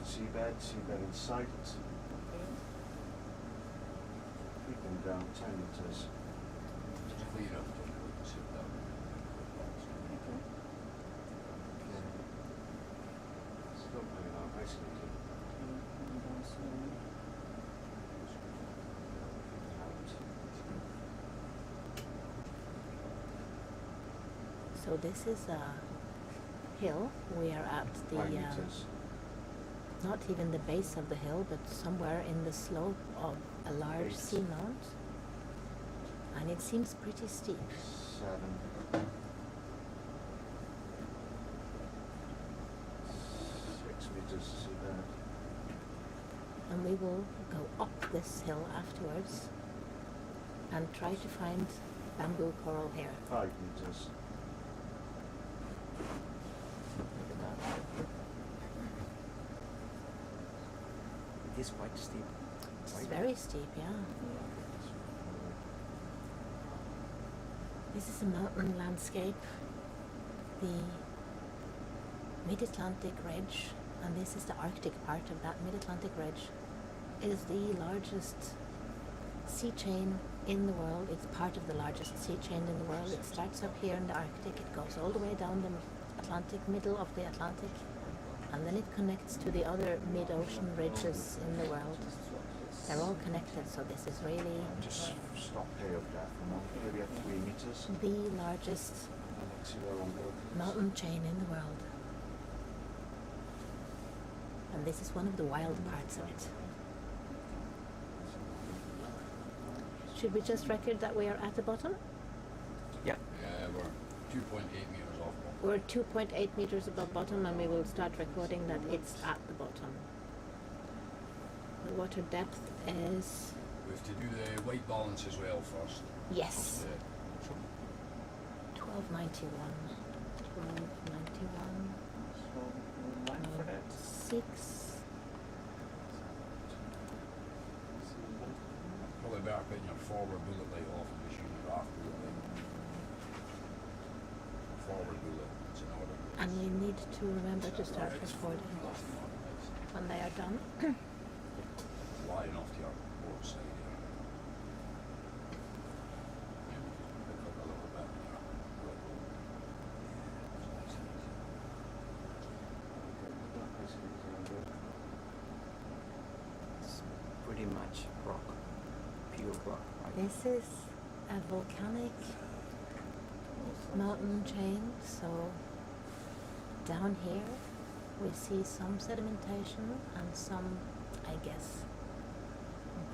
seabed in sight. Keeping down 10 meters. Just clear up, sit down. Okay. Still playing out isolated. And down slowly. So this is a hill. We are at the, 5 meters. not even the base of the hill, but somewhere in the slope of a large 8. seamount. And it seems pretty steep. 7. 6 meters seabed. And we will go up this hill afterwards and try to find bamboo coral here. 5 meters. Look at that. It is quite steep. It's very steep, yeah. This is a mountain landscape, the Mid-Atlantic Ridge, and this is the Arctic part of that Mid-Atlantic Ridge, is the largest sea chain in the world. It's part of the largest sea chain in the world. It starts up here in the Arctic, it goes all the way down the Atlantic, middle of the Atlantic, and then it connects to the other mid-ocean ridges in the world. They're all connected, so this is really Just stop here up there for a moment. Maybe at 3 meters. the largest And let's see where one goes. mountain chain in the world. And this is one of the wild parts of it. Should we just record that we are at the bottom? Yeah. Yeah, we're 2.8 meters off. We're 2.8 meters above bottom, and we will start recording that it's at the bottom. The water depth is... We have to do the weight balance as well first. Yes, Yeah. 1291. 1291. So we'll line for that. 6. Probably better putting your forward bullet light off and just using your aft bullet light. Forward bullet, it's in order. And you need to remember to start recording when they are done. Flying off to your port side here. Pick up a little bit here. It's pretty much rock. Pure rock. Right? This is a volcanic mountain chain, so down here we see some sedimentation and some, I guess,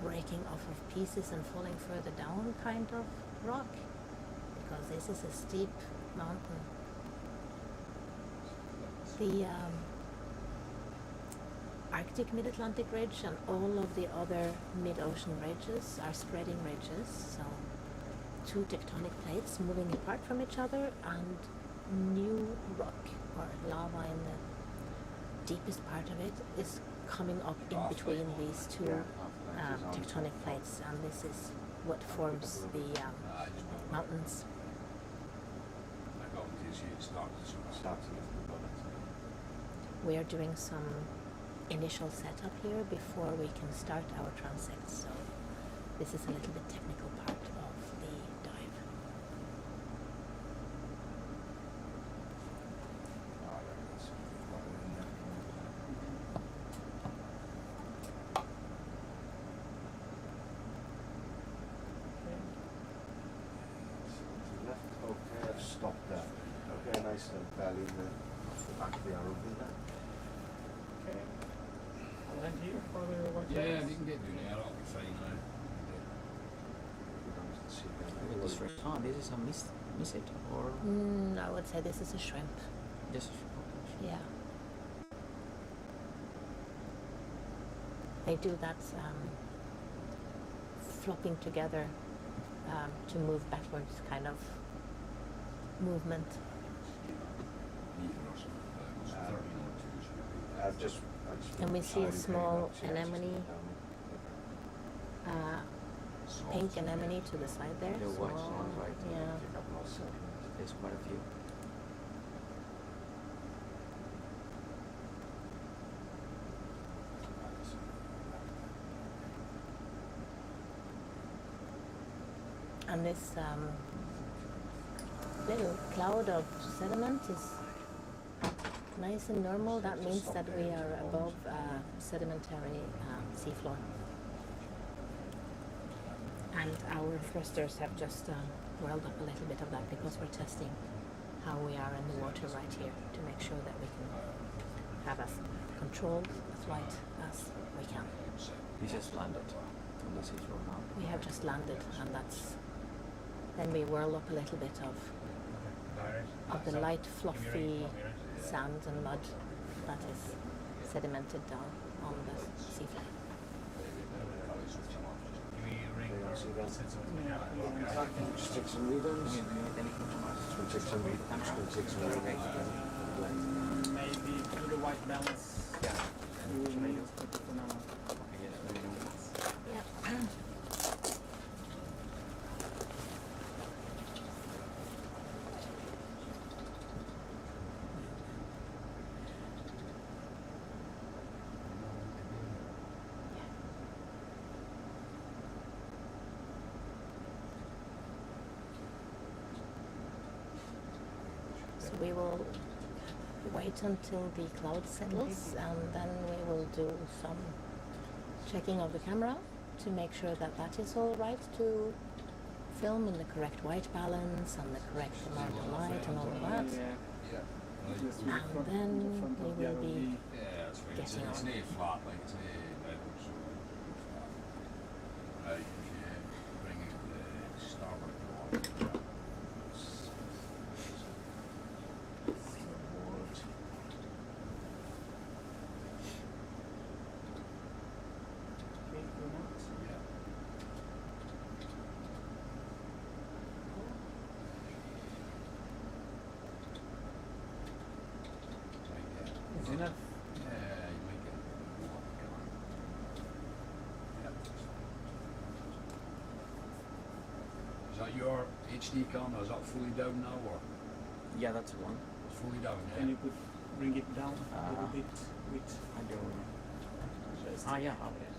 breaking off of pieces and falling further down kind of rock, because this is a steep mountain. The Arctic Mid-Atlantic Ridge and all of the other mid-ocean ridges are spreading ridges, so two tectonic plates moving apart from each other, and new rock or lava in the deepest part of it is coming up in between these two tectonic plates, and this is what forms the mountains. I got to see it started We are doing some initial setup here before we can start our transect, so this is a little bit technical part of the dive. Left, okay, I've stopped there. Okay, nice little belly off the back of the arrow there. Okay. I'll land here for the water. Yeah, we can get down there, that'll be fine now. With this first time, this is a miss it or I would say this is a shrimp. just Yeah. They do that flopping together to move backwards kind of movement. I've just And we see a small anemone, pink anemone to the side there. the white Small, one, right? Yeah. There's quite a few. And this little cloud of sediment is nice and normal. That means that we are above sedimentary seafloor. And our thrusters have just whirled up a little bit of that because we're testing how we are in the water right here to make sure that we can have as controlled a flight as we can. We just landed on the seashore now. We have just landed, and then we whirl up a little bit of the light fluffy sand and mud that is sedimented down on the seafloor. Just take some readings. Just gonna take some readings. I'm just gonna take some readings. Maybe do the white balance. Yeah. You will need it for now. Yeah. So we will wait until the cloud settles, and then we will do some checking of the camera to make sure that that is all right to film in the correct white balance and the correct amount of light and all of that. And then we will be getting it's on. near flat, like it's near level, so right, if you bring it the starboard door. Enough. Yeah, you make it. Is that your HD camera? Is that fully down now, or Yeah, that's one. it's fully down? Yeah. Can you bring it down a little bit with I don't know. just Ah, yeah, okay.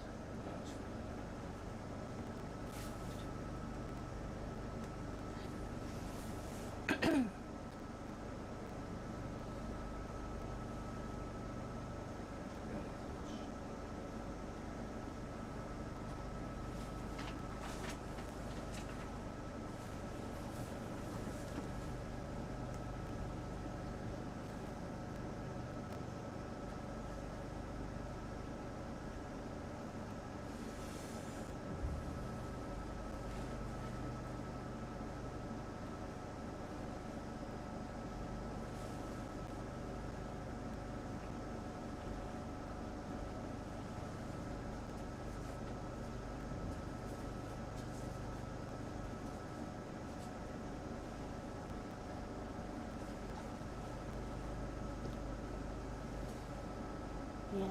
Yeah.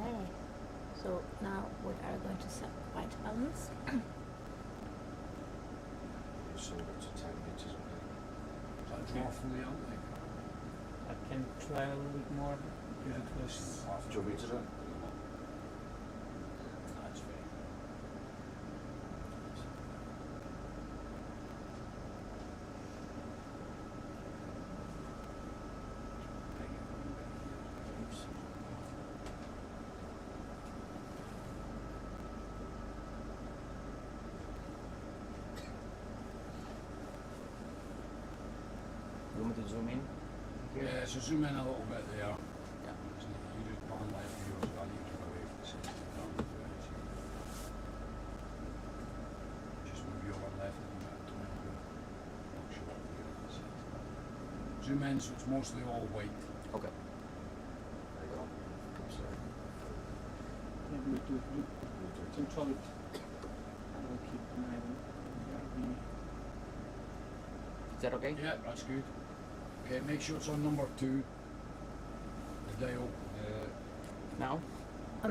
So now we are going to set white balance. So it's a 10 meters, okay? Is that draw fully out, like? I can try a little bit more because it was Do you want me to do it? That's fair. You want me to zoom in? Yeah, so zoom in a little bit there. Yeah. You just pan left view as well, you keep away from the center. Just move your one left a little bit. Not sure what you're going to see. Zoom in so it's mostly all white. Okay. There you go. I'm sorry. maybe we do control it. I will keep an eye on the Is that okay? Yeah, that's good. Okay, make sure it's on number 2. The dial. Now? Yeah,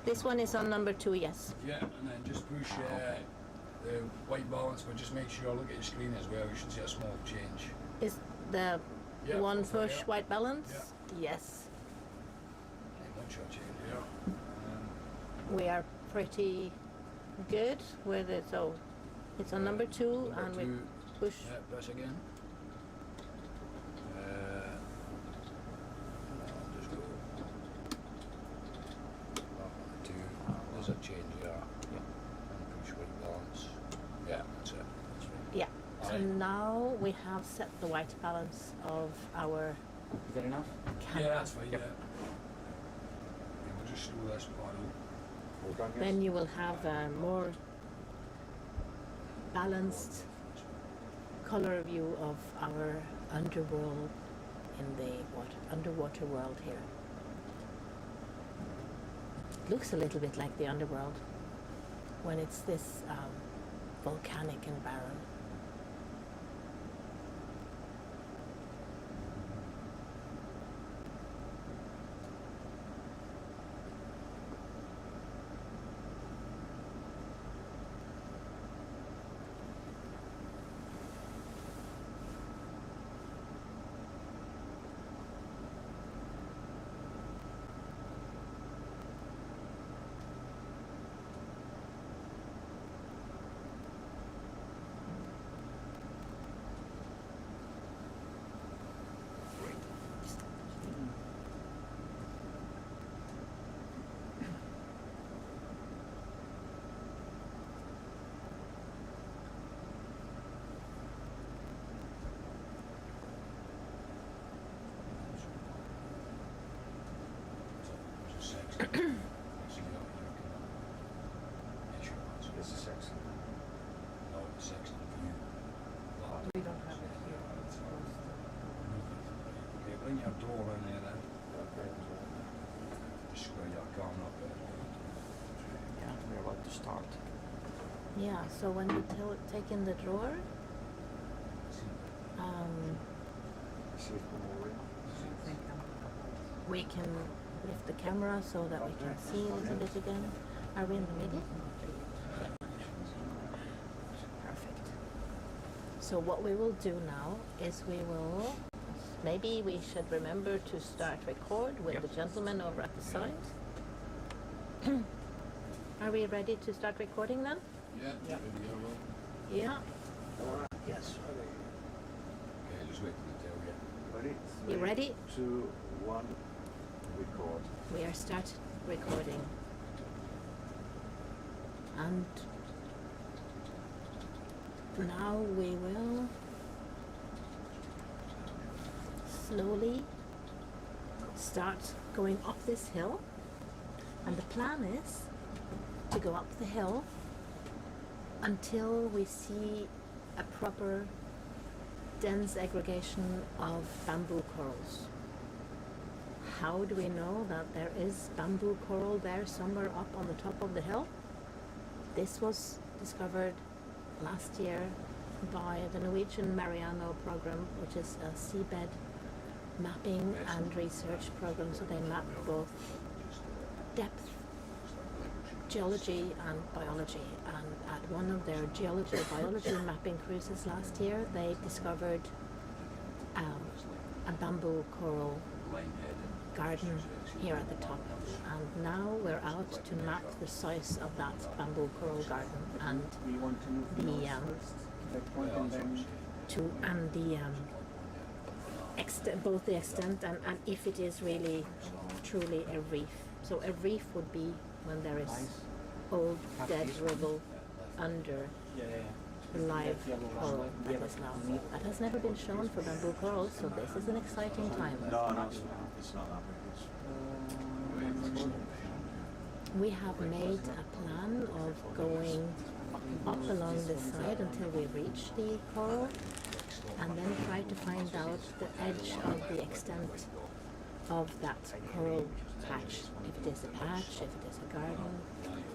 This one is on number 2, yes. Yeah, and then just push the white balance, but just make sure, look at your screen as well, you should see a small change. Is the Yeah, one go for it, push yeah. white balance? Yeah. Yes. Okay, one shot change, yeah. We are pretty good with it, so It's on number 2 Number and we 2. push. Yeah, press again. I'll just go. Two. There's a change there. Yeah. And push weight balance. Yeah, that's it. That's right. Yeah. So Aye. now we have set the white balance of our Is that enough? camera. Yeah, that's fine. Yep. Yeah. Okay, we'll just slow this part out. All done, yes? Then you will have a more balanced color view of our underworld in the underwater world here. It looks a little bit like the underworld when it's this volcanic and barren. This is excellent. We don't have it here. It's closed. Okay, bring your door in there then. Okay, Just square your camera up there. Yeah, we're about to start. Yeah, so when you take in the drawer, see if we're more in. we can lift the camera so that we can see a little bit again. Are we in the middle? Perfect. So what we will do now is maybe we should remember to start record with the gentleman over at the side. Are we ready to start recording then? Yeah. Yeah. Video roll. Yeah. Yes, ready. Okay, just wait till they tell you. Ready? You ready? 2, 1, record. We are start recording. And now we will slowly start going up this hill. And the plan is to go up the hill until we see a proper dense aggregation of bamboo corals. How do we know that there is bamboo coral there somewhere up on the top of the hill? This was discovered last year by the Norwegian Mariano program, which is a seabed mapping and research program. So they map both depth, geology and biology. And at one of their geology biology mapping cruises last year, they discovered a bamboo coral garden here at the top. And now we're out to map the size of that bamboo coral garden and We want to move The, north first. That point and then both the extent and if it is really truly a reef. So a reef would be when there is old dead rubble under live coral that has never been shown for bamboo coral, so this is an exciting time. No, it's not that big. We have made a plan of going up along this side until we reach the coral and then try to find out the edge of the extent of that coral patch. If it is a patch, if it is a garden,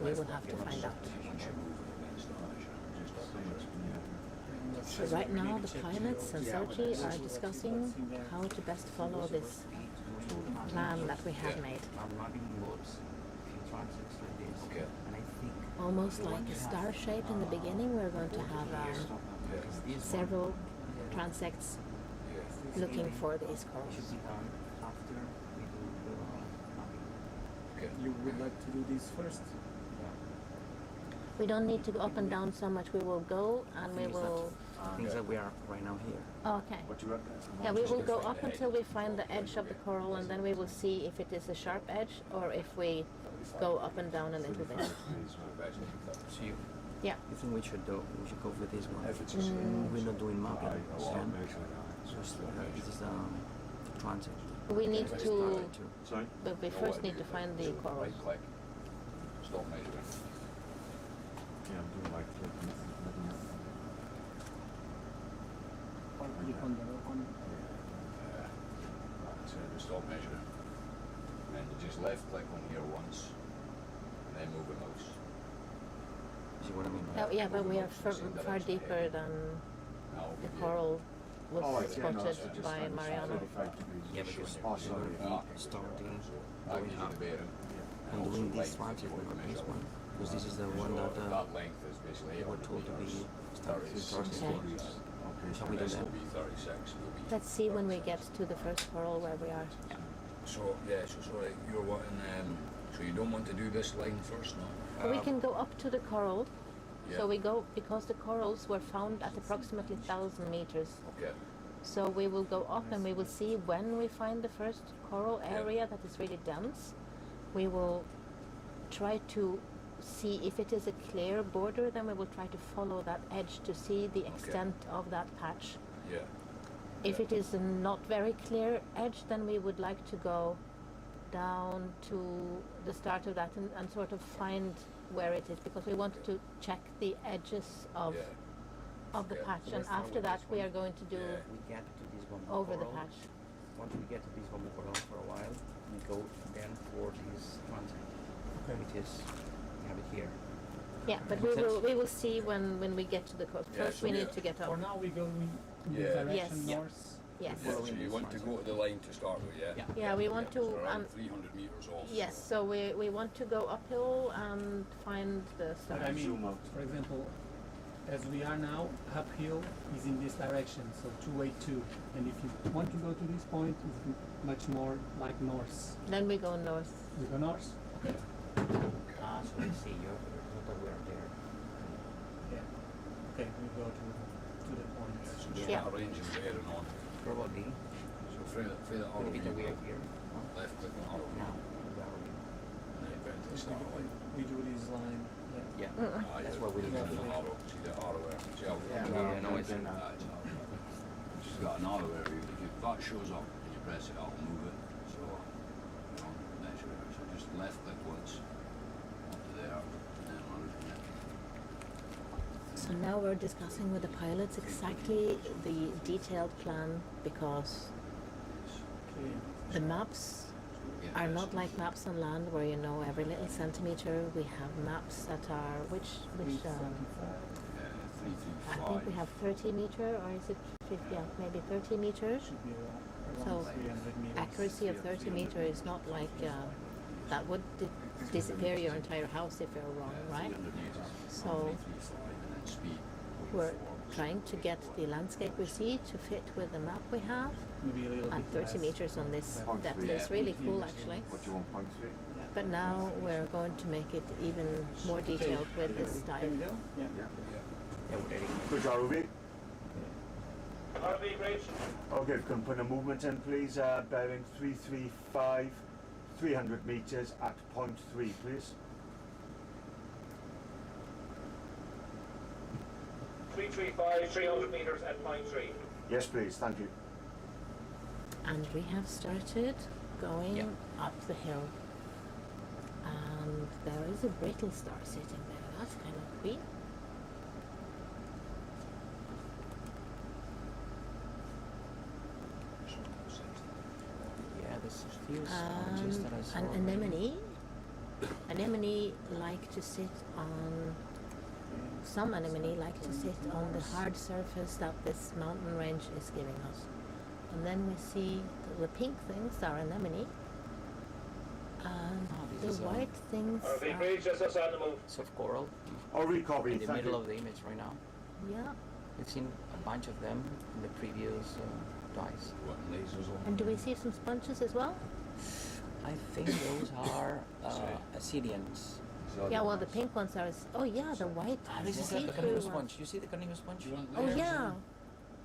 we will have to find out. So right now the pilots and Sergi are discussing how to best follow this plan that we have made. I'm logging boats, few transects like this. Okay. And I think Almost like a star shape in the beginning, we're going to have this several transects looking for these corals. should be done after we do the mapping. Okay. you would like to do this first. We don't need to go up and down so much. We will go and we Thing is that- will. Things that we are right now here. Oh, okay. What do you reckon? Yeah, we will go up until we find the edge of the coral, and then we will see if it is a sharp edge or if we go up and down a little bit. So you Yeah. think we should go for this one? Mm. We're not doing mapping. Just this is the transit. We need to. Sorry? But we first need to find the coral. Right click. Stop measuring. Yeah, I'm doing like clicking. Or click on the on. So just stop measuring. And then you just left click on here once. And then move the mouse. See what I mean? Oh, yeah, but we are far deeper than Now, the coral was Oh, right, yeah, no, spotted so just by find Mariano. 35 degrees. Yeah, because Oh, sorry. starting That going gives you up the bearing. and doing this transit, not this one, because this is the one that that length is basically we were told to be 800 starting meters. to Okay. Okay, So so we do This that. will be 36. Will be Let's see when we get to the first coral where we are. So yeah, so sorry, you're wanting. So you don't want to do this line first, no? But we can go up to the coral. Yeah. So we go because the corals were found at approximately 1,000 meters. Okay. So we will go up and we will see when we find the first coral area that is really dense. We will try to see if it is a clear border, then we will try to follow that edge to see the extent of that patch. Yeah. If it is a not very clear edge, then we would like to go down to the start of that and sort of find where it is, because we want to check the edges of Yeah. the Okay. patch, So and let's start after with that this we one. are going to do Yeah. We get to this one over the coral. patch. Once we get to this one coral for a while, we go then for this transit, which is we have it here. Yeah, but we will see when we get to the coast. Yeah, First so we we- need to get For up. now we go in the Yeah. direction Yes. north. Yes. Yeah, so Following you this want to one. go to the line to start with, yeah? Yeah. Yeah, we want So to. around 300 meters off. Yes, so we want to go uphill and find the But stars. I mean, Zoom out. for example, as we are now, uphill is in this direction, so 282. And if you want to go to this point, it's much more like north. Then we go north. We go north? Okay. So we see you're not aware there. Yeah. Okay, we go to the point. So just Yeah. start arranging bearing on. Probably So through the a arrow bit view, aware here. left click on arrow view, Now we are and then go to the start line. We do this line. Yeah. yeah. Ah, That's yeah. what we do. See the arrow, see the arrow there. See how Yeah, no, it's it's just got an arrow area. If that shows up and you press it, I'll move it. So you know, measure it. So just left click once up to there, and then run it from there. So now we're discussing with the pilots exactly the detailed plan, because Okay. the maps Yeah, are yes. not like maps on land where you know every little centimeter. We have maps that are which I 335. think we have 30 meter, or is it 50? Yeah, maybe 30 meters. Should be around So, 300 meters. Accuracy of 30 meter is not like that would disappear your entire house if you're wrong, right? 300 meters. So 335, and then speed. we're trying to get the landscape we see to fit with the map we have, Maybe a little and bit 30 less. meters on this Point depth three. is really cool actually. What do you want, point 3? But now we're going to make it even more detailed with this Can we dive. go? Yeah. Yeah, we're ready. Good job, Ruby. RV great. Okay, can put a movement in, please. Bearing 335, 300 meters at point 3, please. 335, 300 meters at point 3. Yes, please. Thank you. And we have started going Yeah. up the hill. And there is a brittle star sitting there. That's kind of cool. Yeah, this feels just that I saw. An anemone. Anemone like to sit on. Some anemone like to sit on the hard surface that this mountain range is giving us. And then we see the pink things are anemone. And Oh, the this is, white things RV are, great, just us on the move. Soft coral Oh, recopy. in the Thank middle you. of the image right now. yeah. We've seen a bunch of them in the previous dives. What lasers on? And do we see some sponges as well? I think those are Assyrians. Yeah, well, the pink ones are. Oh, yeah, the white. This is see-through the carnivore ones. sponge. You see the carnivore sponge? Oh, yeah.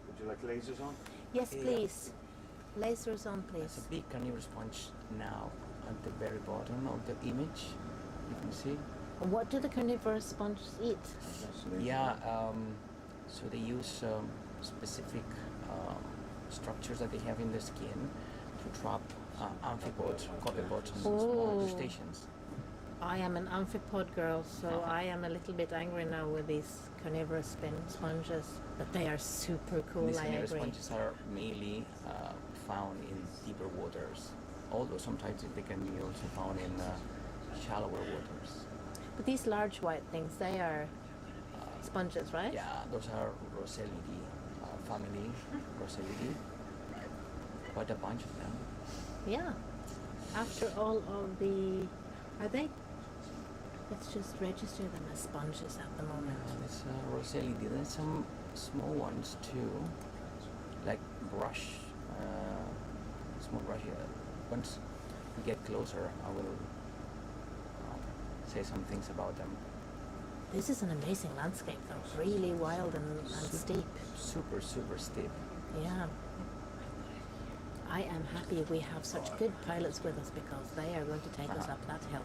Would you like lasers on? Yes, Yeah. please. Lasers on, There's please. a big carnivore sponge now at the very bottom of the image. You can see. What do the carnivorous sponges eat? Yeah, so they use specific structures that they have in the skin to trap amphipods, copepods, and small Oh. crustaceans. I am an amphipod girl, so I am a little bit angry now with these carnivorous sponges. But they are super cool, These I carnivorous agree. sponges are mainly found in deeper waters, although sometimes they can be also found in shallower waters. But these large white things, they are sponges, right? Yeah, those are Roselidae family, Roselidae. Quite a bunch of them. Yeah. After all of the... Are they... Let's just register them as sponges at the moment. It's Roselidae. There's some small ones too, like brush, small brush. Once we get closer, I will say some things about them. This is an amazing landscape though. Really wild and steep. Super, super steep. Yeah. I am happy we have such good pilots with us because they are going to take us up that hill.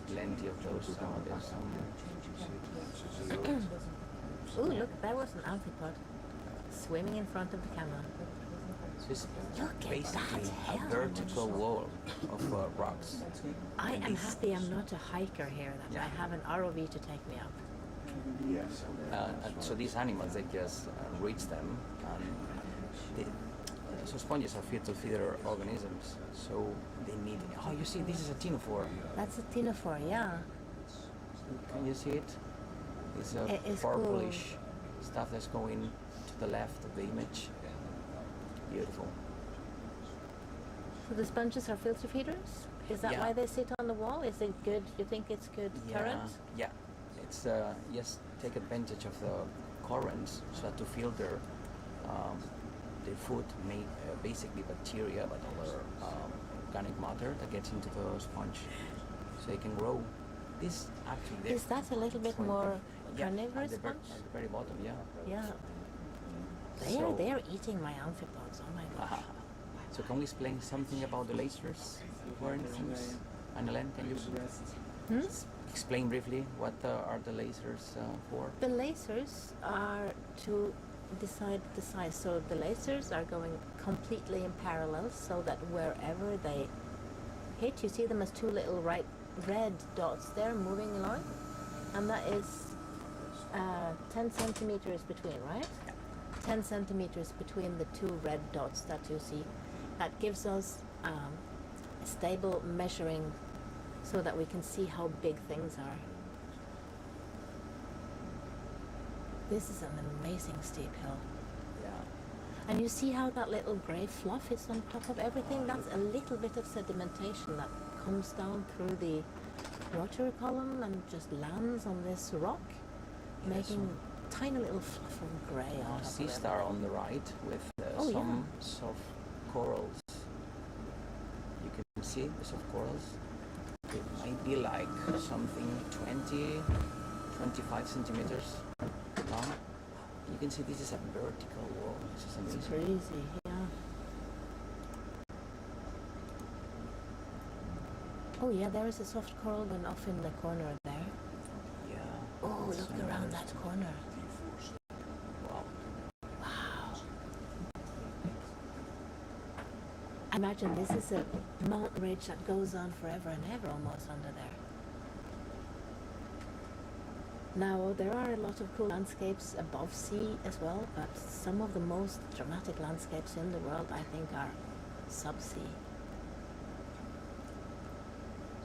Plenty of those. There's some. Ooh, look, there was an amphipod swimming in front of the camera. So it's Look at basically that a hill. vertical wall of rocks. I am happy I'm not a hiker here, that Yeah. I have an ROV to take me up. Yes. And so these animals, they just reach them. So sponges are feeder organisms. So they need. Oh, you see, this is a ctenophore. That's a ctenophore, yeah. Can you see it? It's a It is purplish stuff that's going to the left of the image. Beautiful. So the sponges are filter feeders? Is that Yeah. why they sit on the wall? Is it good? You think it's good current? Yeah. It's just take advantage of the currents so that to filter the food, made basically bacteria, but other organic matter that gets into the sponge, so they can grow. This actually. Is that a little bit more carnivorous at sponge? the very bottom, yeah. Yeah. So- They're eating my amphipods. Oh my gosh. So can we explain something about the lasers, for instance? Annalene, can you explain briefly what are the lasers for? The lasers are to decide the size. So the lasers are going completely in parallel so that wherever they hit, you see them as two little red dots there moving along. And that is 10 centimeters between, right? 10 centimeters between the two red dots that you see. That gives us a stable measuring so that we can see how big things are. This is an amazing steep hill. Yeah. And you see how that little grey fluff is on top of everything? That's a little bit of sedimentation that comes down through the water column and just lands on this rock, making tiny little fluff of grey on top Sea of it. star on the right with Oh, some soft corals. You can see the soft corals. It might be like something 25 centimeters long. You can see this is a vertical wall. This is It's amazing. crazy, yeah. Oh yeah, there is a soft coral going off in the corner there. Yeah. Oh, It's look around that corner. Wow. Wow. Imagine this is a mountain ridge that goes on forever and ever almost under there. Now, there are a lot of cool landscapes above sea as well, but some of the most dramatic landscapes in the world, I think, are subsea.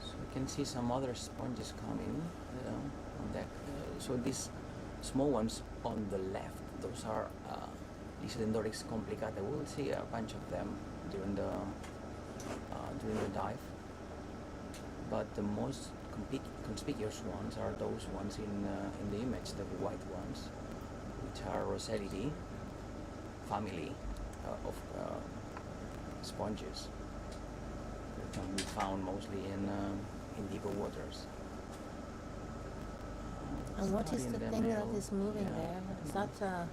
So you can see some other sponges coming, on that. So these small ones on the left, those are Lisodendrorix complicata. We'll see a bunch of them during the dive. But the most conspicuous ones are those ones in the image, the white ones, which are Roselidae family of sponges. can be found mostly in deeper waters. And what is Starting the in thing that middle, is moving yeah. there? Is that a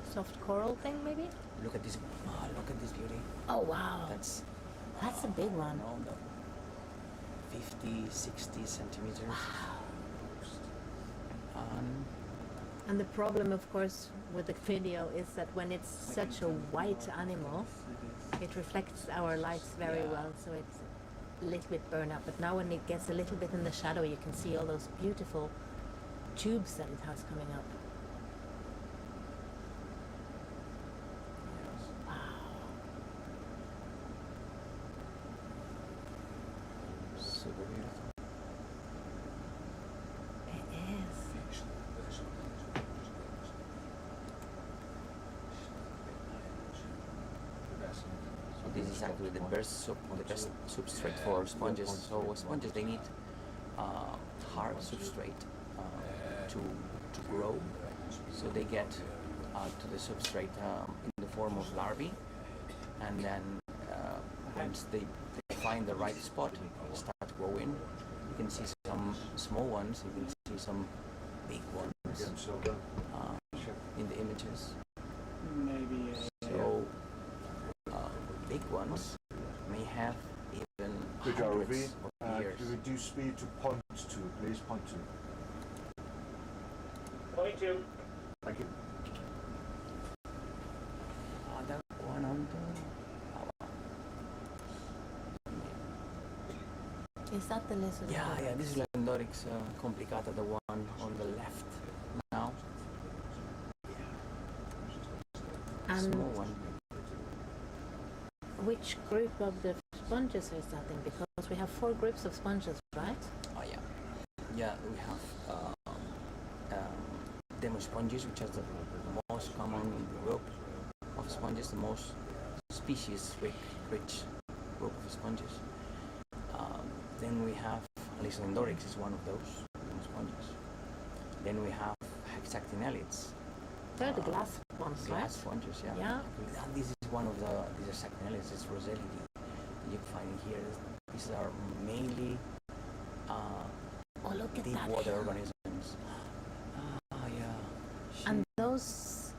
soft coral thing, maybe? Look at this! Oh, look at this beauty. Oh wow, That's that's a big one. no, no, 50, 60 centimeters. And the problem, of course, with the video is that when it's such a white animal, it reflects our lights very Yeah. well, so it's a little bit burned up. But now when it gets a little bit in the shadow, you can see all those beautiful tubes that it has coming up. Wow. Super beautiful. It is. So this is actually the best substrate for sponges. So sponges, they need hard substrate to grow. So they get to the substrate in the form of larvae, and then once they find the right spot, they start growing. You can see some small ones. You can see some big ones in the images. Maybe. So big ones may have even Good hundreds ROV. of years. Could you reduce speed to 0.2, please? 0.2. Point two. Thank you. That one on Is that the lizard? yeah, this is Lendorix complicata, the one on the left now. And Small one. which group of the sponges is that in? Because we have 4 groups of sponges, right? Oh yeah. Yeah, we have demo sponges, which are the most common group of sponges, the most species rich group of sponges. Then we have Lendorix is one of those demo sponges. Then we have hexactinellids. They're the glass ones, Glass right? sponges, yeah. Yeah. And this is one of these are hexactinellids, it's rosellidi. You can find it here. These are mainly Oh, look at deep that. water organisms. Yeah. And those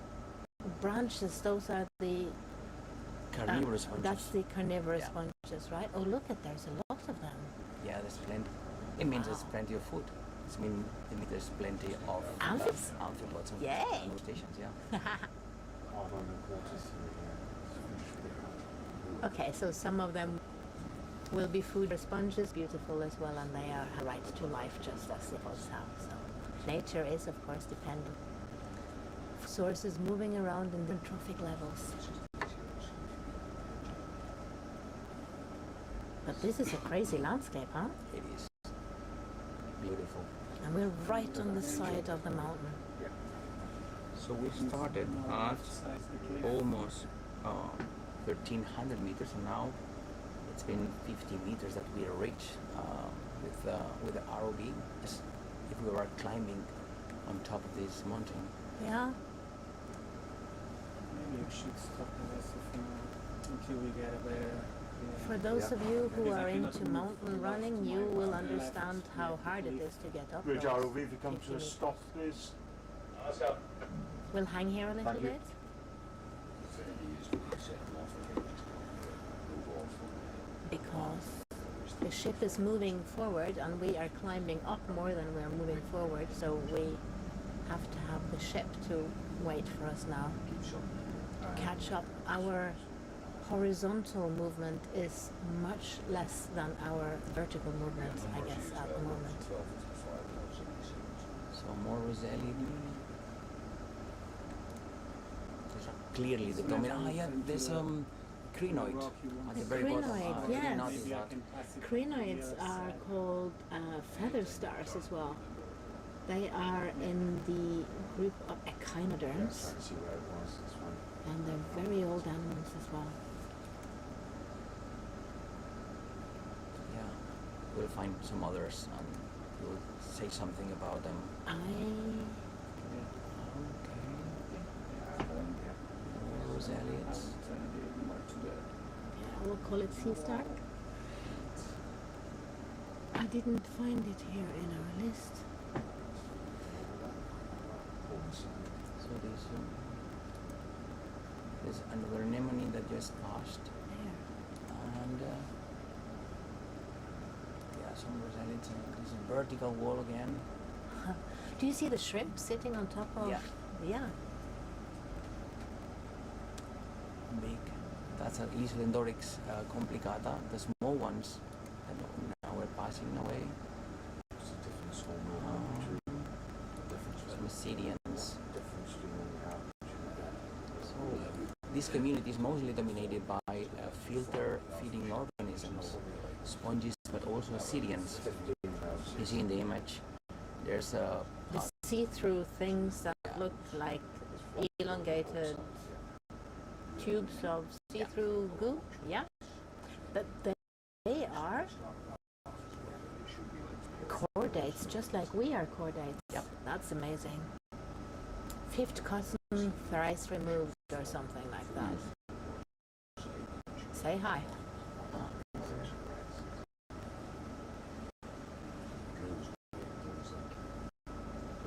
branches, those are the Carnivorous sponges. that's the carnivorous Yeah. sponges, right? Oh, look at there's a lot of them. Yeah, there's plenty. It means there's Wow. plenty of food. It means there's plenty of Amphibians? amphipods and Yay. crustaceans, yeah. Hard on the quarters. Okay, so some of them will be food for sponges, beautiful as well, and they are a right to life just as the pods have. So nature is, of course, dependent. Sources moving around in different trophic levels. But this is a crazy landscape, huh? It is beautiful. And we're right on the side of the mountain. So we started at almost 1,300 meters, and now it's been 50 meters that we reached with the ROV, as if we were climbing on top of this mountain. Yeah. Maybe we should stop the rest of now until we get a better. For those of you who are into mountain running, you will understand how hard it is to get up Bridge those ROV, if you come 50 to a meters. stop, please. Stop. We'll hang here a little Thank you. bit. Because the ship is moving forward and we are climbing up more than we're moving forward, so we have to have the ship to wait for us now to catch up. Our horizontal movement is much less than our vertical movement, I guess, at the moment. So more rosellidi. These are clearly the dominant. Ah, yeah, there's crinoid at the very bottom. Crinoid, I didn't yes. notice that. Crinoids are called feather stars as well. They are in the group of echinoderms, See where it was, this one. and they're very old animals as well. Yeah, we'll find some others and we'll say something about them. Okay. More rosellids. We'll call it sea star. I didn't find it here in our list. So there's another anemone that just passed, There. and yeah, some resilience. There's a vertical wall again. Do you see the shrimp sitting on top of? Yeah. Yeah. Big. That's an Islandorix complicata. The small ones that now we're passing away. It's a different storm. Some Assyrians. So this community is mostly dominated by filter feeding organisms, sponges, but also Assyrians. You see in the image, there's a The see-through things that look like elongated tubes of see-through goo. Yeah. But they are chordates, just like we are chordates. Yep. That's amazing. Fifth cousin thrice removed or something like that. Say hi.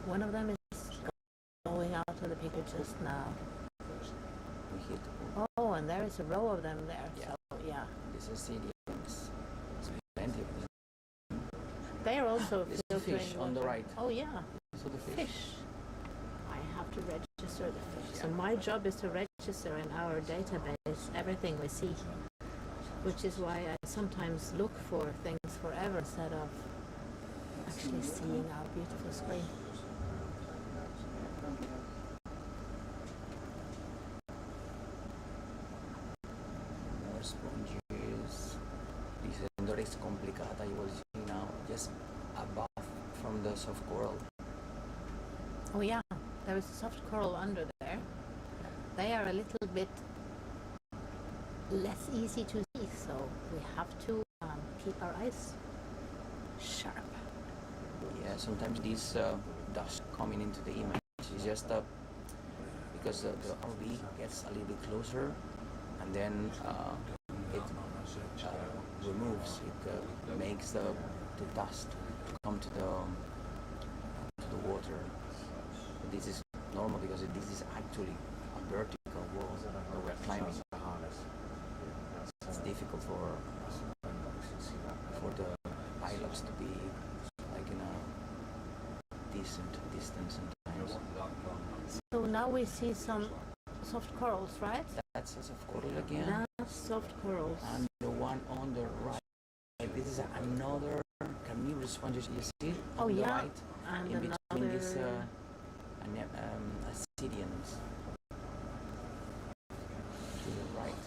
One of them is going out of the picture just now. we hit. Oh, and there is a row of them there. Yeah. So yeah, These Assyrians. There's plenty of them. they are also There's the filtering fish on the water. right. Oh yeah, So the fish. I have to register the fish. So my job is to register in our database everything we see, which is why I sometimes look for things forever instead of actually seeing our beautiful screen. More sponges. This Endorix complicata you will see now just above from the soft coral. Oh yeah, there is a soft coral under there. They are a little bit less easy to see, so we have to keep our eyes sharp. Yeah, sometimes this dust coming into the image is just because the RV gets a little bit closer, and then it removes, it makes the dust come to the water. This is normal because this is actually a vertical wall that we're climbing. It's difficult for the pilots to be like in a decent distance sometimes. So now we see some soft corals, right? That's a soft coral again, That's soft corals. and the one on the right. This is another carnivorous sponges. You see? Oh, on the yeah. right, And in between these another. Assyrians. To the right.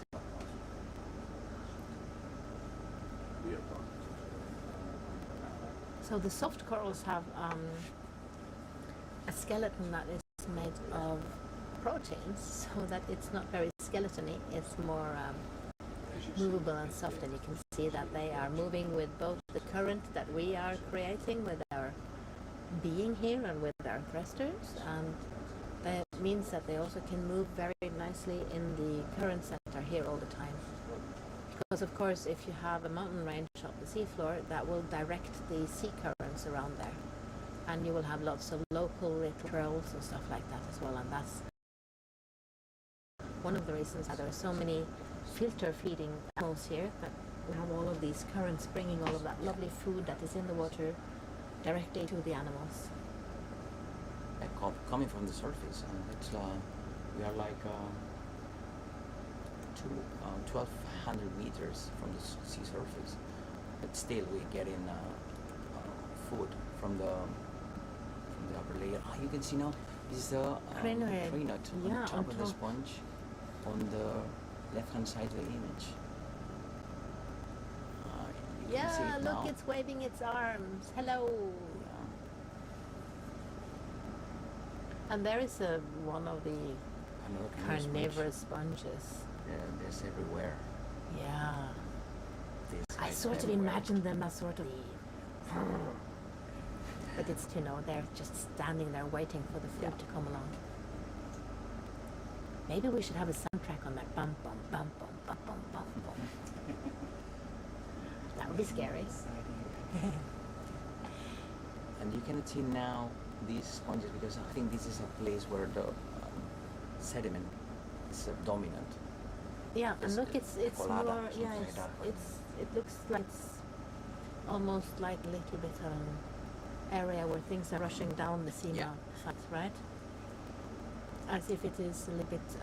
So the soft corals have a skeleton that is made of proteins, so that it's not very skeletony. It's more movable and soft, and you can see that they are moving with both the current that we are creating with our being here and with our thrusters, and that means that they also can move very nicely in the currents that are here all the time. Because of course, if you have a mountain range of the seafloor, that will direct the sea currents around there, and you will have lots of local little curls and stuff like that as well, and that's one of the reasons that there are so many filter feeding animals here, that we have all of these currents bringing all of that lovely food that is in the water directly to the animals. Coming from the surface, and it's we are like 1,200 meters from the sea surface, but still we're getting food from the upper layer. You can see now this is the Crinoid. crinoid Yeah, on top on of the top. sponge on the left-hand side of the image. You can see Yeah, it look, now. it's waving its arms. Hello. Yeah. And there is one of the Another carnivorous sponges. There's everywhere. Yeah. This I guy's sort of everywhere. imagine them as sort of but it's, you know, they're just standing there waiting for the food to come along. Maybe we should have a soundtrack on that. Bum bum bum bum bum bum bum bum. That would be scary. And you cannot see now these sponges because I think this is a place where the sediment is dominant. Yeah, and It's look, it's colada, more. something Yeah, like that. it looks like it's almost like a little bit of an area where things are rushing down the sea Yeah. sides, right? As if it is a little bit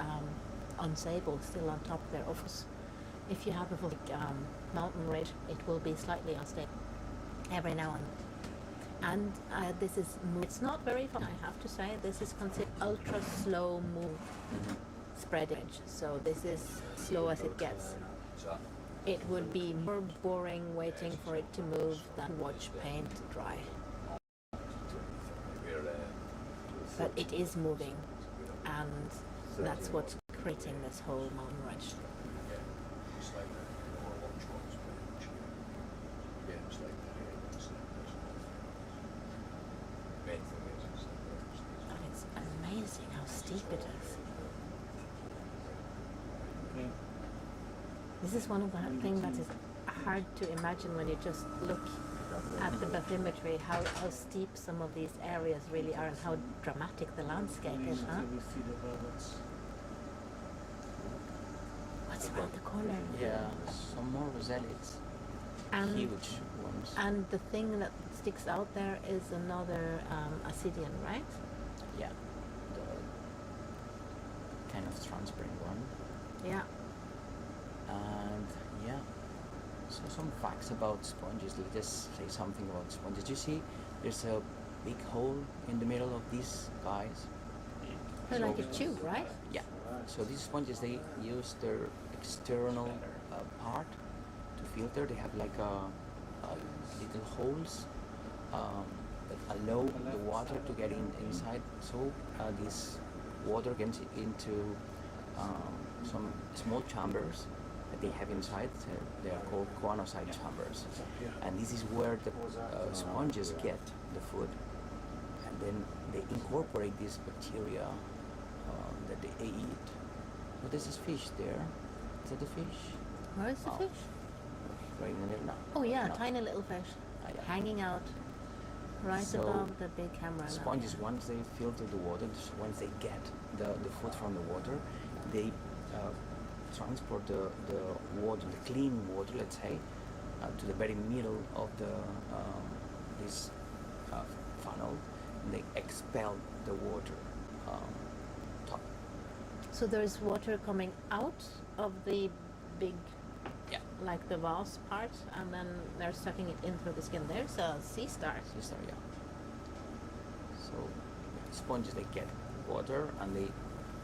unstable still on top there. Of course, if you have a mountain range, it will be slightly unstable every now and then. And this is, it's not very fun, I have to say. This is considered ultra slow move spreading. So this is slow as it gets. So, It would be more boring waiting for it to move than watch paint dry. we're But it is moving, and that's what's creating this whole mountain range. it's like more launch ones, pretty much. Yeah, it's like that here. Main thing is, And it's amazing how steep it is. Okay. This is one of the things that is hard to imagine when you just look at the bathymetry, how steep some of these areas really are and how dramatic the landscape is, huh? We see the bubbles. What's around the corner? Yeah, some more rosellids, And, huge ones. and the thing that sticks out there is another Ascidian, right? Yeah, the kind of transparent one. Yeah. And yeah, so some facts about sponges. Let's just say something about sponges. You see, there's a big hole in the middle of these guys. They're like a tube, right? Yeah. So these sponges, they use their external part to filter. They have like little holes that allow the water to get inside. So this water gets into some small chambers that they have inside. They are called choanocyte chambers, and this is where the sponges get the food, and then they incorporate these bacteria that they eat. But there's this fish there. Is that the fish? Where is the Oh. fish? Right in the middle now. Oh yeah, No. tiny little fish Yeah. hanging out right So, above the big camera. now. Sponges, once they filter the water, once they get the food from the water, they transport the water, the clean water, let's say, to the very middle of this funnel, and they expel the water top. So there's water coming out of the big, Yeah. like the vase part, and then they're sucking it in through the skin. There's a sea star. Sister, yeah. So sponges, they get water and they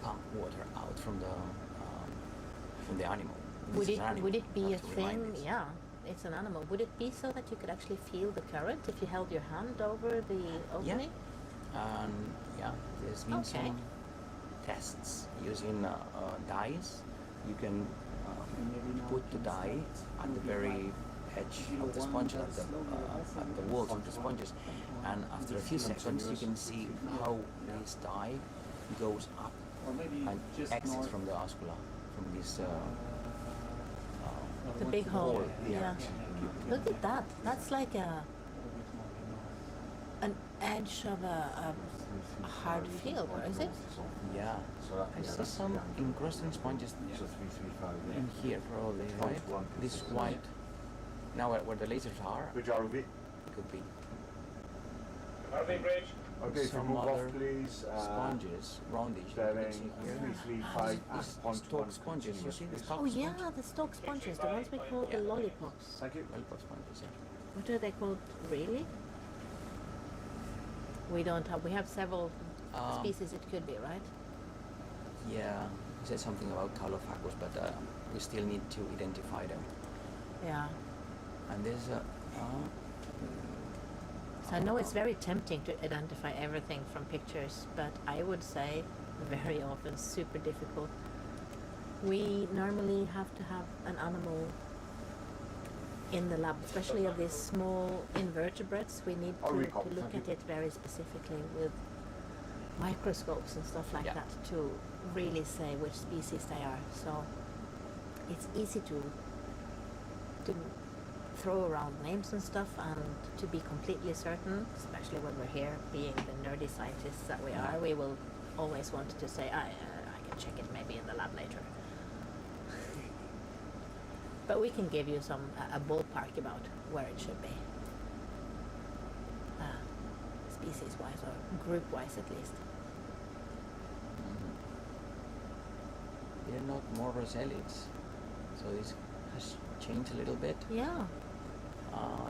pump water out from the animal. This Would is it an animal, would it be a have to remind thing? this. Yeah, it's an animal. Would it be so that you could actually feel the current if you held your hand over the opening? And yeah, there's been Okay. some tests using dyes. You can put the dye at the very edge of the sponge, at the walls of the sponges, and after a few seconds you can see how this dye goes up Or maybe and just exits north. from the oscula, from this The big hole. hole. Yeah. Look at that. That's like an edge of a hard field, is it? yeah. I see some encrusting sponges So 335 in here probably, right? This white. Now where the lasers are, Bridge ROV. could be RV bridge. Okay, so some move other off please. sponges, roundish. You Bearing can see here. 335 These at point stalk 1 sponges. You see the continuous, stalk Oh sponge? yeah, the stalk sponges, the ones we call the Yeah. lollipops. Thank you. Lollipop sponges, yeah. What are they called? Really? We don't have. We have several species. It could be, right? Yeah, he said something about Caulophacus, but we still need to identify them. Yeah. And there's a So I know it's very tempting to identify everything from pictures, but I would say very often super difficult. We normally have to have an animal in the lab, especially of these small invertebrates. We need I'll to recall, look thank at you. it very specifically with microscopes and stuff like Yeah. that to really say which species they are. So it's easy to throw around names and stuff, and to be completely certain, especially when we're here, being the nerdy scientists that we are, we will always want to say, I can check it maybe in the lab later. But we can give you a ballpark about where it should be, species-wise or group-wise at least. They're not more roselids, so this has changed a little bit. Yeah.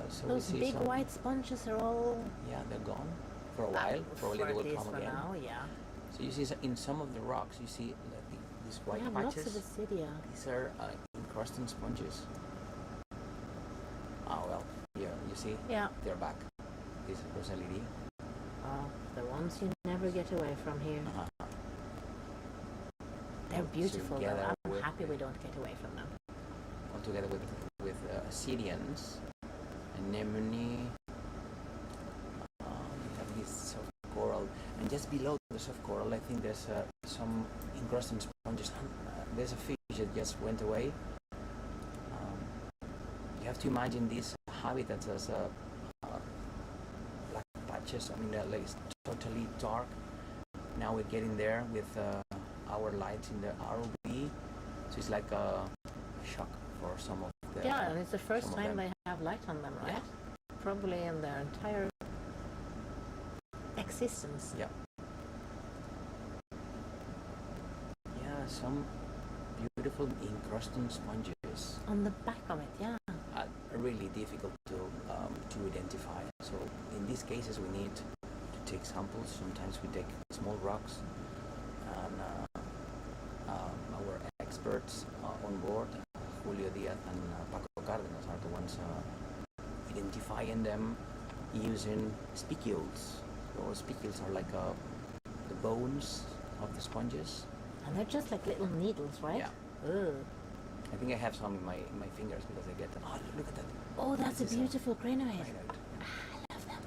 So Those we see big some, white sponges are all... yeah, they're gone for a while. Probably they will come again. Now, yeah. So you see in some of the rocks, you see these white We have patches. lots of acidia. These are encrusting sponges. Ah, well, here you see, Yeah. they're back. This is Rosalidi. Oh, the ones you never get away from here. They're beautiful though. Together I'm with- happy we don't get away from them. All together with Assyrians, anemone. We have this soft coral, and just below the soft coral, I think there's some encrusting sponges. There's a fish that just went away. You have to imagine these habitats as black patches. I mean, like it's totally dark. Now we're getting there with our lights in the ROV, so it's like a shock for some of the. Yeah, and it's the first some of time them. they have light on them, right? Yeah. Probably in their entire existence. Yeah. Yeah, some beautiful encrusting sponges. On the back of it, yeah. Really difficult to identify. So in these cases, we need to take samples. Sometimes we take small rocks, and our experts on board, Julio Diaz and Paco Cárdenas, are the ones identifying them using spicules. So spicules are like the bones of the sponges. And they're just like little needles, right? Yeah. Ugh. I think I have some in my fingers because I get them. Oh, look at that. Oh, that's This a is beautiful crinoid. crinoid. I love them.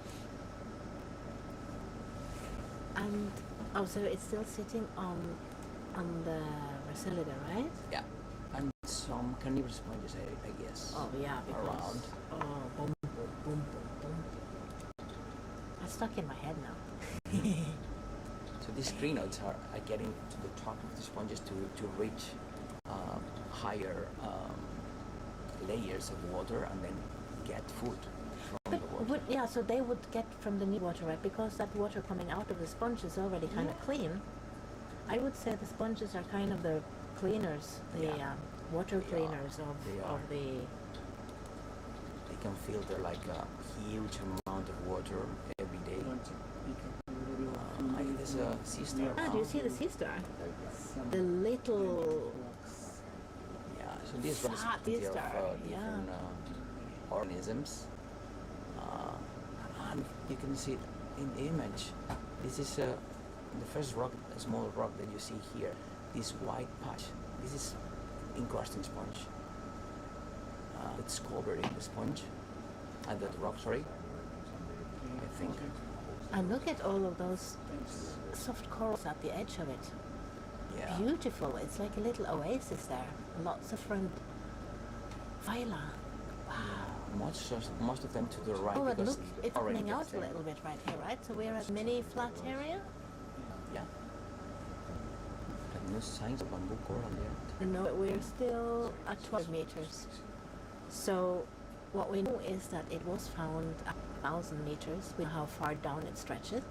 And so it's still sitting on the Rosalida, right? Yeah. And some carnivorous sponges, I guess. Oh yeah, because Around. oh, boom, boom, boom, boom, boom. That's stuck in my head now. So these crinoids are getting to the top of the sponges to reach higher layers of water and then get food from the water. So they would get from the new water, right? Because that water coming out of the sponge is already kind of clean. I would say the sponges are kind of the cleaners, the water They are. cleaners They of are. the. They can filter like a huge amount of water every day. There's a sea star. Do you see the sea star? The little. Yeah, so this one is Fat plenty of star, different organisms. And you can see it in the image. This is the first rock, a small rock that you see here. This white patch. This is encrusting sponge. It's covered in the sponge. And that rock, sorry. I think. And look at all of those soft corals at the edge of it. Yeah. Beautiful. It's like a little oasis there. Lots of different phyla. Wow. Most of them to the right. Oh, and because look, it's orange opening out is a there. little bit right here, right? So we're at mini flat area. Yeah. And no signs of bamboo coral yet. No, we're still at 12 meters. So what we know is that it was found at 1,000 meters. We know how far down it stretches.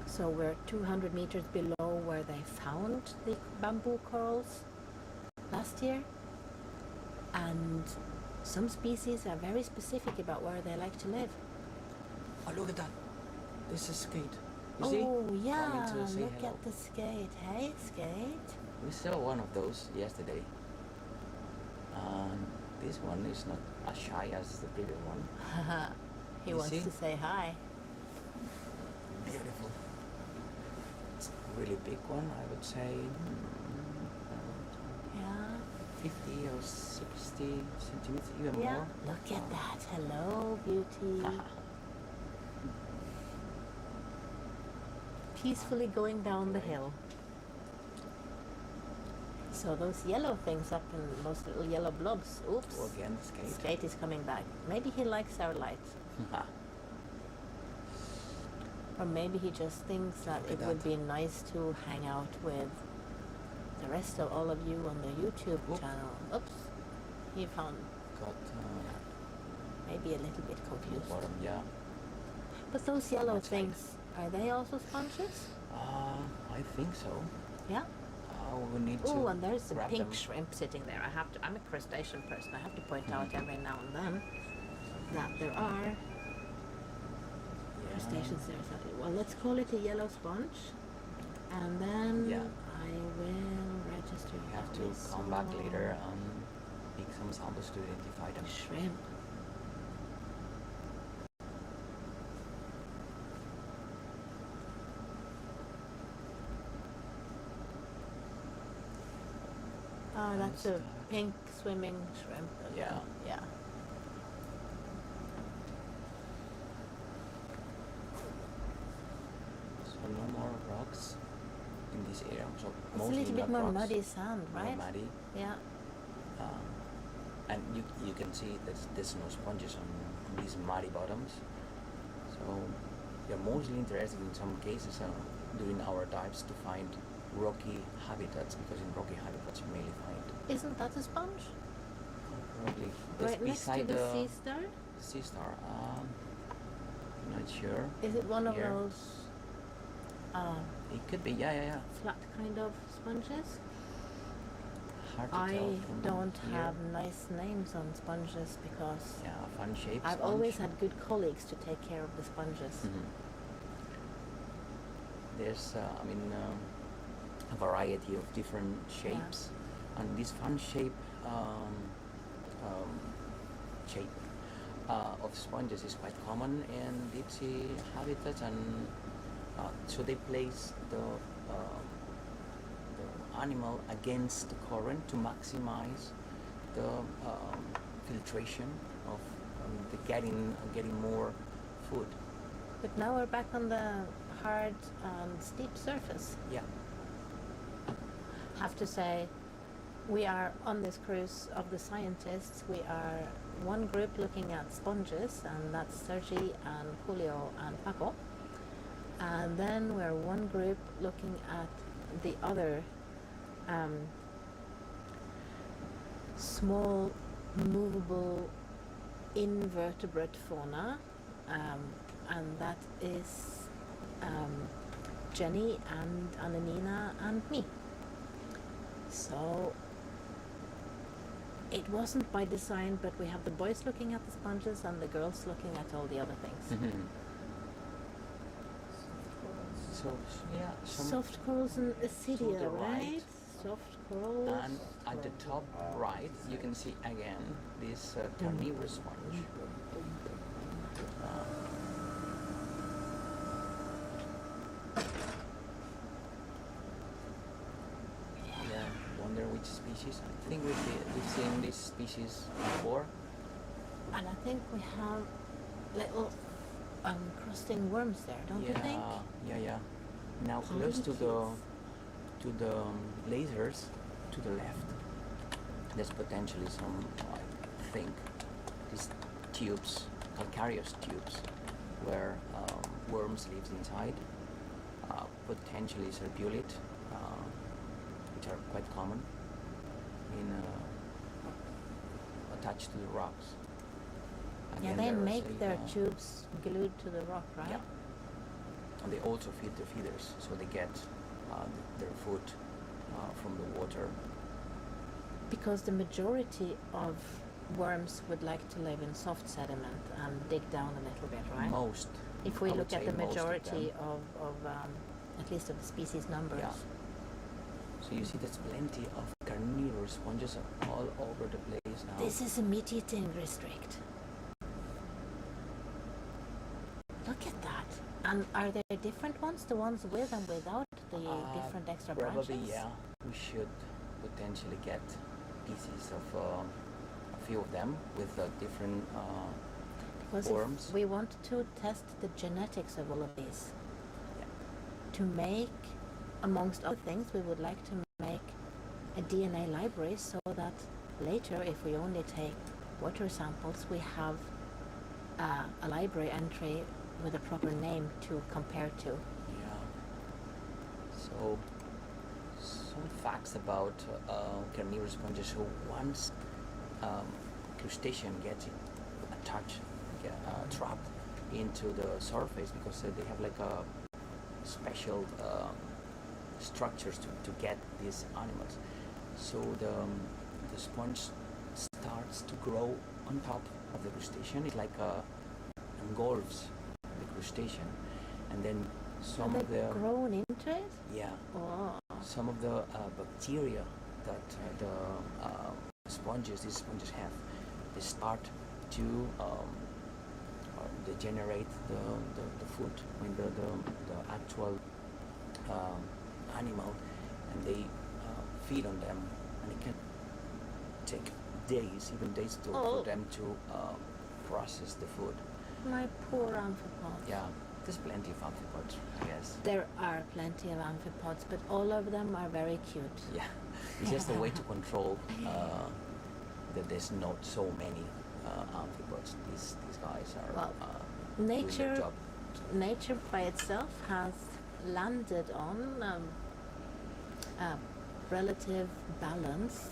So we're 200 meters below where they found the bamboo corals last year. And some species are very specific about where they like to live. Oh, look at that. This is skate. You see? Oh, yeah, Coming to say look hello. at the skate. Hey, skate. We saw one of those yesterday. And this one is not as shy as the previous one. He You wants see? to say hi. Beautiful. It's a really big one, I would say. Yeah. 50 or 60 centimeters, even Yeah. more. Look at that. Hello, beauty. Peacefully going down the hill. So those yellow things up in those little yellow blobs. Oops. Oh, again, skate. Skate is coming back. Maybe he likes our light. Or maybe he just thinks that Look at it would that. be nice to hang out with the rest of all of you on the YouTube Oop. channel. Oops. He found Got maybe a little bit the confused. bottom, yeah. But those yellow Much things, are they also sponges? I think so. Yeah. We need Oh, to and there's a grab pink them. shrimp sitting there. I'm a crustacean person. I have to point out every now and then that there are crustaceans there. So, well, let's call it a yellow sponge, and then Yeah. I will register. We have that to we come back saw later and make some samples to identify them. shrimp. Oh, that's a pink swimming shrimp. Yeah. Yeah. So no more rocks in this area. So It's a mostly little bit not more rocks, muddy sand, more right? muddy. Yeah. And you can see there's no sponges on these muddy bottoms. So we're mostly interested in some cases during our dives to find rocky habitats, because in rocky habitats you mainly find Isn't that a sponge? probably Right next to beside the the sea star? sea star. Not sure. Is it one of Here. those It could be, yeah. flat kind of sponges? Hard to I tell from don't here. have nice names on sponges because Yeah, fun shape. I've sponge. always had good colleagues to take care of the sponges. There's, a variety of different shapes, and this fun shape of sponges is quite common in deep sea habitats, and so they place the animal against the current to maximize the filtration of the getting more food. But now we're back on the hard and steep surface. Yeah. Have to say, we are on this cruise of the scientists. We are one group looking at sponges, and that's Sergi and Julio and Paco. And then we're one group looking at the other small, movable, invertebrate fauna, and that is Jenny and Ananina and me. So it wasn't by design, but we have the boys looking at the sponges and the girls looking at all the other things. So yeah, some Soft corals and Acidia, the right? right. Soft corals. And at the top right, you can see again this carnivorous sponge. Yeah, wonder which species. I think we've seen this species before. And I think we have little crusting worms there, don't you think? Yeah. Now How close many to the lasers to the left, there's potentially some, I think, these tubes, calcareous tubes, where worms live inside. Potentially serpulid, which are quite common in attached to the rocks. Yeah, Again, they there's make their a, tubes glued to the rock, right? Yeah. And they also feed the feeders, so they get their food from the water. Because the majority of worms would like to live in soft sediment and dig down a little bit, right? Most. If we I would look at say the most of majority them. of at least of the species numbers. Yeah. So you see there's plenty of carnivorous sponges all over the place now. This is a meat-eating district. Look at that. And are there different ones, the ones with and without the different extra Probably, branches? yeah. We should potentially get pieces of a few of them with different Because forms. if we want to test the genetics of all of these, Yeah. to make, amongst other things, we would like to make a DNA library so that later, if we only take water samples, we have a library entry with a proper name to compare to. Yeah. So, some facts about carnivorous sponges. So once crustacean gets attached, trapped into the surface, because they have like a special structures to get these animals. So the sponge starts to grow on top of the crustacean. It like engulfs the crustacean, and then some Are of they the grown into it? yeah Oh. some of the bacteria that these sponges have, they start to they generate the food, I mean the actual animal, and they feed on them, and it can take days, even days for them to process the food. My poor amphipods. Yeah, there's plenty of amphipods, I guess. There are plenty of amphipods, but all of them are very cute. Yeah, it's just a way to control that there's not so many amphipods. These guys are Well, doing their nature, job. nature by itself has landed on a relative balance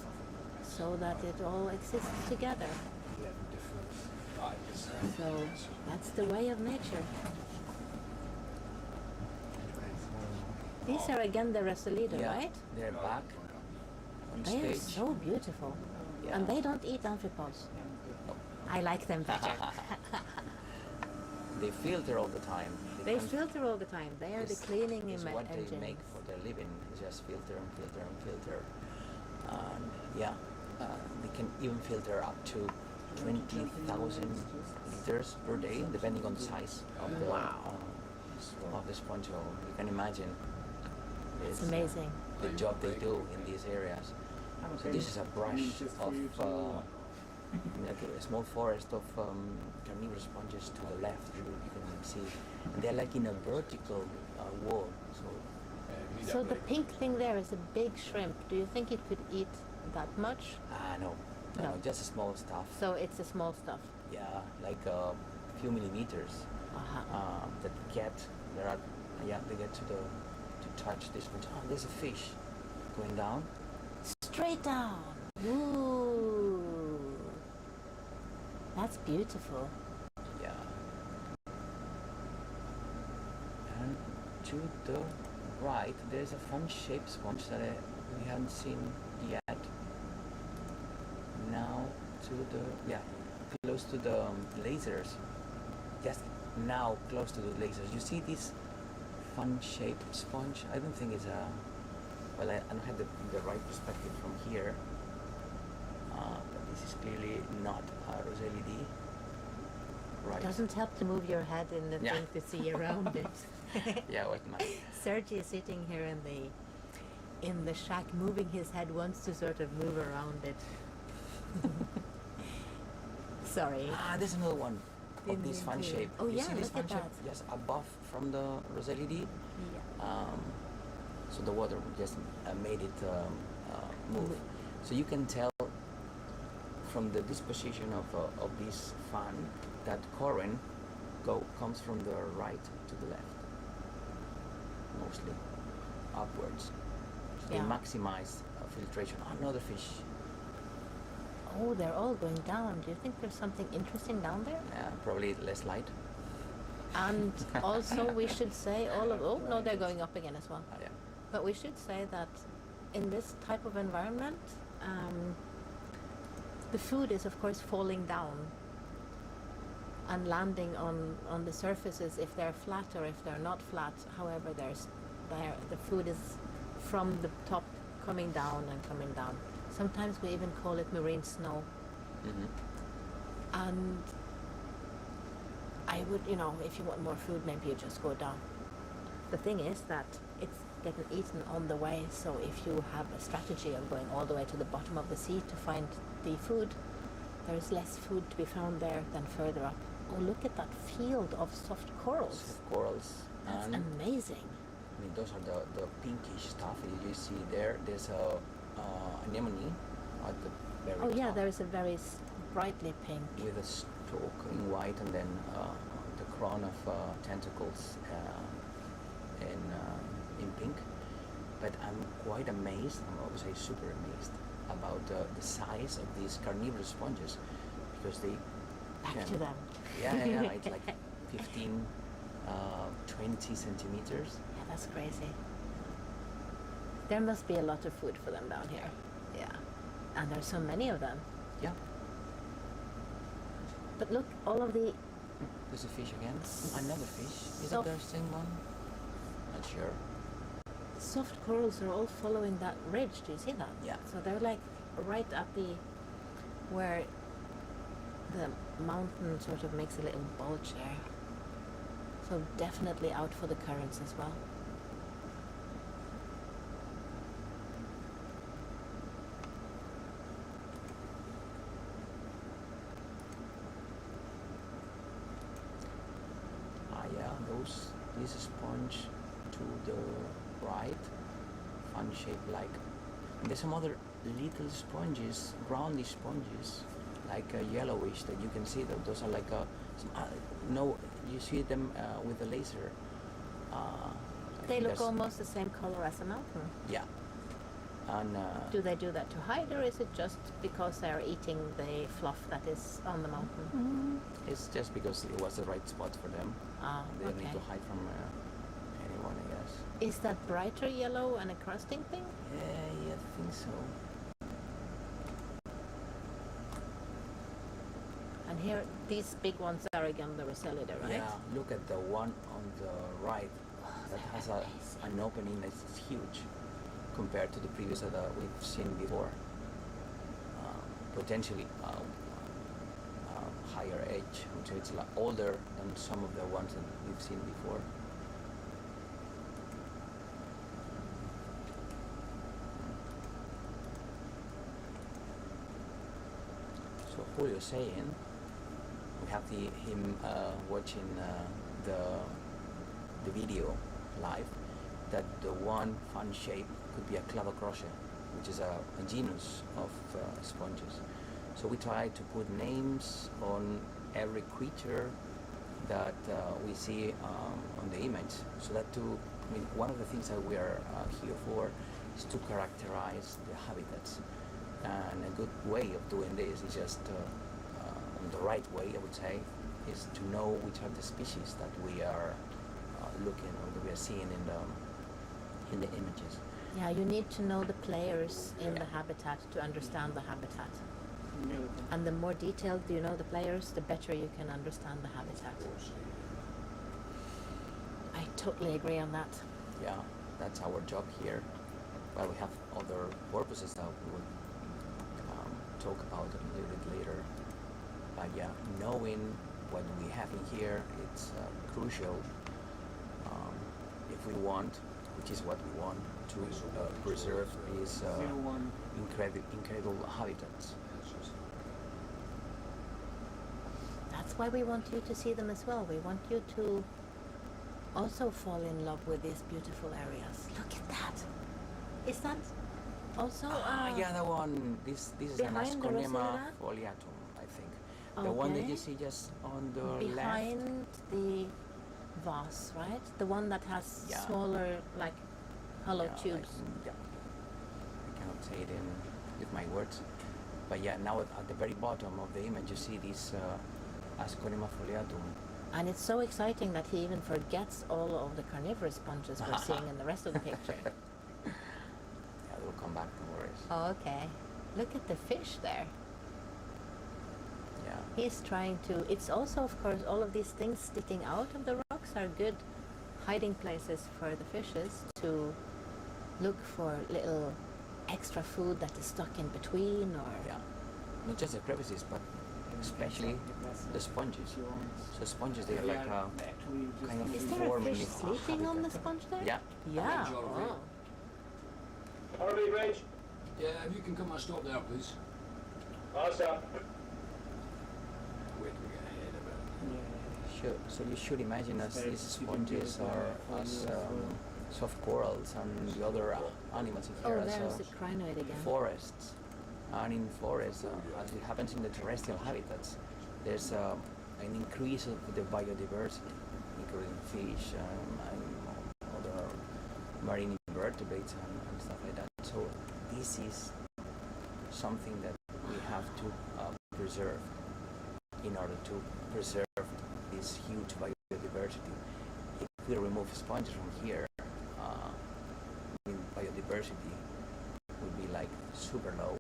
so that it all exists together. 11 different. So that's the way of nature. These are again the Rosalida, Yeah, right? they're back on They are stage. so beautiful. Yeah. And they don't eat amphipods. No. I like them better. They filter all the time. They can't- filter all the time. They are the cleaning is what engines. they make for their living. Is just filter and filter and filter. And yeah, they can even filter up to 20,000 liters per day, depending on the size of the of the sponge. So you can imagine. It's amazing. The job they do in these areas. So this is a brush of like a small forest of carnivorous sponges to the left. You can see, and they're like in a vertical wall. So the pink thing there is a big shrimp. Do you think it could eat that much? No, No. just small stuff. So it's the small stuff. Yeah, like a few millimeters that get there are they get to touch this one. Oh, there's a fish going down. Straight down. Ooh. That's beautiful. Yeah. And to the right, there's a fun-shaped sponge that we haven't seen yet. Now to the close to the lasers. Just now close to the lasers. You see this fun-shaped sponge? I don't think it's a. Well, I don't have the right perspective from here. But this is clearly not a Rosalida. Right. Doesn't help to move your head in the Yeah. thing to see around it. Yeah, what my Sergi is sitting here in the shack, moving his head, wants to sort of move around it. Sorry. there's another one of this fun Indeed. shape. Oh You yeah, see this look at fun shape? that. Just above from the Rosalida. Yeah. So the water just made it move. So you can tell from the disposition of this fan that current comes from the right to the left, mostly upwards. So they Yeah. maximize filtration. Another fish. Oh, they're all going down. Do you think there's something interesting down there? Probably less light. And also we should say oh no, they're going up again as well. Yeah. But we should say that in this type of environment, the food is of course falling down and landing on the surfaces if they're flat or if they're not flat. However, the food is from the top coming down and coming down. Sometimes we even call it marine snow. Mm-hmm. And I would, if you want more food, maybe you just go down. The thing is that it's getting eaten on the way, so if you have a strategy of going all the way to the bottom of the sea to find the food, there's less food to be found there than further up. Oh, look at that field of soft corals. Soft corals. That's And amazing. I mean, those are the pinkish stuff you see there. There's anemone at the very Oh yeah, top there is a very brightly pink. with a stalk in white and then the crown of tentacles in pink. But I'm quite amazed, I would say super amazed, about the size of these carnivorous sponges, because they Back to them. yeah, it's like 15, 20 centimeters. Yeah, that's crazy. There must be a lot of food for them down here. Yeah. And there's so many of them. Yeah. But look, all of the There's a fish again. Another fish. Is Soft- it the same one? Not sure. soft corals are all following that ridge. Do you see that? Yeah. So they're like right at the where the mountain sort of makes a little bulge there. So definitely out for the currents as well. Yeah, this sponge to the right, fun shape like. And there's some other little sponges, roundish sponges, like yellowish that you can see that those are like no, you see them with the laser. I They think look that's- almost the same color as a mountain. Yeah, and Do they do that to hide, or is it just because they're eating the fluff that is on the mountain? it's just because it was the right spot for them. Ah, They don't need okay. to hide from anyone, I guess. Is that brighter yellow and a crusting thing? Yeah, I think so. And here, these big ones are again the Roselida, right? Yeah, look at the one on the right that has an opening that's huge compared to the previous that we've seen before. Potentially higher age, so it's older than some of the ones that we've seen before. So Julio saying we have him watching the video live that the one fun shape could be a clavocrochet, which is a genus of sponges. So we try to put names on every creature that we see on the image, so that one of the things that we are here for is to characterize the habitats. And a good way of doing this is just the right way, I would say, is to know which are the species that we are looking or that we are seeing in the images. Yeah, you need to know the players in the Yeah. habitat to understand the habitat. Yeah. And the more detailed you know the players, the better you can understand the habitat. I totally agree on that. Yeah, that's our job here. Well, we have other purposes that we will talk about a little bit later. But yeah, knowing what we have in here, it's crucial if we want, which is what we want, to preserve these 01. incredible habitats. That's why we want you to see them as well. We want you to also fall in love with these beautiful areas. Look at that. Is that also Yeah, the one. This is an behind the Asconiema Roselida? foliatum, I think. The one that you Okay. see just on the left. behind the vase, right? The one that has Yeah. smaller, like, hollow Yeah, tubes. yeah. I cannot say it with my words. But yeah, now at the very bottom of the image you see this Asconiema foliatum. And it's so exciting that he even forgets all of the carnivorous sponges we're seeing in the rest of the picture. Yeah, they'll come back, no worries. Oh, okay. Look at the fish there. Yeah. He's trying to... It's also, of course, all of these things sticking out of the rocks are good hiding places for the fishes to look for little extra food that is stuck in between, or... Yeah. Not just the crevices, but especially the sponges. So sponges, they are like kind of Is there a forming fish a sleeping on the habitat. sponge there? Yeah. Yeah. Ridge over Oh. Harvey Bridge. Yeah, if you can come and stop there, please. I'll stop. Wait, we get ahead of it. Sure. So you should imagine as these sponges are as soft corals and the other animals in Oh, here, there's also the crinoid again. forests. And in forests, as it happens in the terrestrial habitats, there's an increase of the biodiversity, including fish and other marine invertebrates and stuff like that. So this is something that we have to preserve in order to preserve this huge biodiversity. If we remove sponges from here, biodiversity would be like super low.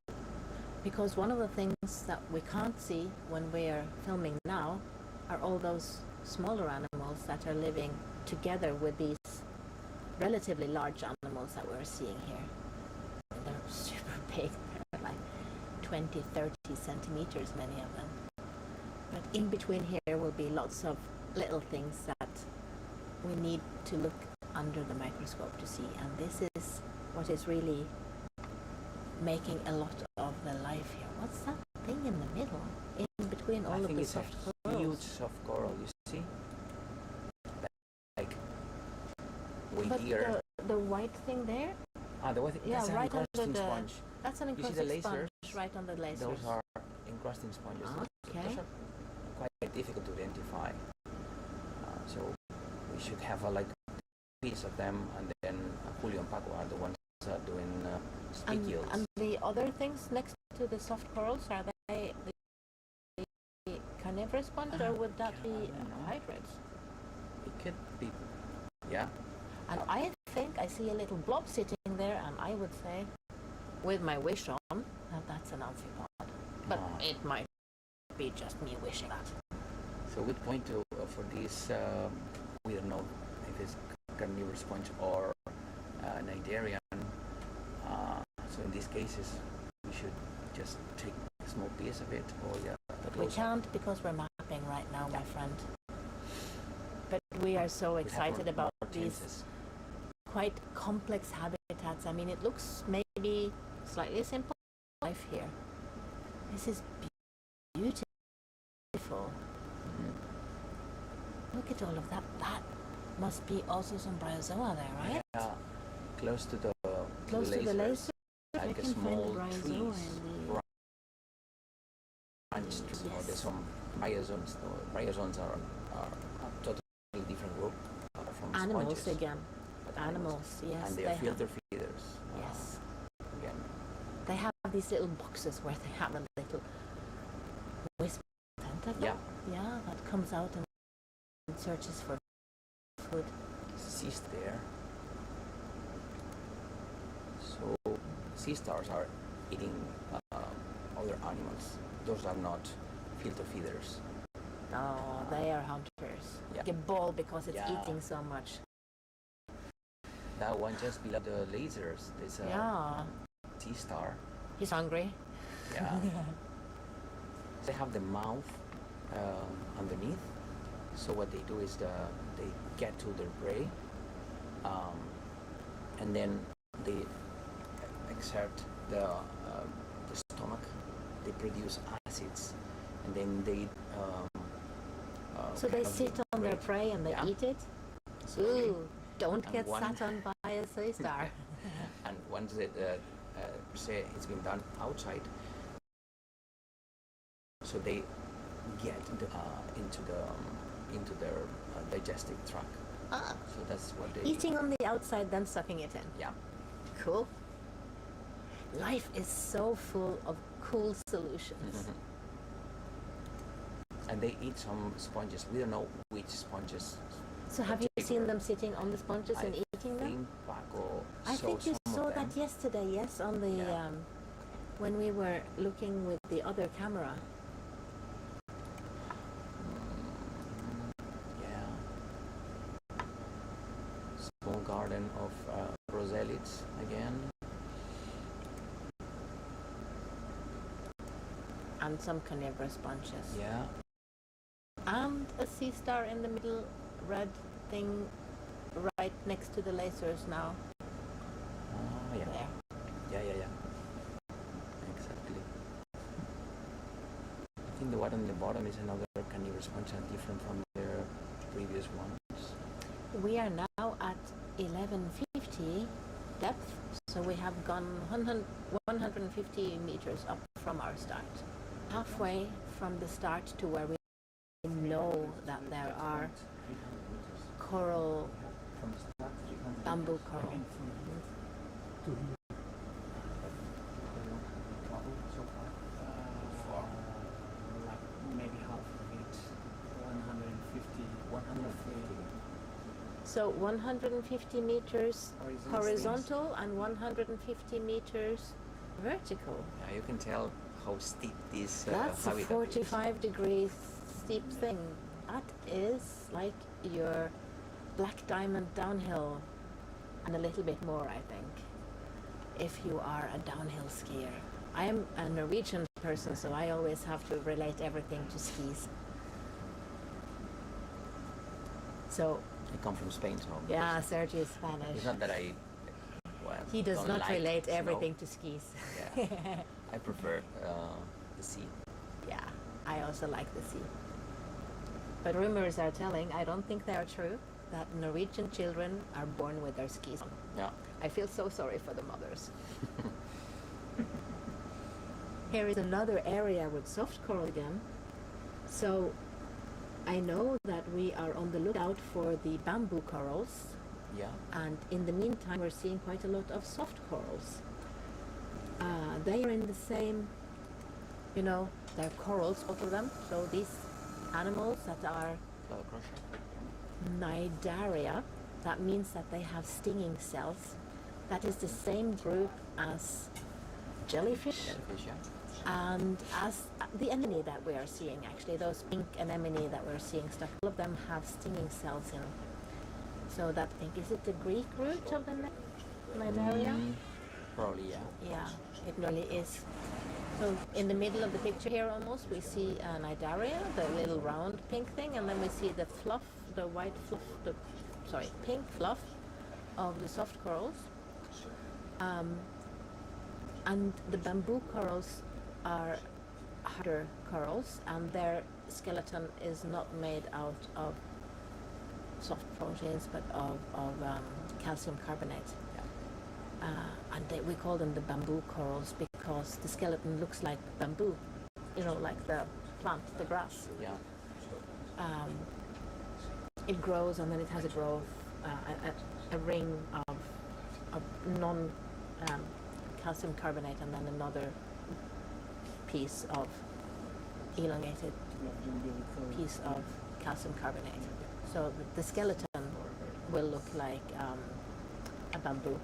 Because one of the things that we can't see when we are filming now are all those smaller animals that are living together with these relatively large animals that we're seeing here. And they're super big. They're like 20, 30 centimeters, many of them. But in between here will be lots of little things that we need to look under the microscope to see. And this is what is really making a lot of the life here. What's that thing in the middle? In between all of the soft corals? Huge soft coral, you see? Like way But here. the white thing there? The white thing, Yeah, that's an right under encrusting the... sponge. That's an You see the encrusting lasers? sponge right on the lasers. Those are encrusting sponges. Okay. Those are quite difficult to identify. So we should have a piece of them, and then Julio and Paco are the ones that are doing spicules. And the other things next to the soft corals, are they the carnivorous sponge, or would that be hybrids? It could be, yeah. And I think I see a little blob sitting there, and I would say, with my wish on, that that's an amphipod. But it might be just me wishing that. So good point for this, we don't know if it's carnivorous sponge or cnidarian. So in these cases, we should just take a small piece of it, or We can't because we're mapping right now, my friend. But we are so excited about these quite complex habitats. I mean, it looks maybe slightly simple life here. This is beautiful. Look at all of that. That must be also some bryozoa there, right? Yeah, close to the lasers. I like a can find small the bryozoa trees, in the... branch trees, or Yes. there's some bryozoans. The bryozoans are a totally different group from Animals sponges. again. Animals, yes. And they are filter feeders. Yes. Again. They have these little boxes where they have a little wisp tentacle. Yeah. Yeah, that comes out and searches for food. Sea there. So sea stars are eating other animals. Those are not filter feeders. No, they are hunters. Yeah. Get ball because it's Yeah. eating so much. That one just below the lasers. There's a Yeah. sea star. He's hungry. Yeah. They have the mouth underneath. So what they do is they get to their prey, and then they exert the stomach. They produce acids, and then they. So they sit on their prey and they Yeah. eat it? Slowly. Ooh, don't And get one- sat on by a sea star. And once it say it's been done outside, so they get into their digestive tract. Ah, So that's what they eating on the outside, then sucking it in. Yeah. Cool. Life is so full of cool solutions. And they eat some sponges. We don't know which sponges. So have you seen them sitting on the sponges and eating them? think Paco I saw think you some saw of them. that yesterday, yes, on the Yeah. when we were looking with the other camera. Yeah. Small garden of roselids again. And some carnivorous sponges. Yeah. And a sea star in the middle, red thing right next to the lasers now. Oh, yeah. There. Yeah. Exactly. I think the one on the bottom is another carnivorous sponge and different from their previous ones. We are now at 1150 depth, so we have gone 150 meters up from our start. Halfway from the start to where we know that there are coral, bamboo coral. Like maybe half of it, 150, 150. So 150 meters horizontal and 150 meters vertical. Yeah, you can tell how steep this That's a habitat 45 degrees steep thing. That is like your black diamond downhill and a little bit more, I think, if you are a downhill skier. I am a Norwegian person, so I always have to relate everything to skis. So, I come from Spain, so yeah, Sergio is Spanish. it's not that I. Well, He does don't not like relate snow. everything to skis. Yeah, I prefer the sea. Yeah, I also like the sea. But rumors are telling, I don't think they are true, that Norwegian children are born with their skis on. Yeah. I feel so sorry for the mothers. Here is another area with soft coral again. So I know that we are on the lookout for the bamboo corals, Yeah. and in the meantime we're seeing quite a lot of soft corals. They are in the same, you know, they're corals, both of them. So these animals that are Cnidaria, that means that they have stinging cells. That is the same group as jellyfish Jellyfish, yeah. and as the anemone that we are seeing, actually, those pink anemone that we're seeing stuff, all of them have stinging cells in. So that pink, is it the Greek root of the Cnidaria? Probably, yeah. Yeah, it really is. So in the middle of the picture here almost, we see Cnidaria, the little round pink thing, and then we see the fluff, the white fluff, pink fluff of the soft corals. And the bamboo corals are harder corals, and their skeleton is not made out of soft proteins, but of calcium carbonate. And we call them the bamboo corals because the skeleton looks like bamboo, you know, like the plant, the grass. Yeah. It grows and then it has a growth, a ring of non calcium carbonate, and then another piece of elongated piece of calcium carbonate. So the skeleton will look like a bamboo.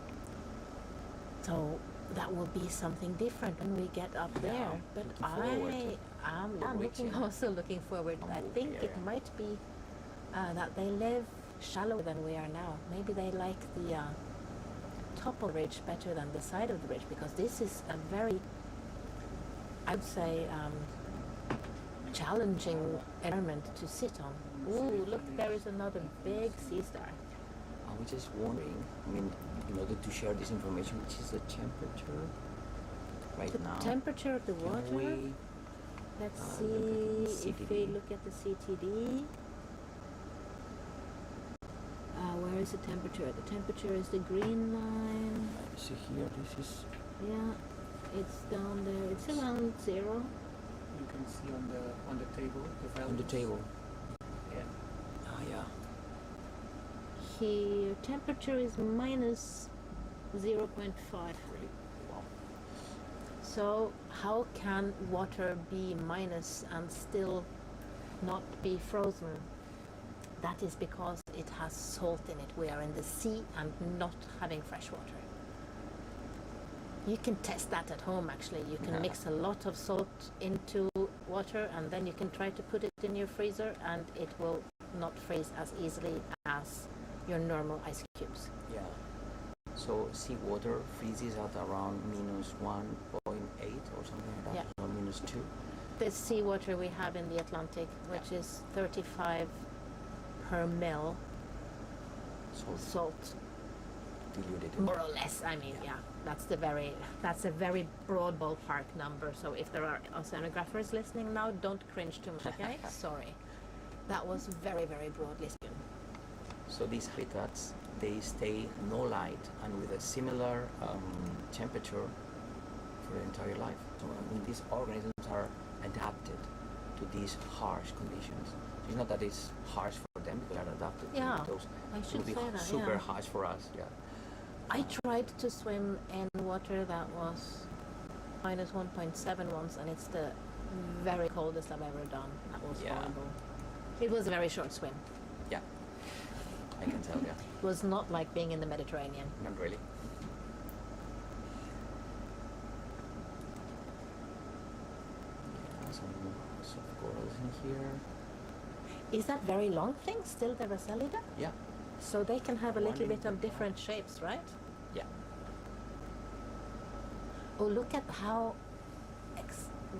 So that will be something different when we get up there. But I'm also looking forward. I think it might be that they live shallower than we are now. Maybe they like the top of the ridge better than the side of the ridge, because this is a very, I'd say, challenging environment to sit on. Ooh, look, there is another big sea star. I was just wondering, I mean, in order to share this information, which is the temperature right now? The temperature of the water. Can we Let's look at see the if we CTD? look at the CTD. Where is the temperature? The temperature is the green line. See here, this is Yeah, it's down there. It's around 0. You can see on the table the values. on the table. Yeah. Ah, yeah. Here, temperature is minus 0.5. Really? Wow. So how can water be minus and still not be frozen? That is because it has salt in it. We are in the sea and not having fresh water. You can test that at home, actually. You can mix a lot of salt into water, and then you can try to put it in your freezer, and it will not freeze as easily as your normal ice cubes. Yeah. So seawater freezes at around minus 1.8 or something like that, Yeah. or minus 2. The seawater we have in the Atlantic, which is 35 per mil So salt, diluted. more or less. I mean, yeah, that's a very broad ballpark number. So if there are oceanographers listening now, don't cringe too much, okay? Sorry. That was very, very broadly spoken. So these habitats, they stay no light and with a similar temperature for their entire life. So these organisms are adapted to these harsh conditions. It's not that it's harsh for them, because they're adapted Yeah, to those. I It should would be say that, super yeah. harsh for us. Yeah. I tried to swim in water that was minus 1.7 once, and it's the very coldest I've ever done. That was Yeah. horrible. It was a very short swim. Yeah. I can tell. Yeah. It was not like being in the Mediterranean. Not really. Yeah, some soft corals in here. Is that very long thing still the Rosalida? Yeah. So they can have a little One bit in of the different shapes, right? Yeah. Oh, look at how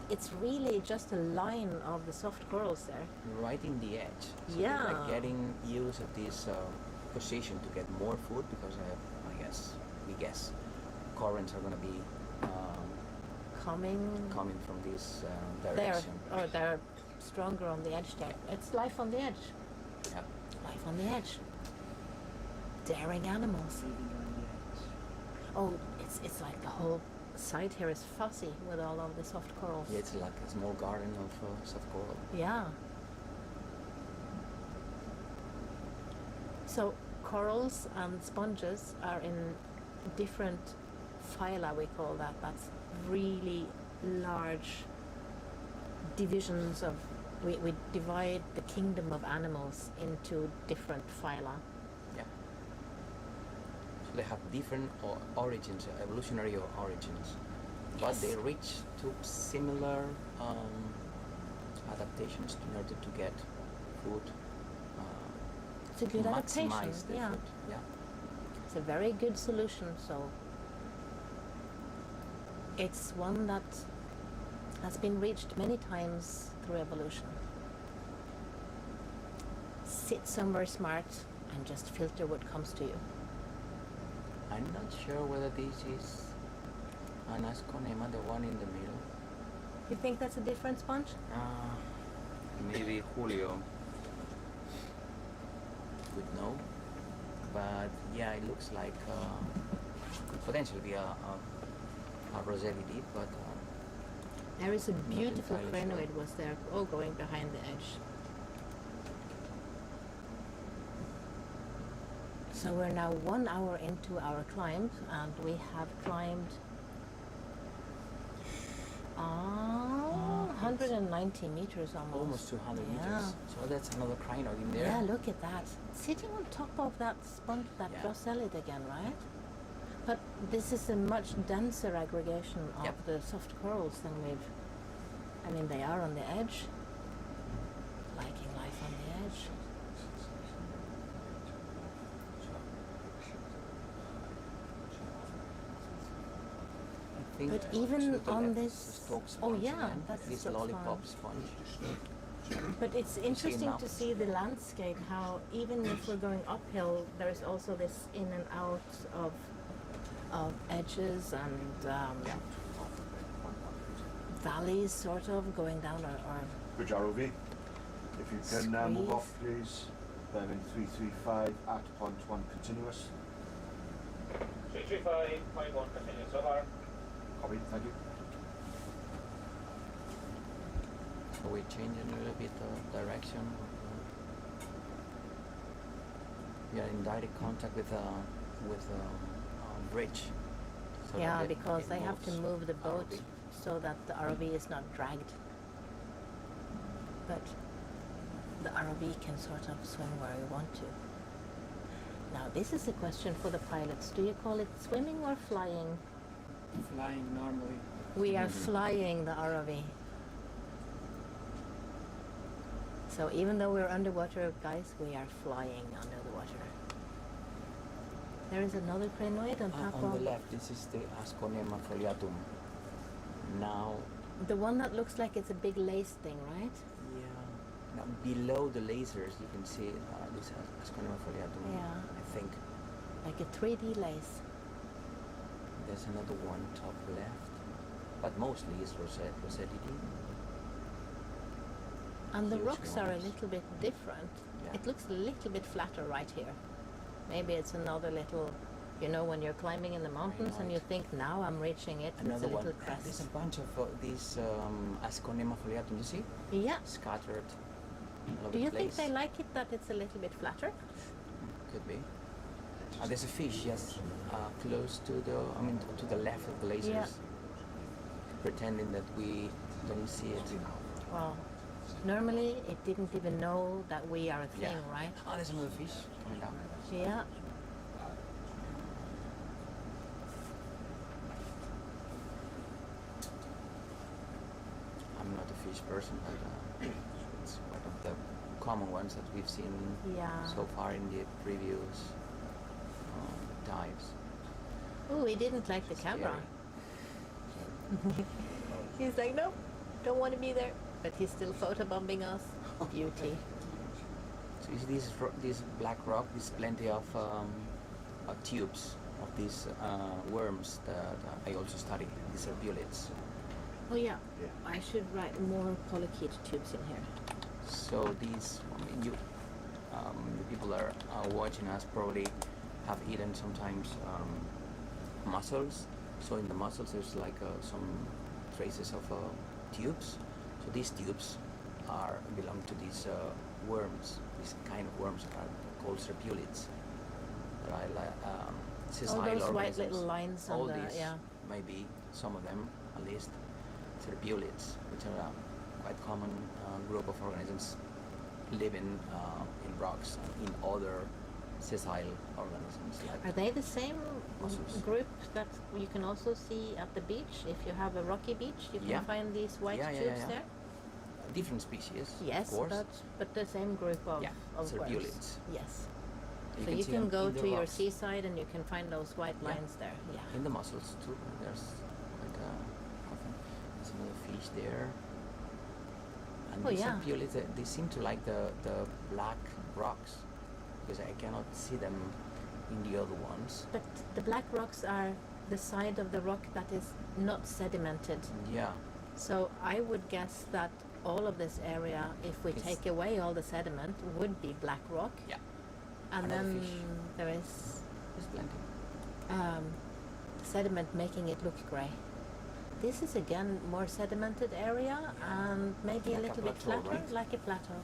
it's really just a line of the soft corals there. Right in the edge. So Yeah. they're like getting use of this position to get more food, because we guess currents are going to be coming from this direction. They're stronger on the edge there. It's life on the edge. Yeah. Life on the edge. Daring animals. Oh, it's like the whole side here is fuzzy with all of the soft corals. Yeah, it's like a small garden of soft coral. Yeah. So corals and sponges are in different phyla, we call that. That's really large divisions of, we divide the kingdom of animals into different phyla. Yeah. So they have different origins, evolutionary origins, but Yes. they reach to similar adaptations in order to get food. It's a good adaptation. Maximize the Yeah. food. Yeah. It's a very good solution, so it's one that has been reached many times through evolution. Sit somewhere smart and just filter what comes to you. I'm not sure whether this is an Asconema, the one in the middle. You think that's a different sponge? Maybe Julio would know, but yeah, it looks like could potentially be a Rosellid, but There is a beautiful entirely crinoid sure. was there, going behind the edge. So we're now 1 hour into our climb, and we have climbed 190 meters almost 200 Yeah. meters. So that's another crinoid in there. Yeah, look at that. Sitting on top of that sponge, that Yeah. Rosellid again, right? But this is a much denser aggregation of Yep. the soft corals than they are on the edge. Liking life on the edge. I think But to even the on left this- is the stalk oh, sponge yeah, again, that's the this stalk lollipop sponge. But it's interesting now. to see the landscape, how even if we're going uphill, there is also this in and out of edges and valleys, sort of, going down or Bridge ROV. If you can move Squeeze. off, please. Bearing 335 at point 1 continuous. 335.1 continuous, over. Copy, thank you. So we're changing a little bit of direction. We are in direct contact with a bridge. So yeah, that because it they have to moves move the boat ROV. so that the ROV is not dragged. But the ROV can sort of swim where you want to. Now this is a question for the pilots. Do you call it swimming or flying? Flying normally. We are flying the ROV. So even though we're underwater, guys, we are flying under the water. There is another crinoid on top On of the left, this is the Asconema foliatum. Now, the one that looks like it's a big lace thing, right? yeah. Now below the lasers, you can see this Asconema foliatum. Yeah. I think Like a 3D lace. there's another one top left, but mostly it's Rosellid. And the huge rocks are a ones. little bit different. Yeah. It looks a little bit flatter right here. Maybe it's another little, you know, when you're climbing in the mountains and you Right. think, now I'm reaching it, Another it's a one. little crest. There's a bunch of these Asconema foliatum, you see? Yeah. Scattered all over Do you the think place. they like it that it's a little bit flatter? Could be. There's a fish, yes, close to to the left of the lasers, Yeah. pretending that we don't see it. Well, normally it didn't even know that we are a thing, right? Oh, there's another fish coming down. Yeah. I'm not a fish person, but it's one of the common ones that we've seen Yeah. so far in the previous dives. Oh, he didn't like the camera. Scary. He's like, nope, don't want to be there. But he's still photobombing us. Beauty. So you see this black rock, there's plenty of tubes of these worms that I also study. These are bullets. Oh yeah, Yeah. I should write more polychaete tubes in here. So these, the people that are watching us probably have eaten sometimes mussels. So in the mussels there's like some traces of tubes. So these tubes belong to these worms. These kind of worms are called serpulids. That are like sessile Oh, those white organisms. little lines on All the, these, yeah. maybe some of them at least, serpulids, which are a quite common group of organisms living in rocks and in other sessile organisms. Are Like they the same Mussels. group that you can also see at the beach? If you have a rocky beach, you can Yeah. find these white Yeah, tubes yeah. there? different species, Yes, of course. but the same group of, Yeah, of worms. serpulids. Yes. You So you see can them go in the to your rocks. seaside and you can find those white Yeah. lines there. Yeah. In the mussels too. There's like often there's another fish there. And Oh, these yeah. serpulids, they seem to like the black rocks because I cannot see them in the other ones. But the black rocks are the side of the rock that is not sedimented. Yeah, So I would guess that all of this area, if we It's- take away all the sediment, would be black rock. yeah. And Another then fish. there is There's plenty. sediment making it look grey. This is again more sedimented area and maybe Like a a little bit plateau, flatter, right? like a plateau.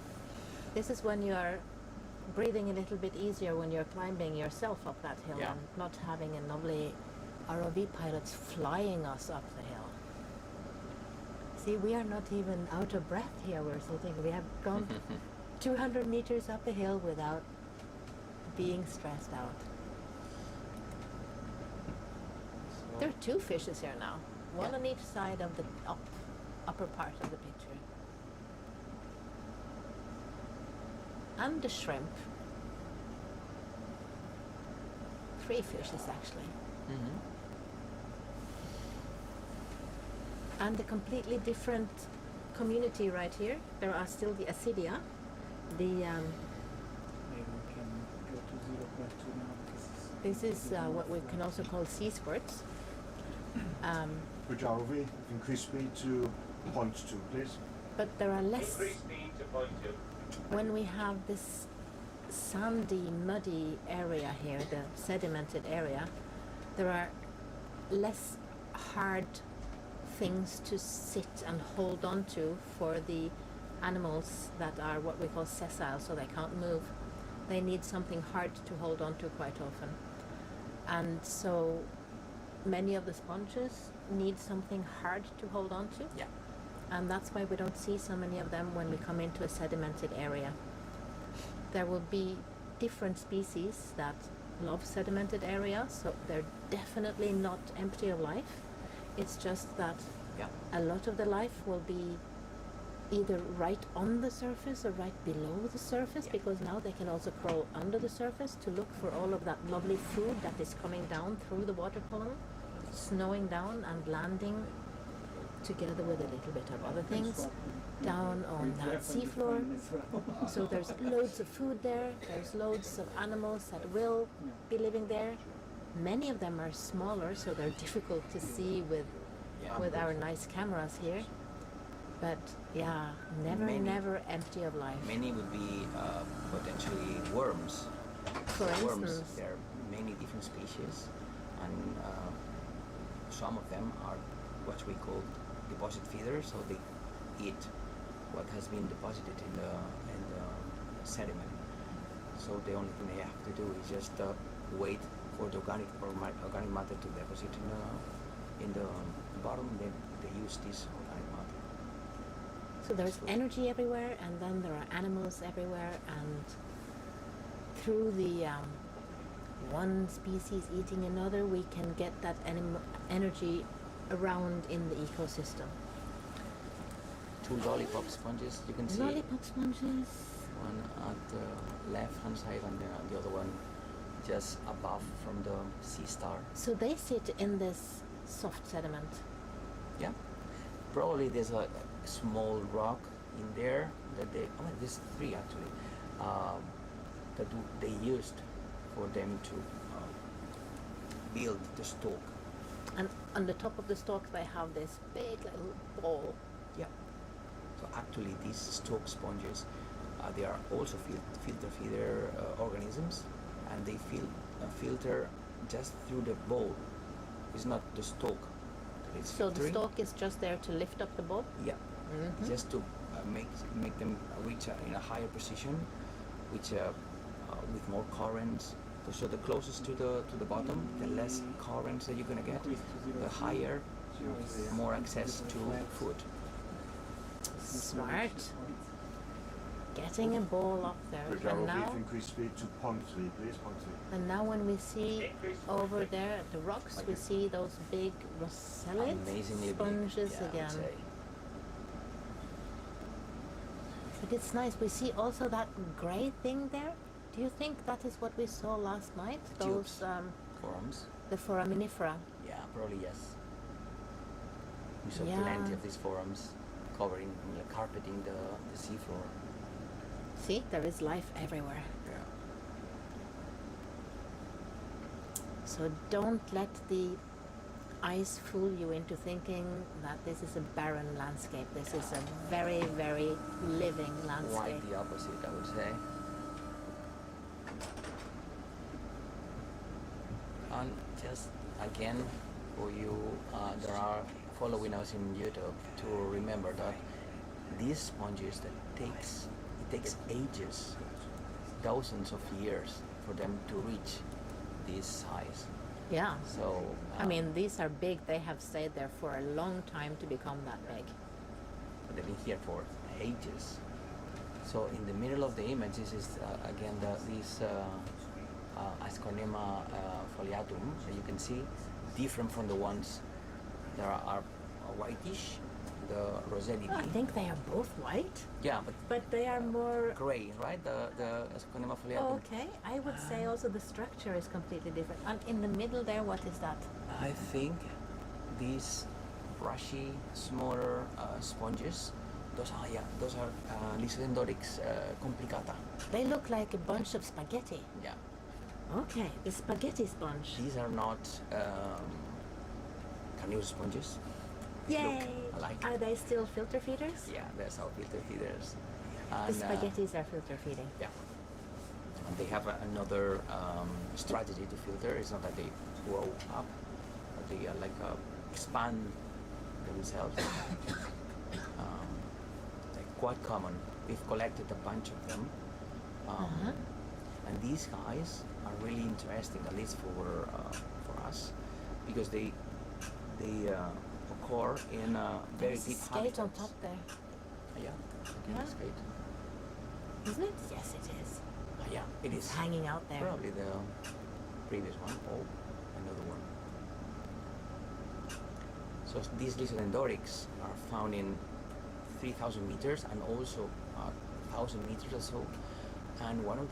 This is when you are breathing a little bit easier when you're climbing yourself up that hill Yeah. and not having a lovely ROV pilots flying us up the hill. See, we are not even out of breath here. We're sitting. We have gone 200 meters up a hill without being stressed out. There are two fishes here now, one Yeah. on each side of the upper part of the picture. And the shrimp. 3 fishes actually. Mm-hmm. And a completely different community right here. There are still the Acidia, the Maybe we can go to 0.2 now because this is what we can also call sea squirts. Bridge ROV, increase speed to 0.2, please. But there are less Increase speed to 0.2. when we have this sandy, muddy area here, the sedimented area. There are less hard things to sit and hold on to for the animals that are what we call sessile, so they can't move. They need something hard to hold on to quite often. And so many of the sponges need something hard to hold on to. Yeah. And that's why we don't see so many of them when we come into a sedimented area. There will be different species that love sedimented areas, so they're definitely not empty of life. It's just that Yeah. a lot of the life will be either right on the surface or right below the surface, Yeah. because now they can also crawl under the surface to look for all of that lovely food that is coming down through the water column, snowing down and landing together with a little bit of other things down on that seafloor. So there's loads of food there, there's loads of animals that will be living there. Many of them are smaller, so they're difficult to see with Yeah. with our nice cameras here. But yeah, never, Many. never empty of life. Many would be potentially worms. For Worms, instance, there are many different species, and some of them are what we call deposit feeders, so they eat what has been deposited in the sediment. So the only thing they have to do is just wait for the organic organic matter to deposit in the bottom. Then they use this organic matter. so there's So- energy everywhere, and then there are animals everywhere, and through the one species eating another, we can get that energy around in the ecosystem. Two lollipop sponges, you can see. Lollipop sponges. One at the left hand side and the other one just above from the sea star. So they sit in this soft sediment. Yeah. Probably there's a small rock in there that there's three actually, that they used for them to build the stalk. And on the top of the stalk, they have this big little ball. Yeah. So actually these stalk sponges, they are also filter feeder organisms, and they filter just through the bowl. It's not the stalk that is So the filtering. stalk is just there to lift up the ball. Yeah. Mhm. Just to make them reach in a higher position, which with more currents. So the closest to the bottom, the less currents that you're gonna get, the higher, more access to food. Smart. Getting a ball up there. Bridge And arrow now, beef, increase speed to 0.3, please, 0.3. and now when we see over there at the rocks, we see those big rosellid Amazingly sponges big, yeah, I would again. say. But it's nice. We see also that grey thing there. Do you think that is what we saw last night? Tubes. Those Forums. the foraminifera. Yeah, probably yes. We saw Yeah. plenty of these forums covering, carpeting the seafloor. See, there is life everywhere. Yeah. So don't let the ice fool you into thinking that this is a barren landscape. This is a very, very living landscape. Quite the opposite, I would say. And just again, for you that are following us in YouTube, to remember that these sponges it takes ages, thousands of years for them to reach this size. Yeah. So I mean, these are big. They have stayed there for a long time to become that big. they've been here for ages. So in the middle of the image, this is again this Asconema foliatum that you can see, different from the ones that are whitish, the rosellid. I think they are both white, Yeah, but they are more. gray, right? The Asconema foliatum. Okay, I would say also the structure is completely different. And in the middle there, what is that? I think these brushy, smaller sponges, those are Lysodendrorix complicata. They look like a bunch of spaghetti. Yeah. Okay, the spaghetti sponge. These are not carnivorous sponges. Yay! Look alike. Are they still filter feeders? Yeah, there's our filter feeders. The And, spaghettis are filter feeding. yeah. And they have another strategy to filter. It's not that they grow up, but they expand themselves. They're quite common. We've collected a bunch of them. Uh-huh. And these guys are really interesting, at least for us, because they occur in very There's a deep skate on habitats. top there. Yeah, Yeah. skate. Isn't it? Yes, it is. Yeah, it It's is. hanging out there. Probably the previous one or another one. So these Lysodendrorix are found in 3,000 meters and also 1,000 meters or so. And one of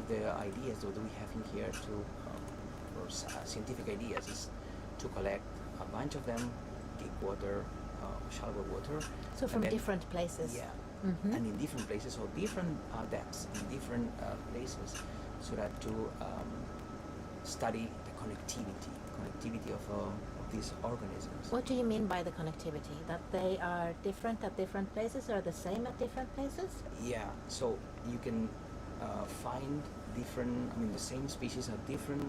the ideas that we have in here for scientific ideas is to collect a bunch of them, deep water, shallow water. So and from then- different places. Yeah. Mhm. And in different places, or different depths, in different places, so that to study the connectivity of these organisms. What do you mean by the connectivity? That they are different at different places or the same at different places? Yeah, so you can find different, I mean, the same species at different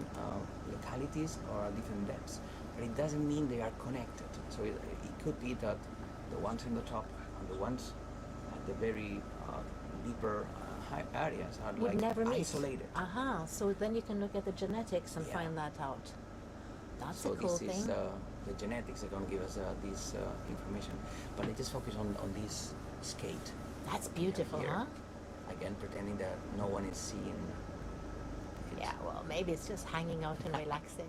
localities or at different depths, but it doesn't mean they are connected. So it could be that the ones in the top and the ones at the very deeper high areas are Would like never meet. isolated. Aha, so then you can look at the genetics and Yeah. find that out. That's So a cool this is thing. the genetics are going to give us this information. But I just focus on this skate. That's beautiful, here. huh? Again, pretending that no one is seeing it. Yeah, well, maybe it's just hanging out and relaxing.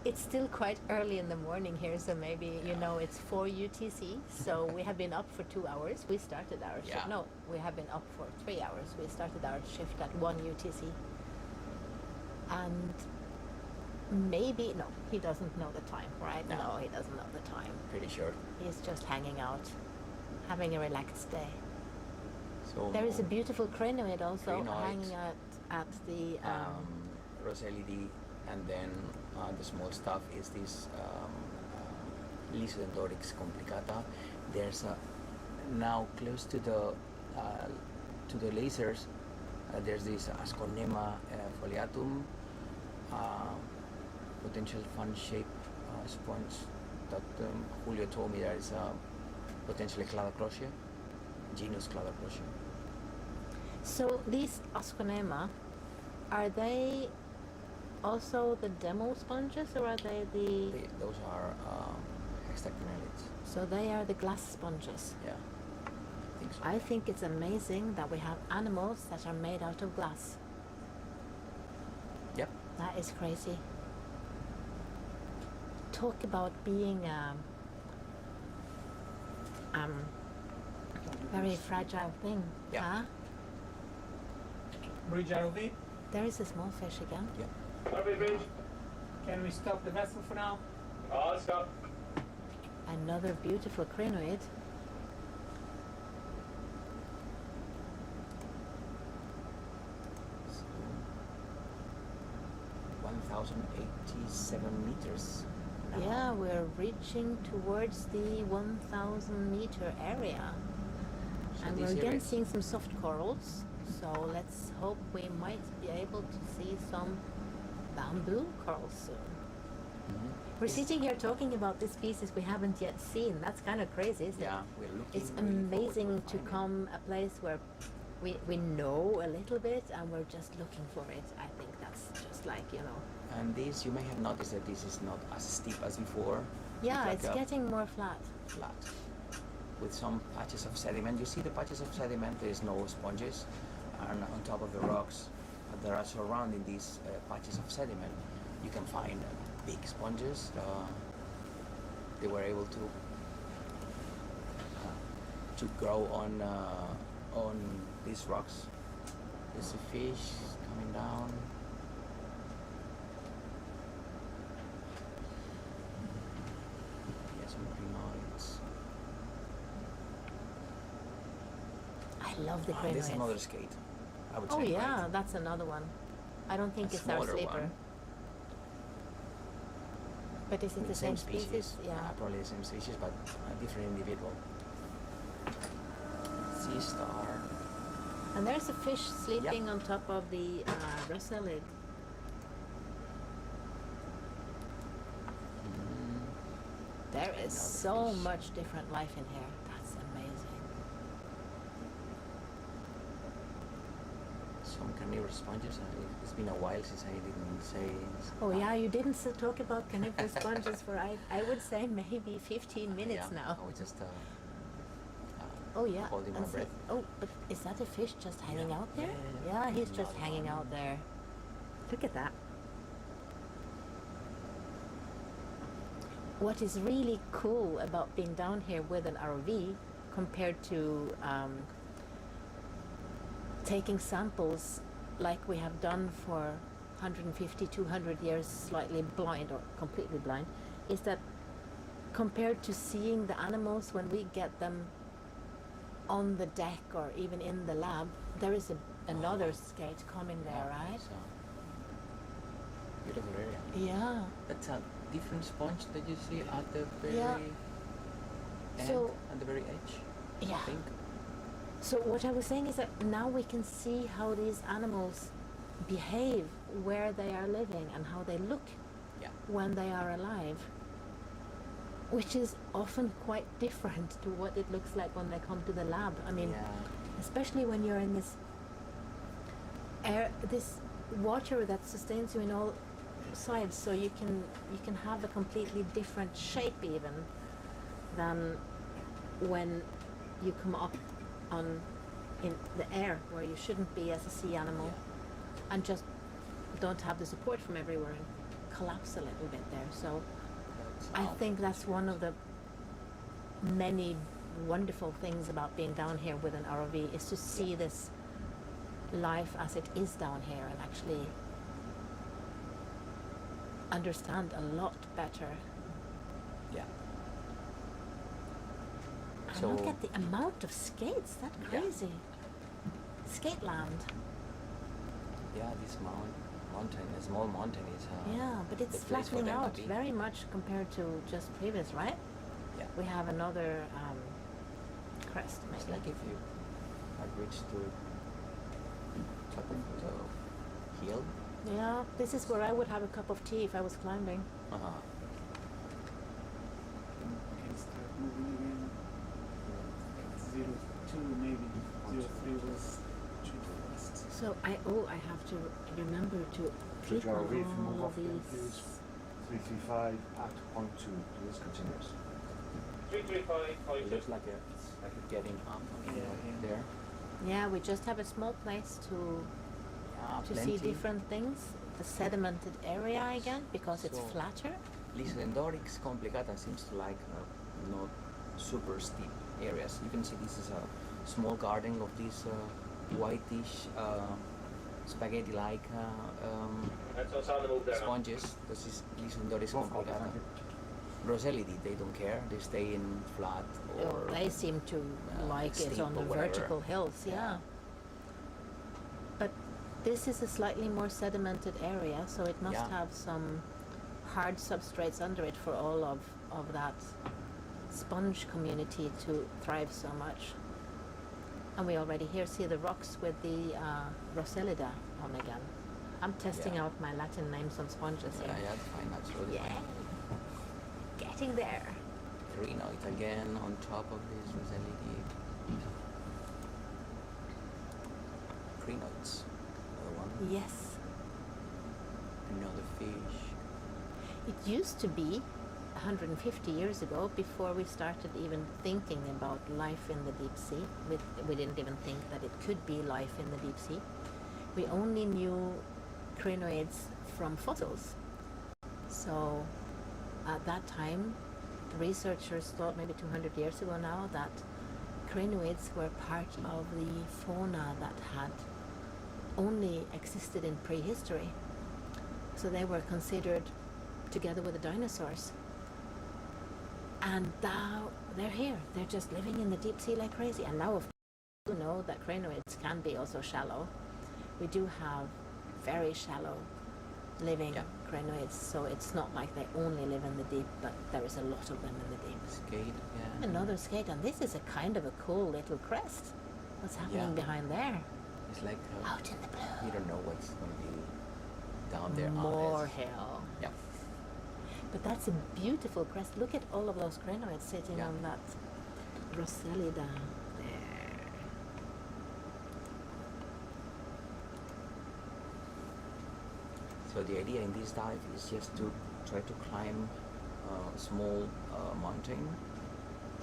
It's still quite early in the morning here, so maybe, you know, it's 4 UTC, so we have been up for 2 hours. We started our shift. Yeah. No, we have been up for 3 hours. We started our shift at 1 UTC. And maybe, no, he doesn't know the time, right? No. He doesn't know the time. Pretty sure. He's just hanging out, having a relaxed day. So There is a beautiful crinoid also Crinoid. hanging out at the... rose LED, and then the small stuff is this Lisodendorix complicata. There's now close to the lasers. There's this Ascornema foliatum, potential fan-shaped sponge that Julio told me there is potentially Cladocrocia, genus Cladocrocia. So these Asconema, are they also the demo sponges, or are they the... Those are hextactinelids. So they are the glass sponges. Yeah, I think so. I think it's amazing that we have animals that are made out of glass. Yep. That is crazy. Talk about being very fragile thing. Yeah. Huh? Bridge ROV, There is a small fish again. Yep. RV bridge. can we stop the vessel for now? I'll stop. Another beautiful crinoid. So, 1,087 meters. now. Yeah, we're reaching towards the 1,000 meter area. So And this we're again area- seeing some soft corals. So let's hope we might be able to see some bamboo corals soon. Mhm. We're sitting here talking about this species we haven't yet seen. That's kind of crazy, isn't Yeah, it? we're looking. It's really forward amazing to finding- come a place where we know a little bit and we're just looking for it. I think that's just like, you know. And this, you may have noticed that this is not as steep as before. Yeah, like it's a getting more flat. flat, with some patches of sediment. You see the patches of sediment. There is no sponges, and on top of the rocks that are surrounding these patches of sediment, you can find big sponges. They were able to grow on these rocks. There's a fish coming down. Yeah, some crinoids. I love the There's crinoids. another skate. I would Oh say. yeah, right? that's another one. I don't think A it's our smaller sleeper. one. But is it the same species? Yeah. Probably the same species, but a different individual. Sea star. And there's a fish sleeping on top of the roselid. There is Another so fish. much different life in here. That's amazing. Some carnivorous sponges. It's been a while since I didn't say. Oh yeah, you didn't talk about carnivorous sponges for I would say maybe 15 minutes Yeah, now. I was just Oh yeah. holding my and see- breath. oh, but is that a fish just hanging Yeah. out there? Yeah. Yeah, he's just hanging out there. Look at that. What is really cool about being down here with an ROV compared to taking samples like we have done for 150, 200 years, slightly blind or completely blind, is that compared to seeing the animals when we get them on the deck or even in the lab, there is another skate coming there, right? So, beautiful area. Yeah. That's different sponge that you see at the very Yeah. end, So- at the very edge. Yeah. I think. So what I was saying is that now we can see how these animals behave where they are living and how they look Yeah. when they are alive, which is often quite different to what it looks like when they come to the lab. I mean, Yeah. especially when you're in this air, this water that sustains you in all sides, so you can have a completely different shape even than when you come up on in the air where you shouldn't be as a sea animal, Yeah. and just don't have the support from everywhere and collapse a little bit there. So I think that's one of the many wonderful things about being down here with an ROV, is to see this life as it is down here and actually understand a lot better. Yeah. And So- look at the amount of skates, that's Yeah. crazy. Skate land. Yeah, this mountain, a small mountain is. Yeah, but it's the place for flattening them to out be. very much compared to just previous, right? Yeah. We have another crest, It's maybe. like if you had reached to top of the hill. Yeah, this is where I would have a cup of tea if I was climbing. Uh-huh. Can start moving again. 02 maybe. 03 was too fast. So I have to remember to click Joe, on if you move all off again, these. please. 335 at point 2, please, continuous. 335, It height. looks like it's like a getting up Yeah, yeah. there. Yeah, we just have a small place to Yeah, see plenty. different things. The sedimented area again, because it's So- flatter. Lisendorix complicata seems to like not super steep areas. You can see this is a small garden of these whitish spaghetti-like So it's on the move there now. sponges. This is Lisendorix Both copy, complicata. thank you. Rosellidi, they don't care. They stay in flat or They seem to like it steep on the or whatever. vertical hills, yeah. But this is a slightly more sedimented area, so it must Yeah. have some hard substrates under it for all of that sponge community to thrive so much. And we already here see the rocks with the Rosellida on again. I'm testing Yeah. out my Latin names on sponges Yeah, here. yeah, fine, absolutely Yeah. fine. Getting there. Crinoid again on top of this Rosellidi. Crinoids, another one. Yes. Another fish. It used to be 150 years ago, before we started even thinking about life in the deep sea. We didn't even think that it could be life in the deep sea. We only knew crinoids from fossils. So at that time, researchers thought, maybe 200 years ago now, that crinoids were part of the fauna that had only existed in prehistory. So they were considered together with the dinosaurs. And now they're here. They're just living in the deep sea like crazy. And now, of course, we know that crinoids can be also shallow. We do have very shallow living Yeah. crinoids, so it's not like they only live in the deep, but there is a lot of them in the deep. Skate, yeah. Another skate, and this is a kind of a cool little crest. What's happening Yeah. behind there? It's like Out in the blue. you don't know what's going to be down there. More It's- hill. Yeah. But that's a beautiful crest. Look at all of those crinoids sitting Yeah. on that Rosellida there. So the idea in this dive is just to try to climb a small mountain.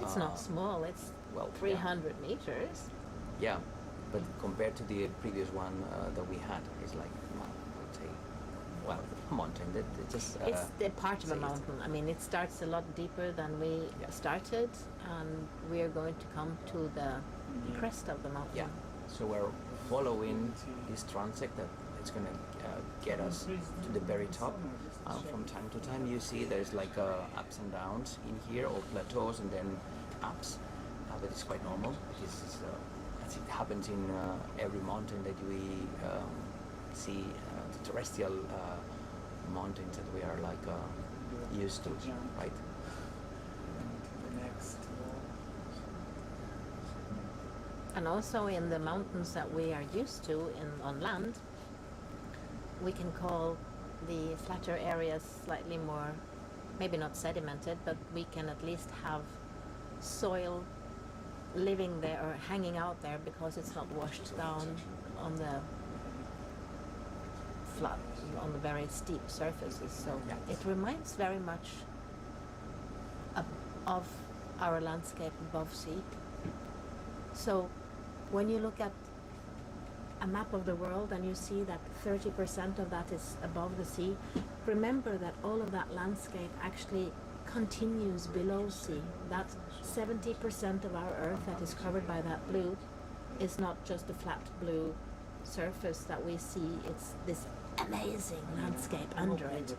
It's Uh, not small, it's well, 300 meters. Yeah, but compared to the previous one that we had, it's like, well, I would say, well, a mountain that just. It's the part of a say it. mountain. I mean, it starts a lot deeper than we Yeah. started, and we are going to come to the Yeah. crest of the mountain. Yeah, so we're following this transect that it's going to get us to the very top. From time to time you see there's like ups and downs in here, or plateaus and then ups, but it's quite normal. This is, as it happens in every mountain that we see, the terrestrial mountains that we are like used to, right? The next wall. And also in the mountains that we are used to on land, we can call the flatter areas slightly more, maybe not sedimented, but we can at least have soil living there or hanging out there because it's not washed down on the flat, on the very steep surfaces. So it reminds very much of our landscape above sea. So when you look at a map of the world and you see that 30% of that is above the sea, remember that all of that landscape actually continues below sea. That 70% of our Earth that is covered by that blue is not just a flat blue surface that we see, it's this amazing landscape under it.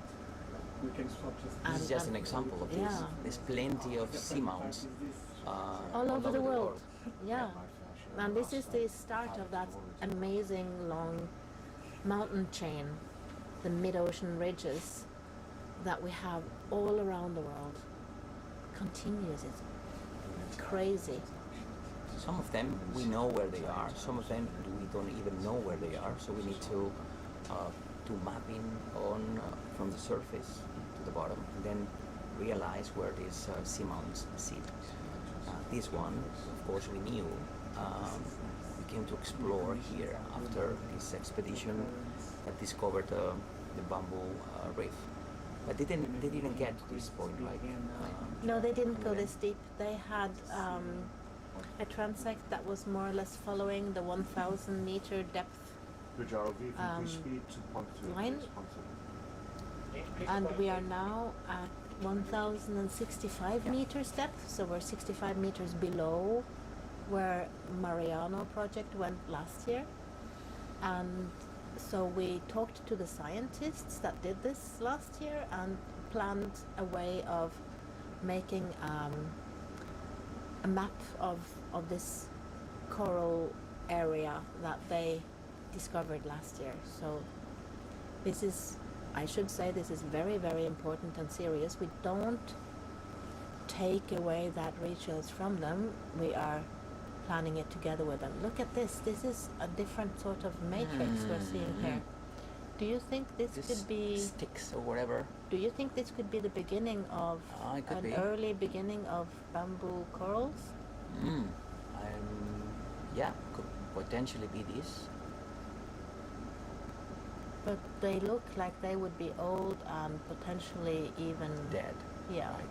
We can swap just This is just an example of this. There's plenty of seamounts all over the world. Yeah. And this is the start of that amazing long mountain chain, the mid-ocean ridges that we have all around the world. Continues, it's crazy. Some of them we know where they are, some of them we don't even know where they are, so we need to do mapping on from the surface to the bottom, and then realize where these seamounts sit. This one, of course, we knew. We came to explore here after this expedition that discovered the bamboo reef. But they didn't get to this point, right? No, they didn't go this deep. They had a transect that was more or less following the 1,000 meter depth line. And we are now at 1,065 meters depth, so we're 65 meters below where Mariano project went last year. And so we talked to the scientists that did this last year and planned a way of making a map of this coral area that they discovered last year. So this is, I should say, this is very, very important and serious. We don't take away that research from them. We are planning it together with them. Look at this. This is a different sort of matrix we're seeing here. Do you think this could be sticks or whatever? Do you think this could be the beginning of early beginning of bamboo corals? Yeah, could potentially be this. But they look like they would be old and potentially even Dead. Yeah. Right.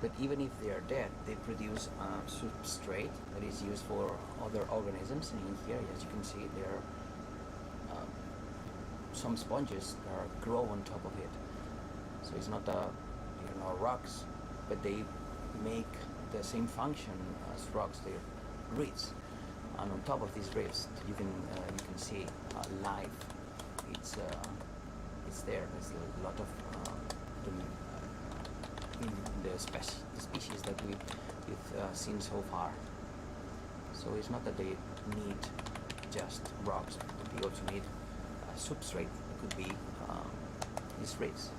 But even if they are dead, they produce substrate that is used for other organisms. And in here, as you can see, there are some sponges that grow on top of it. So it's not rocks, but they make the same function as rocks. They're reefs, and on top of these reefs, you can see life. It's there. There's a lot of the species that we've seen so far. So it's not that they need just rocks, but they also need substrate. It could be these reefs.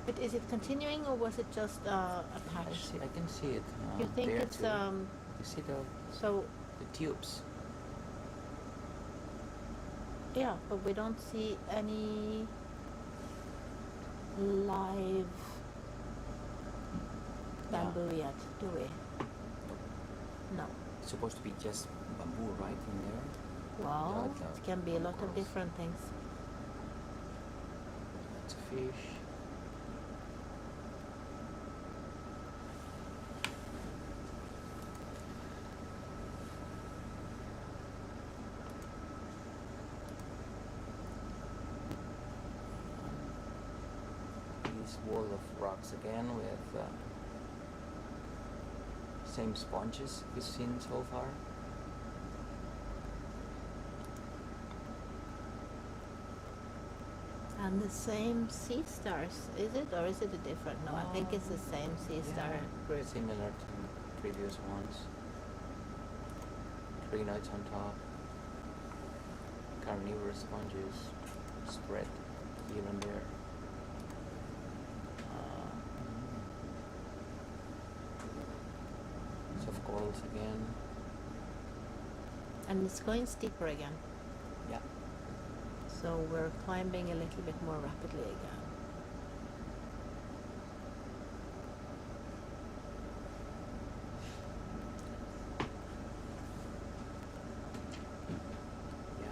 But is it continuing or was it just a patch? I can see it. You think there it's too. You see so? the tubes. Yeah, but we don't see any live bamboo yet, do we? No. It's supposed to be just bamboo right in there. Well, Yeah, it can be a lot of different things. It's a fish. This wall of rocks again with same sponges we've seen so far. And the same sea stars, is it? Or is it a different? No, I think it's the same sea star Very similar to previous ones. Crinoids on top. Carnivorous sponges spread here and there. Soft corals again. And it's going steeper again. Yeah. So we're climbing a little bit more rapidly again. Yeah.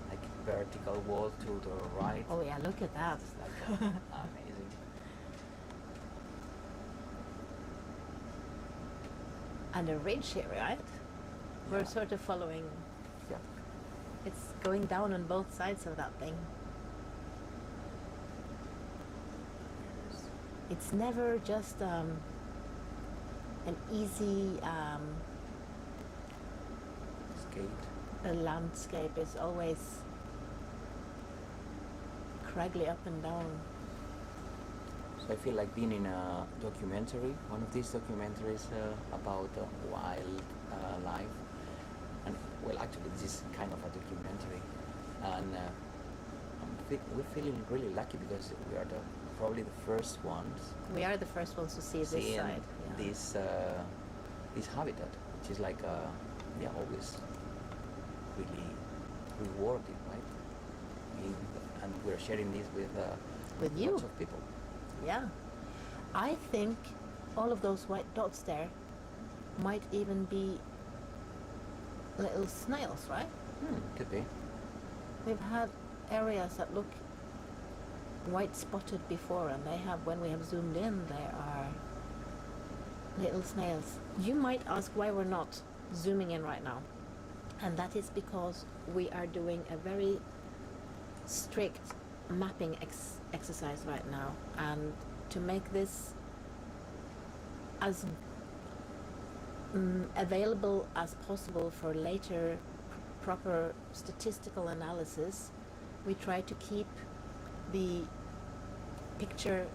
Like vertical wall to the right. Oh yeah, look at that. It's like amazing. And a ridge here, right? We're Yeah. sort of following. Yeah. It's going down on both sides of that thing. It's never just an easy Skate. a landscape. It's always craggly up and down. So I feel like being in a documentary, one of these documentaries about wild life. And well, actually, this is kind of a documentary, and we're feeling really lucky because we are probably the first ones We are the first ones to see this seeing side. Yeah. this habitat, which is like always really rewarding, right? And we're sharing this With you. lots of people. Yeah. I think all of those white dots there might even be little snails, right? Could be. We've had areas that look white spotted before, and they have, when we have zoomed in, they are little snails. You might ask why we're not zooming in right now, and that is because we are doing a very strict mapping exercise right now, and to make this as available as possible for later proper statistical analysis, we try to keep the picture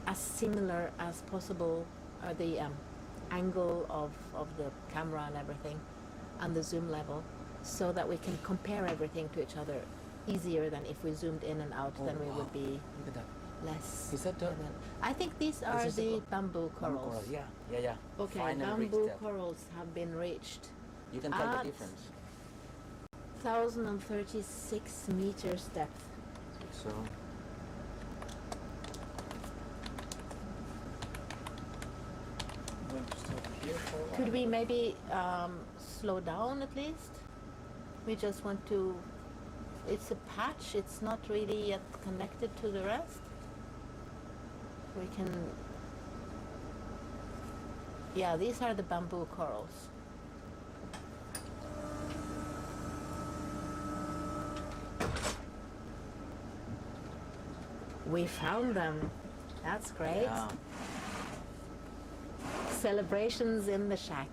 as similar as possible, or the angle of the camera and everything, and the zoom level, so that we can compare everything to each other easier than if we zoomed in and out. Oh, Then we wow. would be Look at that. less. Is that the- evident. I think these are is the the co- bamboo Bamboo corals. coral, yeah. Okay, Finally reached bamboo that. corals have been reached. You can tell the at difference. 1,036 meters depth. So I'm going to stop here for a while. Could we maybe slow down at least? We just want to. It's a patch. It's not really yet connected to the rest. We can. Yeah, these are the bamboo corals. We found them. That's great. yeah. Celebrations in the shack.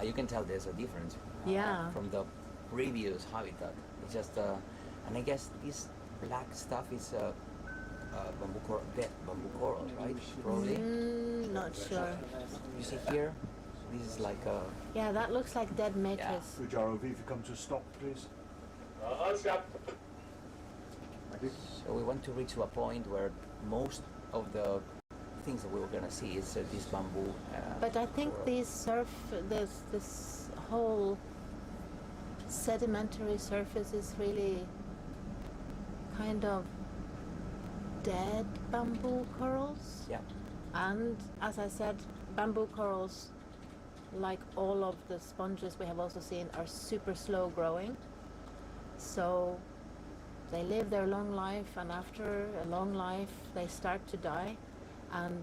You can tell there's a difference Yeah. from the previous habitat. It's just, and I guess this black stuff is dead bamboo corals, right? Probably. Not sure. You see here, this is like a. Yeah, that looks like dead matrix. Would your ROV come to a stop, please? I'll stop. Thank you. So we want to reach to a point where most of the things that we were gonna see is this bamboo. But I think coral. this whole sedimentary surface is really kind of dead bamboo corals. Yeah. And as I said, bamboo corals, like all of the sponges we have also seen, are super slow growing. So they live their long life, and after a long life they start to die. And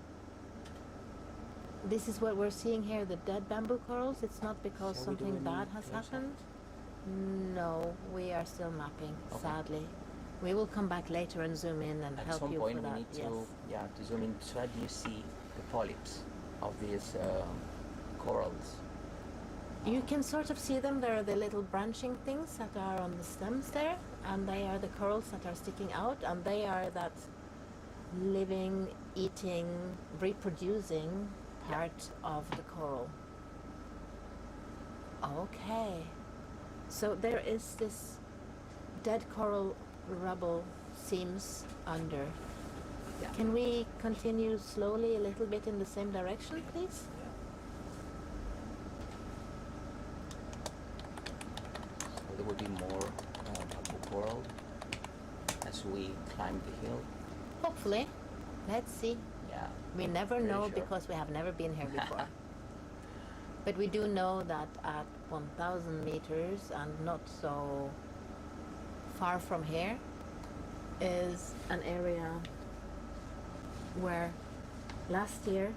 this is what we're seeing here, the dead bamboo corals. It's not because Shall we do something any bad has close-up? happened. No, we are still mapping, Okay. sadly. We will come back later and zoom in and At help some you point for we that. need Yes. to zoom in so that you see the polyps of these corals. You can sort of see them. There are the little branching things that are on the stems there, and they are the corals that are sticking out, and they are that living, eating, reproducing part of the coral. Okay. So there is this dead coral rubble seams under. Yeah. Can we continue slowly a little bit in the same direction, please? So there will be more coral as we climb the hill. Hopefully. Let's see. Yeah. We never Pretty know sure. because we have never been here before. But we do know that at 1,000 meters and not so far from here is an area where last year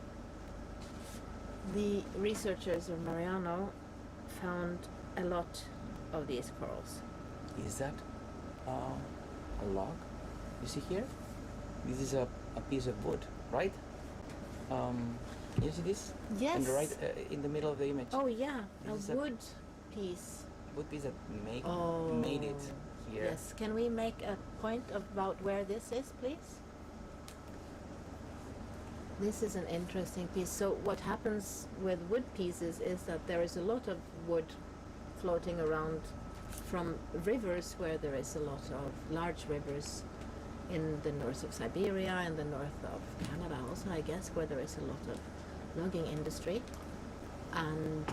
the researchers of Mariano found a lot of these corals. Is that a log? You see here? This is a piece of wood, right? You see this? Yes. In the right, in the middle of the image. Oh yeah, This is a a wood piece. Wood piece that made it Oh, here. Yes. Can we make a point about where this is, please? This is an interesting piece. So what happens with wood pieces is that there is a lot of wood floating around from rivers where there is a lot of large rivers in the north of Siberia and the north of Canada also, I guess, where there is a lot of logging industry. And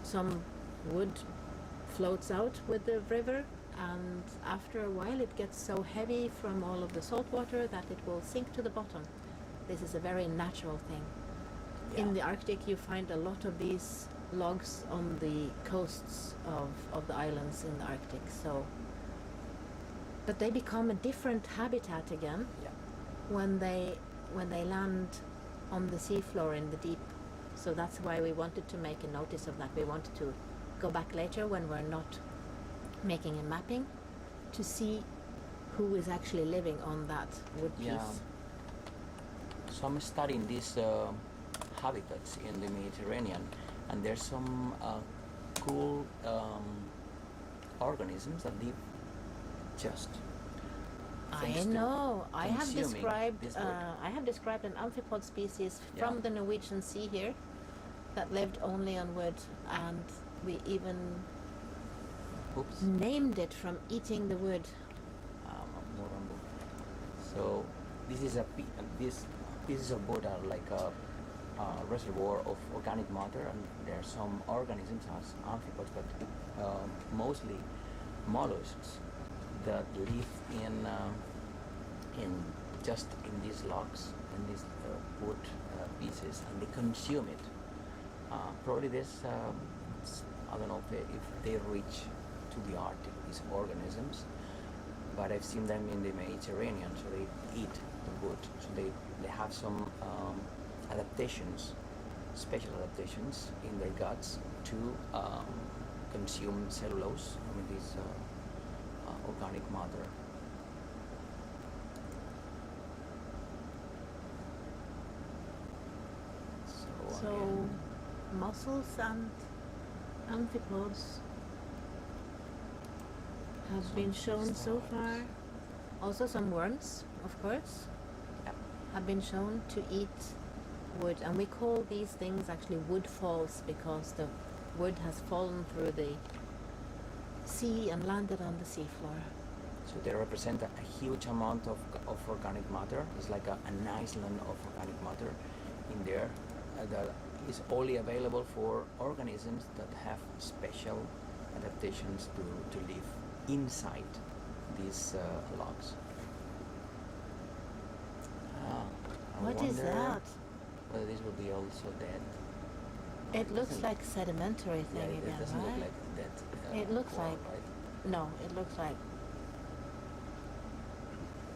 some wood floats out with the river, and after a while it gets so heavy from all of the salt water that it will sink to the bottom. This is a very natural thing. In Yeah. the Arctic you find a lot of these logs on the coasts of the islands in the Arctic. So, but they become a different habitat again Yeah. when they land on the seafloor in the deep. So that's why we wanted to make a notice of that. We wanted to go back later when we're not making a mapping to see who is actually living on that wood piece. Yeah. So I'm studying these habitats in the Mediterranean, and there's some cool organisms that live just. I thanks to know. I have consuming described. this wood. I have described an amphipod species Yeah. from the Norwegian Sea here, that lived only on wood, and we even Oops. named it from eating the wood. Morambo. So this is these pieces of wood are like a reservoir of organic matter, and there are some organisms as amphipods, but mostly mollusks that live in just in these logs, in these wood pieces, and they consume it. Probably this, I don't know if they reach to the Arctic, these organisms, but I've seen them in the Mediterranean, so they eat the wood. So they have some adaptations, special adaptations in their guts to consume cellulose, I mean this organic matter. So again, mussels and amphipods have Some been shown so stars. far. Also some worms, of course, Yeah. have been shown to eat wood, and we call these things actually wood falls because the wood has fallen through the sea and landed on the seafloor. So they represent a huge amount of organic matter. It's like an island of organic matter in there that is only available for organisms that have special adaptations to live inside these logs. I What is wonder that? whether this will be also dead. It looks doesn't- like sedimentary Yeah, thing it again, doesn't look right? like dead. It looks coral, like- right? No, it looks like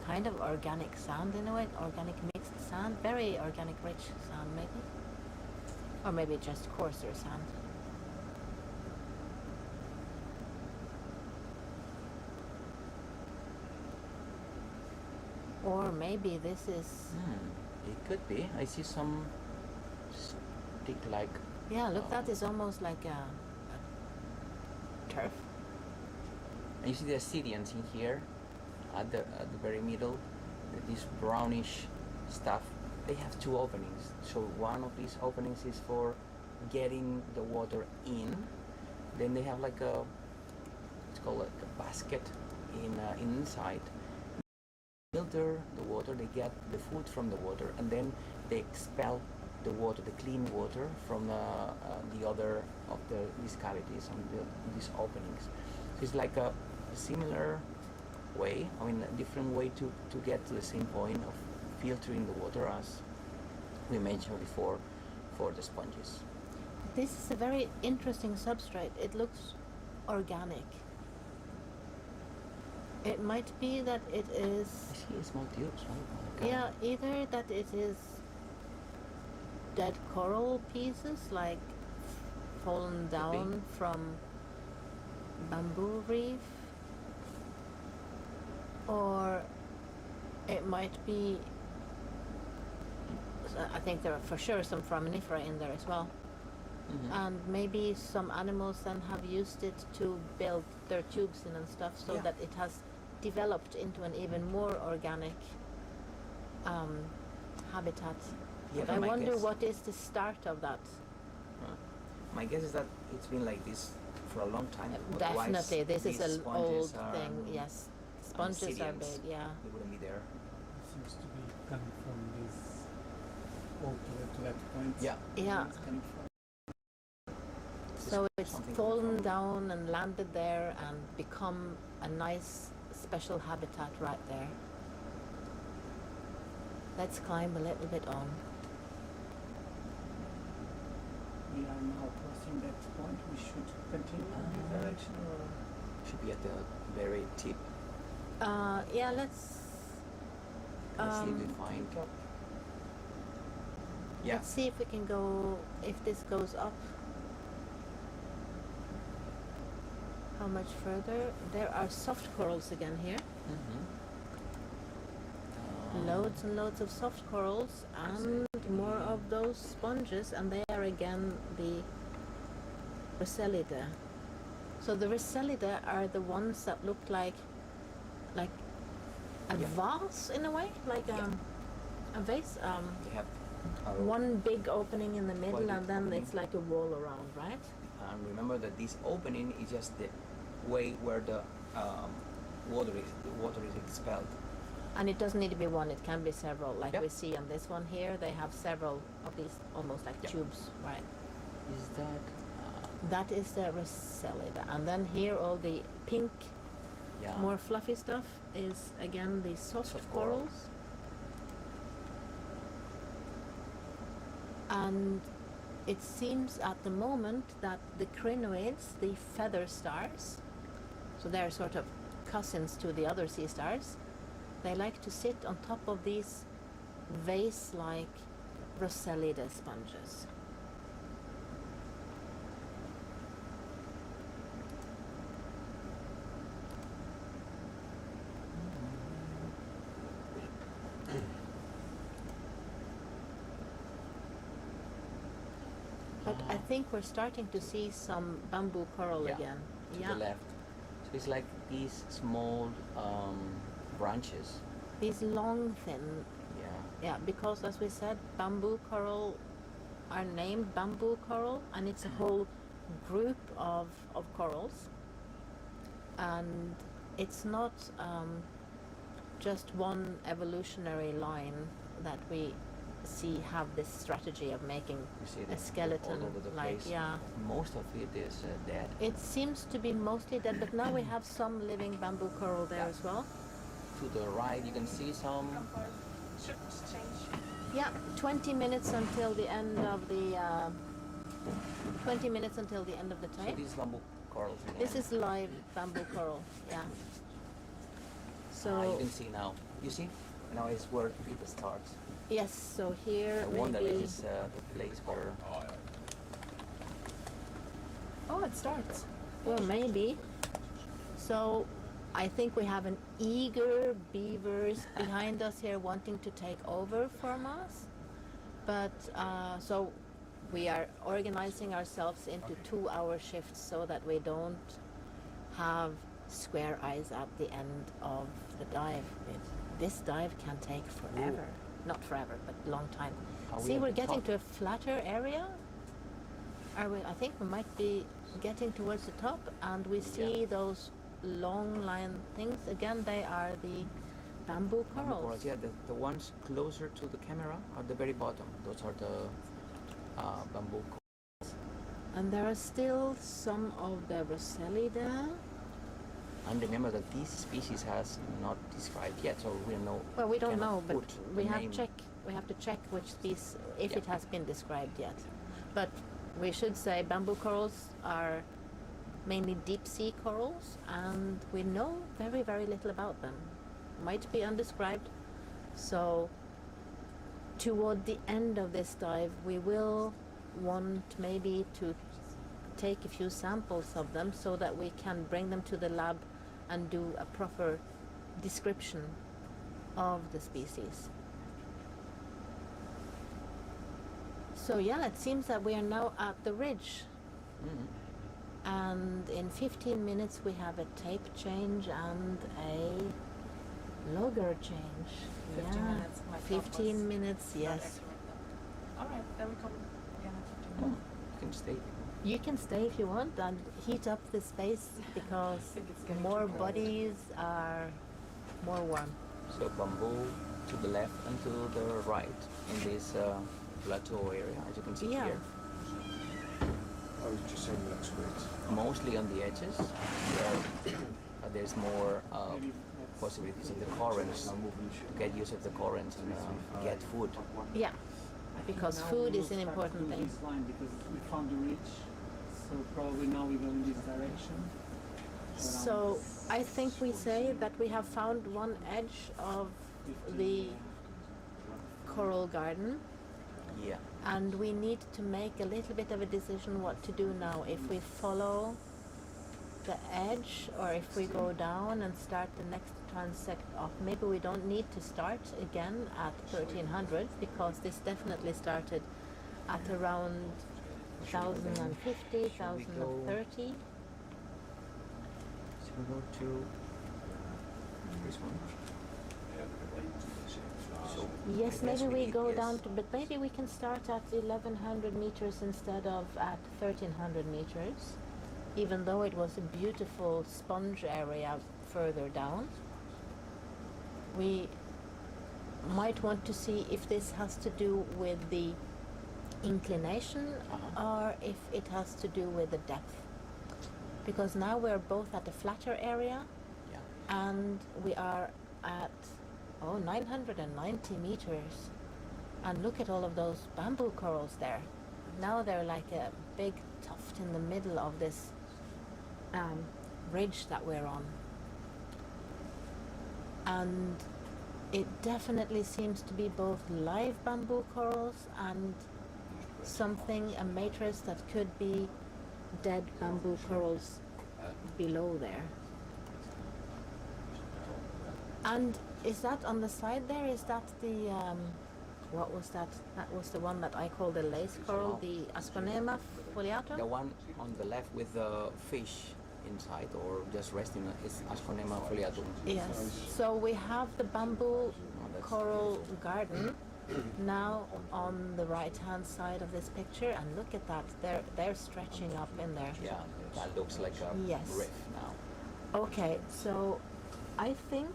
kind of organic sand in a way, organic mixed sand, very organic rich sand maybe. Or maybe just coarser sand. Or maybe this is, It could be. I see some stick-like. yeah, look, that Oh. is almost like a turf. And you see the ascidians in here, at the very middle. This brownish stuff. They have two openings. So one of these openings is for getting the water in. Then they have like a it's called like a basket in inside. Filter the water, they get the food from the water, and then they expel the water, the clean water, from the other of these cavities and these openings. So it's like a similar way, I mean a different way to get to the same point of filtering the water as we mentioned before for the sponges. This is a very interesting substrate. It looks organic. It might be that it is, I see small tubes, right? yeah, either that it is dead coral pieces, like fallen down from bamboo reef, or it might be, I think there are for sure some foraminifera in there as well. And maybe some animals then have used it to build their tubes in and stuff, so Yeah. that it has developed into an even more organic habitat. Yeah, But I my wonder guess. what is the start of that. My guess is that it's been like this for a long time. Otherwise, Definitely, this is these an sponges old are thing. Yes, sponges are obsidians. big. Yeah. They wouldn't be there. It seems to be coming from this all to that point. Yeah. Yeah. It's coming from. So it's something fallen from- down and landed there and become a nice special habitat right there. Let's climb a little bit on. We are now crossing that point. We should continue in this direction, or Should be at the very tip. Yeah, let's. Let's see if we Um, find. pick up. Yeah. Let's see if we can go. If this goes up. How much further? There are soft corals again here. Loads and loads of soft corals and more of those sponges, and they are again the Rosellida. So the Rosellida are the ones that look like a Yeah. vase in a way, like Yeah. a vase. They have One big opening in the middle, big and then opening. it's like a wall around, right? And remember that this opening is just the way where the water is expelled. And it doesn't need to be one; it can be several. Like Yep. we see on this one here, they have several of these, almost like Yep. tubes, right? Is that? That is the Rosellida. And then here all the pink, Yeah. more fluffy stuff is again the soft Soft coral. corals. And it seems at the moment that the crinoids, the feather stars, so they're sort of cousins to the other sea stars, they like to sit on top of these vase-like Rosellida sponges. But I think we're starting to see some bamboo coral Yeah, again. to Yeah, the left. So it's like these small branches. these long, thin. Yeah. Yeah, because as we said, bamboo coral are named bamboo coral, and it's a whole group of corals. And it's not just one evolutionary line that we see have this strategy of making You see a them skeleton, all over the like, place. yeah. Most of it is dead. It seems to be mostly dead, but now we have some living bamboo coral there Yeah. as well. To the right, you can see some. Yeah, 20 minutes until the end of the 20 minutes until the end of the So time. these bamboo corals. Again. This is live bamboo coral. Yeah. So you can see now. You see? Now is where it starts. yes, so here I wonder maybe. if it's the place where. Oh, it starts. Well, maybe. So I think we have an eager beavers behind us here wanting to take over from us. But so we are organizing ourselves into 2-hour shifts so that we don't have square eyes at the end of the dive. This dive can take forever. Not forever, but long time. Are we See, at we're the getting top? to a flatter area. Are we? I think we might be getting towards the top, and we see those long line things, again, they are the bamboo Bamboo corals. Yeah, the ones closer to the camera are the very bottom. Those are the bamboo corals. And there are still some of the Roselli there. And remember that this species has not described yet, so we don't know. Well, we don't cannot know, but put we the have name. we have to check which species, if Yeah. it has been described yet. But we should say bamboo corals are mainly deep sea corals, and we know very, very little about them. Might be undescribed. So toward the end of this dive, we will want maybe to take a few samples of them so that we can bring them to the lab and do a proper description of the species. So yeah, it seems that we are now at the ridge, Mhm. and in 15 minutes we have a tape change and a logger change. 15 Yeah, minutes, my thought 15 was minutes, not yes. accurate then. All right, then we come again in 15 Oh, minutes. you can stay. You can stay if you want and heat up the space because think it's getting more too cold. bodies are more warm. So bamboo to the left and to the right in this plateau area, as you can see Yeah. here. I was just saying that's great. Mostly on the edges, where there's more Maybe that's possibilities of the currents, to get use of the currents and get food. Yeah, because now food we is will an start important through thing. This line because we found the ridge, so probably now we go in this direction. So I think we say that we have found one edge of the coral garden, Yeah. and we need to make a little bit of a decision what to do now. If we follow the edge or if we go down and start the next transect off. Maybe we don't need to start again at 1300 because this definitely started at around 1050, Shall we go- 1030. So we go to this one. So Yes, I guess maybe we need- go yes. down to, but maybe we can start at 1100 meters instead of at 1300 meters, even though it was a beautiful sponge area further down. We might want to see if this has to do with the inclination or if it has to do with the depth. Because now we're both at a flatter area Yeah. and we are at 990 meters, and look at all of those bamboo corals there. Now they're like a big tuft in the middle of this ridge that we're on, and it definitely seems to be both live bamboo corals and something, a matrix that could be dead bamboo corals below there. And is that on the side there? Is that the what was that? That was the one that I call the lace coral, the Asconema foliata. The one on the left with the fish inside or just resting is Asconema foliatum. Yes. So we have the bamboo that's- coral garden now on the right-hand side of this picture, and look at that. They're stretching up in there. Yeah, that looks like a Yes. reef now. Okay. So I think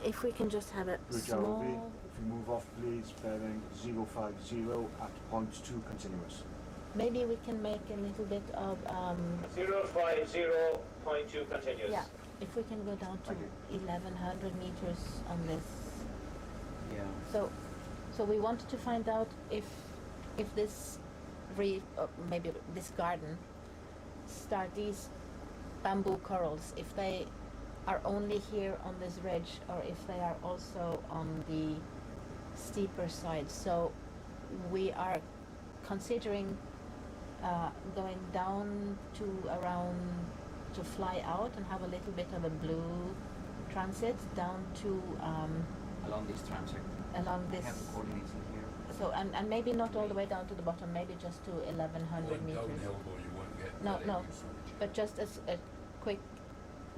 if we can just have a Bridge ROV, small. if you move off please, bearing 050 at point 2 continuous. Maybe we can make a little bit of 050.2 continuous. yeah. If we can go down to 1100 meters on this. Yeah. So we wanted to find out if this maybe this garden start these bamboo corals, if they are only here on this ridge or if they are also on the steeper side. So we are considering going down to around to fly out and have a little bit of a blue transit down to Along this transect. along I this. have the coordinates in here. So and maybe not all the way down to the bottom, maybe just to 1100 meters. No, but just as a quick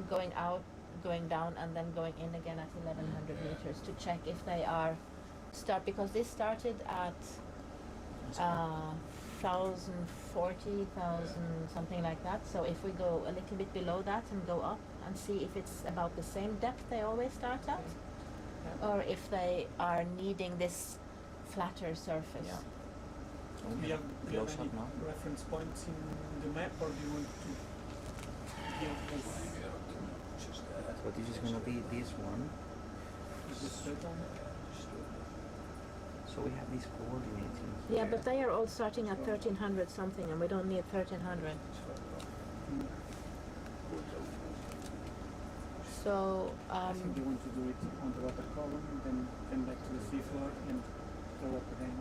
going out, going down, and then going in again at 1100 meters to check if they are start, because this started at 40,000, something like that. So if we go a little bit below that and go up and see if it's about the same depth they always start at, or if they are needing this flatter surface. Yeah. Do you have Close any up now. reference points in the map, or do you want to give us So this is going to be this one. the straight one? So we have these coordinates in Yeah, here. but they are all starting at 1300 something, and we don't need 1300. So, I think you want to do it on the water column, then back to the seafloor, and go up again.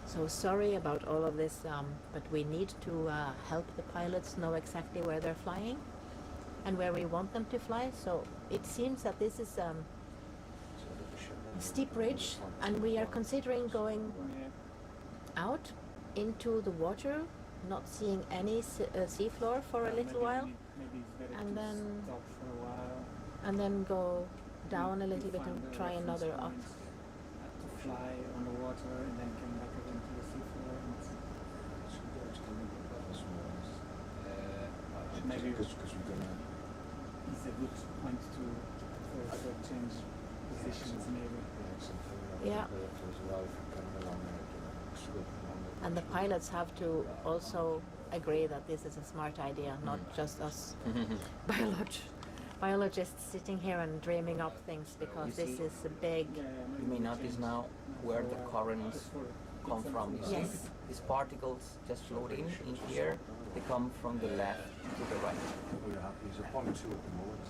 so sorry about all of this, but we need to help the pilots know exactly where they're flying and where we want them to fly. So it seems that this is a steep ridge, and we are considering going Yeah. out into the water, not seeing any seafloor for a little while, Maybe it's better and to then- stop for a while. and then go down a to little bit find and the try reference another up. points, to fly on the water and then come back again to the seafloor. And maybe Because we're gonna. it's a good point to for change positions maybe. Yeah. And the pilots have to also agree that this is a smart idea, not just us biologists sitting here and dreaming up things, because You this see- is a big. You may notice now where the currents come from. You see Yes. these particles just floating in here. They come from the left to the right. We're happy. He's a point two at the moment.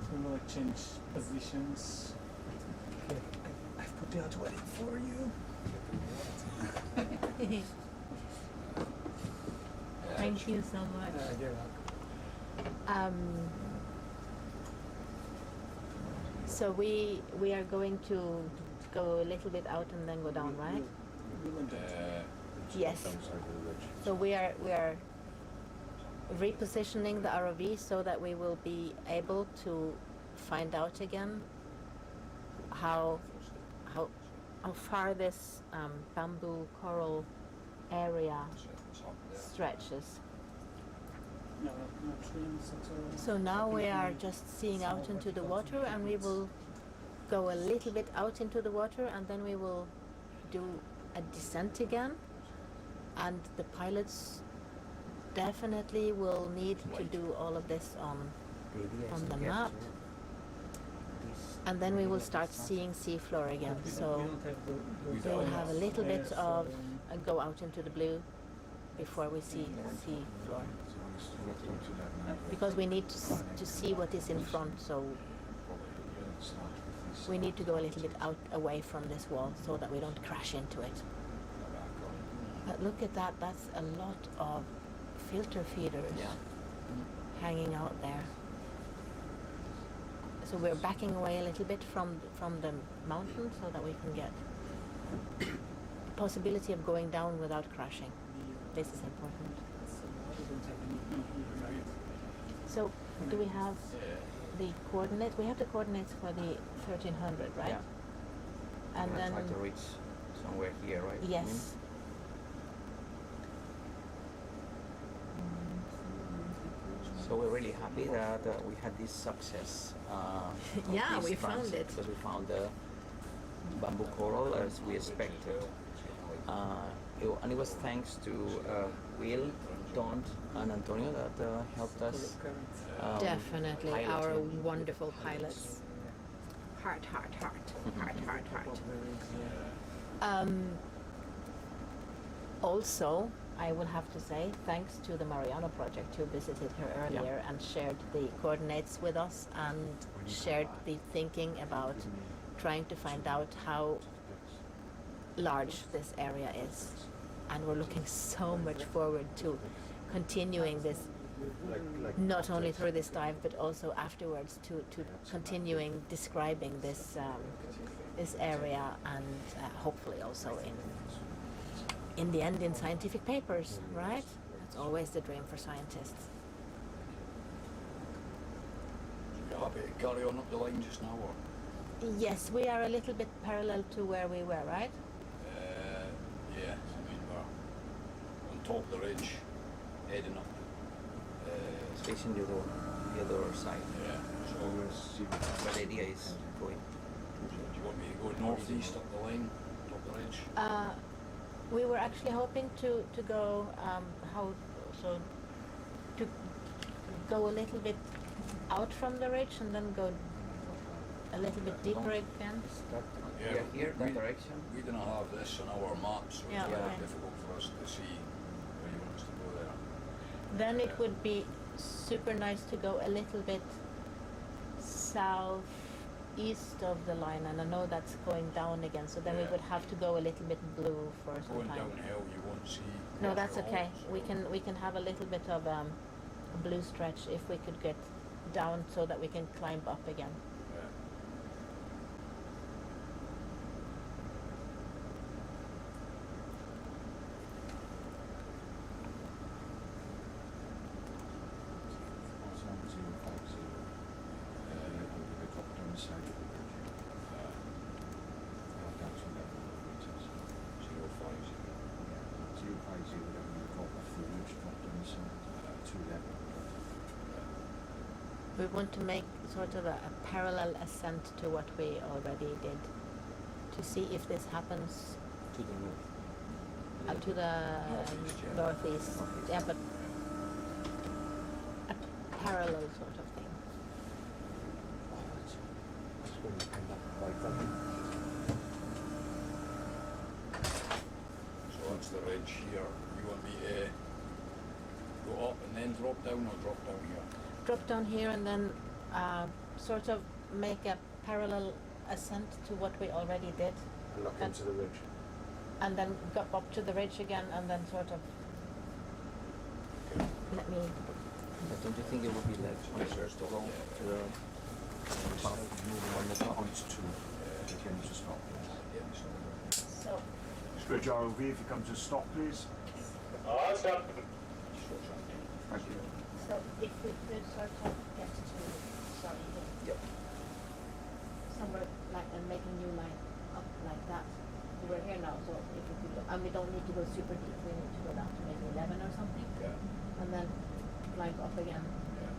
So we will change positions. Okay, I've put the auto edit for you. Thank you so much. You're welcome. So we are going to go a little bit out and then go down, right? We'll enjoy it. Yes. Downside of the ridge. So we are repositioning the ROV so that we will be able to find out again how far this bamboo coral area stretches. No trees at all. So now we are just seeing out into the water, and we will go a little bit out into the water, and then we will do a descent again, and the pilots definitely will need to do all of this on the map, and then we will start seeing seafloor again. So we will have a little bit of go out into the blue before we see seafloor, because we need to see what is in front. So we need to go a little bit out away from this wall so that we don't crash into it. But look at that, that's a lot of filter feeders hanging out there. So we're backing away a little bit from the mountain so that we can get possibility of going down without crashing. This is important. So do we have the coordinates? We have the coordinates for the 1300, right? Yeah. And We're then, gonna try to reach somewhere here, right? yes. So we're really happy that we had this success. Of Yeah, this we found transit, it. because we found the bamboo coral as we expected. And it was thanks to Will, Don, and Antonio that helped us. Definitely, pilot our him. wonderful pilots. Heart. Also, I will have to say thanks to the Mariana Project, who visited her earlier and shared the coordinates with us and shared the thinking about trying to find out how large this area is. And we're looking so much forward to continuing this, not only through this dive, but also afterwards to continuing describing this this area, and hopefully also in the end in scientific papers, right? That's always the dream for scientists. Happy to carry on up the line just now, or? Yes, we are a little bit parallel to where we were, right? Yeah, I mean, top of the ridge, heading up. It's facing the other side. Yeah. So But the idea is going. do you want me to go northeast up the line, top of the ridge? We were actually hoping to go to go a little bit out from the ridge and then go a little bit deeper again. Yeah, We are here, that we- direction. We didn't have this on our maps, so Yeah, it's very okay. difficult for us to see where you want us to go there. Then it would be super nice to go a little bit southeast of the line, and I know that's going down again, so then we Yeah. would have to go a little bit blue for some Going time. downhill, you won't see. No, much that's at all, okay. so- We can have a little bit of a blue stretch if we could get down so that we can climb up again. Yeah. What's on 050? The drop down the side of the bridge. Down to 1100 meters. 050. 050, whatever you call the ridge, drop down the side to 1100. We want to make sort of a parallel ascent to what we already did to see if this happens To the north. up to the Northeast, yeah. northeast. Northeast. Yeah, but a parallel sort of thing. That's when you come back like that. So that's the ridge here. You want me to go up and then drop down, or drop down here? Drop down here and then sort of make a parallel ascent to what we already did, And look And- into the ridge. and then go up to the ridge again, and then sort of let me. But don't you think it would be less closer to go to the path moving on the top? Point two. Again, to stop. Yeah, so So Bridge ROV, if you come to stop, please. Stop. Thank you. so if we could sort of get to Yep. somewhere like and make a new line up like that. We're here now, so if we could go, and we don't need to go super deep. We need to go down to maybe 11 or something, yeah, and then climb up again. yeah.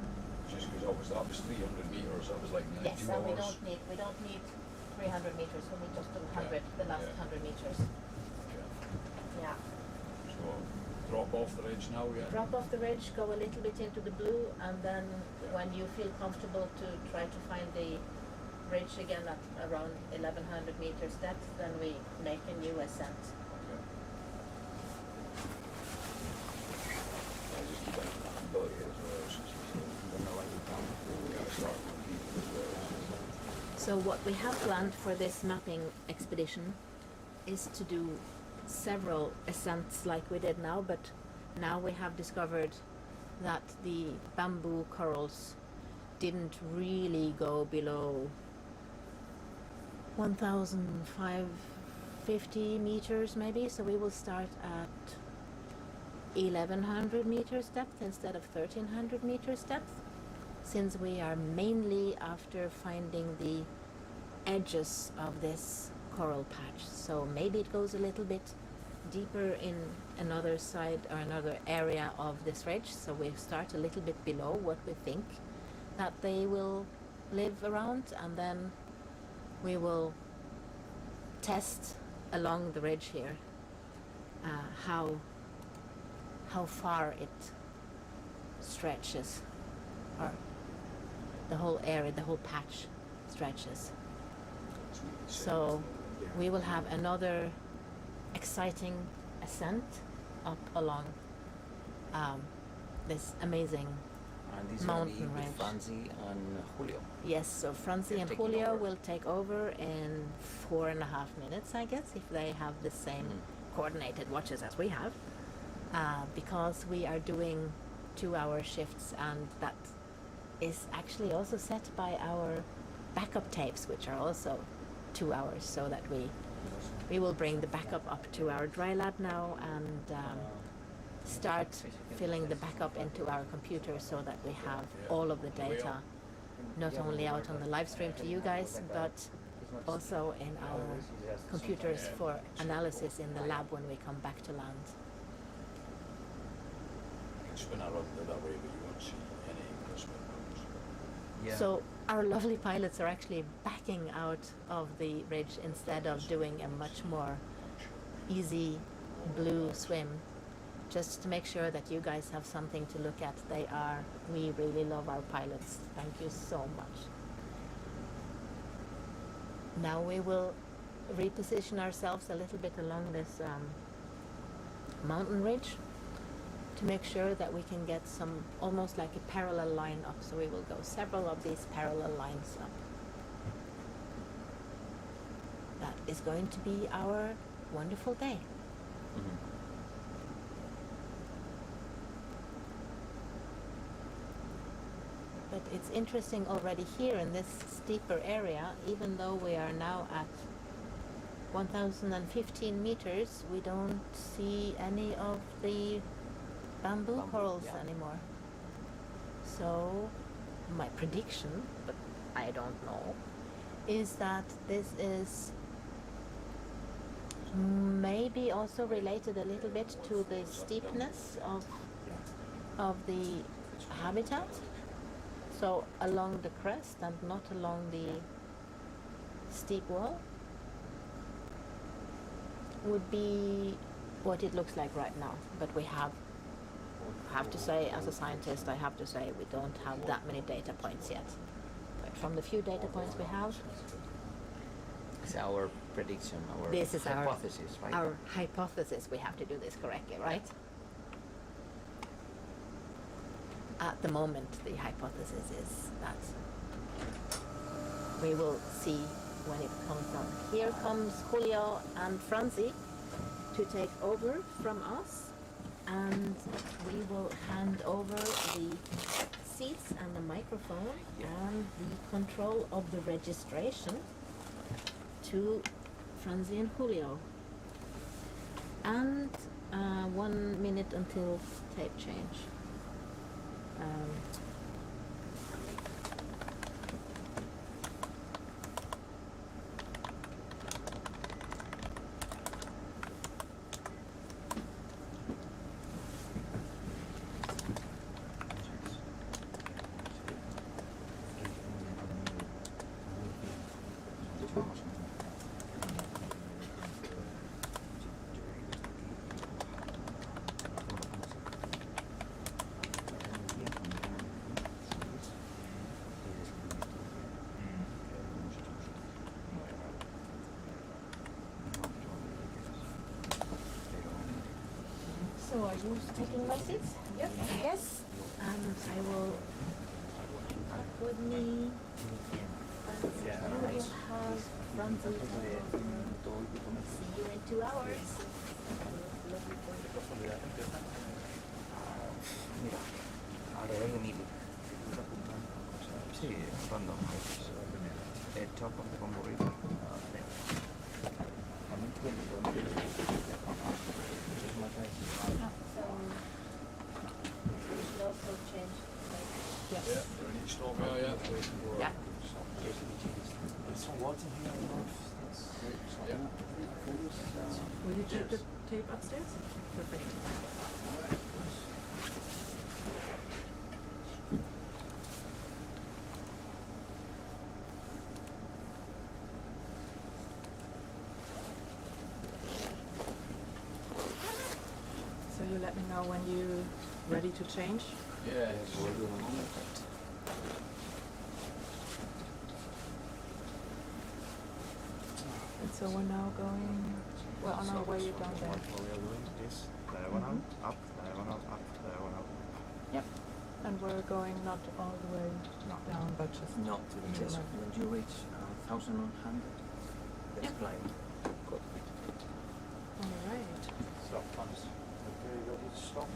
Just because obviously that was 300 meters, that was like nearly Yes, 2 and we hours. don't need 300 meters. We need just 100, the last yeah. 100 meters. Yeah. Yeah. So drop off the ridge now, yeah. Drop off the ridge, go a little bit into the blue, and then when you feel comfortable to try to find the ridge again at around 1100 meters depth, then we make a new ascent. Okay. I just keep that ability as well. I'm gonna write it down. We gotta start with people as well. So what we have planned for this mapping expedition is to do several ascents like we did now, but now we have discovered that the bamboo corals didn't really go below 1,550 meters maybe, so we will start at 1,100 meters depth instead of 1,300 meters depth, since we are mainly after finding the edges of this coral patch. So maybe it goes a little bit deeper in another side or another area of this ridge, so we start a little bit below what we think that they will live around, and then we will test along the ridge here how far it stretches, or the whole area, the whole patch stretches. So we will have another exciting ascent up along this amazing And this is gonna be mountain with range. Franzi and Julio. Yes, so Franzi They're and taking Julio over. will take over in 4.5 minutes, I guess, if they have the same coordinated watches as we have, because we are doing 2-hour shifts, and that is actually also set by our backup tapes, which are also 2 hours, so that we will bring the backup up to our dry lab now and start filling the backup into our computer so that we have all of the data, not only out on the live stream to you guys, but also in our computers for analysis in the lab when we come back to land. spin around the other way, but you won't see any crosswind roads. Yeah. So our lovely pilots are actually backing out of the ridge instead of doing a much more easy blue swim, just to make sure that you guys have something to look at. We really love our pilots. Thank you so much. Now we will reposition ourselves a little bit along this mountain ridge to make sure that we can get some almost like a parallel line up. So we will go several of these parallel lines up. That is going to be our wonderful day. Mhm. But it's interesting already here in this steeper area, even though we are now at 1015 meters, we don't see any of the bamboo corals yeah. anymore. So my prediction, but I don't know, is that this is maybe also related a little bit to the steepness of the habitat. So along the crest and not along the steep wall would be what it looks like right now. But we have to say, as a scientist, I have to say we don't have that many data points yet. But from the few data points we have, It's our prediction, our this is hypothesis, right? our hypothesis. We have to do this correctly, right? At the moment, the hypothesis is that we will see when it comes on. Here comes Julio and Franzi to take over from us, and we will hand over the seats and the microphone and the control of the registration to Franzi and Julio. And 1 minute until tape change. So are you taking my seats? Yep. Yes. I will up with me. You will have Franzi. See you in 2 hours. Mira, ahora voy a meeting. Sí, random. Top of the Congo River. Also change. Yes. Yeah, ready to stop now, yeah? Yeah. There's some water here on the roof. That's great. Yeah. Will you keep the tape upstairs? Perfect. So you let me know when you're ready to change. Yeah, And so we're now going, well, on our way down there. What we are doing is diagonal, up, diagonal, up, diagonal. Yep. And we're going not all the way down, but just No, just when you reach 1,100, that's Yeah. climb. Cool. all right. Stop, Thomas. Okay, ready to stop?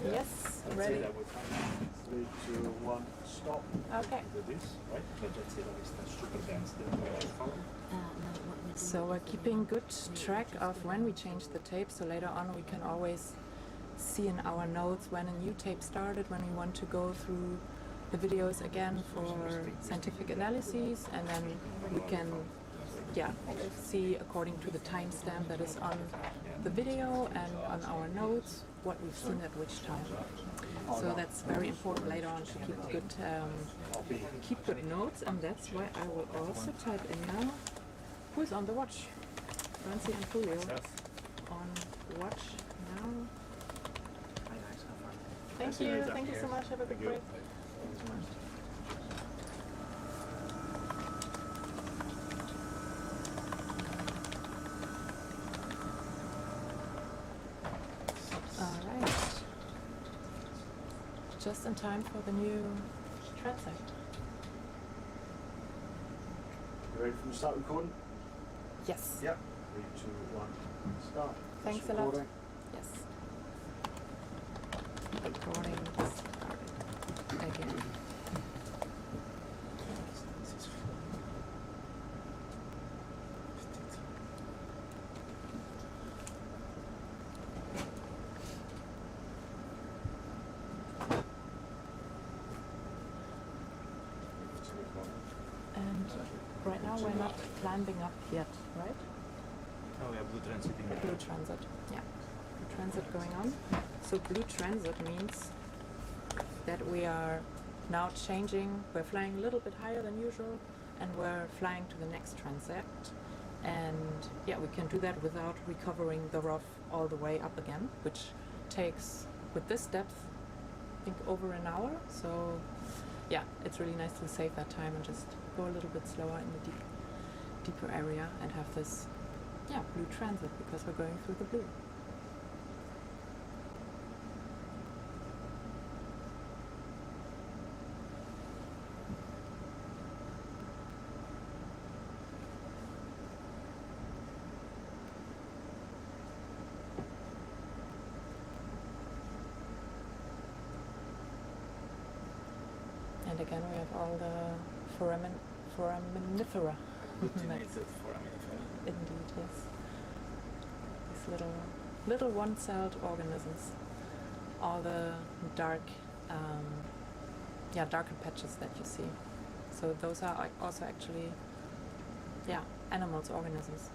Yes, Let's ready. say that we come. 3, 2, 1, stop. Okay. Do this, right? But let's say that it's the super dense that we are following. So we're keeping good track of when we change the tape, so later on we can always see in our notes when a new tape started, when we want to go through the videos again for scientific analyses, and then we can see according to the timestamp that is on the video and on our notes notes what we've seen at which time. So that's very important later on to keep good notes, and that's why I will also type in now who's on the watch. Francie and Julio on watch now. Thank you so much. Have a good break. Thank you so much. Alright. Just in time for the new transect. You ready for the start recording? Yes. Yep. 3, 2, 1, start. Thanks It's a lot. recording. Yes. Recording started again. And right now we're not climbing up yet, right? Oh, we have blue transit in there. Blue transit, yeah. Blue transit going on. So blue transit means that we are now changing. We're flying a little bit higher than usual, and we're flying to the next transect. And yeah, we can do that without recovering the ROV all the way up again, which takes, with this depth, I think over an hour. So yeah, it's really nice to save that time and just go a little bit slower in the deeper area and have this, yeah, blue transit because we're going through the blue. And again, we have all the foraminifera. Indeed, yes. These little one-celled organisms. All the dark, darker patches that you see. So those are also actually, animals, organisms.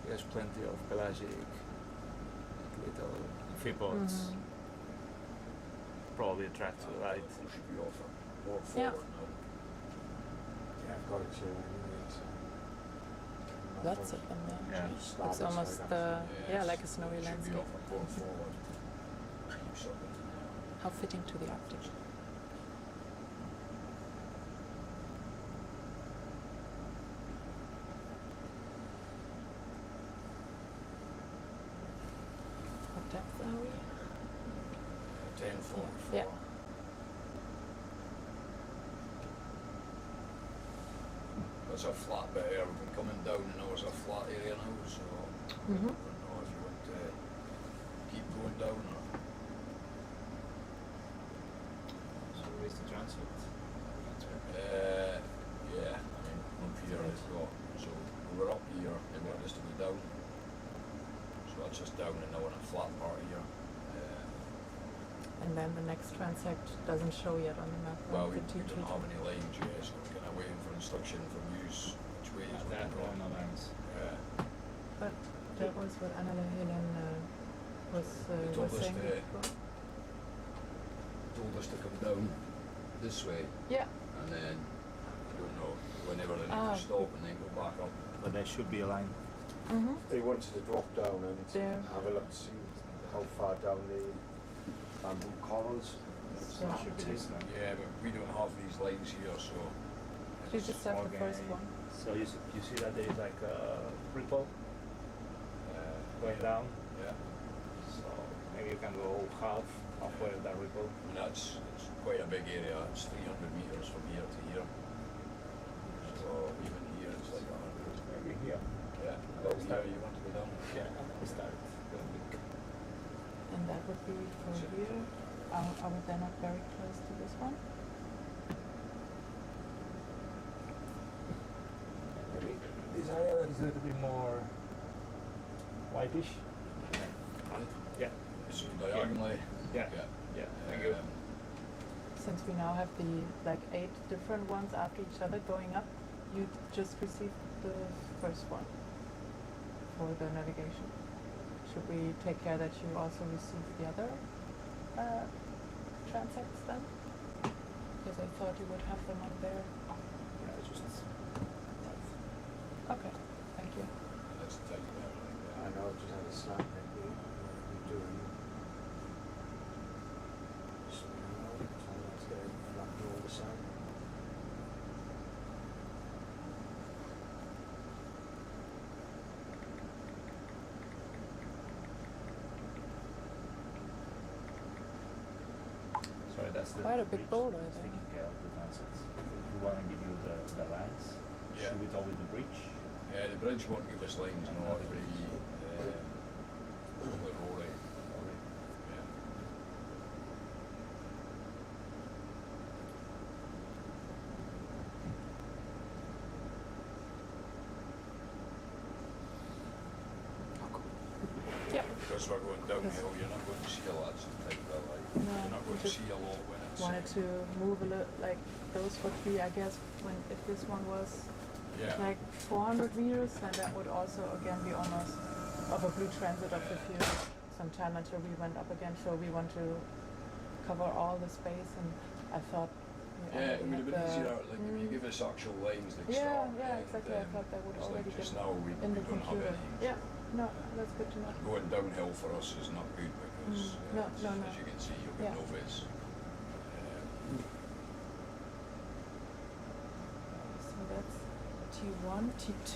There's plenty of pelagic little amphipods. Mhm. Probably attract to light. Should be off or forward Yeah. now. Yeah, I've got it here anyway. Lots of them there. Yeah. Looks almost like a snowy Should be landscape. off and going forward. Keeps up. How fitting to the Arctic. What depth are we? 10-4. Yeah. There's a flat bit here. We've been coming down and there's a flat area now, so I Mhm. don't know if you want to keep going down or. So where's the transit? Yeah, I mean, up here it's got, so we're up here, they want us to be down. So that's just down and now on a flat part here. And then the next transect doesn't show yet on the map. Well, we the don't T2. have any lines yet, so we're kind of waiting for instruction from use which way is That going one, no wrong. lines. But that was what Anna Helen was told us saying to- before. Told us to come down this way, Yeah. and then, I don't know, whenever they need Ah. to stop and then go back up. But there should be a line. Mm-hmm. They wanted to drop down and There. have a look to see how far down the bamboo corals. So it should be this one. Yeah, but we don't have these lines here, so. You just have the first one. So you see that there is like a ripple going down. Yeah, So maybe you can go halfway of that ripple. and it's quite a big area, it's 300 meters from here to here. So even here it's like 100. Maybe here. Yeah, well, here you want to go down? Yeah, we start. And that would be for here. Are we then not very close to this one? Maybe this area that is a little bit more whitish. Yeah. So diagonally. Yeah. Yeah. Thank you. Since we now have the 8 different ones after each other going up, you just received the first one for the navigation. should we take care that you also receive the other transects then? Because I thought you would have them up there. Yeah, it's just Okay, thank you. Let's take it out like that. I know, just had a snap maybe. We do it. So, let's get it flat all the same. sorry, that's the Quite a big bridge boulder that's there. taking care of the transits. If we want to give you the lines, Yeah. should we go with the bridge? Yeah, the bridge won't give us lines, no, it'll be rolling. Yeah. Yep. Because we're going downhill, you're not going to see a lot sometimes, like, No, you're not going to just see a lot when it's... Wanted to move a little, like those would be, I guess, when if this one was Yeah. like 400 meters, then that would also again be almost of a blue transit of the field sometime until we went up again. So we want to cover all the space, and I thought we Yeah, it already would have had been the- easier, like, if you give us actual lines that Yeah, start, yeah, and, exactly. I thought that would it's already like just be now we in the don't have computer. any. Yeah, no, that's good to know. Going downhill for us is not good because, No, as, no, no. as you can see, you'll Yeah. get no viz. So that's T1, T2,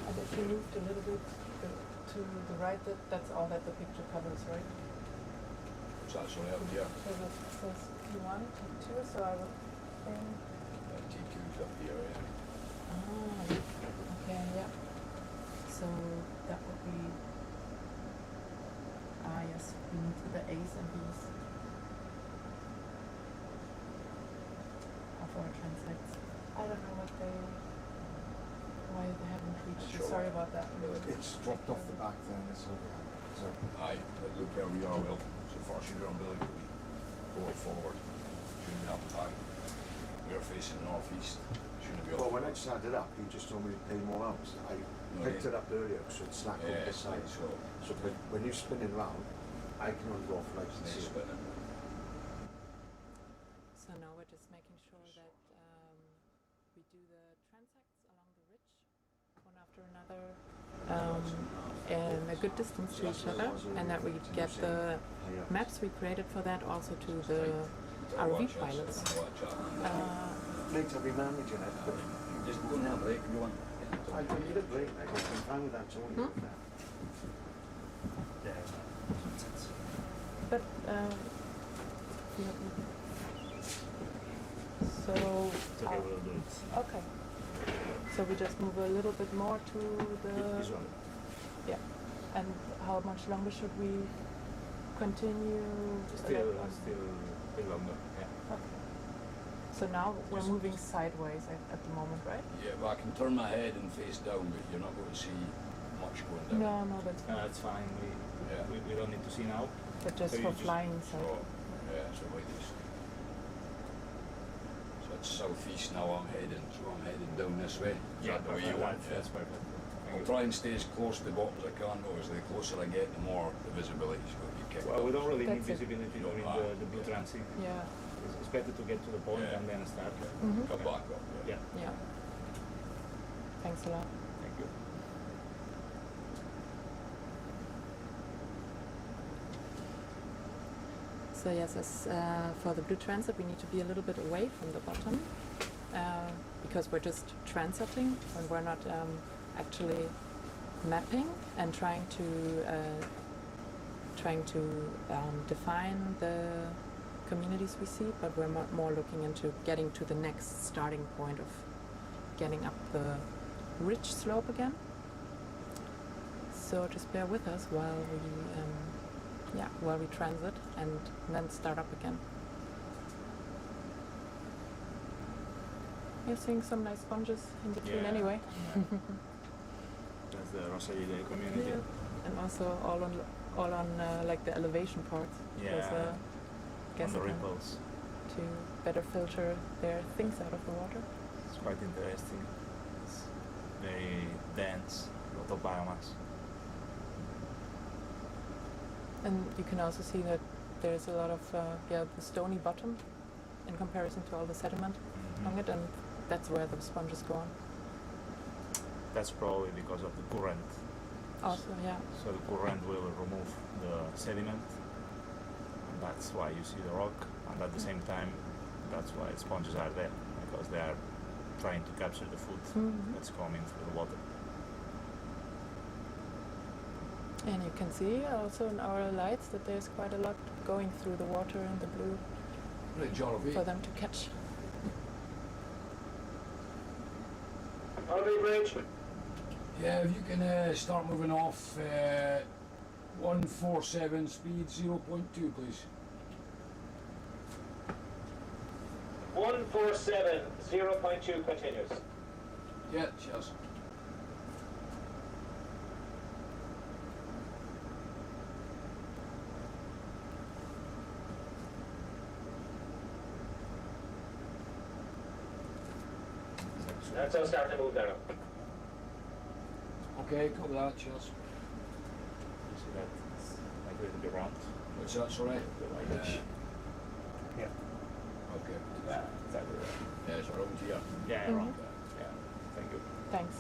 and if you moved a little bit to the right, that's all that the picture covers, right? It's actually out here. So that says T1, T2, so I would think, T2's up here, yeah. okay, yeah. So that would be, yes, we need the A's and B's of our transects. I don't know why they haven't reached you. Sure. Sorry about that. It's dropped off the back then, it's over. So, Aye, but look where we are, Will. So far, you're unbelievably going forward. Shouldn't be up high. We're facing northeast. Shouldn't be up. well, when I started up, you just told me to pay more out. I picked it up earlier, so it's slack on Yeah, this side. so So when you're spinning round, I can only go off like stay this. spinning. So now we're just making sure that we do the transects along the ridge, one after another, in a good distance to each other, and that we get the maps we created for that also to the ROV pilots. Mate, I'll be managing it, but Just go and have a break if you want. I don't need a break, mate. I'm fine with that, Tony. Hmm? But so It's okay, we'll do it. okay. So we just move a little bit more to the This one. yeah. And how much longer should we continue? Still like, a bit longer. Yeah. okay. So now we're moving sideways at the moment, right? Yeah, but I can turn my head and face down, but you're not going to see much going down. No, no, that's fine. That's fine. Yeah. We don't need to see now. But just so for you just- flying, so So, yeah, so like this. So it's southeast now I'm heading, so I'm heading down this way. Is that the way you want? That's perfect. I'll try and stay as close to the bottom as I can, obviously. The closer I get, the more the visibility is going to be kicked Well, we up. don't really need That's it. visibility You during don't the blue have- transit. yeah. It's better to get to the point Yeah. and then start. Mhm. Come back up, yeah. Yeah. Yeah. Thanks a lot. Thank you. So yes, as for the blue transit, we need to be a little bit away from the bottom because we're just transiting and we're not actually mapping and trying to define the communities we see, but we're more looking into getting to the next starting point of getting up the ridge slope again. So just bear with us while we transit and then start up again. You're seeing some nice sponges in between anyway. That's the Rosalide community. And also all on like the elevation part. Yeah. Guess On the it can- ripples. to better filter their things out of the water. It's quite interesting. It's very dense, a lot of biomass. And you can also see that there's a lot of the stony bottom in comparison to all the sediment on it, and that's where the sponge is gone. That's probably because of the current. Also, yeah. So the current will remove the sediment, and that's why you see the rock, and at the same time, that's why sponges are there, because they are trying to capture the food that's coming through the water. And you can see also in our lights that there's quite a lot going through the water and the blue for them to catch. RV bridge. Yeah, if you can start moving off 147 speed 0.2, please. 147, 0.2 continues. Yeah, cheers. That's us starting to move there now. Okay, copy that, cheers. You see that it's like a little bit round. What's that, sorry? The whitish. Yeah. Okay. Yeah, exactly right. Yeah, it's around here. Yeah, around there. Yeah. Thank you. Thanks.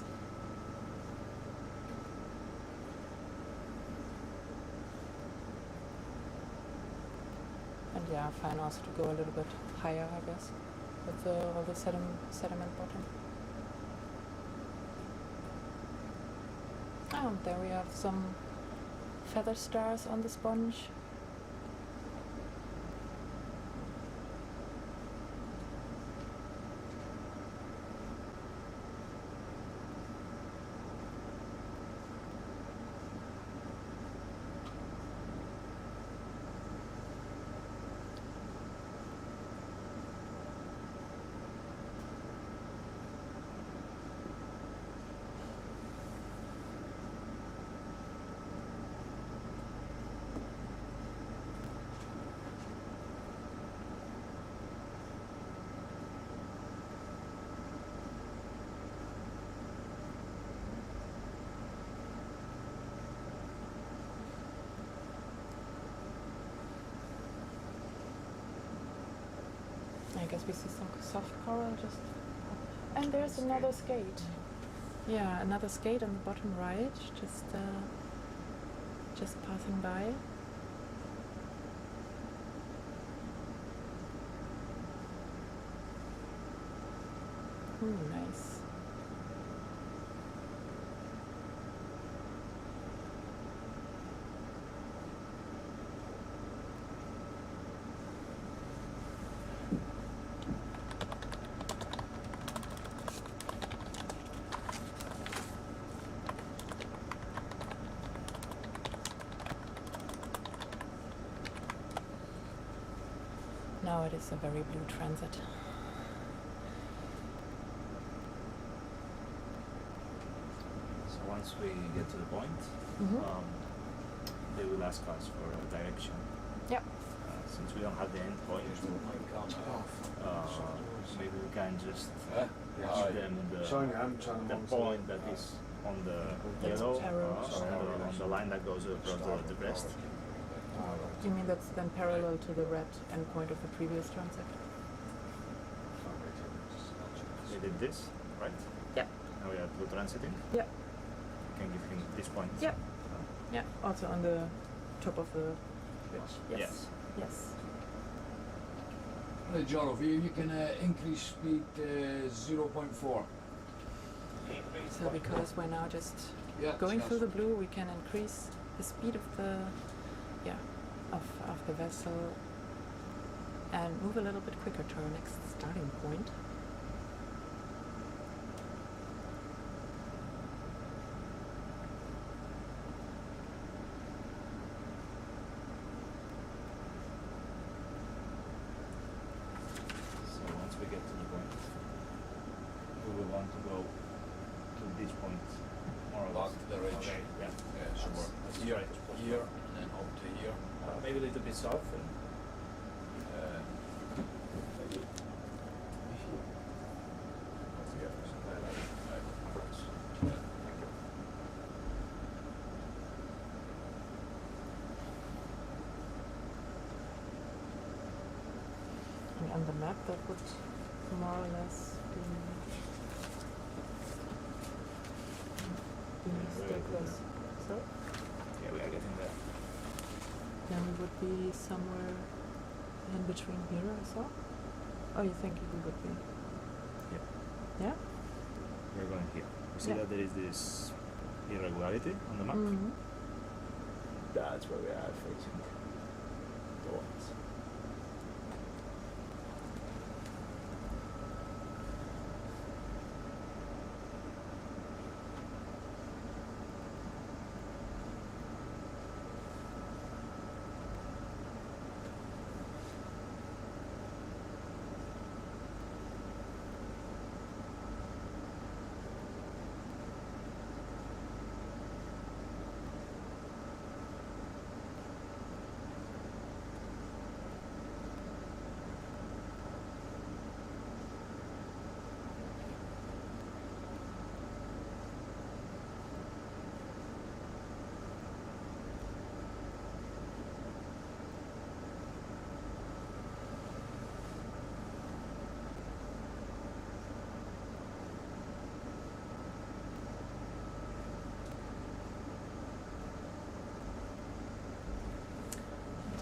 And yeah, fine also to go a little bit higher, I guess, with all the sediment bottom. Oh, and there we have some feather stars on the sponge. I guess we see some soft coral just up. And there's another skate. Yeah, another skate on the bottom right, just passing by. Nice. Now it is a very blue transit. So once we get to the point, they will ask us for a direction. Yep. Since we don't have the end point, maybe we can just give them the point that is on the yellow, on the line that goes across the breast. You mean that's then parallel to the red endpoint of the previous transit? They did this, right? Yep. Now we are blue transiting. Yep. You can give him this point. Yep. Yeah, also on the top of the bridge. Yes. Yes. Yes. Right, John, if you can increase speed 0.4. So because we're now just going through the blue, we can increase the speed of the of the vessel and move a little bit quicker to our next starting point. So once we get to the point, we will want to go to this point, more or less. Back to the ridge. Okay, yeah. Yeah, so That's here, right. here, and then up to here. Maybe a little bit south. on the map, that would more or less be still close. So Yeah, we are getting there. then we would be somewhere in between here or so. Oh, you think we would be? Yeah. Yeah? We're going here. You see Yeah. that there is this irregularity on the map? Mm-hmm. That's where we are facing towards.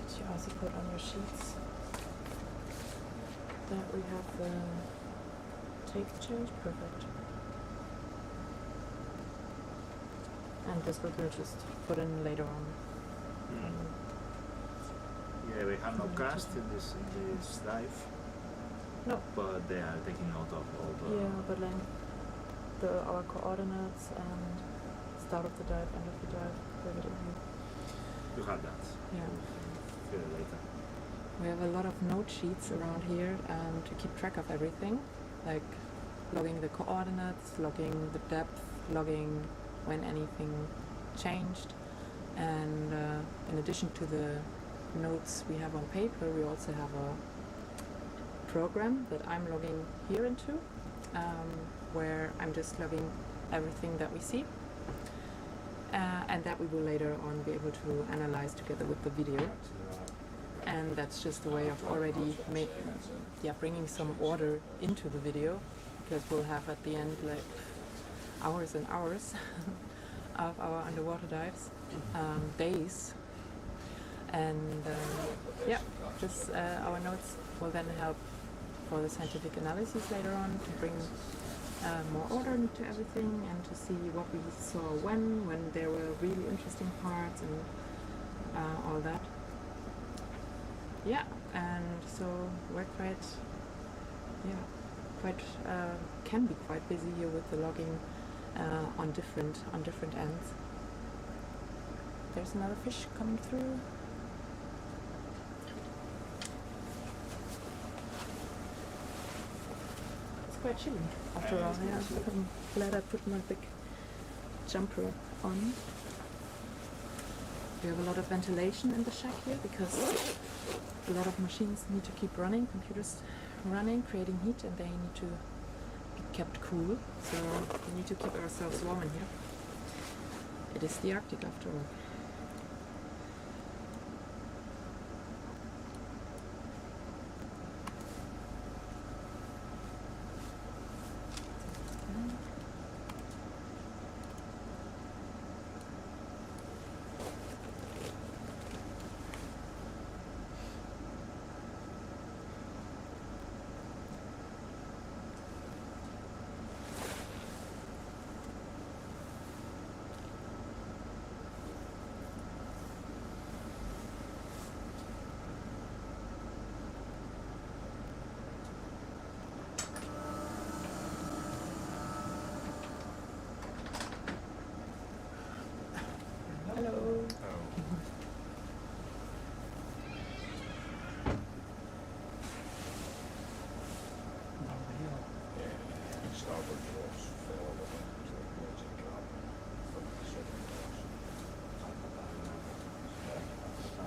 Did you also put on your sheets that we have the tape change? Perfect. And this we can just put in later on. Yeah, we have no Mm. cast in this dive. No. But they are taking out of all the. Yeah, but then our coordinates and start of the dive, end of the dive, everything. You have that. Yeah. Feel it later. We have a lot of note sheets around here to keep track of everything, like logging the coordinates, logging the depth, logging when anything changed. And in addition to the notes we have on paper, we also have a program that I'm logging here into, where I'm just logging everything that we see. And that we will later on be able to analyze together with the video. And that's just a way of already bringing some order into the video, because we'll have at the end like hours and hours of our underwater dives, days. And just our notes will then help for the scientific analysis later on to bring more order into everything and to see what we saw when there were really interesting parts and all that. Yeah, and so we're can be quite busy here with the logging on different ends. There's another fish coming through. It's quite chilly after all. Yeah, I'm glad I put my big jumper on. We have a lot of ventilation in the shack here because a lot of machines need to keep running, computers running, creating heat, and they need to be kept cool. So we need to keep ourselves warm in here. It is the Arctic after all. Hello.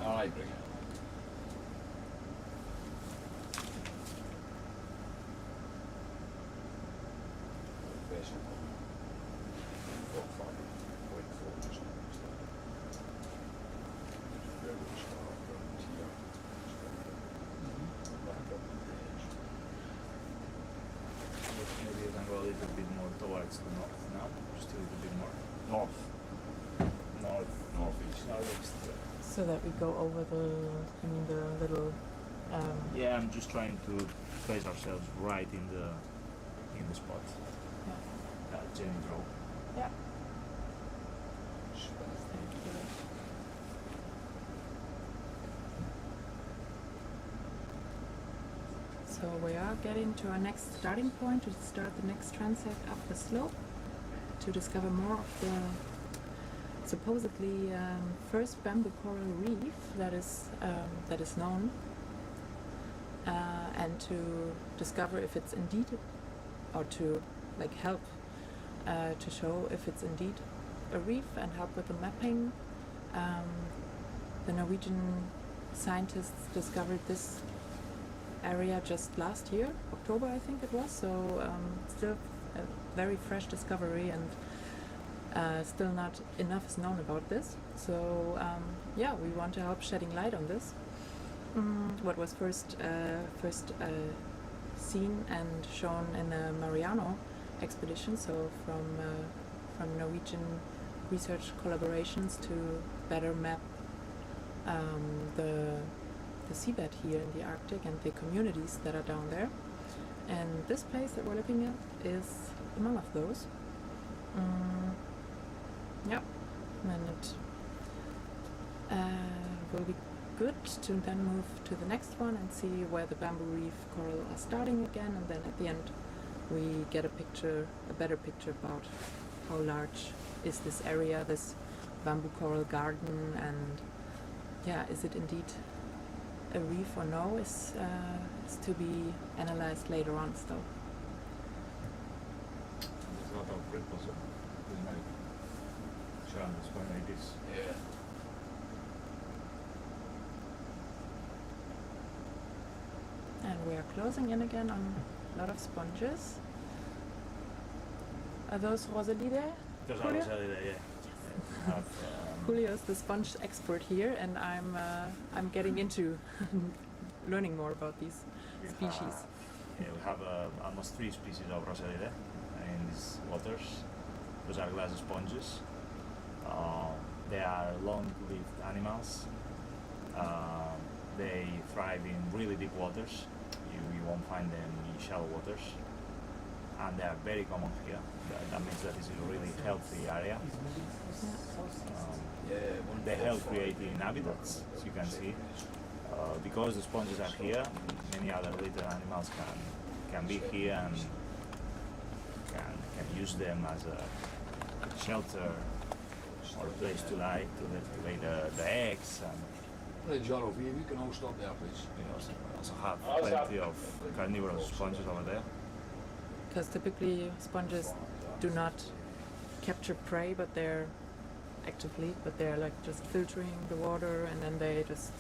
Alright, bring it. towards the north now, just a little bit more. North. Northeast. So that we go over the little. Yeah, I'm just trying to place ourselves right in the spot. Yeah. Jenny draw. Yeah. So we are getting to our next starting point to start the next transect up the slope to discover more of the supposedly first bamboo coral reef that is known, and to discover if it's indeed, or to help to show if it's indeed a reef and help with the mapping. The Norwegian scientists discovered this area just last year, October I think it was, so still a very fresh discovery, and still not enough is known about this. So yeah, we want to help shedding light on this. What was first seen and shown in the Mariano expedition, so from Norwegian research collaborations to better map the seabed here in the Arctic and the communities that are down there. And this place that we're looking at is among of those. Yeah, and it will be good to then move to the next one and see where the bamboo reef coral are starting again, and then at the end we get a better picture about how large is this area, this bamboo coral garden, and yeah, is it indeed a reef or no is to be analyzed later on still. There's a lot of ripples in my channels when like this. Yeah. And we are closing in again on a lot of sponges. Are those Rosalidae? Those are Julio? Rosalidae, yeah. Have, Julio's the sponge expert here, and I'm getting into learning more about these species. We have almost 3 species of Rosalidae in these waters. Those are glass sponges. They are long-lived animals. They thrive in really deep waters. You won't find them in shallow waters. And they are very common here. That means that it's a really healthy area. They help creating habitats, as you can see. Because the sponges are here, many other little animals can be here and can use them as a shelter or a place to lay the eggs. And Hey John, over here, you can all stop there, please. we also have plenty of carnivorous sponges over there. Because typically sponges do not capture prey, but they're like just filtering the water, and then they just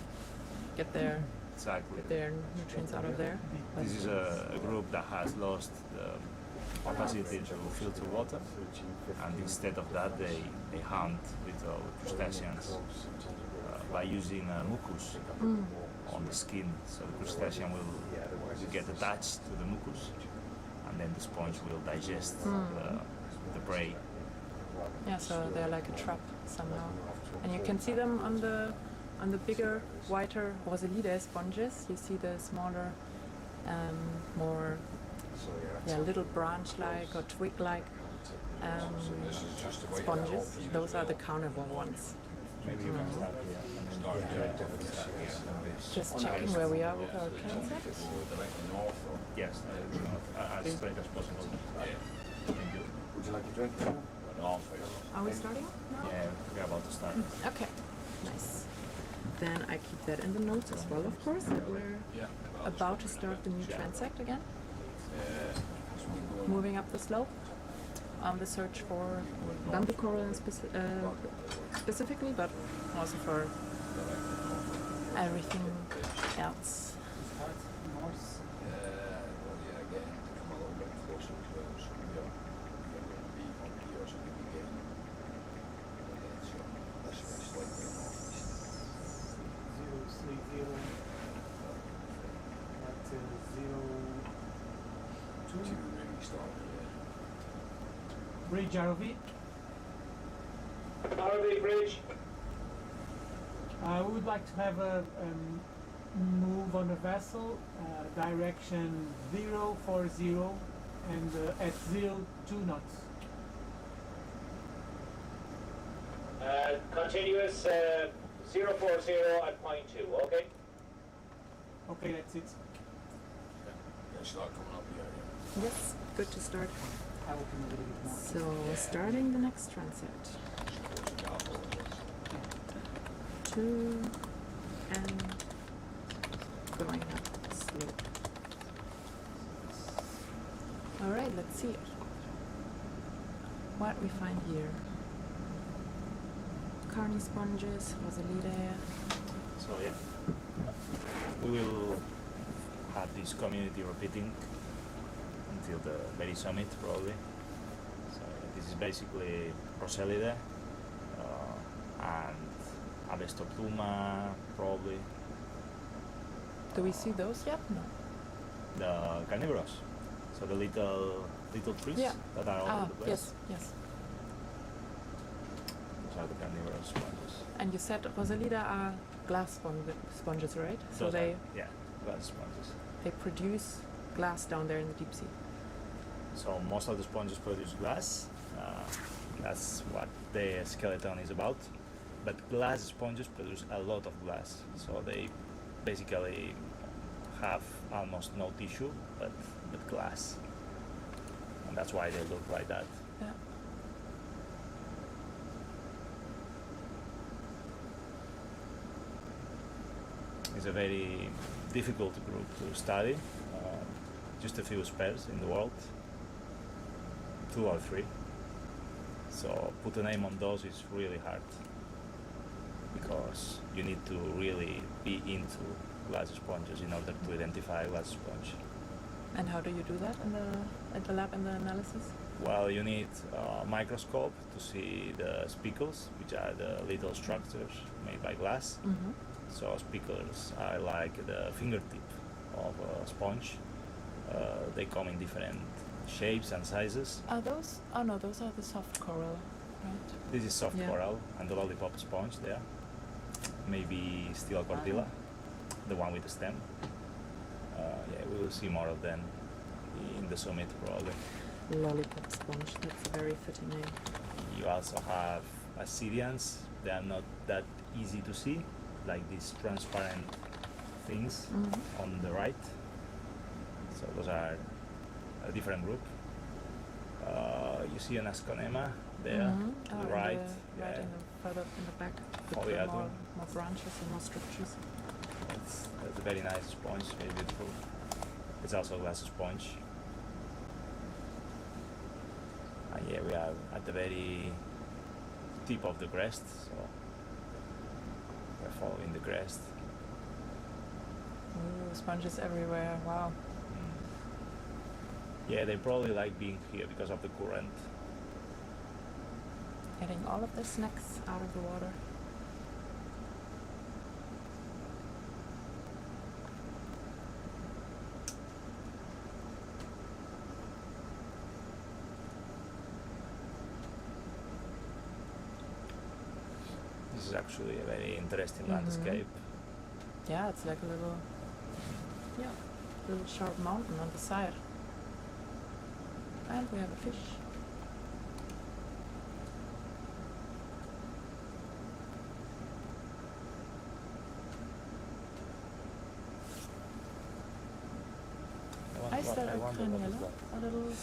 get their Exactly. nutrients out of there. But This is a group that has lost the capacity to filter water, and instead of that they hunt little crustaceans by using mucus on the skin. So the crustacean will get attached to the mucus, and then the sponge will digest the prey. yeah, so they're like a trap somehow. And you can see them on the bigger, whiter Rosalidae sponges. You see the smaller, more little branch-like or twig-like sponges. Those are the carnivore ones. Maybe you can start here. Just checking where we are with our transect. Yes, as straight as possible. Thank you. Would you like a drink? Are we starting now? Yeah, we're about to start. Okay, nice. Then I keep that in the notes as well, of course, that we're about to start the new transect again. Moving up the slope on the search for bamboo coral specifically, but also for everything else. Bridge ROV. RV bridge. We would like to have a move on the vessel, direction 040 and at 02 knots. Continuous 040 at point 2, okay? Okay, that's it. Yeah, start coming up here. Yes, good to start. I will come a little bit more. So, starting the next transit. 2 and going up slope. Alright, let's see what we find here. Carney sponges, Rosalidae. So yeah, we will have this community repeating until the very summit probably. So this is basically Rosalidae and Avestopluma probably. Do we see those yet? No. The carnivorous, so the little trees Yeah. that are all over the place. Yes, yes. Those are the carnivorous sponges. And you said Rosalida are glass sponges, right? So Those they are, yeah, glass sponges. produce glass down there in the deep sea. So most of the sponges produce glass. That's what the skeleton is about. But glass sponges produce a lot of glass. So they basically have almost no tissue, but glass. And that's why they look like that. Yeah. It's a very difficult group to study. Just a few spares in the world, 2 or 3. So put a name on those is really hard because you need to really be into glass sponges in order to identify a glass sponge. And how do you do that at the lab in the analysis? Well, you need a microscope to see the spicules, which are the little structures made by glass. Mm-hmm. So spicules are like the fingertip of a sponge. They come in different shapes and sizes. Are those? Oh no, those are the soft coral, right? This is soft Yeah. coral and the lollipop sponge there. Maybe steel cordilla, the one with the stem. Yeah, we will see more of them in the summit probably. Lollipop sponge, that's a very fitting name. You also have Assyrians. They are not that easy to see, like these transparent things Mm-hmm. on the right. So those are a different group. You see an Asconema there to the right. Right in the, further in the back, with the Foliatum. more branches and more structures. That's a very nice sponge, very beautiful. It's also a glass sponge. And yeah, we are at the very tip of the crest, so we're following the crest. Ooh, sponges everywhere, wow. Yeah, they probably like being here because of the current. Getting all of the snacks out of the water. This is actually a very interesting landscape. Yeah, it's like a little sharp mountain on the side. And we have a fish. Is that a canyella? A little.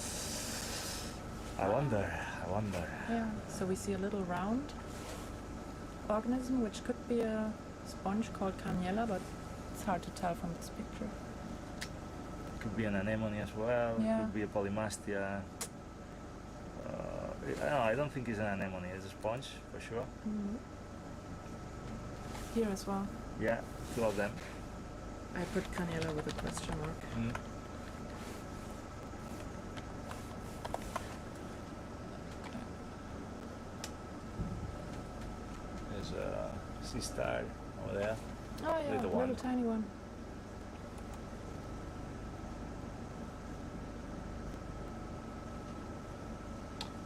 I wonder. Yeah. So we see a little round organism, which could be a sponge called canyella, but it's hard to tell from this picture. Could be an anemone as well. Yeah. Could be a polymastia. I don't think it's an anemone. It's a sponge for sure. Mm-hmm. Here as well. Yeah, 2 of them. I put canyella with a question mark. There's a sea star over there. Oh yeah, Little little one. tiny one.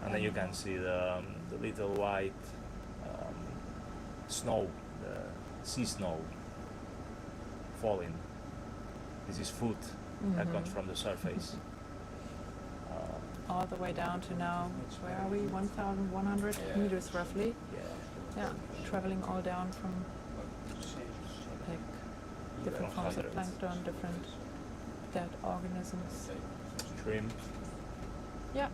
And then you can see the little white snow, the sea snow falling. This is food that comes from the surface. All the way down to now, where are we? 1,100 meters roughly. Yeah, traveling all down from like different forms of plankton, different dead organisms. Shrimp. Yeah.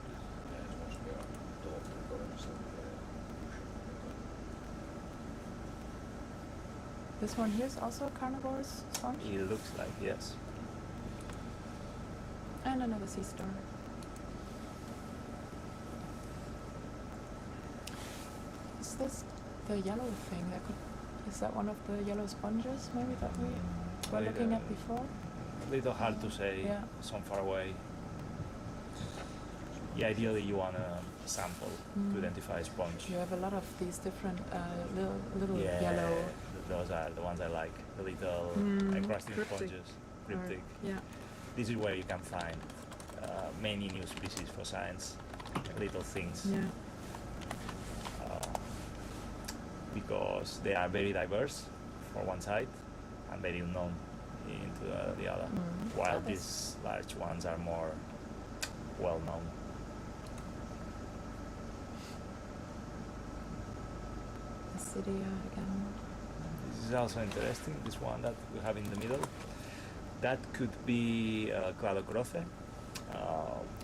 This one here is also a carnivorous sponge. It looks like, yes. And another sea star. Is this the yellow thing? Is that one of the yellow sponges maybe that we were looking at before? A little hard to say, some far away. Yeah, ideally you want a sample to identify a sponge. You have a lot of these different little yellow. Those are the ones I like, the little encrusting sponges, cryptic. This is where you can find many new species for science, little things. Because they are very diverse for one side and very unknown into the other, while these large ones are more well known. Acidia again. This is also interesting, this one that we have in the middle. That could be Cladocrothe.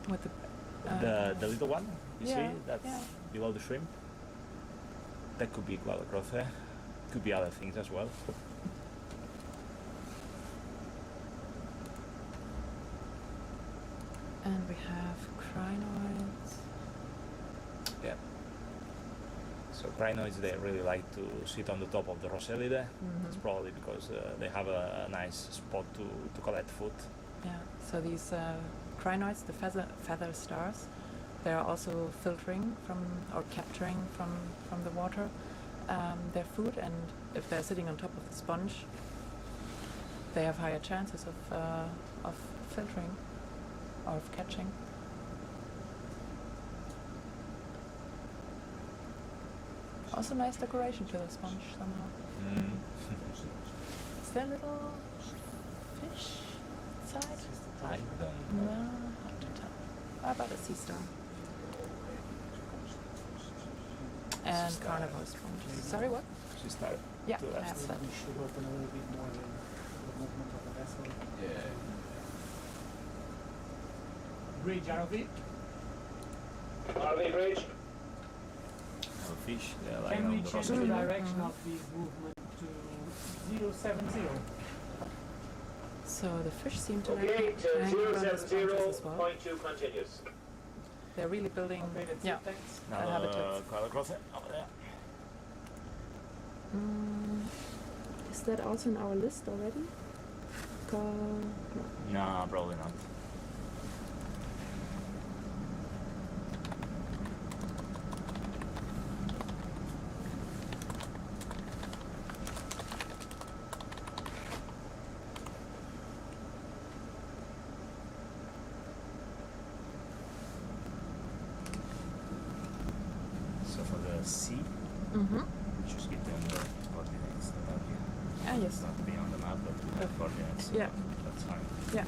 With the little one, you see, that's below the shrimp. That could be Cladocrothe. Could be other things as well. And we have crinoids. Yeah. So crinoids, they really like to sit on the top of the Rosellide. It's probably because they have a nice spot to collect food. Yeah, so these crinoids, the feather stars, they are also filtering from or capturing from the water their food, and if they're sitting on top of the sponge, they have higher chances of filtering or of catching. Also nice decoration to the sponge somehow. Is there a little fish inside? I don't know. No, hard to tell. How about a sea star? And carnivore sponge. Sorry, what? She started Yeah, to I left. have that. We should open a little bit more the movement of the vessel. Bridge, ROV. RV bridge. Fish, they're like Can on we the change the Rosellide. direction of this movement to 070? So the fish seem to Okay, like to hang around the sponges as well. 070.2 continues. They're really building, yeah, Now habitats. Cladocrothe over there. Is that also in our list already? No, probably not. So for the sea, we just give them the coordinates that are here. Ah, yes. It's not to be on the map, but we have coordinates. So Yeah. that's fine. Yeah.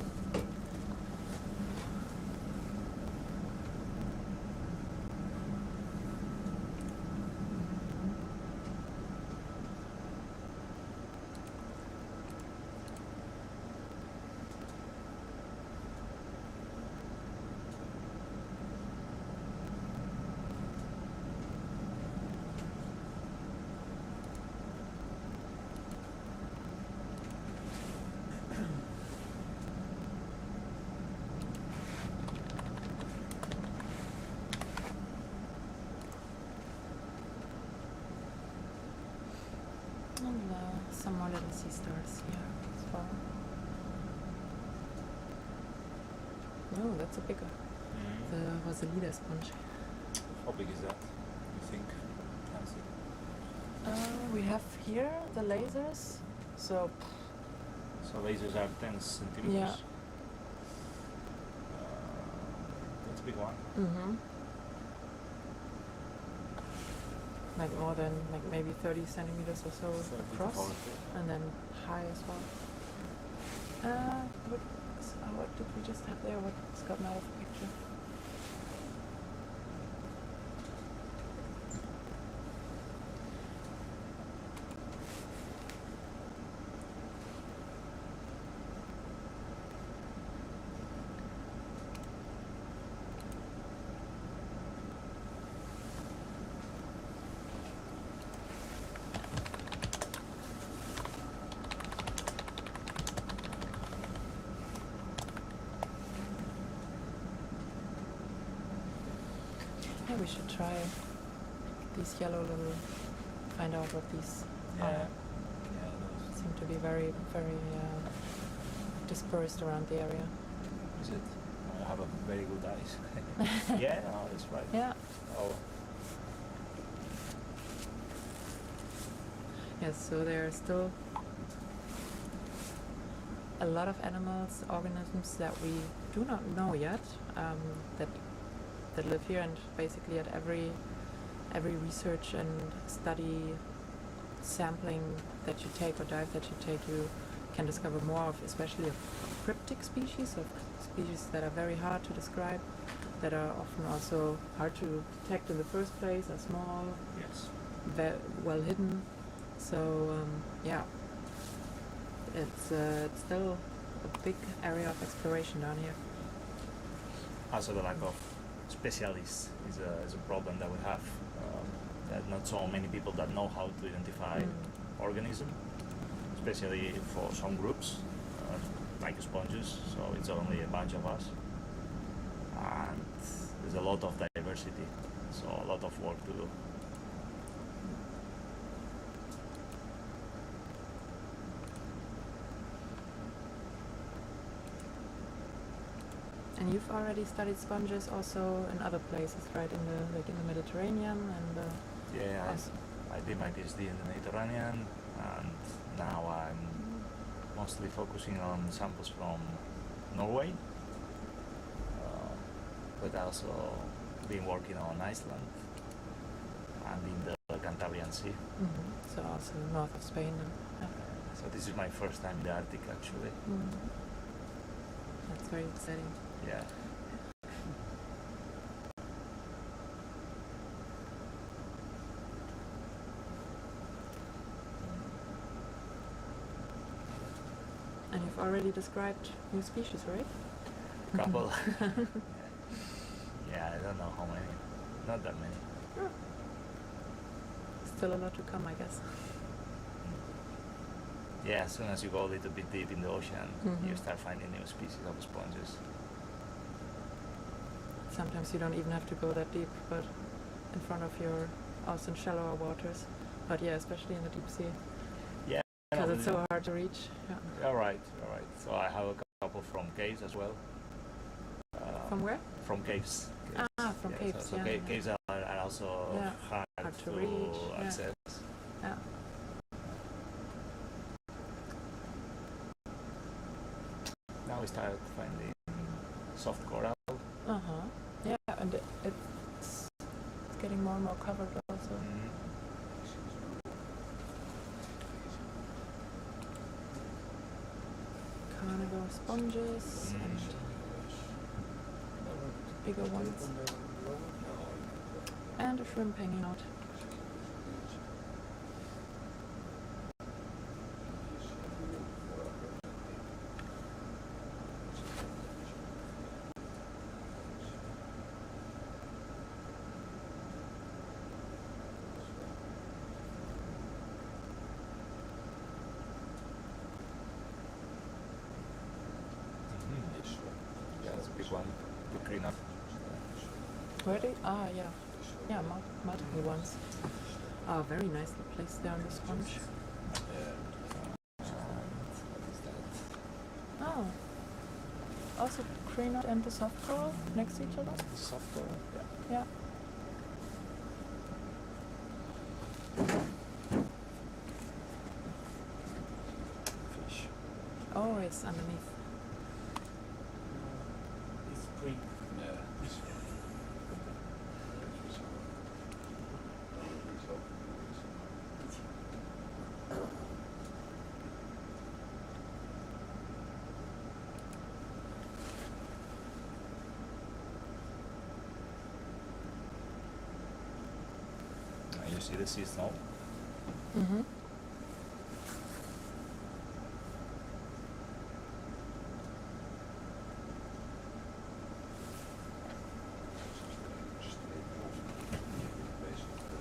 And some more little sea stars here as well. Oh, that's a bigger. The Rosellide sponge. How big is that, you think? Nancy? We have here the lasers. So So lasers are 10 centimeters. Yeah. That's a big one. like more than like maybe 30 centimeters or so across, and then high as well. What did we just have there? What's gotten out of the picture? Yeah, we should try these yellow little, find out what these are. Yeah, those. Seem to be very, very dispersed around the area. Is it? I have a very good eyes. Yeah, no, that's right. Yeah. Oh, Yes, so there are still a lot of animals, organisms that we do not know yet, that live here, and basically at every research and study sampling that you take or dive that you take, you can discover more of, especially of cryptic species, of species that are very hard to describe, that are often also hard to detect in the first place, are small, yes. well hidden. So yeah, it's still a big area of exploration down here. Also, the lack of specialists is a problem that we have. That not so many people that know how to identify organism, especially for some groups, like sponges. So it's only a bunch of us, and there's a lot of diversity. So a lot of work to do. And you've already studied sponges also in other places, right? In the Mediterranean and. Yeah, I did my PhD in the Mediterranean, and now I'm mostly focusing on samples from Norway, but also been working on Iceland and in the Cantabrian Sea. Mm-hmm. So also north of Spain. And, So this is my first time in the Arctic, actually. That's very exciting. Yeah. And you've already described new species, right? Couple. Yeah, I don't know how many. Not that many. Still a lot to come, I guess. Yeah, as soon as you go a little bit deep in the ocean, you start finding new species of sponges. Sometimes you don't even have to go that deep, but in front of your, also in shallower waters. But yeah, especially in the deep sea. Yeah. Because it's so hard to reach. Yeah. All right. So I have a couple from caves as well. From where? From caves. From caves, So caves are also hard to reach, access. Yeah. Now we start finding soft coral. Yeah, and it's getting more and more covered also. Carnivore sponges and bigger ones. And a shrimp hanging out. Yeah, that's a big one. Big green up. Where they? Yeah. Yeah, multiple ones. Very nicely placed there on the sponge. What is that? Oh. Also Koordinaten and the soft coral next to each other? Soft coral? Yeah. Fish. Oh, it's underneath. It's green. Yeah. see the sea snow. Mm-hmm. Just a base of the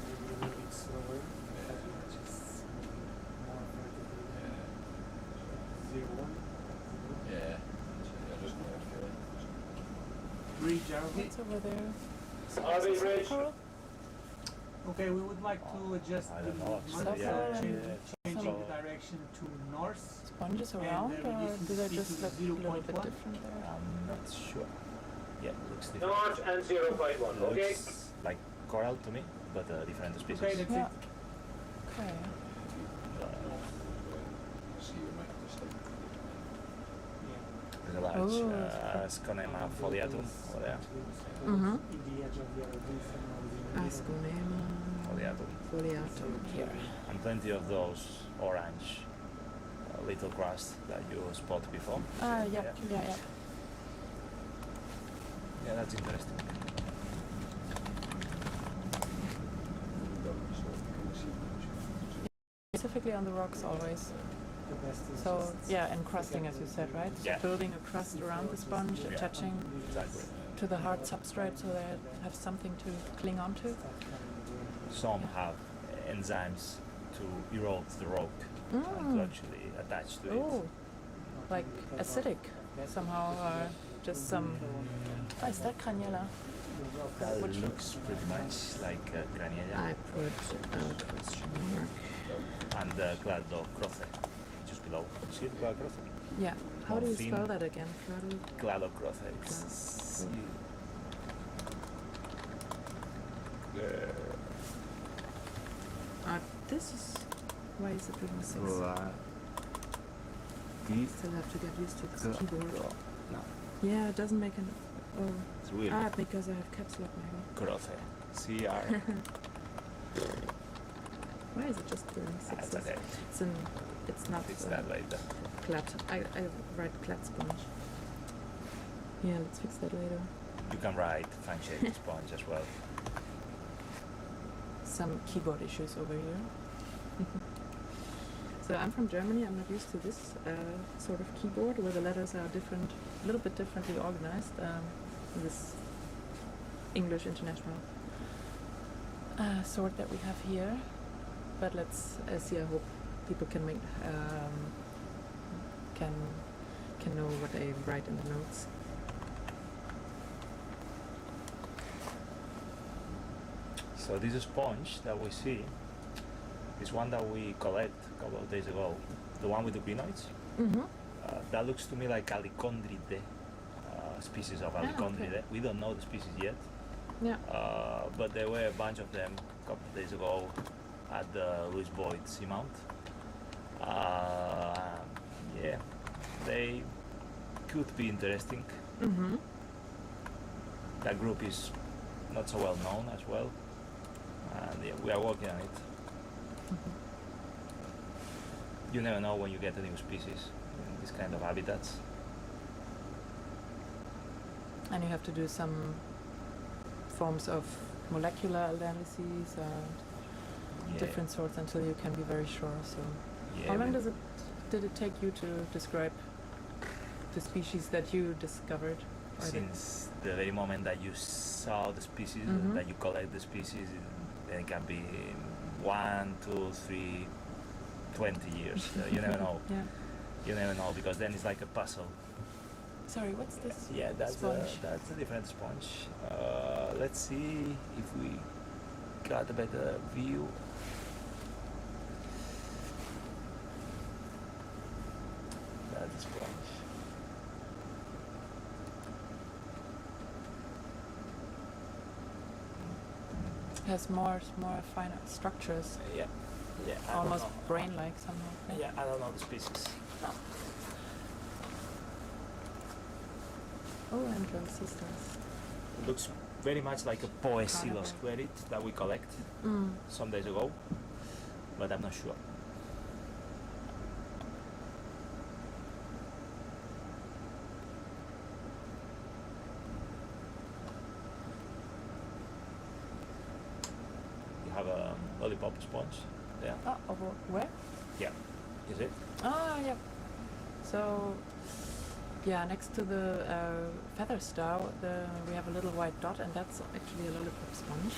Maybe a little bit slower, just more vertically. 0, 1. yeah, just Bridge, are we? What's over there? RV bridge. Coral? Okay, we would like to adjust I the don't know, monitor, yeah, changing some- the direction to north. Sponges And, around, we or need to do they see just to look a little bit 0.1. different there? I'm not sure. Yeah, it looks different. North and 0.1, okay? Looks like coral to me, but different species. Okay, that's Yeah. it. Okay. see you make this thing. Yeah. There's a large Oh, that's Sconema foliatum over there. Mm-hmm. In the edge of the other roof and all the Asconema Foliatum. foliatum here. And plenty of those orange little crust that you spot before. Ah, yeah, yeah. Yeah, that's interesting. Specifically on the rocks always. the best is So just yeah, and crusting as you said, right? So Yeah. building a crust around the sponge, Yeah. attaching Exactly. to the hard substrate so they have something to cling onto. Some have enzymes to erode the rock and to Mm. actually attach to Oh, it. like acidic somehow, or just some. Oh, is that craniella? That Which- looks pretty much like Graniella I put a question mark. and Cladocrothe, just below. See the Cladocrothe? Yeah. How do you Thin. spell that again? Cladocrothe. It's This is. Why is it written 6? Still have to get used to this keyboard. No, Yeah, it doesn't make an. Oh. it's weird. Because I have caps lock maybe. Crothe. CR. Why is it just doing That's 6? okay. It's not. It's that way. Clat. I write clat sponge. Yeah, let's fix that later. You can write fan shaped sponge as well. Some keyboard issues over here. So I'm from Germany. I'm not used to this sort of keyboard where the letters are different, a little bit differently organized. This English international sort that we have here. But let's see. I hope people can make can know what I write in the notes. So this sponge that we see is one that we collect a couple of days ago. The one with the crinoids. Mm-hmm. That looks to me like Alicondride, species of Alicondride. okay. We don't know the species yet, Yeah. but there were a bunch of them a couple of days ago at the Louis Boyd Seamount. Yeah, they could be interesting. Mm-hmm. That group is not so well known as well, and yeah, we are working on it. You never know when you get a new species in this kind of habitats. And you have to do some forms of molecular analyses Yeah. different sorts until you can be very sure. So Yeah, how long we- did it take you to describe the species that you discovered? Or that- Since the very moment that you saw the species, Mhm. that you collect the species, then it can be 1, 2, 3, 20 years. You never know. Yeah. You never know, because then it's like a puzzle. Sorry, what's this? Yeah, that's sponge? that's a different sponge. Let's see if we got a better view. That's a sponge. Has more finer structures, Yeah, yeah. I don't almost know. brain-like somehow. Yeah, I don't know the species. Oh, and sisters. It looks very much like a Poecilus Carnival. credit that we collect some days ago, but I'm not sure. lollipop sponge. Yeah. Oh, over where? Yeah. Is it? Ah, yeah. So, yeah, next to the feather star, we have a little white dot, and that's actually a lollipop sponge.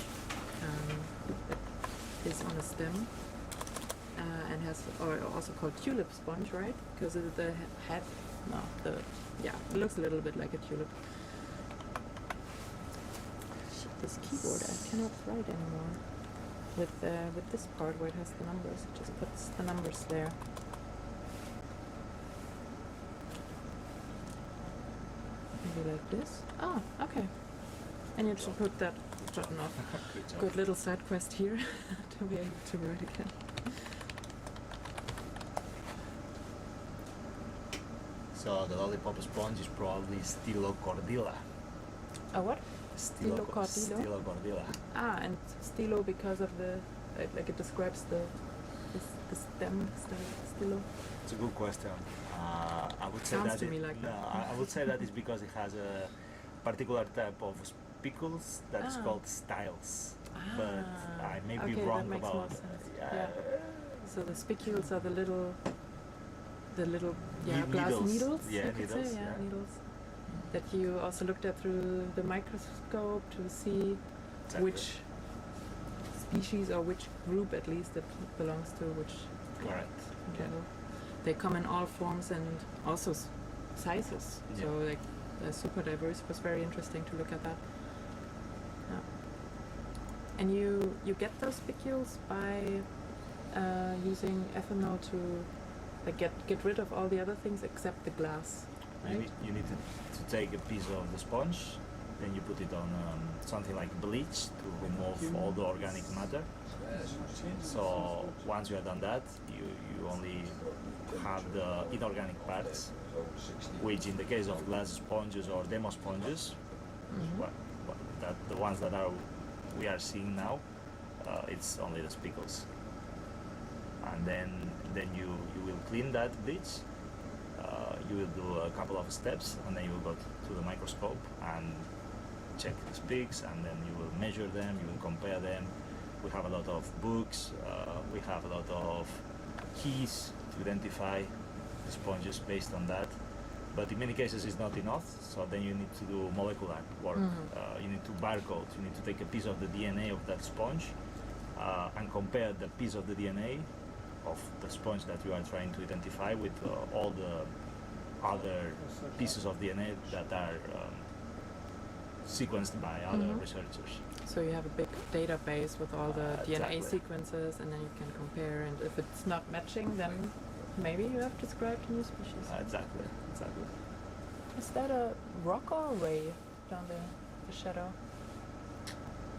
It is on a stem, and has, or also called tulip sponge, right? Because the head, it looks a little bit like a tulip. Shit, this keyboard, I cannot write anymore. With this part where it has the numbers, it just puts the numbers there. Maybe like this. Oh, okay. And you should put that button off. Good little side quest here to be able to write again. So the lollipop sponge is probably Stylocordila. A what? Stylocordila. Ah, and stylo because of the like it describes the stem stylo. It's a good question. I would say Sounds that to me like that. I would say that is because it has a particular type of spicules that's called styles. But I may be okay, wrong that makes about. more sense. Yeah. So the spicules are the little glass needles. Yeah, you could needles. say, needles. That you also looked at through the microscope to see which species or which group at least it belongs to which Correct. level. They come in all forms and also sizes. Yeah. So like they're super diverse. It was very interesting to look at that. Yeah. And you get those spicules by using ethanol to like get rid of all the other things except the glass. Right? You need to take a piece of the sponge, then you put it on something like bleach to remove all the organic matter. So once you have done that, you only have the inorganic parts, which in the case of glass sponges or demo sponges, the ones that we are seeing now, it's only the spicules. And then you will clean that bleach. You will do a couple of steps, and then you will go to the microscope and check the spicks, and then you will measure them, you will compare them. We have a lot of books, we have a lot of keys to identify the sponges based on that. But in many cases it's not enough, so then you need to do molecular work. You need to barcode, you need to take a piece of the DNA of that sponge and compare the piece of the DNA of the sponge that you are trying to identify with all the other pieces of DNA that are sequenced by other researchers. So you have a big database with all the DNA Exactly. sequences, and then you can compare, and if it's not matching, then maybe you have described a new species. Exactly. Is that a rock or a ray down there, the shadow?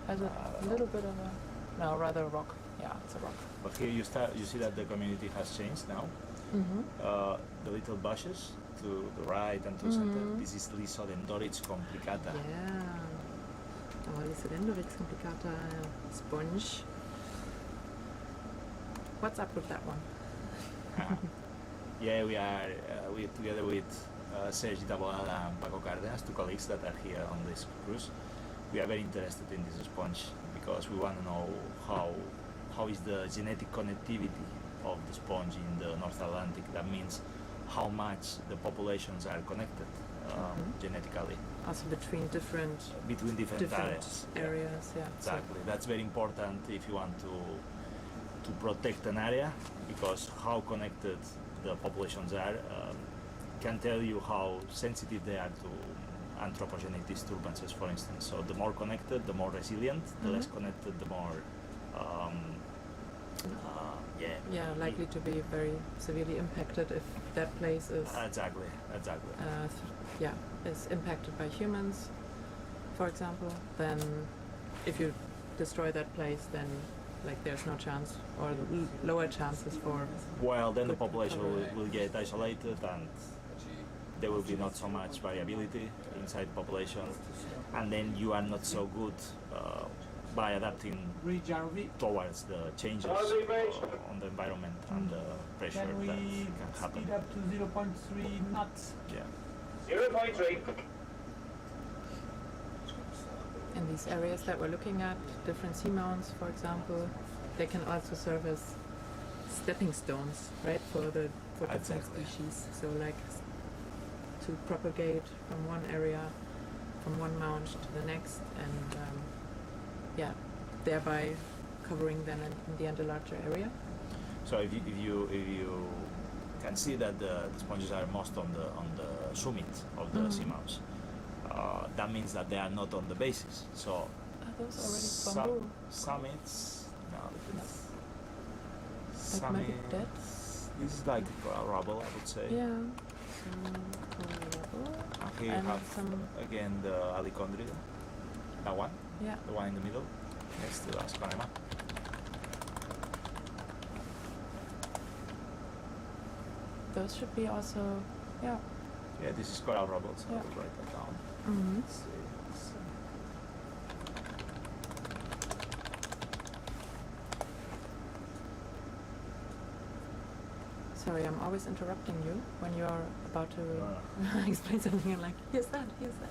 Has it a little bit of a... No, rather a rock. Yeah, it's a rock. But here you see that the community has changed now. The little bushes to the right and to the center. This is Lisodendorix complicata. Yeah. Oh, Lisodendorix complicata sponge. What's up with that one? Yeah, we together with Sergi Taboada and Paco Cárdenas, two colleagues that are here on this cruise. We are very interested in this sponge because we want to know how is the genetic connectivity of the sponge in the North Atlantic. That means how much the populations are connected genetically. Also between different areas. Yeah. Exactly. That's very important if you want to protect an area, because how connected the populations are can tell you how sensitive they are to anthropogenic disturbances, for instance. So the more connected, the more resilient. The less connected, the more likely to be very severely impacted if that place is exactly is impacted by humans, for example. Then if you destroy that place, then like there's no chance or lower chances for then the population will get isolated, and there will be not so much variability inside the population, and then you are not so good by adapting towards the changes on the environment and the pressure that can happen. Speed up to 0.3 knots. Yeah. 0.3. in these areas that we're looking at, different seamounts, for example, they can also serve as stepping stones, right, for different Exactly. species. So like to propagate from one area, from one mound to the next, and yeah, thereby covering then in the end a larger area. So if you can see that the sponges are most on the summit of the seamounts, that means that they are not on the bases. So Are those already bamboo? summits, no, That might be dead. This is like rubble, I would say. Yeah. And here you And have some- again the alichondria, that one, Yeah. the one in the middle, next to the asconema. Those should be also, yeah. Yeah, this is coral rubble, so Yeah. I will write that down. Mm-hmm. Let's see. Sorry, I'm always interrupting you when you're about to No. explain something. I'm like, here's that, here's that.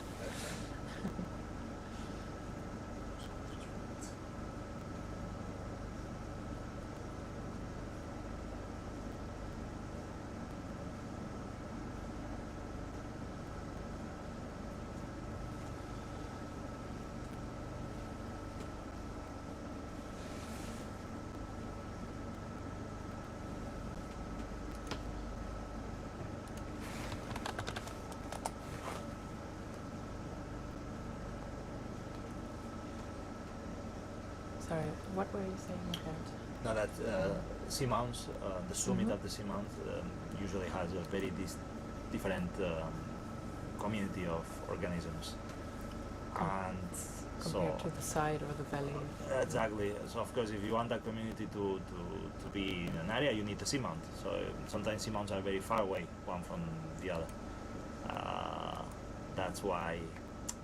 Sorry, what were you saying about? Now that seamounts, the summit Mhm. of the seamount usually has a very different community of organisms, and Compared to the side or the valley? exactly. So of course, if you want that community to be in an area, you need a seamount. So sometimes seamounts are very far away one from the other. That's why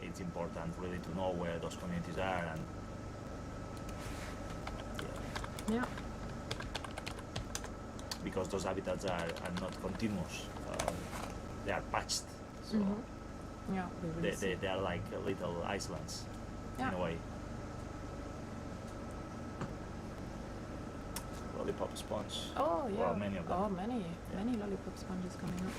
it's important really to know where those communities are and. Yeah. Because those habitats are not continuous, they are patched, so Yeah, we really see. they are like little islands in Yeah. a way. Lollipop sponge. Oh yeah. Well, many of them. Oh, many lollipop sponges coming up.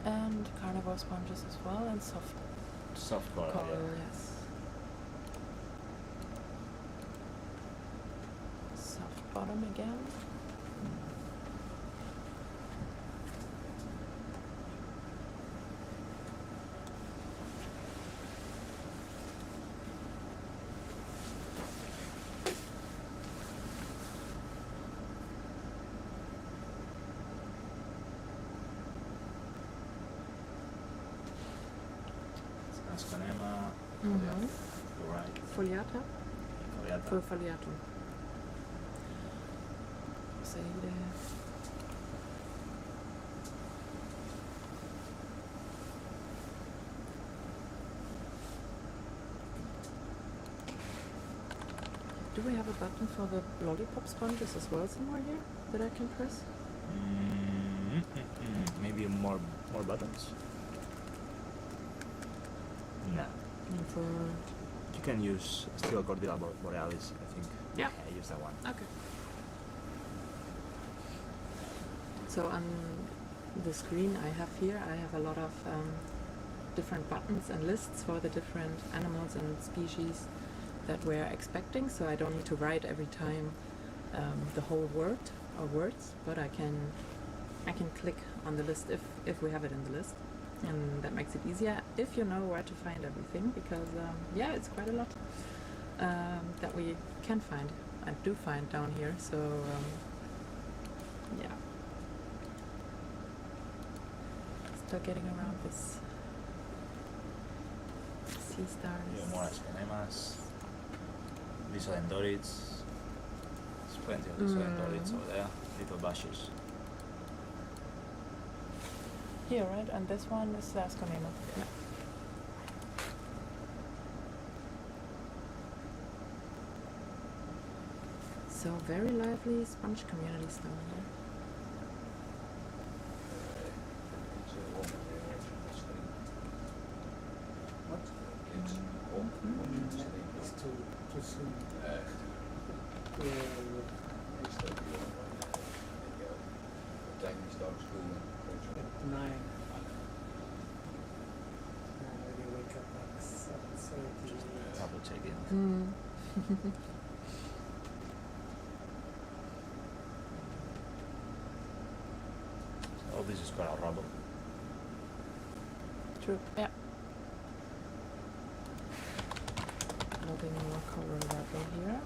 And carnivore sponges as well, and soft Soft coral, coral, yeah. yes. Soft bottom again. Asconema, Mhm. you're right. Foliata? Koordinaten. Foliatum. Seide. Do we have a button for the lollipop sponges as well somewhere here that I can press? Maybe more buttons. No. And for You can use Steel Cordillera Borealis, I think. Yeah. Use that one. okay. So on the screen I have here, I have a lot of different buttons and lists for the different animals and species that we're expecting. So I don't need to write every time the whole word or words, but I can click on the list if we have it in the list, and that makes it easier if you know where to find everything, because yeah, it's quite a lot that we can find and do find down here. So yeah, still getting around this sea stars. Yeah, more Asconemas, Lysodendrorids. There's plenty of Lysodendrorids over there, little bushes. Here, right? And this one is the Asconema. Yeah. So very lively sponge communities down there. It's a woman there watching the screen. What? It's a woman watching the screen. It's too soon. It's the view what time we start school in At 9. Maybe wake up like 7:30. Double check in. Mm. Oh, this is coral rubble. True. Yeah. Loading more coral rubble here.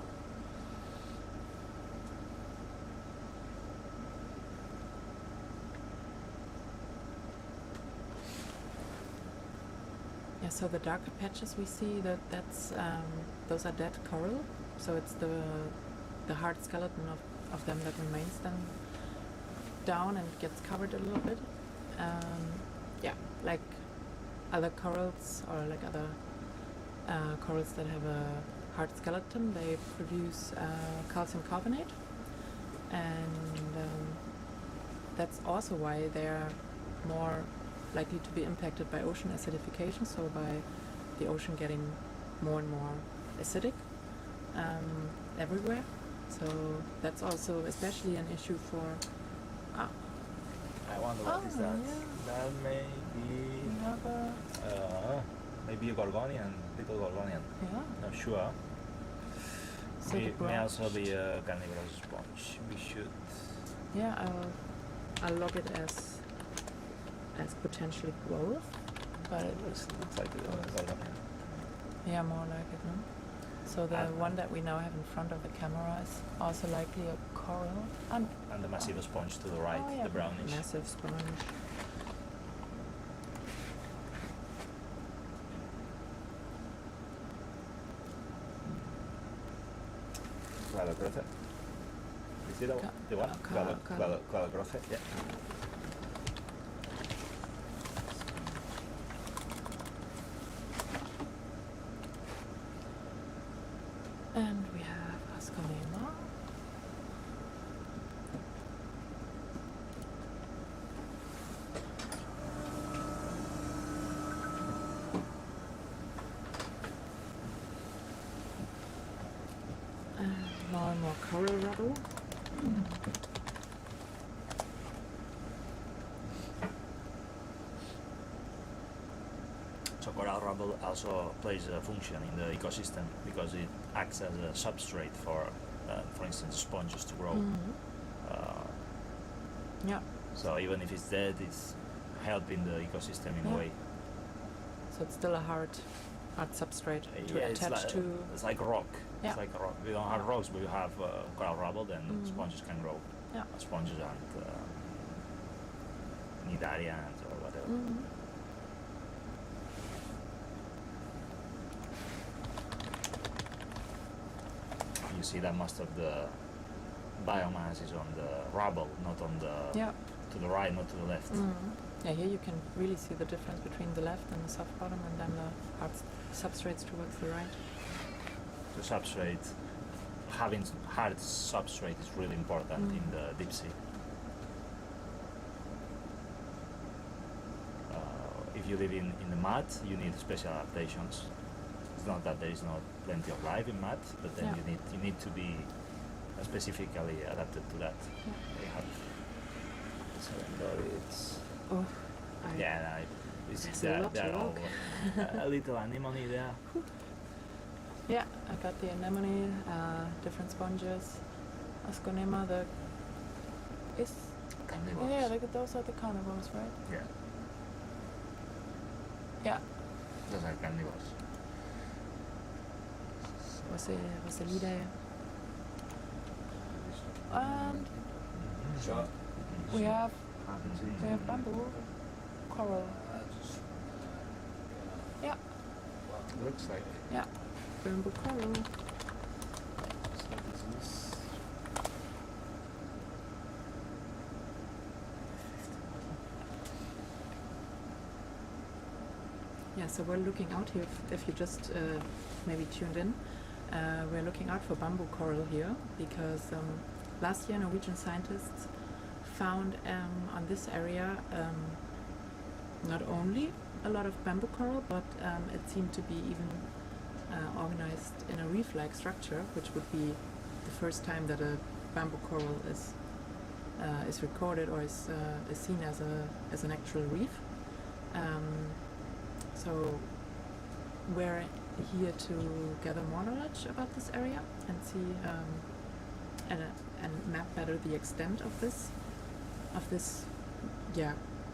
Yeah, so the darker patches we see, that's those are dead coral. So it's the hard skeleton of them that remains then down and gets covered a little bit. Yeah, like other corals or like other corals that have a hard skeleton, they produce calcium carbonate, and that's also why they're more likely to be impacted by ocean acidification, so by the ocean getting more and more acidic everywhere. So that's also especially an issue for I wonder what is that. yeah. That may be We have a maybe a gorgonian, little gorgonian. yeah. Not sure. So the May also branched- be a carnivorous sponge. We should. Yeah, I'll log it as potentially both, but it Looks like a gorgonian. yeah, more like it, no? So the And- one that we now have in front of the camera is also likely a coral. And the massive sponge to the right, oh, yeah, the brownish. massive sponge. Cladocrothe. Is it the one? Cladocrothe, yeah. And we have Ascanema. And more and more coral rubble. So coral rubble also plays a function in the ecosystem because it acts as a substrate for instance, sponges to grow. Yeah. So even if it's dead, it's helping the ecosystem in a Yeah. way. So it's still a hard substrate to Yeah, it's attach like, to. It's like a rock. Yeah. It's like a rock. We don't have rocks, but we have coral rubble, then sponges can grow. Yeah. Sponges and nidarians or whatever. You see that most of the biomass is on the rubble, not on the Yeah. to the right, not to the left. Yeah, here you can really see the difference between the left and the soft bottom, and then the hard substrates towards the right. The substrate, having hard substrate is really important in the deep sea. If you live in the mud, you need special adaptations. It's not that there is not plenty of life in mud, but then Yeah. you need to be specifically adapted to that. Yeah. They have it's Oh, it's There's a lot to they're all look. a little anemone there. yeah, I got the anemone, different sponges, Asconema, Carnivores. yeah, those are the carnivores, right? Yeah, Yeah, those are carnivores. Vasilidae. And So, we have bamboo, coral. Yeah, Looks like. yeah, bamboo coral. So this is. Yeah, so we're looking out here, if you just maybe tuned in. we're looking out for bamboo coral here because last year Norwegian scientists found on this area not only a lot of bamboo coral, but it seemed to be even organized in a reef-like structure, which would be the first time that a bamboo coral is recorded or is seen as an actual reef. So we're here to gather more knowledge about this area and see and map better the extent of this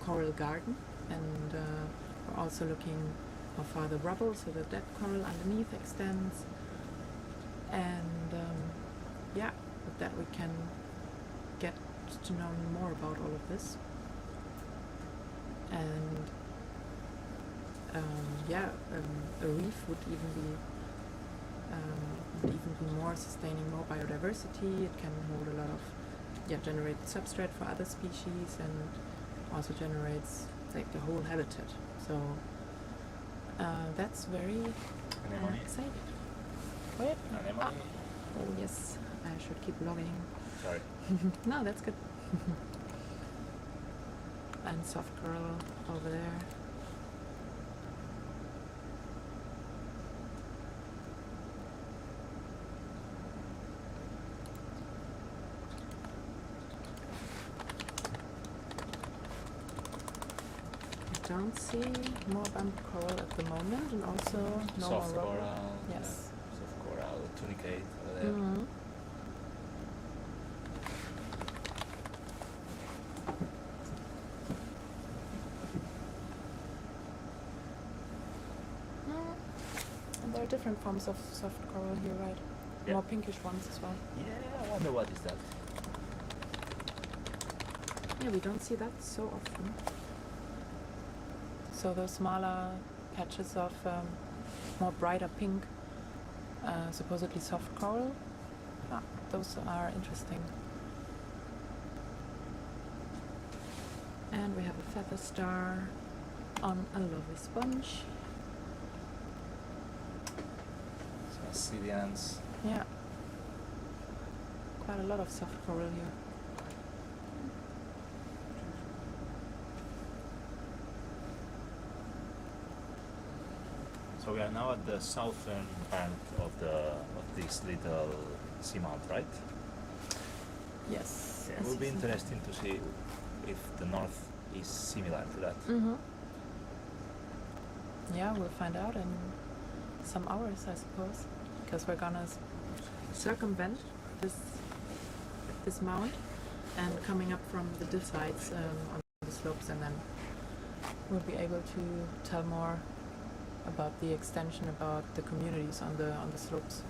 coral garden, and we're also looking how far the rubble, so the dead coral underneath, extends, and with that we can get to know more about all of this. And a reef would even be more sustaining more biodiversity. It can hold a lot of generate substrate for other species, and also generates like the whole habitat. So that's very exciting. Wait. Oh yes, I should keep logging. Sorry. No, that's good. And soft coral over there. I don't see more bamboo coral at the moment, and also no Soft more rubble. coral. Yes. Soft coral, tunicate over there. Mm-hmm. And there are different forms of soft coral here, right? Yeah. More pinkish ones as well. Yeah, I wonder what is that. Yeah, we don't see that so often. So those smaller patches of more brighter pink, supposedly soft coral, those are interesting. And we have a feather star on a lovely sponge. So Assyrians. Yeah, quite a lot of soft coral here. So we are now at the southern part of this little seamount, right? Yes. It will be interesting to see if the north is similar to that. Mm-hmm. Yeah, we'll find out in some hours, I suppose, because we're gonna circumvent this mount and coming up from the sides on the slopes, and then we'll be able to tell more about the extension, about the communities on the slopes.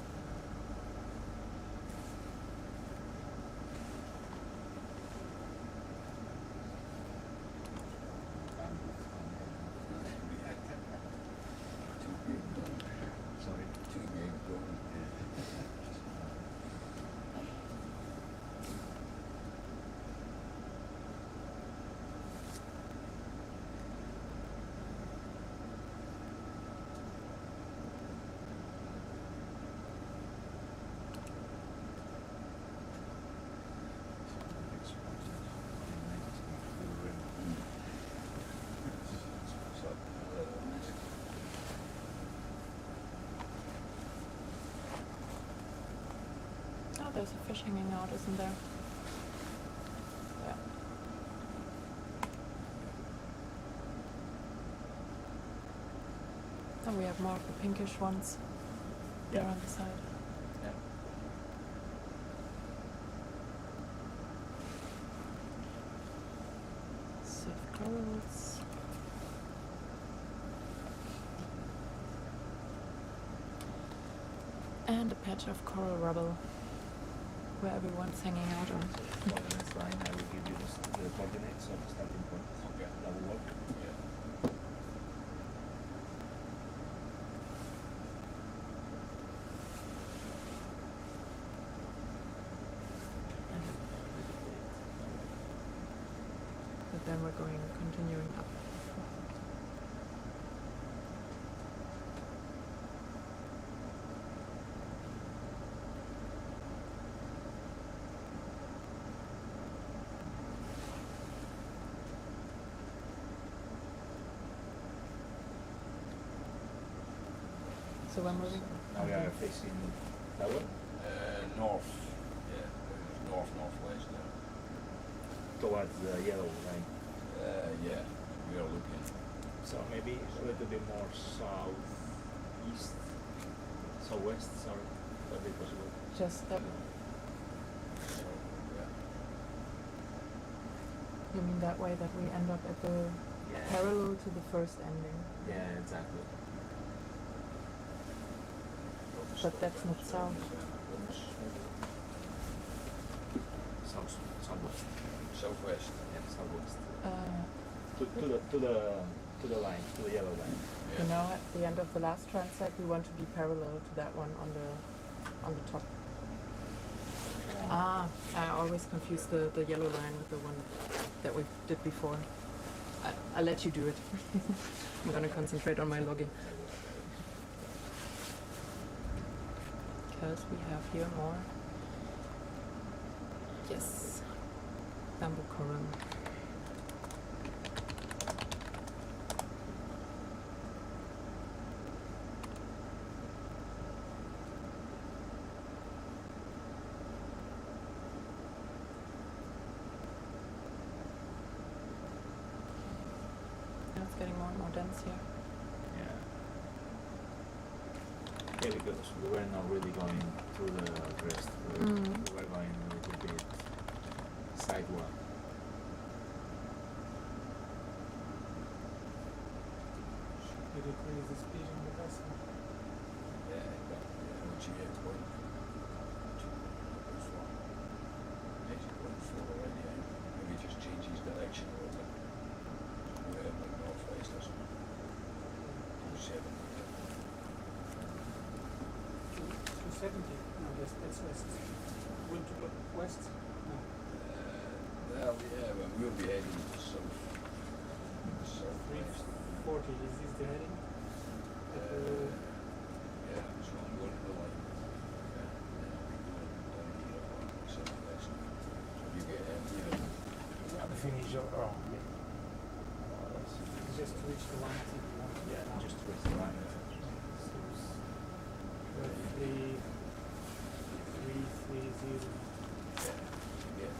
Oh, there's a fish hanging out, isn't there? Yeah. And we have more of the pinkish ones there on the side. Yeah. Soft corals. And a patch of coral rubble where everyone's hanging out on. Coordinates line, I will give you the coordinates of the starting point. Okay. That will work. Yeah. But then we're continuing up. So we're moving. Now we are facing that way, North. Yeah, northwest there. towards the yellow line. Yeah, we are looking. So maybe a little bit more southeast, southwest, sorry, that'd be possible. Just that. So, yeah. You mean that way that we end up at the parallel to the first ending? Yeah, exactly. But that's not south. Southwest. Southwest. Yeah, southwest. Uh, To the line, to the yellow line. You know, at the end of the last transect, we want to be parallel to that one on the top. I always confuse the yellow line with the one that we did before. I'll let you do it. I'm gonna concentrate on my logging. Because we have here more. Yes. Bamboo coral. Now it's getting more and more dense here. Yeah. Yeah, because we were not really going through the rest. We were going a little bit sideward. Did you increase the speed on the vessel? Maybe just change his direction a little bit. We're like northwest or something. 27. 270? No, that's west. Going to look west? No. Well, yeah, but we'll be heading south. Southwest. 340, is this the heading? Yeah, so I'm going to the line. Yeah, and I'll be going down here on southwest. So you get here. Everything is wrong. Just to reach the line if you want to. Yeah, just with the line. So it's roughly 330. Yeah,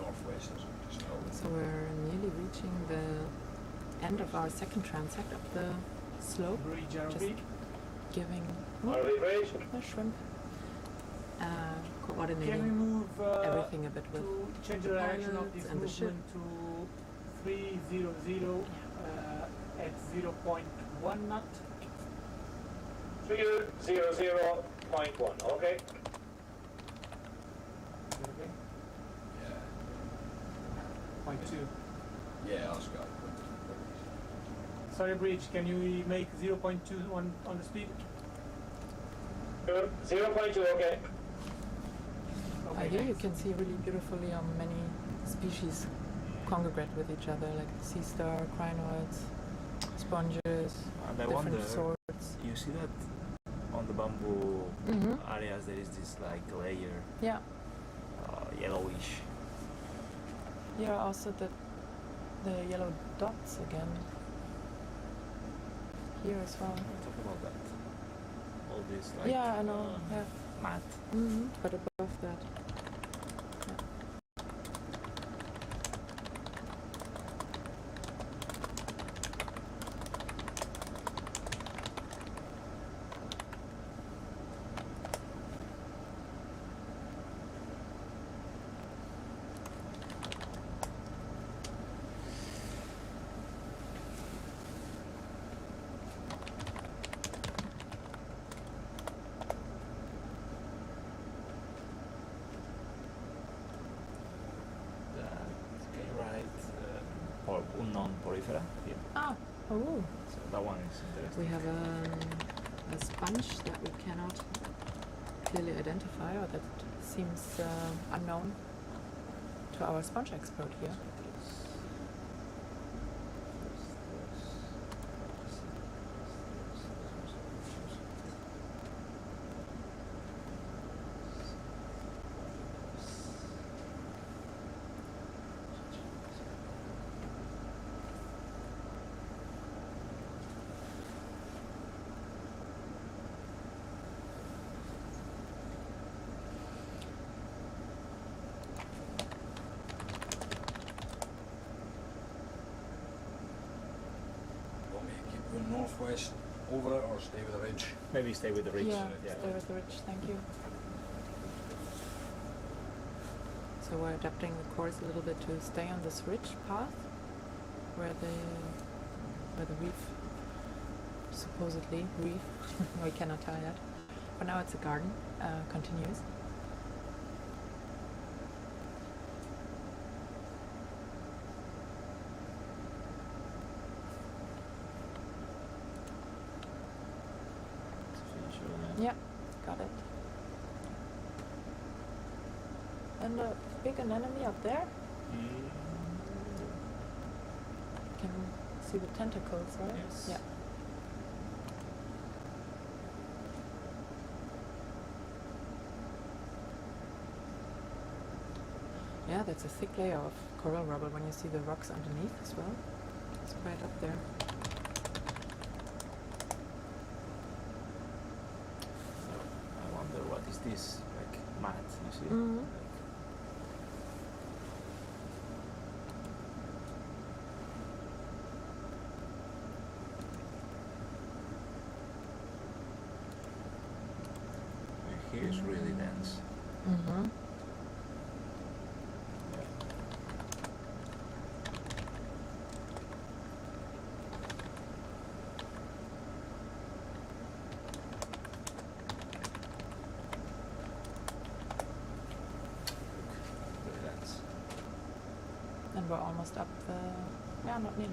northwest or something. Just over. So we're nearly reaching the end of our second transect of the slope. Bridge Just RV. giving RV bridge. the shrimp Can we coordinating move everything a bit with to change the direction of this pilots and the ship. movement to 300 at 0.1 knot? 300.1, okay? Is that okay? Yeah. 0.2. Yeah, I'll Scott. Sorry, Bridge, can you make 0.2 on the speed? 0.2, okay. Here you can see really beautifully how many species congregate with each other, like sea star, crinoids, sponges, And I different wonder, sorts. you see that on the bamboo Mhm. areas there is this like layer, Yeah, yellowish. here are also the yellow dots again. Here as well. Talk about that. All this like Yeah, I know. Yeah. mat. But above that. Yeah. Or unknown porifera here. Oh, So that one is interesting. we have a sponge that we cannot clearly identify, or that seems unknown to our sponge expert here. northwest over it or stay with the ridge? Maybe stay with the ridge. Yeah, stay with the ridge, thank you. So we're adapting the course a little bit to stay on this ridge path where the reef, supposedly reef, we cannot tell yet. For now it's a garden, continues. Yeah, got it. And a big anemone up there. Can see the tentacles, right? Yes. Yeah. Yeah, that's a thick layer of coral rubble when you see the rocks underneath as well. It's quite up there. I wonder what is this, like mat, you see? Mm-hmm. Like, here is really dense. Mm-hmm. Really dense. And we're almost up the... Yeah, not nearly.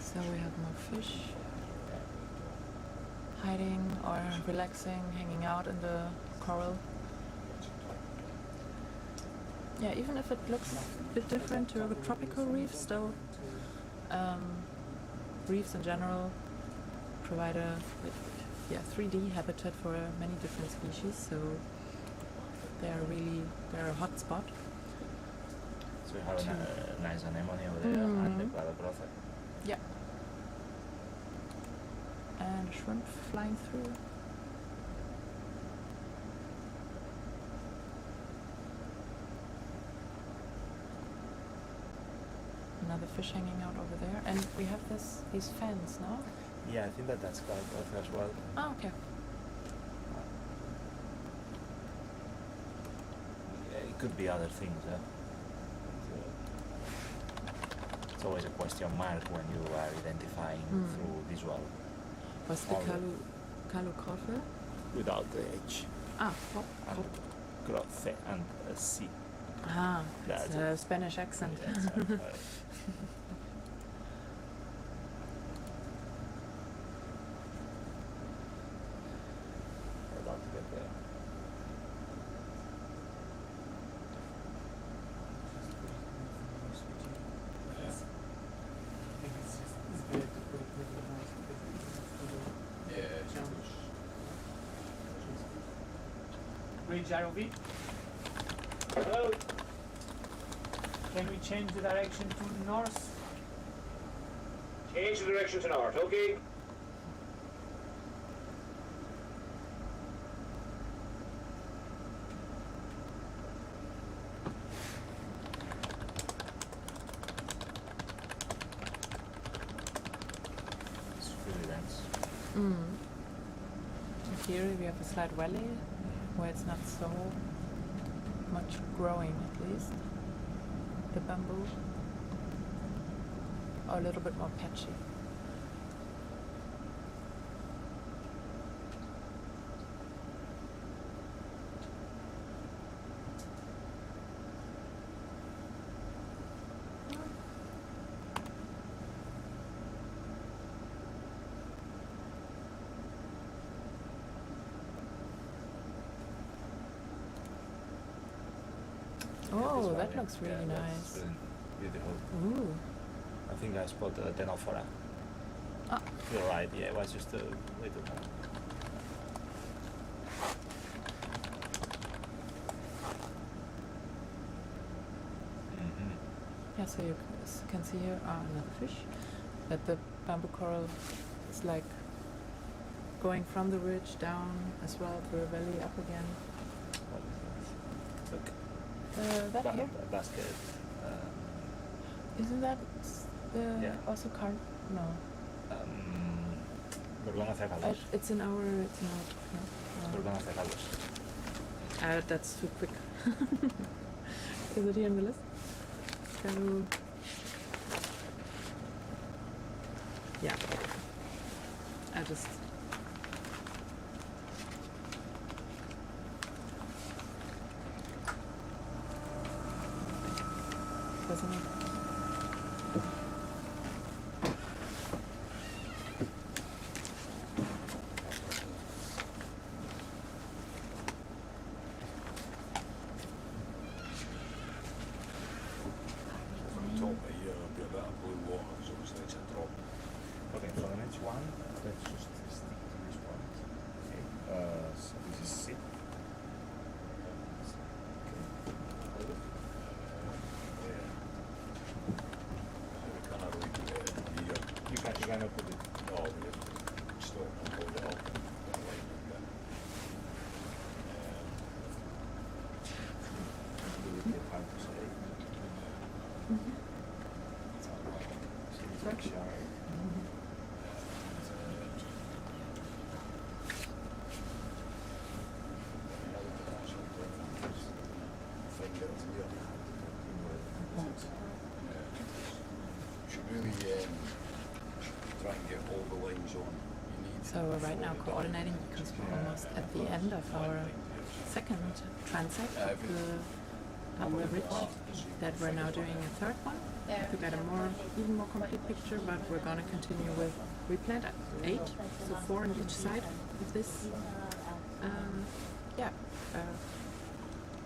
So we have more fish hiding or relaxing, hanging out in the coral. Yeah, even if it looks a bit different to a tropical reef, still reefs in general provide a 3D habitat for many different species, so they're a hot spot. So you have a nice anemone over there and the cladogrothe. Yeah. And shrimp flying through. Another fish hanging out over there, and we have these fans now. Yeah, I think that's cladogrothe as well. Oh, okay. Yeah, it could be other things. It's always a question mark when you are identifying through visual. Was the Calocrothe? Without the H. Ah, And grothe and a C. ah, That's it's a Spanish accent. Yeah, sorry. About to get there. Bridge ROV. Hello? Can we change the direction to north? Change the direction to north, okay? It's really dense. Here we have a slight valley where it's not so much growing, at least. The bamboo, or a little bit more patchy. Oh, that looks really nice. That's really beautiful. Ooh. I think I spotted a Tenophora. Ah. You're right, yeah, it was just a little more. Yeah, so you can see here another fish. But the bamboo coral is like going from the ridge down as well through a valley up again. Look, That here? a basket. Isn't that the Yeah. also car? No. We're gonna hacer caldos. It's in our. We're gonna hacer caldos. That's too quick. Is it here in the list? So. Yeah. I just. Doesn't it? Top of here, a bit of blue water, so obviously it's a drop. Okay, for the next one, let's just stick to this point. Okay. So this is C. You cannot put it. No, we stop and hold it up and line it again. Really get hard to say. It's like sharp. Should really try and get all the lines on. You need So we're right now coordinating because we're almost at the end of our second transect of the ridge that we're now doing a third one to get a even more complete picture, but we're going to continue with, we planned 8, so 4 on each side of this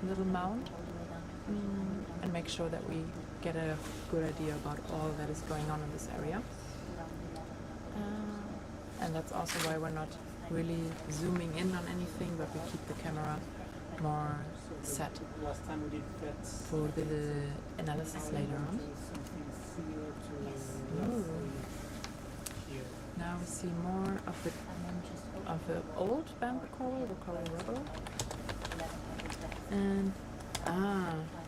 little mound, and make sure that we get a good idea about all that is going on in this area. And that's also why we're not really zooming in on anything, but we keep the camera more set Last time we did that. for the analysis later on. Ooh. Now we see more of the old bamboo coral, the coral rubble. And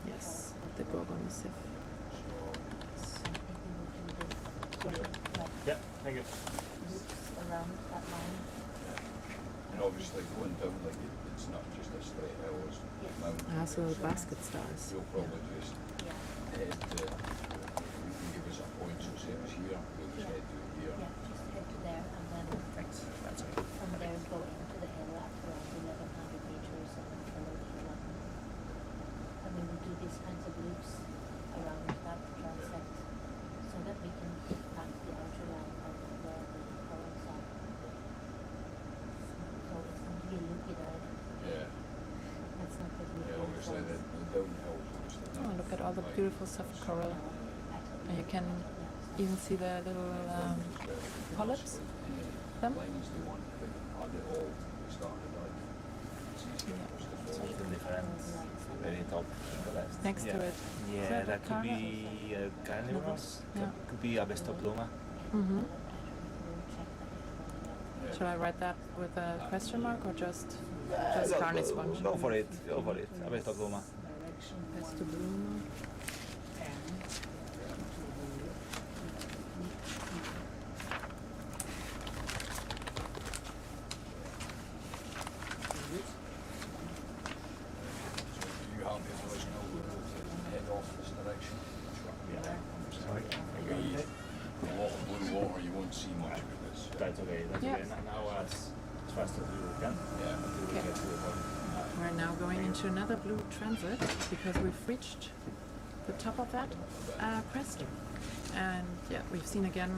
yes, the gorgonisif. Yeah, thank you. Around that line. And obviously going down like it's not just a straight hill, it's mountains. So basket stars. We'll probably just head to, you can give us a point, so say it was here, we'll just head to here. Yeah, just head to there and then from there go into the hill at around 1100 meters and then follow the hill up. And we will do these kinds of loops around that transect so that we can map the outer line of where the corals are. So it's going to be a loopy ride. Yeah, That's not the loopy yeah, obviously the downhill is obviously Oh, look at all the beautiful soft coral. And you can even see the little polyps. Them? lines they want, but are they all started out? It's easier just to follow. Something different. Very top on the left. Next to it. Yeah, that that could carnivores? be carnivores. Yeah. Could be a Vestopluma. Mm-hmm. Should I write that with a question mark or just carny sponge? Go for it. Go for it. A Vestopluma. Vestopluma. You happy for us now, we'll head off this direction. Sorry. A lot of blue water, you won't see much of this. That's okay. That's Yeah. okay. Now as fast as we can. Yeah. Until we Okay. get to the point. We're now going into another blue transit because we've reached the top of that crest. And yeah, we've seen again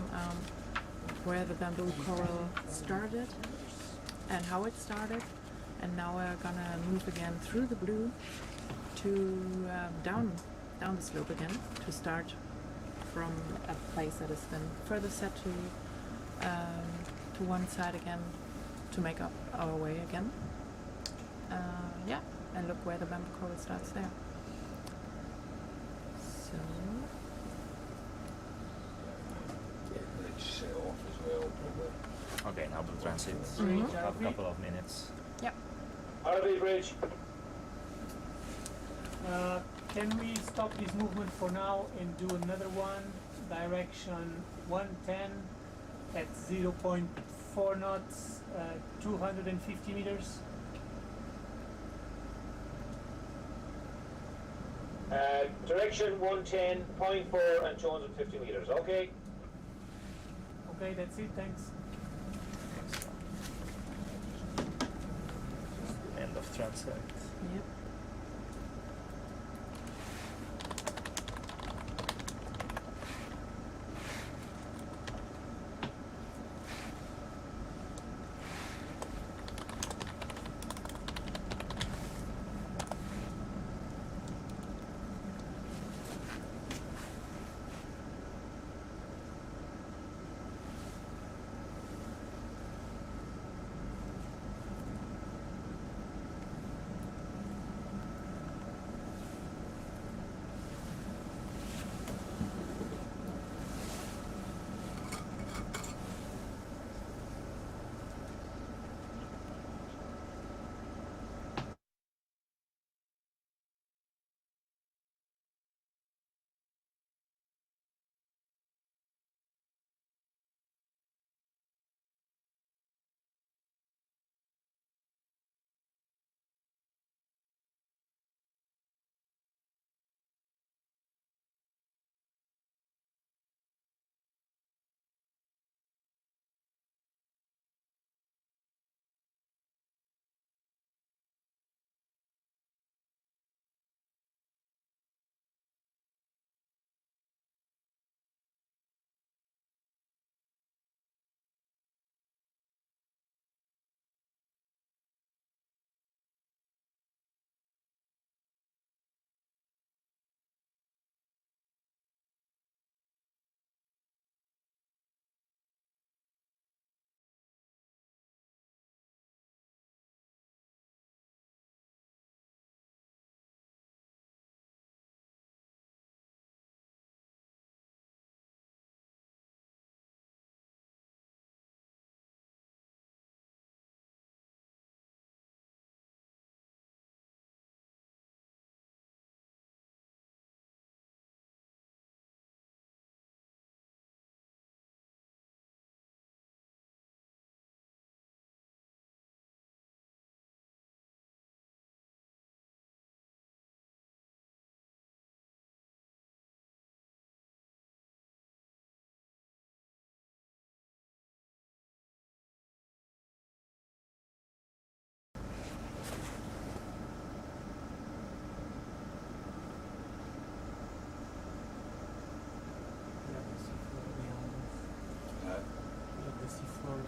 where the bamboo coral started and how it started. And now we're gonna move again through the blue to down the slope again to start from a place that has been further set to one side again to make up our way again. Yeah, and look where the bamboo coral starts there. So Let's set off as well, probably. Okay, now to transit. Bridge, Have a RV. couple of minutes. RV bridge. Can we stop this movement for now and do another one? Direction 110 at 0.4 knots, 250 meters. Direction 110.4 and 250 meters. Okay. Okay, that's it, thanks. End of transit. Yep.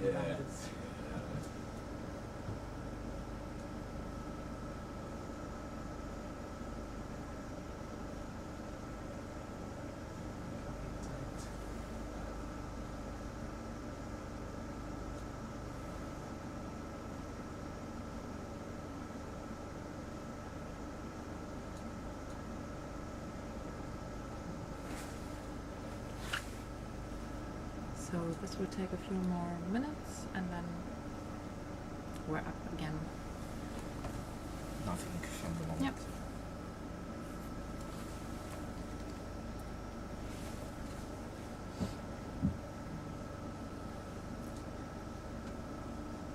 Yeah. So this will take a few more minutes and then we're up again. Nothing from the moment. Yep.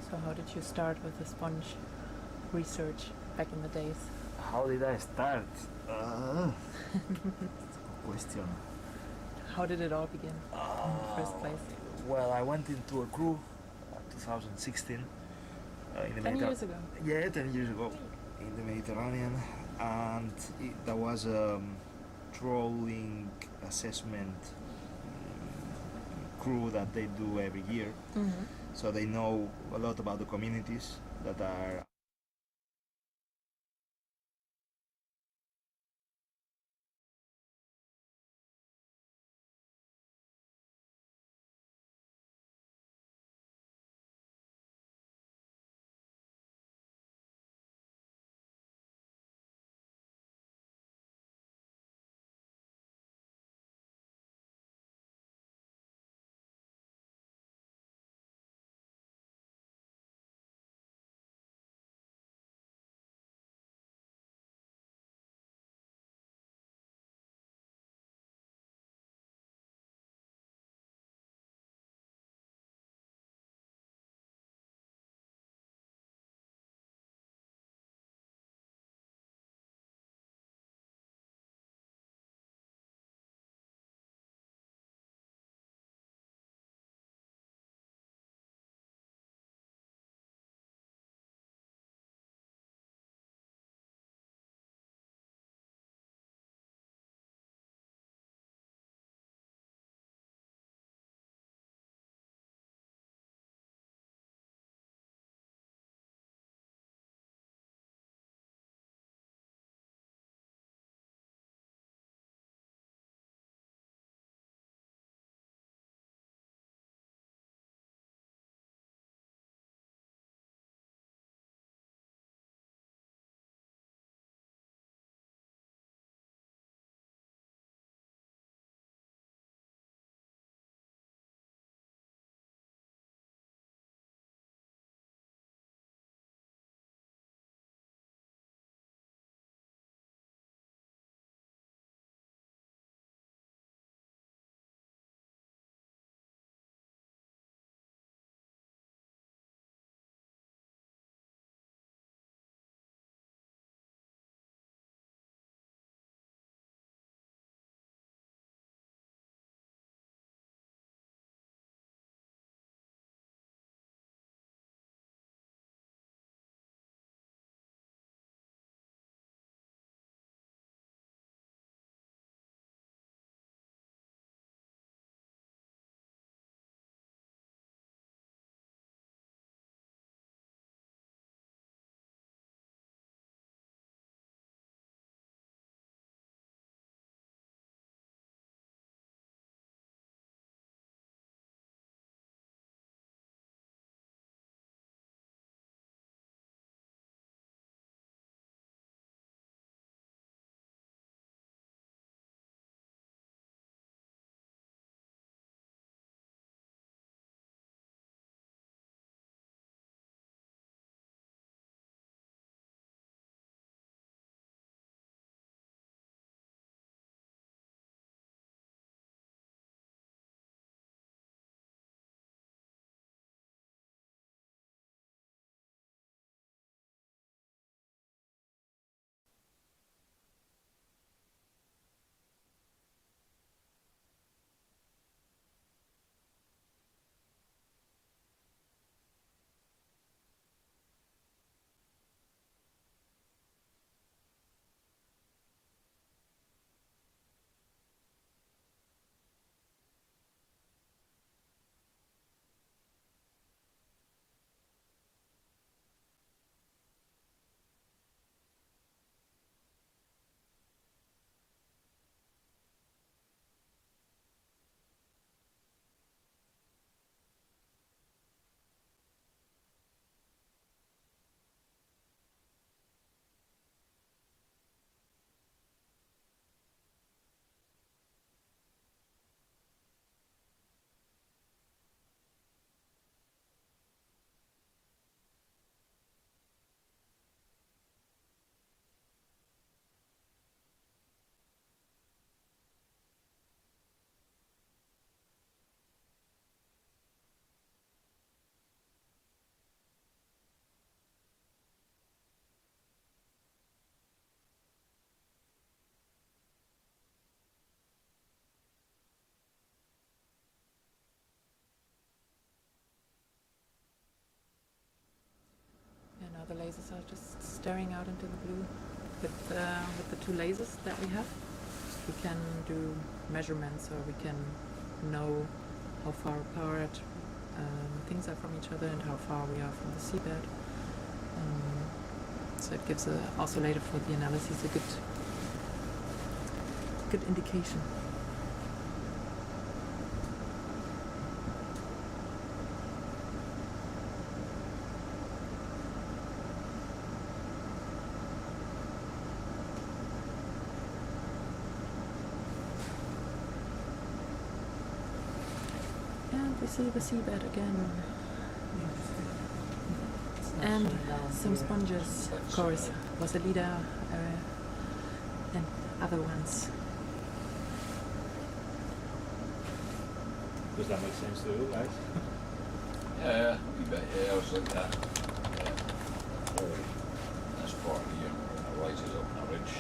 So how did you start with the sponge research back in the days? How did I start? It's a good question. How did it all begin in the first place? Well, I went into a crew 2016 in the 10 years ago. Yeah, 10 years ago in the Mediterranean, and that was a trawling assessment crew that they do every year. Mm-hmm. So they know a lot about the communities that are So just staring out into the blue with the two lasers that we have. We can do measurements, or we can know how far apart things are from each other and how far we are from the seabed. So it gives also later for the analysis a good indication. And we see the seabed again. And some sponges, of course, was a leader, and other ones. Does that make sense to you guys? Yeah, a wee bit, yeah, I was like that. Yeah. Oh, this part here where it rises up on a ridge.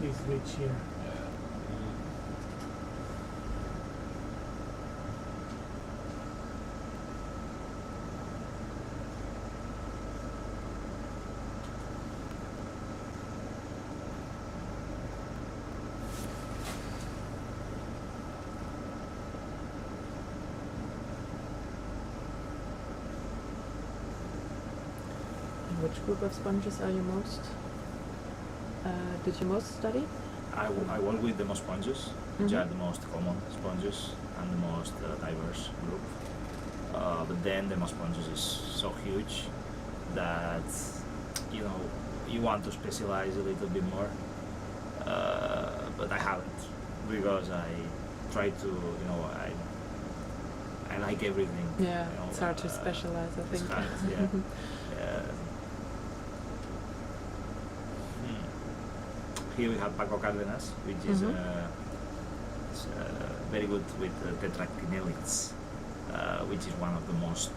This ridge here. Which group of sponges are you most? Did you most study? I work with the most sponges, which are the most common sponges and the most diverse group. But then the most sponges is so huge that you want to specialize a little bit more. But I haven't, because I try to I like everything. Yeah, it's hard to specialize, I think. It's hard, yeah. Here we have Paco Cárdenas, which is very good with tetractinelids, which is one of the most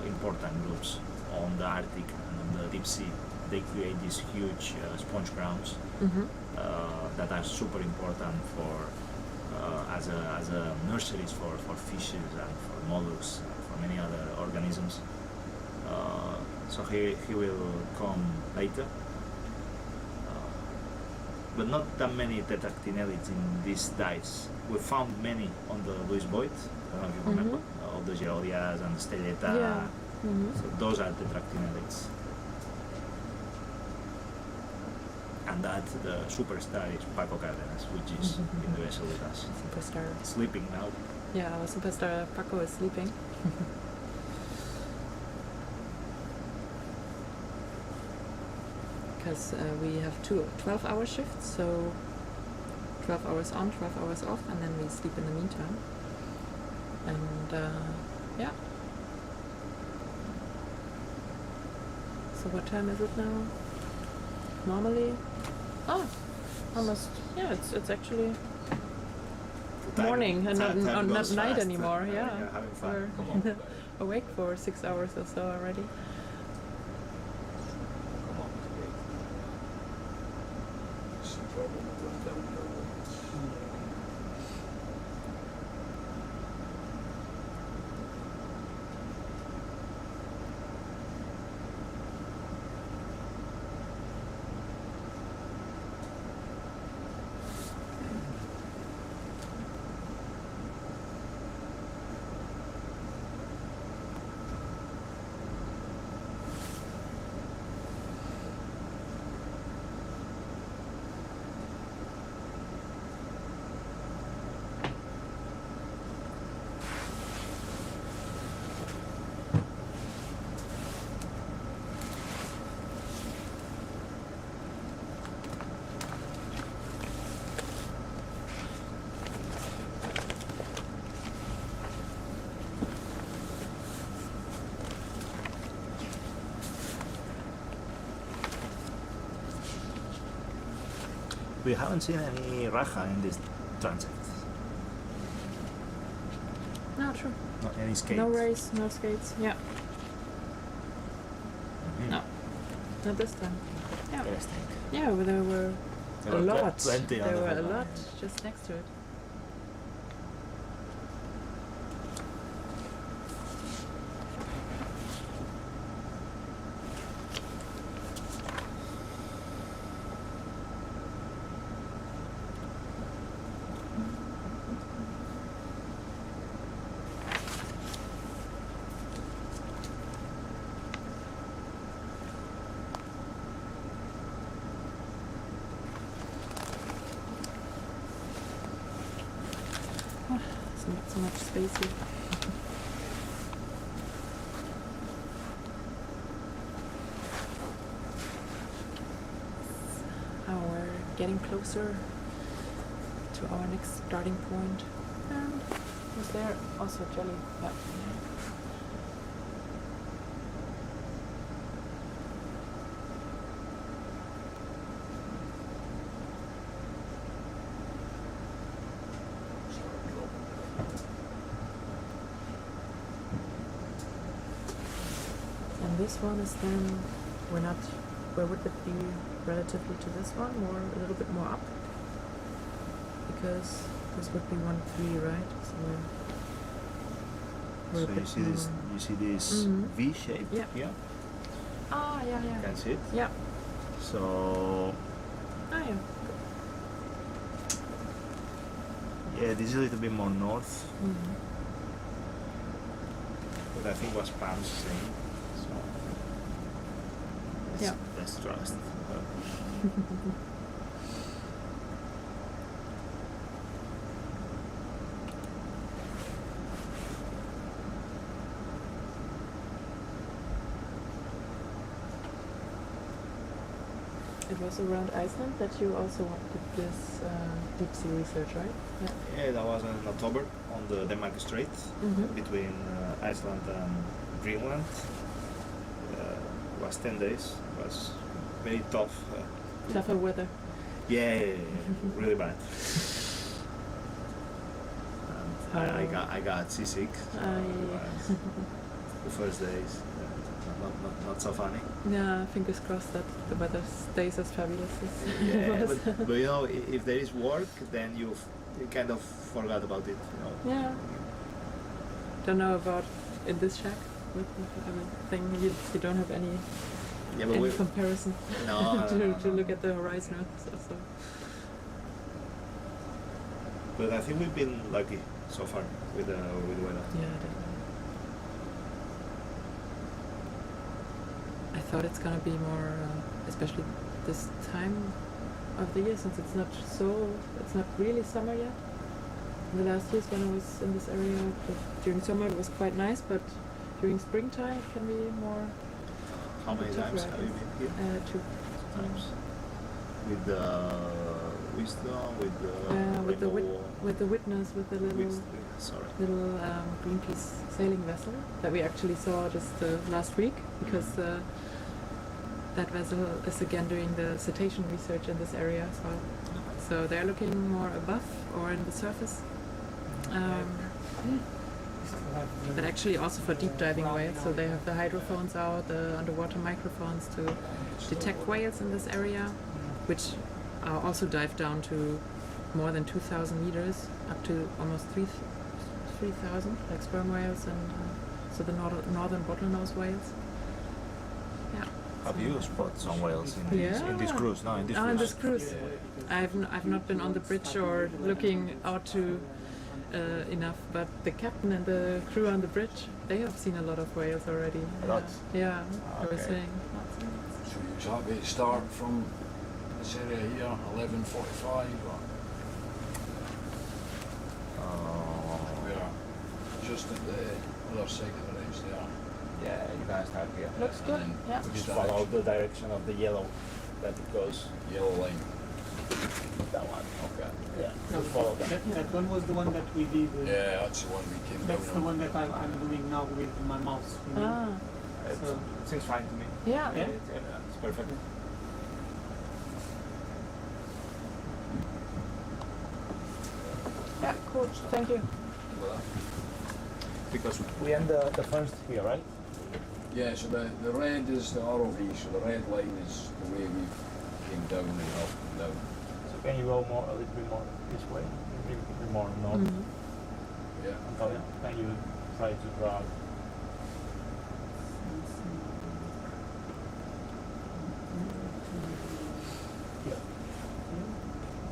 important groups on the Arctic and on the deep sea. They create these huge sponge grounds that are super important for as a nurseries for fishes and for mollusks and for many other organisms. So he will come later. But not that many tetractinelids in these dice. We found many on the Louis Boyd, I don't know if you remember, all the Geodias and the Stellata. Yeah. So those are tetractinelids. And that the superstar is Paco Cárdenas, which is in the vessel with us. Superstar. Sleeping now. Yeah, our superstar Paco is sleeping. Because we have 12-hour shifts, so 12 hours on, 12 hours off, and then we sleep in the meantime. And yeah. So what time is it now? Normally? Oh, almost. Yeah, it's actually morning and not night anymore. Yeah, having fun. we're awake for 6 hours or so already. We haven't seen any Raja in this transit. No, true. Not any skates. No race, no skates. Yeah. No, not this time. Yeah. Interesting. Yeah, but there were a lot. Plenty on There the were a whole lot line. just next to it. much space here. Now we're getting closer to our next starting point. And was there also jelly? Yeah. And this one is then, we're not, where would it be relatively to this one, or a little bit more up? Because this would be 1-3, right? So we're a So bit you see this, more- you see this Mhm. V shape Yeah. here? Ah, yeah, You yeah. can see it? Yeah. So Ah, yeah. yeah, this is a little bit more north, Mhm. but I think was Pam's saying. So Yeah. let's trust. It was around Iceland that you also did this deep sea research, right? Yeah. Yeah, that was in October on the Denmark Strait Mhm. between Iceland and Greenland. It was 10 days. It was very tough. Tougher weather. Yeah, really bad. And Oh. I got seasick. So Ah, it yeah. was the first days not so funny. Yeah, fingers crossed that the weather stays as fabulous as it Yeah, was. but you know, if there is work, then you kind of forgot about it. You know. Yeah. Don't know about in this shack with everything. You don't have any Yeah, but comparison No, to look at the horizon. So. But I think we've been lucky so far with the weather. Yeah, definitely. I thought it's gonna be more, especially this time of the year, since it's not really summer yet. In the last years when I was in this area, during summer it was quite nice, but during springtime it can be more. How many tougher, times I have you guess. been here? 2 Times. With the wisdom, with the with the witness, with the little sorry. Greenpeace sailing vessel that we actually saw just last week, because that vessel is again doing the cetacean research in this area as well. So they're looking more above or in the surface. But actually also for deep diving whales, so they have the hydrophones out, the underwater microphones to detect whales in this area, which are also dive down to more than 2,000 meters, up to almost 3,000, like sperm whales and so the northern bottlenose whales. Yeah. Have you spotted some whales in this cruise? No, in this in cruise. this cruise. I've not been on the bridge or looking out to enough, but the captain and the crew on the bridge, they have seen a lot of whales already. A lot? Yeah, I was Okay. saying. So you exactly start from this area here, 11:45, or we are just at the other side of the ridge there. Yeah, you can start here. Looks good. And Yeah. then Just which follow direction? the direction of the yellow that it goes. Yellow line. That one. Okay. Yeah. No, Just follow that. that one was the one that we did. Yeah, that's the one we came That's down the on. one that I'm doing now with my mouse. you know. Ah, It So- seems fine to me. yeah. Yeah. It's perfect. Yeah, cool. Thank you. Well, Because we end the first here, right? yeah, so the red is the ROV, so the red line is the way we came down and up and down. So can you go a little bit more this way? A little bit more north? Mhm. Yeah. Antonio, can you try to draw?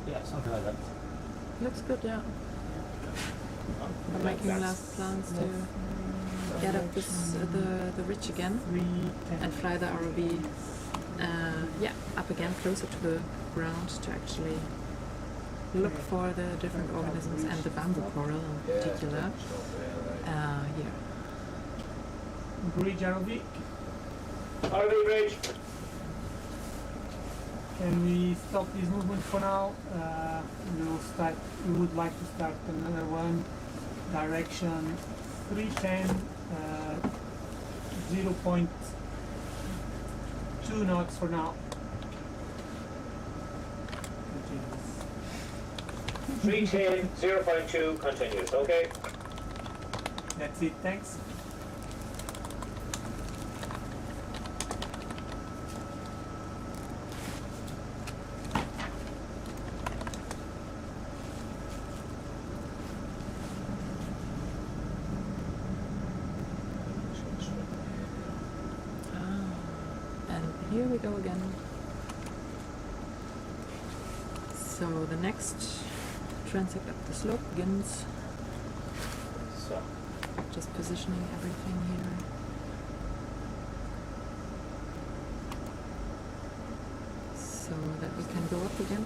Yeah, something like that. Looks good, yeah. We're making last plans to get up this the ridge again and fly the ROV up again closer to the ground to actually look for the different organisms and the bamboo coral in particular. Here. Bridge ROV. RV bridge. Can we stop this movement for now? We would like to start another one. Direction 310, 0.2 knots for now. 310, 0.2 continues, okay? That's it, thanks. Here we go again. So the next transect up the slope begins. So, Just positioning everything here. So that we can go up again.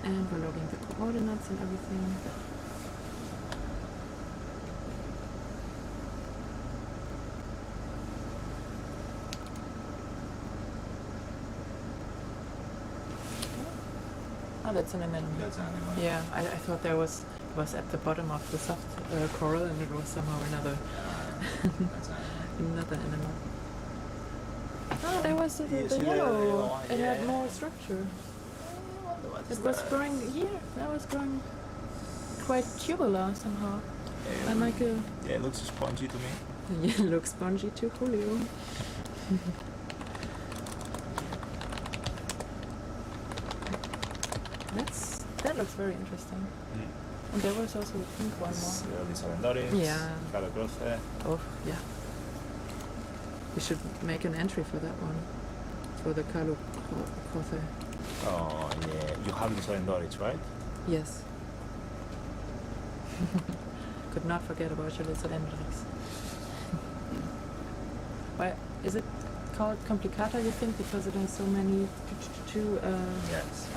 And we're logging the coordinates and everything. Oh, that's an anemone. that's animal. Yeah, I thought there was at the bottom of the soft coral, and it was somehow another That's animal. another animal. Oh, there was the You see the yellow. one, It had yeah. more structure. What It is was that? growing here. That was growing quite tubular somehow. And like a Yeah, it looks spongy to me. yeah, looks spongy to Julio. That looks very interesting. And there was also a pink one It's more. early Salendoris, Yeah. Calacroce. Oh yeah. We should make an entry for that one. For the Calacroce. Oh yeah, you have the Salendoris, right? Yes. Could not forget about your little Hendrix. Why is it called complicata, you think, because it has so many Yes.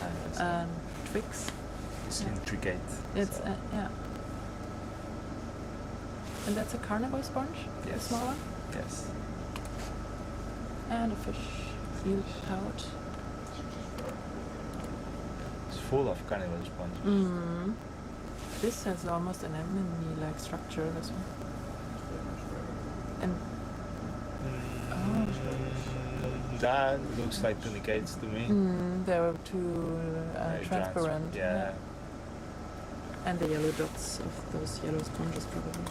twigs? It's yeah. intricate. It's so. yeah. And that's a carnivore sponge, the Yes. small one, Yes. and a fish field pout. It's full of cannibal sponges. Mm. This has almost an anemone-like structure, this one. And That looks like tunicates to me. they were too Very transparent. Yeah. And the yellow dots of those yellow sponges, probably.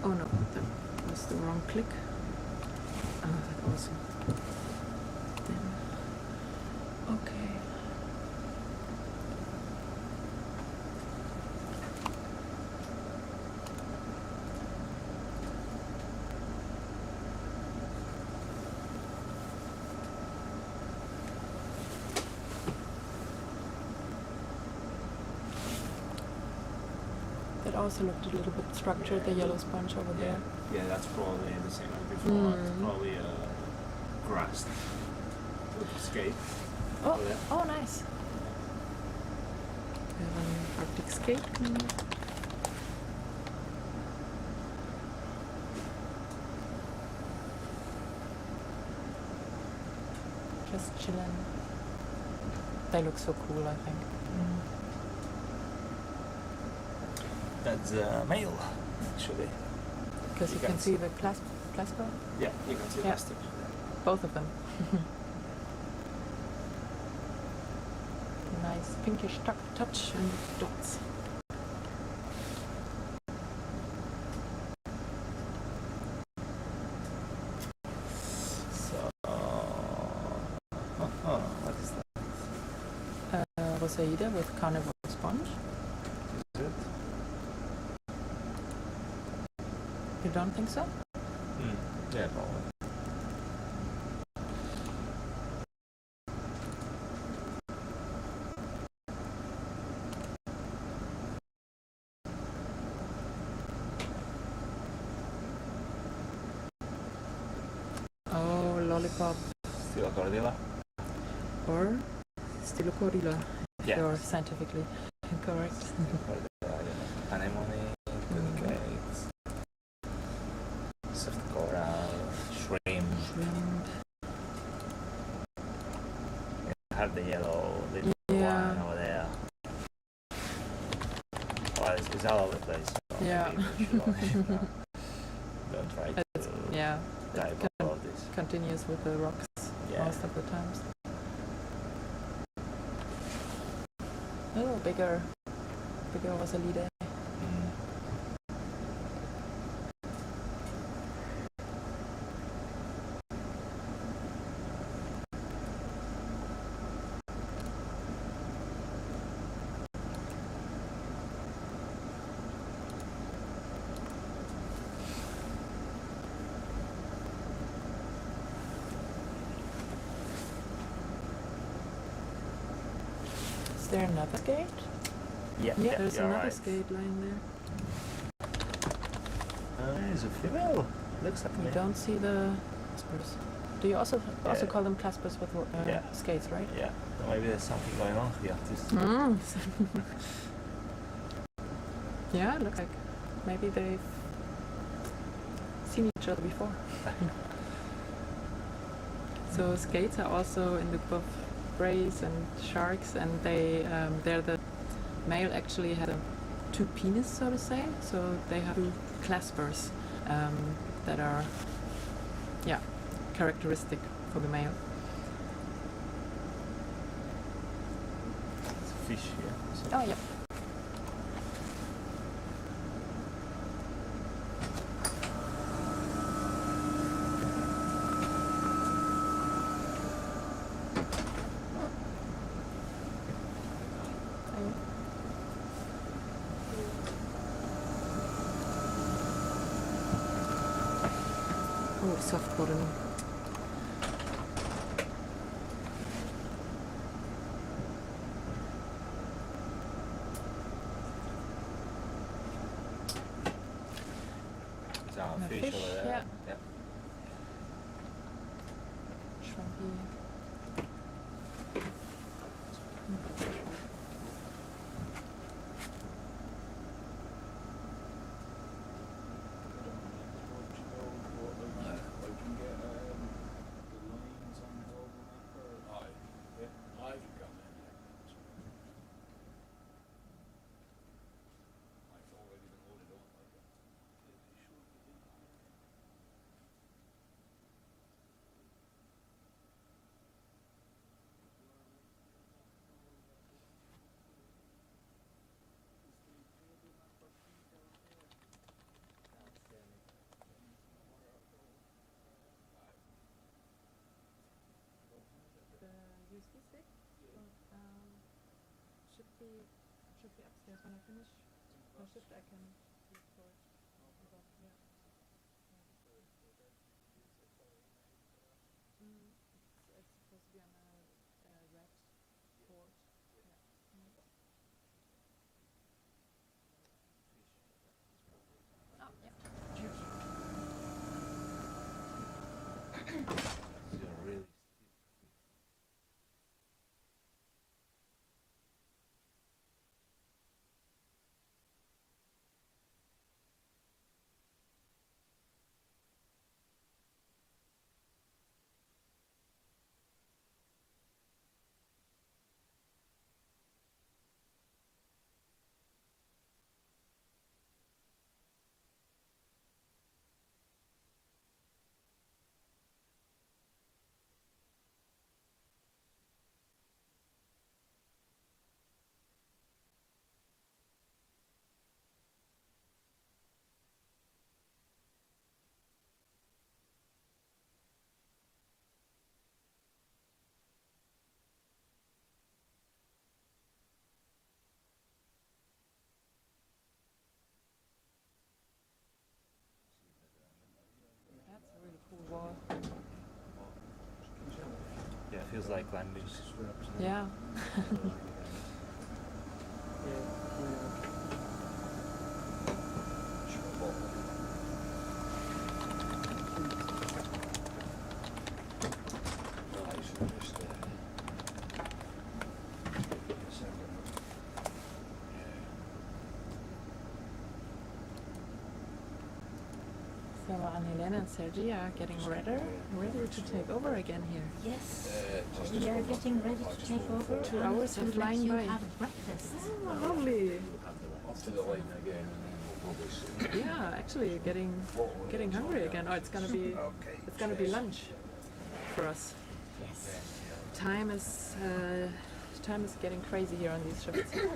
Oh no, that was the wrong click. Ah, that also. Then. Okay. It also looked a little bit structured, the yellow sponge over there. Yeah, that's probably the same as before. It's probably grassed scape. Oh, oh, nice. We have an Arctic scape coming up. Just chilling. They look so cool, I think. That's a male, actually. Because you can see the clasper, Yeah, you can see Yeah. plastic. both of them. Nice pinkish touch and dots. So, what is that? Rosaida with carnivore sponge. Is it? You don't think so? Yeah, probably. Oh, lollipop. Still a Cordilla? Or Stylocorilla, if Yeah. you're scientifically correct. Anemone, tunicates, soft coral, shrimp, Shrimp. have the yellow little Yeah. one over there. Well, it's all over the place. So Yeah. maybe we should don't try to It's, yeah, dive it all of this. continues with the rocks Yeah. most of the times. Oh, bigger was a leader. Mm. Is there another skate? Yeah, Yeah, there's you're another right. skate lying there. There's a female. Looks like We me. don't see the claspers. Do you also Yeah. call them claspers with Yeah. skates, right? Yeah, so maybe there's something going on here. Just Mm. Yeah, looks like maybe they've seen each other before. So skates are also in the group of rays and sharks, and they're the male actually has two penis, so to say. So they have two claspers that are, yeah, characteristic for the male. it's a fish here. So Oh, yeah. Oh, soft bottom. it's a And a fish fish, over there. yeah. Yep. Shrimpy. USB stick, but should be upstairs when I finish my shift. I can look for it. Yeah. It's supposed to be on a red board. Yeah. Oh, yeah. These are really like climbing. Yeah. So Anne-Helene and Sergi are getting ready to take over again here. Yes, we are getting ready to take over. 2 and hours to are let flying you by. have breakfast. Oh, lovely. Off to the line again, and then we'll probably see. Yeah, actually getting hungry again. Oh, it's gonna be lunch for us. Yes. Time is getting crazy here on these ships. Okay.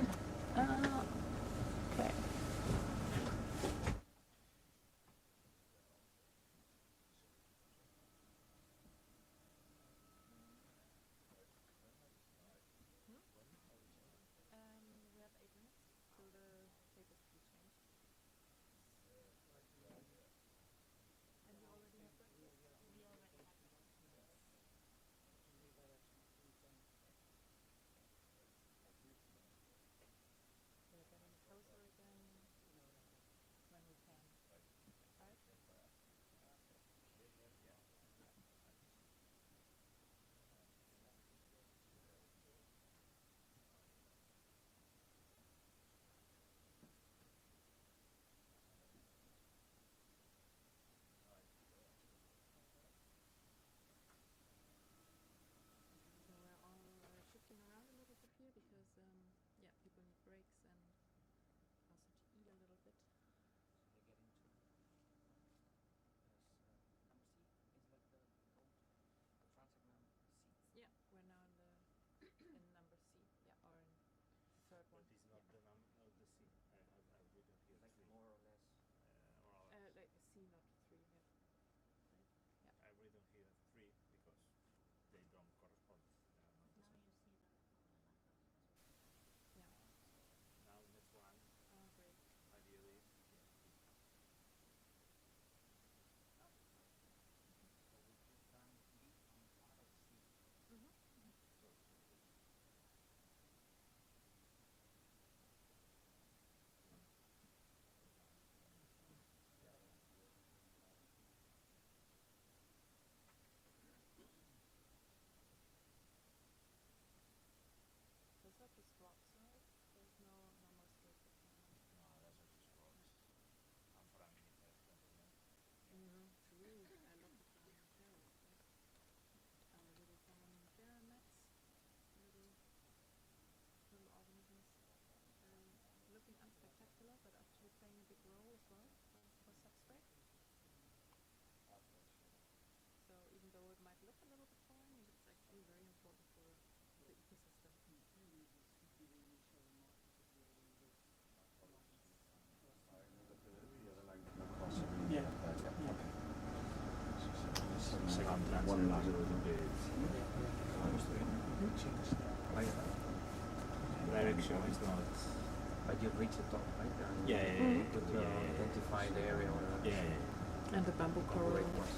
We have 8 minutes till the tape is to be changed. And you already have breakfast? We already have breakfast. We're getting closer again when we can. Right? So we're all shifting around a little bit here because yeah, people need breaks and also to eat a little bit. Yeah, we're now in number C, yeah, or in the third one. But it's not yeah. the number of the sea. I written here Like three. more or less. More or less. Like C, not 3, yeah. Right? Yeah. I've written here 3 because they don't correspond. They are not the Now same. you see the numbers as well. Yeah. Now next one, Oh, great. ideally. Those are just rocks, right? There's no more space between them. No, those are just rocks. And for a mini test, True. I love the flying terrace. Our little flying nets, little organisms, looking unspectacular, but actually playing a big role as well for substrate. So even though it might look a little bit boring, it's actually very important for the ecosystem. Yeah. second plan. One last Direction is not. But you've reached the top, right? And Yeah, yeah, you yeah. could Yeah. identify the area where Yeah, yeah. And the bamboo the coral. break was.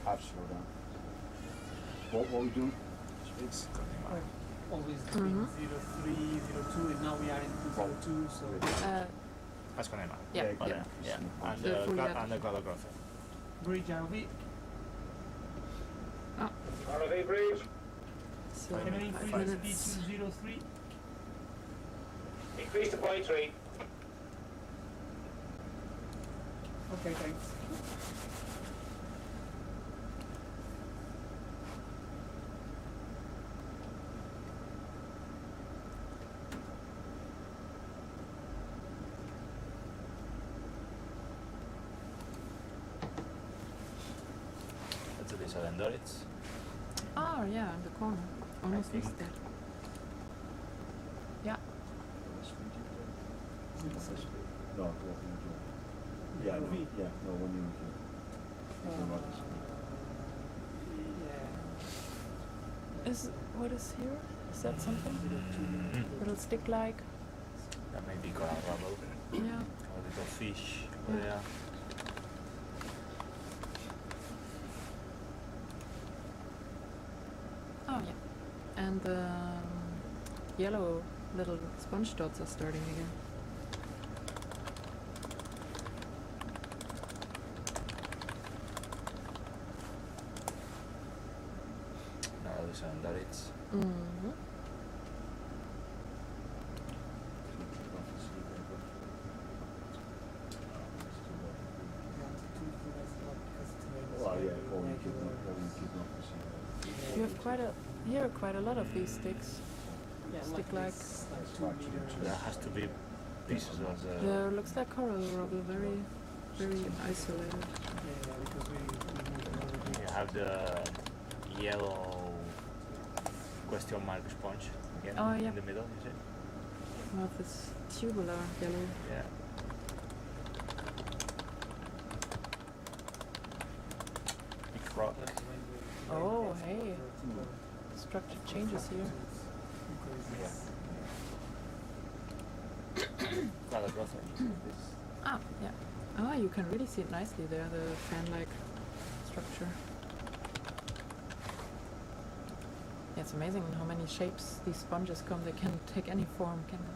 I've slowed down. What were we doing? It's Always between 03, 02, and now we are in 02, so Has Conema. Yeah, Oh, yeah. yeah. And The fully and the Galographer. bridge RV. RV bridge. So Can I 5 increase the speed minutes. to 03? Increase to 0.3. Okay, thanks. That's a Desalendorits. Oh yeah, in the corner. Almost think. missed that. Yeah. No, go up in the door. Yeah, no, yeah, no, when you were here. It's about the speed. Is what is here? Is that something? Little stick-like? That may be Coral Rubble. Yeah. Or little fish Yeah. over there. Oh yeah. And the yellow little sponge dots are starting again. Now the sun that it's Mm-hmm. Well, yeah, probably keep not to see that. You have quite a lot of these sticks. Stick like. there has to be pieces of the There looks like coral rubble, very, very isolated. you have the yellow question mark sponge again Oh, yeah. in the middle, you see? We have this tubular yellow. Yeah. Big rock. Oh, hey. Structure changes here. Color brother. Ah, yeah. Oh, you can really see it nicely there, the fan-like structure. Yeah, it's amazing how many shapes these sponges come. They can take any form, can they?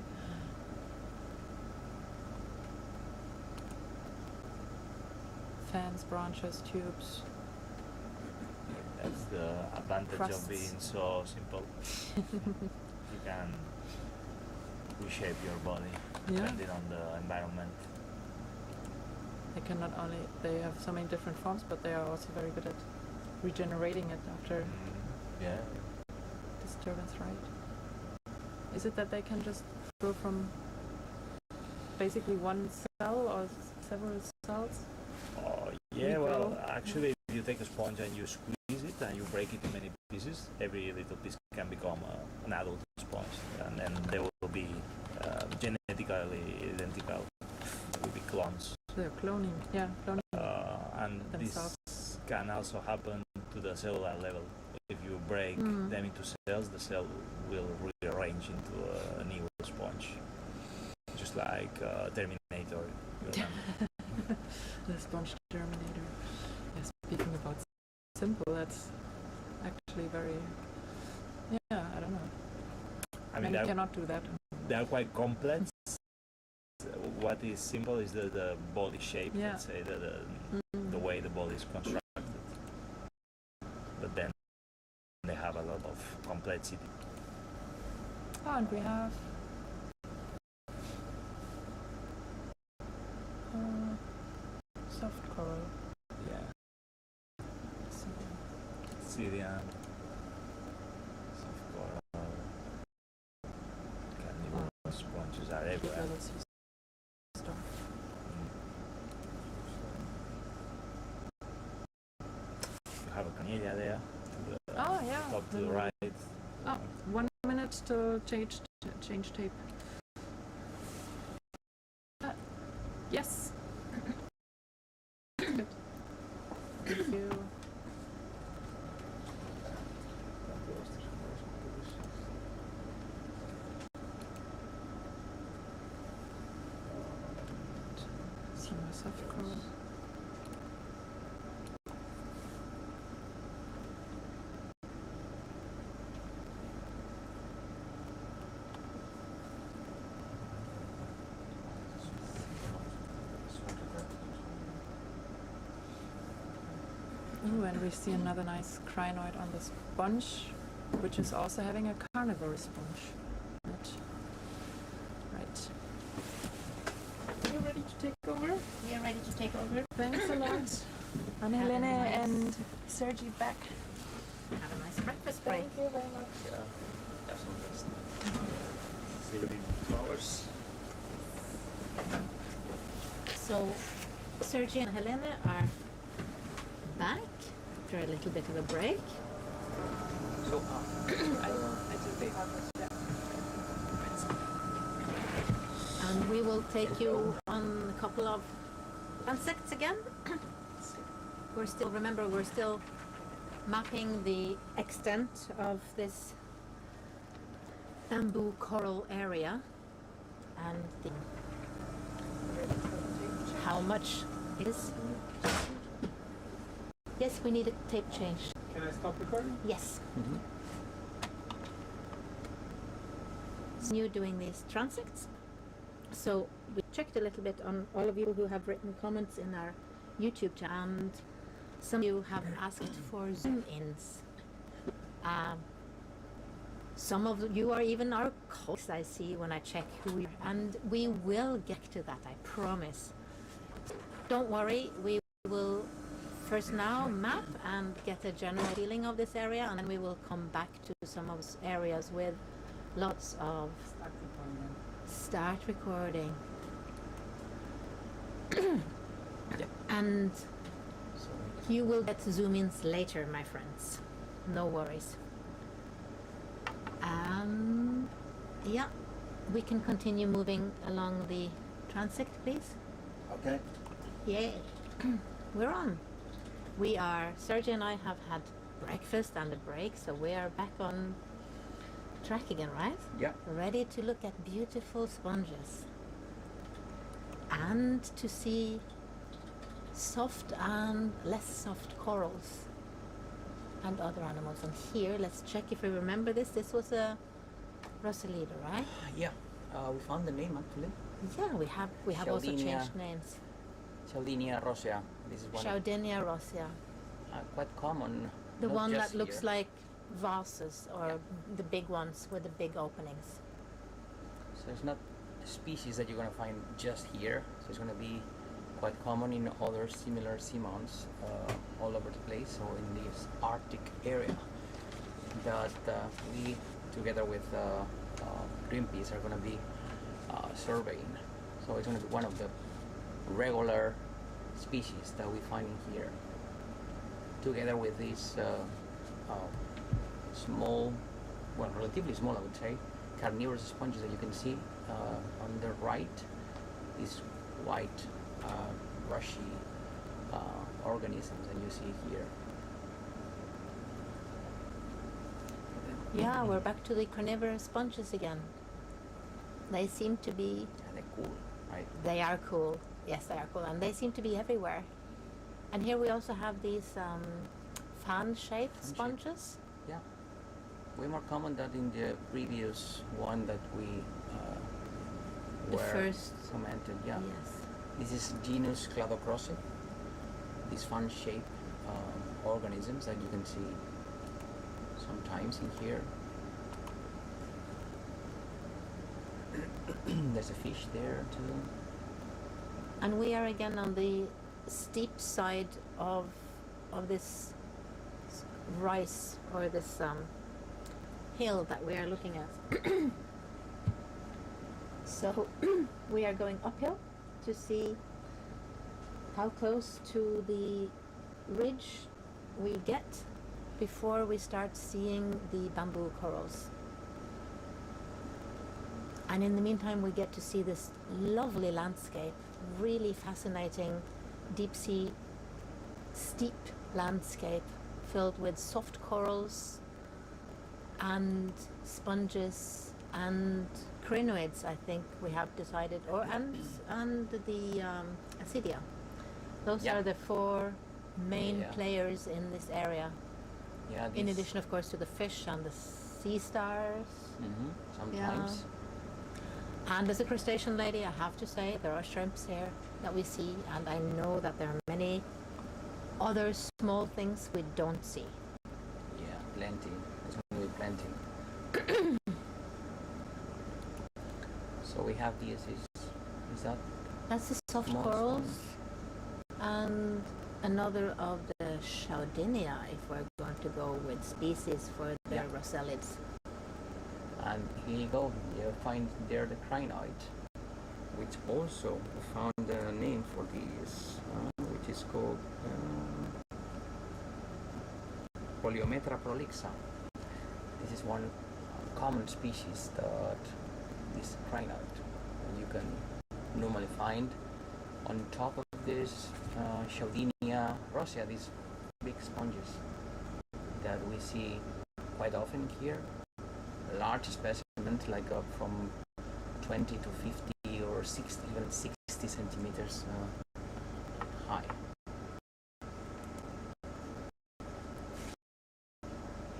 Fans, branches, tubes. That's the advantage Crusts. of being so simple. You can reshape your body Yeah. depending on the environment. They can not only, they have so many different forms, but they are also very good at regenerating it after Yeah. disturbance, right? Is it that they can just go from basically one cell or several cells? Oh, yeah, well, Regrow. actually, if you take a sponge and you squeeze it and you break it in many pieces, every little piece can become an adult sponge, and then they will be genetically identical. They will be clones. They're cloning, yeah, cloning. And Themselves. this can also happen to the cellular level. If you break Mm. them into cells, the cell will rearrange into a new sponge, just like Terminator. You remember? The sponge terminator. Yeah, speaking about simple, that's actually very, yeah, I don't know. I mean, Many cannot do that. they are quite complex. What is simple is the body shape, Yeah. let's say, Mm. the way the body is constructed. But then they have a lot of complexity. Oh, and we have soft coral. Yeah. So, Syrian, soft coral, carnivore sponges are everywhere. let's use stuff. You have a canilla there, to the Oh, yeah. top to the right. Oh, 1 minute to change tape. Yes. Good. Thank you. See my soft coral. Ooh, and we see another nice crinoid on the sponge, which is also having a carnivore sponge. Right. You ready to take over? We are ready to take over. Thanks a lot. Anne-Helene and Sergi back. Have a nice breakfast break. Thank you very much. Have some rest. Saving flowers. So, Sergi and Helene are back after a little bit of a break. So, I just they have us. And we will take you on a couple of transects again. We're still mapping the extent of this bamboo coral area and the how much it is. Yes, we need a tape change. Can I stop recording? Yes. Mm-hmm. New doing these transects. So we checked a little bit on all of you who have written comments in our YouTube channel, and some of you have asked for zoom-ins. Some of you are even our colleagues, I see when I check who we are, and we will get to that, I promise. Don't worry, we will first now map and get a general feeling of this area, and then we will come back to some of those areas with lots of start recording. And you will get zoom-ins later, my friends. No worries. Yeah, we can continue moving along the transect, please. Okay. Yay. We're on. Sergey and I have had breakfast and a break, so we are back on track again, right? Yeah. Ready to look at beautiful sponges and to see soft and less soft corals and other animals. And here, let's check if we remember this. This was a Rosalida, right? Yeah, we found the name actually. Yeah, we have also changed names. Chaudinia rosea. This is one Chaudinia rosea. quite common. The not one just that looks here. like vases, or the big ones with the big openings. So it's not a species that you're going to find just here. So it's going to be quite common in other similar seamounts all over the place, or in this Arctic area that we, together with Greenpeace, are going to be surveying. So it's going to be one of the regular species that we find in here, together with these small, well, relatively small, I would say, carnivorous sponges that you can see on the right. These white, brushy organisms that you see here. Yeah, we're back to the carnivorous sponges again. They seem to be... Yeah, they're cool, right? They are cool. Yes, they are cool. And they seem to be everywhere. And here we also have these fan-shaped sponges. Yeah. Way more common than in the previous one that we The were first... commented. Yeah. Yes. This is genus Cladocrossae. These fan-shaped organisms that you can see sometimes in here. There's a fish there too. And we are again on the steep side of this rise, or this hill that we are looking at. So we are going uphill to see how close to the ridge we get before we start seeing the bamboo corals. And in the meantime, we get to see this lovely landscape, really fascinating deep sea steep landscape filled with soft corals and sponges and crinoids, I think we have decided, or and the Acidia. Those Yeah. are the four main Yeah. players in this area. Yeah. In these- addition, of course, to the fish and the sea stars. Sometimes. And as a crustacean lady, I have to say there are shrimps here that we see, and I know that there are many other small things we don't see. Yeah, plenty. There's going to be plenty. So we have these. Is that That's the soft small corals, sponge? and another of the Chaudinia, if we're going to go with species for the Yeah. Roselids. And here you go, you find there the crinoid, which also we found a name for this, which is called Polyometra prolixa. This is one common species that this crinoid you can normally find on top of this Chaudinia rosea, these big sponges that we see quite often here. Large specimens, like from 20 to 50 or 60, even 60 centimeters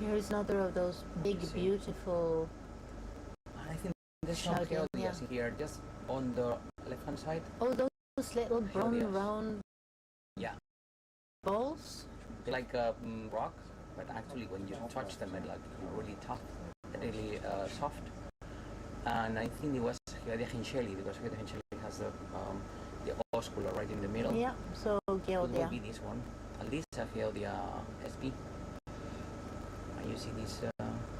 Here's another of those big, See? beautiful. I think there's some Shouting, geodias here, just on the left-hand side. Oh, those little brown Geodias. round Yeah, balls. they're like rock, but actually when you touch them, they're like really tough, really soft. And I think it was Geodia Hinchelli, because Geodia Hinchelli has the oscula right in the middle. Yeah, so It will Geodia. be this one, at least a Geodia SP. And you see these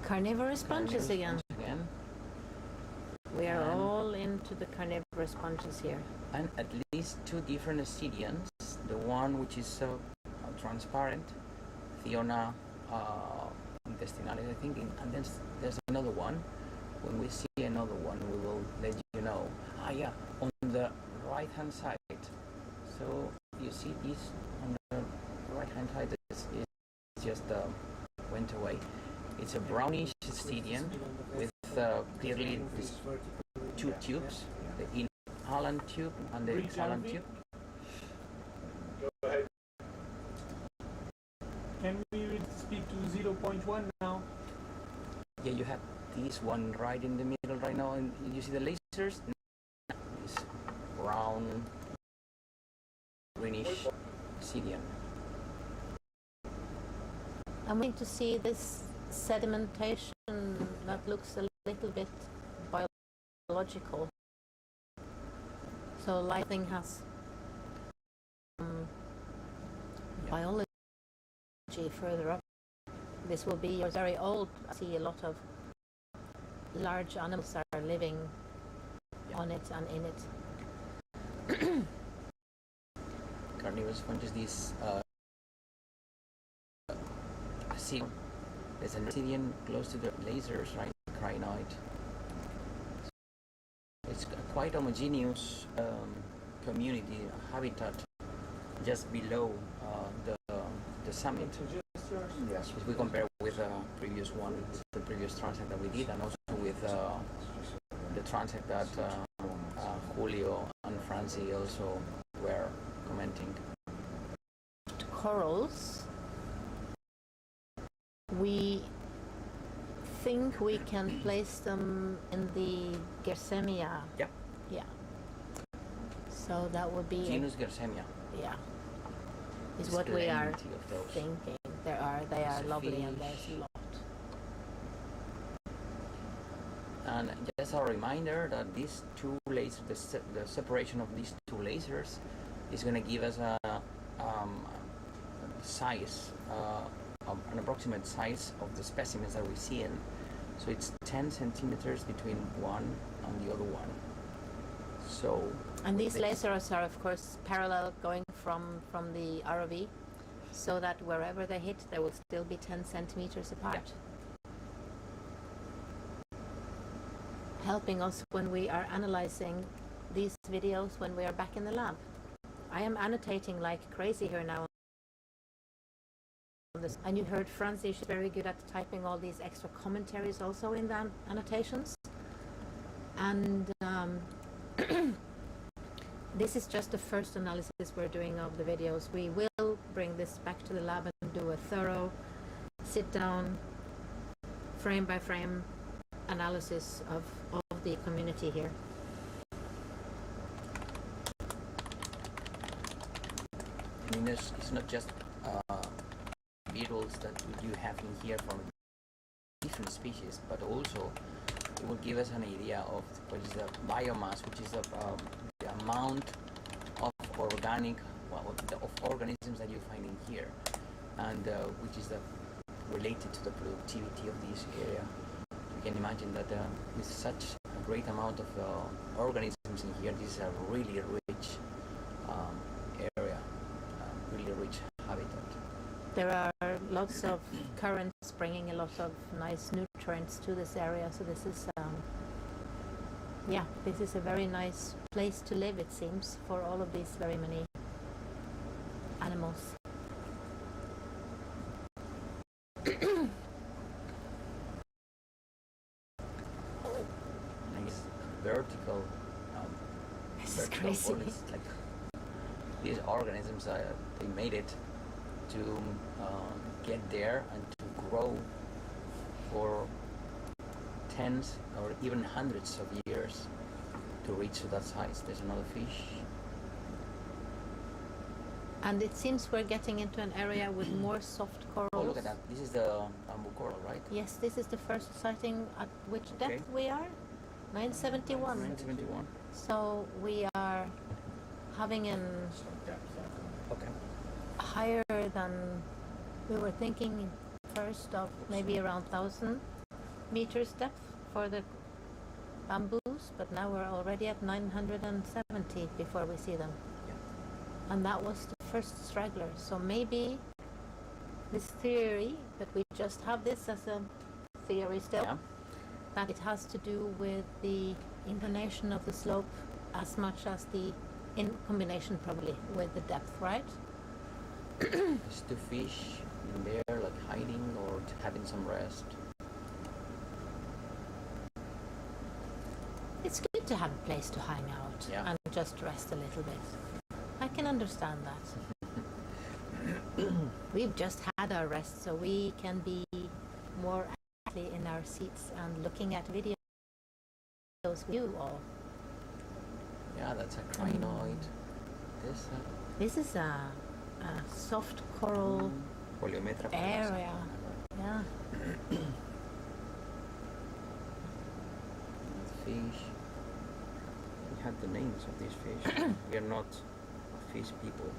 Carnivorous sponges carnivorous again. sponges again. We are And- all into the carnivorous sponges here. And at least two different ascidians. The one which is transparent, Thiona intestinalis, I think, and then there's another one. When we see another one, we will let you know. Ah, yeah, on the right-hand side. So you see this on the right-hand side is just went away. It's a brownish ascidian with clearly these two tubes, the inhalant tube and the exhalant tube. Go ahead. Can we speed to 0.1 now? Yeah, you have this one right in the middle right now, and you see the lasers. This brown, greenish ascidian. I'm waiting to see this sedimentation that looks a little bit biological. So lighting has biology further up. This will be very old. I see a lot of large animals are living on it and in it. Carnivorous sponges, these ascidian. There's an ascidian close to the lasers, right? Crinoid. It's quite homogeneous community habitat just below the summit. Yes. If we compare with the previous one, the previous transect that we did, and also with the transect that Julio and Francie also were commenting. Corals, we think we can place them in the Gersemia. Yeah. Yeah. So that would be Genus Gersemia. yeah. Is There's what we are plenty of those. thinking. They are There's a lovely and there's fish. a lot. And just a reminder that these two lasers, the separation of these two lasers, is going to give us a size, an approximate size of the specimens that we see in. So it's 10 centimeters between one and the other one. So. And with these this- lasers are of course parallel going from the ROV, so that wherever they hit, they will still be 10 centimeters apart. Helping us when we are analyzing these videos when we are back in the lab. I am annotating like crazy here now. And you heard Francie, she's very good at typing all these extra commentaries also in the annotations. And this is just the first analysis we're doing of the videos. We will bring this back to the lab and do a thorough sit down, frame by frame analysis of the community here. I mean, it's not just beetles that you have in here from different species, but also it will give us an idea of what is the biomass, which is the amount of organic, of organisms that you find in here, and which is related to the productivity of this area. You can imagine that with such a great amount of organisms in here, this is a really rich area, really rich habitat. There are lots of currents bringing a lot of nice nutrients to this area, so this is yeah, this is a very nice place to live, it seems, for all of these very many animals. Nice vertical. This is vertical crazy. forest, like these organisms, they made it to get there and to grow for tens or even hundreds of years to reach to that size. There's another fish. And it seems we're getting into an area with more soft corals. Oh, look at that. This is the bamboo coral, right? Yes, this is the first sighting at which Okay. depth we are? 971. 971. So we are having an Okay. higher than we were thinking first of maybe around 1,000 meters depth for the bamboos, but now we're already at 970 before we see them. Yeah. And that was the first straggler. So maybe this theory, but we just have this as a theory still, Yeah. that it has to do with the inclination of the slope as much as the, in combination probably with the depth, right? There's two fish in there, like hiding or having some rest. It's good to have a place to hang out Yeah. and just rest a little bit. I can understand that. We've just had our rest, so we can be more actively in our seats and looking at videos with you all. Yeah, that's a crinoid. This is a soft coral Poliometra area. Yeah. Fish. We had the names of these fish. We are not fish people.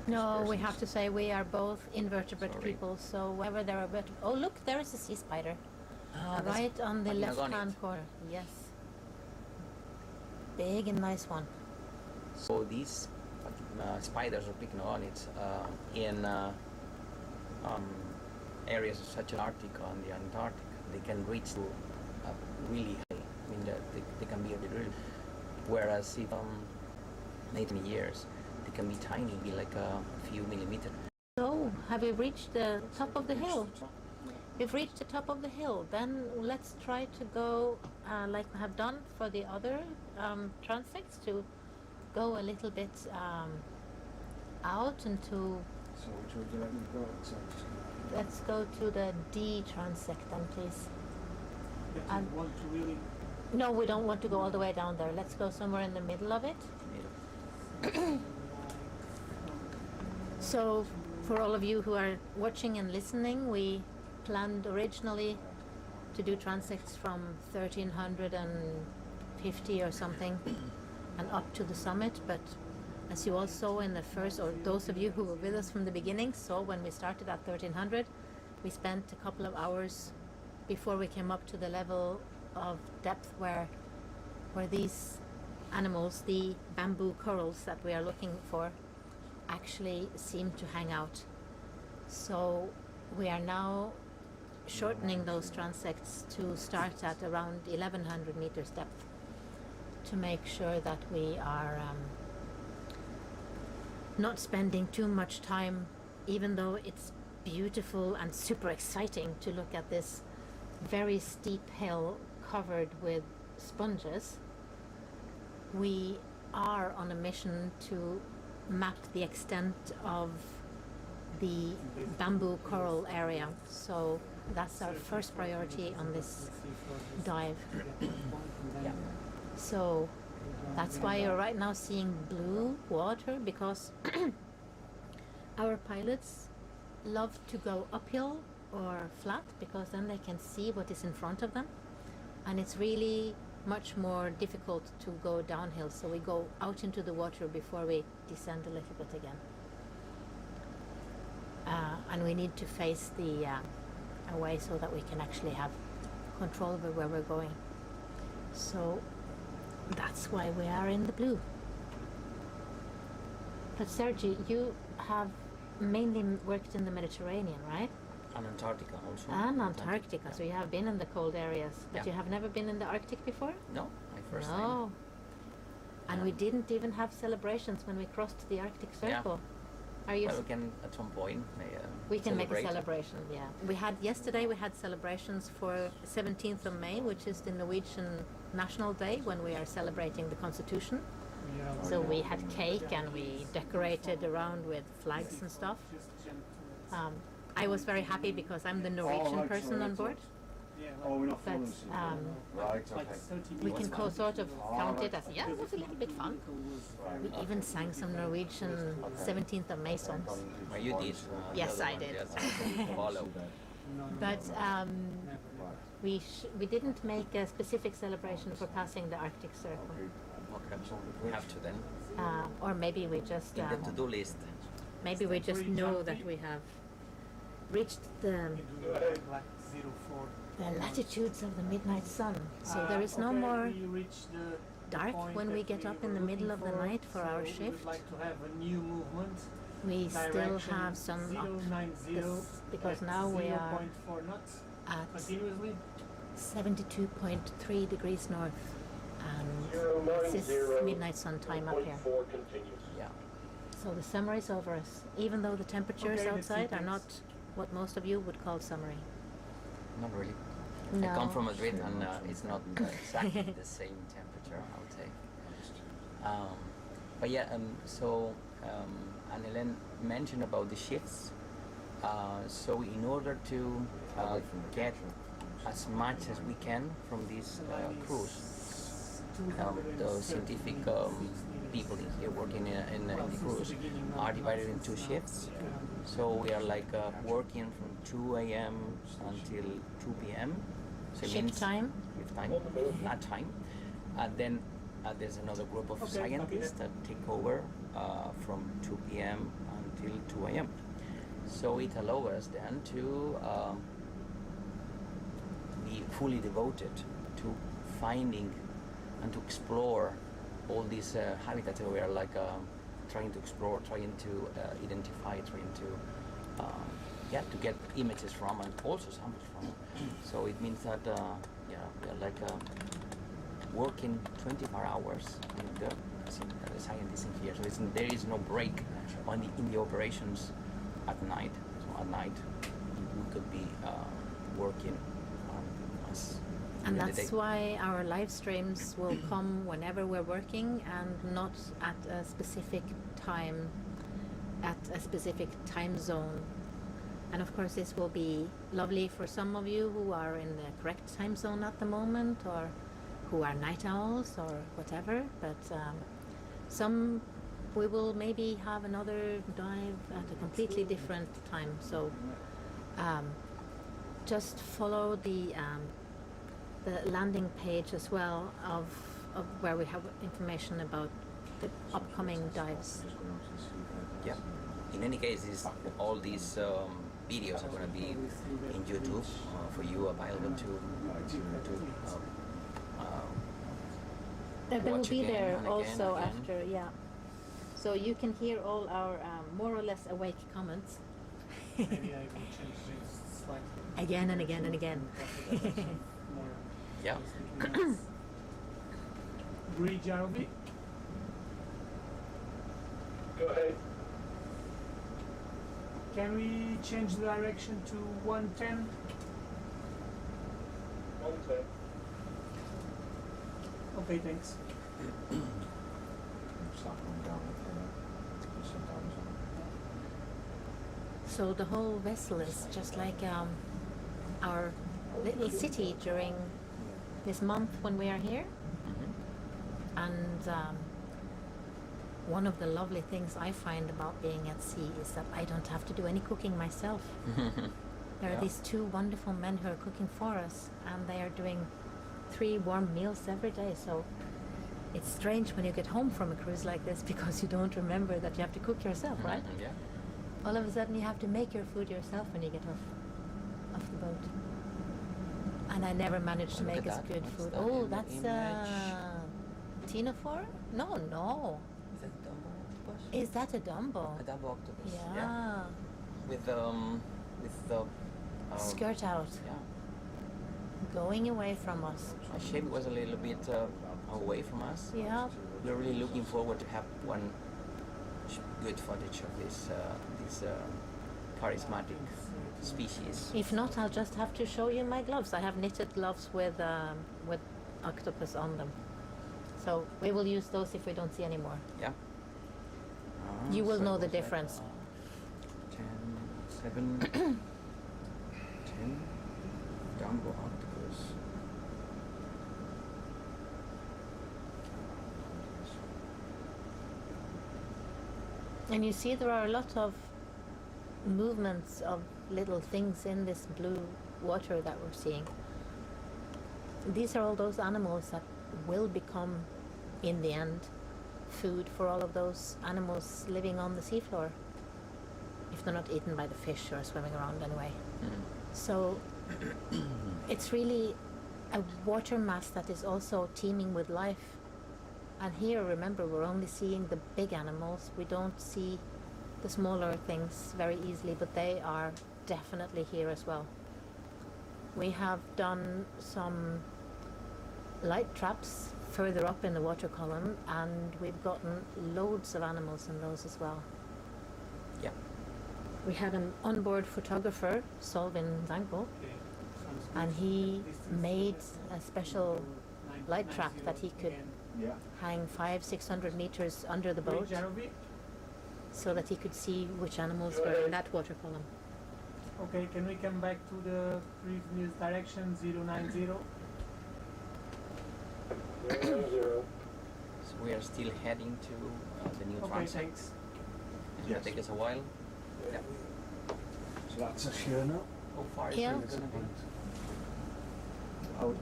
No, we persons. have to say we are both invertebrate Sorry. people, so wherever there are oh look, there is a sea spider. Ah, Right on the Patagonid. left-hand corner. Yes. Big and nice one. So these spiders or pycnogonids in areas such as Arctica and the Antarctic, they can reach to really high. I mean, they can be a bit real. Whereas if many years, they can be tiny, be like a few millimeters. So, have we reached the top of the hill? We've reached the top of the hill. Then let's try to go, like we have done for the other transects, to go a little bit out into. So which way would you like me to go? So just Let's go to the D transect then, please. And want to really no, we don't want to go all the way down there. Let's go somewhere in the middle of it. So, for all of you who are watching and listening, we planned originally to do transects from 1350 or something and up to the summit, but as you all saw in the first, or those of you who were with us from the beginning saw when we started at 1300, we spent a couple of hours before we came up to the level of depth where these animals, the bamboo corals that we are looking for, actually seem to hang out. So we are now shortening those transects to start at around 1100 meters depth to make sure that we are not spending too much time, even though it's beautiful and super exciting to look at this very steep hill covered with sponges. We are on a mission to map the extent of the bamboo coral area, so that's our first priority on this dive. Yeah. So that's why you're right now seeing blue water, because our pilots love to go uphill or flat, because then they can see what is in front of them, and it's really much more difficult to go downhill, so we go out into the water before we descend a little bit again. And we need to face the away so that we can actually have control over where we're going. So that's why we are in the blue. But Sergi, you have mainly worked in the Mediterranean, right? And Antarctica also. And Antarctica, so you have been in the cold areas, but Yeah. you have never been in the Arctic before? No, my first time. No. And we Yeah. didn't even have celebrations when we crossed the Arctic Yeah. Circle. Are you? Well, we can at some point. We can make a celebrate. celebration, yeah. We had yesterday. We had celebrations for 17th of May, which is the Norwegian National Day when we are celebrating the Constitution. So we had cake and we decorated around with flags and stuff. I was very happy because I'm the Norwegian person on board. Oh, we're not but following suit. Right, like okay. 30 we meters. can sort of count it as, yeah, it was a little bit fun. We even sang some Norwegian 17th of May songs. Well, you did. Yes, the other I one, did. yes, follow. But we didn't make a specific celebration for passing the Arctic Circle. Okay, we have to then. Or maybe we just In the to-do list. maybe we just know that we have reached the Like 04. latitudes of the midnight sun. So there is no Okay, more we reach the dark point when we that get up in the were middle of the looking night for our so shift. We would like to have a new movement. We still Direction have some up 090 this- because at now we are 0.4 knots at continuously. 72.3 degrees north, and this is midnight sun time up here. Yeah. So the summer is over us, even though the temperatures Okay, let's see outside are things. not what most of you would call summery. Not really. No. I come from Madrid and it's not exactly the same temperature, I would say. But yeah, Anne-Hélène mentioned about the shifts. So in order to get as much as we can from this cruise, the scientific people in here working in the cruise are divided in two shifts. So we are like working from 2 a.m. until 2 p.m. So it Shift means time? Shift time, night time. And then there's another group of scientists that take over from 2 p.m. until 2 a.m. So it allows us then to be fully devoted to finding and to explore all these habitats that we are like trying to explore, trying to identify, trying to to get images from and also samples from. So it means that we are like working 24 hours with the scientists in here. So there is no break in the operations at night. So at night we could be working as And during the that's day. why our live streams will come whenever we're working and not at a specific time, at a specific time zone. And of course this will be lovely for some of you who are in the correct time zone at the moment, or who are night owls or whatever, but some we will maybe have another dive at a completely different time. So just follow the landing page as well of where we have information about the upcoming dives. Yeah. In any case, all these videos are going to be in YouTube for you, available to They will watch be again there and again also and again. after, yeah. So you can hear all our more or less awake comments Maybe I will change this slightly. again and again and again. More Yeah. Bridge ROV. Go ahead. Can we change the direction to 110? 110. Okay, thanks. Start going down sometimes. So the whole vessel is just like our little city during this month when we are here. And one of the lovely things I find about being at sea is that I don't have to do any cooking myself. There are Yeah. these two wonderful men who are cooking for us, and they are doing 3 warm meals every day. So it's strange when you get home from a cruise like this because you don't remember that you have to cook yourself, right? Yeah. All of a sudden you have to make your food yourself when you get off the boat. And I never managed to Look make at us that. good What's food. that Oh, in the that's image? Tinophore? No. Is that a Dumbo octopus? Is that a Dumbo? A Dumbo octopus. Yeah. With the Skirt out, Yeah. going away from us. My shape was a little bit away from us. Yeah. We're really looking forward to have one good footage of this charismatic species. If not, I'll just have to show you my gloves. I have knitted gloves with octopus on them. So we will use those if we don't see any more. Yeah. You will So know it the was like, difference. 10, 7, 10 Dumbo octopus. because And you see there are a lot of movements of little things in this blue water that we're seeing. These are all those animals that will become, in the end, food for all of those animals living on the seafloor, if they're not eaten by the fish or swimming around anyway. So it's really a water mass that is also teeming with life. And here, remember, we're only seeing the big animals. We don't see the smaller things very easily, but they are definitely here as well. We have done some light traps further up in the water column, and we've gotten loads of animals in those as well. Yeah. We had an onboard photographer, Solvin Zangbo, and he made a special light trap that he could hang 500-600 meters under the boat so that he could see which animals were in that water column. Okay, can we come back to the previous direction, 090? So we are still heading to the new Okay, transit. thanks. It's gonna take us a while. Yeah. so that's us here now. How far Yeah. is it gonna be? How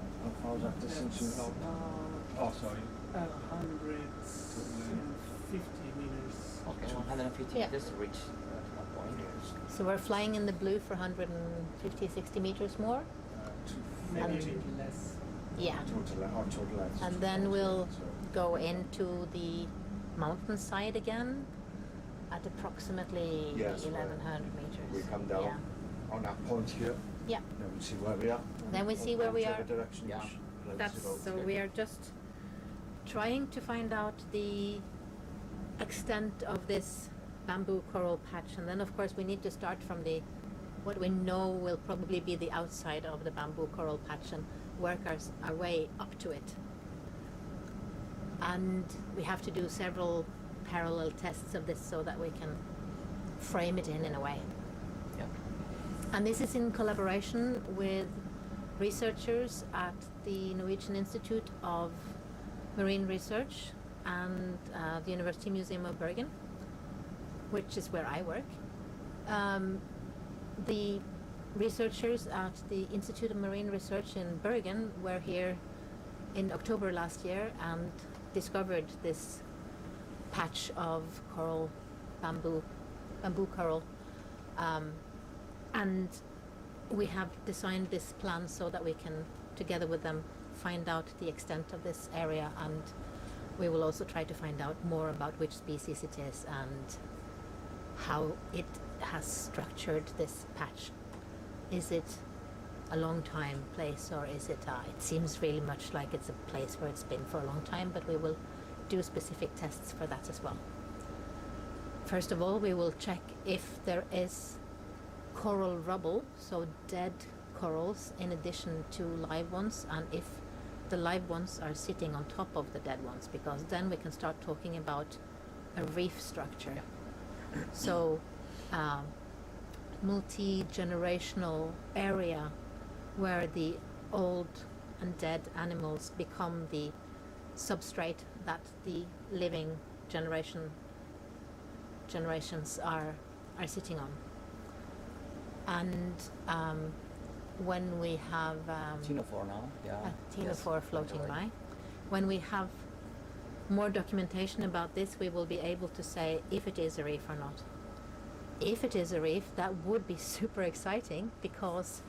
far is that distance? That's, Oh, sorry. 150 meters. Okay, 150 Yeah. meters to reach that point. So we're flying in the blue for 150-60 meters more. Maybe a And- bit less. Yeah. Total length. And then we'll go into the mountainside again at approximately Yes, 1100 meters. We come down Yeah. on that point here. Yeah. Then we see where we are. Then we see where we are. Whichever direction Yeah. which place That's to go. so we are just trying to find out the extent of this bamboo coral patch, and then of course we need to start from the what we know will probably be the outside of the bamboo coral patch and work our way up to it. And we have to do several parallel tests of this so that we can frame it in a way. Yeah. And this is in collaboration with researchers at the Norwegian Institute of Marine Research and the University Museum of Bergen, which is where I work. The researchers at the Institute of Marine Research in Bergen were here in October last year and discovered this patch of coral, bamboo coral, and we have designed this plan so that we can, together with them, find out the extent of this area, and we will also try to find out more about which species it is and how it has structured this patch. Is it a long time place, or is it it seems really much like it's a place where it's been for a long time, but we will do specific tests for that as well. First of all, we will check if there is coral rubble, so dead corals in addition to live ones, and if the live ones are sitting on top of the dead ones, because then we can start talking about a reef structure. So multi-generational area where the old and dead animals become the substrate that the living generations are sitting on. And when we have Xenophore now, yeah. Xenophore floating by, when we have more documentation about this, we will be able to say if it is a reef or not. If it is a reef, that would be super exciting, because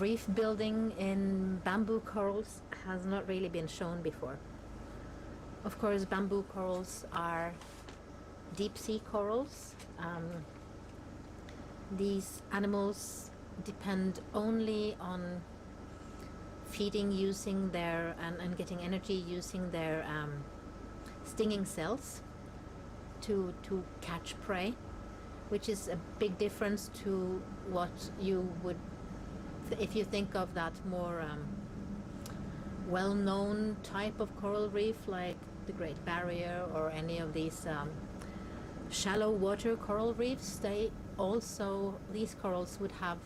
reef building in bamboo corals has not really been shown before. Of course, bamboo corals are deep sea corals. These animals depend only on feeding using their and getting energy using their stinging cells to catch prey, which is a big difference to what you would if you think of that more well-known type of coral reef like the Great Barrier or any of these shallow water coral reefs. These corals would have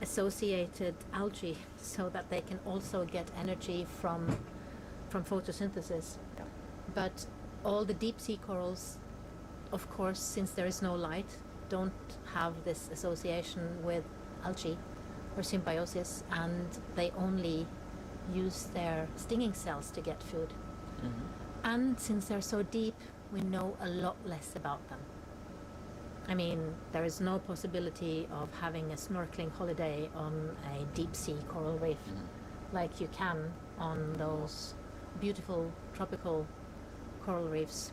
associated algae so that they can also get energy from photosynthesis. Yeah. But all the deep sea corals, of course, since there is no light, don't have this association with algae or symbiosis, and they only use their stinging cells to get food. Mhm. And since they're so deep, we know a lot less about them. I mean, there is no possibility of having a snorkeling holiday on a deep sea coral reef like you can on those beautiful tropical coral reefs.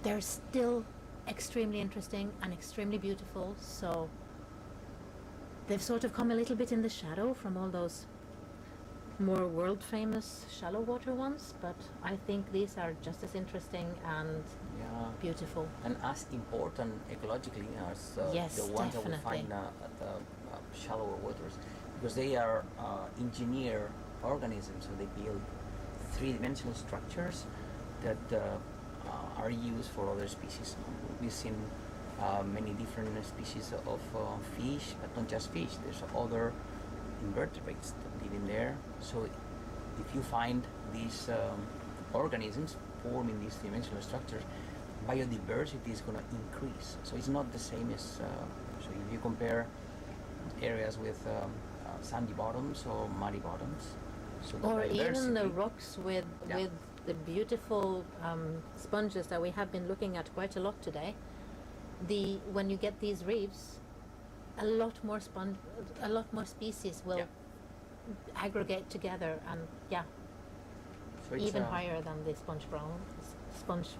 They're still extremely interesting and extremely beautiful, so they've sort of come a little bit in the shadow from all those more world famous shallow water ones, but I think these are just as interesting and Yeah. beautiful. And as important ecologically as Yes, the ones that we definitely. find at the shallower waters, because they are engineered organisms, so they build three-dimensional structures that are used for other species. We've seen many different species of fish, but not just fish. There's other invertebrates that live in there. So if you find these organisms forming these three-dimensional structures, biodiversity is going to increase. So it's not the same as, so if you compare areas with sandy bottoms or muddy bottoms, so the Or even the diversity- rocks with Yeah. with the beautiful sponges that we have been looking at quite a lot today. When you get these reefs, a lot more species will Yeah. aggregate together, and so it's, even higher than the sponge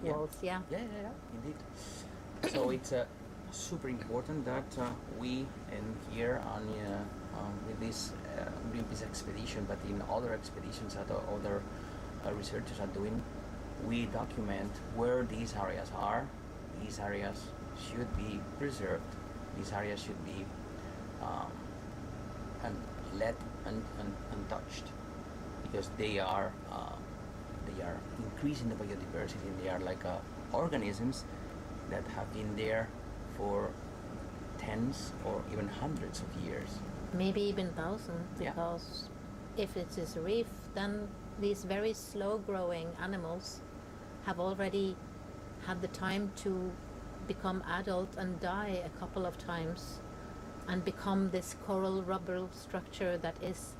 Yeah. walls. Yeah. Yeah, indeed. So it's super important that we and here on with this Greenpeace expedition, but in other expeditions that other researchers are doing, we document where these areas are. These areas should be preserved. These areas should be untouched, because they are increasing the biodiversity, and they are like organisms that have been there for tens or even hundreds of years. Maybe even thousands, Yeah. because if it is a reef, then these very slow-growing animals have already had the time to become adult and die a couple of times and become this coral rubble structure that is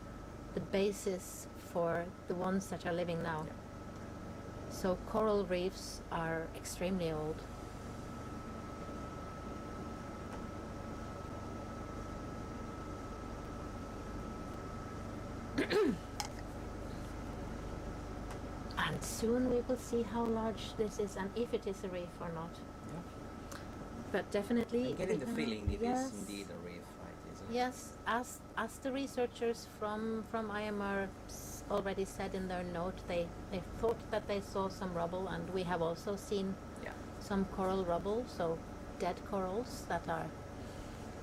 the basis for the ones that are living now. Yeah. So coral reefs are extremely old. And soon we will see how large this is and if it is a reef or not. Yeah. But definitely... I'm getting the we feeling it yes, is indeed a reef, right? Is it? Yes, as the researchers from IMR already said in their note, they thought that they saw some rubble, and we have also seen Yeah. some coral rubble, so dead corals that are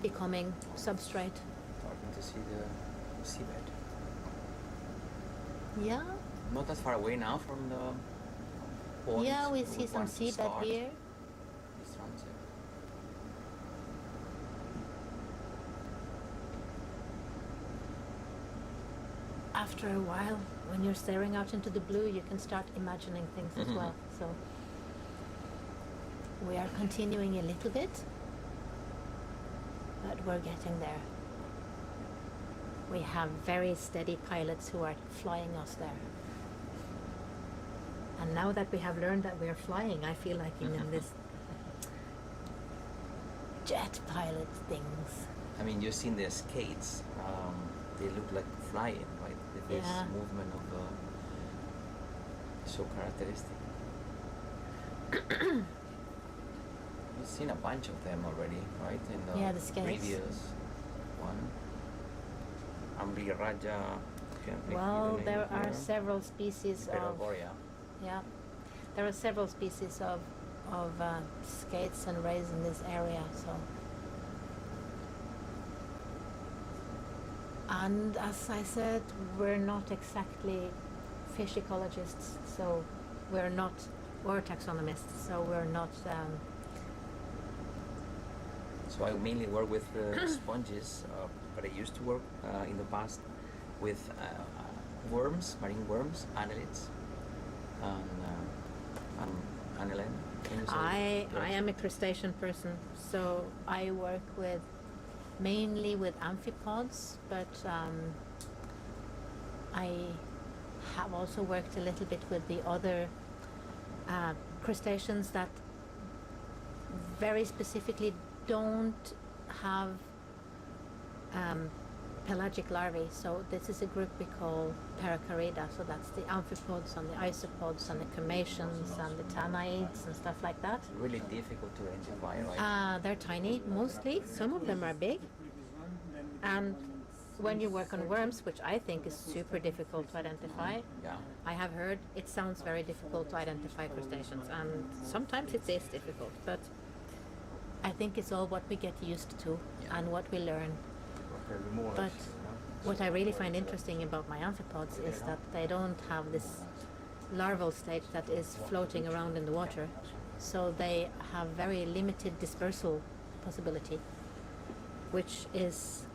becoming substrate. Starting to see the seabed. Yeah, Not as far away now from the point. yeah, we we see would some want to seabed start here. this transit. After a while, when you're staring out into the blue, you can start imagining things as Mhm. well. So we are continuing a little bit, but we're getting there. We have very steady pilots who are flying us there. And now that we have learned that we are flying, I feel like in this jet pilot things. I mean, you've seen the skates. They look like flying, right? With this Yeah. movement of so characteristic. You've seen a bunch of them already, right? In the Yeah, the skates. previous one. Raja. Well, there are several species of there are several species of skates and rays in this area. So, and as I said, we're not exactly fish ecologists, so we're not, or taxonomists, so we're not So I mainly work with sponges, but I used to work in the past with worms, marine worms, annelids, and annelid. I am a crustacean person, so I work with mainly with amphipods, but I have also worked a little bit with the other crustaceans that very specifically don't have pelagic larvae. So this is a group we call Paracarida. So that's the amphipods and the isopods and the comatians and the tanaids and stuff like that. Really difficult to identify, right? They're tiny, mostly. Some of them are big. And when you work on worms, which I think is super difficult to identify, Yeah. I have heard it sounds very difficult to identify crustaceans, and sometimes it is difficult, but I think it's all what we get used to and what we learn. But what I really find interesting about my amphipods is that they don't have this larval stage that is floating around in the water, so they have very limited dispersal possibility, which is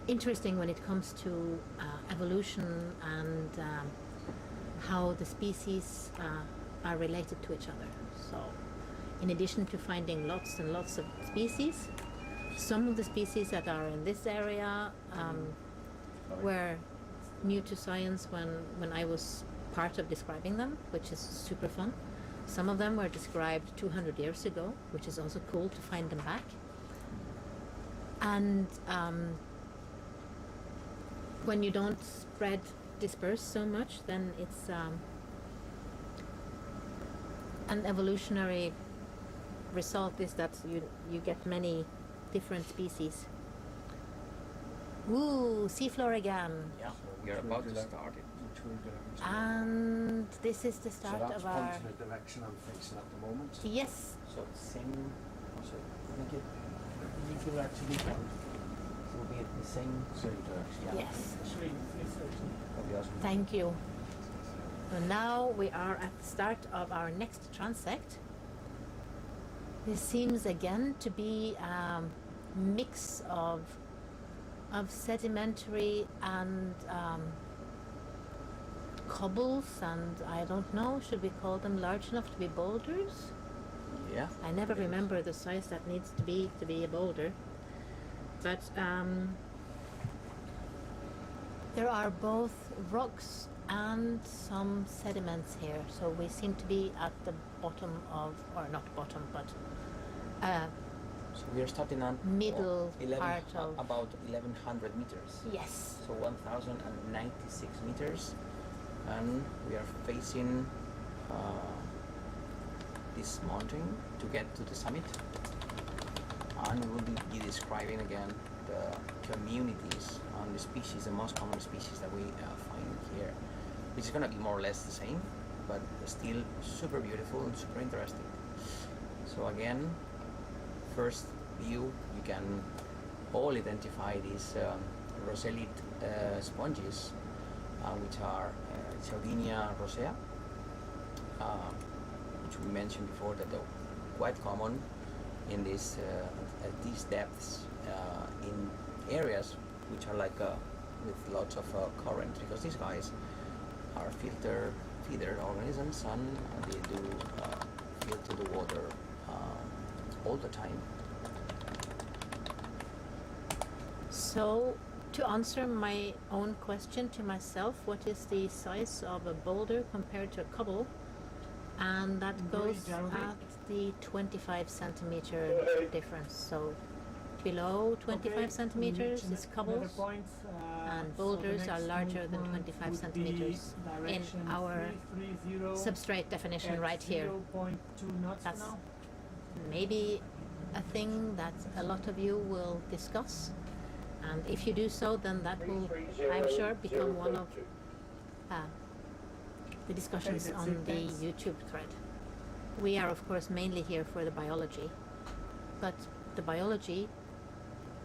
interesting when it comes to evolution and how the species are related to each other. So in addition to finding lots and lots of species, some of the species that are in this area were new to science when I was part of describing them, which is super fun. Some of them were described 200 years ago, which is also cool to find them back. And when you don't disperse so much, then it's an evolutionary result is that you get many different species. Ooh, seafloor again. Yeah, we are about to start it. And this is the start so that's of our... pointing the direction I'm facing at the moment. Yes. So same, also, I think You can actually go. it will be the same. Same direction. Yeah. Yes. That'll be awesome. Thank you. And now we are at the start of our next transect. This seems again to be a mix of sedimentary and cobbles, and I don't know, should we call them large enough to be boulders? Yeah. I never remember the size that needs to be a boulder. But there are both rocks and some sediments here, so we seem to be at the bottom of, or not bottom, but So we are starting at middle part of... about 1100 meters. Yes. So 1096 meters, and we are facing this mountain to get to the summit, and we will be describing again the communities and the species, the most common species that we find here, which is going to be more or less the same, but still super beautiful and super interesting. So again, first view, you can all identify these rosellid sponges, which are Chaudinia rosea, which we mentioned before that they're quite common in this at these depths in areas which are like with lots of current, because these guys are feeder organisms, and they do filter the water all the time. So, to answer my own question to myself, what is the size of a boulder compared to a cobble? And that goes at the 25 centimeter difference. So, below 25 centimeters is cobbles, and boulders are larger than 25 centimeters in our substrate definition right here. That's maybe a thing that a lot of you will discuss, and if you do so, then that will, I'm sure, become one of the discussions on the YouTube thread. We are of course mainly here for the biology, but the biology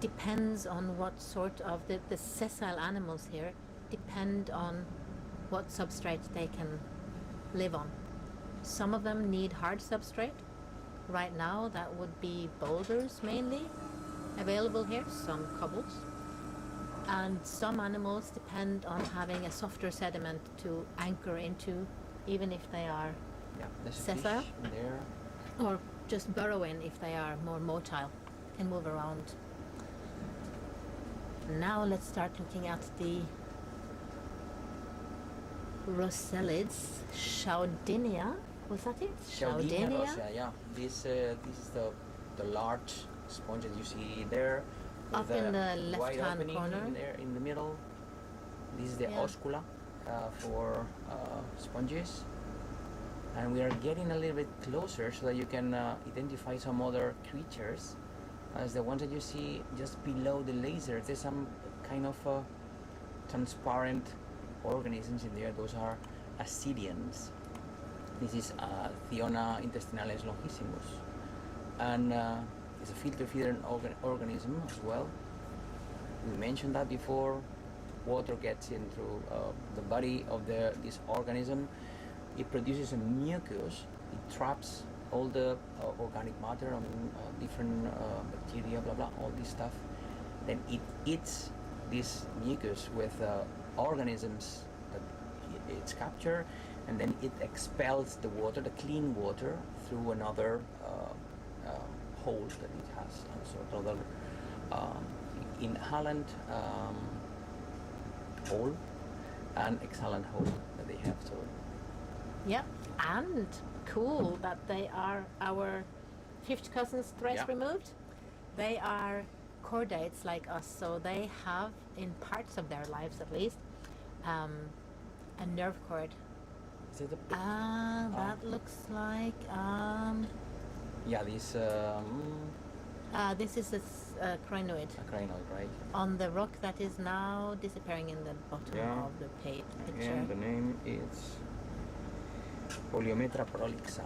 depends on what sort of the sessile animals here depend on what substrate they can live on. Some of them need hard substrate, right now, that would be boulders mainly available here, some cobbles. And some animals depend on having a softer sediment to anchor into, even if they are Yeah, there's a sessile, fish in there. or just burrow in if they are more motile, can move around. Now let's start looking at the Rossellids, Chaudinia, was that it? Chaudinia rosa, yeah. This is the large sponge that you see there. Up with in the a wide left-hand opening corner. in there in the middle. This is the Yeah. oscula for sponges. And we are getting a little bit closer so that you can identify some other creatures. As the ones that you see just below the laser, there's some kind of transparent organisms in there. Those are ascidians. This is Thiona intestinalis longissimus, and it's a filter feeder organism as well. We mentioned that before. Water gets in through the body of this organism. It produces a mucus. It traps all the organic matter on different bacteria, blah blah, all this stuff. Then it eats this mucus with organisms that it's captured, and then it expels the water, the clean water, through another hole that it has. So another inhalant hole and exhalant hole that they have. So Yep, and cool that they are our fifth cousins thrice Yeah. removed. They are chordates like us, so they have, in parts of their lives at least, a nerve cord. is it a That looks like yeah, this this is a crinoid a crinoid, right? on the rock that is now disappearing in the bottom Yeah. of the picture. Again, the name is Poliometra prolixa.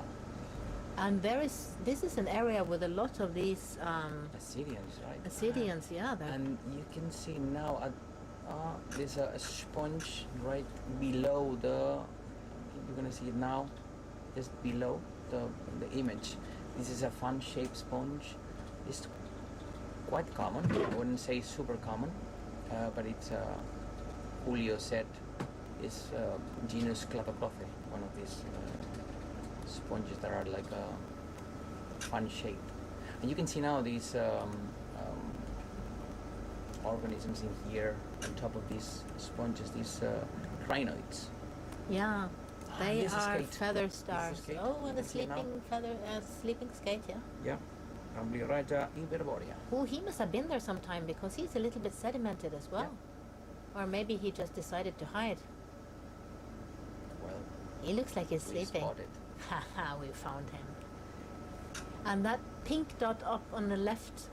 And this is an area with a lot of these Ascidians, right? ascidians, yeah. And you can see now there's a sponge right below the. You're gonna see it now, just below the image. This is a fan-shaped sponge. It's quite common. I wouldn't say super common, but it's Julio said is genus Clatocrothe, one of these sponges that are like fan-shaped. And you can see now these organisms in here on top of these sponges, these crinoids. Yeah, they this is are skate. feather This is stars. skate. Oh, You and a can see it now. sleeping feather, sleeping skate, yeah. Yeah, Amblyrhaja hyperborea. Oh, he must have been there sometime because he's a little bit sedimented as well. Or maybe he just decided to hide. Well, He looks like he's we sleeping. spotted. Haha, we found him. And that pink dot up on the left,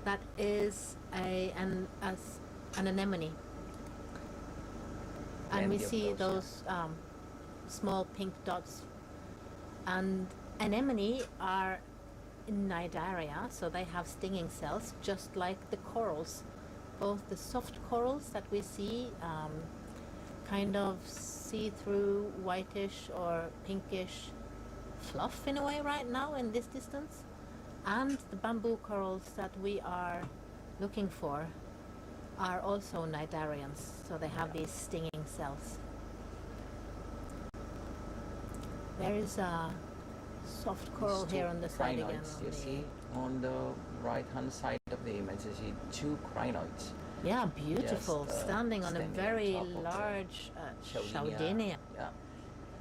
that is an anemone. And we Plenty of see those, yeah. those small pink dots. And anemone are cnidaria, so they have stinging cells, just like the corals. Both the soft corals that we see, kind of see-through whitish or pinkish fluff in a way right now in this distance, and the bamboo corals that we are looking for are also cnidarians, so they have these stinging cells. There is a soft coral These here two on the side again. crinoids, on you the- see on the right-hand side of the image, you see two crinoids. Yeah, beautiful, Just, standing on a standing on very top of the large Chaudinia. Chaudinia. Yeah.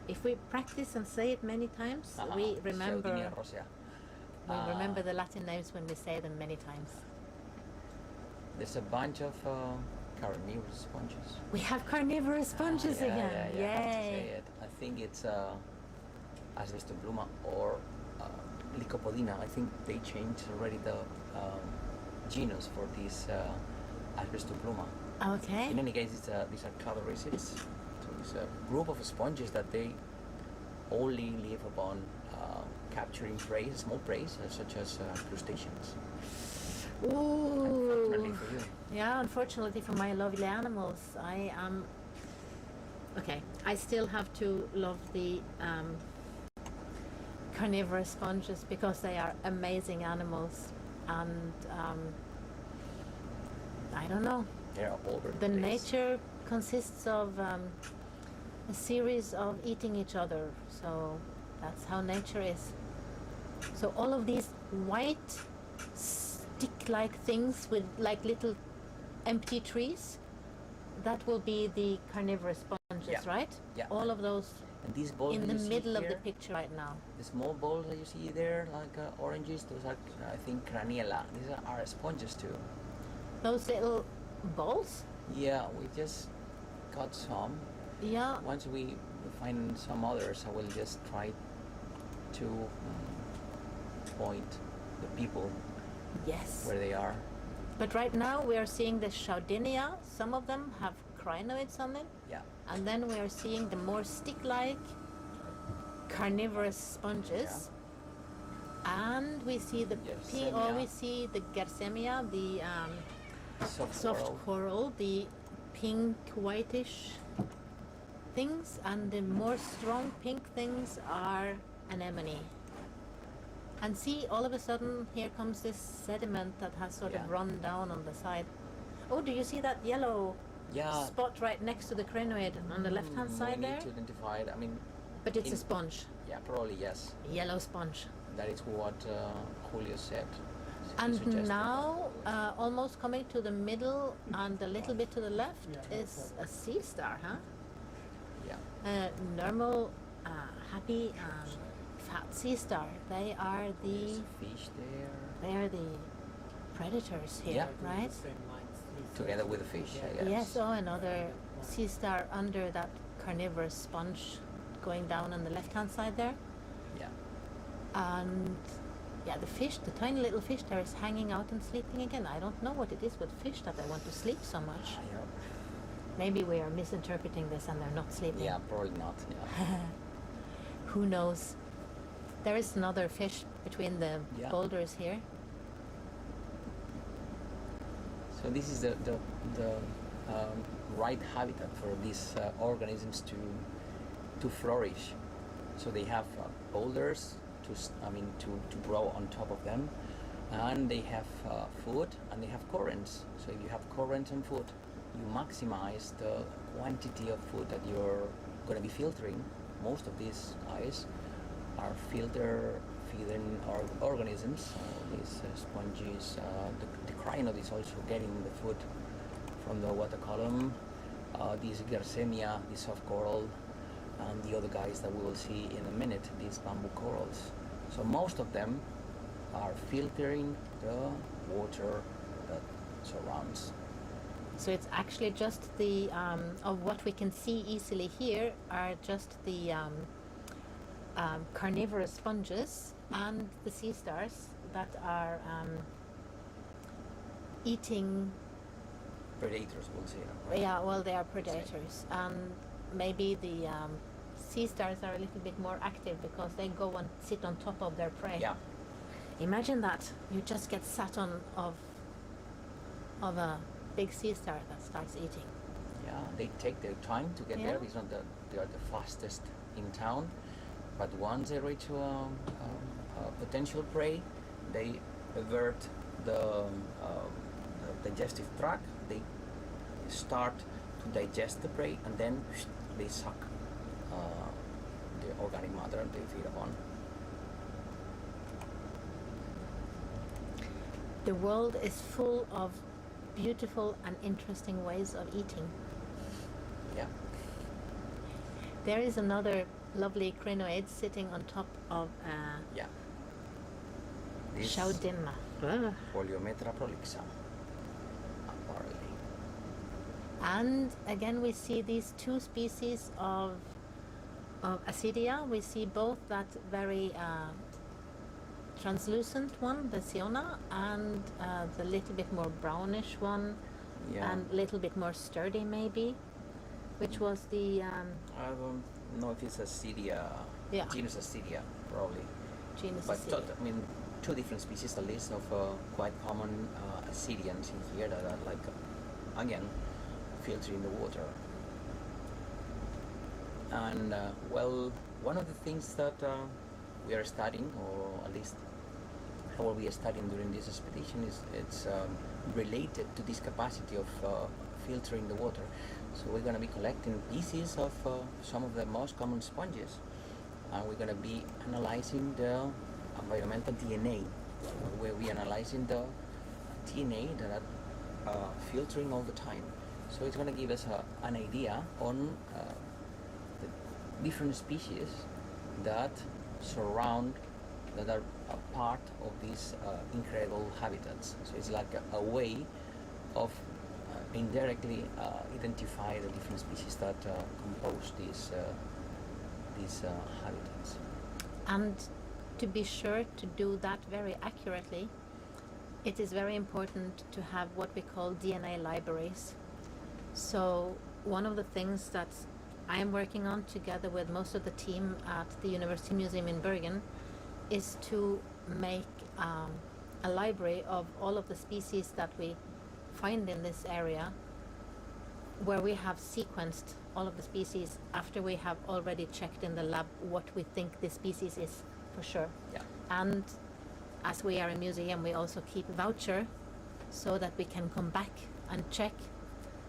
If we practice and say it many times, we remember Chaudinia rosea. we remember the Latin names when we say them many times. There's a bunch of carnivorous sponges. We have carnivorous sponges yeah, again. Yeah, I have to say Yay! it. I think it's Asbestopluma or Lycopodina. I think they changed already the genus for this Asbestopluma. Okay. In any case, these are cladorhizzids. So it's a group of sponges that they only live upon capturing prey, small prey, such as crustaceans. Unfortunately Ooh. for you. Yeah, unfortunately for my lovely animals, I am. Okay, I still have to love the carnivorous sponges because they are amazing animals, and I don't know. They're all over The place. nature consists of a series of eating each other, so that's how nature is. So all of these white stick-like things with like little empty trees, that will be the carnivorous sponges, Yeah. right? Yeah. All of those And these balls in that the you see middle of the here, picture right now. the small balls that you see there, like oranges, those are, I think, craniella. These are sponges too. Those little balls? Yeah, we just got some. Yeah. Once we find some others, I will just try to point the people Yes. where they are. But right now we are seeing the Chaudinia. Some of them have crinoids on them. Yeah. And then we are seeing the more stick-like carnivorous sponges. And we see the pink, or we see the Garsemia, the soft coral, the pink whitish things, and the more strong pink things are anemone. And see, all of a sudden, here comes this sediment that has sort of run down on the side. Oh, do you see that yellow spot right next to the crinoid on the left-hand side we there? need to identify it. I mean, But it's a sponge. Yeah, probably yes. Yellow sponge. That is what Julio said. He And suggested. now, almost coming to the middle and a little bit to the left is a sea star, huh? Yeah. Normal, happy, fat sea star. They are There's the a fish there. they are the predators here, Yeah. right? Together with the fish, I guess. Yes. Oh, another sea star under that carnivorous sponge, going down on the left-hand side there. Yeah. And yeah, the fish, the tiny little fish there is hanging out and sleeping again. I don't know what it is with fish that they want to sleep so much. Yeah. Maybe we are misinterpreting this and they're not sleeping. Yeah, probably not. Yeah. Who knows? There is another fish between the boulders here. So this is the right habitat for these organisms to flourish. So they have boulders to grow on top of them, and they have food and they have currents. So if you have currents and food, you maximize the quantity of food that you're going to be filtering. Most of these guys are feeding organisms. These sponges, the crinoid is also getting the food from the water column. These Garsemia, the soft coral, and the other guys that we will see in a minute, these bamboo corals. So most of them are filtering the water that surrounds. So it's actually just the, of what we can see easily here are just the carnivorous sponges and the sea stars that are eating. Predators, we'll say. Right? Yeah, well, they are predators. And maybe the sea stars are a little bit more active because they go and sit on top of their prey. Yeah. Imagine that. You just get sat on of a big sea star that starts eating. Yeah, they take their time to get there. It's not that they are the fastest in town, but once they reach a potential prey, they avert the digestive tract. They start to digest the prey, and then they suck the organic matter they feed upon. The world is full of beautiful and interesting ways of eating. Yeah. There is another lovely crinoid sitting on top of This Chaudinia. Poliometra prolixa, apparently. And again we see these two species of Acidia. We see both that very translucent one, the Siona, and the little bit more brownish one, and a little bit more sturdy maybe, which was the... I don't know if it's Acidia, genus Acidia, probably. Genus but Acidia. I mean, two different species at least of quite common Acidians in here that are like, again, filtering the water. And well, one of the things that we are studying, or at least what we are studying during this expedition, is it's related to this capacity of filtering the water. So we're going to be collecting pieces of some of the most common sponges, and we're going to be analyzing the environmental DNA, where we're analyzing the DNA that are filtering all the time. So it's going to give us an idea on the different species that surround, that are a part of these incredible habitats. So it's like a way of indirectly identify the different species that compose these habitats. And to be sure to do that very accurately, it is very important to have what we call DNA libraries. So one of the things that I am working on together with most of the team at the University Museum in Bergen is to make a library of all of the species that we find in this area, where we have sequenced all of the species after we have already checked in the lab what we think this species is for sure. Yeah. And as we are a museum, we also keep a voucher so that we can come back and check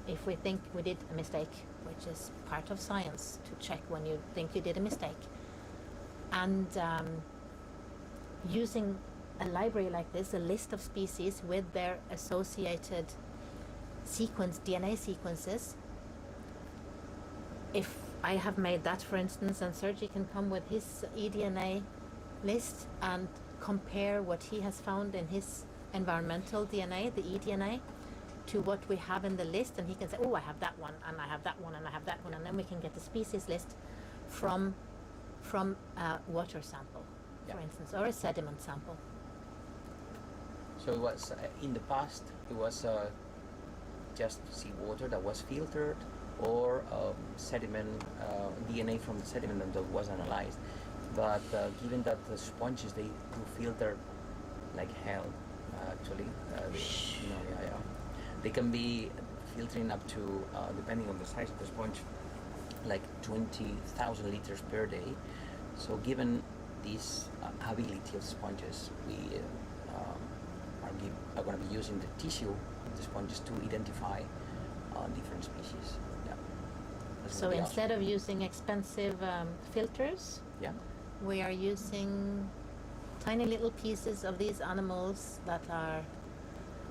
if we think we did a mistake, which is part of science, to check when you think you did a mistake. And using a library like this, a list of species with their associated DNA sequences, if I have made that, for instance, and Sergi can come with his eDNA list and compare what he has found in his environmental DNA, the eDNA, to what we have in the list, and he can say, oh, I have that one, and I have that one, and I have that one, and then we can get the species list from a water sample, for instance, or a sediment sample. So it was in the past, it was just seawater that was filtered, or sediment, DNA from the sediment that was analyzed. But given that the sponges, they do filter like hell, actually. They can be filtering up to, depending on the size of the sponge, like 20,000 liters per day. So given this ability of sponges, we are going to be using the tissue of the sponges to identify different species. Yeah. So instead of using expensive filters, we are using tiny little pieces of these animals that are,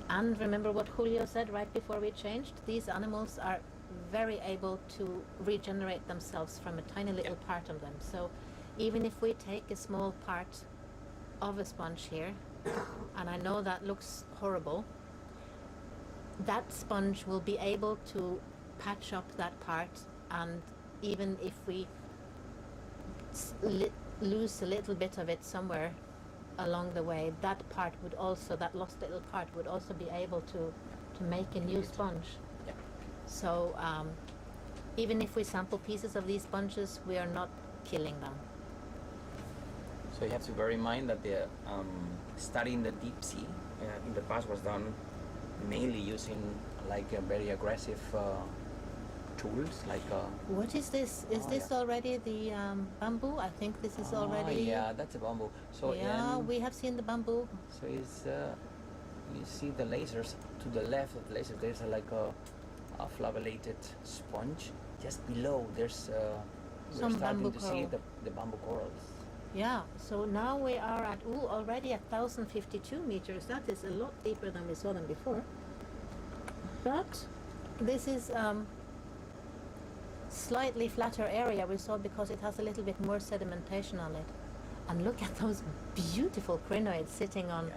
and remember what Julio said right before we changed, these animals are very able to regenerate themselves from a tiny little part of them. So even if we take a small part of a sponge here, and I know that looks horrible, that sponge will be able to patch up that part, and even if we lose a little bit of it somewhere along the way, that part would also, that lost little part would also be able to make a new sponge. Yeah. So even if we sample pieces of these sponges, we are not killing them. So you have to bear in mind that the studying the deep sea in the past was done mainly using like very aggressive tools, like what is this? Is this already the bamboo? I think this is already. Yeah, that's a bamboo. So yeah, we have seen the bamboo. So it's you see the lasers to the left of the laser. There's like a flagellated sponge. Just below, there's some we're starting bamboo to coral. see the bamboo corals. Yeah. So now we are at already at 1,052 meters. That is a lot deeper than we saw them before. But this is slightly flatter area we saw because it has a little bit more sedimentation on it. And look at those beautiful crinoids sitting on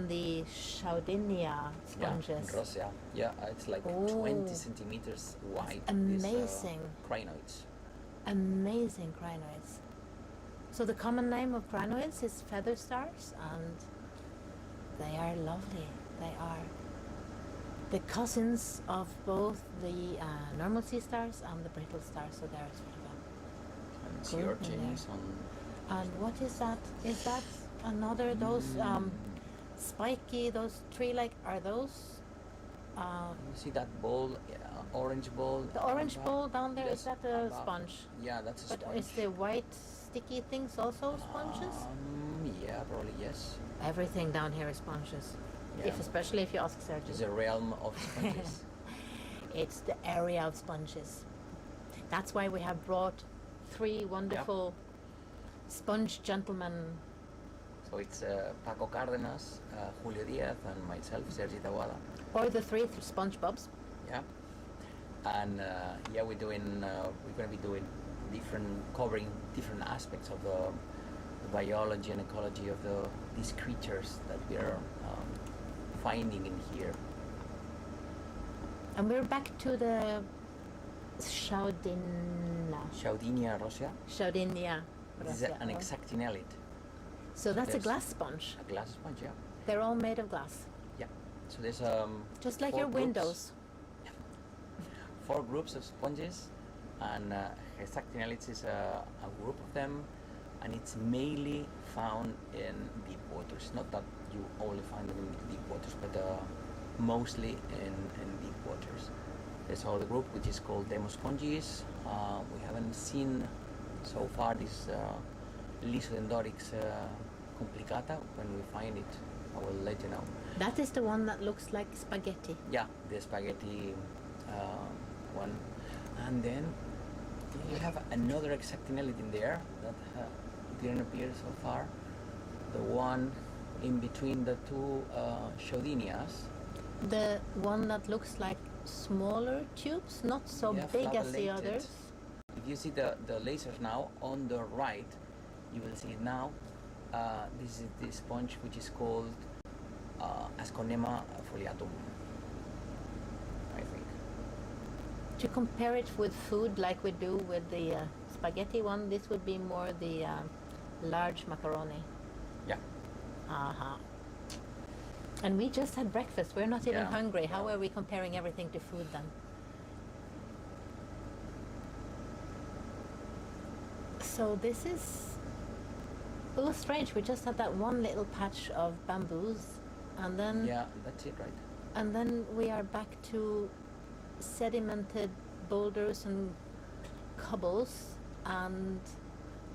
the Chaudinia sponges. Yeah, it's like 20 centimeters wide. Amazing. Crinoids. Amazing crinoids. So the common name of crinoids is feather stars, and they are lovely. They are the cousins of both the normal sea stars and the brittle stars, so they're sort of and sea urchins. And what is that? Is that another, those spiky, those tree-like, are those? You see that ball, orange ball? The orange ball down there, is that a sponge? Yeah, that's a sponge. But is the white sticky things also sponges? Yeah, probably yes. Everything down here is sponges. Yeah. Especially if you ask It's Sergio. a realm of sponges. It's the area of sponges. That's why we have brought 3 wonderful sponge gentlemen. So it's Paco Cárdenas, Julio Díaz, and myself, Sergi Tawada. Or the 3 sponge bobs. Yeah. And yeah, we're going to be doing covering different aspects of the biology and ecology of these creatures that we are finding in here. And we're back to the Shaudinia Rosia. Shaudinia. This is an exactinelid. So that's a There's glass sponge. A glass sponge, yeah. They're all made of glass. Yeah. So there's just like 4 your groups. windows. 4 groups of sponges, and exactinelids is a group of them, and it's mainly found in deep waters. Not that you only find them in deep waters, but mostly in deep waters. There's another group which is called demosponges. We haven't seen so far this Lisodendorix complicata. When we find it, I will let you know. That is the one that looks like spaghetti. Yeah, the spaghetti one. And then you have another exactinelid in there that didn't appear so far. The one in between the 2 Chaudinias. The one that looks like smaller tubes, not so big as the flagellated. others. If you see the lasers now on the right, you will see it now. This is the sponge which is called Asconema foliatum, I think. To compare it with food like we do with the spaghetti one, this would be more the large macaroni. Yeah. Uh-huh. And we just had breakfast. We're not even Yeah. hungry. How are we comparing everything to food then? So this is a little strange. We just had that one little patch of bamboos, and then Yeah, that's it, right? and then we are back to sedimented boulders and cobbles and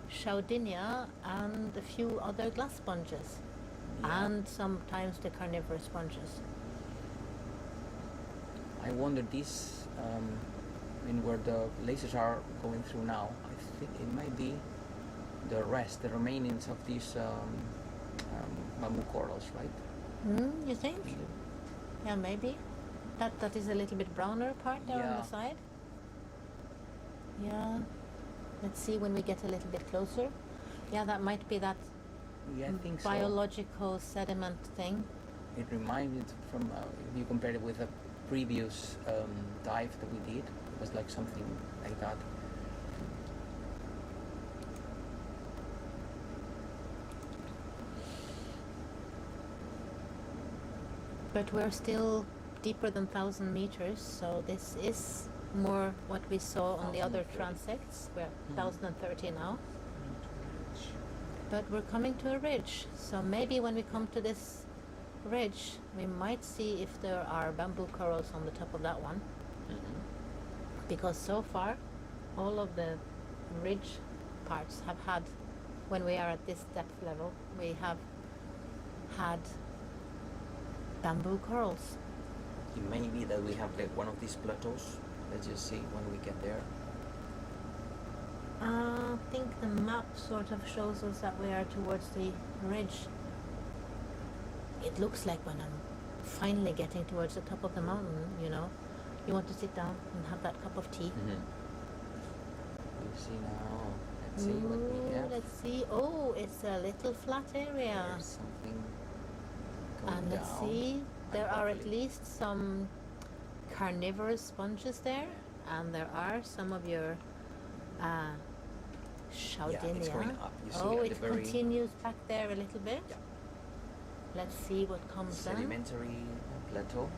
Chaudinia and a few other glass sponges. Yeah. And sometimes the carnivorous sponges. I wonder this, where the lasers are going through now, I think it might be the remainings of these bamboo corals, right? You think? Yeah, maybe. That is a little bit browner part there on Yeah. the side. Yeah. Let's see when we get a little bit closer. Yeah, that might be that Yeah, I think so. biological sediment thing. It reminds me from, if you compare it with a previous dive that we did, it was like something like that. But we're still deeper than 1,000 meters, so this is more what we saw on the other 1,030. transects. We're 1,030 now. But we're coming to a ridge, so maybe when we come to this ridge, we might see if there are bamboo corals on the top of that one. Because so far, all of the ridge parts have had, when we are at this depth level, we have had bamboo corals. It may be that we have one of these plateaus. Let's just see when we get there. I think the map sort of shows us that we are towards the ridge. It looks like when I'm finally getting towards the top of the mountain, you know. You want to sit down and have that cup of tea. We'll see now. Let's see what we have. Let's see. Oh, it's a little flat area. There's something going And let's down. see, there are at Hopefully- least some carnivorous sponges there, and there are some of your Chaudinia. it's going up. You see Oh, at it the very continues back there a little bit. Yeah. Let's see what comes then. sedimentary plateau.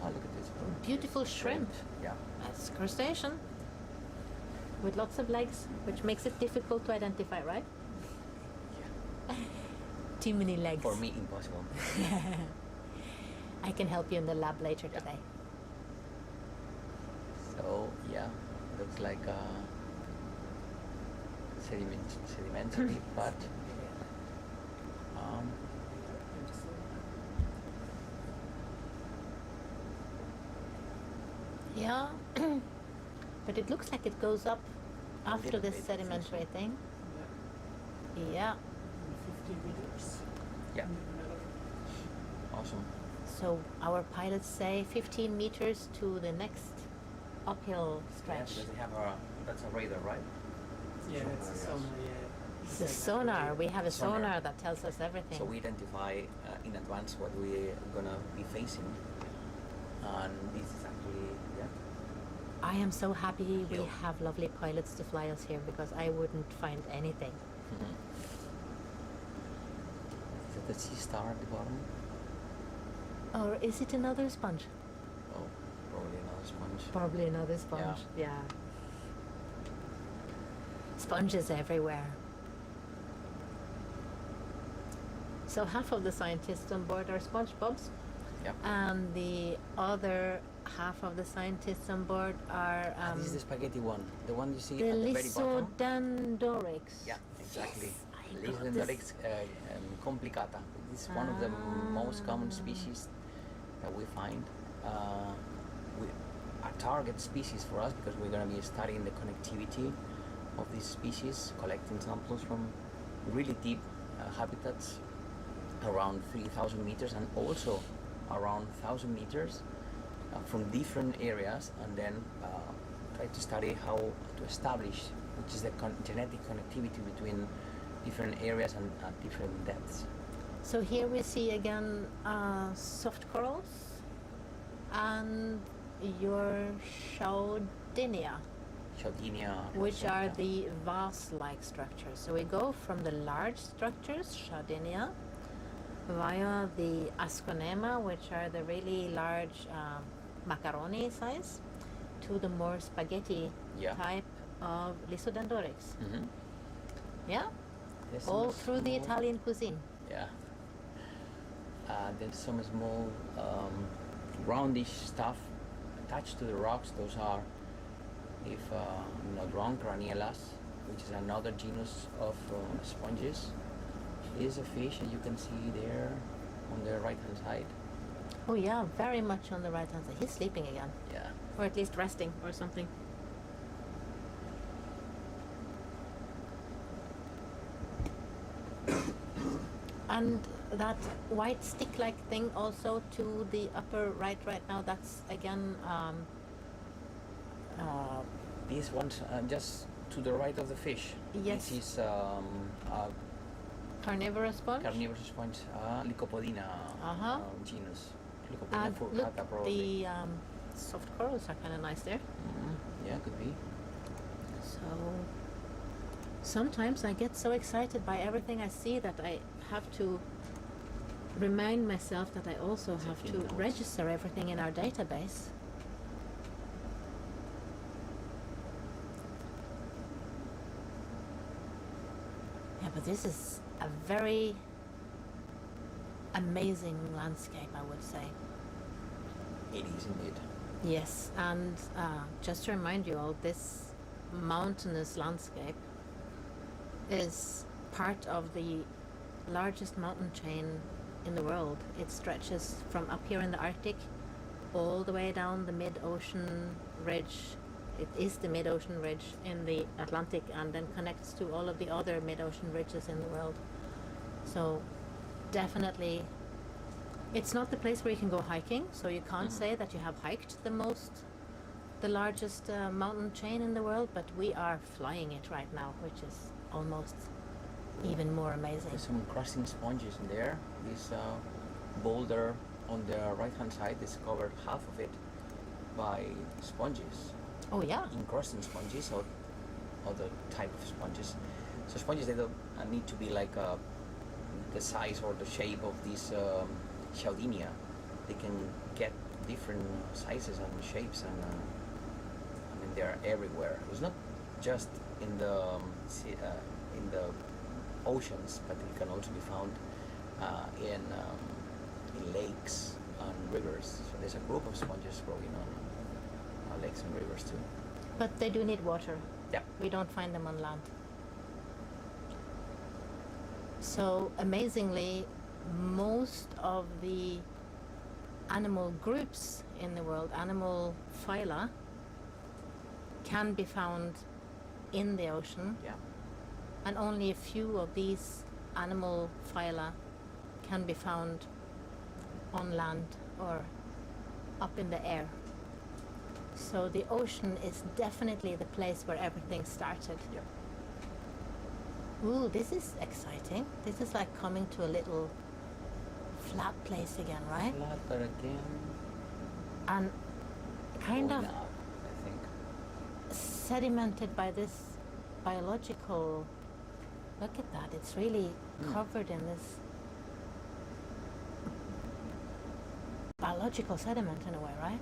Oh, look at this. Beautiful shrimp. Yeah. That's crustacean with lots of legs, which makes it difficult to identify, right? Too many legs. For me, impossible. I can help you in the lab later Yeah. today. So, yeah, looks like sedimentary, but Yeah, but it looks like it goes up after little this bit, sedimentary thing. Yeah, Yeah. 50 meters. yeah, awesome. So our pilots say 15 meters to the next uphill Yeah, stretch. because they have that's a radar, right? Yeah, that's a sonar, yeah. It's a sonar. We have a Sonar. sonar that tells us everything. So we identify in advance what we're gonna be facing, and this is actually I am so happy we Hill. have lovely pilots to fly us here because I wouldn't find anything. Is it the sea star at the bottom? Or is it another sponge? Oh, probably another sponge. Probably another sponge. Yeah. Sponges everywhere. So half of the scientists on board are sponge bobs, Yep. and the other half of the scientists on board are This is the spaghetti one, the one you see the at the very bottom. Lysodendorix. Yeah, exactly. I got Lysodendorix complicata. This is one of the most common species that we find. A target species for us because we're going to be studying the connectivity of these species, collecting samples from really deep habitats around 3,000 meters and also around 1,000 meters from different areas, and then try to study how to establish which is the genetic connectivity between different areas and at different depths. So here we see again soft corals and your Chaudinia, which are the vase-like structures. So we go from the large structures, Chaudinia, via the Asconema, which are the really large macaroni size, to the more spaghetti type of Lysodendorix. Mm-hmm. Yeah, There's all some through the small- Italian cuisine. Yeah. There's some small roundish stuff attached to the rocks. Those are, if I'm not wrong, Craniellas, which is another genus of sponges. Is a fish that you can see there on the right hand side. Oh yeah, very much on the right hand side. He's sleeping again, Yeah. or at least resting or something. And that white stick-like thing also to the upper right now, that's again These ones just to the right of the fish. Yes. This is a carnivorous sponge. carnivorous sponge, Lycopodina genus. Lycopodina And look, furcata probably. the soft corals are kind of nice there. Yeah, could be. So sometimes I get so excited by everything I see that I have to remind myself that I also have to notes. register everything in our database. Yeah, but this is a very amazing landscape, I would say. It is indeed. Yes, and just to remind you all, this mountainous landscape is part of the largest mountain chain in the world. It stretches from up here in the Arctic all the way down the mid-ocean ridge. It is the mid-ocean ridge in the Atlantic and then connects to all of the other mid-ocean ridges in the world. So definitely, it's not the place where you can go hiking, so you can't say that you have hiked the largest mountain chain in the world, but we are flying it right now, which is almost even more amazing. There's some crusting sponges in there. This boulder on the right hand side is covered half of it by sponges. Oh yeah. Encrusting sponges or other type of sponges. So sponges, they don't need to be like the size or the shape of this Chaudinia. They can get different sizes and shapes, and I mean they're everywhere. It's not just in the oceans, but it can also be found in lakes and rivers. So there's a group of sponges growing on lakes and rivers too. But they do need water. Yeah. We don't find them on land. So amazingly, most of the animal groups in the world, animal phyla, can be found in the ocean, Yeah. and only a few of these animal phyla can be found on land or up in the air. So the ocean is definitely the place where everything started. Yeah. Ooh, this is exciting. This is like coming to a little flat place again, right? Flatter again. And kind Going of up, I think. sedimented by this biological, look at that, it's really covered in this biological sediment in a way, right?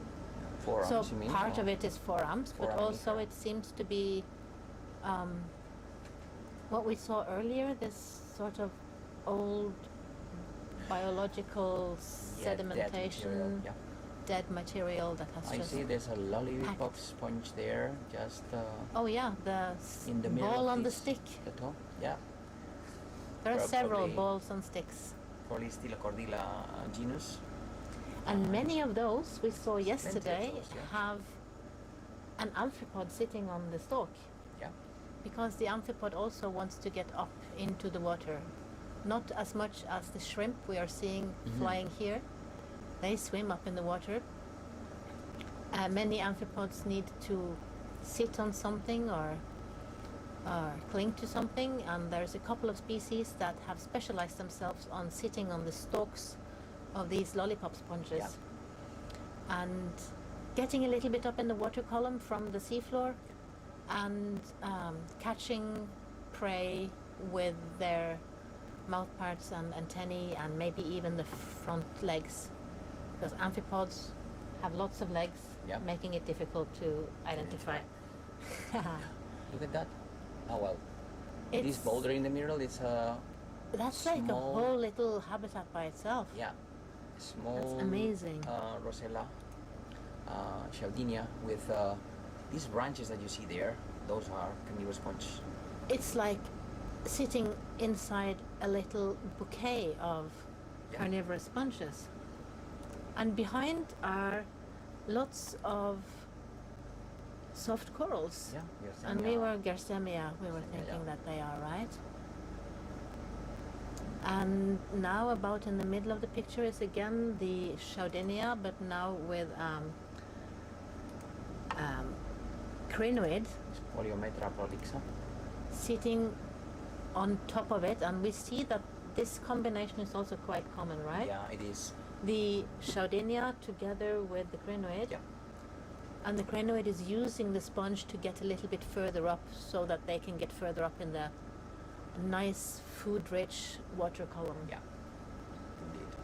Forearms, So you mean? part or- of it is forearms, but Foramen, also yeah. it seems to be what we saw earlier, this sort of old biological Yeah, dead sedimentation, material, yeah. dead material that has I just... see there's a lollipop packed. sponge there, just Oh yeah, the in the middle ball of on the this- stick. the top. Yeah, There are several probably- balls on sticks. probably Stylocordila genus. And many of those we saw yesterday those, yeah. have an amphipod sitting on the stalk, Yeah. because the amphipod also wants to get up into the water. Not as much as the shrimp we are seeing flying here. They swim up in the water. Many amphipods need to sit on something or cling to something, and there's a couple of species that have specialized themselves on sitting on the stalks of these lollipop sponges. Yeah. And getting a little bit up in the water column from the seafloor and catching prey with their mouth parts and antennae and maybe even the front legs, because amphipods have lots of legs, Yeah. making it difficult to identify. Look at that. Oh well. This It's- boulder in the middle is a That's like a small- whole little habitat by itself. yeah, small amazing. Rosella Chaudinia with these branches that you see there. Those are carnivore sponge. It's like sitting inside a little bouquet of Yeah. carnivorous sponges. And behind are lots of soft corals. Yeah, And we were Garsemia, we were Garsemia, thinking yeah. that they are, right? And now about in the middle of the picture is again the Chaudinia, but now with crinoid Poliometra prolixa. sitting on top of it, and we see that this combination is also quite common, right? Yeah, it is. The Chaudinia together with the crinoid, Yeah. and the crinoid is using the sponge to get a little bit further up so that they can get further up in the nice food-rich water column. Yeah, indeed.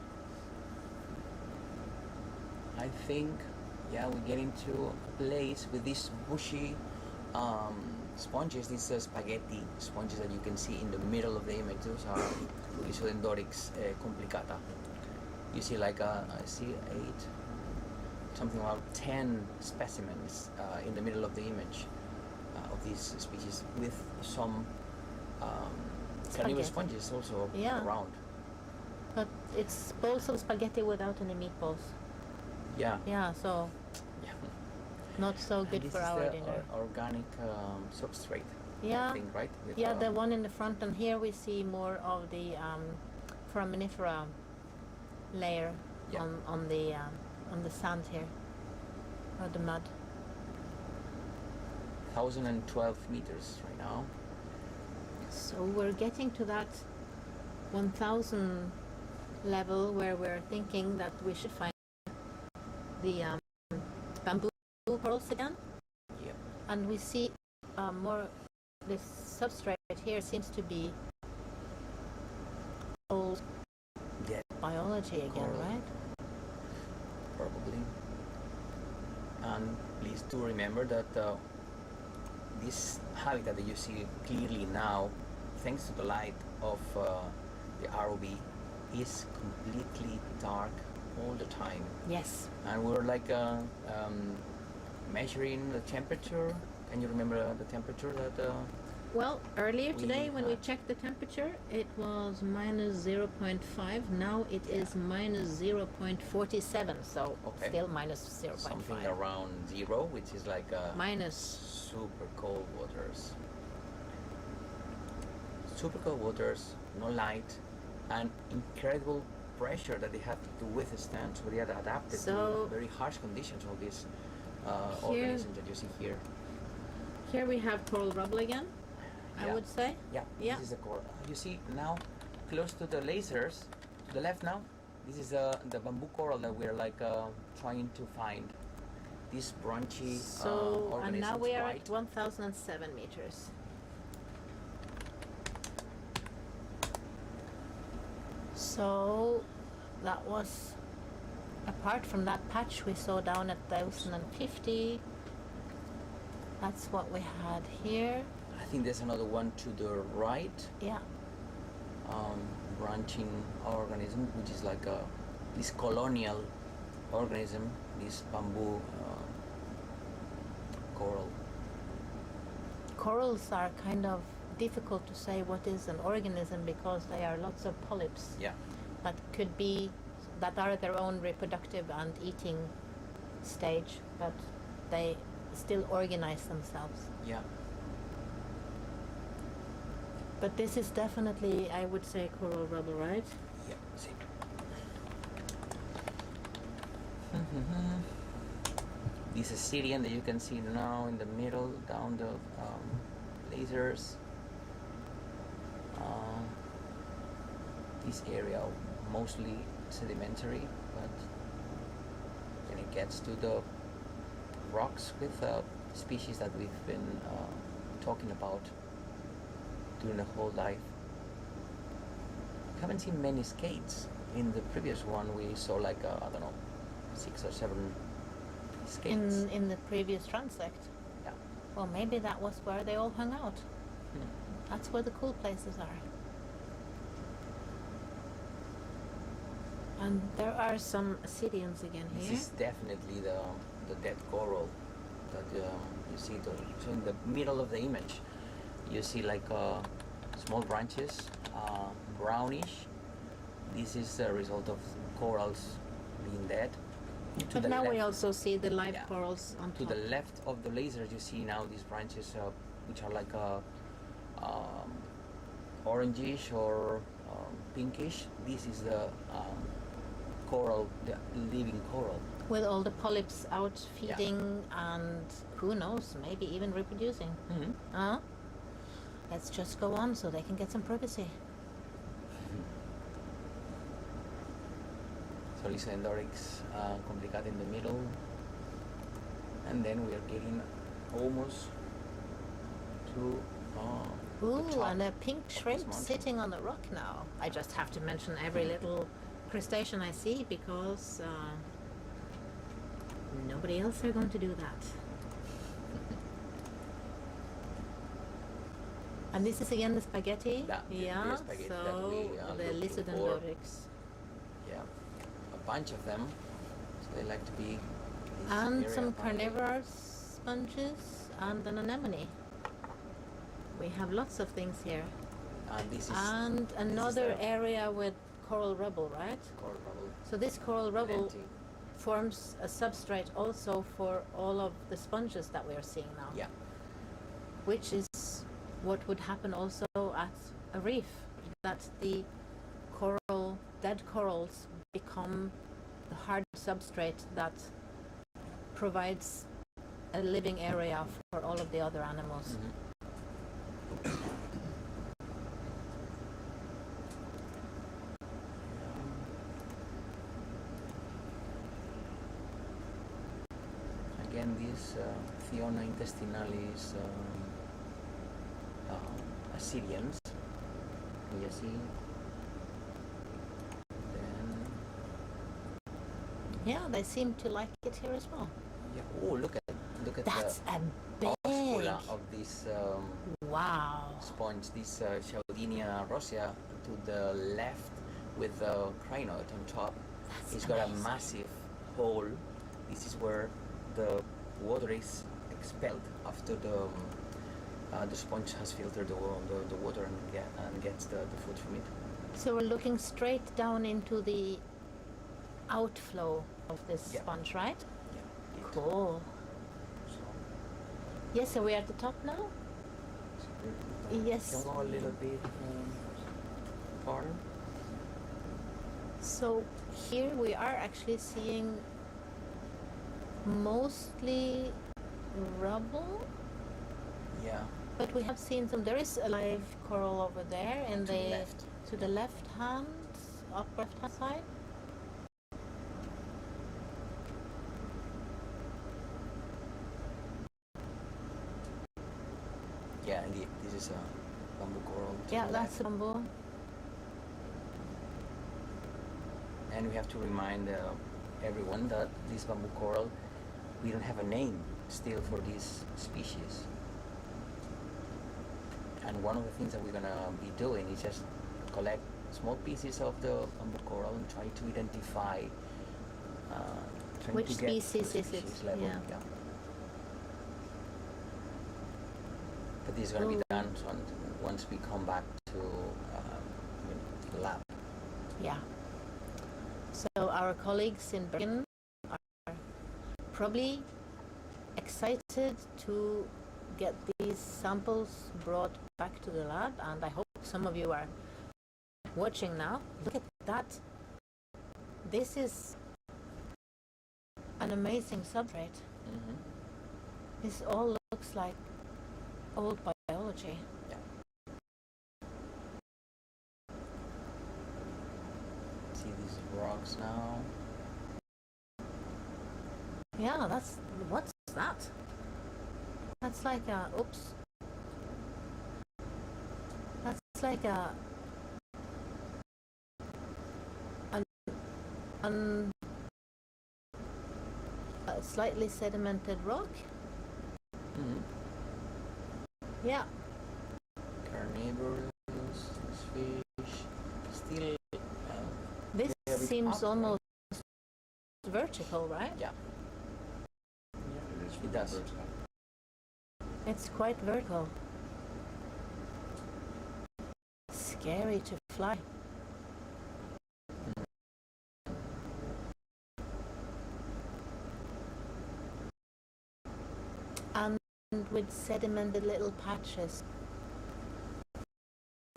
I think, yeah, we get into a place with these bushy sponges, these spaghetti sponges that you can see in the middle of the image. Those are Isodendorix complicata. You see like I see 8, something about 10 specimens in the middle of the image of these species with some carnivorous Spaghetti. sponges also Yeah. around. But it's bowls of spaghetti without any meatballs. Yeah. Yeah, so Yeah. not so And good this for is our the dinner. organic substrate. Yeah. I think, right? With, Yeah, the one in the front, and here we see more of the foraminifera layer Yeah. on the sand here, or the mud. 1,012 meters right now. So we're getting to that 1,000 level where we're thinking that we should find the bamboo corals again, Yeah. and we see more. This substrate here seems to be old Yeah, biology again, Coral. right? probably. And please do remember that this habitat that you see clearly now, thanks to the light of the ROV, is completely dark all the time. Yes. And we're like measuring the temperature. Can you remember the temperature that Well, earlier We today when we had- checked the temperature, it was minus 0.5. Now it is minus 0.47, so Okay. still minus 0.5. Something around 0, which is like Minus. super cold waters. Super cold waters, no light, and incredible pressure that they have to withstand. So they are adapted So- to very harsh conditions. All these organisms that you see here. Here we have coral rubble again, I Yeah. would say. Yeah, Yeah. this is the coral. You see now, close to the lasers, to the left now, this is the bamboo coral that we're like trying to find. These branchy So, and now organisms, we are right? at 1007 meters. So, that was, apart from that patch we saw down at 1050, that's what we had here. I think there's another one to the right, Yeah. branching organism, which is like this colonial organism, this bamboo coral. Corals are kind of difficult to say what is an organism because they are lots of polyps. Yeah. But could be that are their own reproductive and eating stage, but they still organize themselves. Yeah. But this is definitely, I would say, coral rubble, right? Yeah. See. This Assyrian that you can see now in the middle, down the lasers. This area mostly sedimentary, but when it gets to the rocks with species that we've been talking about during the whole life. Haven't seen many skates. In the previous one we saw like I don't know, 6 or 7 skates. In the previous transect. Yeah. Well, maybe that was where they all hung out. Hmm. That's where the cool places are. And there are some Assyrians again This here. is definitely the dead coral that you see. So in the middle of the image, you see like small branches, brownish. This is a result of corals being dead. To But the now we left- also see the live Yeah. corals on To top. the left of the lasers, you see now these branches, which are like orangish or pinkish. This is the coral, the living coral. With all the polyps out feeding and who knows, maybe even reproducing. Mm-hmm. Huh? Let's just go on so they can get some privacy. So Lysandorix complicata in the middle, and then we are getting almost to the Ooh, top and a pink of this shrimp mountain. sitting on the rock now. I just have to mention every little crustacean I see because nobody else are going to do that. And this is again the spaghetti. The Yeah, spaghetti that so we, the looking for. Lysandorix. Yeah, a bunch of them. So they like to be. in this And area some apparently. carnivorous sponges and an anemone. We have lots of things here. And this is And another the area with coral rubble, right? coral rubble. So this coral rubble Plenty. forms a substrate also for all of the sponges that we are seeing now. Yeah. Which is what would happen also at a reef, that the dead corals become the hard substrate that provides a living area for all of the other animals. Mhm. Again, these Fiona intestinalis Assyrians. You see. Then, Yeah, they seem to like it here as well. yeah. Oh, look at That's a the big, oscula of this wow. sponge, this Chaudinia rosea to the left with the crinoid on top. That's It's got a amazing. massive hole. This is where the water is expelled after the the sponge has filtered the water and gets the food from it. So we're looking straight down into the outflow of this Yeah. sponge, right? Yeah. Cool. Yes, so we're at the top now? Yes. Can go a little bit farther. So here we are actually seeing mostly rubble, Yeah. but we have seen some. There is a live coral over there in To the left. to the left hand, upper left hand side. Yeah, indeed. This is a bamboo coral. to Yeah, the that's left. a bamboo. And we have to remind everyone that this bamboo coral, we don't have a name still for this species. And one of the things that we're gonna be doing is just collect small pieces of the bamboo coral and try to identify trying Which to get to the species is it? species level. Yeah. But this is gonna be Oh. done once we come back to the lab. Yeah. So our colleagues in Bergen are probably excited to get these samples brought back to the lab, and I hope some of you are watching now. Look at that. This is an amazing substrate. Mm-hmm. This all looks like old biology. Yeah. See these rocks now. Yeah, what's that? That's like a, oops. That's like a slightly sedimented rock. Mm-hmm. Yeah. Carnivorous, this fish, still. This they're a bit seems upright. almost vertical, right? Yeah. It does. It's quite vertical. Scary to fly. And with sedimented little patches.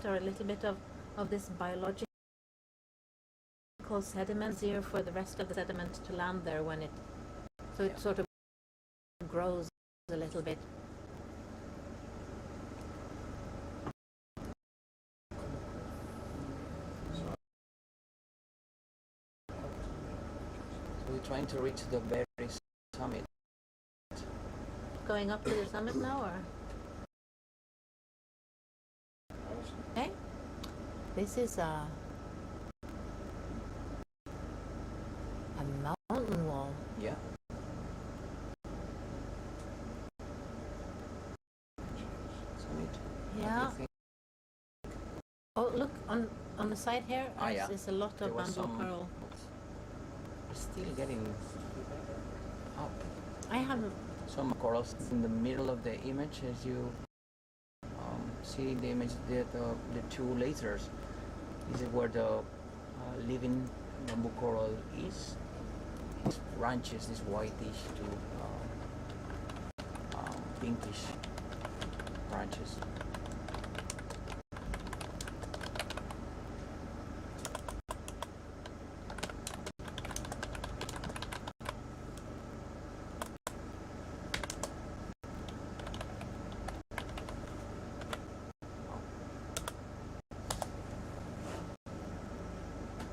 Or a little bit of this biological sediment here for the rest of the sediment to land there when it, so it sort of grows a little bit. So we're trying to reach the very summit. Going up to the summit now, or? Okay. This is a mountain wall. Yeah. Summit. Yeah. What do you think? Oh, look on the side here. Yeah. There's a lot There of was bamboo some. coral. We're still getting up. I have Some corals in the middle of the image, as you see in the image, the two lasers. This is where the living bamboo coral is. These branches, these whitish to pinkish branches.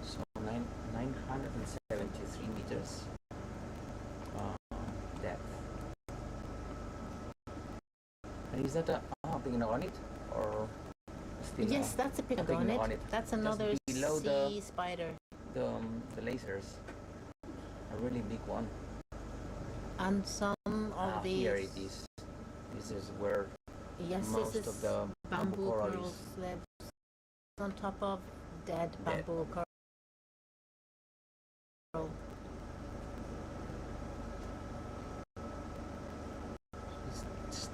So 973 meters depth. And is that a pygnogonid or still? yes, that's a pygnogonid. pygnogonid. That's Just another below sea spider. the lasers, a really big one. And some of these. Here it is. This is where Yes, most this of is the bamboo coral corals is. lives on top of dead Dead. bamboo coral. It's still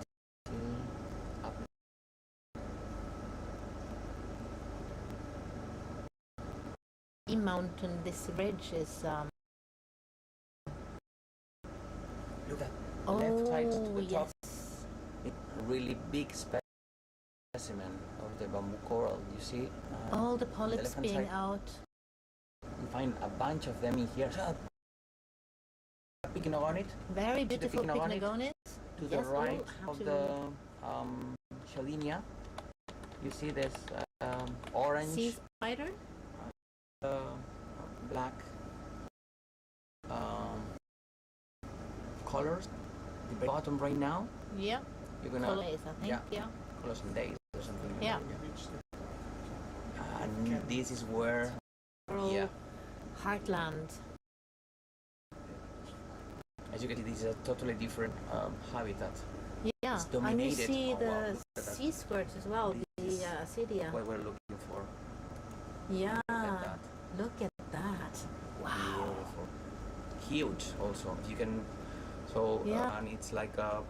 up mountain, this ridge is Look at the left side to the top. yes. A really big specimen of the bamboo coral. You see? All the on polyps left-hand being side. out. You find a bunch of them in here. Picking on it. Very the beautiful Pycnogonids. Pycnogonids. To the Yes, oh, right how of to- the Shalinia, you see this orange, Sea spider? black colors. The bottom right now, Yeah. you're gonna Colors, I think. Yeah. color some days or something. Yeah. And this is where, Coral yeah, heartland. as you can see, this is a totally different habitat. Yeah. It's And you dominated. see Oh, wow, the look at that. sea squirts as well, This the is Acedia. What we're looking for. Yeah. Look at that. Look at that. Wow. Beautiful. Huge also. You can, so, Yeah. and it's like a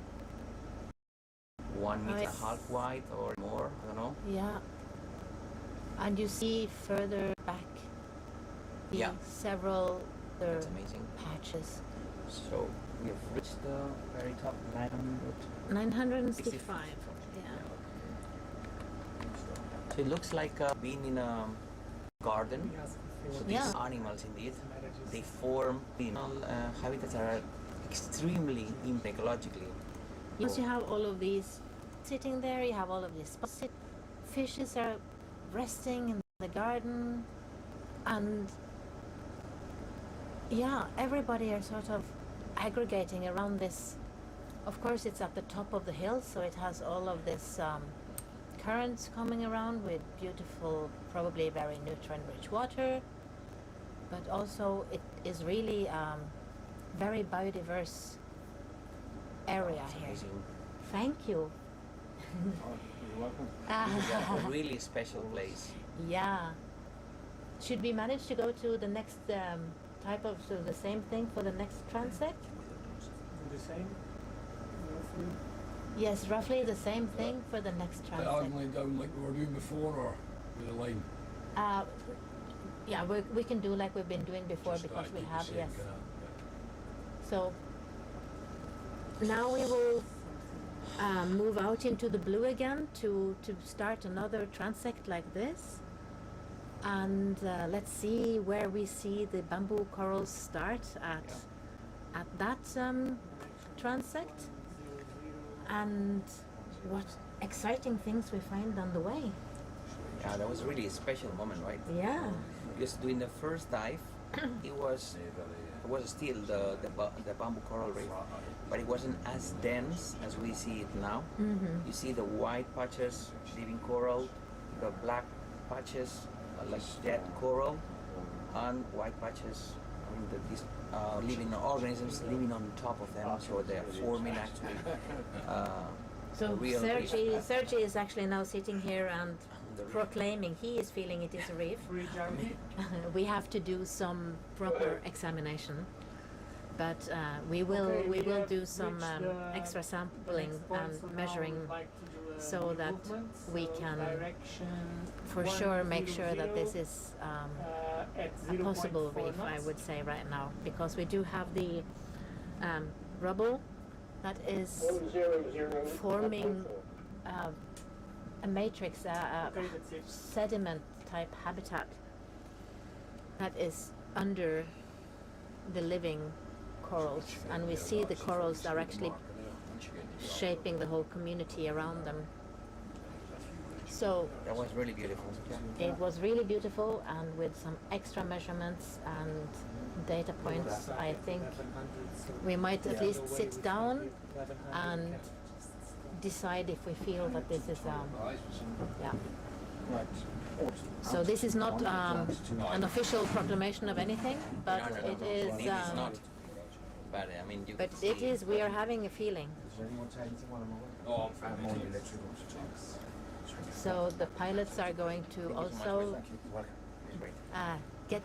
1 meter and a Nice. half wide or more, I don't know. Yeah. And you see further back the Yeah. several other That's amazing. patches. So we have reached the very top, 900. 965. Yeah. So it looks like being in a garden. So these Yeah. animals indeed, they form habitats that are extremely ecologically. Yes, you have all of these sitting there, you have all of these fishes are resting in the garden, and yeah, everybody are sort of aggregating around this. Of course, it's at the top of the hill, so it has all of this currents coming around with beautiful, probably very nutrient-rich water, but also it is really very biodiverse area It's here. amazing. Thank you. You're welcome. This is a really special place. Yeah. Should we manage to go to the next type of, so the same thing for the next transect? The same? Roughly? Yes, roughly the same thing for the next transect. Diagonally down like we were doing before, or with a line? Yeah, we can do like we've been doing before Just because like we keep the have, same yes. kinda, So now we will move out into the blue again to start another transect like this. And let's see where we see the bamboo corals start at that transect, and what exciting things we find on the way. Yeah, that was really a special moment, right? Yeah. Because during the first dive, it was still the bamboo coral reef, but it wasn't as dense as we see it now. Mm-hmm. You see the white patches, living coral, the black patches, like dead coral, and white patches, I mean, these living organisms living on top of them, so they're forming actually. So real reef. Sergi is actually now sitting here and The reef. proclaiming he is feeling it is a reef. Free journey? We have to do some proper examination, but we will Okay, we will have do some reached the extra sampling next point, and so now measuring we'd like to do a so new that movement. we So can direction for sure make sure that this is at a possible 0.4 reef, I knots. would say right now, because we do have the rubble that is forming a matrix, Okay, that's it. sediment type habitat that is under the living corals, and we see the corals are actually shaping the whole community around them. So That was really beautiful. it was really beautiful, and with some extra measurements and data points, I think we might at least sit down and decide if we feel that this is yeah. So this is not an official proclamation of anything, but No, no, no. it is. Indeed it's not. But I mean, you But can it see is. We are having a feeling. Is there anyone taking one of them? Oh, I'm I'm only literally going to check. So the pilots are going to also Great. get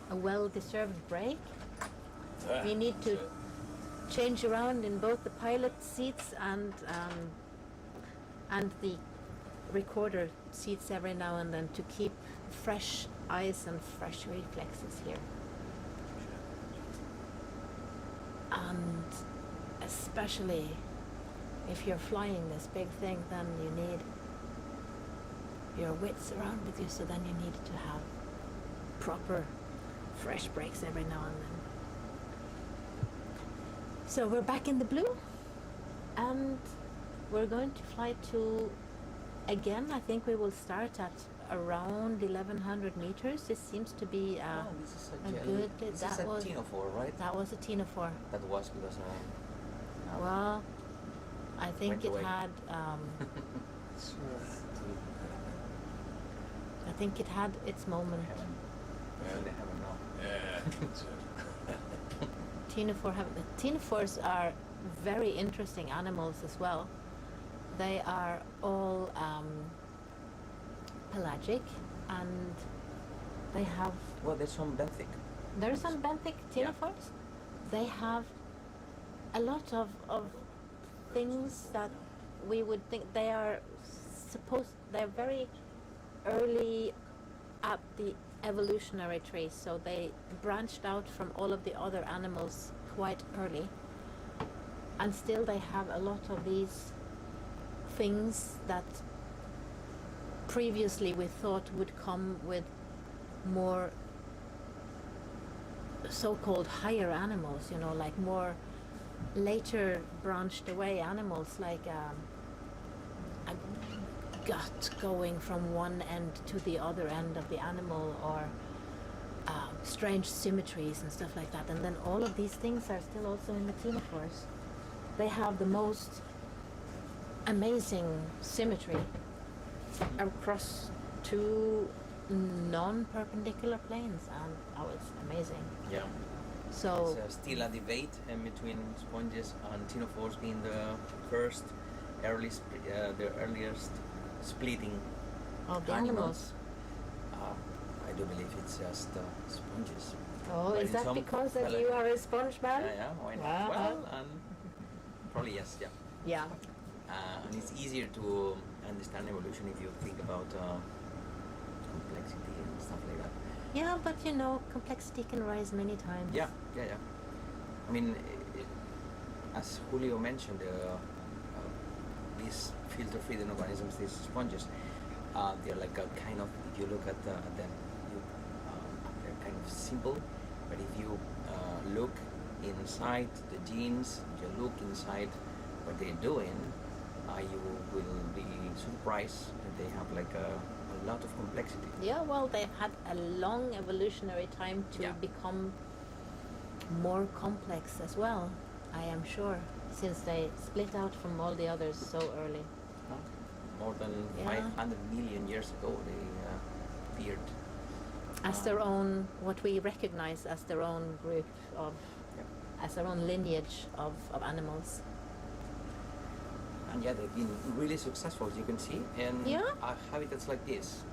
a well-deserved break. We need to change around in both the pilot seats and the recorder seats every now and then to keep fresh ice and fresh reflexes here. And especially if you're flying this big thing, then you need your wits around with you, so then you need to have proper fresh breaks every now and then. So we're back in the blue, and we're going to fly to, again, I think we will start at around 1100 meters. This seems to be Oh, this is a jelly. good, This that is a was, Tinophore, right? that was a Tinophore. That was because Well, I think Went it away. had, I think it had its moment. They haven't now. Yeah, that's it. Tinophores are very interesting animals as well. They are all pelagic, and they have, Well, there's some benthic. there are some benthic Yeah. tinophores. They have a lot of things that we would think they are they're very early at the evolutionary tree, so they branched out from all of the other animals quite early, and still they have a lot of these things that previously we thought would come with more so-called higher animals, like more later branched away animals, like a gut going from one end to the other end of the animal, or strange symmetries and stuff like that. And then all of these things are still also in the tinophores. They have the most amazing symmetry across two non-perpendicular planes, and it's amazing. Yeah. So It's still a debate between sponges and tinophores being the first the earliest splitting of the animals. I do believe it's just sponges. Oh, But is in that some because that pelagic- you are a sponge man? Yeah, why not? Wow. Well, and probably yes, yeah. Yeah. And it's easier to understand evolution if you think about complexity and stuff like that. Yeah, but complexity can rise many times. Yeah. I mean, as Julio mentioned, these filter-feeding organisms, these sponges, they're like a kind of, if you look at them, they're kind of simple, but if you look inside the genes, if you look inside what they're doing, you will be surprised that they have like a lot of complexity. Yeah, well, they've had a long evolutionary time to Yeah. become more complex as well, I am sure, since they split out from all the others so early. More than Yeah. 500 million years ago, they appeared. As their own, what we recognize as their own group of, as their own lineage of animals. And yeah, they've been really successful, as you can see, in Yeah. habitats like this,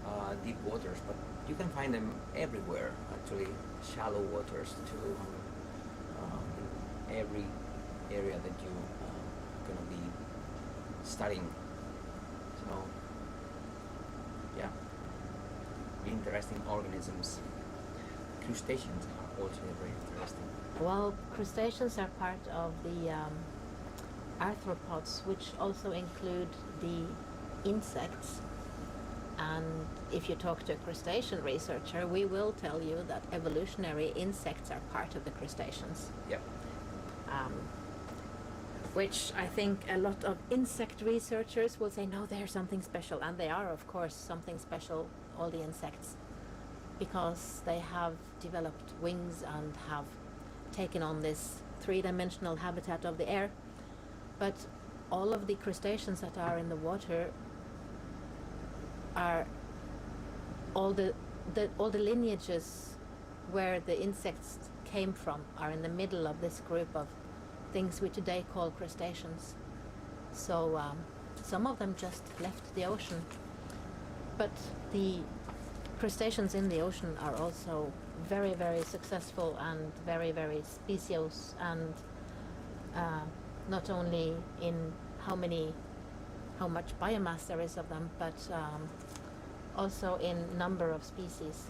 deep waters. But you can find them everywhere, actually, shallow waters too, in every area that you going to be studying. So, yeah, interesting organisms. Crustaceans are also very interesting. Well, crustaceans are part of the arthropods, which also include the insects. And if you talk to a crustacean researcher, we will tell you that evolutionary insects are part of the crustaceans. Yep. Which I think a lot of insect researchers will say, no, they're something special. And they are, of course, something special, all the insects, because they have developed wings and have taken on this three-dimensional habitat of the air. But all of the crustaceans that are in the water are all the lineages where the insects came from are in the middle of this group of things we today call crustaceans. So some of them just left the ocean. But the crustaceans in the ocean are also very, very successful and very, very speciose, and not only in how much biomass there is of them, but also in number of species.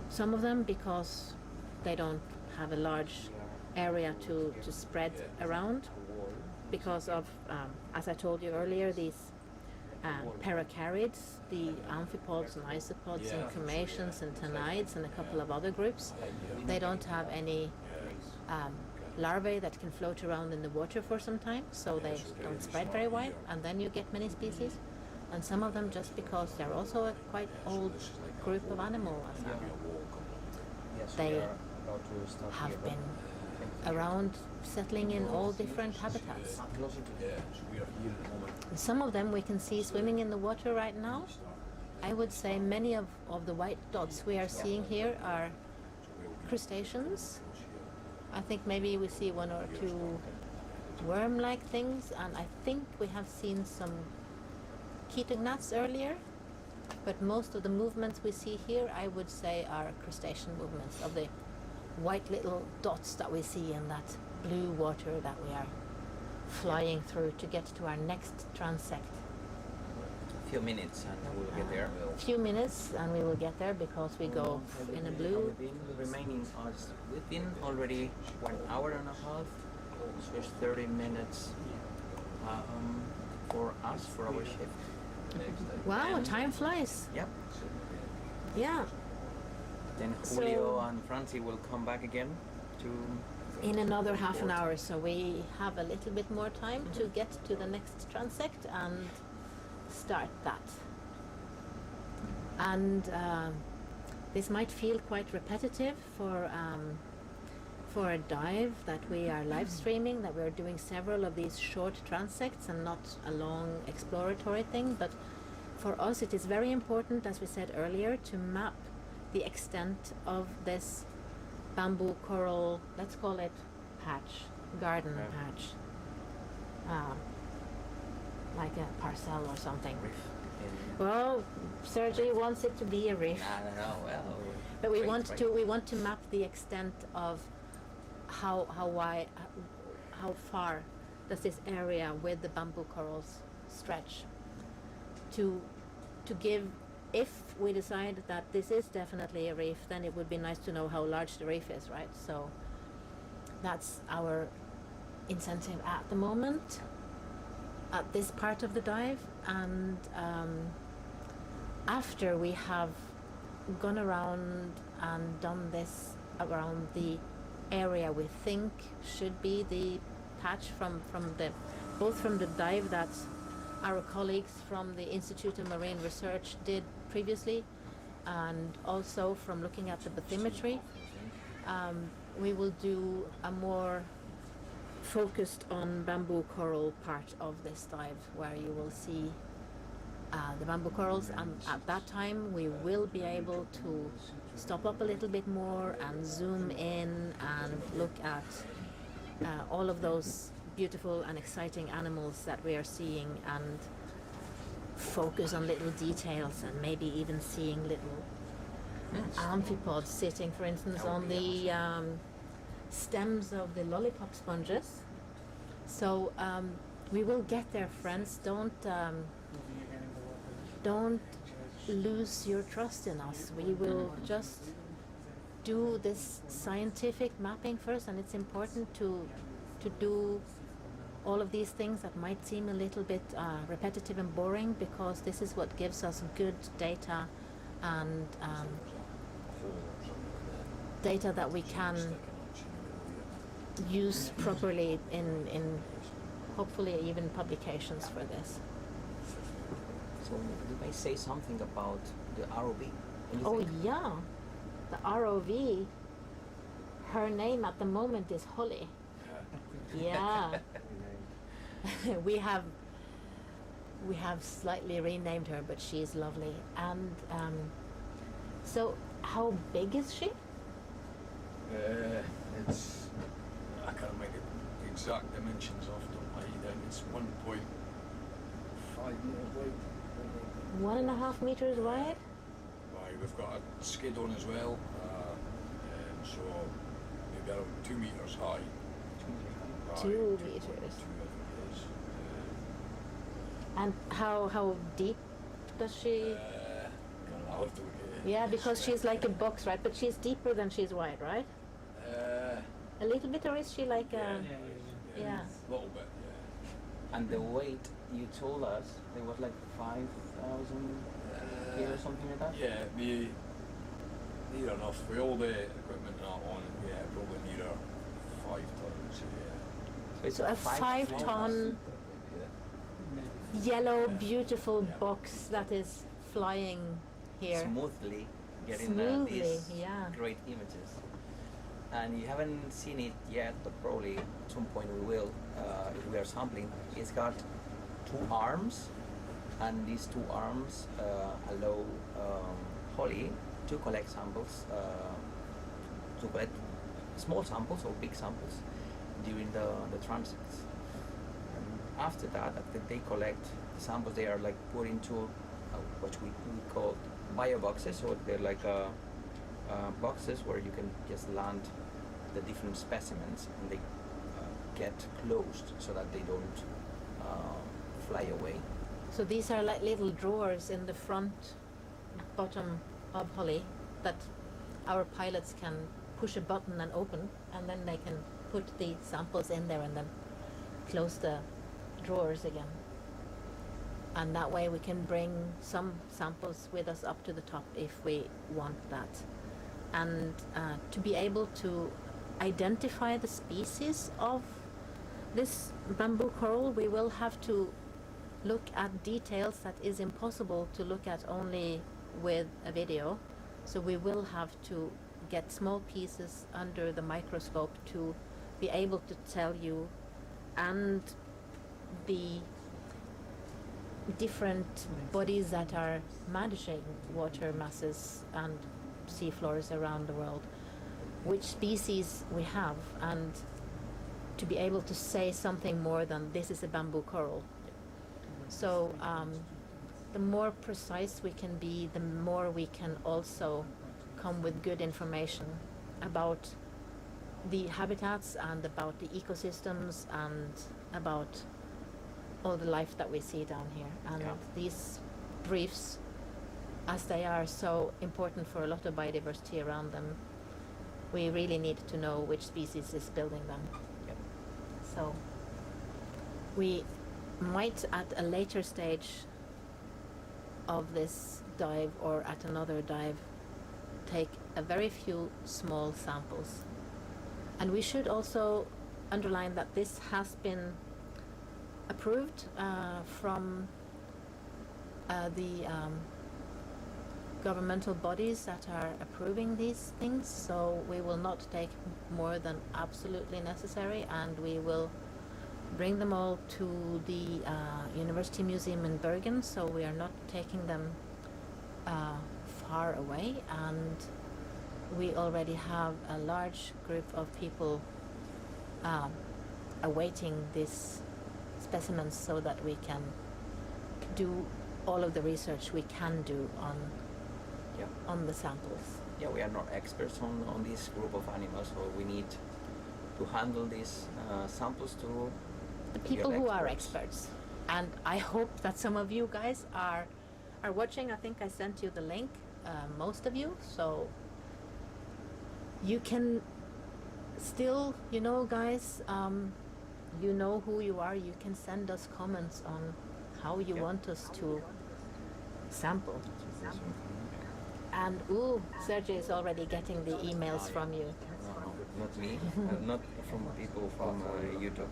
Some of them because they don't have a large area to spread around, because of, as I told you earlier, these paracarids, the amphipods and isopods and cremations and tanides and a couple of other groups. They don't have any larvae that can float around in the water for some time, so they don't spread very wide, and then you get many species. And some of them just because they're also a quite old group of animals. They have been around, settling in all different habitats. And some of them we can see swimming in the water right now. I would say many of the white dots we are seeing here are crustaceans. I think maybe we see one or two worm-like things, and I think we have seen some ketognaths earlier, but most of the movements we see here, I would say, are crustacean movements of the white little dots that we see in that blue water that we are flying through to get to our next transect. A few minutes and we'll get there. A few minutes and we will get there because we go in a blue. We've been already 1 hour and a half, so it's 30 minutes for us, for our shift. Wow, time flies. Yep. Yeah. Then Julio and Francie will come back again to... In another half an hour, so we have a little bit more time to get to the next transect and start that. And this might feel quite repetitive for a dive that we are live streaming, that we're doing several of these short transects and not a long exploratory thing, but for us it is very important, as we said earlier, to map the extent of this bamboo coral, let's call it patch, garden patch, like a parcel or something. Well, Sergey wants it to be a reef. No, well, but we want to map the extent of how wide, how far does this area with the bamboo corals stretch, to give, if we decide that this is definitely a reef, then it would be nice to know how large the reef is, right? So that's our incentive at the moment, at this part of the dive. And after we have gone around and done this around the area we think should be the patch from both from the dive that our colleagues from the Institute of Marine Research did previously, and also from looking at the bathymetry, we will do a more focused on bamboo coral part of this dive, where you will see the bamboo corals, and at that time we will be able to stop up a little bit more and zoom in and look at all of those beautiful and exciting animals that we are seeing, and focus on little details, and maybe even seeing little amphipods sitting, for instance, on the stems of the lollipop sponges. So we will get there, friends. Don't lose your trust in us. We will just do this scientific mapping first, and it's important to do all of these things that might seem a little bit repetitive and boring, because this is what gives us good data, and data that we can use properly in hopefully even publications for this. So you may say something about the ROV. Oh yeah, the ROV, her name at the moment is Holly. Yeah. we have slightly renamed her, but she's lovely. And so how big is she? It's, I can't remember the exact dimensions off the top of my head. It's 1.5 meters wide. 1.5 meters wide? Right, we've got a skid on as well, so maybe around 2 meters high. 2 meters. Two, I think it is. And how deep Does she? I'll have to look at it. Yeah, because she's like a box, right? But she's deeper than she's wide, right? A little bit, or is she like a? Yeah. A little bit, yeah. And the weight you told us there was like 5,000 here or something like that. Yeah, near enough. With all the equipment and that on, yeah, probably near 5 tons. Yeah. It's So a 5-ton yellow, beautiful box that is flying here. Smoothly getting Smoothly, these yeah. great images. And you haven't seen it yet, but probably at some point we will if we are sampling. It's got 2 arms, and these 2 arms allow Holly to collect samples, to collect small samples or big samples during the transits. And after that, after they collect samples, they are like put into what we call bio boxes. So they're like boxes where you can just land the different specimens, and they get closed so that they don't fly away. So these are like little drawers in the front bottom of Holly that our pilots can push a button and open, and then they can put the samples in there and then close the drawers again. And that way we can bring some samples with us up to the top if we want that. And to be able to identify the species of this bamboo coral, we will have to look at details that is impossible to look at only with a video. So we will have to get small pieces under the microscope to be able to tell you, and the different bodies that are managing water masses and sea floors around the world, which species we have, and to be able to say something more than this is a bamboo coral. So the more precise we can be, the more we can also come with good information about the habitats and about the ecosystems and about all the life that we see down here. And these reefs, as they are so important for a lot of biodiversity around them, we really need to know which species is building them. Yep. So we might at a later stage of this dive or at another dive take a very few small samples. And we should also underline that this has been approved from the governmental bodies that are approving these things, so we will not take more than absolutely necessary, and we will bring them all to the University Museum in Bergen, so we are not taking them far away, and we already have a large group of people awaiting these specimens so that we can do all of the research we can do on the samples. Yeah, we are not experts on this group of animals, so we need to handle these samples to the people who are experts. And I hope that some of you guys are watching. I think I sent you the link, most of you, so you can still, you know, guys, you know who you are. You can send us comments on how you want us to sample. And Sergey is already getting the emails from you. No, not me, not from people from YouTube.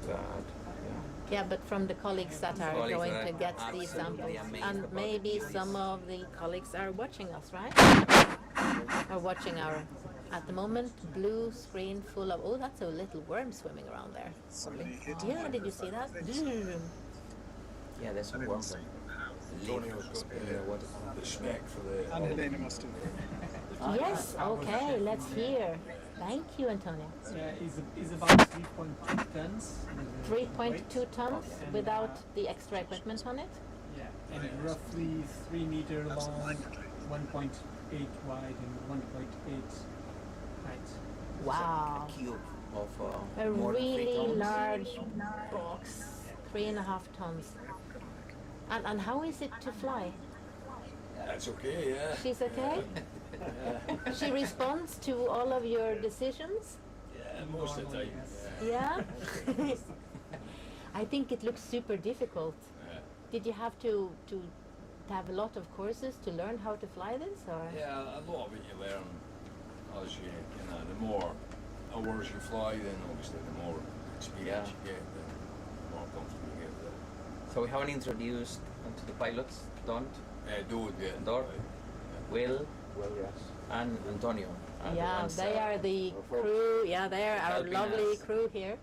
But, yeah, but from the colleagues that are going to get these samples. And maybe some of the colleagues are watching us, right? Are watching our, at the moment, blue screen full of, oh, that's a little worm swimming around there. Yeah, did you see that? yeah, there's some worms. Antonio's got the spec for the... And Helena must have. Yes, okay, let's hear. Thank you, Antonio. Is about 3.2 tons. 3.2 tons without the extra equipment on it? Yeah, and roughly 3 meter long, 1.8 wide, and 1.8 height. Wow. A cube of A more than 3 really tons. large box, 3.5 tons. And how is it to fly? That's okay, yeah. She's okay? Yeah, She responds to all of your decisions? yeah, most of the time. Yeah? I think it looks super difficult. Yeah. Did you have to have a lot of courses to learn how to fly this, or? Yeah, a lot of it you learn as you know, the more hours you fly, then obviously the more experience you get, the more comfortable you get with it. So we haven't introduced to the pilots, Don't, Dude, yeah. Dor, Will, Well, yes. and Antonio. are the Yeah, ones, they are the folks. crew. Yeah, they are our Helping lovely us. crew here.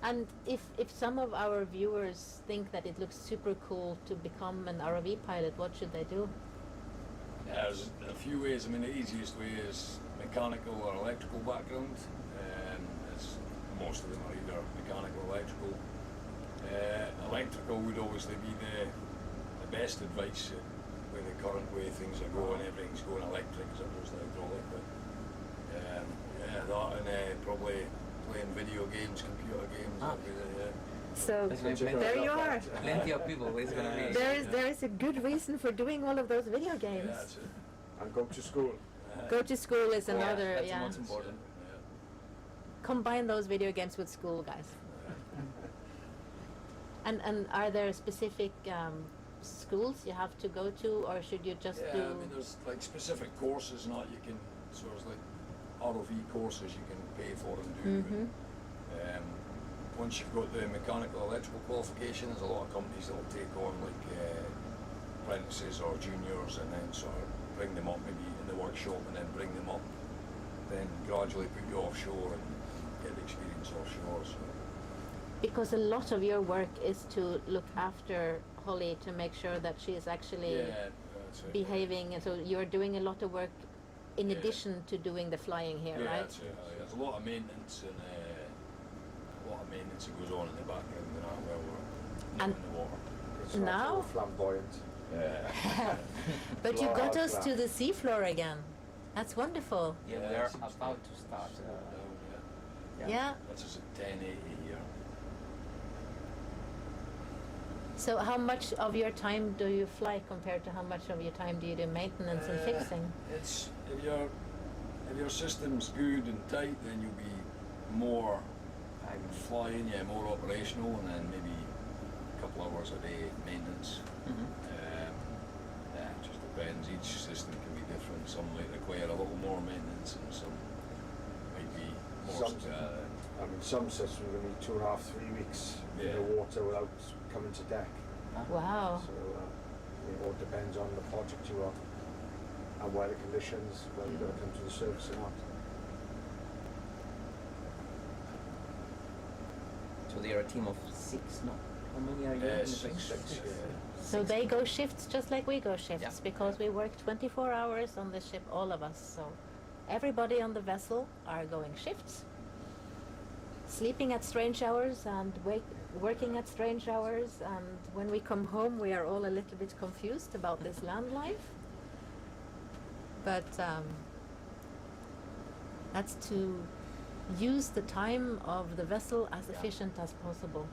And if some of our viewers think that it looks super cool to become an ROV pilot, what should they do? There's a few ways. I mean, the easiest way is mechanical or electrical background. As most of them are either mechanical or electrical. Electrical would obviously be the best advice with the current way things are going. Everything's going electric as opposed to hydraulic. But yeah, that and probably playing video games, computer games. That'd be the, So There's gonna be plenty, there you are. plenty of people. It's gonna be. There is a good reason for doing all of those video games. yeah, that's it. And go to school. Go to school is another. That's Yeah. the most important. Combine those video games with school, guys. And are there specific schools you have to go to, or should you just Yeah, do? I mean, there's like specific courses, not you can sort of like ROV courses you can pay for and do. Mhm. But, once you've got the mechanical electrical qualification, there's a lot of companies that will take on like apprentices or juniors and then sort of bring them up maybe in the workshop and then bring them up, then gradually put you offshore and get the experience offshore. So. Because a lot of your work is to look after Holly to make sure that she is actually Yeah, that's it. behaving, and so you're doing a lot of work in Yeah. addition to doing the flying here, Yeah, right? that's it. There's a lot of maintenance and that goes on in the background and that while we're And in the water. It's not Now? all flamboyant. Yeah. But you got Large us to laugh. the seafloor again. That's wonderful. Yeah, Yeah, we are it's about to start. Yeah. That's just a 1080 here. So how much of your time do you fly compared to how much of your time do you do maintenance and fixing? It's if your system's good and tight, then you'll be more flying, yeah, more operational, and then maybe a couple hours a day maintenance. Yeah, it just depends. Each system can be different. Some might require a little more maintenance, and some might be more. I mean, some systems will need 2.5, 3 weeks in Yeah. the water without coming to deck. Wow. So it all depends on the project you're on and where the conditions, whether you're going to come to the surface or not. So they are a team of 6, no? How many are you? in the Six, team? yeah. So they go shifts just like we go shifts Yeah. because we work 24 hours on the ship, all of us. So everybody on the vessel are going shifts, sleeping at strange hours and working at strange hours. And when we come home, we are all a little bit confused about this land life. But that's to use the time of the vessel as efficient as possible.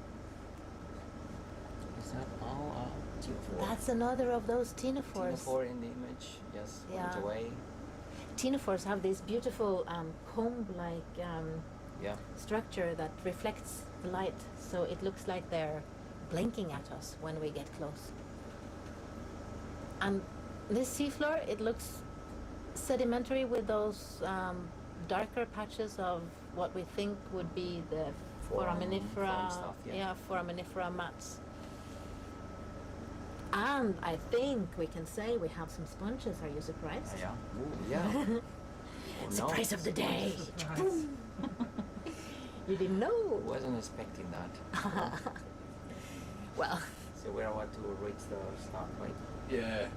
Is that all? Tinophore. That's another of those ctenophores. Tinophore in the image, yes, Yeah. went away. Ctenophores have this beautiful comb-like Yeah. structure that reflects the light, so it looks like they're blinking at us when we get close. And this seafloor, it looks sedimentary with those darker patches of what we think would be the foraminifera, foam stuff, yeah. foraminifera mats. And I think we can say we have some sponges. Are you surprised? Yeah. Ooh, yeah. Oh, no. Surprise of the day! You didn't know? Wasn't expecting that. Well, So we're about to reach the start, right? Yeah.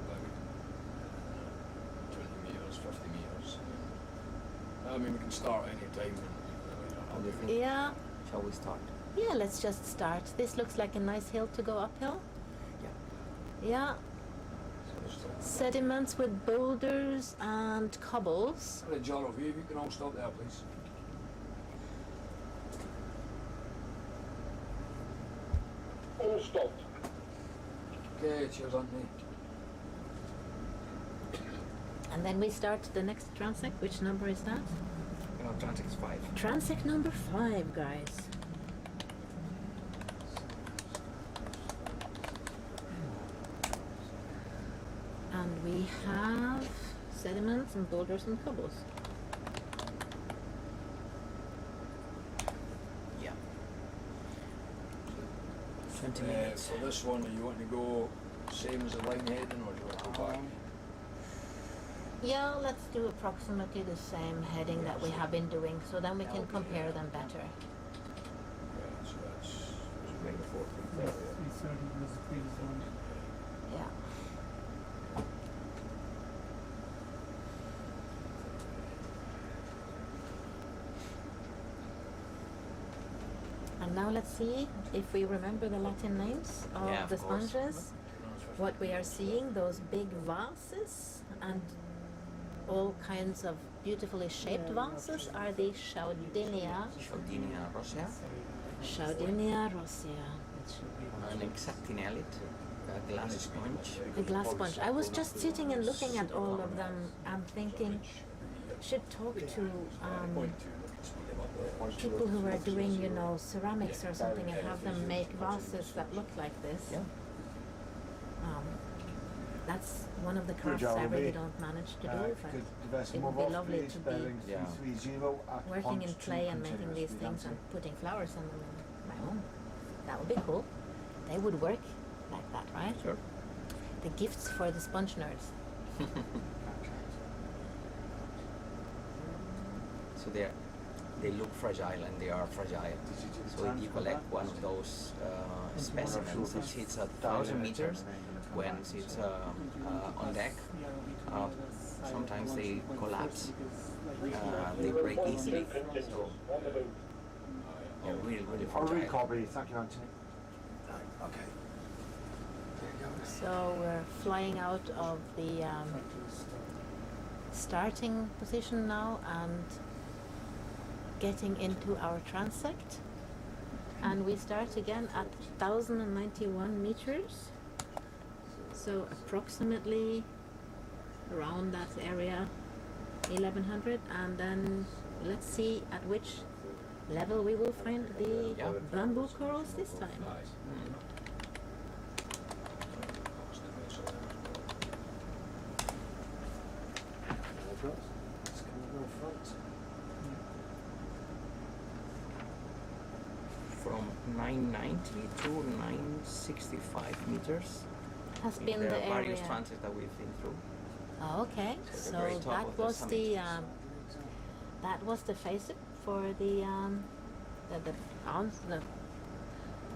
About 20 meters, 50 meters. I mean, we can start any time. How do you think? yeah. Shall we start? Yeah, let's just start. This looks like a nice hill to go uphill. Yeah. Yeah. Sediments with boulders and cobbles. Got a jar of you, if you can all stop there, please. All stopped. Okay, cheers, Anthony. And then we start the next transect. Which number is that? Transect is 5. Transect number 5, guys. And we have sediments and boulders and cobbles. Yeah. 20 minutes. For this one, do you want to go same as the line heading, or do you want to go back? Yeah, let's do approximately the same heading that we have been doing, so then we can compare them better. Okay, so that's Yes, 330 was the previous one. Yeah. And now let's see if we remember the Latin names of Yeah, of the course. sponges. What we are seeing, those big vases and all kinds of beautifully shaped vases, are the Chaudinia Rosea, rosea. an exactinelite, a glass sponge. A glass sponge. I was just sitting and looking at all of them and thinking, should talk to people who are doing, you know, ceramics or something, and have them make vases that look like this. Yeah. That's one of the crafts I really don't manage to do, but it would be lovely to be working in clay and making these things and putting flowers in them in my home. That would be cool. They would work like that, right? Sure. The gifts for the sponge nerds. So they look fragile, and they are fragile. So if you collect one of those specimens, it's 1,000 meters. When it's on deck, sometimes they collapse, they break easily. So they're really, really fragile. Copy. Thank you, Anthony. okay. So we're flying out of the starting position now and getting into our transect. And we start again at 1,091 meters. So approximately around that area, 1,100, and then let's see at which level we will find the bamboo corals this time. From 990 to 965 meters. Has in been the various area. transits that we've been through. Oh, okay, So the very so top that of the was summit. that was the face for the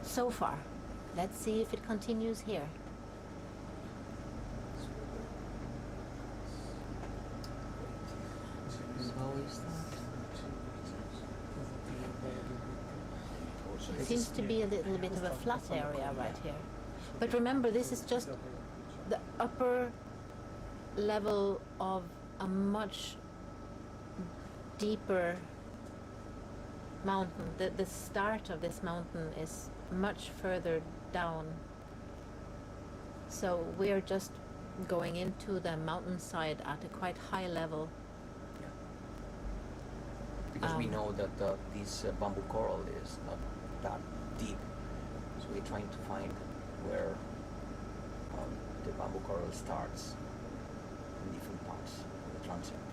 so far. Let's see if it continues here. It seems to be a little bit of a flat area right here. But remember, this is just the upper level of a much deeper mountain. The start of this mountain is much further down. So we're just going into the mountainside at a quite high level. Because we know that this bamboo coral is not that deep. So we're trying to find where the bamboo coral starts in different parts of the transect.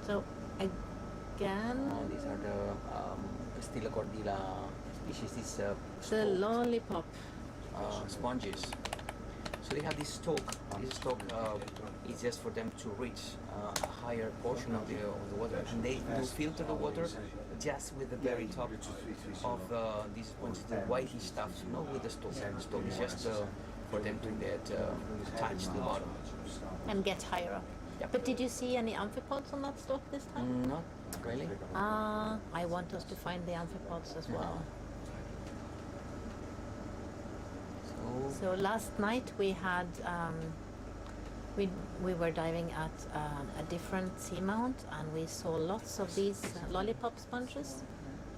So again, These are the Stylocordila species, these the stalked, lollipop. sponges. So they have this stalk. This stalk is just for them to reach a higher portion of the water, and they do filter the water just with the very top of these sponges, the whitey stuff, not with the stalk. The stalk is just for them to get attached to the bottom. And get higher up. Yeah. But did you see any amphipods on that stalk this time? Not really. I want us to find the amphipods as well. So last night we had we were diving at a different seamount, and we saw lots of these lollipop sponges,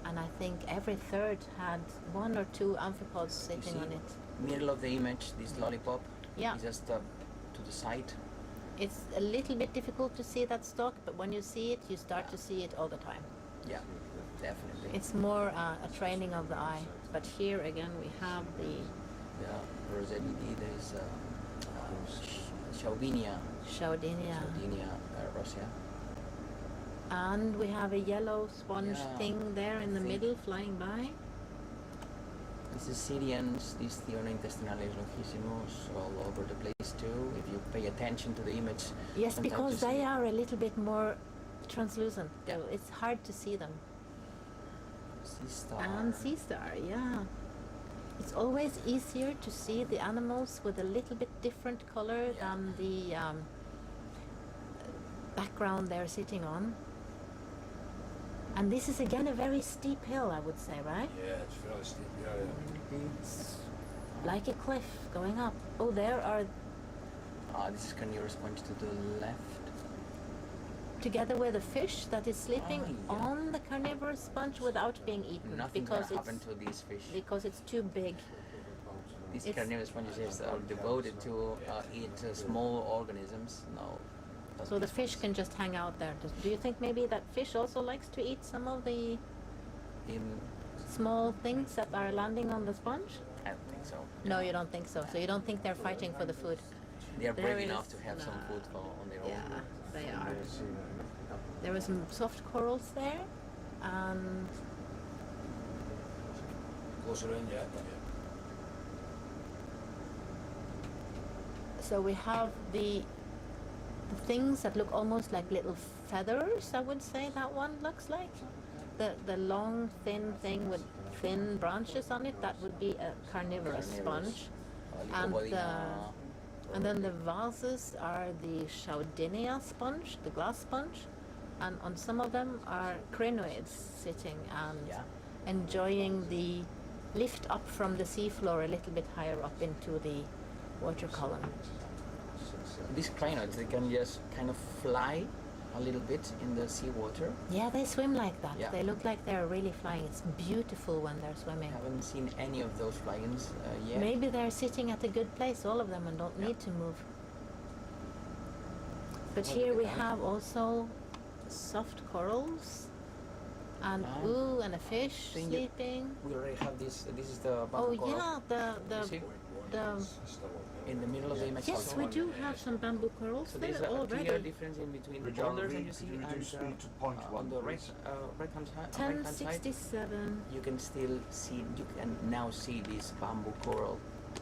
and I think every third had one or two amphipods sitting on it. middle of the image, this lollipop Yeah. is just to the side. It's a little bit difficult to see that stalk, but when you see it, you start to see it all the time. Yeah, definitely. It's more a training of the eye. But here again, we have the Roselli, there's Chaudinia. Chaudinia. Chaudinia rosea. And we have a yellow sponge Yeah, thing there in the I think- middle flying by. This is Syrians, these Intestinales longissimus, all over the place too. If you pay attention to the image. Yes, sometimes because you see they are a little bit more translucent. Yeah. So it's hard to see them. Sea star. And sea star, yeah. It's always easier to see the animals with a little bit different color Yeah. than the background they're sitting on. And this is again a very steep hill, I would say, right? Yeah, it's fairly steep. Yeah. It's like a cliff going up. Oh, there are, This is carnivorous sponge to the left. together with a fish that is sleeping Oh, yeah. on the carnivorous sponge without being eaten Nothing gonna because happen it's to these fish. because it's too big. These it's- carnivorous sponges are devoted to eat small organisms. No. So the fish can just hang out there. Do you think maybe that fish also likes to eat some of the In, small things that are landing on the sponge? I don't think so. No, you don't think so. So you don't think they're fighting for the food? They are There brave it enough is. to have some food on their own. Yeah, they are. There were some soft corals there, and Closer in, yeah. so we have the things that look almost like little feathers, I would say that one looks like. The long, thin thing with thin branches on it, that would be a carnivorous sponge. And and then the vases are the Chaudinia sponge, the glass sponge. And on some of them are crinoids sitting and Yeah. enjoying the lift up from the seafloor a little bit higher up into the water column. These crinoids, they can just kind of fly a little bit in the seawater. Yeah, they swim like that. Yeah. They look like they're really flying. It's beautiful when they're I swimming. haven't seen any of those flyings yet. Maybe they're sitting at a good place, all of them, and don't need to move. But Oh, here look we at that. have also soft corals and Ah. and a fish Think you- sleeping. We already have this. This is the Oh bamboo coral. yeah, You see? the In the middle of the image. yes, also. we do have some bamboo corals So there there's a clear already. difference in between the Would you boulders that read- you could see you and reduce speed to point on one, the right please? hand side. 1067. You can still see. You can now see this bamboo coral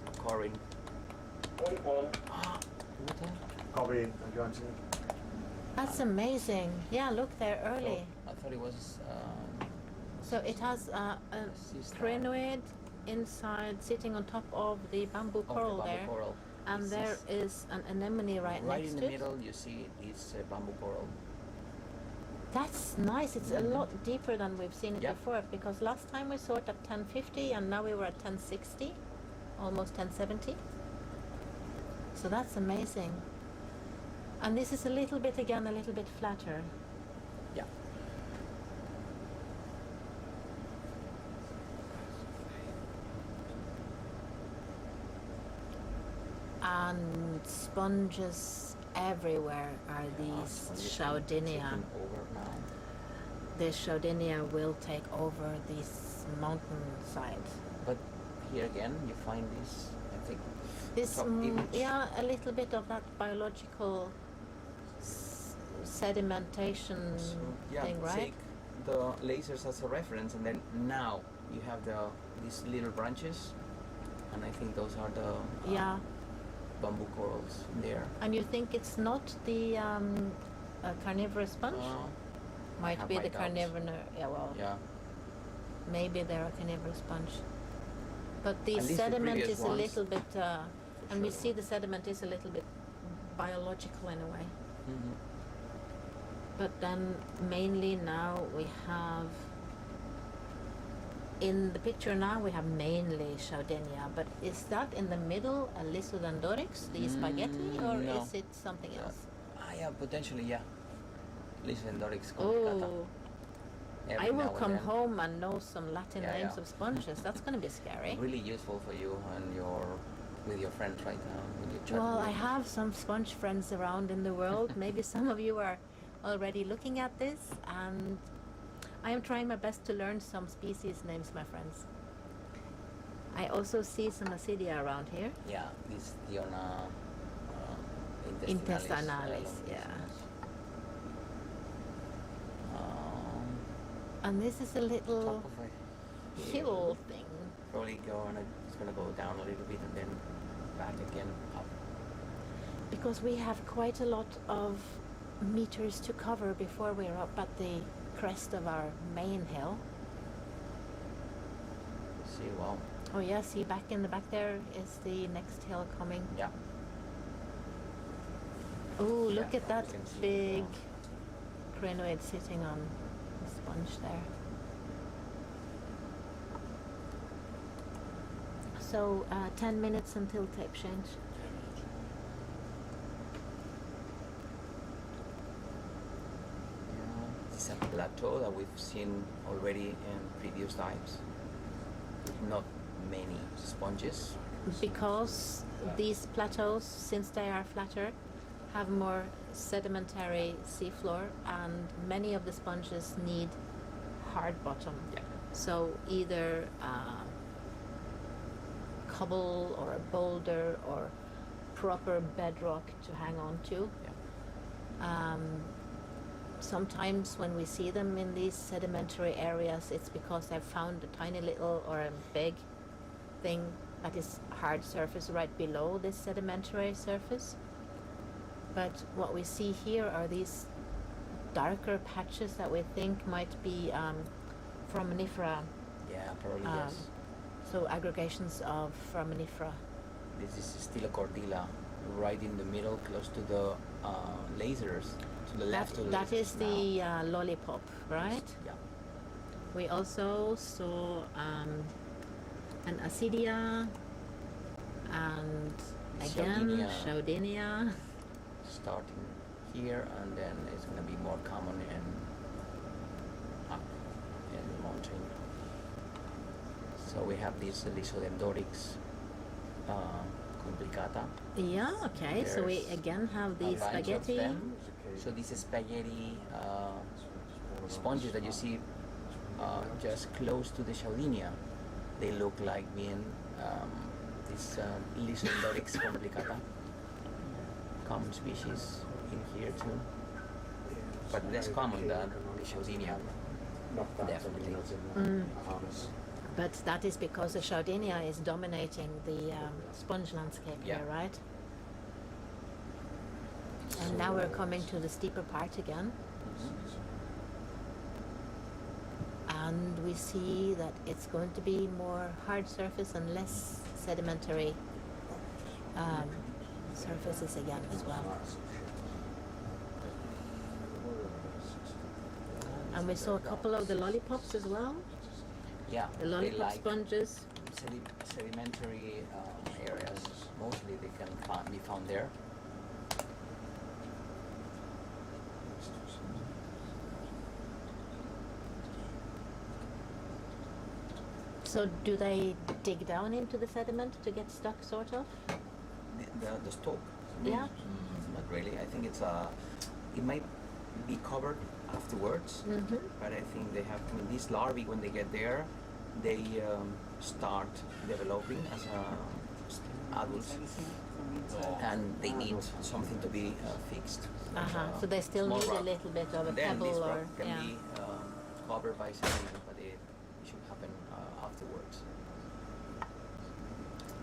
occurring. Point one. What the? Copy, thank you, Anthony. That's amazing. Yeah, look there early. I thought it was. So it has a sea star. crinoid inside, sitting on top of the bamboo Of the coral bamboo there, coral. and This there is an anemone right Right next in to the it. middle, you see this bamboo coral. That's nice. It's a lot deeper than we've seen it Yeah. before, because last time we saw it at 1050 and now we were at 1060, almost 1070. So that's amazing. And this is a little bit, again, a little bit flatter. Yeah. And sponges everywhere are these Sponges Chaudinia. taking over now. The Chaudinia will take over these mountainsides. But here again, you find this. I think. This, top image. yeah, a little bit of that biological sedimentation So, yeah, thing, right? take the lasers as a reference, and then now you have these little branches, and I think those are the Yeah, bamboo corals there. and you think it's not the carnivorous sponge? Might have be my the doubts. carnivorous. Yeah, well, Yeah. maybe they're a carnivorous sponge. But the At least the sediment previous is a ones. little bit, and we sure. see the sediment is a little bit biological in a way. Mhm. But then mainly now we have, in the picture now we have mainly Chaudinia, but is that in the middle a Lysodendorix, the spaghetti, or no. is it something else? Yeah, potentially, yeah. Lysodendorix complicata. Oh, every I will now and come then. home and know some Latin Yeah, names yeah. of sponges. That's going to be scary. Really useful for you and with your friends right now when you chat Well, with I them. have some sponge friends around in the world. Maybe some of you are already looking at this, and I am trying my best to learn some species names, my friends. I also see some Asidia around here. Yeah, this Diona Intestinalis, yeah. And this is a little Top of a hill thing. Probably it's gonna go down a little bit and then back again up. Because we have quite a lot of meters to cover before we're up at the crest of our main hill. See, wow. Oh yeah, see back in the back there is the next hill coming. Yeah. Oh, look Yeah, at that you can see it big now. crinoid sitting on the sponge there. So 10 minutes until tape change. Yeah. It's a plateau that we've seen already in previous times. With not many sponges. Because these plateaus, since they are flatter, have more sedimentary seafloor, and many of the sponges need hard bottom. Yeah. So either cobble or a boulder or proper bedrock to hang on to. Yeah. Sometimes when we see them in these sedimentary areas, it's because they've found a tiny little or a big thing that is hard surface right below this sedimentary surface. But what we see here are these darker patches that we think might be foraminifera. Yeah, probably Um, yes. So aggregations of foraminifera. This is still a cordilla, right in the middle, close to the lasers, to the left of the That lasers is the lollipop, right? Yeah. We also saw an Asidia and again Chaudinia. Starting here, and then it's going to be more common up in the mountain. So we have these Lysodendrorix complicata. Yeah, okay, so we There's again have a these bunch of spaghetti. them. So these spaghetti sponges that you see just close to the Chaudinia, they look like being this Lysodendrorix complicata. Common species in here too, but less common than the Chaudinia, definitely. But that is because the Chaudinia is dominating the sponge landscape Yeah. here, right? And now we're coming to the steeper part again. And we see that it's going to be more hard surface and less sedimentary surfaces again as well. And we saw a couple of the lollipops as well. Yeah, The they lollipop like sponges. sedimentary areas. Mostly they can be found there. So do they dig down into the sediment to get stuck, sort of? The stalk. Yeah. Not really. I think it might be covered afterwards, Mm-hmm. but I think they have. I mean, these larvae, when they get there, they start developing as adults, and they need something to be fixed. So they still small need a rock. little bit of a Then this pebble or rock can be covered by sediment, but it should happen afterwards.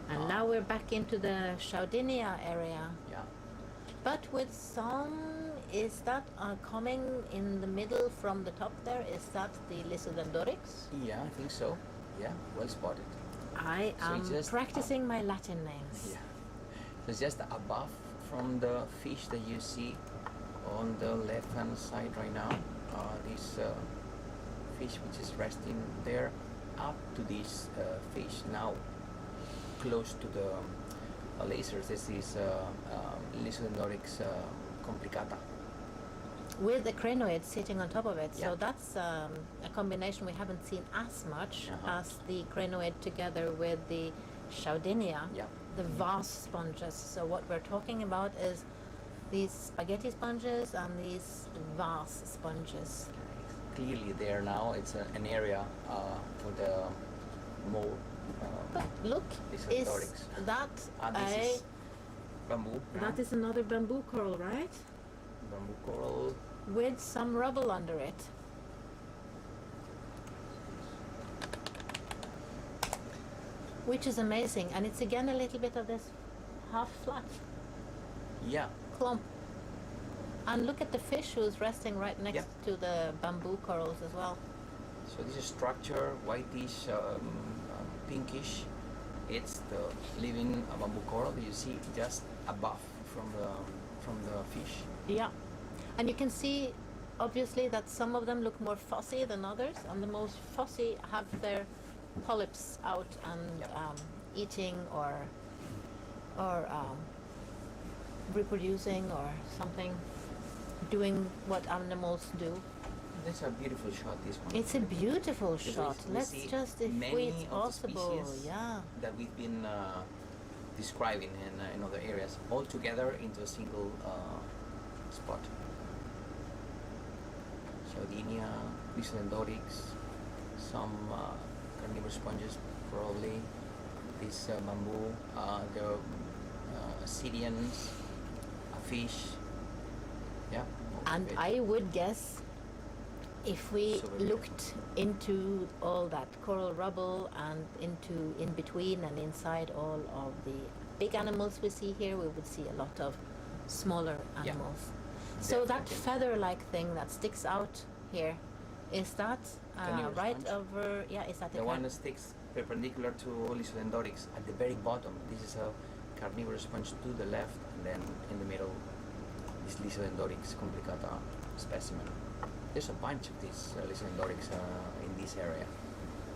And now we're back into the Chaudinia area. Yeah. But with some, is that coming in the middle from the top there? Is that the Lysodendrorix? Yeah, I think so. Yeah, well spotted. I So am it's just practicing my Latin names. Yeah. So it's just above from the fish that you see on the left-hand side right now. This fish which is resting there, up to this fish now, close to the lasers. This is Lysodendrorix complicata. with the crinoid sitting on top of it. So Yeah. that's a combination we haven't seen as much Uh-huh. as the crinoid together with the Chaudinia, Yeah. the vase sponges. So what we're talking about is these spaghetti sponges and these vase sponges. Clearly there now, it's an area for the more But look, These are is dorics. that this is bamboo. that is another bamboo coral, right? Bamboo coral. With some rubble under it. Which is amazing, and it's again a little bit of this half flat Yeah. clump. And look at the fish who's resting right next Yeah. to the bamboo corals as well. So this is structure, whitish, pinkish. It's the living bamboo coral that you see just above from the fish. Yeah, and you can see obviously that some of them look more fussy than others, and the most fussy have their polyps out and Yeah. eating or reproducing or something, doing what animals do. That's a beautiful shot. This one. It's a beautiful Because shot. we Let's see just, if many it's of the possible, species yeah. that we've been describing in other areas, all together into a single spot. Chaudinia, Lysodendrorix, some carnivorous sponges, probably. This bamboo, the Assyrians, a fish. Yeah. all And of it. I would guess if we So very looked into all that coral rubble and into in between and inside all of the big animals we see here, we would see a lot of smaller Yeah. animals. So that Definitely. feather-like thing that sticks out here, is that Carnivorous right sponge. over? Yeah, is that The one that sticks perpendicular to Lysodendrorix at the very bottom. This is a carnivorous sponge to the left, and then in the middle is Lysodendrorix complicata specimen. There's a bunch of these Lysodendrorix in this area.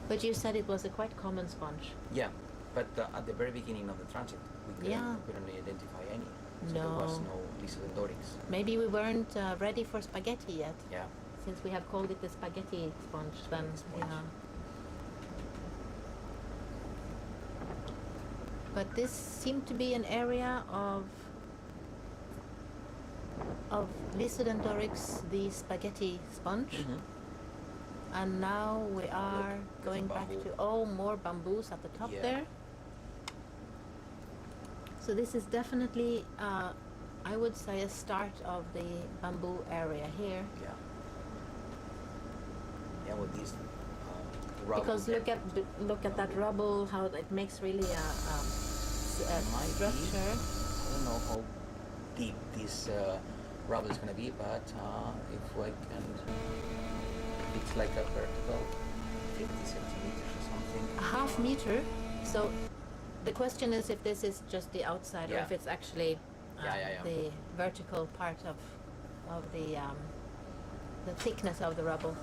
But you said it was a quite common sponge. Yeah, but at the very beginning of the transit, we Yeah. couldn't identify any. So No. there was no Lysodendrorix. Maybe we weren't ready for spaghetti yet, Yeah. since we have called it the spaghetti sponge. Then, Spaghetti sponge. yeah. But this seemed to be an area of Lysodendrorix, the spaghetti sponge. Mhm. And now we are Look, going there's a back bamboo. to more bamboos at the top Yeah. there. So this is definitely, I would say, a start of the bamboo area here. Yeah. Yeah, with these rubble Because there. look at that rubble, how it makes really a Might be. structure. I don't know how deep this rubble is going to be, but if we can, it's like a vertical 50 centimeters or something. A half meter. So the question is if this is just the outside or Yeah. if it's actually Yeah. the vertical part of the thickness of the rubble.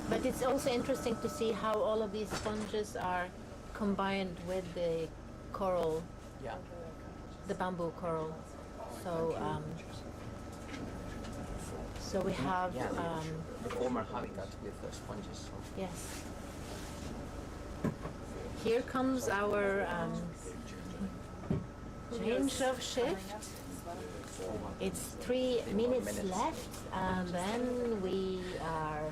But it's also interesting to see how all of these sponges are combined with the coral, Yeah. the bamboo coral. So so we have Yeah, the former habitat with the sponges. So. yes. Here comes our change of shift. It's 3 minutes left, and then we are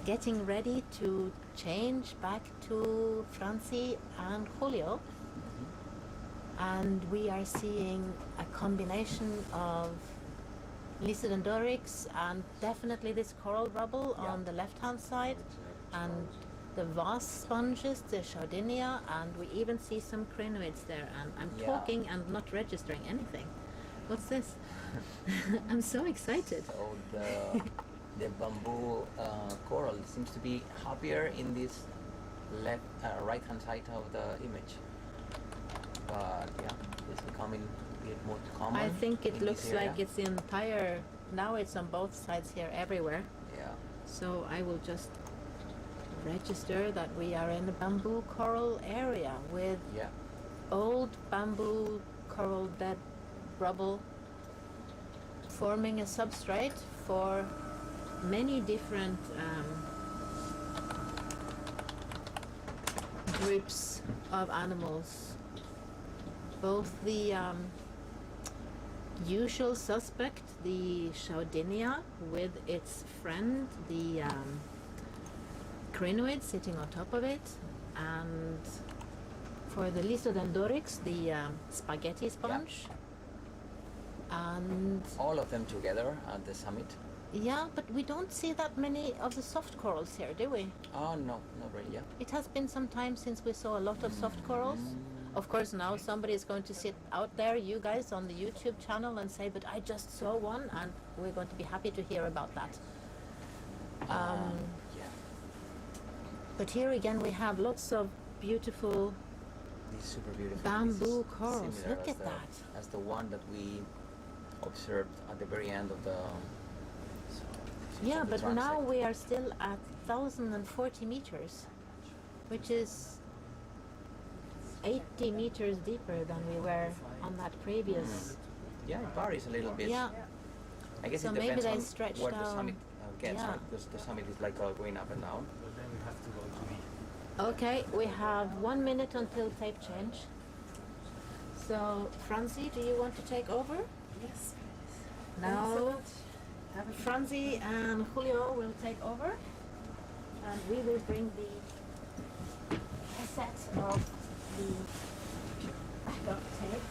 getting ready to change back to Franci and Julio. And we are seeing a combination of Lysodendrorix and definitely this coral rubble Yeah. on the left-hand side, and the vase sponges, the Chaudinia, and we even see some crinoids there. And I'm Yeah. talking and not registering anything. What's this? I'm so excited. So the bamboo coral seems to be happier in this right hand side of the image. But yeah, it's becoming a bit more common. I think it in this looks area. like it's the entire, now it's on both sides here, everywhere. Yeah. So I will just register that we are in the bamboo coral area with Yeah. old bamboo coral dead rubble forming a substrate for many different groups of animals. Both the usual suspect, the Chaudinia, with its friend, the crinoid sitting on top of it, and for the Lysodendorix, the spaghetti sponge. And All of them together at the summit? yeah, but we don't see that many of the soft corals here, do we? Oh, no, not really, yeah. It has been some time since we saw a lot of soft corals. Of course, now somebody is going to sit out there, you guys, on the YouTube channel and say, but I just saw one, and we're going to be happy to hear about that. Yeah. But here again, we have lots of beautiful These super beautiful bamboo pieces, corals. similar Look as at that. as the one that we observed at the very end of the. Yeah, of the but now transect. we are still at 1,040 meters, which is 80 meters deeper than we were on that previous. Yeah, it varies a little bit. Yeah. I guess So it maybe depends they on stretch where the down. summit gets, Yeah. right? Because the summit is like going up and down. But then we have to go to the Okay, we have 1 minute until tape change. So, Franzi, do you want to take over? Yes. Now, Franzi and Julio will take over, and we will bring the cassette of the backup tape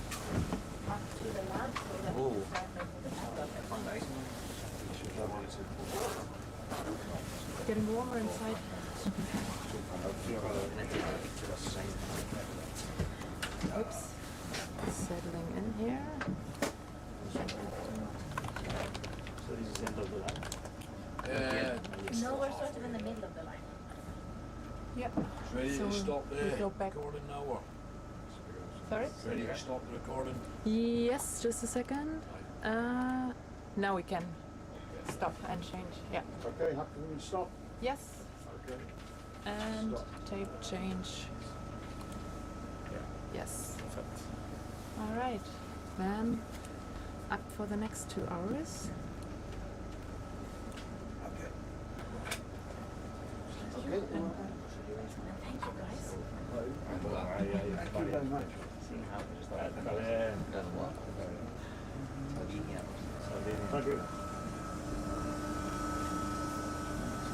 up to the lab so that we Ooh. can start making the backup. Getting warmer inside. Oops. Settling in here. so this is end of the line. No, we're sort of in the middle of the line. Yep. Ready So to stop we the go back. recording now, or Sorry? ready to stop the recording? Yes, just a second. Now we can stop and change. Yeah. Okay, happy when you stop? Yes. Okay. And Stop. tape change. Yes. Perfect. All right. Then up for the next 2 hours. Okay. Thank you, guys. Thank you very much. Thank you.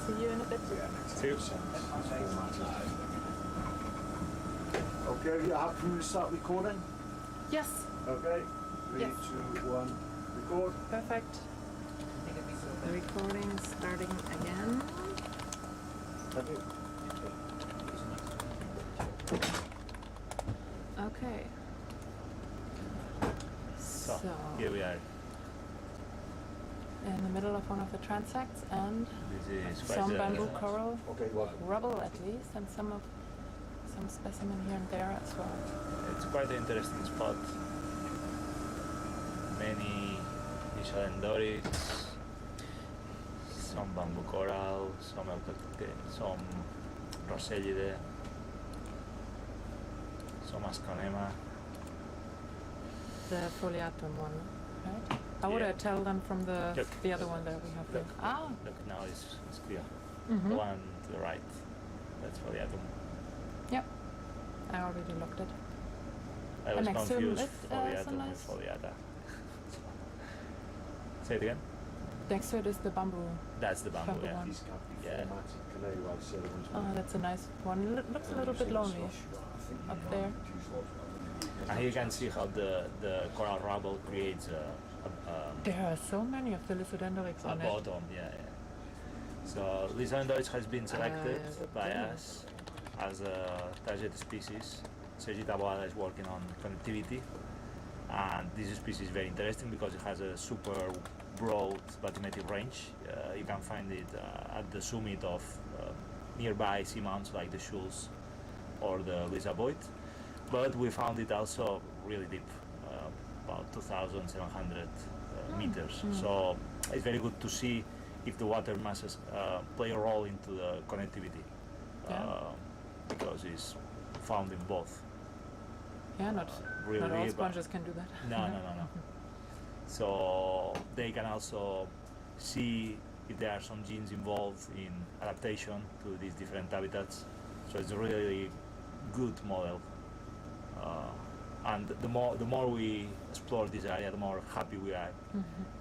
See you in a bit. Okay, you happy when you start recording? Yes. Okay. 3, Yes. 2, 1, record. Perfect. The recording starting again. Thank you. Okay. So, here we are. In the middle of one of the transects, and This is quite some a- bamboo coral Okay, welcome. rubble at least, and some specimen here and there as well. It's quite an interesting spot. Many Lysodendorix, some bamboo coral, some Rosellide, some Asconema. The foliatum one, right? How would I Yeah. tell them from the Look. other one that we have here? Look. Ah. Look, now it's clear. Mhm. The one to the right, that's for the atom. Yep. I already looked it. I was next to him confused is, for the some atom nice- with foliata. Say it again. Next to it is the bamboo. That's the bamboo, Bamboo yeah. one. These can't be Yeah. formatted, can they? Like, so the ones Oh, that's a nice one. Looks a little bit lonely up there. And here you can see how the coral rubble creates a There are so many of the Lysodendorix on it. bottom, yeah. So Lysodendorix has been selected by goodness. us as a target species. Sergi Taboada is working on connectivity, and this species is very interesting because it has a super broad bathymetric range. You can find it at the summit of nearby seamounts like the Schulz or the Lisaboit, but we found it also really deep, about 2,700 meters. So it's very good to see if the water masses play a role into the connectivity, because it's found in both. Yeah, not Really all deep, sponges can do that. No. So they can also see if there are some genes involved in adaptation to these different habitats. So it's a really good model. And the more we explore this area, the more happy we are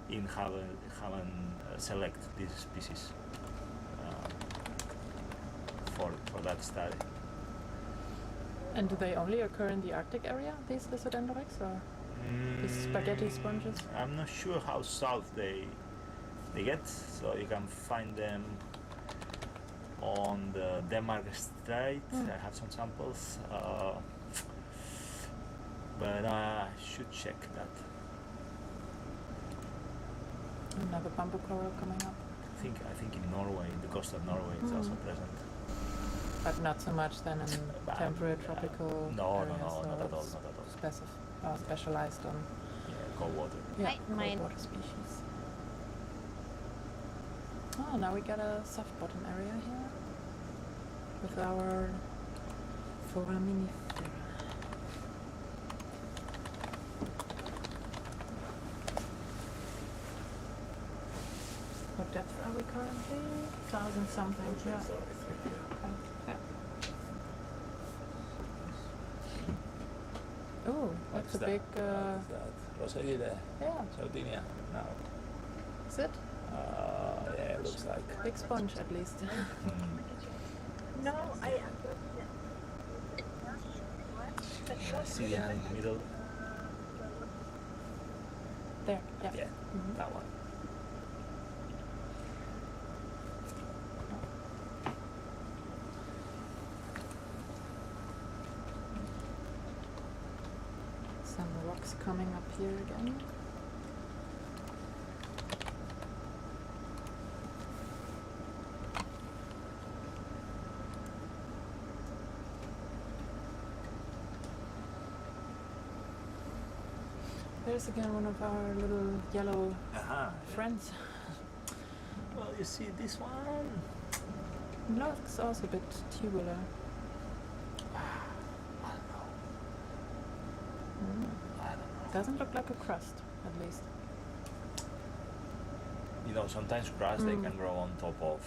in having select these species for that study. And do they only occur in the Arctic area, these Lizardendroids, or these spaghetti sponges? I'm not sure how south they get, so you can find them on the Denmark Strait. I have some samples, but I should check that. Another bamboo coral coming up. I think in Norway, in the coast of Norway, it's also present. But not so much then in temperate tropical no, areas. not at all. Specialized on cold water. Yeah, cold water species. Oh, now we got a soft bottom area here with our foraminifera. What depth are we currently? 1,000 something. Yeah. Okay. Yeah. Oh, that's a big. Rosalie there. Yeah. Sardinia. Now. Is it? Yeah, it looks like. Big sponge at least. No, See the hand in the middle. There, yeah. Yeah, that one. Some rocks coming up here again. There's again one of our little yellow friends. Well, you see this one? It looks also a bit tubular. I don't know. Doesn't look like a crust, at least. You know, sometimes crust they can grow on top of.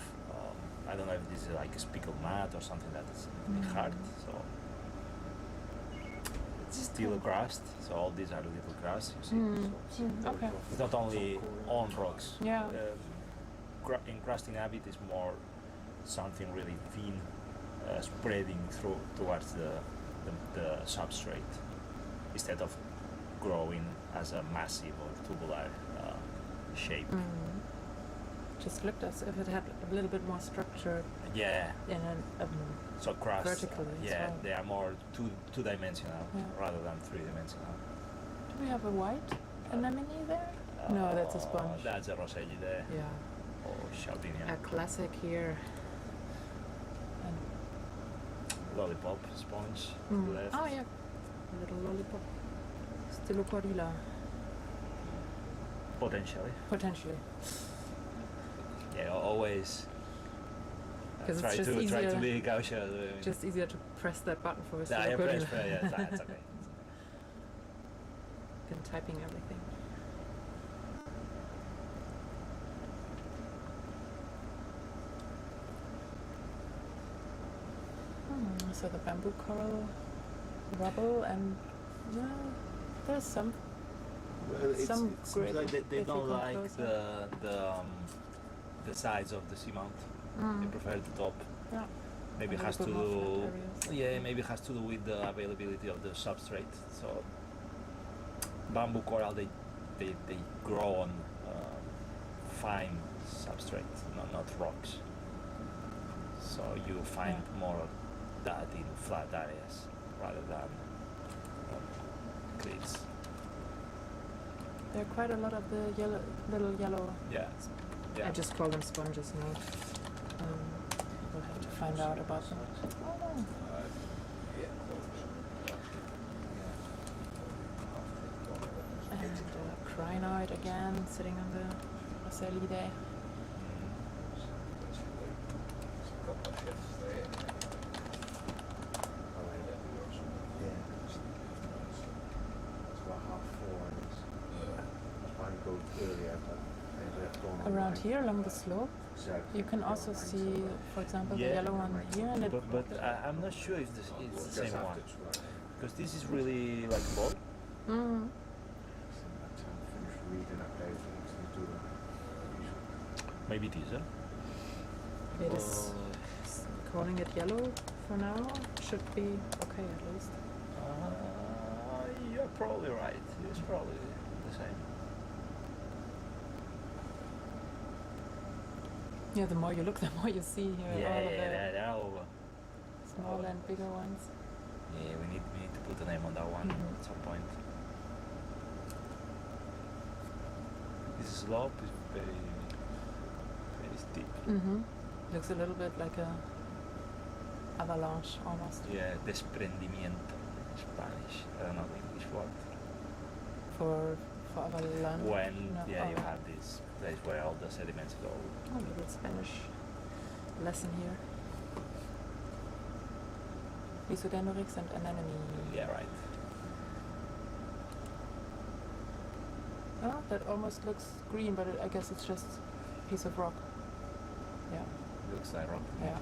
I don't know if this is like a speckled mat or something that is hard. So it's still a crust. So all these are little crusts. You see. So Okay. it's not only on rocks. Yeah. Encrusting habit is more something really thin, spreading towards the substrate instead of growing as a massive or tubular shape. Just looked as if it had a little bit more structure. Yeah. In an So crust. vertically. Yeah, well. they are more two-dimensional rather than three-dimensional. Do we have a white anemone there? No, that's a sponge. That's a Rosalie there. Yeah. Or Sardinia. A classic here. And Lollipop sponge to the left. oh yeah, a little lollipop. Stylocorilla, potentially. Yeah, always. 'Cause it's Try just to easier- be cautious. Just easier to press that button for a Yeah, Stylocorilla. press, yeah, it's okay. Been typing everything. So the bamboo coral rubble and there's some. Well, Some it seems grid, like they if you don't come like closer. the sides of the seamount. They prefer the top. Yeah. Maybe it A has to little bit more do. flat areas. Yeah, maybe it has to do with the availability of the substrate. So bamboo coral they grow on fine substrate, not rocks. So you find more of that in flat areas rather than cliffs. There are quite a lot of the little yellow. Yeah. I just call them sponges now. We'll have to find out about them. And crinoid again, sitting on the Rosalie. And here along the slope, you can also see, for example, the yellow one here, and but I'm not sure if this is the same one, because this is really like bold. Mm. Maybe it is, huh? It is calling it yellow for now. Should be okay at least. You're probably right. It's probably the same. Yeah, the more you look, the more you see here. All of They're all over. the small and bigger ones. Yeah, we need to put a name on that one at some point. This slope is very steep. Mm-hmm. Looks a little bit like a avalanche almost. Yeah, desprendimiento in Spanish. I don't know the English word. For avalanche. When you oh. have this place where all the sediments go. Oh, little Spanish lesson here. Isodendrix and anemone. Yeah, right. Oh, that almost looks green, but I guess it's just a piece of rock. Yeah. Looks like rock. Yeah.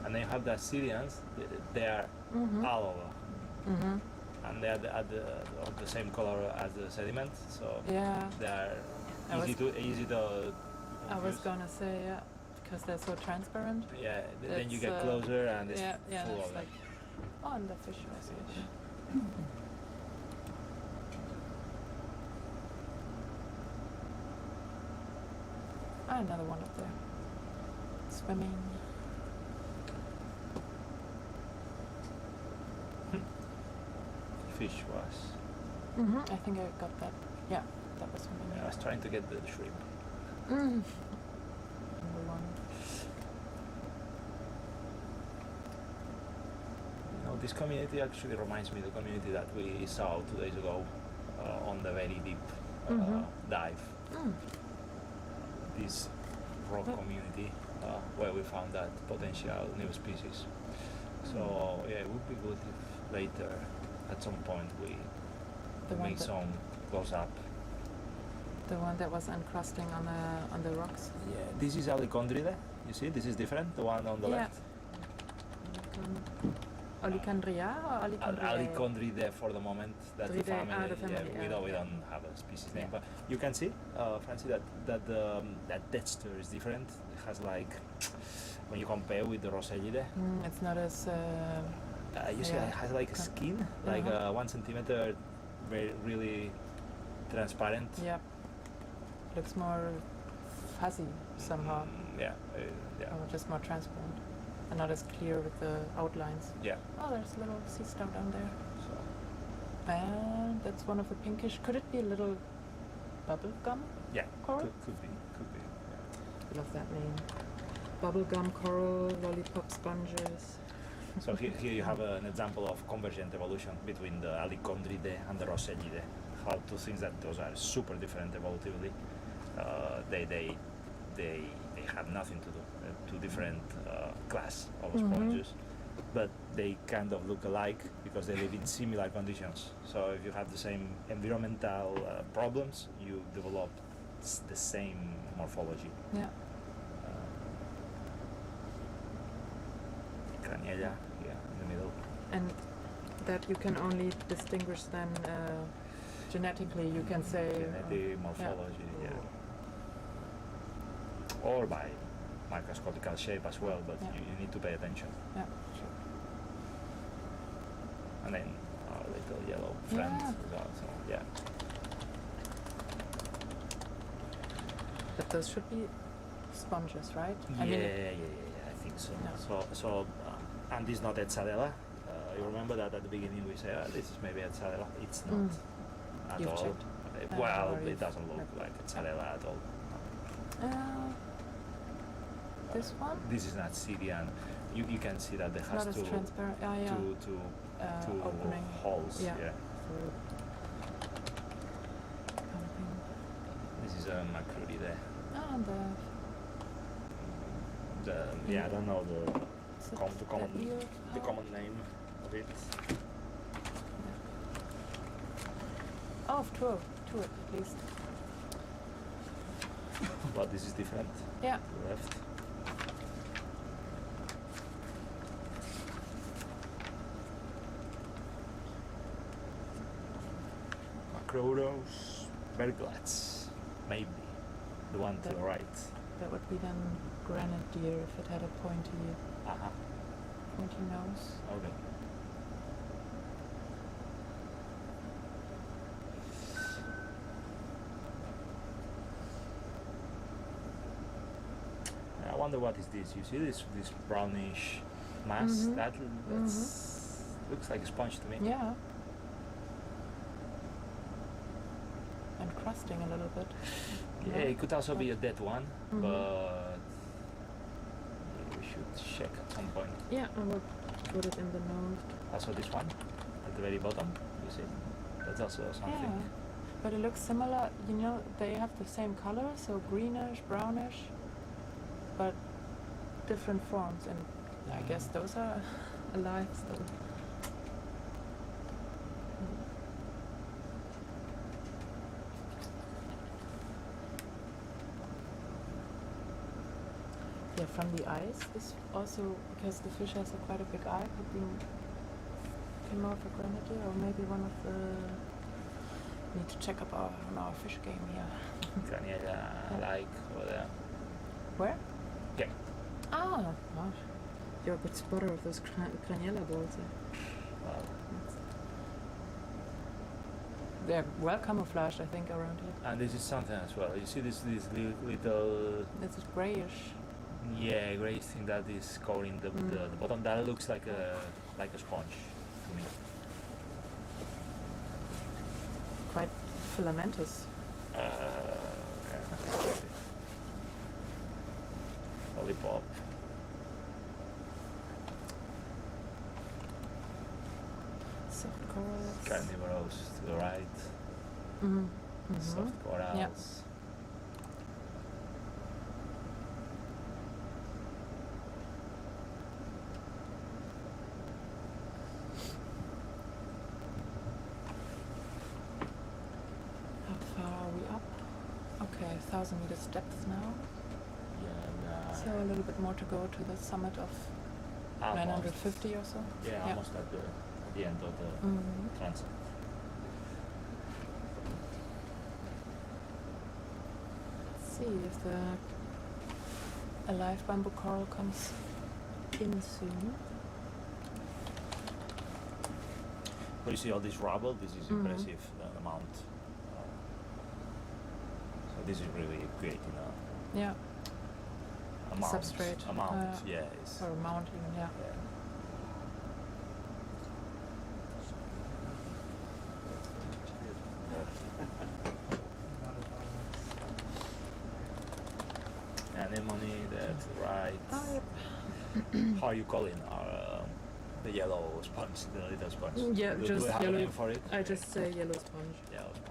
And then you have the Syrians. They are all over. Mm-hmm. And they are of the same color as the sediment, so Yeah. they are I easy to I was confuse. gonna say, yeah, because they're so transparent. Yeah, then you It's, get closer and it's yeah, full it's of like, oh, and the fish also. Ah, another one up there. Swimming. fish was. Mm-hmm. I think I got that. Yeah, that was swimming. I was trying to get the shrimp. Mm. Number one. You know, this community actually reminds me of the community that we saw 2 days ago on the very deep dive. Mm. This rock community where we found that potential new species. So yeah, it would be good if later at some point we The one make that- some close up. The one that was uncrusting on the rocks. Yeah, this is Alicondride. You see, this is different. The one on the Yeah. left. Alicandria or Alicandria? Alicondride for the moment. That's the Dride, family. the family, Yeah, we yeah. don't have a species name, Yeah. but you can see, Francie, that texture is different. It has like, when you compare with the Rosellide, It's not as. you see, Yeah. it has like a skin, like 1 centimeter, very really transparent. Yeah. Looks more fuzzy somehow, Yeah, yeah, or just more transparent, and not as clear with the outlines. yeah. Oh, there's a little sea star down there. So, And that's one of the pinkish. Could it be a little bubble gum yeah, coral? could be, yeah. Love that name. Bubblegum coral, lollipop sponges. So here you have an example of convergent evolution between the Alicondride and the Rosellide. How two things that those are super different evolutively. They have nothing to do. Two different class of sponges, but they kind of look alike because they live in similar conditions. So if you have the same environmental problems, you develop the same morphology. Yeah. Craniella here in the middle. And that you can only distinguish then genetically, you can say. Genetic morphology, yeah. Or by microscopical shape as well, but Yeah. you need to pay attention. Yeah, sure. And then our little yellow friend Yeah. as well, so yeah. But those should be sponges, right? Yeah, I think so. Yeah. So and this is not Etzadella. You remember that at the beginning we said, this is maybe Etzadella. It's not at You've all. checked? Well, Or it you've- doesn't look like Etzadella at all. This one? This is not Syrian. You can see that there has Not as two transparent. Yeah. two Opening. holes. Yeah. Yeah. Pumping. This is a Macruride. Ah, and I don't know the it the ear? the common name of it. Oh, of two at least. But this is different. Yeah. To the left. Macrodos, Berglats, maybe. The one to the right. That would be then grenadier if it had a pointy nose. Okay. I wonder what is this. You see this brownish mass? Mhm. That's looks like a sponge to me. Yeah. And crusting a little bit. Yeah, it could also be a dead one, Mhm. but we should check at some point. Yeah, I will put it in the nose. Also this one at the very bottom, you see? That's also something. Yeah, but it looks similar. You know, they have the same color, so greenish, brownish, but different forms. And I guess those are alive still. Yeah, from the eyes, this also, because the fish has quite a big eye, could be more of a grenadier, or maybe one of the... Need to check up on our fish game here. Like over there. Where? Yeah. Ah, gosh. You're a good spotter of those craniella balls. Wow. They're well camouflaged, I think, around here. And this is something as well. You see this little This is grayish. grey thing that is covering the bottom. That looks like a sponge to me. Quite filamentous. Lollipop. Soft corals. Carnivorous to the right. Mm-hmm. Soft corals. Yeah. How far are we up? Okay, 1,000 meters depth now. Yeah, So a little bit more to go to the summit of 950 or so. Yeah, almost at the end of the Mhm. transit. Let's see if the alive bamboo coral comes in soon. But you see all this rubble, this is impressive, the amount. So this is really creating Yeah, a mount. substrate. A mount, yeah. Or a mountain, yeah. Anemone, that's right. Oh, yep. How are you calling the yellow sponge, the little sponge? Yeah, do just we have yellow. a name for it? I just say yellow sponge. Yellow sponge.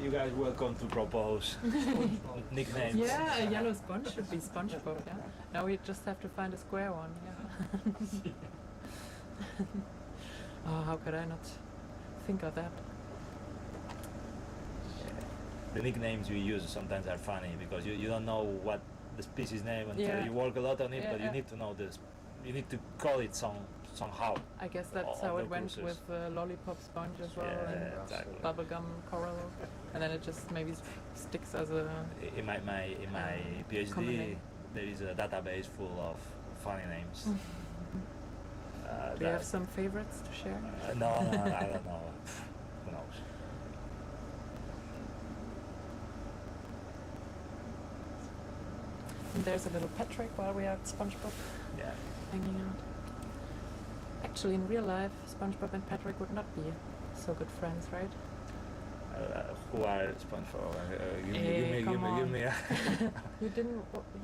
You guys welcome to propose nicknames. Yeah, a yellow sponge should be SpongeBob, yeah. Now we just have to find a square one, yeah. Oh, how could I not think of that? The nicknames we use sometimes are funny because you don't know what the species name until Yeah. you work a lot on it, but Yeah. you need to know this. You need to call it somehow. I guess that's on how the it went cruises. with lollipop sponge as well, Yeah, and exactly. bubblegum coral, and then it just maybe sticks as a... In my PhD, common name. there is a database full of funny names. Do you have some favorites to share? No, I don't know. Who knows? And there's a little Patrick while we are at SpongeBob Yeah. hanging out. Actually, in real life, SpongeBob and Patrick would not be so good friends, right? Who are SpongeBob? Hey, come on. Give me. You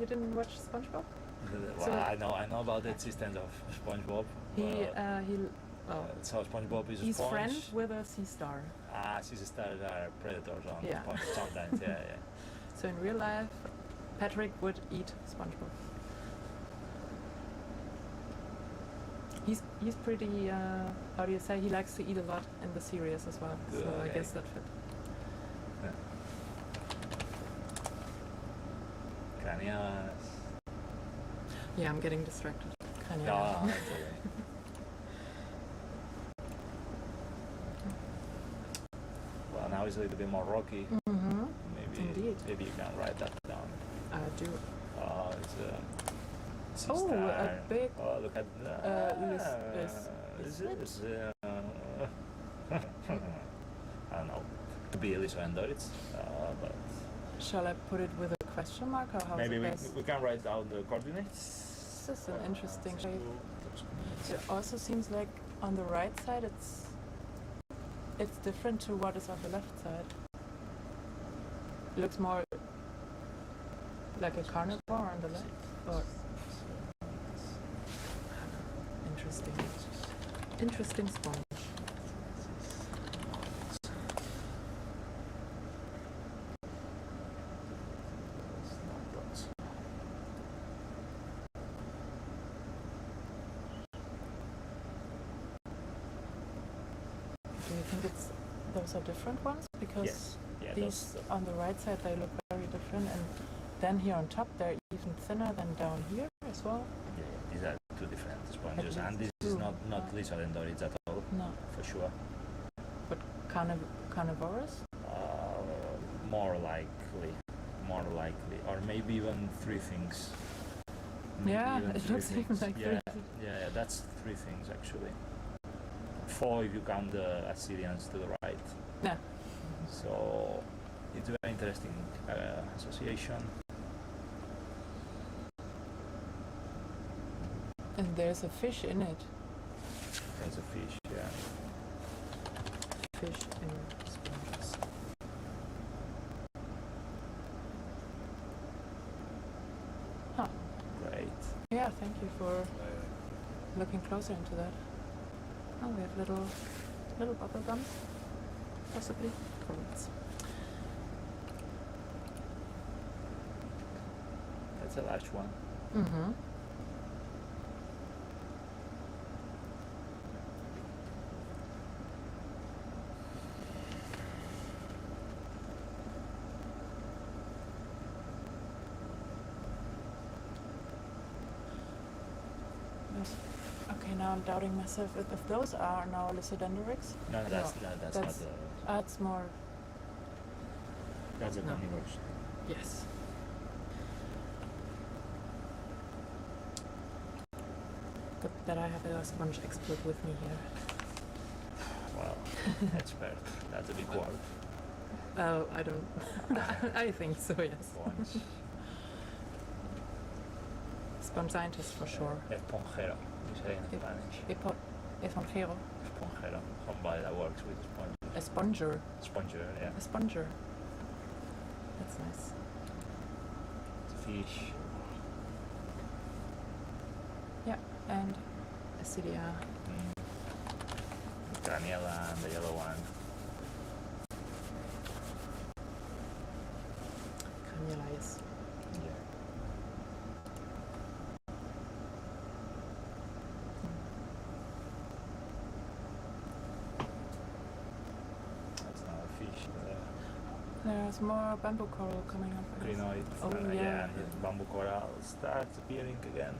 didn't watch SpongeBob? Well, So- I know about the existence of SpongeBob. So SpongeBob is a he's sponge. friends with a sea star. Sea stars are predators on Yeah. sponge sometimes. Yeah. So in real life, Patrick would eat SpongeBob. He's pretty, how do you say, he likes to eat a lot in the series as well, so I guess that fit. Cranias. Yeah, I'm getting distracted. Crania. No, that's okay. Well, now it's a little bit more rocky. Mm-hmm. Maybe you can write that down. I do. It's a sea Oh, star. a big... Oh, look at that. This is I don't know. Could be Elysoendorids, but Shall I put it with a question mark, or how maybe is it we best? can write down the coordinates. This is an interesting shape. It also seems like on the right side it's different to what is on the left side. It looks more like a carnivore on the left. Or interesting. Interesting sponge. Do you think those are different ones? Because Yes. Yeah, these on the right side, they look very different, and then here on top they're even thinner than down here as well. Yeah, these are two different sponges, At and least this is two, not Elysoendorids at all, No, for sure. but carnivorous? More likely, or maybe even three things. Yeah, even it three looks even things. like yeah, three. yeah, that's three things actually. Four if you count the Assyrians to the right. Yeah. So it's a very interesting association. And there's a fish in it. There's a fish, yeah. Fish in sponges. Huh. Great. Yeah, thank you for looking closer into that. Oh, we have little bubble gums, possibly. Corals. That's a large one. Mm-hmm. Yes. Okay, now I'm doubting myself if those are now Lysodendrix. No, that's That's- not the. That's more. That's a No. carnivores. Yes. Good that I have a sponge expert with me here. Wow, expert. That's a big word. Oh, I don't. I think so. Yes. Sponge. Sponge scientist for sure. Esponjero, we say in Spanish. Esponjero. Esponjero, somebody that works with sponges. A sponger. Sponger, yeah. A sponger. That's nice. It's a fish. Yeah, and Acidia. Craniella and the yellow one. Craniella, yes. Yeah. That's not a fish. There's more bamboo coral coming up. I guess. Greenoid. Oh, yeah. Yeah, and the bamboo coral starts appearing again.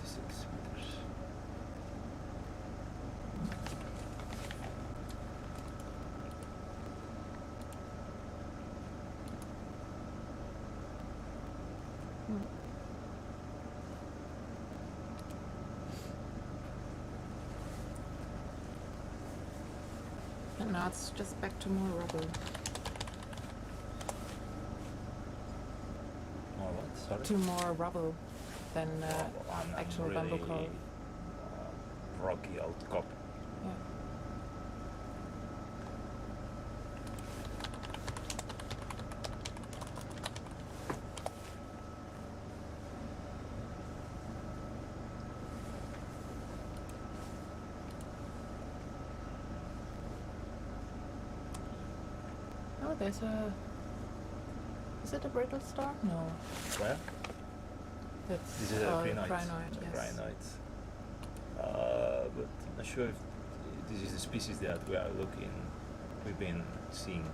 76 meters. Hmm. And now it's just back to more rubble. More what? Sorry? To more rubble than I'm actual really, bamboo coral. rocky outcrop. Yeah. there's a... Is it a brittle star? No. Where? That's This is a crinoid. crinoid, yes. Crinoid. But I'm not sure if this is the species that we've been seeing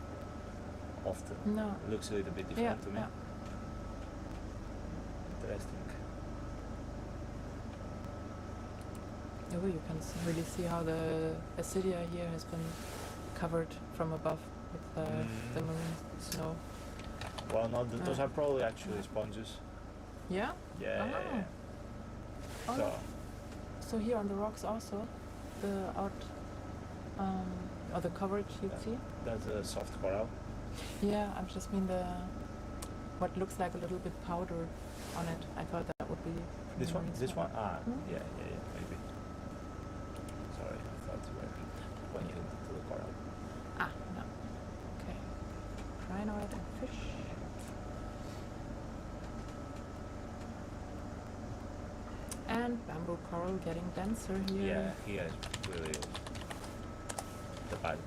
often. No. It looks a little bit different to me. Yeah. Interesting. Oh, you can really see how the Acidia here has been covered from above with the marine snow. Well, no, those are probably actually sponges. Yeah? Yeah. Oh. Oh, So, so here on the rocks also, the or the coverage you see? that's a soft coral. Yeah, I just mean what looks like a little bit powder on it. I thought that would be from This the one? marine This snow. one? Ah, Hmm? yeah, maybe. Sorry, I thought you were pointing to the coral. Ah, no. Okay. Crinoid and fish. And bamboo coral getting denser here. Yeah, here is really the party.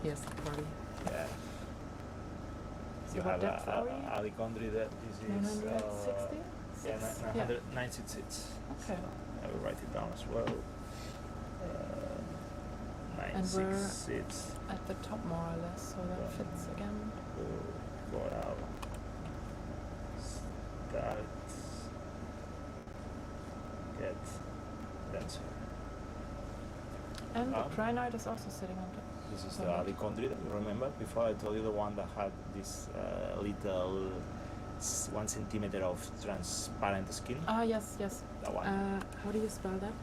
Yes, party. Yeah. So You what have depth are we? Alicondri that this is 960? yeah, 996. Okay. I will write it down as well. And we're 966 at the top more or less, so that fits again. coral starts get denser. And the crinoid is also sitting on top. This is So the that- Alicondri that you remember before I told you, the one that had this little 1 centimeter of transparent skin. Ah, yes, yes. That one. How do you spell that?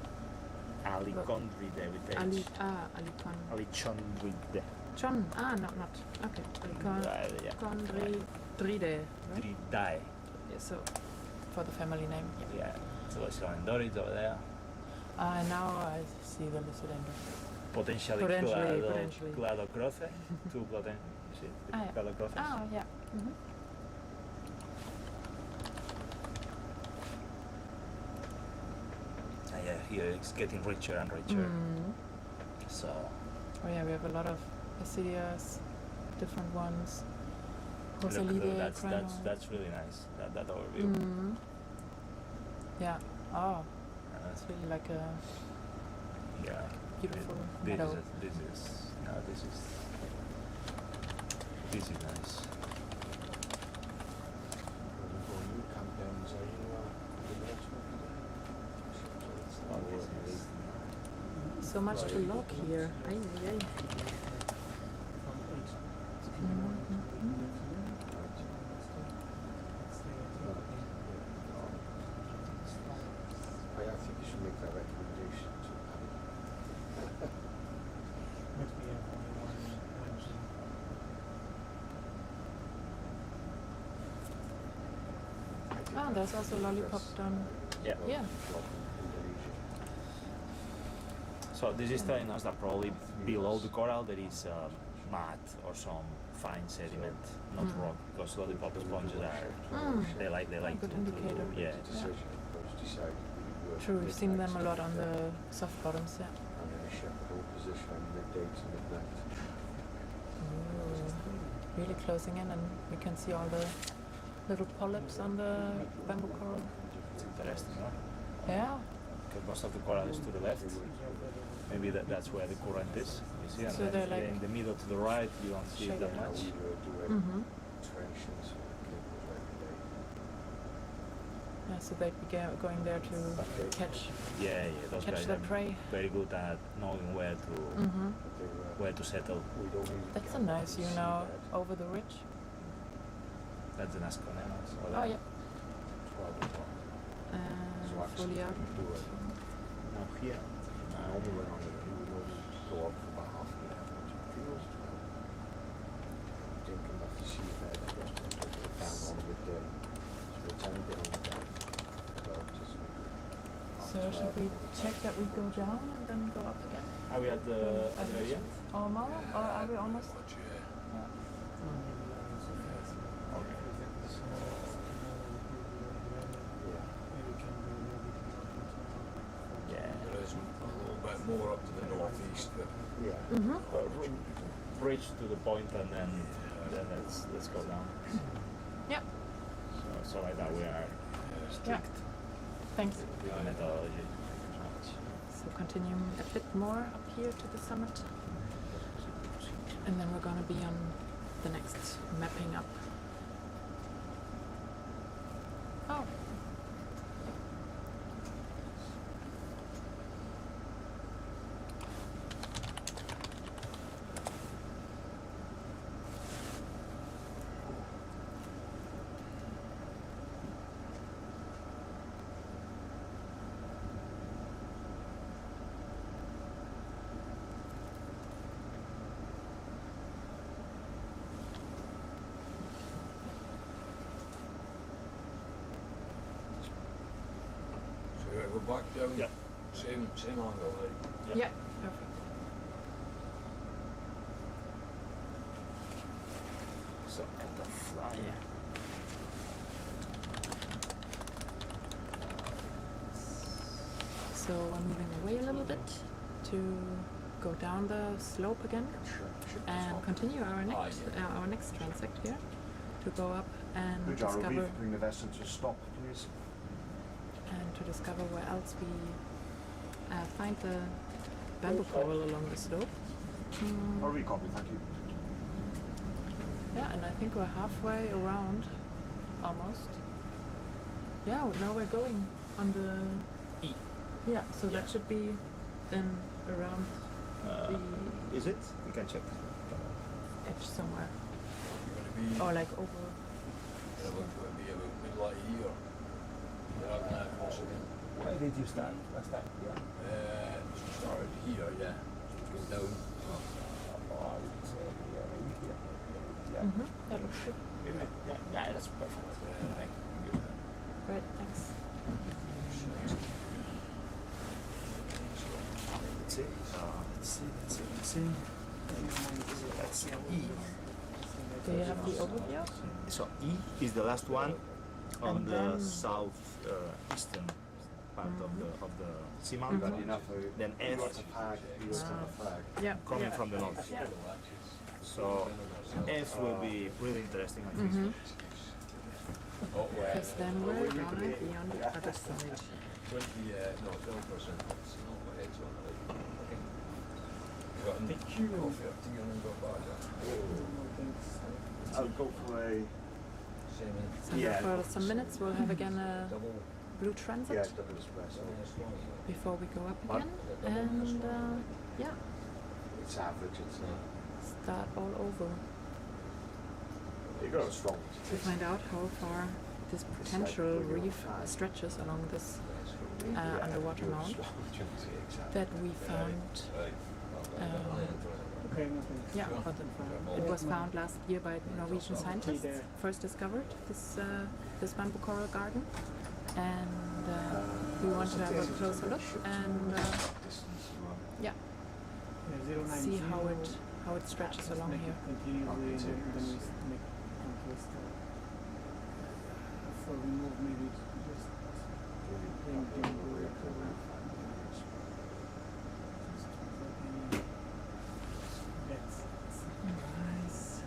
Alicondride with H. Alicon. Alichondride. John. Ah, not. Okay. Yeah. Alicondride. Right? Dridae. Yeah, so, for the family name. Yeah. Yeah. So it's Lysodendroids over there. And now I see the Lysodendron. Potentially Potentially. Cladocrothe. Two Cladocrothes. Ah, yeah. Mm-hmm. Yeah, here it's getting richer and richer. Mm. So Oh yeah, we have a lot of Acidias, different ones. look, Rosalidae, that's really nice. That overview. Mm. Yeah. Oh, it's really like a Yeah. beautiful This meadow. is nice. So much to log here. Ay, ay, ay. I think you should make that recommendation to Ah, there's also lollipop down. Yeah. Yeah. So this is telling us that probably below the coral there is mud or some fine sediment, not rock, because lollipop sponges they like Good to indicator. yeah. True, we've seen them a lot on the soft bottoms, yeah. I'm in a shepherd position midday to midnight. Ooh, really closing in, and we can see all the little polyps on the bamboo coral. It's interesting, no? Yeah. Because most of the coral is to the left. Maybe that's where the current is. You see, and So then they're like in the middle to the right, you don't see it that shaded. much. Mm-hmm. Yeah, so they'd be going there to catch Yeah, those catch guys the are prey. very good at knowing Mm-hmm. where to settle. That's a nice view now over the ridge. That's the Nazca. Oh yeah. Folia. Now here. Go up for about half an hour. Thinking that you see there, down on midday. So it's only been on the down. So should we check that we go down and then go up again? Are we at the area? Almost? Or are we almost? Yeah. There is a little bit more up to the northeast, but Yeah. Mm-hmm. bridge to the point and then let's go down. Yeah. So like that we are strict Thanks. with the methodology. So continuing a bit more up here to the summit. And then we're going to be on the next mapping up. Oh. Go back down. Yeah. Same angle, right? Yeah, perfect. So at the fly. So I'm moving away a little bit to go down the slope again and continue our next transect here to go up and Good job, discover Ruby, bring the vessel to stop, please. and to discover where else we find the bamboo coral along the slope. Or recopy, thank you. Yeah, and I think we're halfway around, almost. Yeah, now we're going on the E. Yeah, so that should be then around the Is it? We can check. edge somewhere, You're going to be, or like over. yeah, we're going to be about middle of here. Possibly. Where did you start last time? Yeah. Started here, yeah. Go down. That looks good. Yeah, that's perfect. Thank you. Great, thanks. Let's see. That's E. Do you have the overview? So E is the last one on And the then- south eastern part of the seamount. Got enough for Then F lots of flag, use of a flag. Yeah. coming from the north. Yeah. So F will be really interesting, I think. Because then we're gonna be on the other side. 20, no, 12%. It's not my head's on it. Okay. You got The Q. coffee up to you and go back. I'll go for a So Yeah. for some minutes we'll have again a Double. blue transit double espresso. before we go up again, and yeah, It's average, it's start all over you got a strong. to find out how far this potential reef stretches along this underwater mount that we found. Okay, nothing. Yeah, but it was found last year by Norwegian scientists. First discovered this bamboo coral garden, and we wanted to have a closer look and yeah, see how it stretches along here. Continuously, and then we make conquest. For remove, maybe just bring that's nice.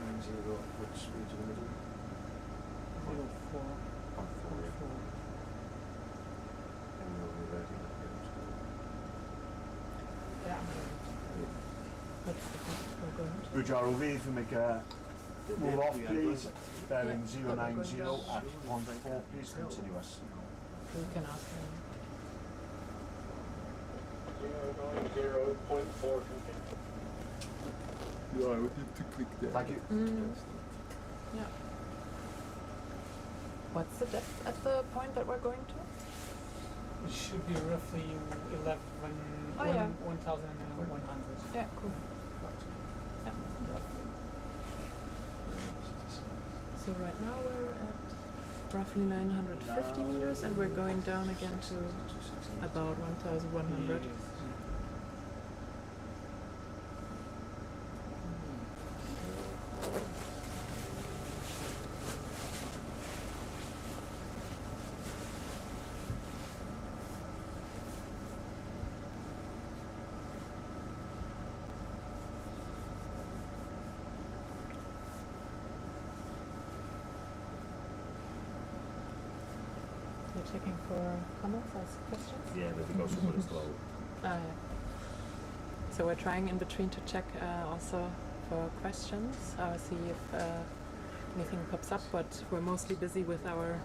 Which region in the middle? 04. On 4, yeah. And we'll be ready. Yeah. That's the good. Rujar, if you make a move off, please. Bearing 090 at 0.4, please continuous. We can ask them. 090.4. Yeah, we need to click there. Thank you. Yeah. What's the depth at the point that we're going to? It should be roughly 11, Oh, yeah. 1,100. Yeah, cool. Yeah. So right now we're at roughly 950 meters, and we're going down again to about 1,100. checking for comments or questions? Yeah, but it goes super slow. Yeah. So we're trying in between to check also for questions, see if anything pops up, but we're mostly busy with our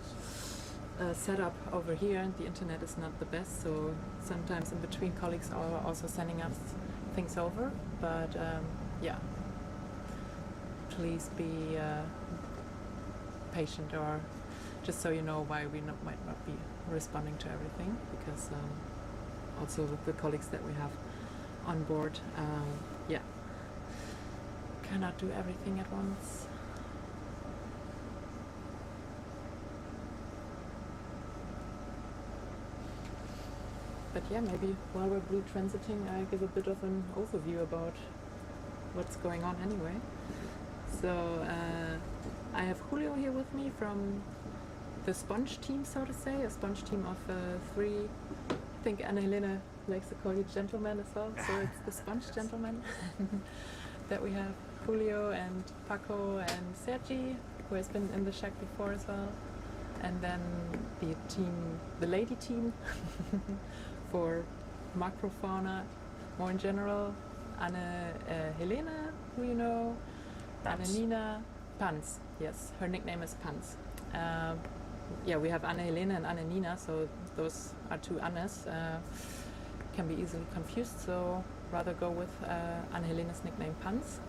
setup over here. The internet is not the best, so sometimes in between colleagues are also sending us things over, but yeah, please be patient, or just so you know why we might not be responding to everything, because also with the colleagues that we have on board, yeah, cannot do everything at once. But yeah, maybe while we're blue transiting, I give a bit of an overview about what's going on anyway. So I have Julio here with me from the sponge team, so to say, a sponge team of three. I think Anna-Helena likes to call you gentlemen as well, so it's the sponge gentlemen that we have, Julio and Paco and Sergi, who has been in the shack before as well, and then the team, the lady team for macrofauna more in general, Anna-Helena, who you know, Anna-Nina, Pans, yes, her nickname is Pans. Yeah, we have Anna-Helena and Anna-Nina, so those are two Annas. Can be easily confused, so rather go with Anna-Helena's nickname Pans.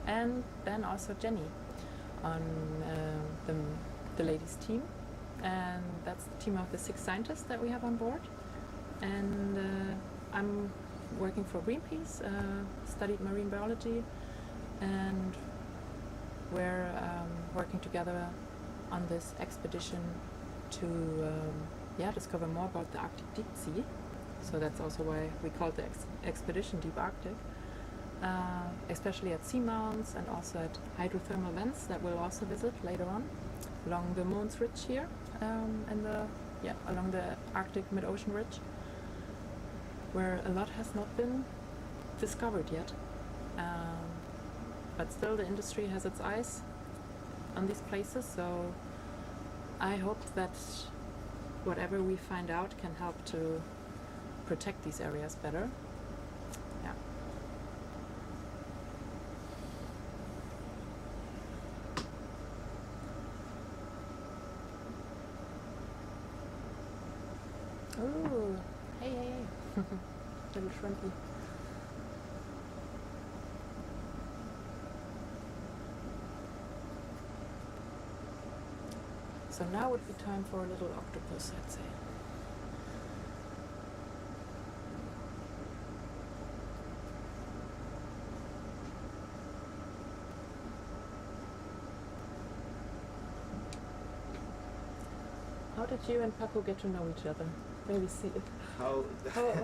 And then also Jenny on the ladies team, and that's the team of the 6 scientists that we have on board. And I'm working for Greenpeace, studied marine biology, and we're working together on this expedition to discover more about the Arctic deep sea. So that's also why we call the expedition Deep Arctic, especially at seamounts and also at hydrothermal vents that we'll also visit later on along the Mons Ridge here, and along the Arctic mid-ocean ridge, where a lot has not been discovered yet. But still the industry has its eyes on these places, so I hope that whatever we find out can help to protect these areas better. Yeah. Oh, hey. Little shrimpy. So now would be time for a little octopus, I'd say. How did you and Paco get to know each other? Maybe see it. How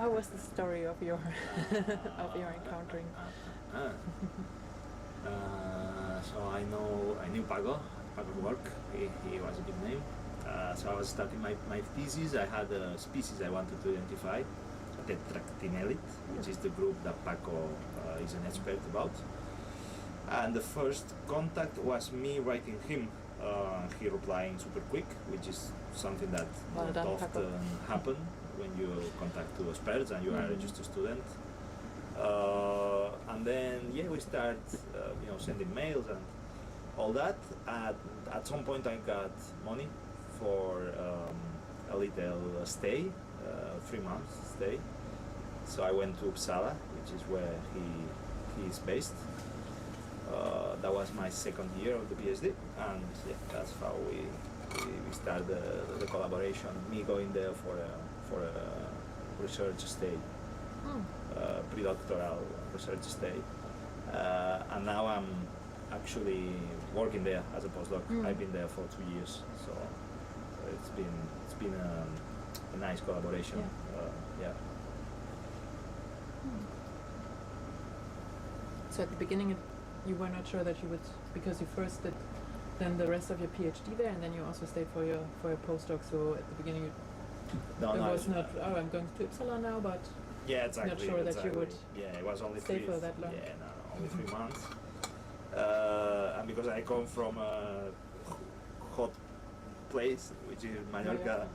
was the story of your of your encountering? So I knew Paco's work. He was a big name. So I was starting my thesis. I had a species I wanted to identify, Tetractinellid, which is the group that Paco is an expert about. And the first contact was me writing him. He replying super quick, which is something that Well done, often happen when you contact two experts and you are just a student. And then we start sending mails and all that. At some point I got money for a little stay, 3 months stay. So I went to Uppsala, which is where he is based. That was my second year of the PhD, and that's how we started the collaboration. Me going there for a research stay, pre-doctoral research stay, and now I'm actually working there as a postdoc. I've been there for 2 years, so it's been a nice collaboration. So at the beginning, you were not sure that you would, because you first did then the rest of your PhD there, and then you also stayed for your postdoc. So at the beginning, was not. Oh, I'm going to Uppsala now, but exactly. Not sure that you would. Yeah, it was only stay for that long. Yeah, no, only 3 months. And because I come from a hot place, which is Mallorca.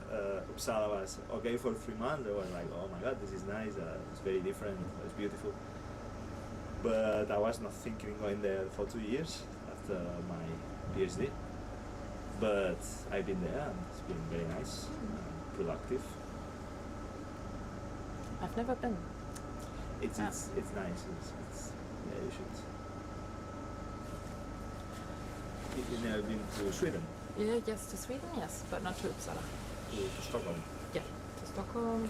Uppsala was okay for 3 months. I was like, oh my god, this is nice. It's very different. It's beautiful. But I was not thinking going there for 2 years after my PhD. But I've been there and it's been very nice, productive. I've never been. It's nice. It's yeah, you should. You've never been to Sweden? Yeah, yes, to Sweden, yes, but not to Uppsala. To Stockholm? Yeah, to Stockholm.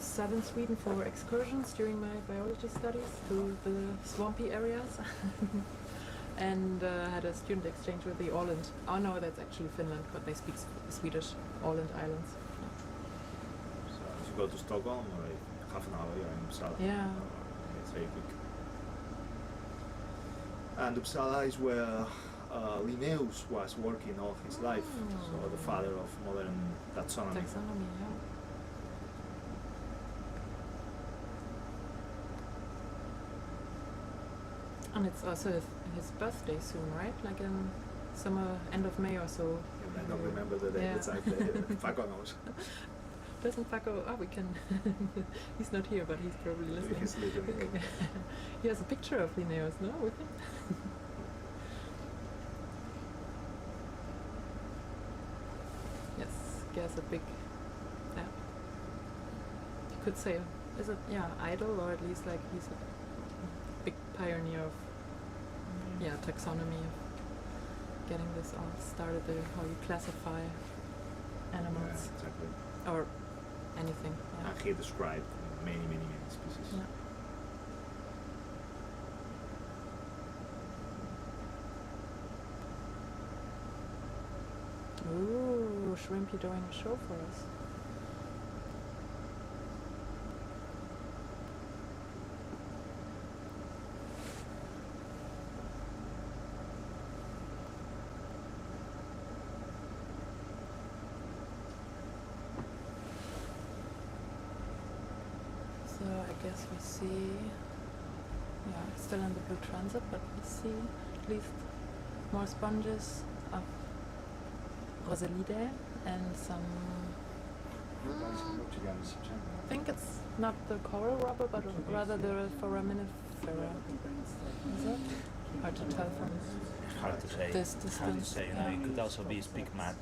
Southern Sweden for excursions during my biology studies to the swampy areas. And had a student exchange with the Åland. Oh no, that's actually Finland, but they speak Swedish, Åland Islands. So if you go to Stockholm, like half an hour, you're in Uppsala. Yeah. It's very quick. And Uppsala is where Linnaeus was working all his life, so the father of modern taxonomy. Taxonomy, yeah. And it's also his birthday soon, right? Like in summer, end of May or so. I don't remember the date exactly. Paco knows. Doesn't Paco? Oh, we can. He's not here, but he's probably listening. He's listening. He has a picture of Linnaeus, no, with him? Yes, he has a big. Yeah. You could say, is it? Yeah, idol, or at least like he's a big pioneer of taxonomy, of getting this all started, how you classify animals. Yeah, exactly. Or anything. Yeah. And he described many species. Yeah. Ooh, Shrimpy doing a show for us. So I guess we see, still in the blue transit, but we see at least more sponges of Roselidae and some. I think it's not the coral rubber, but rather the foraminifera. Is it? Hard to tell from Hard to say. this distance. Hard to say. It could also be spigmat.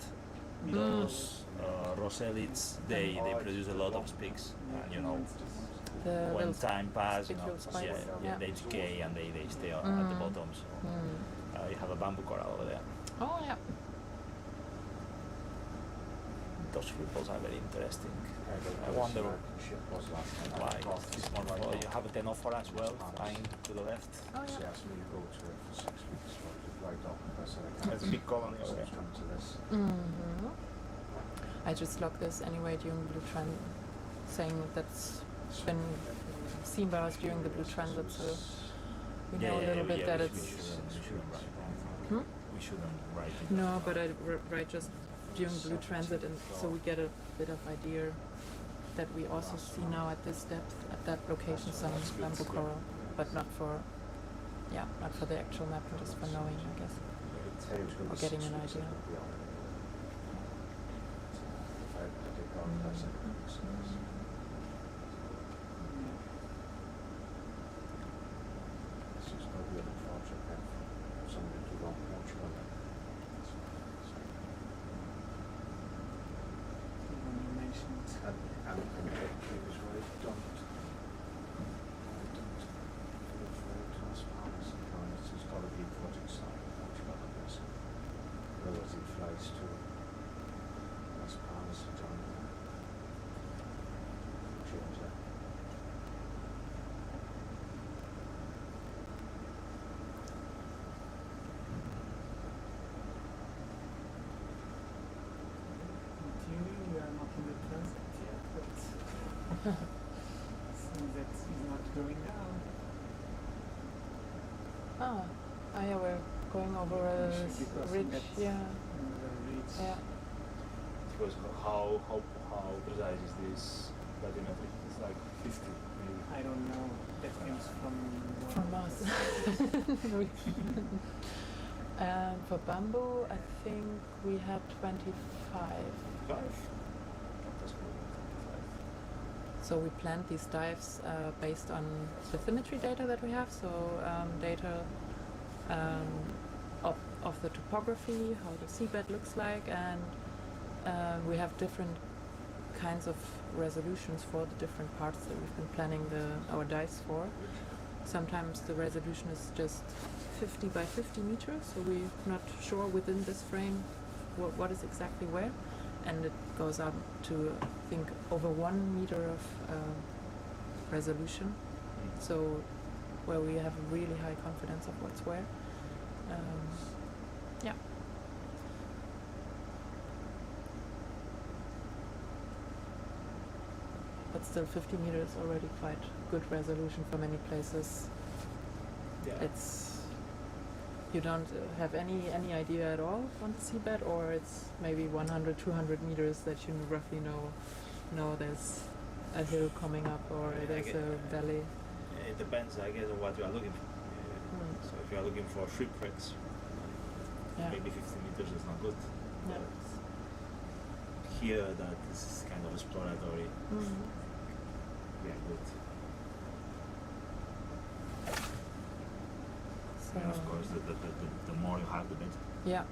Those roselids, they produce a lot of spigs, and The when little time passes, spicule spikes. they decay and they stay at the bottom. So you have a bamboo coral over there. Oh yeah. Those ripples are very interesting. I wonder why. It's more for, you have a Tenofora as well, flying to the left. Oh yeah. There's a big colony over there. Mm-hmm. I just logged this anyway during Blue Transit, saying that's been seen by us during the Blue Transit, so we know a little bit that it's. We shouldn't write. We shouldn't write. No, but I write just during Blue Transit, and so we get a bit of idea that we also see now at this depth, at that location, some bamboo coral, but not for the actual map, just for knowing, I guess, or getting an idea. Seems that he's not going down. Oh yeah, we're going over a ridge, yeah. Yeah. Because how precise is this bathymetry? It's like 50 maybe. I don't know. That comes from From Mars. For bamboo, I think we had 25. 5? That's cool. 25. So we planned these dives based on bathymetry data that we have, so data of the topography, how the seabed looks like, and we have different kinds of resolutions for the different parts that we've been planning our dives for. Sometimes the resolution is just 50 by 50 meters, so we're not sure within this frame what is exactly where, and it goes up to, I think, over 1 meter of resolution, so where we have a really high confidence of what's where. Yeah. But still 50 meters already quite good resolution for many places. Yeah. It's, you don't have any idea at all on the seabed, or it's maybe 100, 200 meters that you roughly know there's a hill coming up, or Yeah, there's a valley. It depends, I guess, on what you are looking for. So if you are looking for shipwrecks, maybe 50 meters is not good. Yeah. But here, that is kind of exploratory. Yeah, good. So And of course, the more you have, the better. yeah.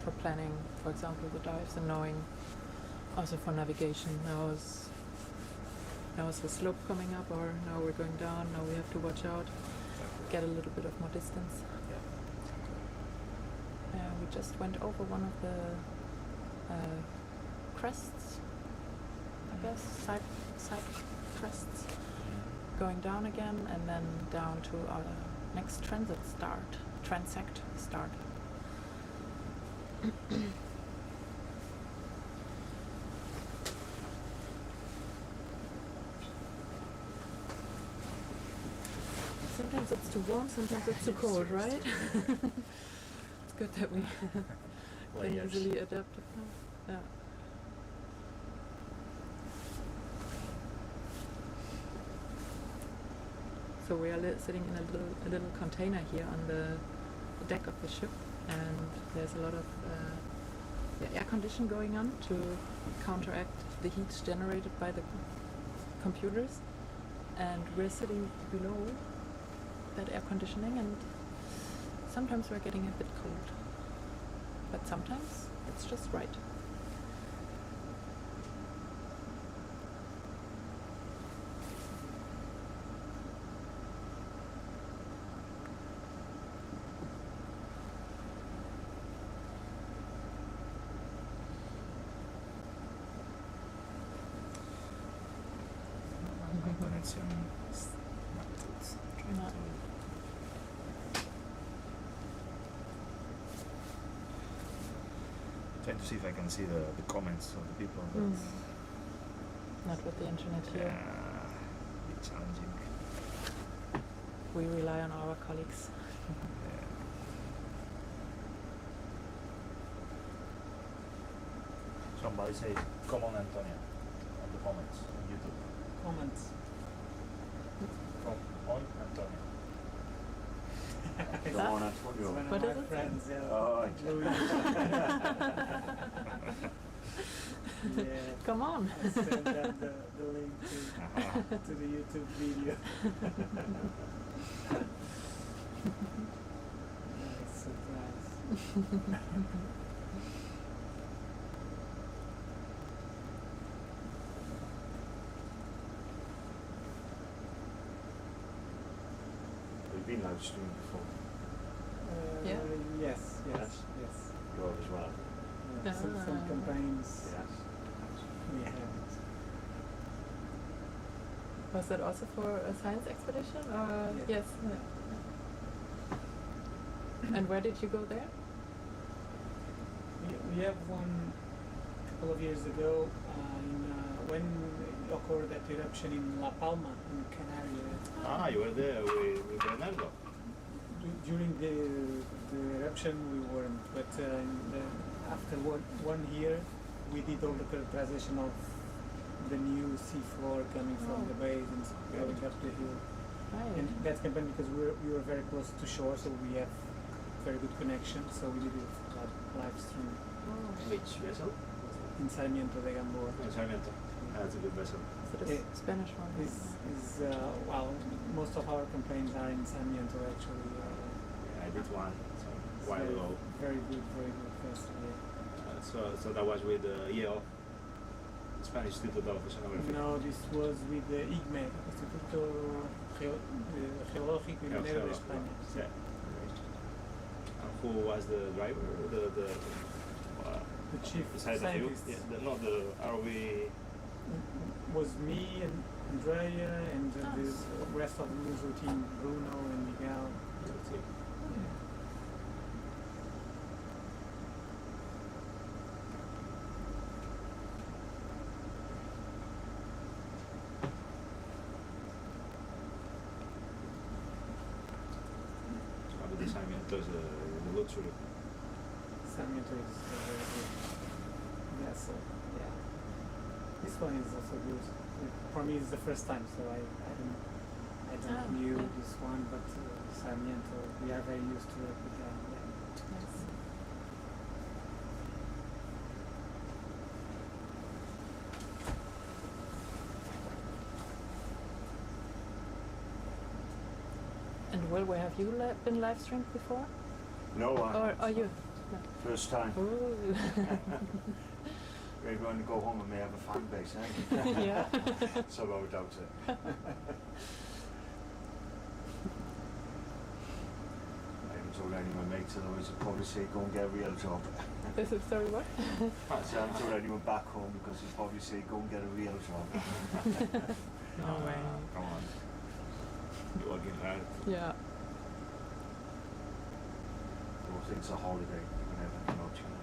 For planning, for example, the dives, and knowing also for navigation. Now is the slope coming up, or now we're going down, now we have to watch out, get a little bit of more distance. We just went over one of the crests, I guess, side crests, going down again, and then down to our next transect start. Sometimes it's too warm, sometimes it's too cold, right? It's good that we can easily adapt it now. Yeah. So we are sitting in a little container here on the deck of the ship, and there's a lot of air condition going on to counteract the heat generated by the computers, and we're sitting below that air conditioning, and sometimes we're getting a bit cold, but sometimes it's just right. Trying to see if I can see the comments of the people. But Not with the internet here. it's challenging. We rely on our colleagues. Somebody say, come on, Antonia, on the comments on YouTube. Comments. Come on, Antonia. Come on, Antonio. One What of is my it? friends, Oh, yeah. Come on. I sent them the link to the YouTube video. Nice surprise. we've been live streaming before. Yeah? Yes. Yes. You are as well. Some campaigns Yes. we have. Was that also for a science expedition? Or Yes. And where did you go there? We have one a couple of years ago when it occurred that eruption in La Palma in Canary. You were there with Bernardo. During the eruption we weren't, but after one year we did all the characterization of the new sea floor coming from the base and going up the hill. Right. And that happened because we were very close to shore, so we have very good connection. So we did it live stream Which vessel? in Sarmiento de Gamboa. Oh, Sarmiento. That's a good vessel. So the Eh, Spanish one Well, most of our campaigns are in Sarmiento actually. Yeah, I did one a while very, ago. very good festival. Yeah. So that was with IEO, Spanish Institute of Oceanography. No, this was with the IGME, Instituto Geológico y Minero de España. Yeah. And who was the driver? The chief besides of you? scientist. Yeah, not the ROV. Was me and Andrea and the rest of the usual team, Bruno and Miguel. The Sarmiento is the luxury. Sarmiento is a very good vessel. Yeah. This one is also good. For me, it's the first time, so I don't knew this one, but Sarmiento, we are very used to it with them. Yeah. Nice. And Will, where have you been live streamed before? No, Or are you? first time. Ooh. Maybe when you go home and may have a fan base, eh? Yeah. So I would doubt it. I haven't told any of my mates, otherwise I'd probably say go and get a real job. This is sorry, what? So I haven't told anyone back home because he'd probably say go and get a real job. No way. Come on. You're working hard. Yeah. Or it's a holiday, you never know, you know.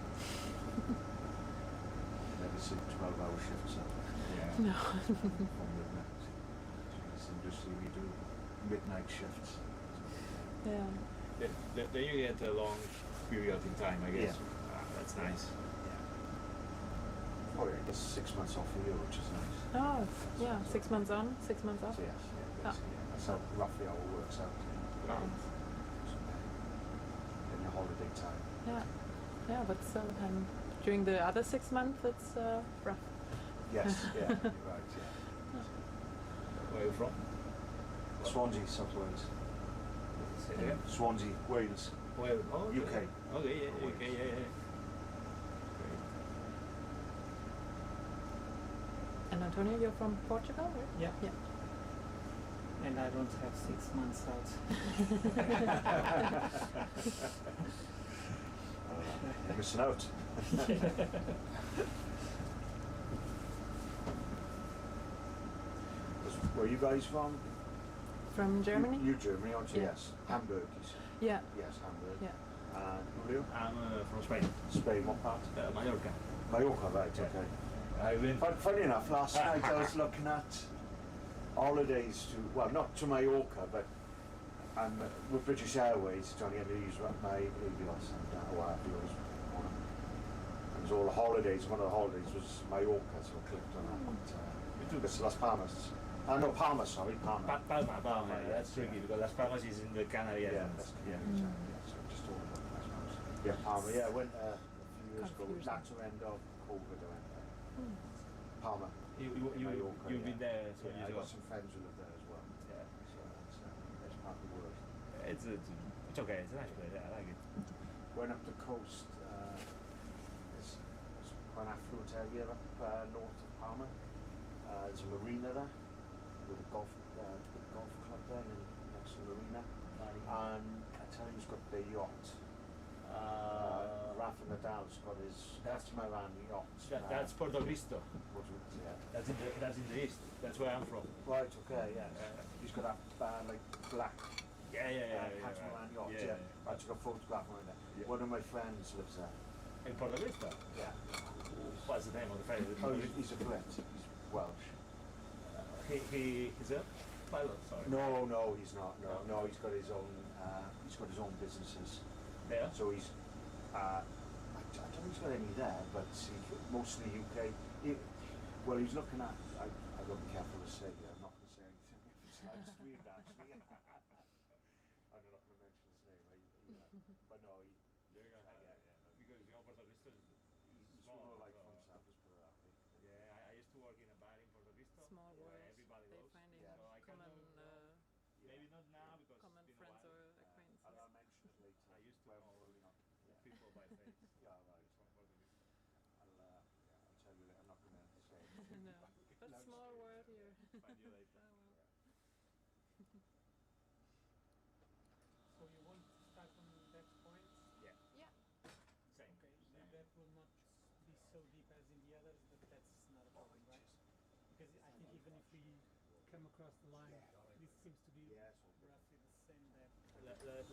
Never see 12-hour shifts up. Yeah. No. From midnight. This industry, we do midnight shifts. Yeah. Then you get a long period in time, I guess. Yeah. That's nice. Yeah. Oh, yeah, I guess 6 months off a year, which is nice. Oh, yeah. 6 months on, 6 months off. So yes, yeah, basically, yeah. That's how roughly how it works out. Wow. In your holiday time. Yeah. Yeah, but still, during the other 6 months, it's rough. Yes, yeah, you're right, yeah. Where are you from? Swansea, South Wales. Say it again? Swansea, Wales. Well, oh, okay. UK. Okay, yeah, Wales. UK, yeah. And Antonio, you're from Portugal, right? Yeah. Yeah. And I don't have 6 months out. You're missing out. Where are you guys from? From Germany? You Germany, aren't you? Yeah. Yes. Hamburg, you said. Yeah. Yes, Hamburg. Yeah. And Julio? I'm from Spain. Spain, what part? Mallorca. Mallorca, right, Yeah. okay. I've been. Funny enough, last night I was looking at holidays to, well, not to Mallorca, but I'm with British Airways trying to get to use my Helios and what have you. On them. It was all the holidays. One of the holidays was Mallorca, so I clicked on that. But it's Las Palmas. No, Palma, sorry, Palma. Palma, Yeah, that's yeah. tricky because Las Palmas is in the Canary Yeah, Islands. yeah, exactly. Yeah, so just all about Las Palmas. Yeah, Palma. Yeah, I went a few years ago. Confusing. Latter end of COVID, I went there. Palma. Mallorca, You've been there some Yeah, I years got ago. some friends who live there as well. Yeah. So that's part of the world. It's okay, it's a nice place, yeah, I like it. Went up the coast. It's quite an affluent area up north of Palma. There's a marina there with a golf club there and next to the marina. And I tell you, he's got the yacht. Rafa Nadal's got his catamaran yacht. That's Puerto Cristo. Yeah. That's in the east. That's where I'm from. Right, okay, yes. He's got that like black Yeah. catamaran yacht. Yeah. I took a photograph of it. Yeah. One of my friends lives there. In Puerto Cristo? Yeah. What's the name of the friend? Oh, he's a Brit. He's Welsh. He's a pilot, sorry. No, he's not. No, he's got his own. He's got his own businesses. Yeah? So he's. I don't think he's got any there, but mostly UK. Well, he's looking at. I got to be careful to say. I'm not going to say anything. If it's nice to read that. I'm not going to mention his name, but no, Because Puerto Rico is he's small. more like so- fun stuff, let's put it that way. Yeah, I used to work in a bar in Puerto Rico. Small where world. everybody They goes. finding Yeah. So I common, cannot, maybe not now because common it's been friends a while. or acquaintances. I'll mention it later. I used to when know we're not- yeah. people by face. Yeah, right. From Puerto Rico. I'll tell you later. I'm not going to say it. No, but No, small it's- world here. Find you later. Oh, well. So you want to start from that point? Yeah. Yeah. Same. Okay, Same. that will not be so deep as in the others, but that's not a problem, right? Because I think even if we come across the line, this seems to be Yeah, it's all good. roughly the same depth.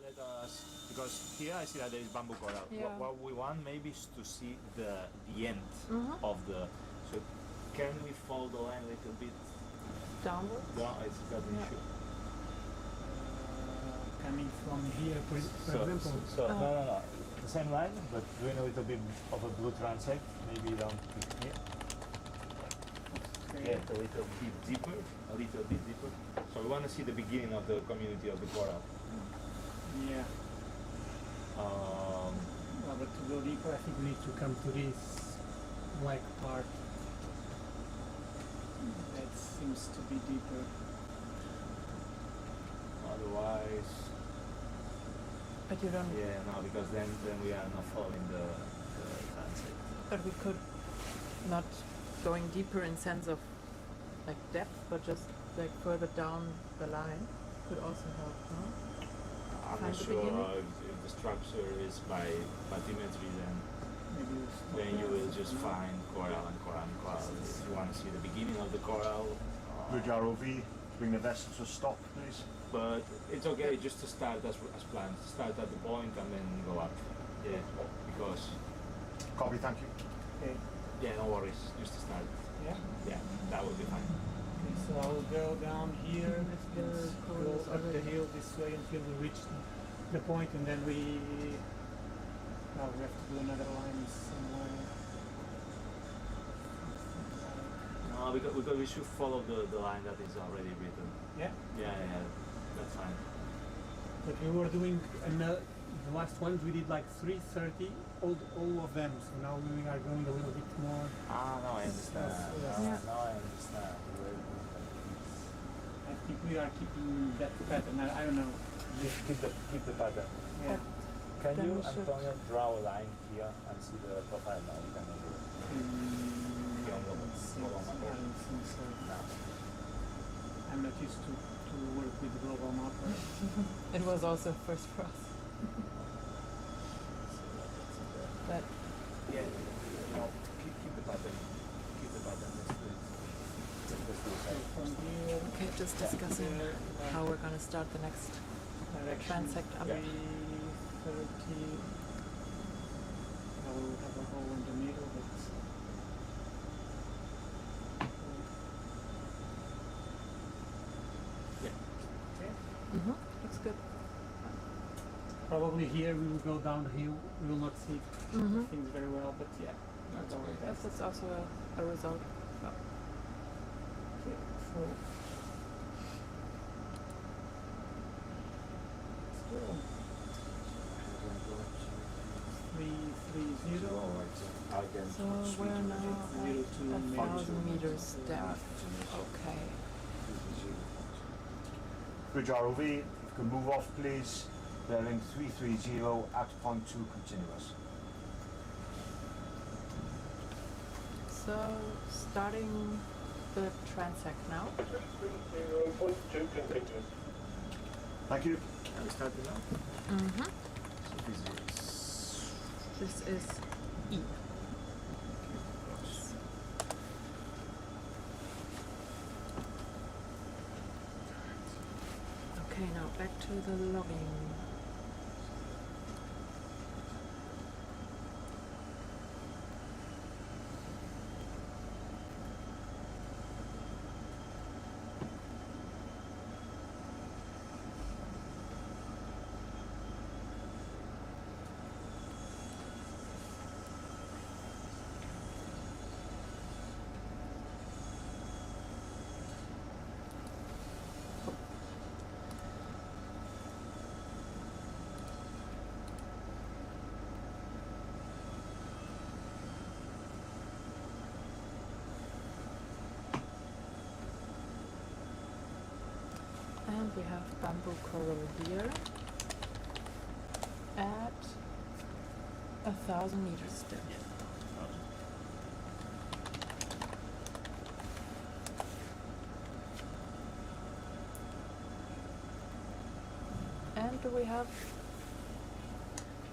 Let us, because here I see that there is bamboo coral. Yeah. What we want maybe is to see the end Mhm. of the. So can we follow the line a little bit? Downwards? Yeah, is that an Yeah. issue? Coming from here, for example. No. The same line, but doing a little bit of a blue transect, maybe down to here. Get a little bit deeper, So we want to see the beginning of the community of the coral. Yeah. Well, but to go deeper, I think we need to come to this black part. That seems to be deeper. Otherwise, But you don't. yeah, no, because then we are not following the transect. But we could not going deeper in sense of like depth, but just like further down the line could also help, no? I'm Find not the sure beginning? if the structure is by bathymetry, Maybe we'll stop then you there. will just find coral and coral and coral. If you want to see the beginning of the coral, Bridge ROV, bring the vessel to a stop, please. but it's okay just to start as planned. Start at the point and then go up. Yeah, because Copy, thank you. Okay. yeah, no worries, just to start. Yeah. Yeah, that will be fine. Okay, so I will go down here and the go corals up the already. hill this way until we reach the point, and then we have to do another line somewhere. No, because we should follow the line that is already written. Yeah. Yeah, that's fine. But we were doing the last ones we did like 3:30, all of them. So now we are going a little bit more. Ah, no, I understand. Yes. No, I understand. I think we are keeping that pattern. I don't know. Keep the pattern. Yeah. Can Then you, we should- Antonio, draw a line here and see the profile now? You can do it. I don't think so. I'm not used to work with global mapper. It was also first for us. But Yeah, keep the pattern. Keep the pattern. Let's do it. Let's do So it. from here, okay, just discussing how we're gonna start the next direction transect up. 3:30. I will have a hole in the middle, but Looks good. probably here we will go downhill. We will not see Mhm. things very well, but yeah. That's Don't worry. okay. Yes, it's also a result. Okay, so still 3:30. So we're now at 1,000 meters depth. Okay. Bridge ROV, if you can move off, please. Bearing 330 at point 2 continuous. So starting the transect now. 330.2 continuous. Thank you. Can we start it now? Mm-hmm. So this is This is E. Okay, now back to the logging. we have bamboo coral here at 1,000 meters still. And do we have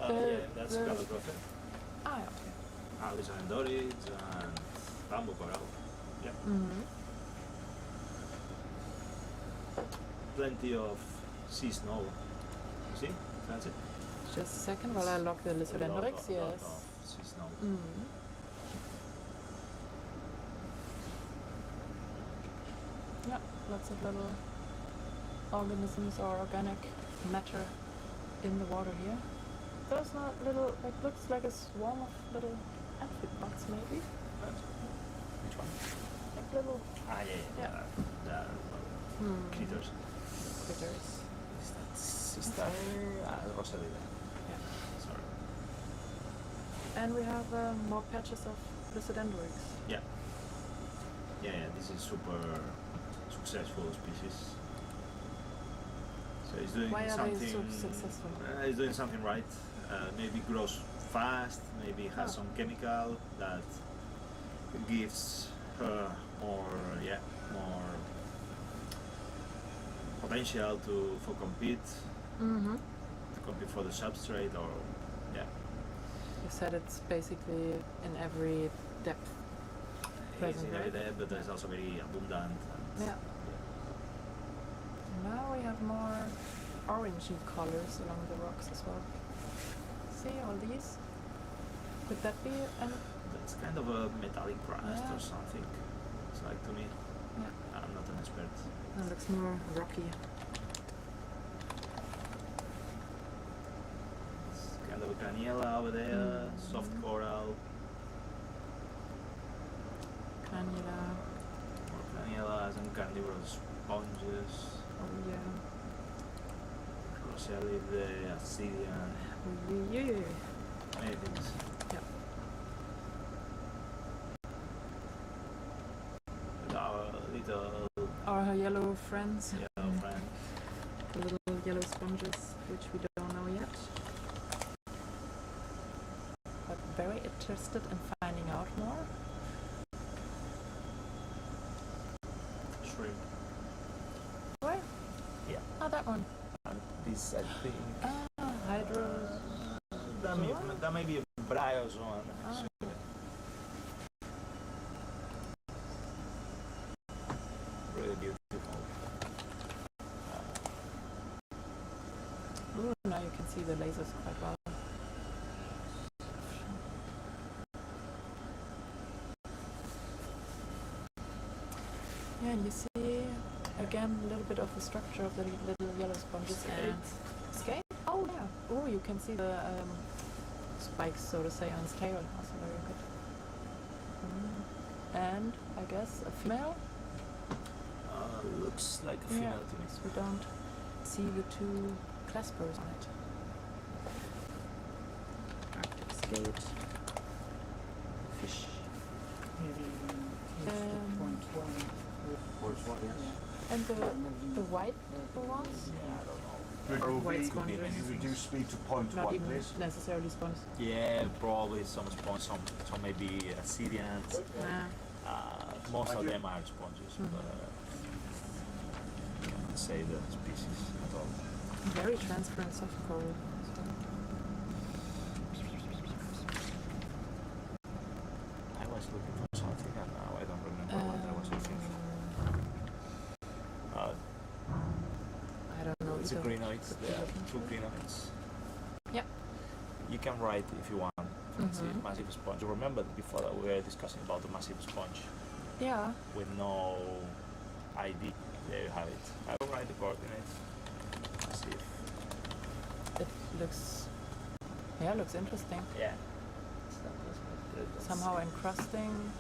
Yeah, that's the- Galapagos. okay. Alice and Dorids and bamboo coral. Yeah. Mm-hmm. Plenty of sea snow. You see? That's it. Just a second while I log the A lot Lysodendrix, of yes. sea snow. Mm. Yeah, lots of little organisms or organic matter in the water here. Those not little, it looks like a swarm of little amphipods maybe. Which one? Like little Yeah. Critters. critters. Is that sister? Rosalida. Yeah. Sorry. And we have more patches of Lysodendrix. Yeah. Yeah, this is super successful species. So he's doing Why are something. they so successful? He's doing something right. Maybe grows fast. Maybe has some chemical that gives her more potential for compete Mm-hmm. to compete for the substrate or You said it's basically in every depth. it's Present, in every right? day, but it's also very abundant. And Yeah. Now we have more orangey colors along the rocks as well. See all these? Could that be an That's kind of a metallic crust Yeah. or something. It's like to me. Yeah. I'm not an expert. That looks more rocky. It's kind of a craniella over there, soft coral, Cannula. more craniella, some carnivorous sponges, Oh yeah. Rosalide, Ascidian, Yeah. many things. Yeah. With our little Our yellow friends. yellow friend. The little yellow sponges, which we don't know yet. But very interested in finding out more. Shrimp. Where? Yeah. Oh, that one. And this, I think, Hydro. that may be a bryozoan. Ah. Really beautiful. Ooh, now you can see the lasers quite well. Yeah, and you see again a little bit of the structure of the little yellow sponges and scale. Oh yeah. Oh, you can see the spikes, so to say, on its tail. Also very good. And I guess a female. Looks like a female to me. So we don't see the two claspers on it. Arctic skate. Fish. Maybe Um, 2.1. And the white ones? Yeah, I don't know. Good Or will white be sponges. reduce speed to point Not one, even please. necessarily sponge. Yeah, probably some sponge, some maybe Assyrians. Most of them are sponges, but can't say the species at all. Very transparent soft coral. I was looking for something and now I don't remember what I was looking for. I don't know It's a either. greenoids, Could be there are looking two for. greenoids. Yep. You can write if you want. Fancy Mhm. massive sponge. You remember before that we were discussing about the massive sponge Yeah. with no ID. There you have it. I will write the coordinates. Let's see if It looks. Yeah, looks interesting. yeah. Somehow encrusting.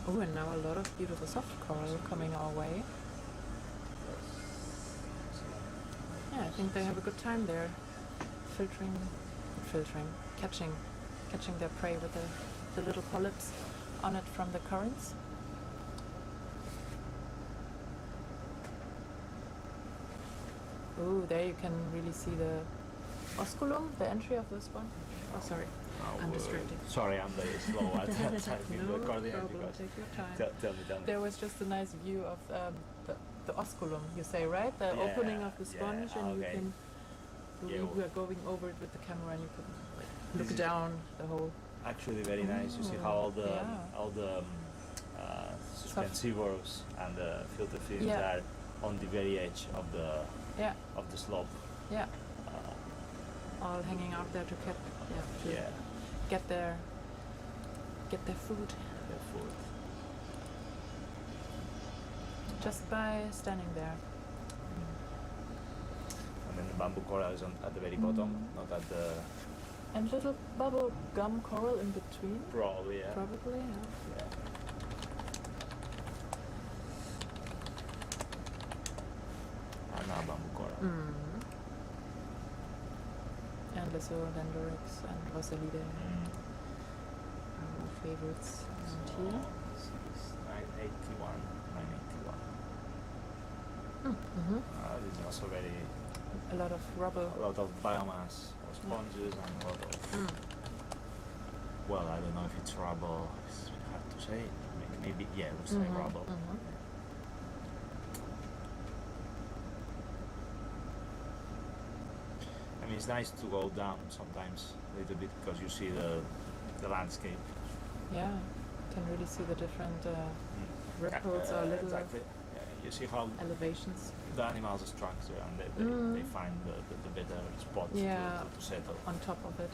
Oh, and now a lot of beautiful soft coral coming our way. Yeah, I think they have a good time there, catching their prey with the little polyps on it from the currents. Oh, there you can really see the osculum, the entry of the sponge. Oh, sorry, I'm distracted. Sorry, I'm very slow at typing No the coordinate problem, because take your time. tell me. There was just a nice view of the osculum, you say, right? The Yeah, opening of the sponge, yeah, and okay. you can. Yeah, We are going over it with the camera, and you can This look is down the whole. actually very nice. You see how all the suspensivores and the filter films Yeah. are on the very edge of the Yeah, slope. yeah, Uh, all hanging out there to yeah, get their food the food. just by standing there. And then the bamboo coral is at the very bottom, not at the And little bubble gum coral in between, probably. Yeah. probably. Yeah. Yeah. And now bamboo coral. And Lesodendrorix and Rosalide, our favorites around here. This is 981, 981. Mm-hmm. This is also A lot of rubble. a lot of biomass of sponges and a lot of well, I don't know if it's rubble, it's hard to say. Maybe yeah, we'll say rubble. I mean, it's nice to go down sometimes a little bit because you see the landscape. Yeah, you can really see the different ripples or little Exactly. Yeah, you see how elevations the animals structure and they find the better spot Yeah. to settle. on top of it.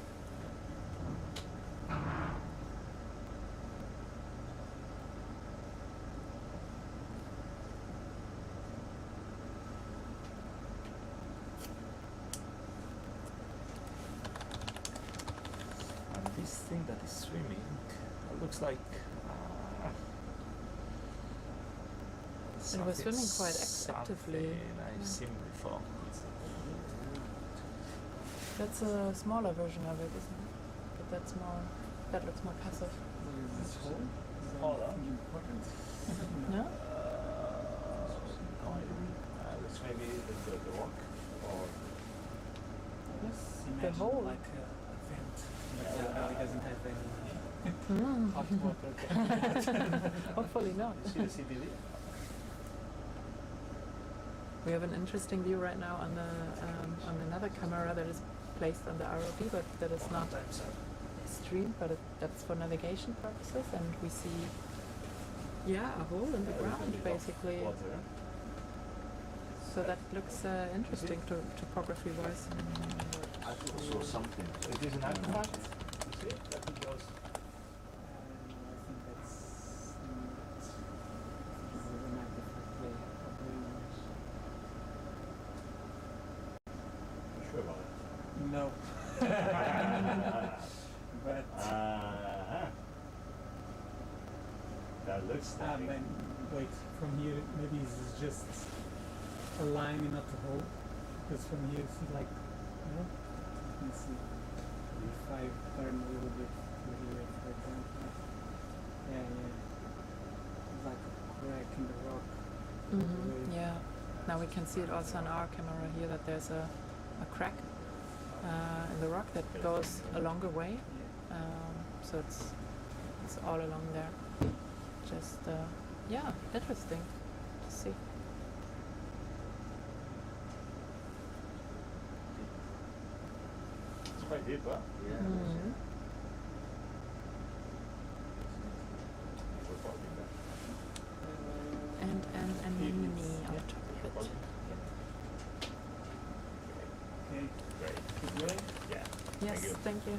And this thing that is swimming looks like It was swimming quite something actively. I've seen before. That's a smaller version of it, isn't it? But that looks more passive. Hold on. No? That's maybe the rock or The hole. Like a vent. It doesn't have any Mm. hot water. Hopefully not. see the CBD? We have an interesting view right now on another camera that is placed on the ROV, but that is not streamed, but that's for navigation purposes, and we see, a hole in the ground basically. Water. So that looks interesting topography wise. I saw something. It is an artifact. You see? That it goes. I think that's an artifact way of doing it. Sure about it. No. But That looks like then wait, from here maybe this is just a line and not a hole. Because from here you see like you can see if I turn a little bit to here for example. It's like a crack in the rock. Yeah. Now we can see it also on our camera here that there's a crack in the rock that goes a longer way. So it's all along there. Just interesting to see. it's quite deep, huh? Yeah. And mini on top of it. Okay. Great. Keep going. Yeah. Yes, thank you.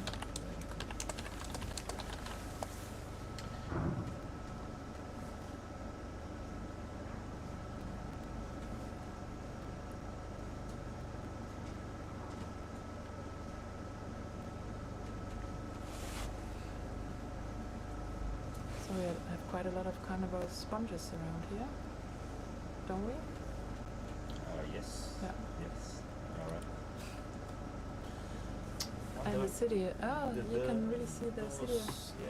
So we have quite a lot of carnivorous sponges around here, don't we? Yes. Yeah. Yes. All right. And the city, you can really see the those, city.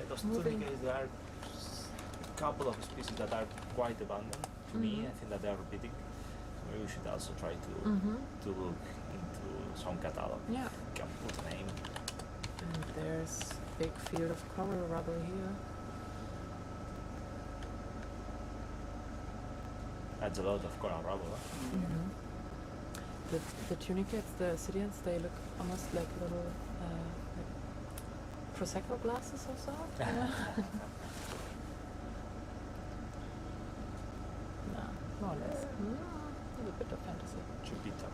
those moving. tunicas, there are a couple of species that are quite abundant to me. I think that they are repeating. we should also try to to look into some catalog. Yeah. Can put a name. And there's big field of coral rubble here. That's a lot of coral rubble. Huh? Mm-hmm. The tunicates, the Assyrians, they look almost like little like Prosecco glasses or so. Yeah. No, more or less. A little bit of fantasy. Chupita.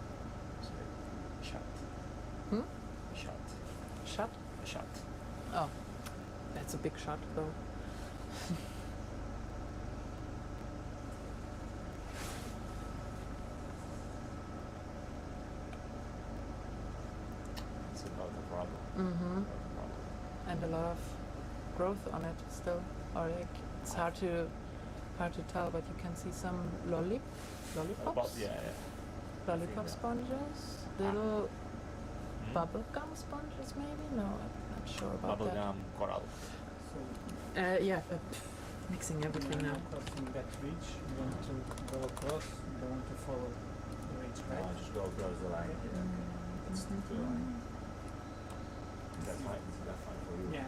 Sorry. Shot. Shot. Shot? A shot. Oh, that's a big shot though. It's a lot of rubble. Mm-hmm. And a lot of growth on it still, or like it's hard to tell, but you can see some lollipops. Lollipop sponges, little bubblegum sponges maybe. No, I'm not sure about Bubblegum coral. that. Yeah, mixing everything Now now. crossing that ridge, you want to go across, you don't want to follow the ridge, No, right? just go across the line. Let's stick to the line. That's fine. That's fine for you. Yeah,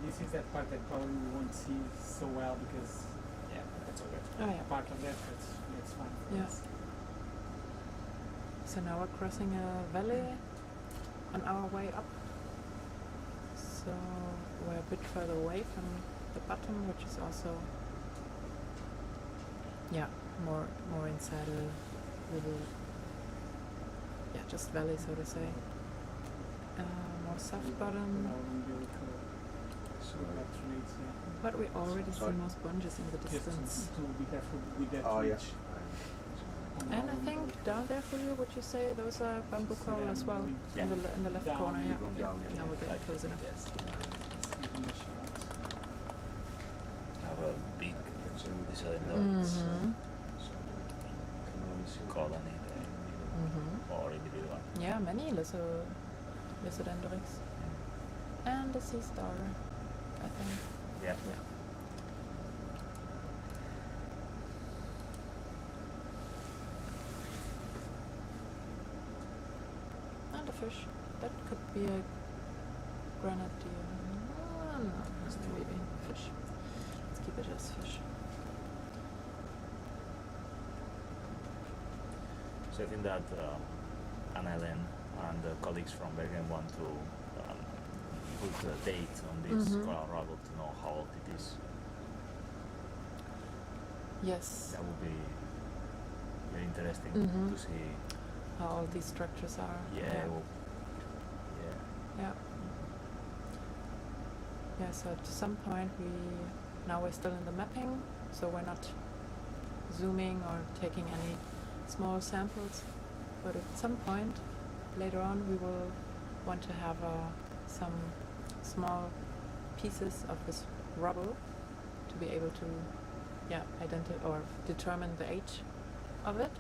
this is that part that probably we won't see so well because, yeah, That's okay. Oh yeah. part of that's fine for Yeah. us. So now we're crossing a valley on our way up. So we're a bit further away from the bottom, which is also, yeah, more inside a little, yeah, just valley, so to say. More soft bottom, So that reads, yeah. but we already see Sorry. more sponges in the Just distance. to be careful with that Oh, yeah. ridge. And I think down there for you, would you say those are bamboo coral as well? Yeah. In the left Down, corner, yeah. Down, yeah. Now we're getting close enough. Yes. Even the shots. Have a big Isolindorix colony there, or individual. Yeah, many Lysodendrix. And the sea star, I think. Yeah. Yeah. And a fish. That could be a grenadier. No, it's maybe fish. Let's keep it as fish. So I think that Anna-Helen and the colleagues from Bergen want to put a date on this coral rubble to know how old it is. Yes. That would be very interesting to see. How all these structures are. Yeah. Yeah. Yeah, so at some point now we're still in the mapping, so we're not zooming or taking any small samples, but at some point later on we will want to have some small pieces of this rubble to be able to identify or determine the age of it.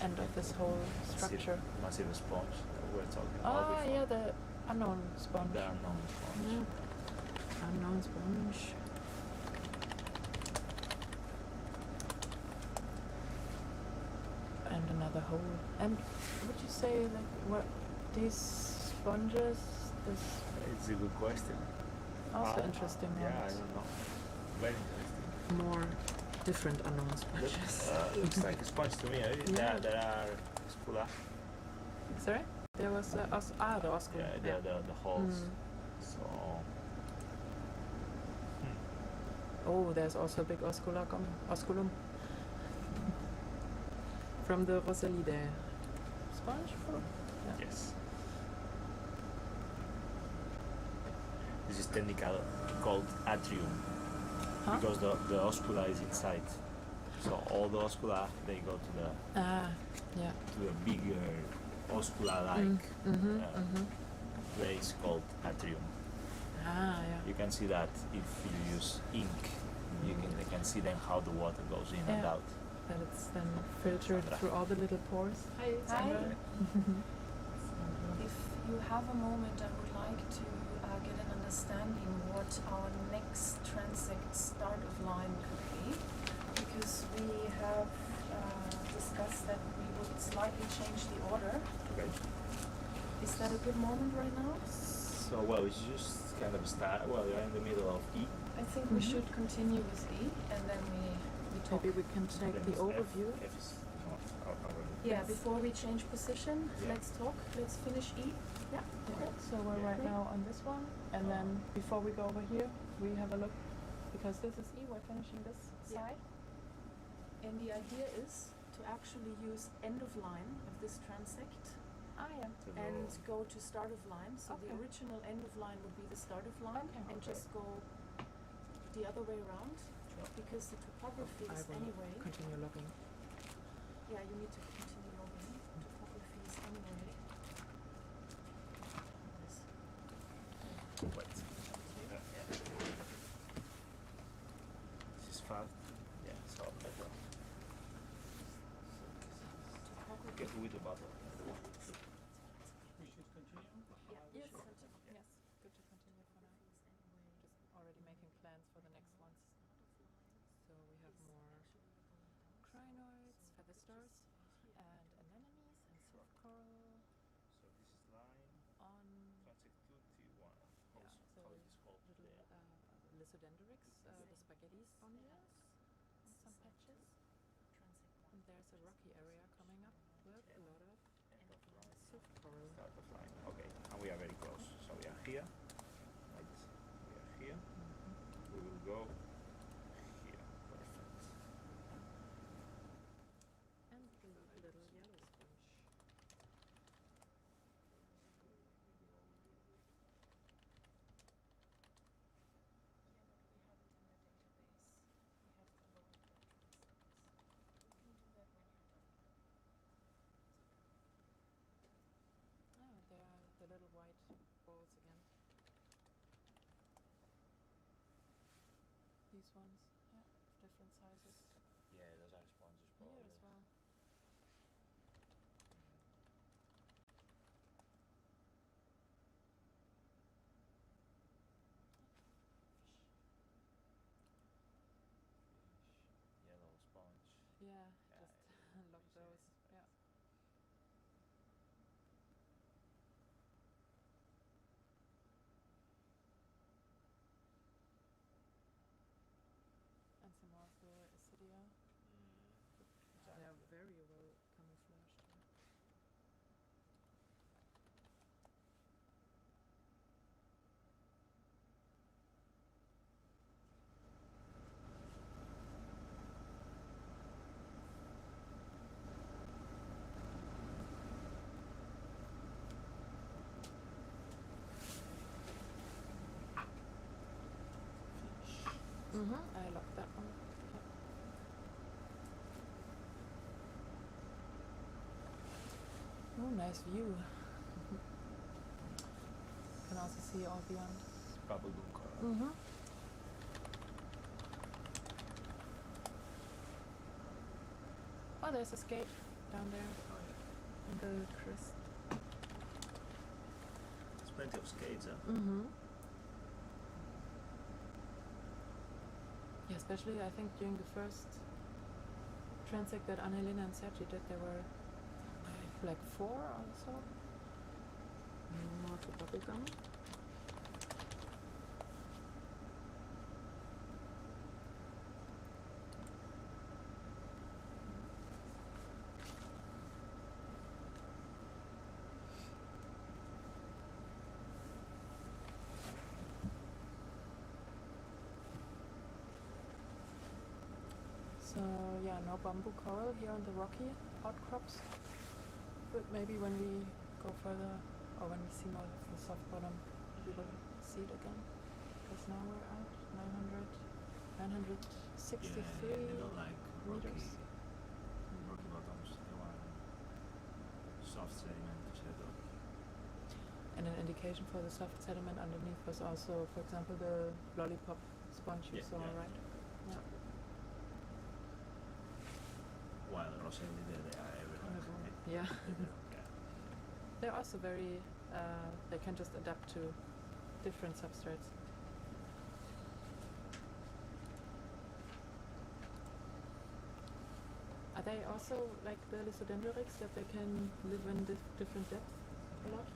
And of this whole structure. Massive sponge that we were talking about before. Yeah, the unknown sponge. The unknown sponge. Yeah. Unknown sponge. And another hole. And would you say, like, what these sponges? This It's a good question. also interesting Yeah, I ones. don't know. Very interesting. More different unknown sponges. Looks like a sponge to me. Yeah. There are scula. Sorry? There was the osculum. Yeah, the holes. So Oh, there's also a big osculum. From the Rosalidae sponge? Yeah. yes. This is technically called atrium because the oscula is inside. So all the oscula they go to the to a bigger oscula-like place called atrium. You can see that if you use ink, they can see then how the water goes in and out. That it's then filtered Sandra. through all the little pores. Hi. Sandra. If you have a moment, I would like to get an understanding what our next transect start of line could be. because we have discussed that we would slightly change the order. Okay. Is that a good moment right now? So, well, it's just kind of start. Well, you're in the middle of E. I think we should continue with E, and then we talk. Maybe we can take Then the it's overview. F is not already. Yeah, before we change position, Yeah. let's talk. Let's finish E. Yeah. Okay. So we're right now on this one, and then before we go over here, we have a look, because this is E. We're finishing this Yeah. side. And the idea is to actually use end of line of this transect and go to start of line. So the Okay. original end of line would be the start of line, Okay. and just go the other way around, because the topography I is will anyway. continue looking. Yeah, you need to continue logging. Topography is anyway. Wait. This is far. Yeah, so better. Get with the bottle. We should continue. Yeah, Yes. Yes. Good to continue for now. Just already making plans for the next ones. So we have more crinoids, feather stars, and anemones and surf coral So this is line on transect 2T1. so How is this called? little lysodendrix, the spaghetti sponges, and some patches. And there's a rocky area coming up with a lot of surf coral. Start of line. Okay, and we are very close. So we are here. Right. We are here. We will go here. Perfect. And the little yellow sponge. Oh, there are the little white balls again. These ones, yeah, different sizes. Yeah, those are sponges Here as well. Yellow sponge. Yeah, Yeah, just yeah, love we see those. it. Yeah. And some more of the Acidia. They are very well camouflaged. Yeah. I love that one. Yeah. Oh, nice view. Can also see all beyond. Bubble boom coral. Oh, there's a skate down there Oh yeah. in the crest. There's plenty of skates, huh? Yeah, especially I think during the first transect that Annelina and Sergi did, there were like 4 or so. More for bubblegum. So yeah, no bamboo coral here on the rocky outcrops. But maybe when we go further, or when we see more of the soft bottom, we will see it again. Because now we're at 963 they don't like rocky meters. bottoms. They want soft sediment to settle. And an indication for the soft sediment underneath was also, for example, the lollipop sponge you Yeah, saw, yeah. right? Yeah. While Roselli, they are everywhere. Yeah. Yeah. They're also very, they can just adapt to different substrates. Are they also like the Lysodendrix that they can live in different depths a lot?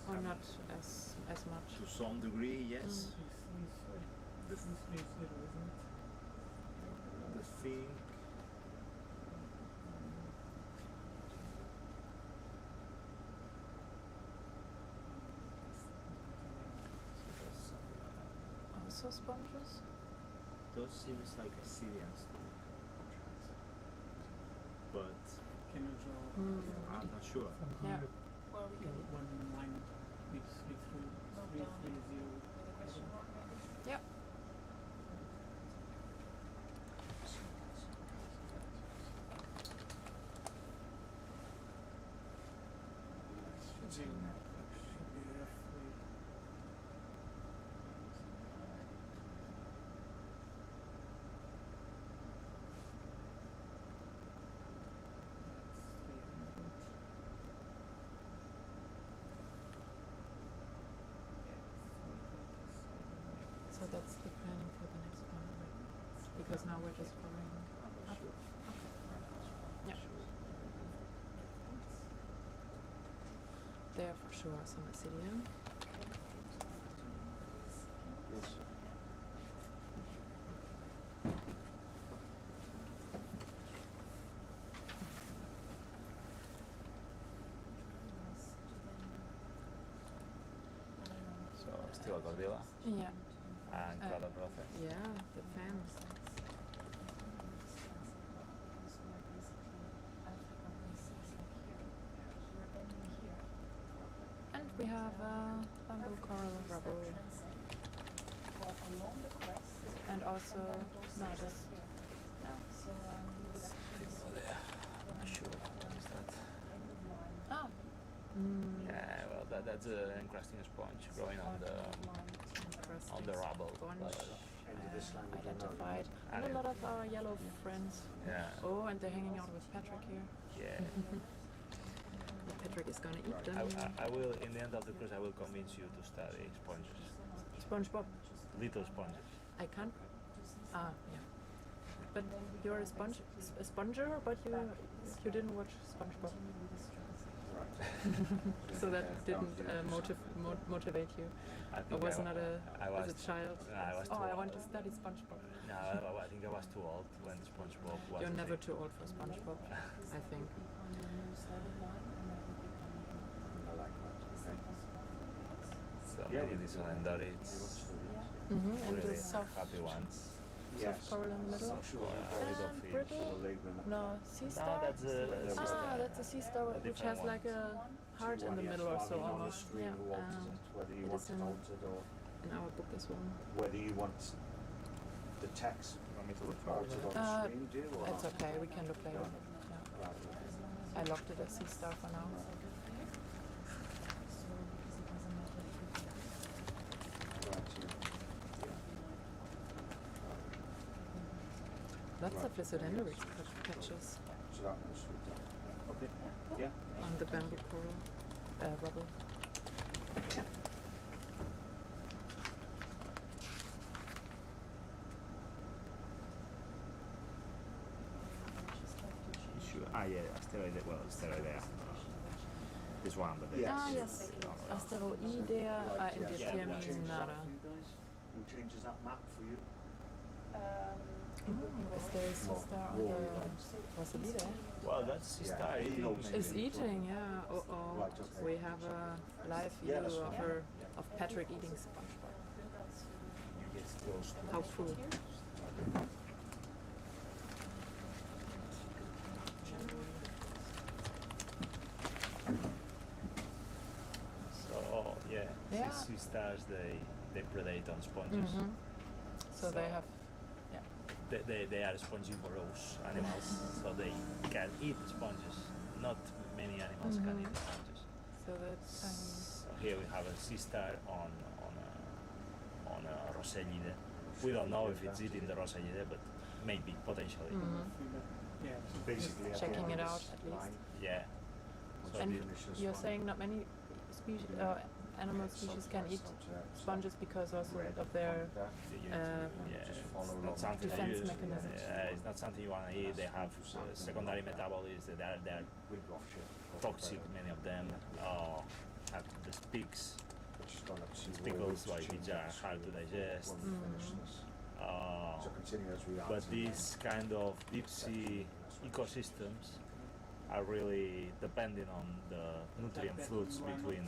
Or not as much? To some degree, yes. The thing. Also sponges? Those seems like Assyrians, but Can you draw I'm not sure. Yeah. Well, we can one line with 330? note down with a question mark maybe. Yep. Should be roughly. So that's the planning for the next one, right? Because now we're just following up. Yeah. There for sure some Assyrian. So still Gorilla Yeah. and Cladogrothe. Yeah, the fans. And we have bamboo coral rubble. And also Nardus. Not sure what is that. Ah. Yeah, well that's an encrusting sponge growing on the rubble. Sponge End of this line, we don't know. identified. And a lot of our yellow friends. Yeah. Oh, and they're hanging out with Patrick here. Yeah. Patrick is gonna eat them. I will, in the end of the cruise, I will convince you to study sponges. SpongeBob. Little sponges. I can't. Ah, yeah. But you're a sponger, but you didn't watch SpongeBob. So that didn't motivate you. Or was not as a child. No, I was too I old. want to study SpongeBob. No, I think I was too old when SpongeBob was. You're a never thing. too old for SpongeBob, I think. I like that. So Yeah, maybe this one and that it's And the really soft happy ones. soft coral in the middle. And brittle? No, sea star? No, that's a that's a sea star which different has one. like a heart in the middle or so almost. Yeah. Whether you it want is it altered or in our book as well. whether you want the text Want me to look for altered it? on the screen, do you? Or It's okay, we can look later. Yeah. Right. I locked it as sea star for now. Lots of Lysodendrix patches So that was done. Okay. Yeah. on the bamboo coral rubble. Sure. Yeah, asteroidea. This one, but Yes. Ah, yes. Asteroidea in nada. Who changes that map for you? Is there a sea star on the Wasalide? well, that's sister. Is eating, yeah. Uh-oh. Right, okay. We have a live view Yeah, that's of fine. of Patrick eating SpongeBob. You get close to How cool. So yeah, Yeah. sea stars they predate on sponges. So they have, They are spongivorous animals, so they can eat sponges. Not many animals can eat sponges. so that's So here we have a sea star on a Rosellide. We don't know if it's eating the Rosellide, but maybe potentially. Yeah. Basically, at the Checking end it of out this at least. line, Yeah. was And the initial you're spawn. saying not many species, animal species can eat sponges because also of their Not something that defense you- mechanisms. it's not something you want to eat. They have secondary metabolisms. They're toxic. Many of them have the sticks, pickles, which are hard to digest. But these kind of deep sea ecosystems are really depending on the nutrient flows between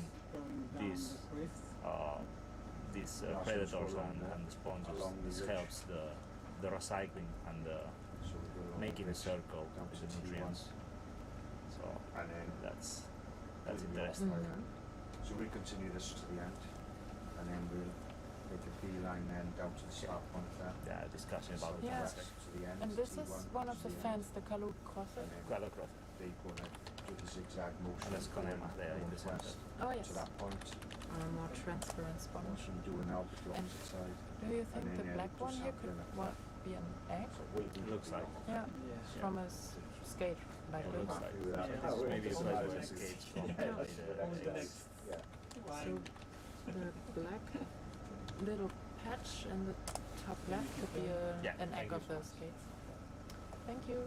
these predators and the sponges. This helps the recycling and making a circle with the nutrients. So that's interesting. So we continue this to the end, and then we'll make a beeline then down to the start point there. Yeah, discussion about Yeah. the To the end. And this is one of the fans, the Kalukrosse. They gonna do the zigzag motion. That's Konema there in the center. Oh yes, To that point, more transparent sponge. and do an out the And opposite side. do you think then, the black just one here have could them be an egg? It looks like. Yeah, from a skate like It this. looks like. Maybe it's like a skate from Yeah. So the black little patch in the top left could be an egg of the skates. Thank you.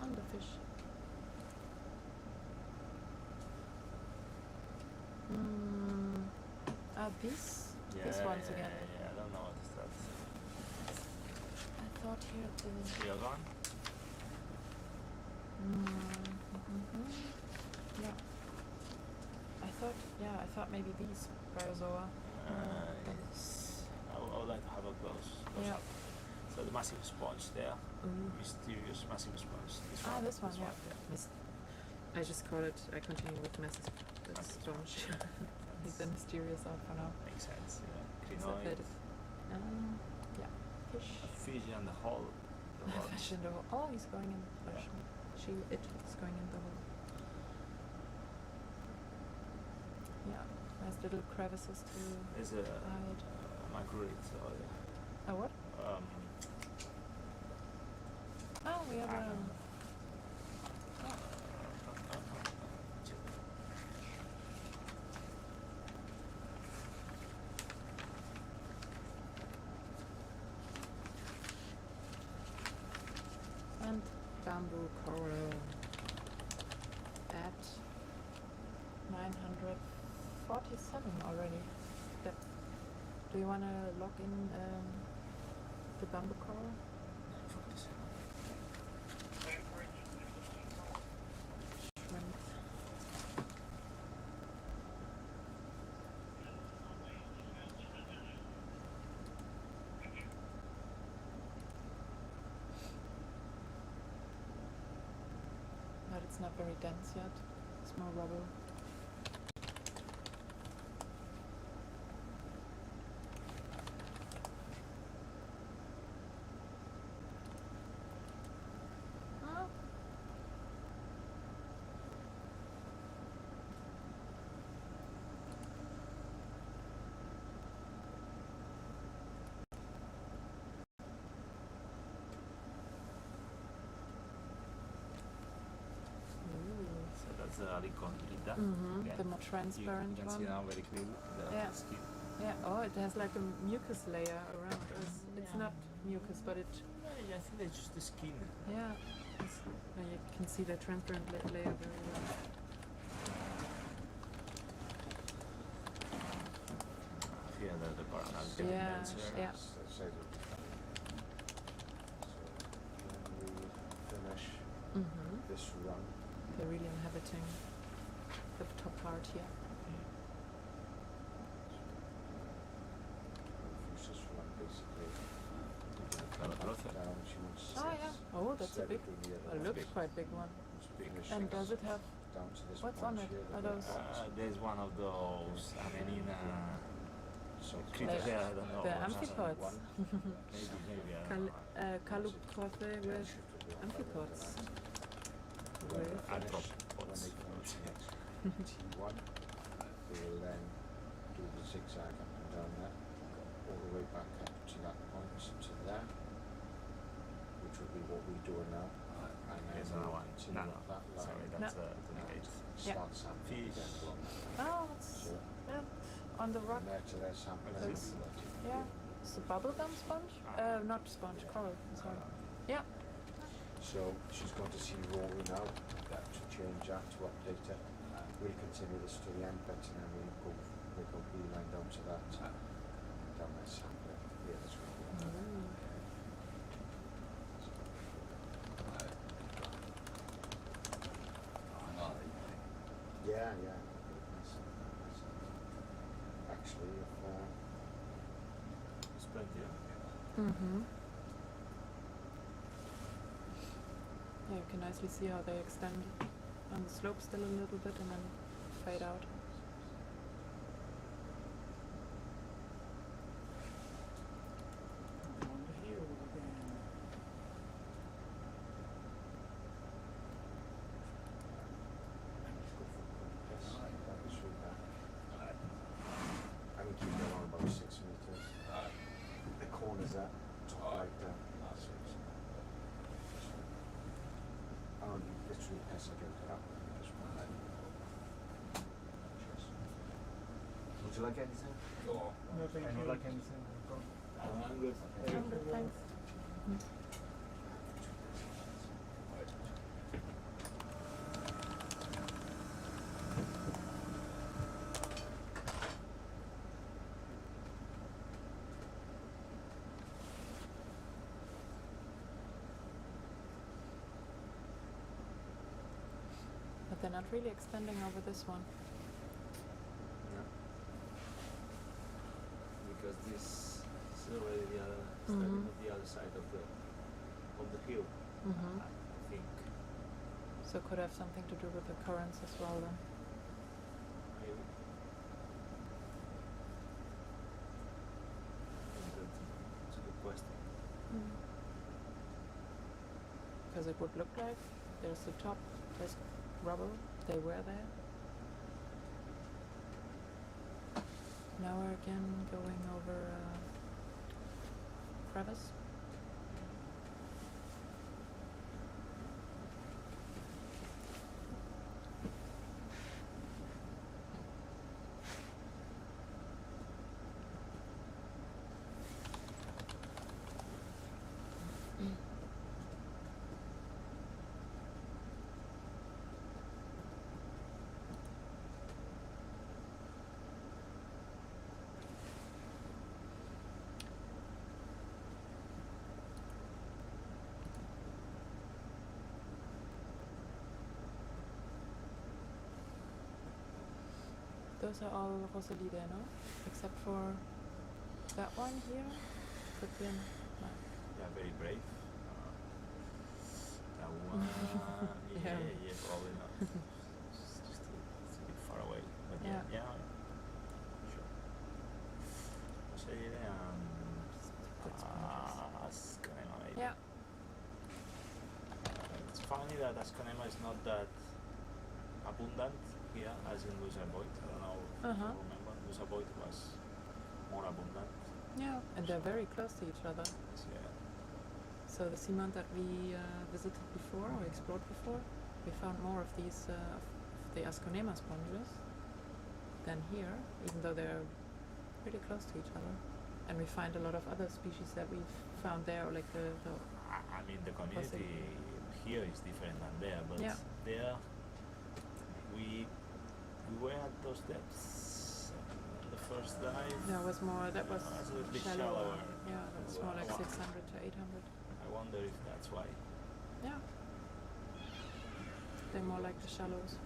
And the fish. This one's again. Yeah, I don't know what is that. I thought here the. You're gone? Yeah. I thought maybe these bryozoa. Yes. I would like to have a close Yeah. up. So the massive sponge there, mysterious massive sponge. This one, yeah. I just call it. I continue with massive sponge. Leave the mysterious out for now. Makes sense. Yeah. Except that, yeah, fish. A fish and the hole. Fish in the hole. Oh, he's going in. It is going in the hole. Yeah, nice little crevices to There's a hide. microid. So A what? Oh, we have a. And bamboo coral at 947 already. Depth. Do you want to log in the bamboo coral? Shrimp. But it's not very dense yet. It's more rubble. that's the Aliconida. The more transparent you can one. see now very clearly Yeah. the skin. Yeah. Oh, it has like a mucus layer around. It's not mucus, but it. Yeah, I think it's just the skin. Yeah. You can see the transparent layer very well. Here the coronal Yeah. Yeah. So when we finish this run, They're really inhabiting the top part here. Fuchsia's run basically Kalukrosse. down, she wants to Oh yeah. Oh, that's a big. It looks quite big one. finish And does it have? down to this What's point on it? here, Are the those? There's one of those Amenina so creatures there, I don't know. The or amphipods. something. Maybe, I don't know. Kalukrosse with amphipods. Arthropods. T1. We will then do the zigzag up and down there, all the way back up to that point, to there, which will be what we're doing now. And then Here's we'll another one. continue No, up that line. sorry, that's a delegate. Start sampling again along that line. Oh, it's So, on the rock. from there to there, sampling. Looks- Yeah, it's a bubblegum sponge. Not sponge, coral. Sorry. Yeah. So she's going to see raw now, to change that, to update it. We'll continue this to the end bit and then we'll go beeline down to that. Down there sampling. Yeah, that's right. Yeah, yeah. Actually, if It's plenty. Mm-hmm. Yeah, you can nicely see how they extend on the slope still a little bit and then fade out. I would keep going on about 6 meters. The corner's that, top right down. And literally passenger to that. Would you like anything? Oh, No, thank And you. you like anything? I'm good. Thanks. But they're not really extending over this one. Because this is already the other starting Mhm. on the other side of the hill. Mm-hmm. I think So it could have something to do with the currents as well then. maybe. That's a good question. Because it would look like there's the top, there's rubble, they were there. Now we're again going over a crevice. Those are all Rosalide, no? Except for that one here. Could be an, no. Yeah, very brave. That one, Yeah. yeah, probably not. It's a bit far away, but Yeah. yeah, sure. Rosalide and Ascanema maybe. Yeah. It's funny that Ascanema is not that abundant here as in Lucerboit. I don't know if Uh-huh. you remember. Lucerboit was more abundant. Yeah, and they're very close to each other. Yeah. So the seamount that we visited before or explored before, we found more of these of the Asconema sponges than here, even though they're pretty close to each other. And we find a lot of other species that we've found there, or like the I mean, the community here is different than there, but Yeah. there we were at those depths on the first dive. that was more that was It's a little bit shallower. shallower. Yeah, that's more like Wow. 600 to 800. I wonder if that's why. Yeah, they're more like the shallows.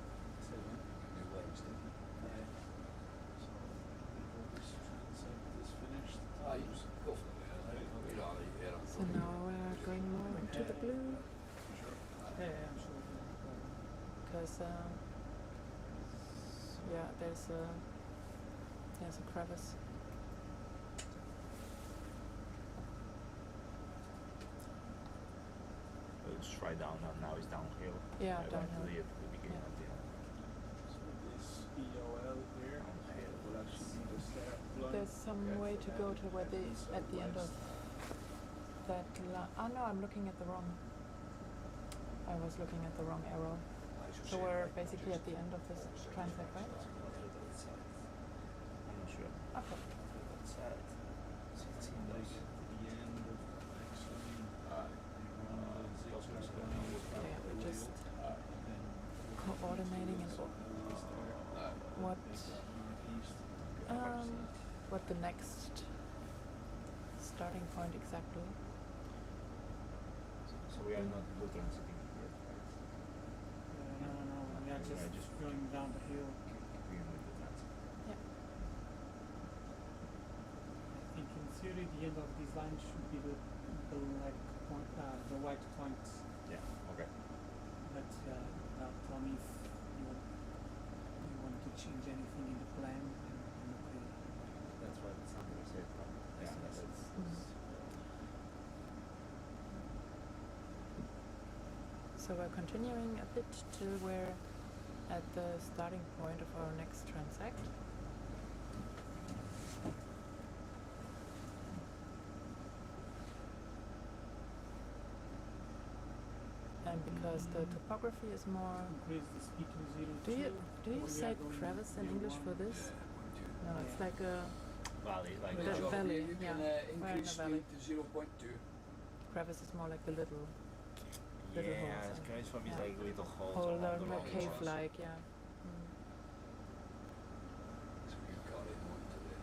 So now we're going more into the blue Yeah, I'm sure. because yeah, there's a crevice. It's right down and now it's downhill. Yeah, I went downhill. to the beginning Yeah. of the POL here. We'll actually see the start. There's some way to go to where they at the end of that line. Oh no, I'm looking at the wrong. I was looking at the wrong arrow. So we're basically at the end of this transect, right? I'm not sure. Okay. That's sad. So it seems like The end of actually. Yeah, we're just coordinating and what the next starting point exactly. So we are not blue transiting yet, right? No, we are just going down the hill. Keeping with the transit. Yeah. I think in theory the end of this line should be the black point, the white point. Yeah, okay. But now tell me if you want to change anything in the plan. And okay. That's what somebody said. Yeah, that's So we're continuing a bit till we're at the starting point of our next transect. And because the topography is more... Increase the speed to 0. Do you say crevice in English for this? No, it's like a valley, like The valley, You yeah. can We're in a increase valley. speed to 0.2. crevice is more like the little holes. Yeah, crevice for me is Yeah. like little holes. Hole, along the more road. cave-like, yeah. So we can call it one to the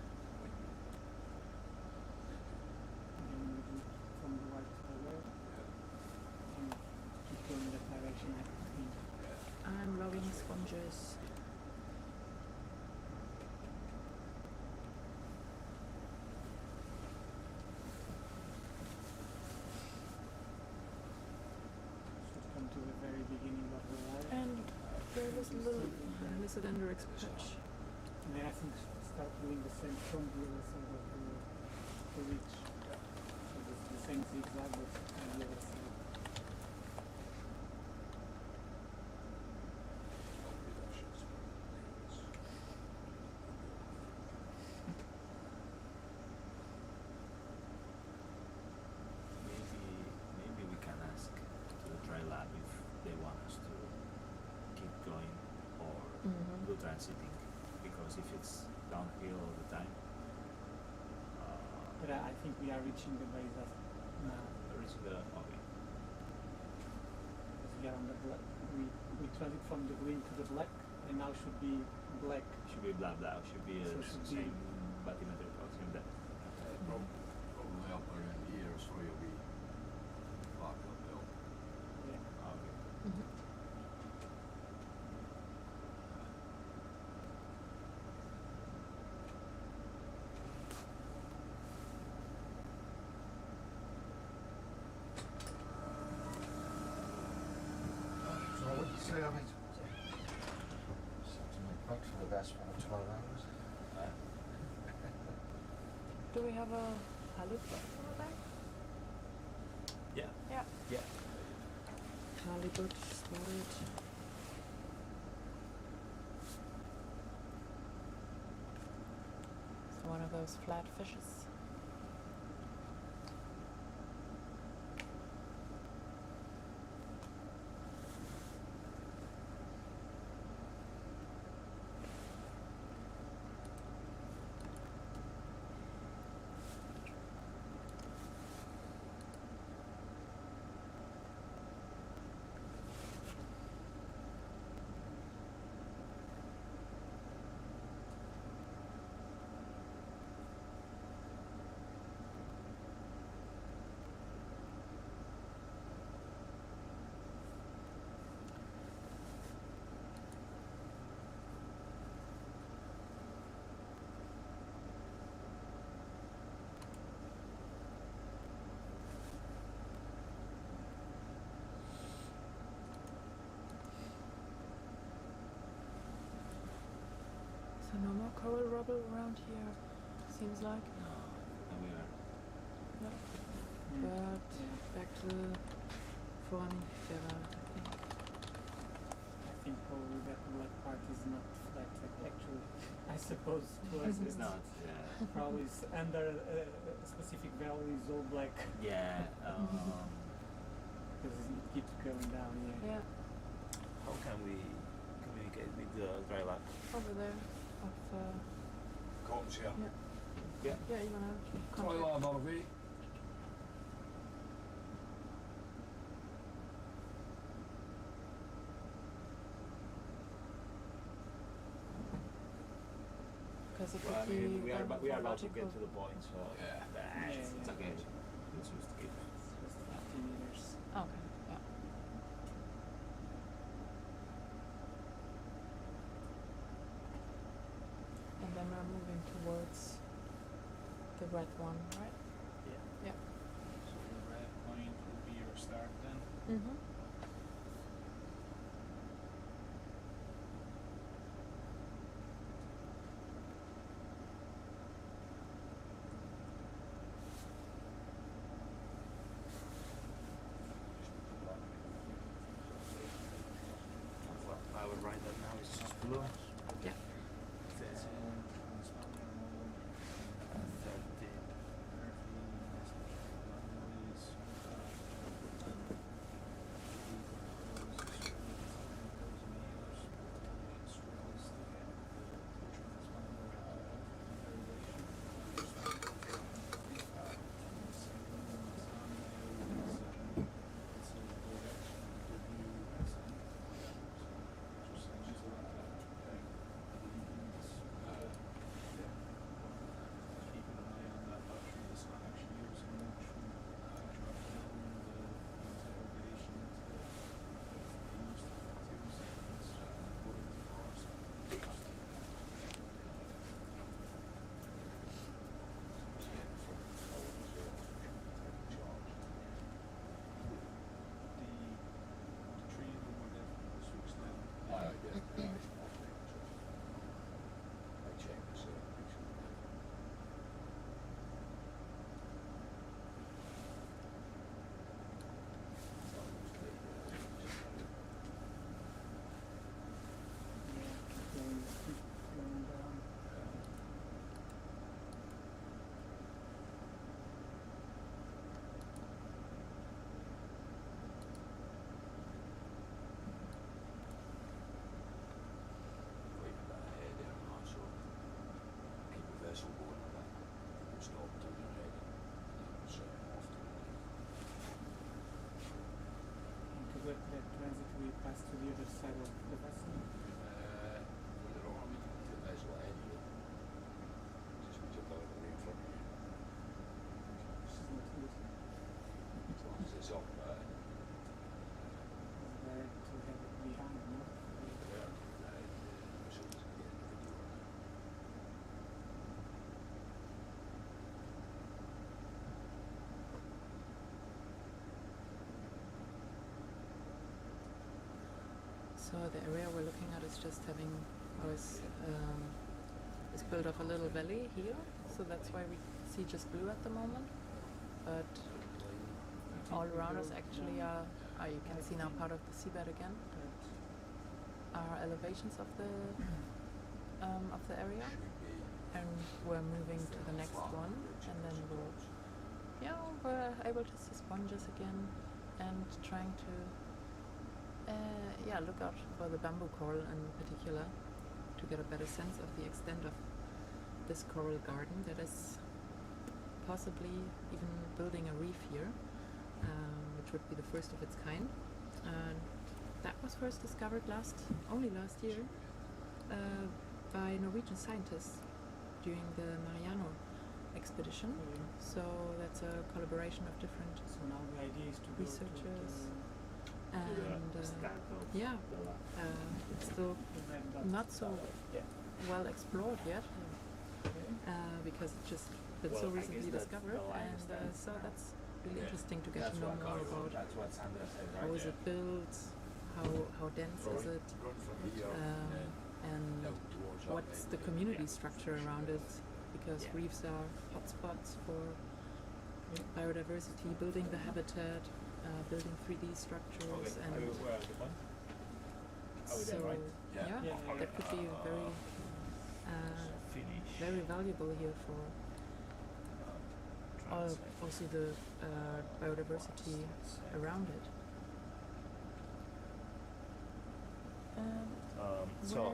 From the right to the left. And keep going in that direction. I think. I'm logging sponges. Should come to the very beginning of the line. And there was a little Lysidendrix patch. And then I think start doing the same from the other side of the ridge. So the same zigzag but on the other side. Maybe we can ask to the trail lab if they want us to keep going or do transiting, because if it's downhill all the time, But I think we are reaching the base of now. reaching the okay. Because we are on the black. We transit from the green to the black, and now should be black. Should be blah blah. Should be So the should same be- bathymetric or same depth. probably up around here, so you'll be back uphill. Yeah. Okay. So what do you say, I mean, set to make back for the best part of 12 hours. Do we have a halibut over there? Yeah. Yeah. Yeah. Halibut spotted. It's one of those flat fishes. So no more coral rubble around here, seems like. No, and we are. No. But back to Foraminifera, I think. I think probably that black part is not but actually, I suppose to us It's not. Yeah. probably under a specific value is all black Yeah. because it keeps going down. Yeah, How can we communicate with the dry lab? over there. Of, Comes here. yeah. Yeah. Yeah, you wanna Try contact? lab on a bit. Because it Well, I would be mean, we are about to logical. get to the point, so Yeah. it's okay. It's just keep. Just 50 meters. Okay, yeah. And then we're moving towards the red one, right? Yeah. Yeah. So the red point will be your start then. Mm-hmm. I would write that now. It's just blue. Yeah. That transit we pass to the other side of the vessel. It's up there. There to have it behind, no? So the area we're looking at is just having, is built of a little valley here, so that's why we see just blue at the moment. But all around us actually are you can see now part of the seabed again, are elevations of the area, and we're moving to the next one, and then we're able to see sponges again, and trying to look out for the bamboo coral in particular to get a better sense of the extent of this coral garden that is possibly even building a reef here, which would be the first of its kind. That was first discovered only last year by Norwegian scientists during the Mariano expedition. So that's a collaboration of different So now the idea is to go researchers. to And it's still the red dot. not so well explored yet, because it's just been so recently discovered, and so that's really interesting to get to know more about That's what Sandra said, right? how is it built, how dense is it, and what's the community structure around it, because reefs are hotspots for biodiversity, building the habitat, building 3D structures, and Where are the one? Are we there, right? Yeah, Yeah. that could be very, Finish. very valuable here for also the biodiversity around it. So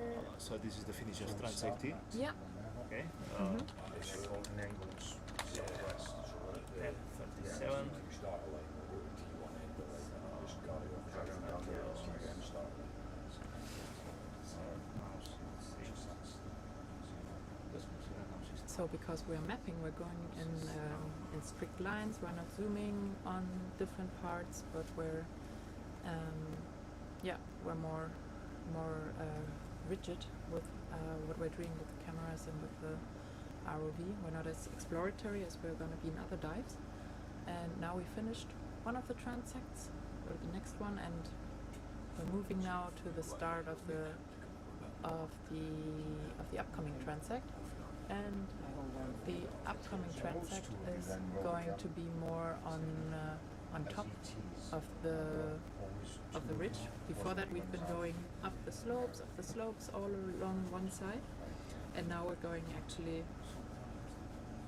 this is the finish of transect T. Yeah. Okay. Mhm. 37. So because we're mapping, we're going in strict lines. We're not zooming on different parts, but we're we're more rigid with what we're doing with the cameras and with the ROV. We're not as exploratory as we're going to be in other dives. And now we finished one of the transects, or the next one, and we're moving now to the start of the upcoming transect. And the upcoming transect is going to be more on top of the ridge. Before that, we've been going up the slopes all along one side, and now we're going actually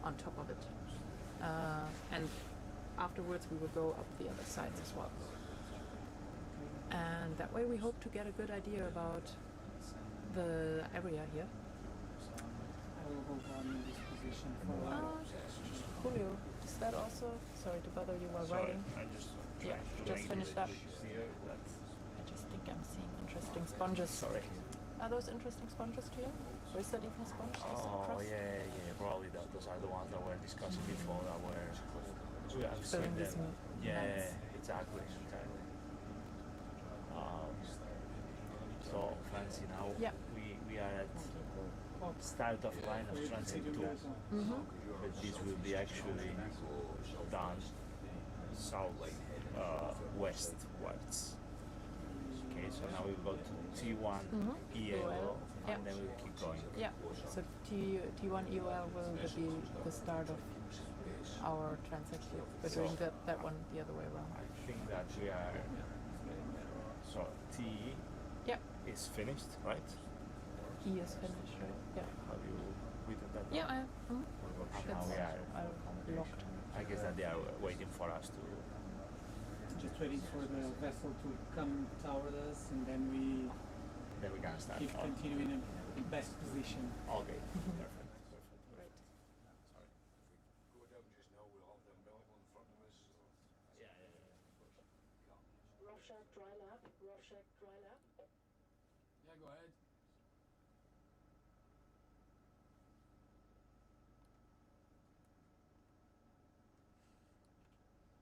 on top of it. And afterwards, we will go up the other sides as well. And that way, we hope to get a good idea about the area here. I will hold on in this position for a while. Julio, is that also? Sorry to bother you while writing. I just Just finished up. here. I just think I'm seeing interesting sponges. Sorry. Are those interesting sponges to you? Or is that even a sponge? Just a Oh crust? yeah, probably those are the ones that we're discussing before that were. I've Filling seen these them. Yeah, nets. exactly. So fancy now. Yeah. We are at start of line of transit 2, Mm-hmm. but this will be actually done westwards. Okay, so now we'll go to T1 EL, Yeah. and then we'll keep going. Yeah. So T1 EOL will be the start of our transect. We're doing that one the other way around. I think that we are. So T Yeah. is finished, right? E is finished, right? Yeah. Have you written that down? Yeah, I And now we are. locked. I guess that they are waiting for us to. Just waiting for the vessel to come toward us, and then we Then we can start. keep continuing in the best position. Okay. Perfect. Great. Sorry. Go down just now, we'll have the umbilical in front of us. So Yeah. Rough shack, dry lap, rough shack, dry lap. yeah, go ahead.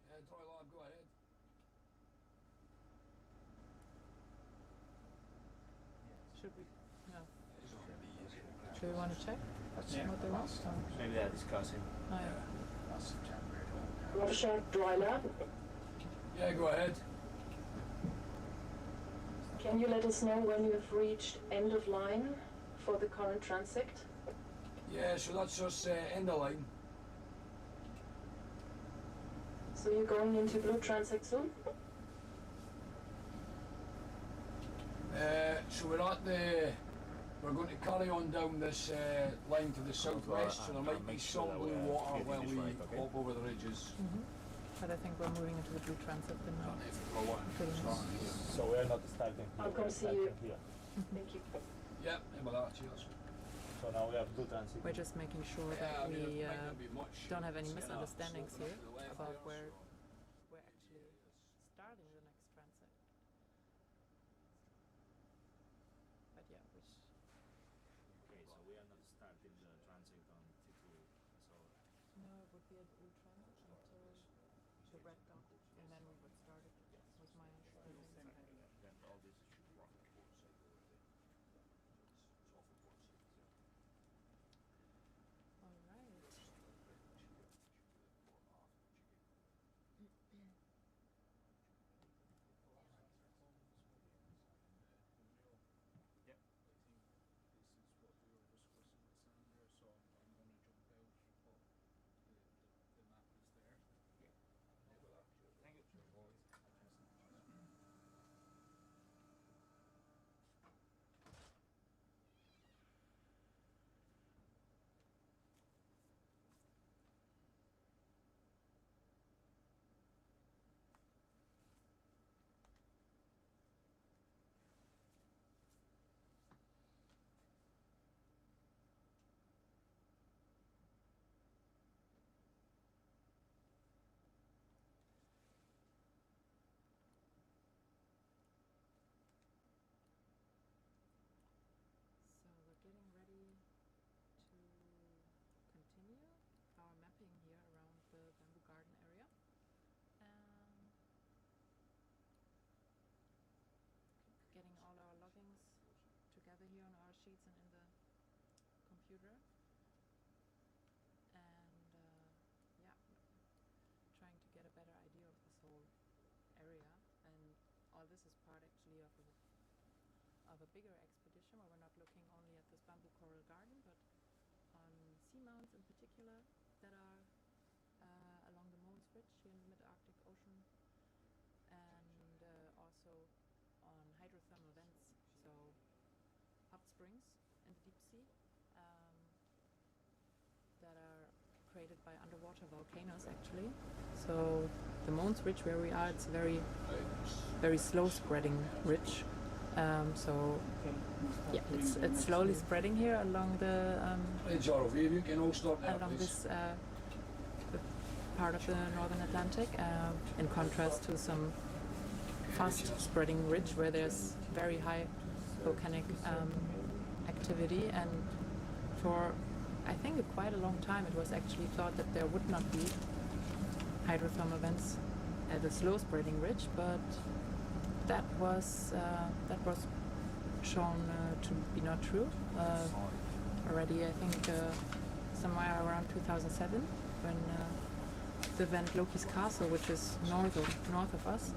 Yeah, dry lab, go ahead. Should we? No. It's already easy. Do we want to check Yeah. what they want? Maybe they're discussing. Oh, yeah. Rough shack, dry lap. Yeah, go ahead. Can you let us know when you have reached end of line for the current transect? Yeah, so that's us end of line. So you're going into blue transect soon? So we're going to carry on down this line to the southwest, so there might be some blue water while we hop over the ridges. But I think we're moving into the blue transit now. Pretty much. So we are not starting. I'll come see you. Here. Thank you. Yeah, well, that, cheers. So now we have blue transit. We're just making sure that we might not be much don't have any set up, misunderstandings so here to the left about there, where so- we're actually starting the next transect. But yeah, which Okay, so we are not starting the transit on T2. So no, it would be a blue transit until the red dot, and then we would start it. Was my understanding. then all this should work. All right. Yep. I think this is what we were discussing with Sandra, so I'm going to jump out, but the map is there. Thank you. sheets and in the computer. And yeah, trying to get a better idea of this whole area. And all this is part actually of a bigger expedition where we're not looking only at this bamboo coral garden, but on seamounts in particular that are along the Mons Ridge here in the mid-Arctic Ocean, and also on hydrothermal vents, so hot springs in the deep sea that are created by underwater volcanoes actually. So the Mons Ridge where we are, it's a very slow spreading ridge. So yeah, it's slowly spreading here along the along this part of the northern Atlantic, in contrast to some fast spreading ridge where there's very high volcanic activity. And for I think quite a long time it was actually thought that there would not be hydrothermal vents at the slow spreading ridge, but that was shown to be not true already. I think somewhere around 2007, when the vent Loki's Castle, which is north of us,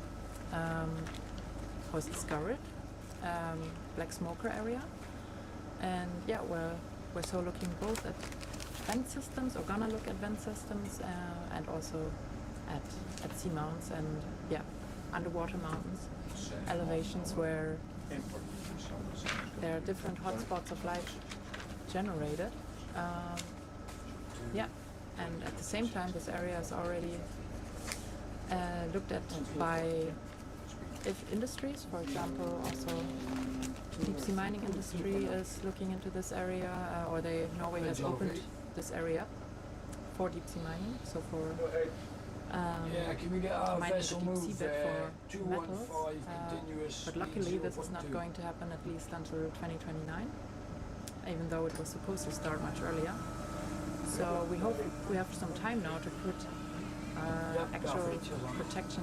was discovered, black smoker area, and yeah, we're so looking both at vent systems, or gonna look at vent systems, and also at seamounts and yeah, underwater mountains, elevations where there are different hotspots of life generated. Yeah, and at the same time, this area is already looked at by industries. For example, also deep sea mining industry is looking into this area, or Norway has opened this area for deep sea mining. So for can we get our mining the vessel deep move seabed for 215 metals. continuous But luckily, this is not 0.2. going to happen at least until 2029, even though it was supposed to start much earlier. So we hope we have some time now to put actual protection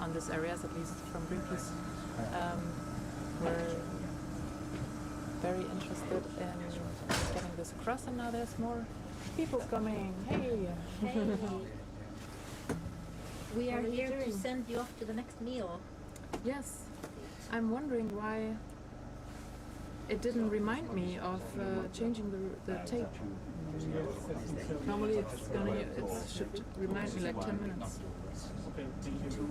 on these areas, at least from Greenpeace. We're very interested in getting this across, and now there's more people coming. Hey! We are What are you here to doing? send you off to the next meal. Yes, I'm wondering why it didn't remind me of changing the tape. Normally it should remind me like 10 minutes. Okay, thank you.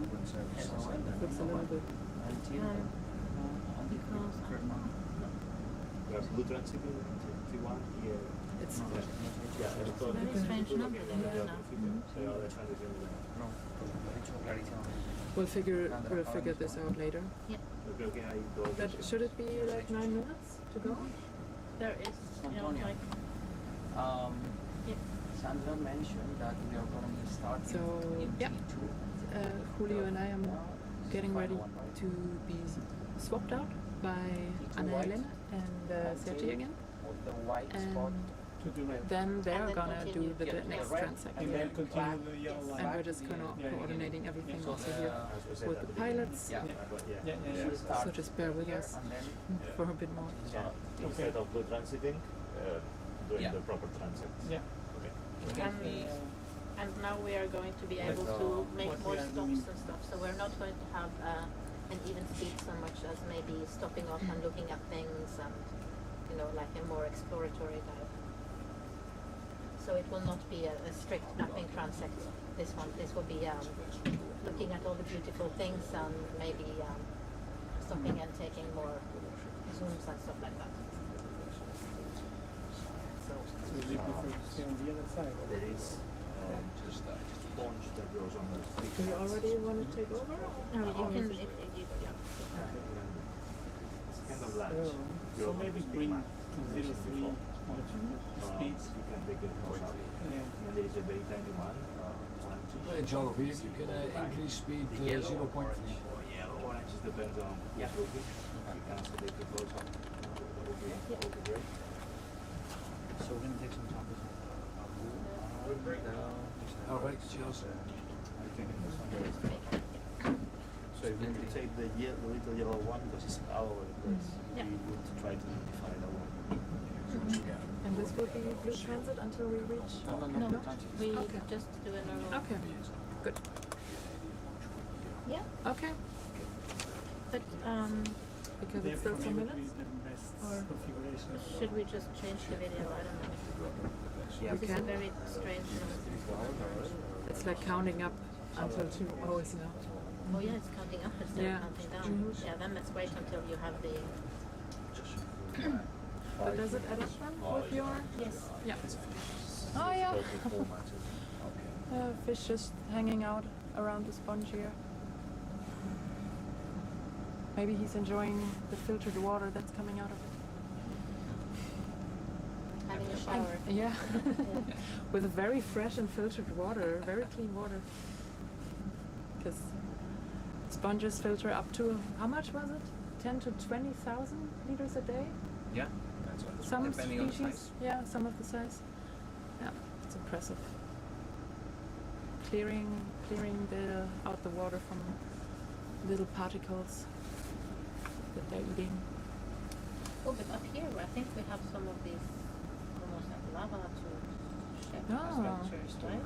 Looks a little bit. There's blue transit 21 here. It's Yeah, Very strange number there now. we'll figure this out later. Yeah. But should it be like 9 minutes to go? There is, Antonio. like, Sandra mentioned that we are going to start So in yeah, T2. Julio and I am getting ready to be swapped out by Anna Helena and Sergei again. With the white spot. And To the right. then they're then gonna continue. do the next transect. And then continue the yellow line. And we're just coordinating everything also here with the pilots. Yeah. Yeah. So just bear with us And then for a bit more. Instead of blue transiting, doing Yeah. the proper transit. Yeah. and now we are going to be able to make more stops and stuff. So we're not going to have an even speed so much as maybe stopping off and looking at things and, like a more exploratory dive. So it will not be a strict mapping transect, this one. This will be looking at all the beautiful things and maybe stopping and taking more zooms and stuff like that. So we prefer to stay on the other side. There is sponge that goes on the Do you already want to take over? No, you can, if you, It's kind of large. So maybe bring to 0.3 speeds. You can take it close up. Yeah. And there is a very tiny one. Hey, John, if you can increase speed to 0.3. Orange just depends on who's looking. You can also take it close up. That would be great. So we're going to take some topics All right, cheers. So if we take the little yellow one, because it's all over the place, we would try to identify that one. And this will be blue transit until we reach. No, we Okay. just do a normal. Okay, good. Yeah, Okay, but because it's still some minutes. Or configuration. should we just change the video? I don't know. Yeah, we This is a can. very strange noise. It's like counting up until 2 hours now. Oh yeah, it's counting up instead Yeah. of counting down. Mhm. Yeah, then let's wait until you have the. But does it add up then with your? Yes. Yeah. Oh yeah. Fish just hanging out around the sponge here. Maybe he's enjoying the filtered water that's coming out of it. Having a shower. Yeah. With very fresh and filtered water, very clean water. Because sponges filter up to, how much was it? 10 to 20,000 liters a day? Yeah, that's what. Some Depending on the species, size. yeah, some of the size. Yeah, it's impressive. Clearing out the water from little particles that they're eating. Oh, but up here, I think we have some of these almost like lava to shape Ah. structures, right?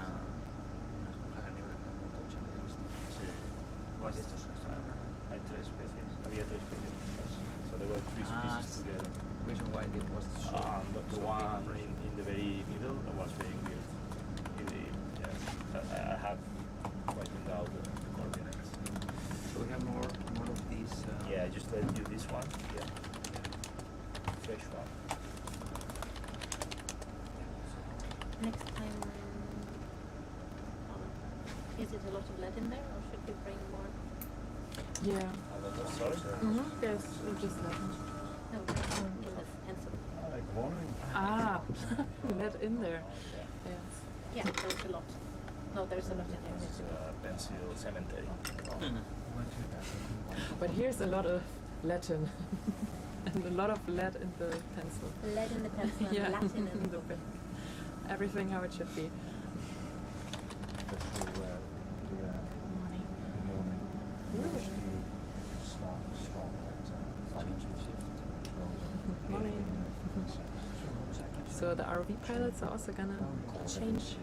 Hay tres especies, había tres especies. So there were three species together. Reason why it was so. The one in the very middle was very weird. Really, yeah. I have written down the coordinates. So we have more of these. Yeah, I just let you this one. Yeah. Fresh one. Next time, is it a lot of lead in there, or should we bring more? Yeah. Sorry? Yes, we'll just let them. No, in the pencil. Ah, lead in there. Yes. Yeah, there's a lot. No, there's a lot in there. It's a pencil cemetery. But here's a lot of Latin. And a lot of lead in the pencil. Lead in the pencil and Yeah. Latin in the pen. Everything how it should be. Morning. So the ROV pilots are also gonna change.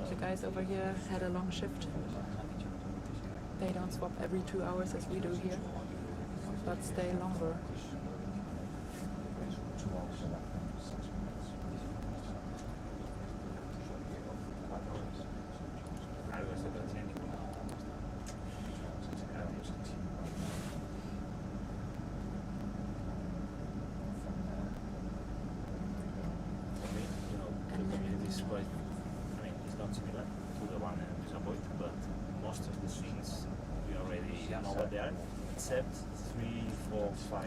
The guys over here had a long shift. They don't swap every 2 hours as we do here, but stay longer. It's quite, I mean, it's not similar to the one in Disappoint, but most of the scenes we already know what they are, except 3, 4, 5,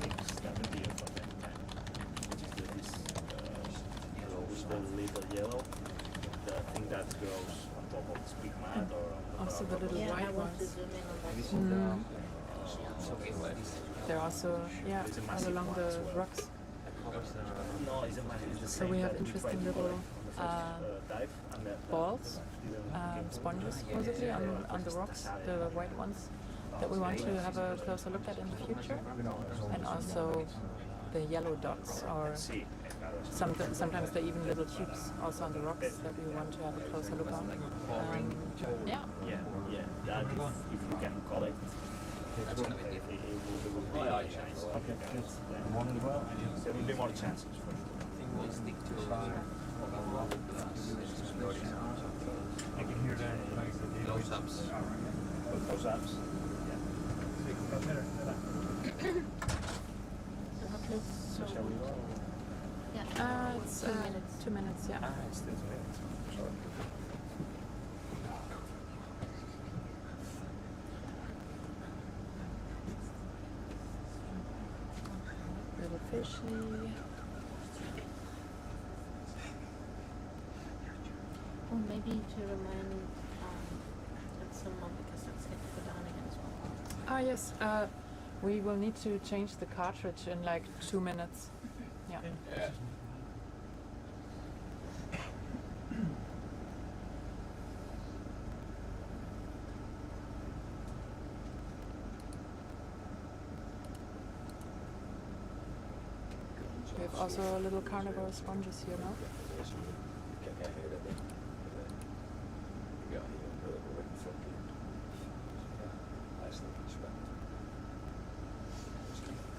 6 that appear from time to time, which is this yellow, the little yellow, the thing that grows on top of the speak mud or on the Also the little Yeah, I white want to ones. zoom in on that. They're also, yeah, all along the rocks. No, it's the So same we have that we interesting tried to little collect on the first dive, and balls, sponges supposedly on the rocks, the white ones, that we want to have a closer look at in the future. And also the yellow dots, or sometimes they're even little tubes also on the rocks that we want to have a closer look on. Yeah. That if you can collect. That's gonna be different. There will be more chances for sure. I think we'll stick to I can hear that like the close-ups. Close-ups. So, Shall we go? yeah. It's 2 minutes. 2 minutes, yeah. It's still 2 minutes. Sorry. Little fishy. Or maybe to remind that someone, because it's hit for down again as well. Ah yes, we will need to change the cartridge in like 2 minutes. Yeah. Yeah. We have also little carnivore sponges here now.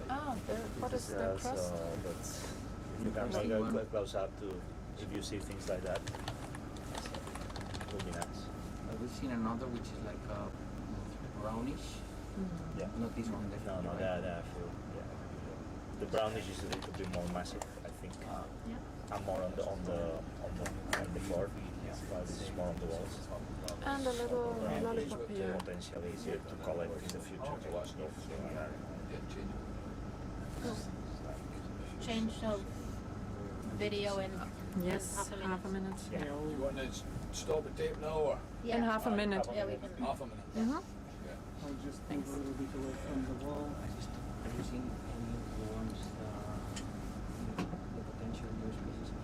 Ah, what is the crust? So that's, you can go close up to, if you see things like that, it would be nice. We've seen another which is like a brownish. Yeah. Not this one, definitely. No, they're full. Yeah. The brownish is a little bit more massive, I think. And more on the floor. While this is more on the walls. And a little lollipop here. Potentially easier to collect in the future. Change of video in Yes, half a minute. Yeah. You want to stop the tape now or? In half a minute. Yeah, we can. Half a minute. Mm-hmm. I'll just move a little bit away from the wall. Have you seen any of the ones, the potential new species of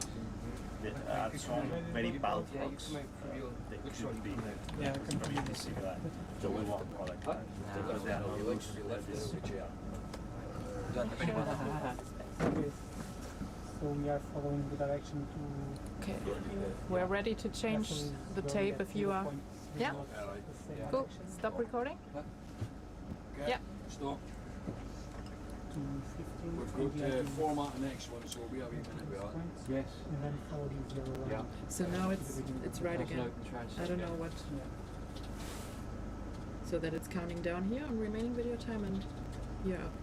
Some very bulk Yeah, you rocks. can make real. They Which could one? be Yeah, I can completely similar. So we won't collect that. Because they are not You like to be left there, which are. Okay. So we are following the direction to. Okay, we're ready to change the tape if you are. Yeah. Cool. Stop recording. Okay. Yeah. Stop. To 15. We've got to format the next one, so we have a minute with that. Yes. And then follow these yellow lines. Yeah. So now it's right again. I don't know what. So that it's counting down here on remaining video time and here up.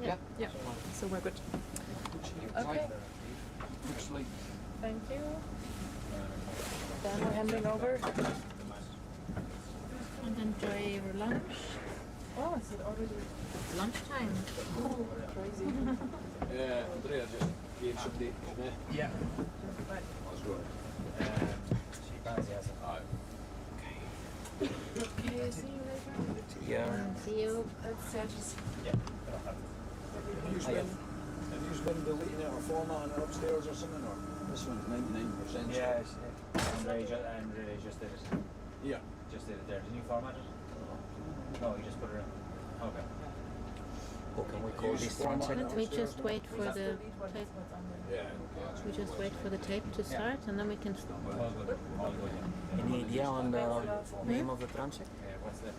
Yeah. Yeah. So we're good. Okay. Thank you. Then we're handing over. And enjoy your lunch. Oh, is it already Lunchtime. crazy? Andrea just gave some dates, Yeah. Let's go. Alright. Okay, see you later. Yeah. See you. Have you been deleting it or formatting it upstairs or something, or this one's 99%? Yeah, and just did it. Yeah. Just did it there. Didn't you format it? No, you just put it in. Okay. Or can we call this transect? We just wait for the tape. Yeah. We just wait for the tape to start, and then we can. All good. All good, yeah. Any idea on the name of the transect? Okay, what's the...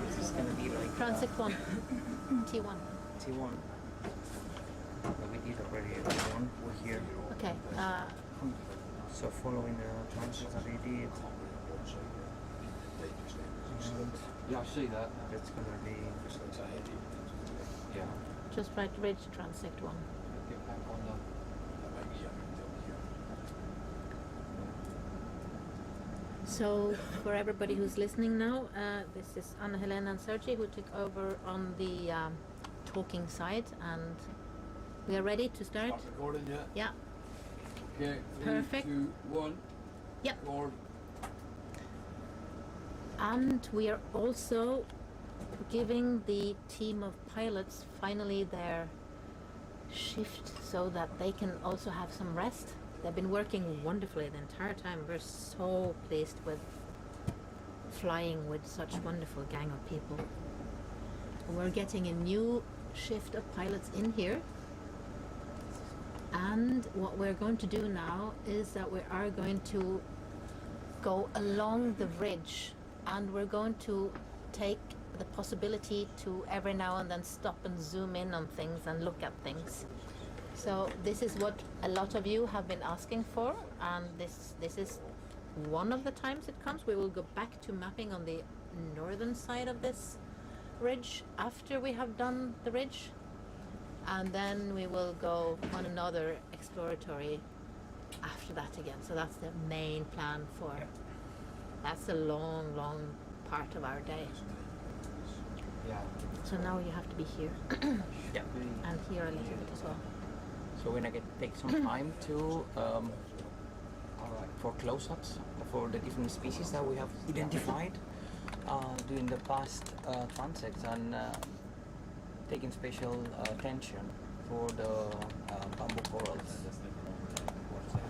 This is going to be like Transect 1. T1. T1. But we did already T1. We're here. Okay. So following the transect that we did. And Yeah, I see that. that's going to be. Yeah. Just write Ridge Transect 1. Get back on the. So, for everybody who's listening now, this is Anna Helena and Sergi who took over on the talking side, and we are ready to start. Start recording, yeah? Yeah. Okay, 3, Perfect. 2, 1. Yep. Record. And we are also giving the team of pilots finally their shift so that they can also have some rest. They've been working wonderfully the entire time. We're so pleased with flying with such wonderful gang of people. We're getting a new shift of pilots in here. And what we're going to do now is that we are going to go along the ridge, and we're going to take the possibility to every now and then stop and zoom in on things and look at things. So this is what a lot of you have been asking for, and this is one of the times it comes. We will go back to mapping on the northern side of this ridge after we have done the ridge, and then we will go on another exploratory after that again. So that's the main plan for. That's a long, long part of our day. Yeah. So now you have to be here Yeah. and here a little bit as well. So we're gonna take some time to for close-ups for the different species that we have identified during the past transects, and taking special attention for the bamboo corals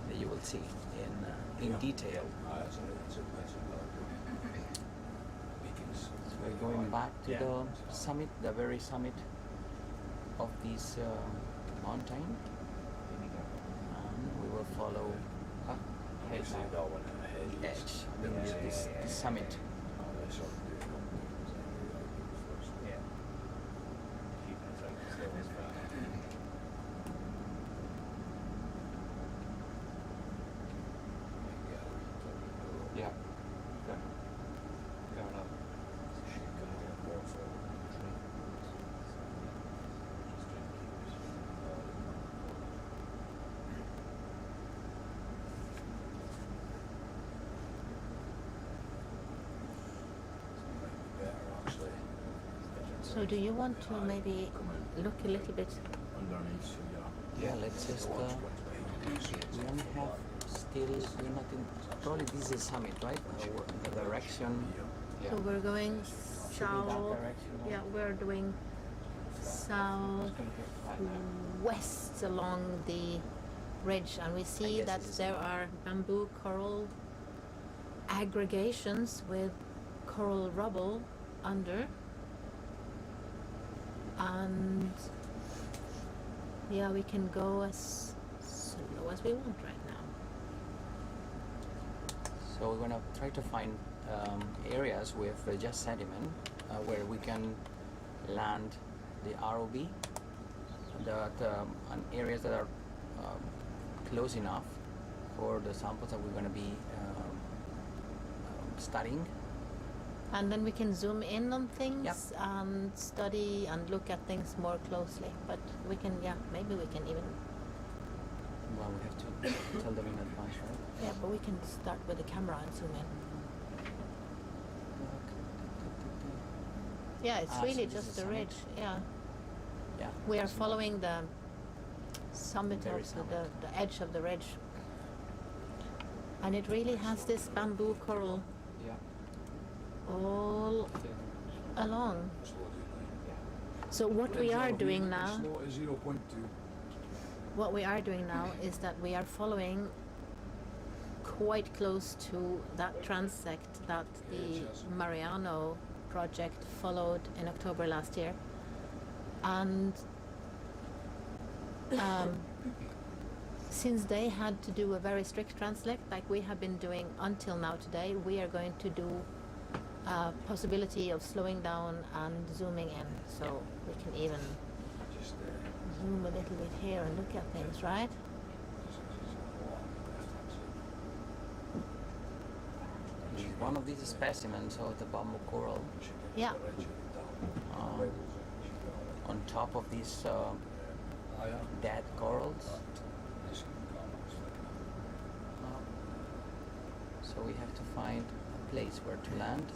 that you will see in detail. We're going back to the summit, the very summit of this mountain, and we will follow edge, this summit. Yeah. So do you want to maybe look a little bit? Yeah, let's just, we only have still, we're not in, probably this is summit, right? The direction. So we're going Should be that south. direction, Yeah, we're doing southwest along the ridge, and we see guess that it's there are bamboo coral aggregations with coral rubble under. And yeah, we can go as slow as we want right now. So we're gonna try to find areas with just sediment where we can land the ROV, and areas that are close enough for the samples that we're gonna be studying. And then we can zoom in on things and study and look at things more closely. But we can, maybe we can even... Well, we have to tell them in advance, right? Yeah, but we can start with the camera and zoom in. Yeah, it's really so this just is the summit. ridge, yeah. Yeah. We are following the summit Very of summit. the edge of the ridge. And it really has this bamboo coral all along. So what we are doing now, is that we are following quite close to that transect that the Mariano project followed in October last year. And since they had to do a very strict transect like we have been doing until now today, we are going to do possibility of slowing down and zooming in, so we can even zoom a little bit here and look at things, right? One of these specimens of the bamboo coral. Yeah. On top of these dead corals. So we have to find a place where to land.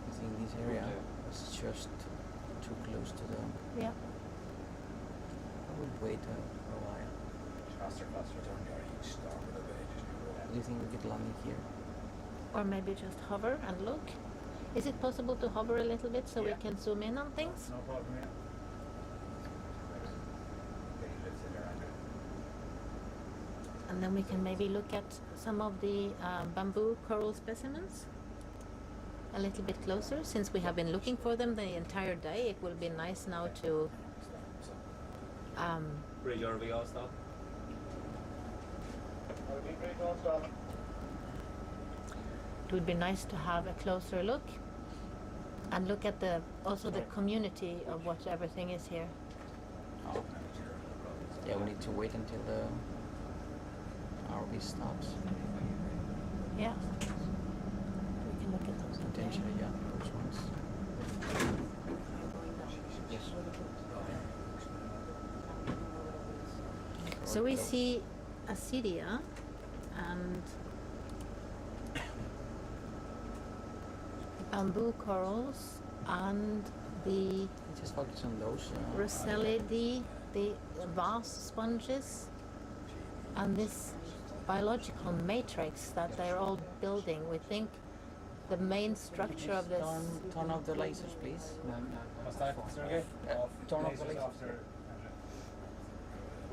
I think this area is just too close to the... Yeah. I would wait for a while. Do you think we could land here? Or maybe just hover and look. Is it possible to hover a little bit so we can zoom in on things? No problem, yeah. And then we can maybe look at some of the bamboo coral specimens a little bit closer. Since we have been looking for them the entire day, it will be nice now to Bridge RV all stop. it would be nice to have a closer look and look at also the community of what everything is here. Oh. Yeah, we need to wait until the RV stops. Yeah. We can look at those. Potentially, yeah, those ones. Yes. So we see Acidia and bamboo corals and the Just focus on those. Rossellidae, the vase sponges, and this biological matrix that they're all building. We think the main structure of this... Turn off the lasers, please. What's that? Is that okay? Turn off the Lasers lasers. after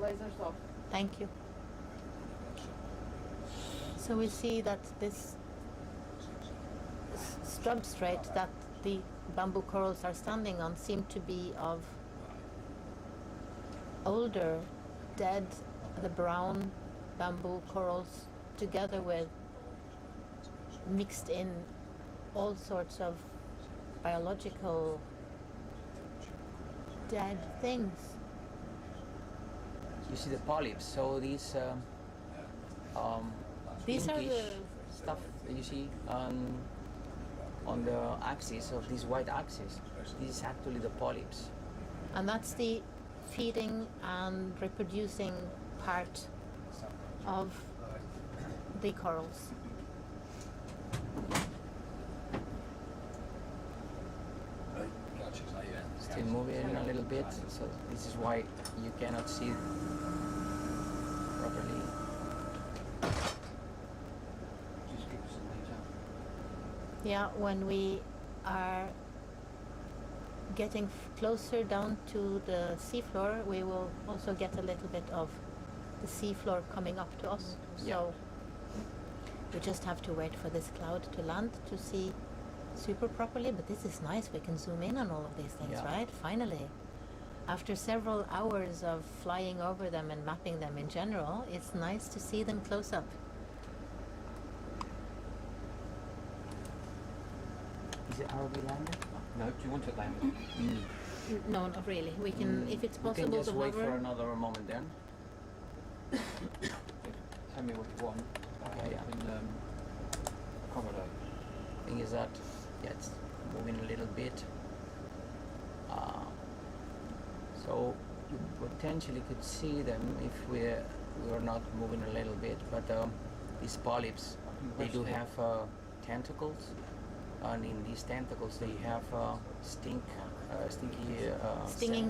lasers off. Thank you. So we see that this substrate that the bamboo corals are standing on seem to be of older, dead, the brown bamboo corals together with mixed in all sorts of biological dead things. You see the polyps, so these These are pinkish the stuff that you see on the axis of this white axis. This is actually the polyps. and that's the feeding and reproducing part of the corals. Still moving a little bit, so this is why you cannot see properly. Yeah, when we are getting closer down to the seafloor, we will also get a little bit of the seafloor coming up to us. Yeah. So we just have to wait for this cloud to land to see super properly. But this is nice. We can zoom in on all of these things, Yeah. right? Finally. After several hours of flying over them and mapping them in general, it's nice to see them close up. Is it RV landed? No, do you want it landed? No, not really. We can, if it's We can possible just to wait for hover. another moment then. Tell me what you want. Okay, yeah. And accommodate. Thing is that, yeah, it's moving a little bit. So you potentially could see them if we were not moving a little bit, but these polyps, they do have tentacles, and in these tentacles they have stinging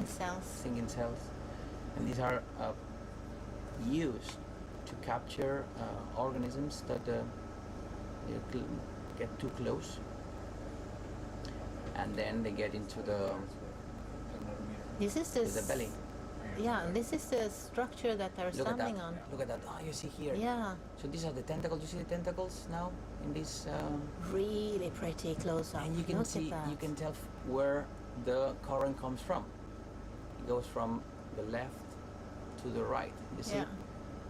cells. Stinging cells, and these are used to capture organisms that get too close, and then they get into the This is the belly. Yeah, and this is the structure that they're Look at standing that. on. Look at that. Ah, you see here. Yeah. So these are the tentacles. You see the tentacles now in this. Really pretty close up. And you can Look see, at that. you can tell where the current comes from. It goes from the left to the right. You see, Yeah.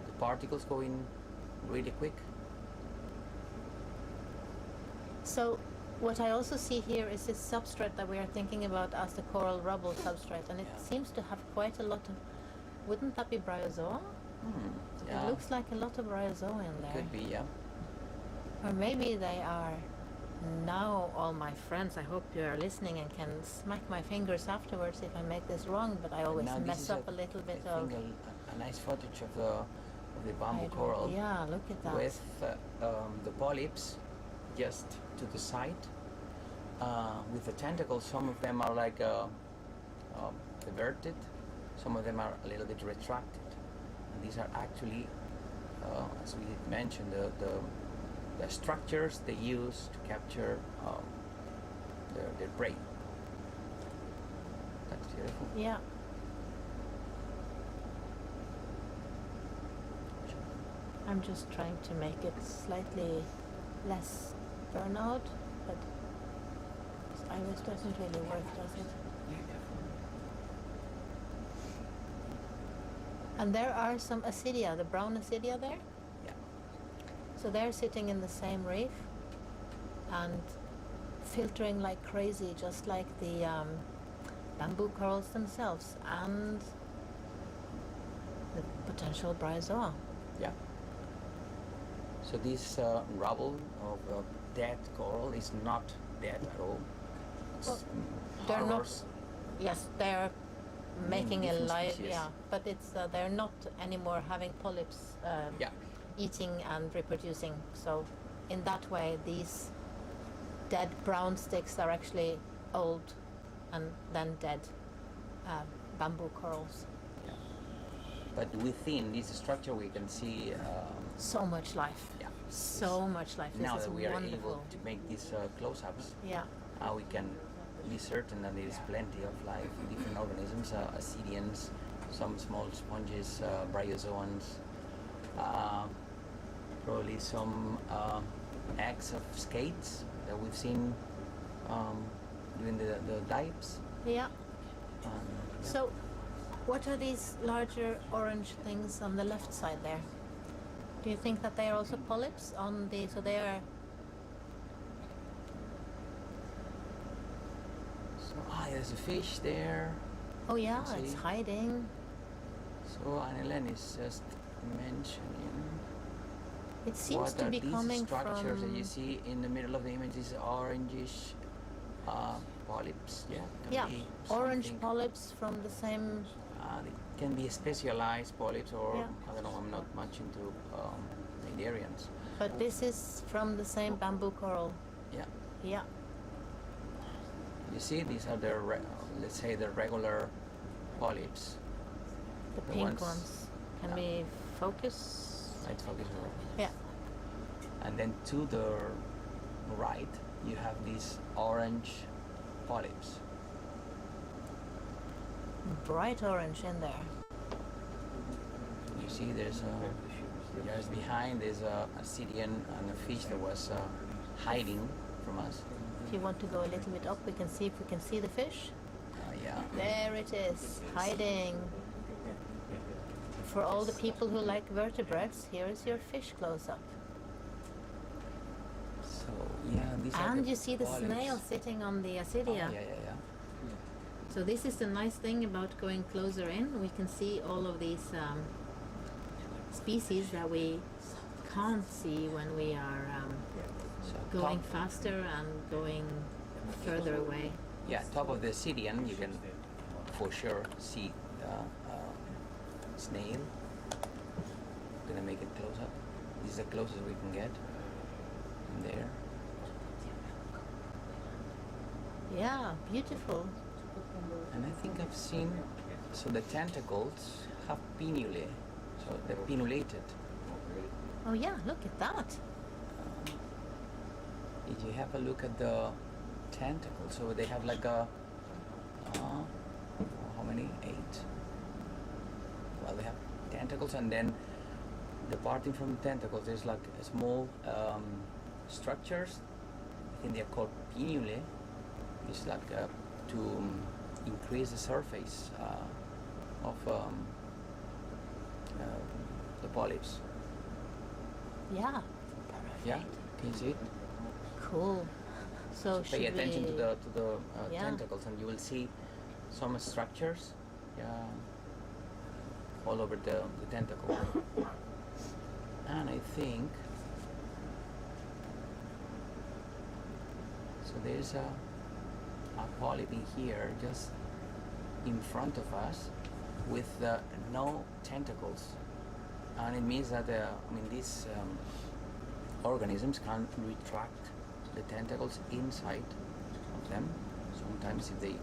the particles going really quick. So what I also see here is this substrate that we are thinking about as the coral rubble substrate, and it Yeah. seems to have quite a lot of. Wouldn't that be bryozoa? Yeah. It looks like a lot of bryozoa in there. Could be, yeah. Or maybe they are. Now, all my friends, I hope you are listening and can smack my fingers afterwards if I make this wrong, but I always Now this mess is up a little bit I of. think a nice footage of the bamboo coral Yeah, look at that. with the polyps just to the side. With the tentacles, some of them are like everted, some of them are a little bit retracted. And these are actually, as we mentioned, the structures they use to capture their prey. That's beautiful. Yeah. I'm just trying to make it slightly less burnout, but this iris doesn't really work, does it? And there are some acidia, the brown acidia there. Yeah. So they're sitting in the same reef and filtering like crazy, just like the bamboo corals themselves and the potential bryozoa. Yeah. So this rubble of dead coral is not dead at all. Well, they're not. Harbors Yes, they're making a different live. species. Yeah, but it's they're not anymore having polyps Yeah. eating and reproducing. So, in that way, these dead brown sticks are actually old and then dead bamboo corals. But within this structure we can see So much life. yeah. So much life. Now This is that we are wonderful. able to make these close-ups, Yeah. we can be certain that there is plenty of life, different organisms, acidians, some small sponges, bryozoans, probably some eggs of skates that we've seen during the dives. Yeah. Yeah. So, what are these larger orange things on the left side there? Do you think that they are also polyps on the? So they are. So, there's a fish there. Oh yeah, See? it's hiding. So Annelen is just mentioning. It seems what to are be these coming structures that you from. see in the middle of the image? These orangish polyps. Yeah. Can Yeah, be orange something. polyps from the same. They can be specialized polyps, or Yeah. I don't know. I'm not much into Cnidarians. But this is from the same bamboo coral. Yeah. Yeah. You see, these are the let's say the regular polyps. The The pink ones- ones. Can yeah. we focus? Let's focus on. Yeah. And then to the right, you have these orange polyps. Bright orange in there. You see, there's behind there's a Assyrian and a fish that was hiding from us. If you want to go a little bit up, we can see if we can see the fish. Yeah. There it is, hiding. For all the people who like vertebrates, here is your fish close-up. So yeah, these are And the you see the polyps. snail sitting on the Oh, Assyria. yeah. So this is the nice thing about going closer in. We can see all of these species that we can't see when we are So going top, faster and going further away. yeah, top of the Assyrian, you can for sure see the snail. Gonna make it close up. This is the closest we can get. In there. Yeah, beautiful. And I think I've seen, so the tentacles have pinnulae, so they're pinnulated. Oh yeah, look at that. If you have a look at the tentacles, so they have like a, how many? 8. Well, they have tentacles, and then departing from the tentacles, there's like a small structures. I think they're called pinnulae. It's like to increase the surface of the polyps. Yeah. Yeah, can you see it? Cool. So Pay should attention we... to the Yeah. tentacles, and you will see some structures all over the tentacle. And I think so. There's a polyp in here, just in front of us, with no tentacles, and it means that these organisms can retract the tentacles inside of them. Sometimes if they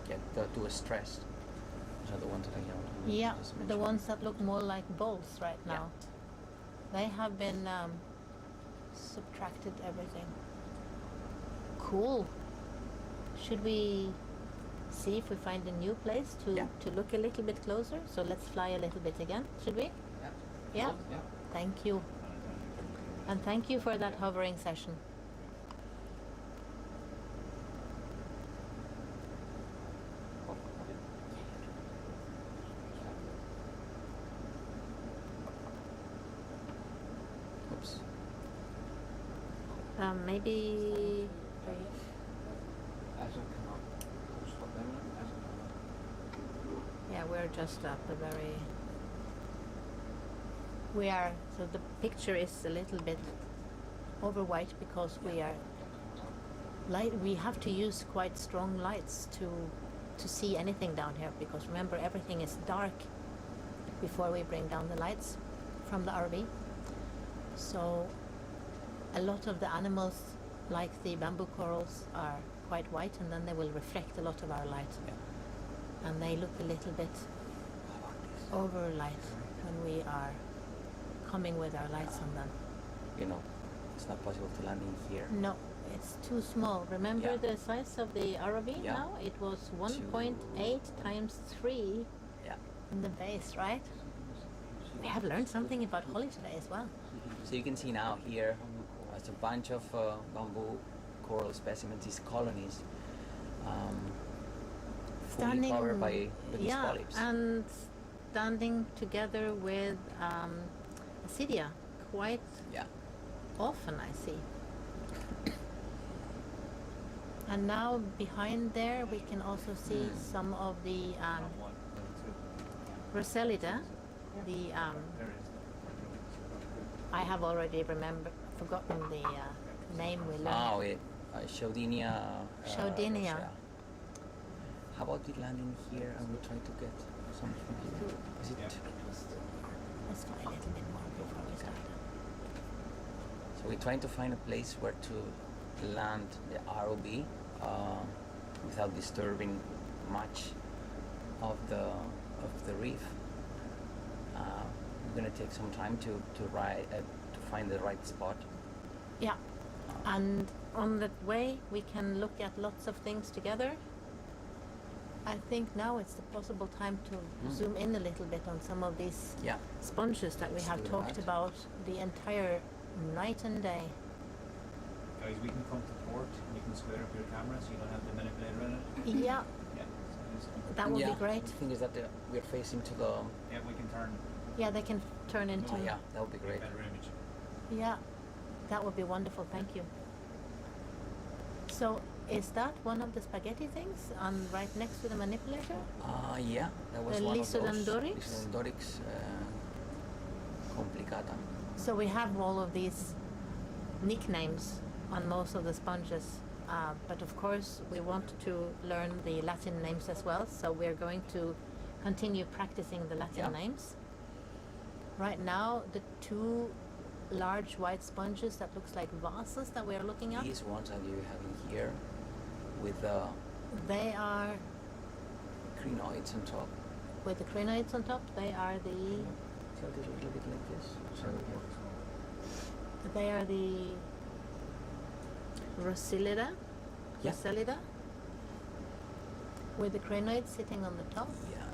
get too stressed. Those are the ones that I Yeah, just the mentioned. ones that look more like balls right now. They have been subtracted everything. Cool. Should we see if we find a new place to look a little bit closer? So let's fly a little bit again, should we? Yeah. Thank you. And thank you for that hovering session. Oops. Maybe... Yeah, we're just up a very... We are... So the picture is a little bit over white because we are... We have to use quite strong lights to see anything down here, because remember, everything is dark before we bring down the lights from the RV. So a lot of the animals, like the bamboo corals, are quite white, and then they will reflect a lot of our light. And they look a little bit over light when we are coming with our lights on them. You know, it's not possible to land in here. No, it's too small. Remember the size of the RV now? It was 1.8 times 3. Yeah. in the base, right? We have learned something about Holly today as well. So you can see now here, it's a bunch of bamboo coral specimens, these colonies, fully covered by these polyps. And standing together with Acidia quite often, I see. And now behind there we can also see some of the Rosellida. The I have already forgotten the name we learned. Chaudinia. Chaudinia. How about we land in here and we try to get some from here? Is it? Let's try a little bit more before we start. So we're trying to find a place where to land the ROV without disturbing much of the reef. We're gonna take some time to find the right spot. Yeah, and on that way we can look at lots of things together. I think now it's the possible time to zoom in a little bit on some of these sponges that we have talked about the entire night and day. Guys, we can come to port and you can square up your camera so you don't have the manipulator in it. Yeah. That would be great. The thing is that we're facing to the... Yeah, we can turn. Yeah, they can turn into... yeah, that would be great. Better image. Yeah, that would be wonderful, thank you. So, is that one of the spaghetti things right next to the manipulator? Yeah, that was the one of those. Lisodendorix? Lisodendorix complicata. So we have all of these nicknames on most of the sponges, but of course we want to learn the Latin names as well, so we're going to continue practicing the Latin names. Right now, the two large white sponges that looks like vases that we're looking at. These ones that you have in here with they are crinoids on top. With the crinoids on top, they are the... Tilt it a little bit like this. They are the Rosellida. Rosellida. With the crinoids sitting on the top. Yeah.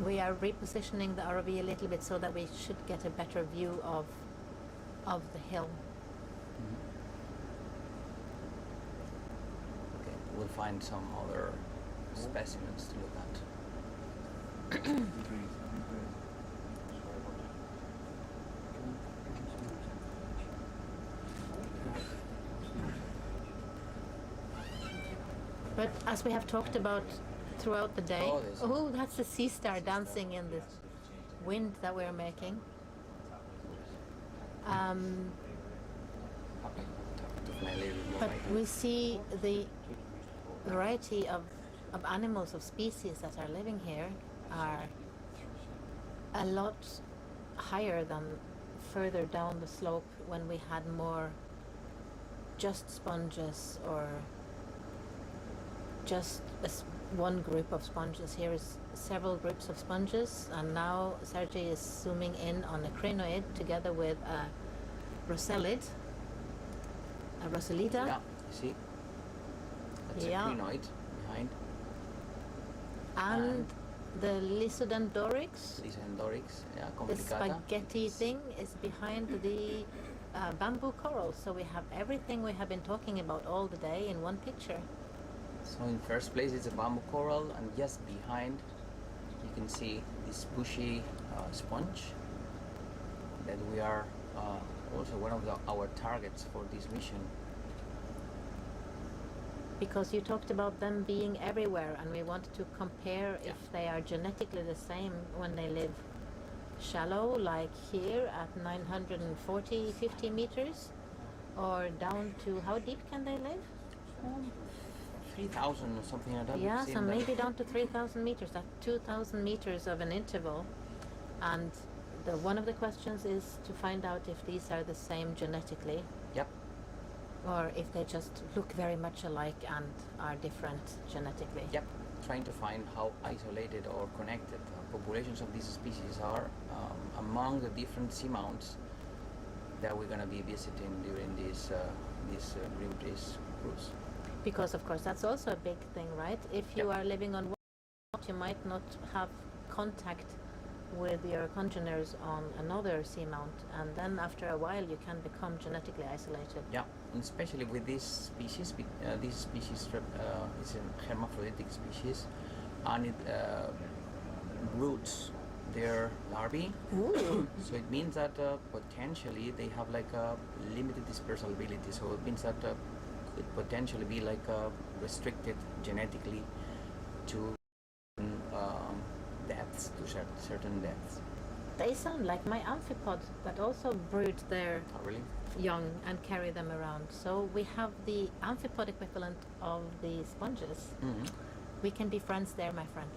We are repositioning the ROV a little bit so that we should get a better view of the hill. Okay, we'll find some other specimens to look at. But as we have talked about throughout the day, that's the sea star dancing in this wind that we're making. But we see the variety of animals, of species that are living here are a lot higher than further down the slope when we had more just sponges or just one group of sponges. Here is several groups of sponges, and now Sergei is zooming in on a crinoid together with a Rosellid, a Rosellida. Yeah, you see? That's a crinoid behind. And the Lisodendorix. Lisodendorix, yeah, complicata. The spaghetti thing is behind the bamboo coral. So we have everything we have been talking about all the day in one picture. So in first place it's a bamboo coral, and just behind you can see this bushy sponge that we are also one of our targets for this mission. Because you talked about them being everywhere, and we wanted to compare if they are genetically the same when they live shallow, like here at 940, 50 meters, or down to, how deep can they live? 3,000 or something like that. Yeah, so maybe down to 3,000 meters, that's 2,000 meters of an interval. And one of the questions is to find out if these are the same genetically. Yep. Or if they just look very much alike and are different genetically. Yep. Trying to find how isolated or connected populations of these species are among the different seamounts that we're going to be visiting during this Greenpeace cruise. Because of course that's also a big thing, right? If you are living on one spot, you might not have contact with your congeners on another seamount, and then after a while you can become genetically isolated. Yeah, and especially with this species. This species is a hermaphroditic species, and it broods their larvae. Ooh. So it means that potentially they have like a limited dispersibility. So it means that could potentially be like restricted genetically to depths, to certain depths. They sound like my amphipod that also brood their Oh, really? young and carry them around. So we have the amphipod equivalent of the sponges. Mm-hmm. We can be friends there, my friend.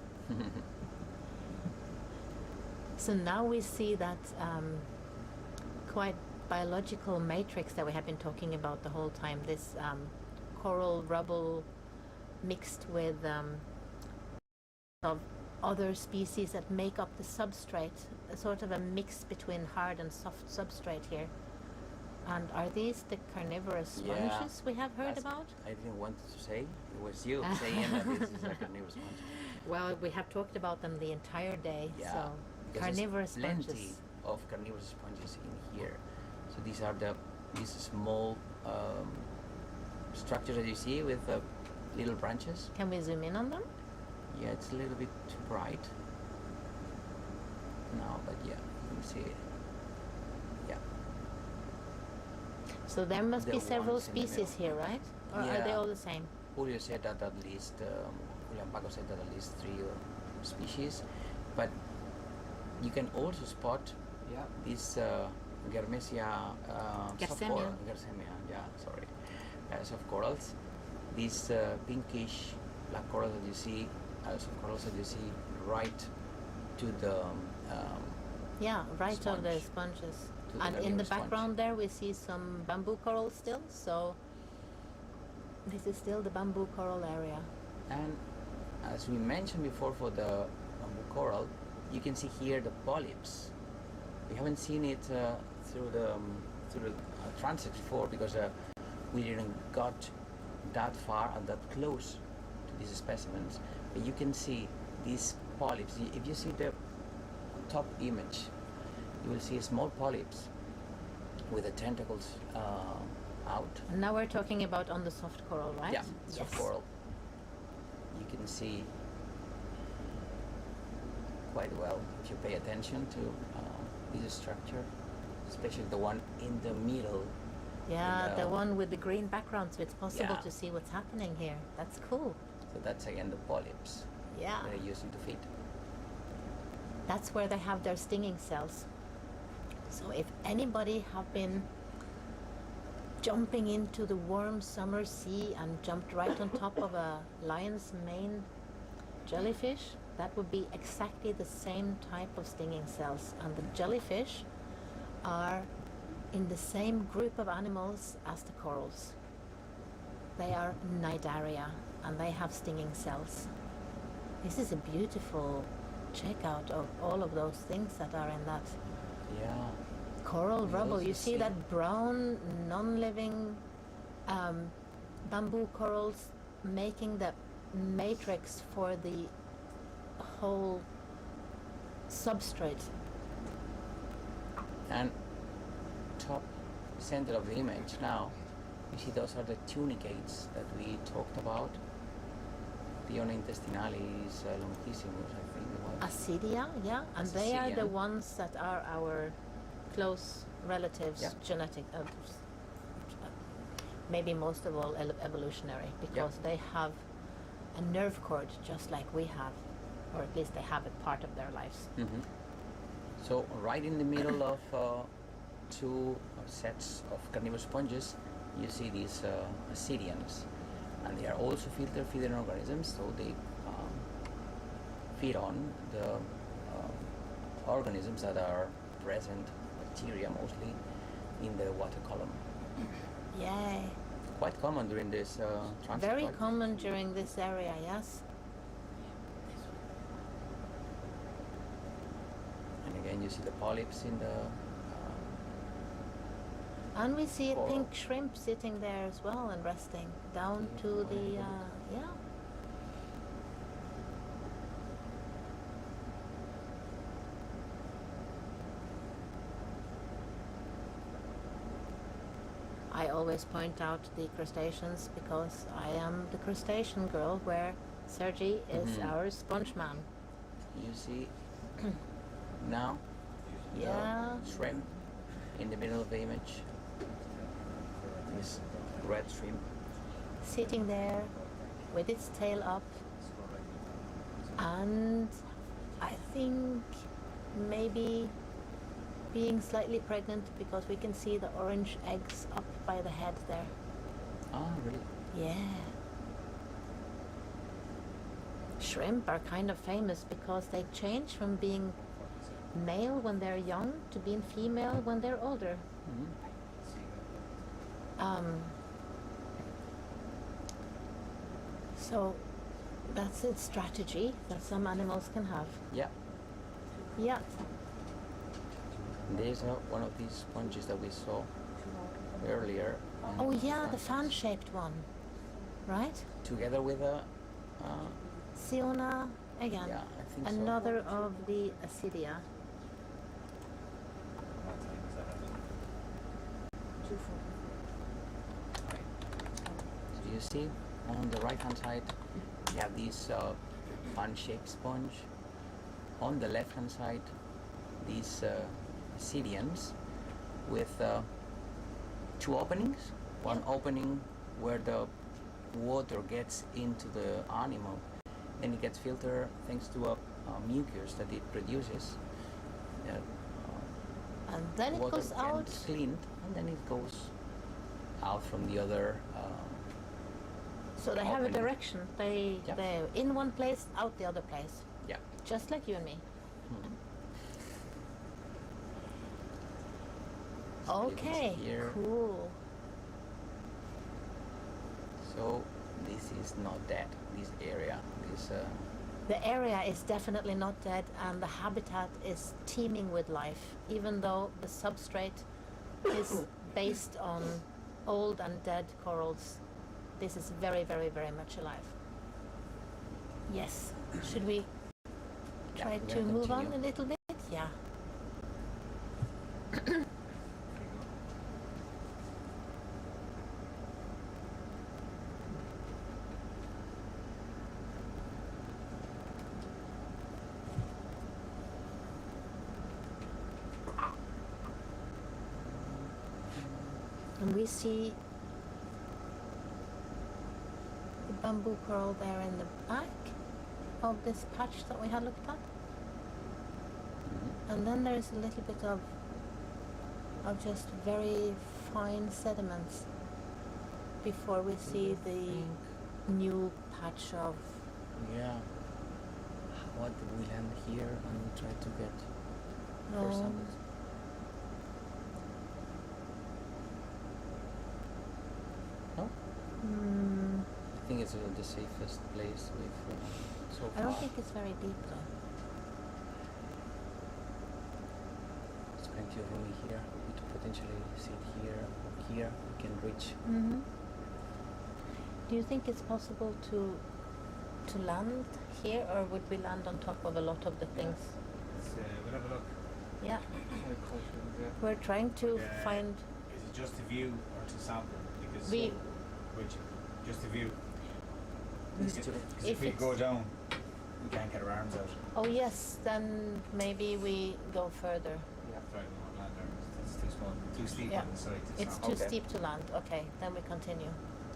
So now we see that quite biological matrix that we have been talking about the whole time, this coral rubble mixed with of other species that make up the substrate, a sort of a mix between hard and soft substrate here. And are these the carnivorous sponges we have heard about? I didn't want to say. It was you saying that this is a carnivorous sponge. Well, we have talked about them the entire day. Yeah, So because carnivorous there's plenty sponges. of carnivorous sponges in here. So these are these small structures that you see with little branches. Can we zoom in on them? Yeah, it's a little bit too bright now, but yeah, you can see it. Yeah. So there must The be several ones in the species middle. here, right? Or are they Yeah. all the same? Julio said that at least, Julian Paco said that at least 3 species, but you can also spot this Germesia Garsemia. Soft corals. These pinkish black corals that you see, soft corals that you see right to the Yeah, right of the sponge. sponges. To the And in the carnivorous sponge. background there we see some bamboo coral still, so this is still the bamboo coral area. And as we mentioned before for the bamboo coral, you can see here the polyps. We haven't seen it through the transit before because we didn't got that far and that close to these specimens. But you can see these polyps. If you see the top image, you will see small polyps with the tentacles out. And now we're talking about on the soft coral, right? Yeah, soft coral. You can see quite well if you pay attention to this structure, especially the one in the middle. Yeah, And, the one with the green background, so it's possible yeah. to see what's happening here. That's cool. So that's again the polyps Yeah. they're using to feed. That's where they have their stinging cells. So if anybody have been jumping into the warm summer sea and jumped right on top of a lion's mane jellyfish, that would be exactly the same type of stinging cells. And the jellyfish are in the same group of animals as the corals. They are Cnidaria and they have stinging cells. This is a beautiful checkout of all of those things that are in that Yeah. coral You rubble. also You see see- that brown, non-living bamboo corals making the matrix for the whole substrate. And top center of the image now, you see those are the tunicates that we talked about. Piona intestinalis longissimus, I think it was. Acidia, yeah, and they are the Acidian. ones that are our close relatives, Yeah. genetic, maybe most of all evolutionary, because they have a nerve cord just like we have, or at least they have it part of their lives. Mhm. So right in the middle of two sets of carnivorous sponges, you see these Acidians, and they are also filter feeding organisms, so they feed on the organisms that are present, bacteria mostly, in the water column. Yay! Quite common during this transit. Very part. common during this area, yes. And again, you see the polyps in the And we see a Coral. pink shrimp sitting there as well and resting down to the, yeah. I always point out the crustaceans because I am the crustacean girl, where Sergi is our sponge man. You see now Yeah. the shrimp in the middle of the image. This red shrimp. Sitting there with its tail up, and I think maybe being slightly pregnant because we can see the orange eggs up by the head there. Oh, really? Yeah. Shrimp are kind of famous because they change from being male when they're young to being female when they're older. So that's a strategy that some animals can have. Yeah. Yeah. There's one of these sponges that we saw earlier. Oh yeah, the fan-shaped one, right? Together with a Siona again. Yeah, I think so. Another of the Acidia. So you see on the right hand side you have this fan-shaped sponge. On the left hand side these Ascidians with two openings. One opening where the water gets into the animal, then it gets filtered thanks to a mucus that it produces. And then it Water goes out. gets cleaned, and then it goes out from the other. So they have a opening. direction. They're in one place, out the other place. Yeah. Just like you and me. Okay, here. cool. So this is not dead. This area is. The area is definitely not dead, and the habitat is teeming with life, even though the substrate is based on old and dead corals. This is very, very, very much alive. Yes. Should we try we're to gonna move on a continue. little bit? Yeah. And we see the bamboo coral there in the back of this patch that we had looked at. And then there's a little bit of just very fine sediments before we see the new patch of. Yeah. What did we land here and try to get for samples? No? I think it's the safest place we've so far. I don't think it's very deep though. There's plenty of room here. We could potentially sit here or here. We can reach. Do you think it's possible to land here, or would we land on top of a lot of the things? We'll have a look. Yeah. Very close, yeah. We're trying to find. Is it just a view or to sample? Because We- just a view. If If we it's- go down, we can't get our arms out. Oh yes, then maybe we go further. Right, we won't land there. It's too small, too steep Yeah. on the side. It's too steep to land. Okay, then we continue.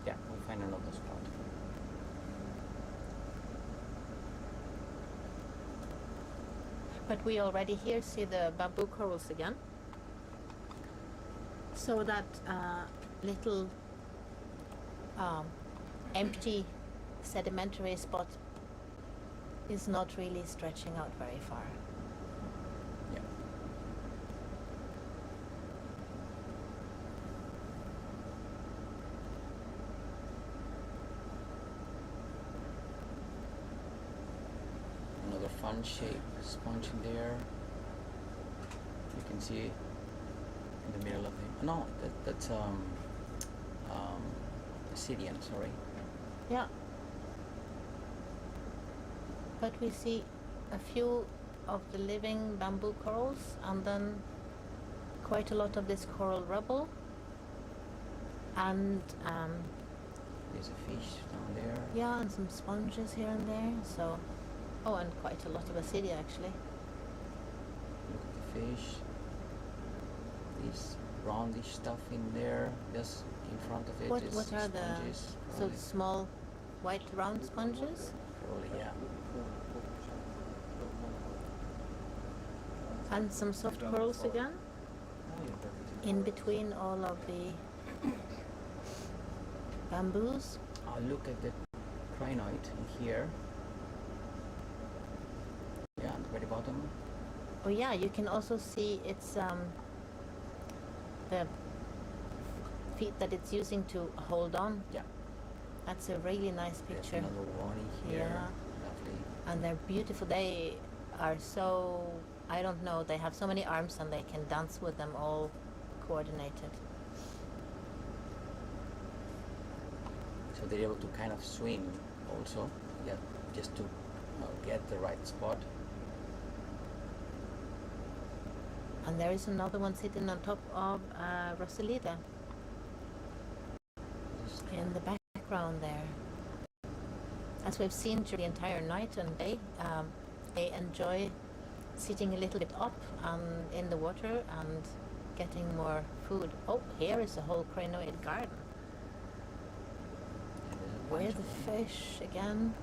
Yeah, we'll find another spot. But we already here see the bamboo corals again. So that little empty sedimentary spot is not really stretching out very far. Yeah. Another fun shape sponge in there. You can see in the middle of the... No, that's Syrian, sorry. Yeah. But we see a few of the living bamboo corals and then quite a lot of this coral rubble. And there's a fish down there. yeah, and some sponges here and there. So, oh, and quite a lot of Asidia actually. Look at the fish. This roundish stuff in there, just in front of it. What is are the sponges, so probably. small white round sponges? Probably, yeah. And some soft corals again, in between all of the bamboos. Look at the crinoid in here. Yeah, at the very bottom. Oh yeah, you can also see it's the feet that it's using to hold on. Yeah. That's a really nice There's picture. another one in here. Yeah. Lovely. And they're beautiful. They are so, I don't know, they have so many arms and they can dance with them all coordinated. So they're able to kind of swim also, yeah, just to get the right spot. And there is another one sitting on top of Rosalida in the background there. As we've seen during the entire night and day, they enjoy sitting a little bit up in the water and getting more food. Oh, here is a whole crinoid garden. Where the fish again?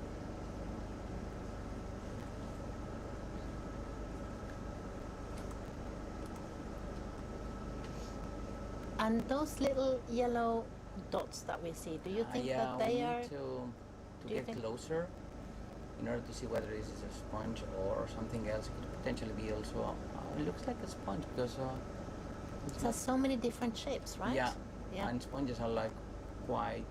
And those little yellow dots that we see, do you think that they are... to get closer in order to see whether this is a sponge or something else. It could potentially be also, it looks like a sponge because it has so many different shapes, right? Yeah, yeah. And sponges are like quite,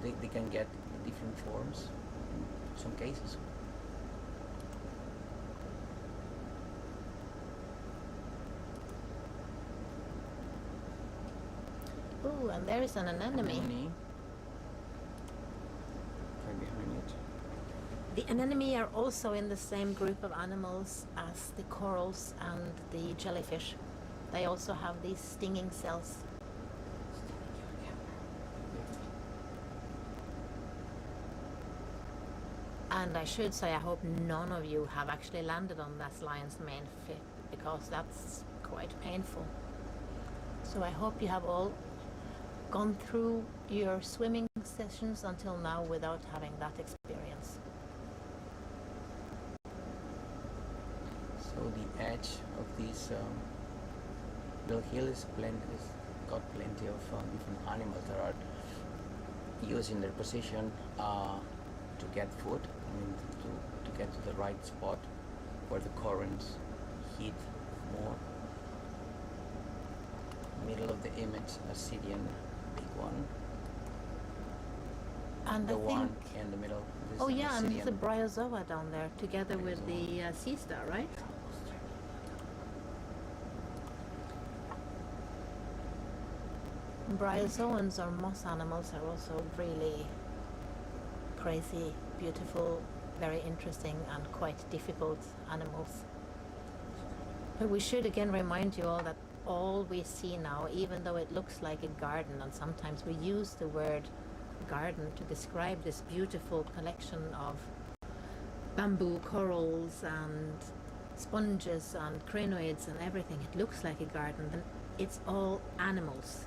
they can get different forms in some cases. Ooh, and there is an anemone. Right behind it. The anemone are also in the same group of animals as the corals and the jellyfish. They also have these stinging cells. And I should say, I hope none of you have actually landed on this lion's main fin, because that's quite painful. So I hope you have all gone through your swimming sessions until now without having that experience. So the edge of this little hill is got plenty of different animals that are using their position to get food, I mean, to get to the right spot where the currents hit more. Middle of the image, a Syrian big one. And the I one think, in the middle. oh yeah, and there's a bryozoa down there together with the sea star, right? Bryozoans or moss animals are also really crazy, beautiful, very interesting and quite difficult animals. But we should again remind you all that all we see now, even though it looks like a garden, and sometimes we use the word garden to describe this beautiful collection of bamboo corals and sponges and crinoids and everything, it looks like a garden, then it's all animals.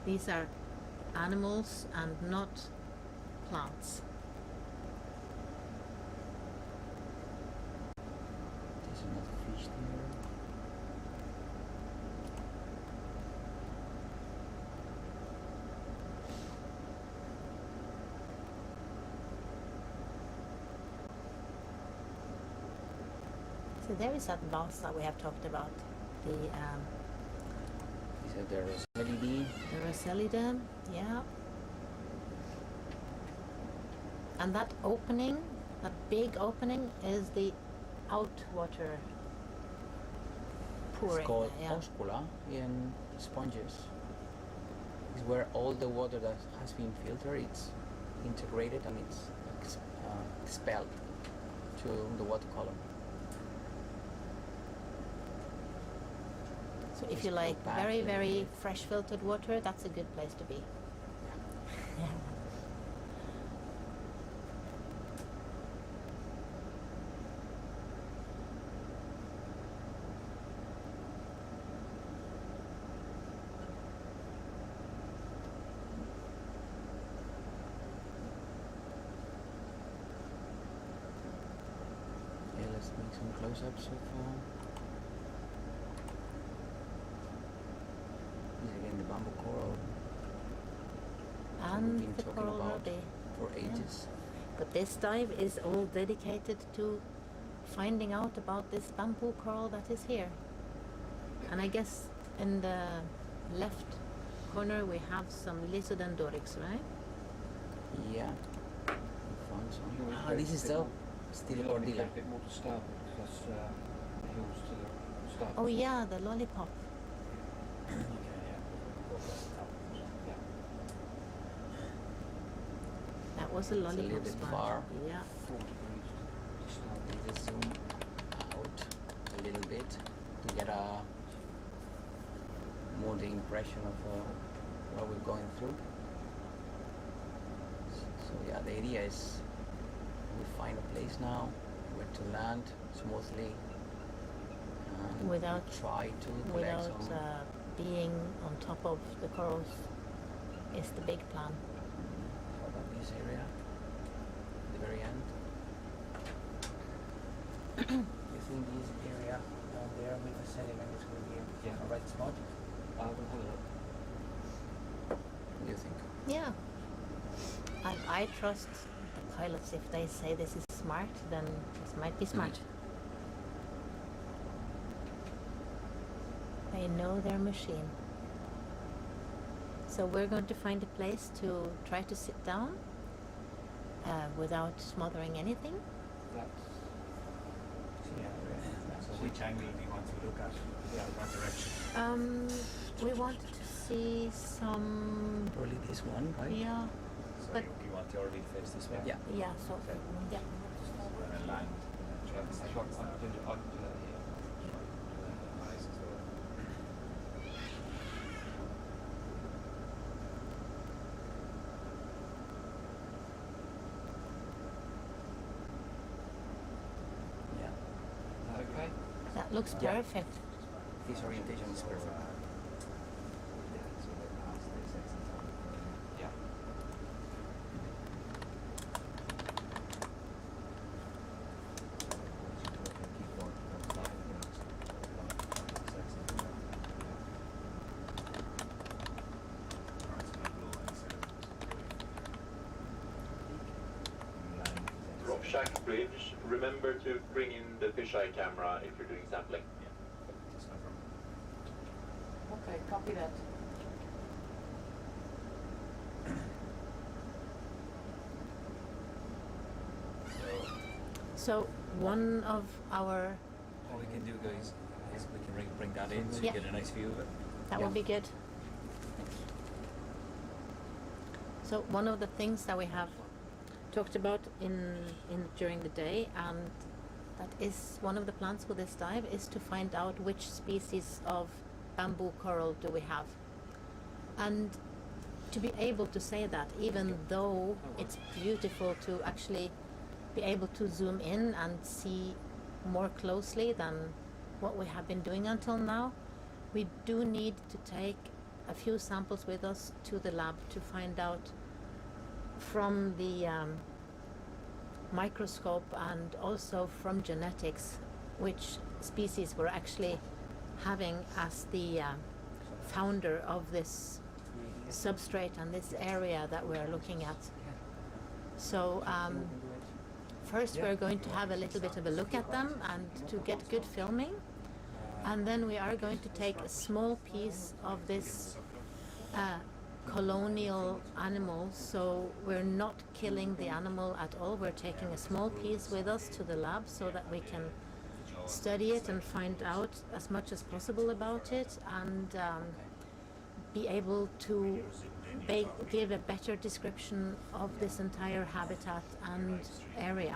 These are animals and not plants. There's another fish there. So there is that vase that we have talked about, the Rosalida, yeah. And that opening, that big opening, is the outwater poor It's called area, yeah. oscula in sponges. It's where all the water that has been filtered, it's integrated and it's expelled to the water column. So if It's you like compact very, and very fresh filtered water, that's a good place to be. Yeah. Yeah, let's make some close-ups of this again, the bamboo coral that we've And been the talking coral about rubby. for ages. But this dive is all dedicated to finding out about this bamboo coral that is here. And I guess in the left corner we have some Lysodendrorix, right? Yeah, we found some. Ah, this is still Cordilla. A bit more to starboard because the hills to the starboard. Oh yeah, the lollipop. Okay, yeah. That was a It's a little lollipop bit sponge. far. Yeah. 4 degrees to starboard. We just zoom out a little bit to get a more the impression of what we're going through. So yeah, the idea is we find a place now where to land smoothly and Without- we try to collect Without some being on top of the corals is the big plan. how about this area at the very end. You think this area down there with the sediment is going to be a right spot? We'll have a look. What do you think? Yeah. And I trust the pilots. If they say this is smart, then this might be smart. They know their machine. So we're going to find a place to try to sit down without smothering anything. So which angle do you want to look at? Yeah, what direction? We wanted to see some. Probably this one, right? Yeah. So But you want the orbit face this way? Yeah. yeah. So Okay. yeah. We're aligned. I'll do that here. Yeah. Okay. That looks Yeah. perfect. This orientation is perfect. Yeah. Drop shack bridge. Remember to bring in the fisheye camera if you're doing sampling. Okay, copy that. So one of our What we can do, guys, is we can bring that in so Yeah. you get a nice view of it. that would be good. So one of the things that we have talked about during the day, and that is one of the plans for this dive, is to find out which species of bamboo coral do we have. And to be able to say that, even though it's beautiful to actually be able to zoom in and see more closely than what we have been doing until now, we do need to take a few samples with us to the lab to find out from the microscope and also from genetics which species we're actually having as the founder of this substrate and this area that we're looking at. So first we're going to have a little bit of a look at them and to get good filming, and then we are going to take a small piece of this colonial animal, so we're not killing the animal at all. We're taking a small piece with us to the lab so that we can study it and find out as much as possible about it, and be able to give a better description of this entire habitat and area.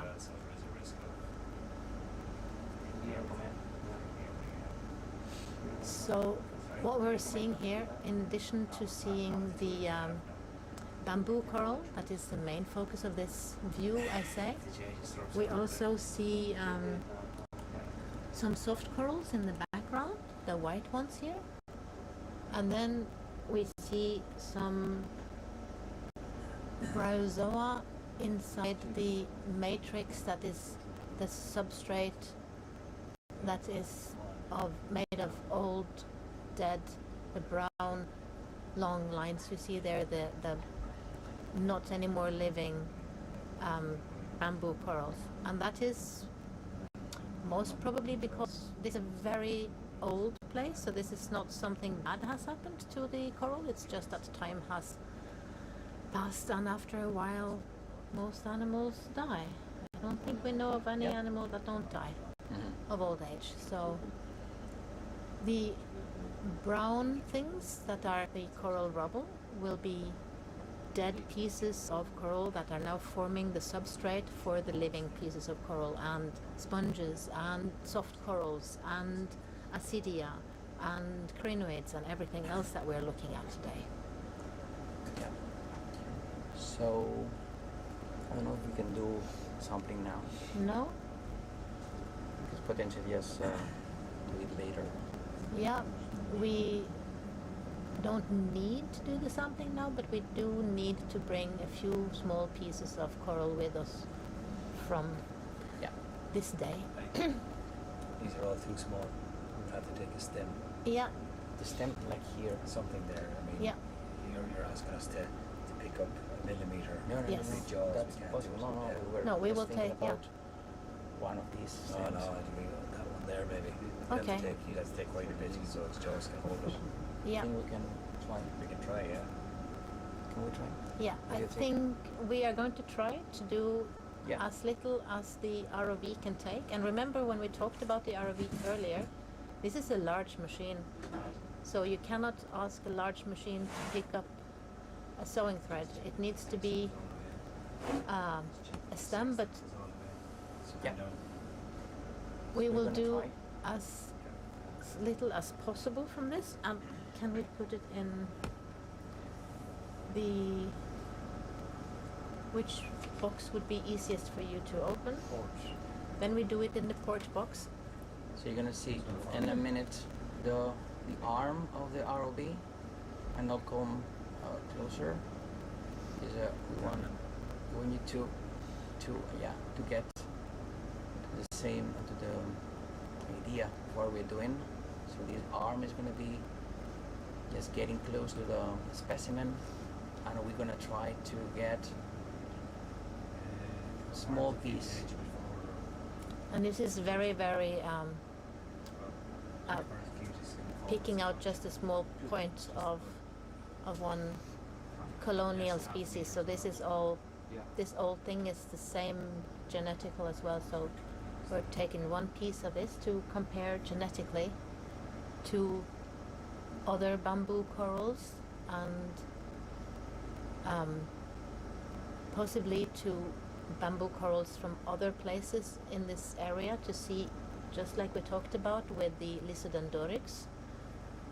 So what we're seeing here, in addition to seeing the bamboo coral, that is the main focus of this view, I say, we also see some soft corals in the background, the white ones here, and then we see some bryozoa inside the matrix that is the substrate that is made of old, dead, the brown long lines you see there, the not anymore living bamboo corals. And that is most probably because this is a very old place, so this is not something bad has happened to the coral, it's just that time has passed, and after a while most animals die. I don't think we know of any animal that don't die of old age. So the brown things that are the coral rubble will be dead pieces of coral that are now forming the substrate for the living pieces of coral, and sponges and soft corals and acidia and crinoids and everything else that we're looking at today. Yeah. So I don't know if we can do something now. No? Because potentially just do it later. Yeah, we don't need to do the sampling now, but we do need to bring a few small pieces of coral with us from this day. These are all too small. We'll have to take a stem. Yeah. The stem, like here. Something there. I mean, you're asking us to pick up a millimetre. No, Yes. no, that's possible. No, we will just thinking take, about one of these Oh stems. no, I mean that one there maybe. Okay. You'd have to take quite a bit so its jaws can hold it. Yeah. I think we can try. We can try, yeah. Can we try? Yeah, What do I you think we are going to try to do Yeah. as little as the ROV can take. And remember when we talked about the ROV earlier, this is a large machine. So you cannot ask a large machine to pick up a sewing thread. It needs to be a stem, but we will gonna do try. as little as possible from this. Can we put it in the... Which box would be easiest for you to open? Then we do it in the port box. So you're gonna see in a minute the arm of the ROB, and I'll come closer. We need to get the same to the idea of what we're doing. So this arm is gonna be just getting close to the specimen, and we're gonna try to get a small piece. And this is very, very picking out just a small point of one colonial species. So this is all, this whole thing is the same genetical as well. So we're taking one piece of this to compare genetically to other bamboo corals, and possibly to bamboo corals from other places in this area, to see, just like we talked about with the Lysodendrorix,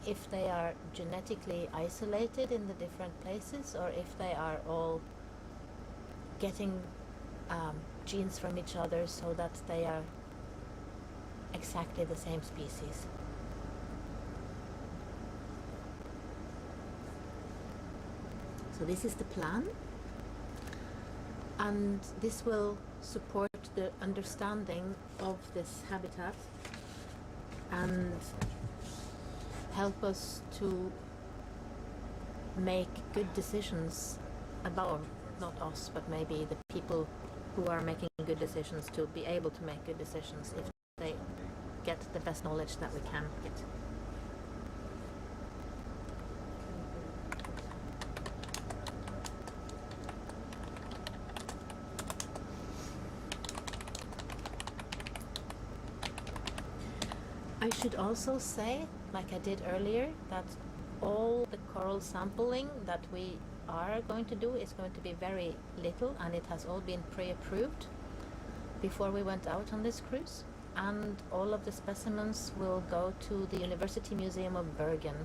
if they are genetically isolated in the different places, or if they are all getting genes from each other so that they are exactly the same species. So this is the plan, and this will support the understanding of this habitat and help us to make good decisions about, not us, but maybe the people who are making good decisions, to be able to make good decisions if they get the best knowledge that we can get. I should also say, like I did earlier, that all the coral sampling that we are going to do is going to be very little, and it has all been pre-approved before we went out on this cruise. And all of the specimens will go to the University Museum of Bergen.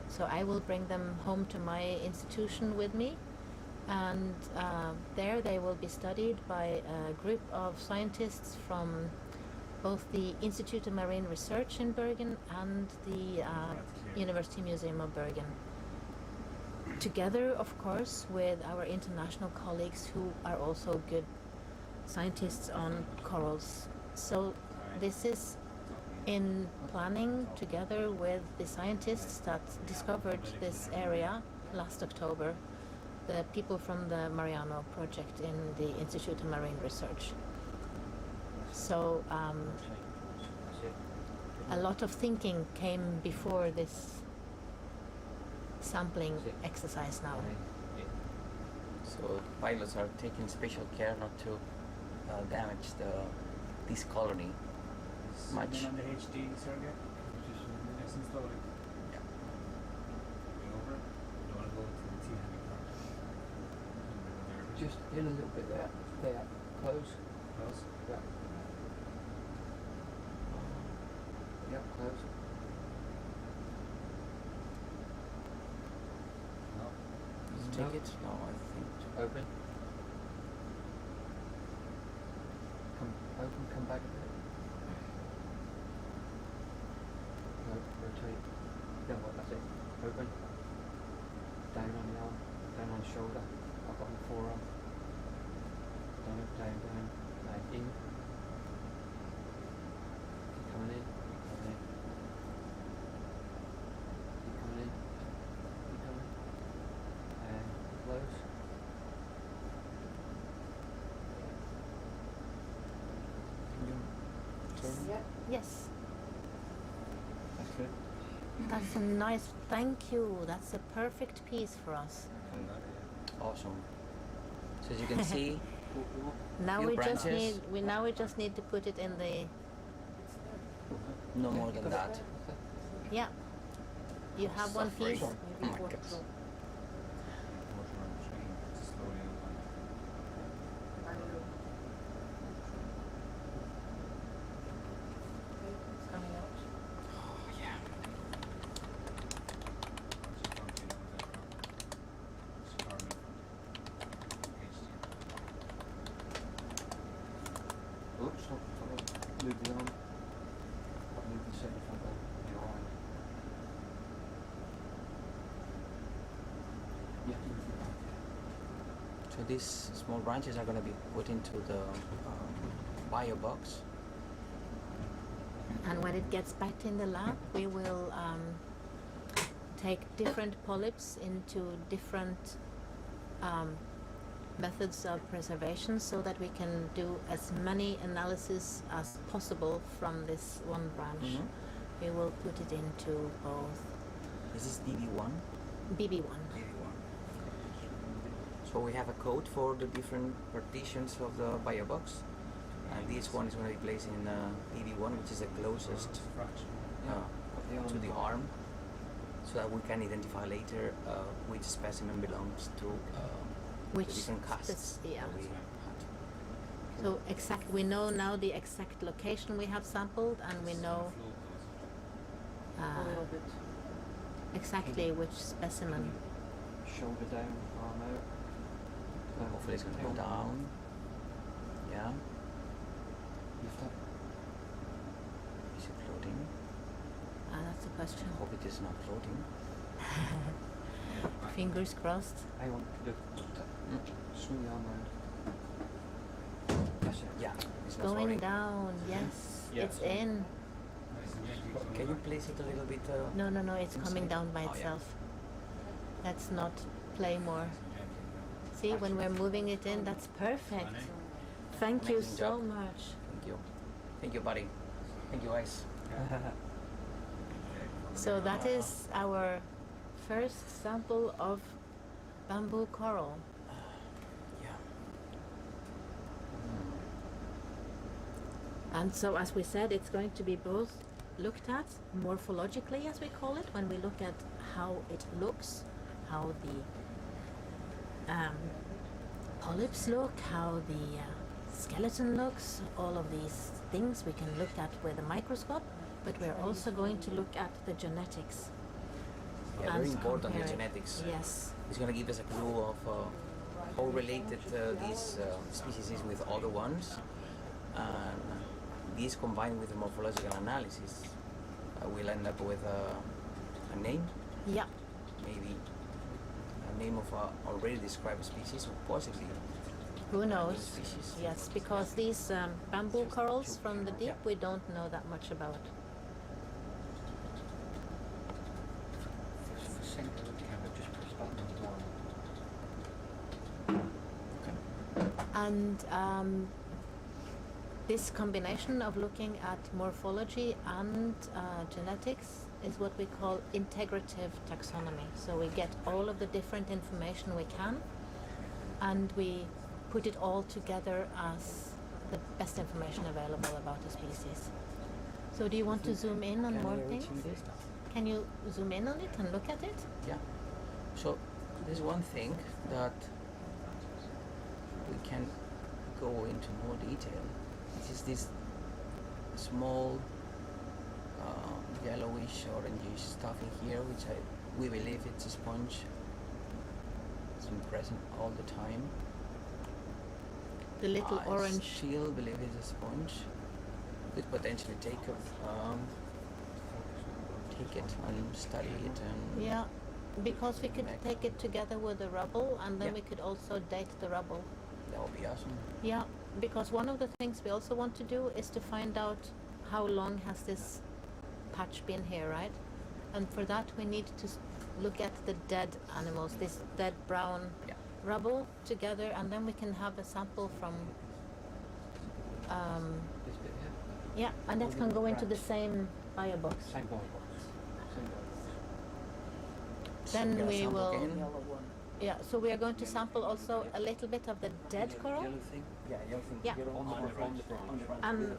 So I will bring them home to my institution with me, and there they will be studied by a group of scientists from both the Institute of Marine Research in Bergen and the University Museum of Bergen. Together, of course, with our international colleagues who are also good scientists on corals. So this is in planning together with the scientists that discovered this area last October, the people from the Mariano project in the Institute of Marine Research. So a lot of thinking came before this sampling exercise now. So pilots are taking special care not to damage this colony much. On the HD surrogate, which is nice and slowly. Yeah. Going over it. Don't want to go to the T-heavy part. Just in a little bit there. There. Close. Close. Yeah. Yep, close. No. Let's take it. No, I think. Open. Come back a bit. No, rotate. Yeah, what, that's it. Open. Down on the arm. Down on the shoulder. Up on the forearm. Down, down, down. Now in. Keep coming in. Keep coming in. Keep coming in. Keep coming. And close. Can you turn? Yeah. Yes. That's good. That's a nice, thank you. That's a perfect piece for us. Awesome. So as you can see, Now few we just branches. need to put it in the, No more than that. yeah. You have one Suffering. piece. Oh my God. Motion on the screen. Slowly open. It's coming out. Oh yeah. Oops, stop. Move the arm. Move the center front arm. You're all right. Yeah. So these small branches are going to be put into the bio box. And when it gets back in the lab, we will take different polyps into different methods of preservation so that we can do as many analyses as possible from this one branch. We will put it into both This is DB1. BB1. So we have a code for the different partitions of the bio box, and this one is going to be placed in DB1, which is the closest to the arm, so that we can identify later which specimen belongs to the Which different casts yeah. that we had. So we know now the exact location we have sampled, and we know exactly which specimen. Shoulder down, arm out. Hopefully it's going to go down. Yeah. Lift up. Is it floating? That's a question. Hope it is not floating. Fingers crossed. I want to swing the arm around. That's it. Yeah. It's not Going floating. down, yes. Yeah. It's in. Can you place it a little bit? No, it's coming inside? down by Oh, yeah. itself. Let's not play more. See, when we're moving it in, that's perfect. Thank you Amazing so job. much. Thank you. Thank you, buddy. Thank you, guys. So that is our first sample of bamboo coral. Yeah. And so, as we said, it's going to be both looked at morphologically, as we call it, when we look at how it looks, how the polyps look, how the skeleton looks, all of these things we can look at with a microscope, but we're also going to look at the genetics. Yeah, and very important, the compare it. genetics. Yes. It's going to give us a clue of how related these species is with other ones. And these combined with the morphological analysis, we'll end up with a name. Yeah. Maybe a name of a already described species, or possibly Who a new knows? species. Yes, because these bamboo corals from the deep, we don't know that much about. For center of the camera, just push button on one. And this combination of looking at morphology and genetics is what we call integrative taxonomy. So we get all of the different information we can, and we put it all together as the best information available about the species. So do you want to zoom in on more things? Can you zoom in on it and look at it? Yeah. So there's one thing that we can go into more detail. It is this small yellowish, orangish stuff in here, which we believe it's a sponge. It's been present all the time. The little I orange. still believe it's a sponge. Could potentially take it and study it and Yeah, because we could take it together with the rubble, and then Yeah. we could also date the rubble. that would be awesome. Yeah, because one of the things we also want to do is to find out how long has this patch been here, right? And for that we need to look at the dead animals, this dead brown Yeah. rubble together, and then we can have a sample from This bit here. yeah, and that can go into the same bio box. Same ball box. Same ball box. Then Gonna we sample will again. yeah, so we are going to sample also a little bit of the dead coral Yellow thing? Yeah, yellow thing. Yeah. Yellow on the branch.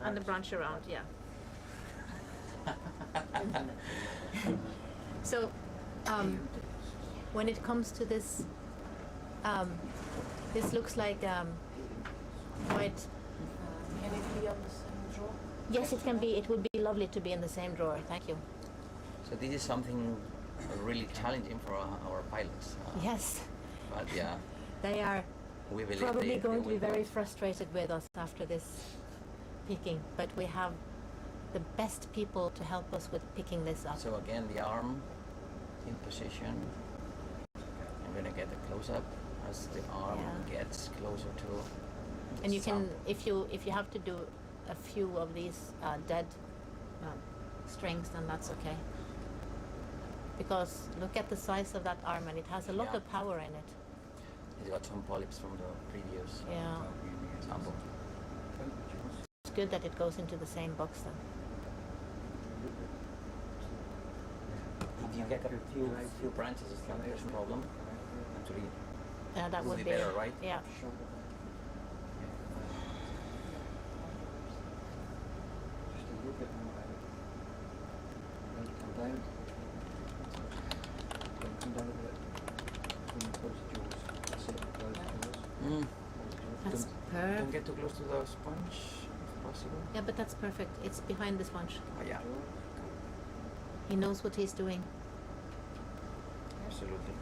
and the branch around, yeah. So when it comes to this, this looks like quite. Can it be on the same drawer? Yes, it can be. It would be lovely to be in the same drawer. Thank you. So this is something really challenging for our pilots. Yes, But yeah, they are we believe probably they going to be will very go. frustrated with us after this picking, but we have the best people to help us with picking this up. So again, the arm in position. I'm gonna get a close up as the arm Yeah. gets closer to. And you can, sample. if you have to do a few of these dead strings, then that's okay. Because look at the size of that arm, and it has a lot Yeah. of power in it. It's got some polyps from the previous Yeah, sample. it's good that it goes into the same box then. If you get a few branches, it's not there's a problem. Actually, Yeah, that would would be better, right? Yeah. Just a little bit more out. Then come down. Then come down a bit. When you close the jaws. That's it. Close the jaws. Mm. Close the jaws. That's Don't perfect. get too close to the sponge, if possible. Yeah, but that's perfect. It's behind the sponge. Oh yeah, He knows what he's doing. absolutely.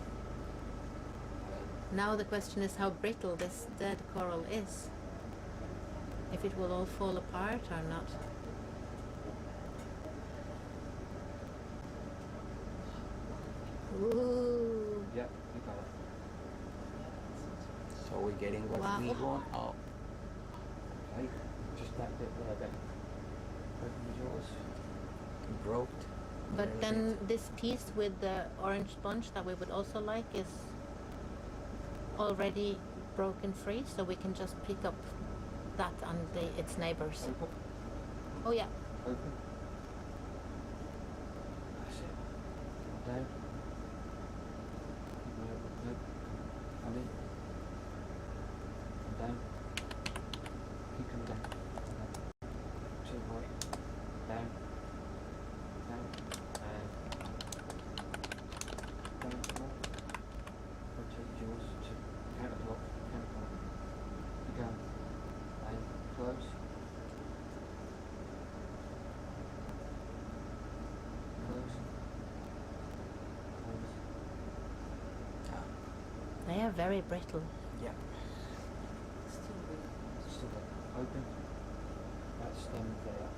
Now the question is how brittle this dead coral is. If it will all fall apart or not. Ooh. Yep, you got it. So we're getting what Wow. we want. Oh, Okay. Just that bit there then. Open the jaws. it broke. a But little then bit. this piece with the orange sponge that we would also like is already broken free, so we can just pick up that and its neighbors. Open. Oh yeah, Open. That's it. Come down. Keep my open. No. Come in. Come down. Keep coming down. Too high. Down. They're very brittle. Yeah. Still open. That stem there.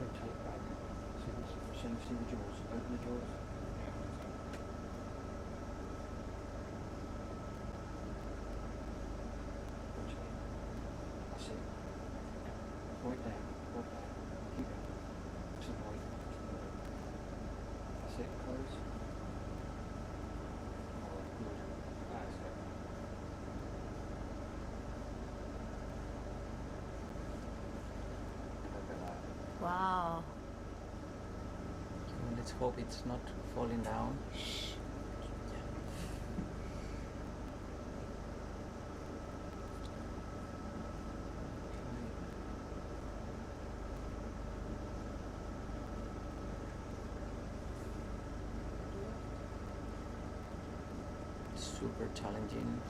Rotate back. See the jaws. Open the jaws. Rotate. That's it. Right down. Right down. Keep it. To the right. That's it. Close. Alright, good. That's it. Wow. So let's hope it's not falling down. Super challenging.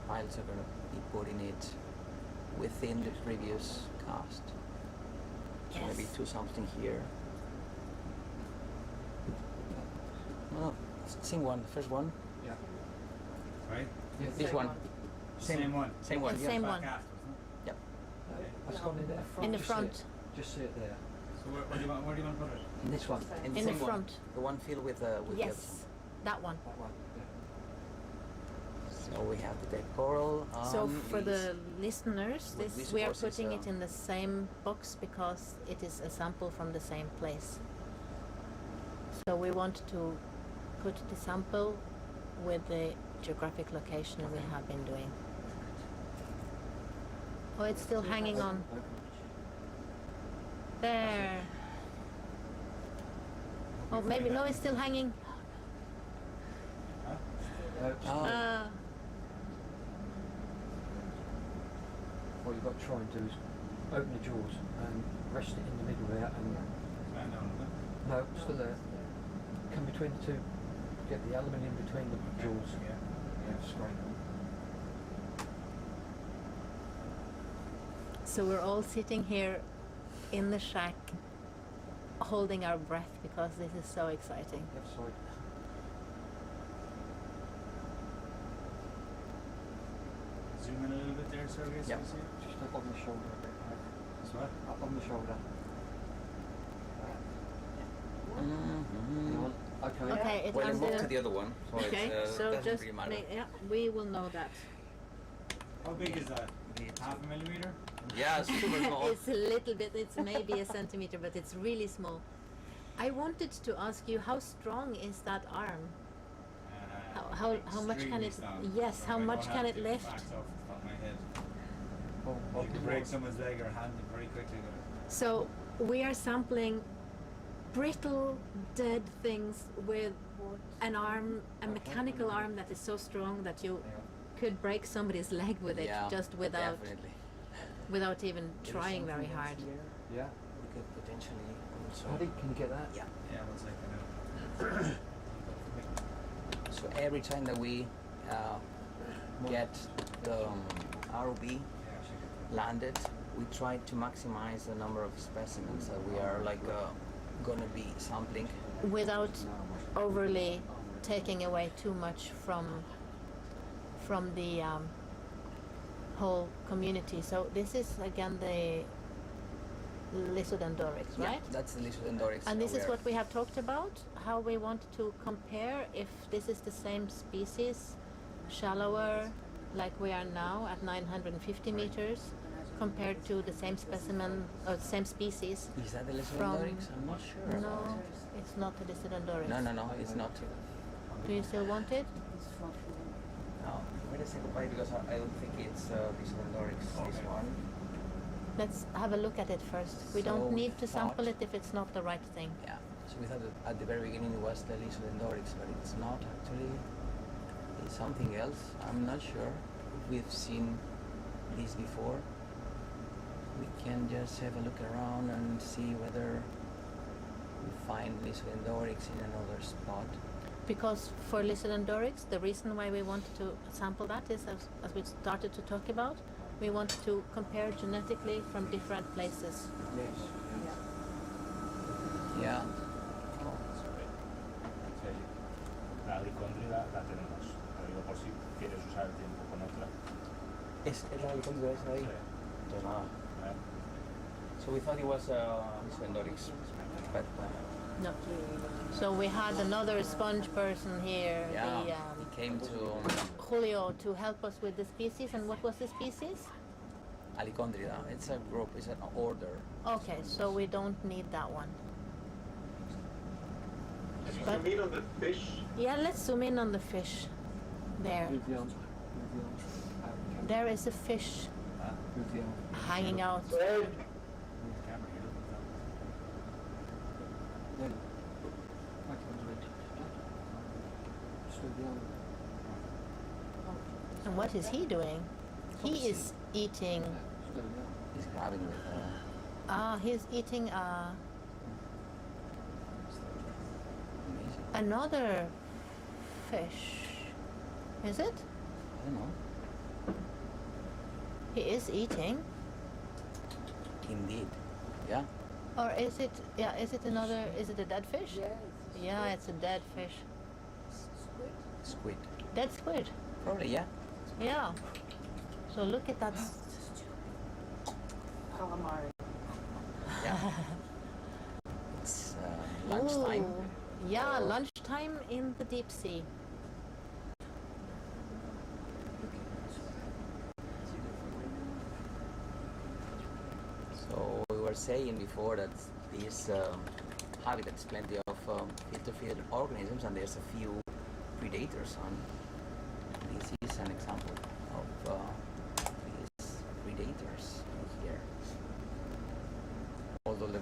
Pilots are going to be putting it within the previous cast. So maybe do something here. No, same one, the first one. Yeah. Right? Yeah, This one. Same one. Same one. The Yeah. same Back one. after, isn't it? Yep. That's gone in there. In the Just see front. it. Just see it there. So where do you want to put it? In this one. And In same the one, front. the one filled with Yes, that one. That one. Yeah. So we have the dead coral. So for the listeners, what this we we are suppose is, putting it in the same box because it is a sample from the same place. So we want to put the sample with the geographic location we have been doing. Oh, it's still hanging on. There. Oh, maybe no, it's still hanging. Oh. What you've got to try and do is open the jaws and rest it in the middle there and no, still there. Come between the two. Get the aluminium between the jaws. Yeah, straight. So we're all sitting here in the shack holding our breath because this is so exciting. Left side. Zoom in a little bit there, Sergey, so Yep. you see it. Just up on the shoulder a bit. That's what? Up on the shoulder. Mhm. You want- Okay. Okay, it's Well, under. move to the other one. So Okay, it's, so doesn't just really matter. yeah, we will know that. How big is that? Half a millimeter? Yeah, it's super small. It's a little bit. It's maybe a centimeter, but it's really small. I wanted to ask you, how strong is that arm? How much can extremely it? strong. Yes, how I much don't can have it the lift? facts off the top of my head. Oh, You can break someone's leg or hand very quickly. So we are sampling brittle, dead things with an arm, a mechanical arm that is so strong that you could break somebody's leg with it Yeah, just without even There is trying very something hard. else here. Yeah. We could potentially also. Paddy, can you get that? Yeah. Yeah, one second. So every time that we get the ROV landed, we try to maximize the number of specimens that we are gonna be sampling. Without overly taking away too much from the whole community. So this is again the Lysodendorix, Yeah, right? that's the Lysodendorix. And this is what we have talked about, how we want to compare if this is the same species, shallower, like we are now at 950 meters, compared to the same specimen or same species. Is that the from- Lysodendorix? I'm not sure. No, it's not the Lysodendorix. No, it's not. Do you still want it? No, wait a second, buddy, because I don't think it's Lysodendorix, this one. Let's have a look at it first. We So don't we need to sample thought- it if it's not the right thing. Yeah, so we thought that at the very beginning it was the Lysodendorix, but it's not actually. It's something else. I'm not sure if we've seen this before. We can just have a look around and see whether we find Lysodendorix in another spot. Because for Lysodendorix, the reason why we wanted to sample that is, as we started to talk about, We want to compare genetically from different places. Yes. Yeah. La alicóndrida la tenemos, lo digo por si quieres usar el tiempo con otra. Es la alicóndrida esa de ahí. Entonces nada. So we thought it was Lisendorix, but No. So we had another sponge person here, yeah, the, he came to Julio, to help us with the species. And what was the species? Alicóndrida. It's a group, it's an order. Okay, so we don't need that one. Zoom in on the fish. Yeah, let's zoom in on the fish. There. There is a fish hanging out. And what is he doing? He is eating. He's grabbing with He's eating another fish. Is it? I don't know. He is eating. Indeed. Yeah. Or is it? Yeah. Is it another? Is it a dead fish? Yeah, it's a dead fish. Squid. Dead squid. Probably, yeah. Yeah. So look at that. Calamari. Yeah. It's lunchtime. Ooh. Yeah, lunchtime in the deep sea. So we were saying before that these habitats plenty of filter-feeded organisms, and there's a few predators on. This is an example of these predators here. Although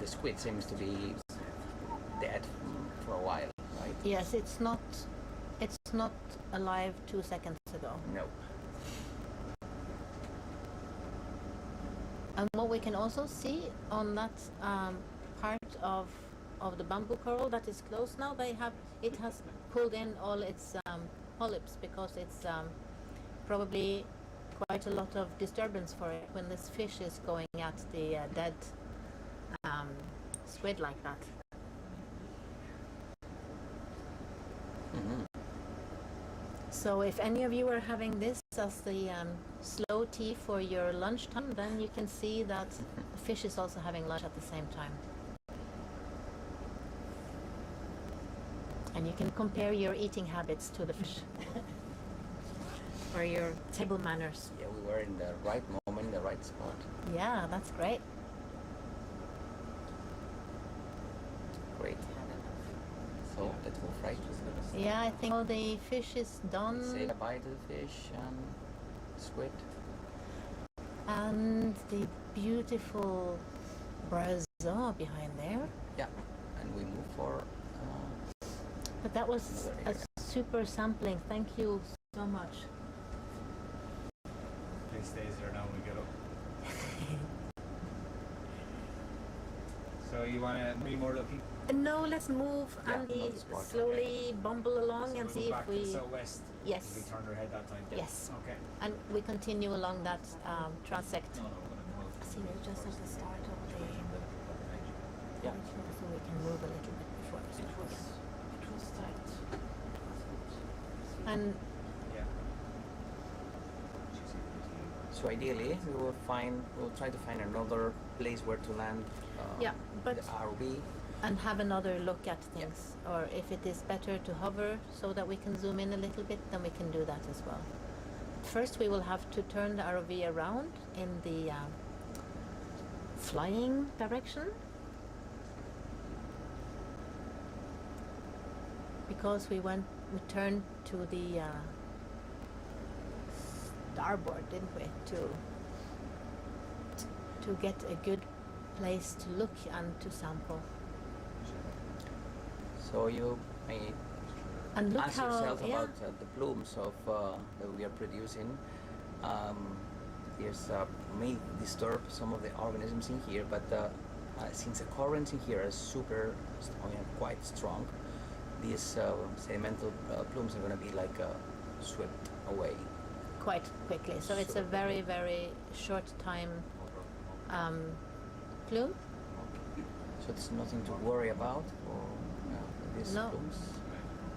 the squid seems to be dead for a while, right? Yes, it's not alive 2 seconds ago. No. And what we can also see on that part of the bamboo coral that is closed now, it has pulled in all its polyps, because it's probably quite a lot of disturbance for it when this fish is going at the dead squid like that. Mm-hmm. So if any of you are having this as the slow tea for your lunchtime, then you can see that the fish is also having lunch at the same time. And you can compare your eating habits to the fish. Or your table manners. Yeah, we were in the right moment, the right spot. Yeah, that's great. Great. So let's move right. Yeah, I think all the fish is done. Say goodbye to the fish and squid. And the beautiful brazil behind there. Yeah, and we move for. But that was a super sampling. Thank you so much. Please stay there now when we get up. So you want to be more looking? No, let's move and we slowly bumble along So and we'll see go if back to we. the southwest. Yes. We turned our head that time. Yes. Okay. And we continue along that transect. No, we're going to come out. See, we're just at the start of the. Yeah. So we can move a little bit before. It was tight. And Yeah. So ideally, we'll try to find another place where to land. yeah, but the RV. and have another look at things, or if it is better to hover so that we can zoom in a little bit, then we can do that as well. First, we will have to turn the RV around in the flying direction, because we turned to the starboard, didn't we, to get a good place to look and to sample. So you may And look ask how, yourself yeah. about the plumes of that we are producing. May disturb some of the organisms in here, but since the currents in here are quite strong, these sedimental plumes are going to be like swept away quite quickly. So it's a very, very short time plume. So it's nothing to worry about for these No. plumes?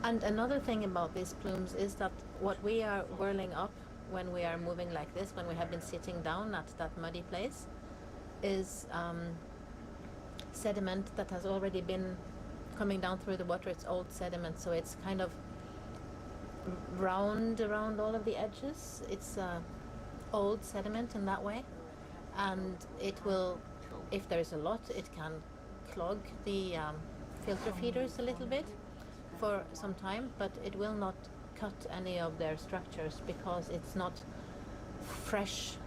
And another thing about these plumes is that what we are whirling up when we are moving like this, when we have been sitting down at that muddy place, is sediment that has already been coming down through the water. It's old sediment, so it's kind of round around all of the edges. It's old sediment in that way, and it will, if there's a lot, it can clog the filter feeders a little bit for some time, but it will not cut any of their structures because it's not fresh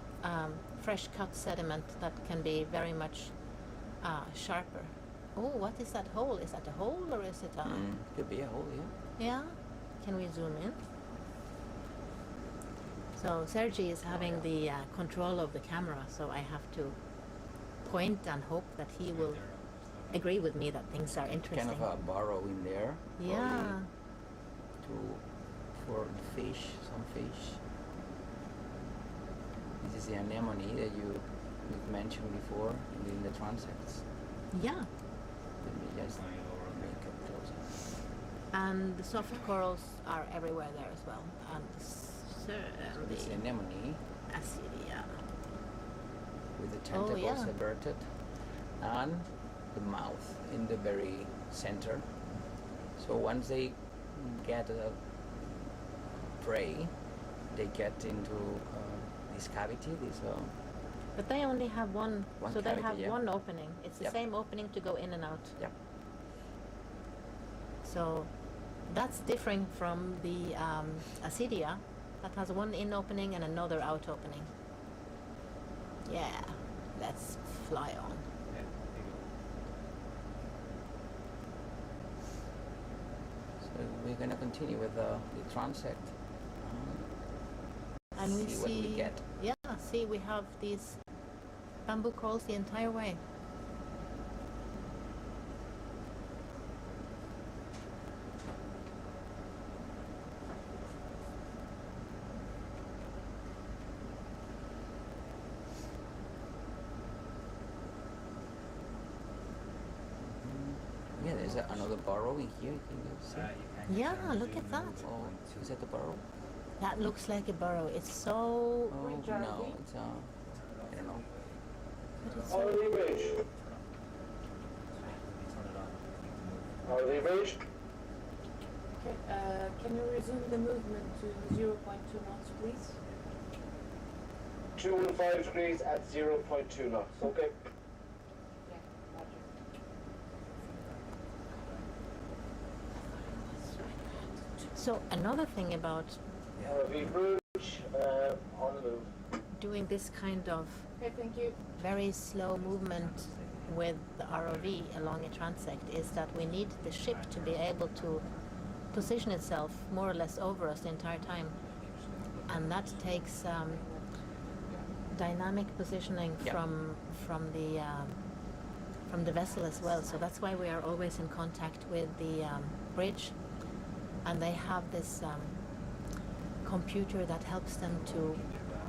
cut sediment that can be very much sharper. Oh, what is that hole? Is that a hole or is it a... Could be a hole, yeah. Yeah? Can we zoom in? So Sergi is having the control of the camera, so I have to point and hope that he will agree with me that things are interesting. Kind of a burrow in there. Yeah. For the fish, some fish. This is the anemone that you've mentioned before in the transects. Yeah. Let me just make it closer. And the soft corals are everywhere there as well. And So this anemone Acidia. with the tentacles yeah. averted and the mouth in the very center. So once they get a prey, they get into this cavity, but they only have one so cavity, they have yeah. one opening. It's the Yep. same opening to go in and out. Yep. So that's different from the Acidia that has one in opening and another out opening. Yeah, let's fly on. So we're gonna continue with the transect. And we see what we get. Yeah, see, we have these bamboo corals the entire way. Yeah, there's another burrow in here. Can you see? Yeah, look at that. Oh, is that the burrow? That looks like a burrow. It's so... Oh no, it's I don't know. But it's Are so... they rich? Are they rich? Okay, can you resume the movement to 0.2 knots, please? 215 degrees at 0.2 knots, okay? So another thing about on the move. doing this kind of Okay, thank you. very slow movement with the ROV along a transect is that we need the ship to be able to position itself more or less over us the entire time, and that takes dynamic positioning Yeah. from the vessel as well. So that's why we are always in contact with the bridge, and they have this computer that helps them to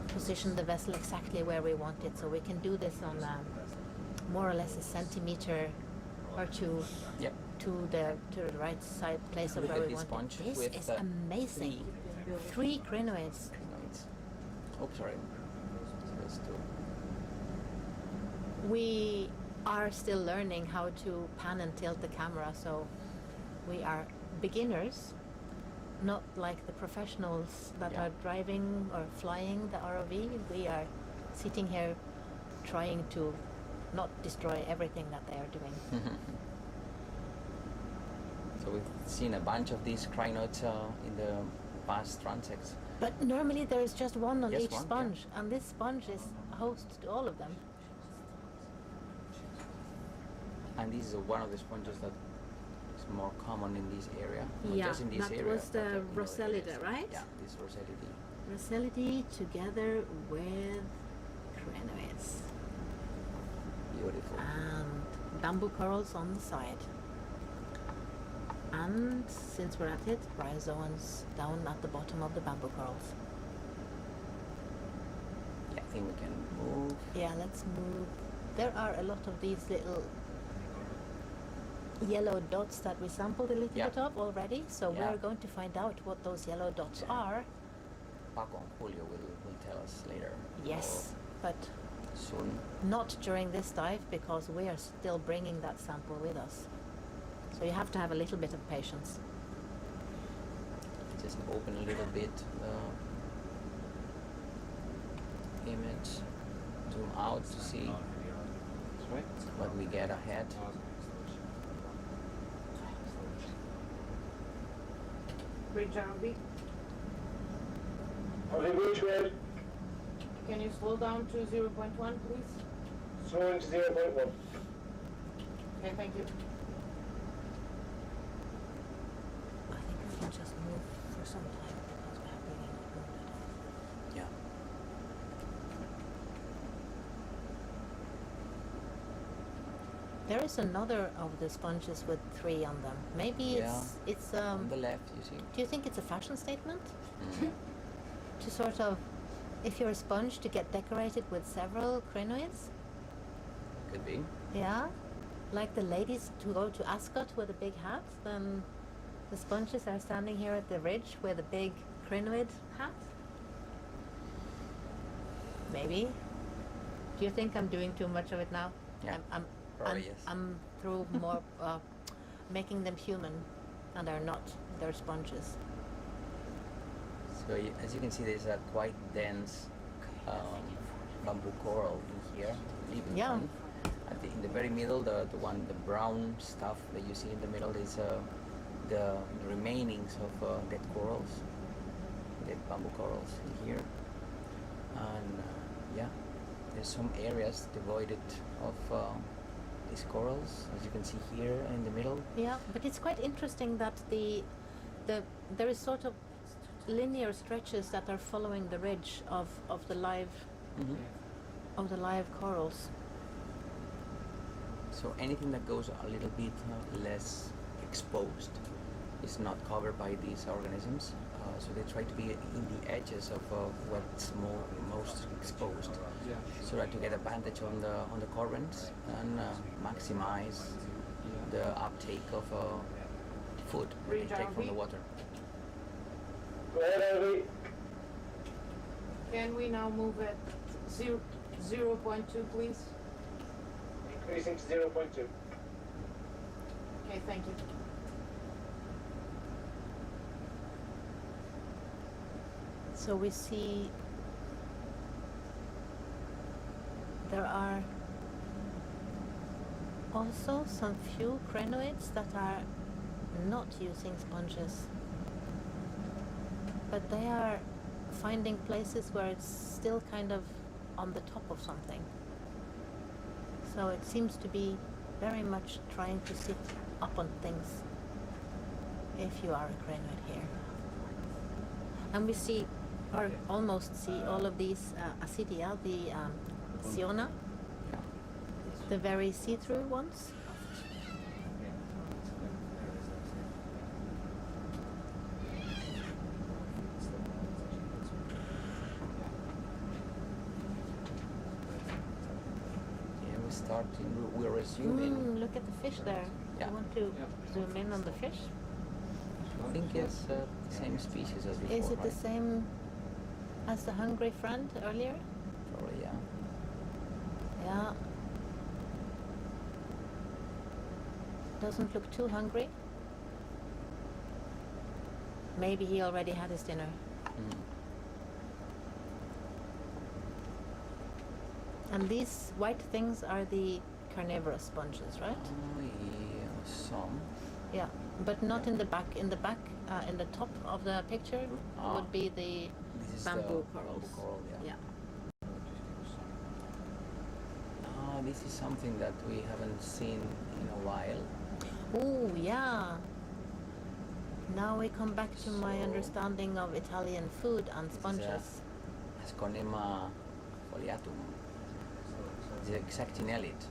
position the vessel exactly where we want it. So we can do this on more or less a centimeter or two Yep. to the right side place of Look where at we this want it. sponge This with is the amazing. 3 crinoids. Oh, sorry. So that's two. We are still learning how to pan and tilt the camera, so we are beginners, not like the professionals that Yeah. are driving or flying the ROV. We are sitting here trying to not destroy everything that they are doing. So we've seen a bunch of these crinoids in the past transects. But normally there is just one on Just each one, sponge, and this sponge is host to all of them. And this is one of the sponges that is more common in this area. Not Yeah, just in this that area, was but the in other Rosellida, areas. right? Yeah, this Rosellida. Rosellida together with crinoids. Beautiful. And bamboo corals on the side. And since we're at it, bryozoans down at the bottom of the bamboo corals. think we can move. Yeah, let's move. There are a lot of these little yellow dots that we sampled a little bit of already, so we're going to find out what those yellow dots are. Paco and Julio will tell us later. Yes, but soon. Not during this dive, because we are still bringing that sample with us. So you have to have a little bit of patience. Just open a little bit the image, zoom out to see what we get ahead. Bridge RB. Bridge red. Can you slow down to 0.1, please? Slowing to 0.1. Okay, thank you. I think we can just move for some time because we have really not moved at all. Yeah. There is another of the sponges with 3 on them. Maybe it's on the left, you see. Do you think it's a fashion statement? To sort of, if you're a sponge, to get decorated with several crinoids? Could be. Yeah, like the ladies who go to Ascot with a big hat, then the sponges are standing here at the ridge with a big crinoid hat. Maybe. Do you think I'm doing too much of it now? Yeah. I'm through more making them human, and they're not. They're sponges. So as you can see, there's a quite dense bamboo coral in here. Yeah. In the very middle, the brown stuff that you see in the middle is the remainings of dead corals, dead bamboo corals in here. And there's some areas devoid of these corals, as you can see here in the middle. Yeah, but it's quite interesting that there is sort of linear stretches that are following the ridge of the live of the live corals. So anything that goes a little bit less exposed is not covered by these organisms. So they try to be in the edges of what's most exposed, so that to get advantage on the currents and maximize the uptake of food that they take from the water. Can we now move at 0.2, please? Increasing to 0.2. Okay, thank you. So we see there are also some few crinoids that are not using sponges, but they are finding places where it's still kind of on the top of something. So it seems to be very much trying to sit up on things, if you are a crinoid here. And we see, or almost see, all of these Acidia, the Siona, the very see-through ones. We're resuming. Look at the fish there. Yeah. You want to zoom in on the fish? I think it's the same species as before. Is it the right? same as the hungry friend earlier? Probably, yeah. Yeah. Doesn't look too hungry. Maybe he already had his dinner. And these white things are the carnivorous sponges, right? Yeah, some. Yeah, but not in the back. In the back, in the top of the picture would be the bamboo corals. Bamboo coral, Yeah. This is something that we haven't seen in a while. Oh, yeah. Now we come back to my understanding of Italian food and sponges. Asconema foliatum. The exactinellid.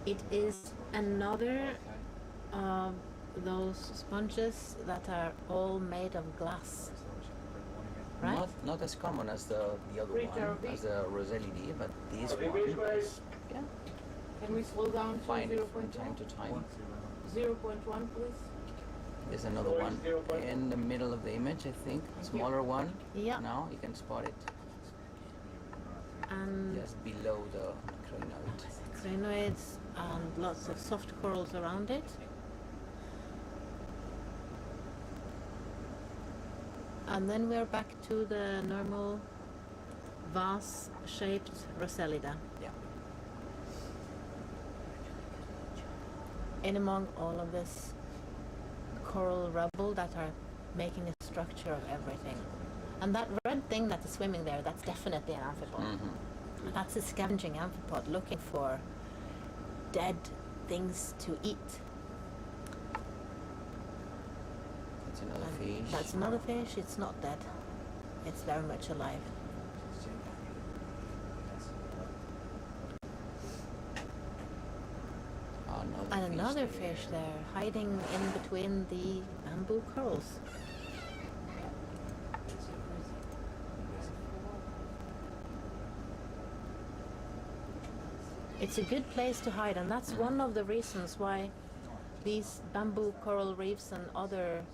It is another of those sponges that are all made of glass. right? Not as common as the other one, as the Rosellini, but this one is, yeah, Can we slow down to find it 0.1? from time to time. 0.1, please. There's another one in the middle of the image, I think, smaller one. Yeah. Now you can spot it And just below the crinoid. crinoids and lots of soft corals around it. And then we're back to the normal vase-shaped Rosellida. Yeah. In among all of this coral rubble that are making a structure of everything. And that red thing that is swimming there, that's definitely an amphipod. Mm-hmm. That's a scavenging amphipod looking for dead things to eat. That's another And fish. that's another fish. It's not dead. It's very much alive. And another fish there, hiding in between the bamboo corals. It's a good place to hide, and that's one of the reasons why these bamboo coral reefs and other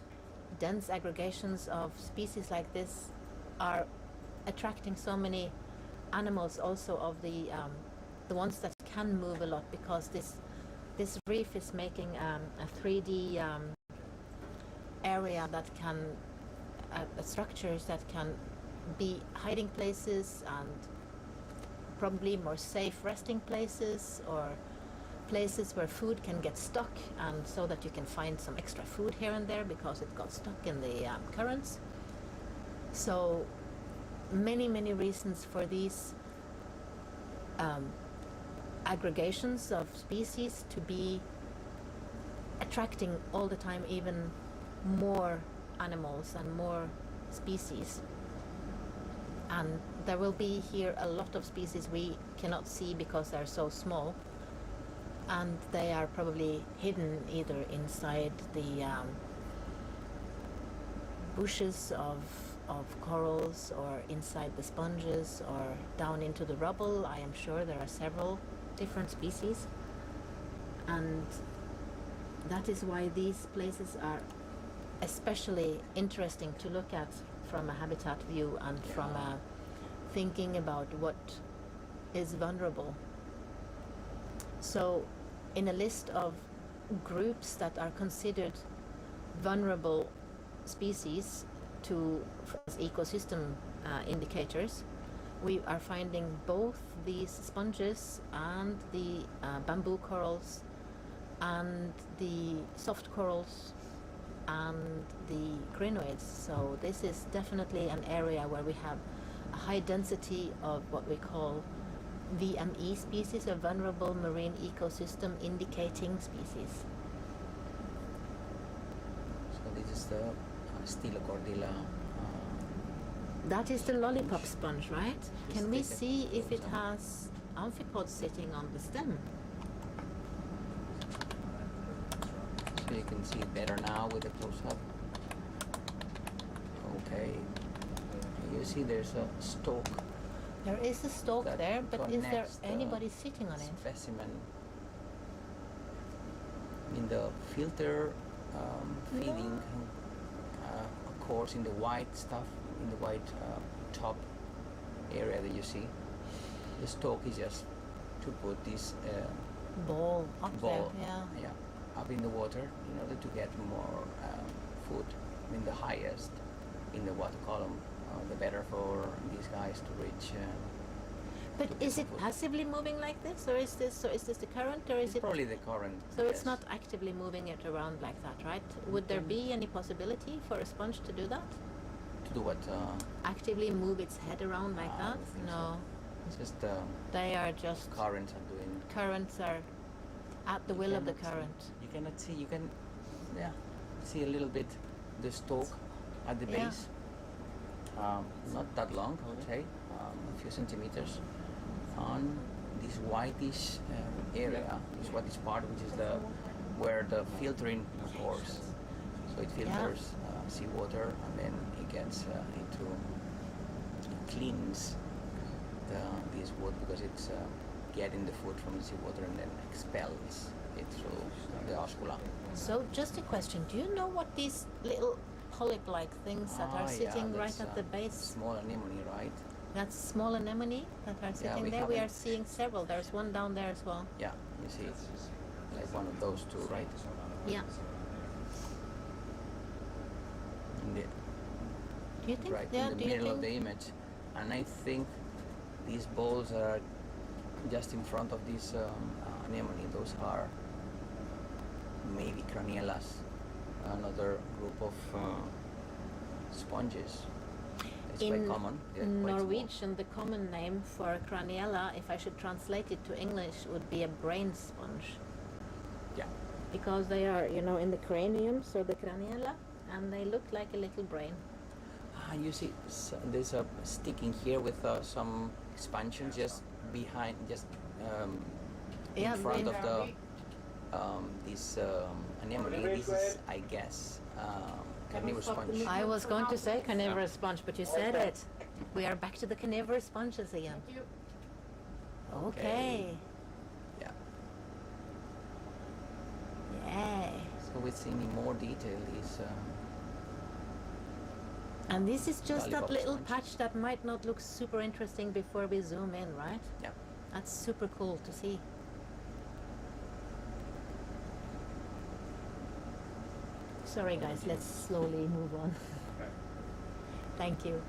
dense aggregations of species like this are attracting so many animals, also of the ones that can move a lot, because this reef is making a 3D area that can structures that can be hiding places and probably more safe resting places, or places where food can get stuck, and so that you can find some extra food here and there because it got stuck in the currents. So many reasons for these aggregations of species to be attracting all the time even more animals and more species. And there will be here a lot of species we cannot see because they're so small, and they are probably hidden either inside the bushes of corals, or inside the sponges, or down into the rubble. I am sure there are several different species, and that is why these places are especially interesting to look at from a habitat view and from thinking about what is vulnerable. So in a list of groups that are considered vulnerable species to as ecosystem indicators, we are finding both these sponges and the bamboo corals and the soft corals and the crinoids. So this is definitely an area where we have a high density of what we call VME species, or vulnerable marine ecosystem indicating species. So this is the Stylocordilla. That is the lollipop sponge, right? Can we take a see if it close-up. has amphipods sitting on the stem? So you can see it better now with a close-up. Okay. You see there's a stalk. There is a stalk that there, but is there connects the anybody sitting on it? Specimen. In the filter feeding course, in the white stuff, in the white top area that you see, the stalk is just to put this Ball up ball, there, yeah. up in the water in order to get more food. I mean, the highest in the water column, the better for these guys to reach. But is it passively moving like this, or is this the current, or is It's it? probably the current. So it's yes. not actively moving it around like that, right? Would there be any possibility for a sponge to do that? To do what? Actively move its head around like I that? don't think No. It's just They are just currents are doing. currents are at the You will of the cannot- current. You cannot see. You can, see a little bit the stalk at the Yeah. base. Not that long, I would say, a few centimeters. On this whitish area, this whitish part, which is where the filtering occurs. So it filters seawater, and then it gets into cleans this wood because it's getting the food from the seawater and then expels it through the oscula. So just a question, do you know what these little polyp-like things that are sitting right at the base? Small anemone, right? That's small anemone that are sitting there. We are seeing several. There's one down there as well. Yeah, you see, like one of those two, right? Yeah. Do you think right in the middle of the image, and I think these balls are just in front of this anemone. Those are maybe craniellas, another group of sponges. It's quite common. In Norwegian, the common name for craniella, if I should translate it to English, would be a brain sponge. Yeah. Because they are, you know, in the cranium, so the craniella, and they look like a little brain. You see, there's a sticking here with some expansions just behind, just in front of the this anemone. This is, I guess, carnivorous sponge. I was going to say carnivorous sponge, but you said it. We are back to the carnivorous sponges again. Okay. Yeah. Yay. So we see in more detail these. And this is just that lollipop little sponge. patch that might not look super interesting before we zoom in, right? Yeah. That's super cool to see. Sorry guys, let's slowly move on. Thank you.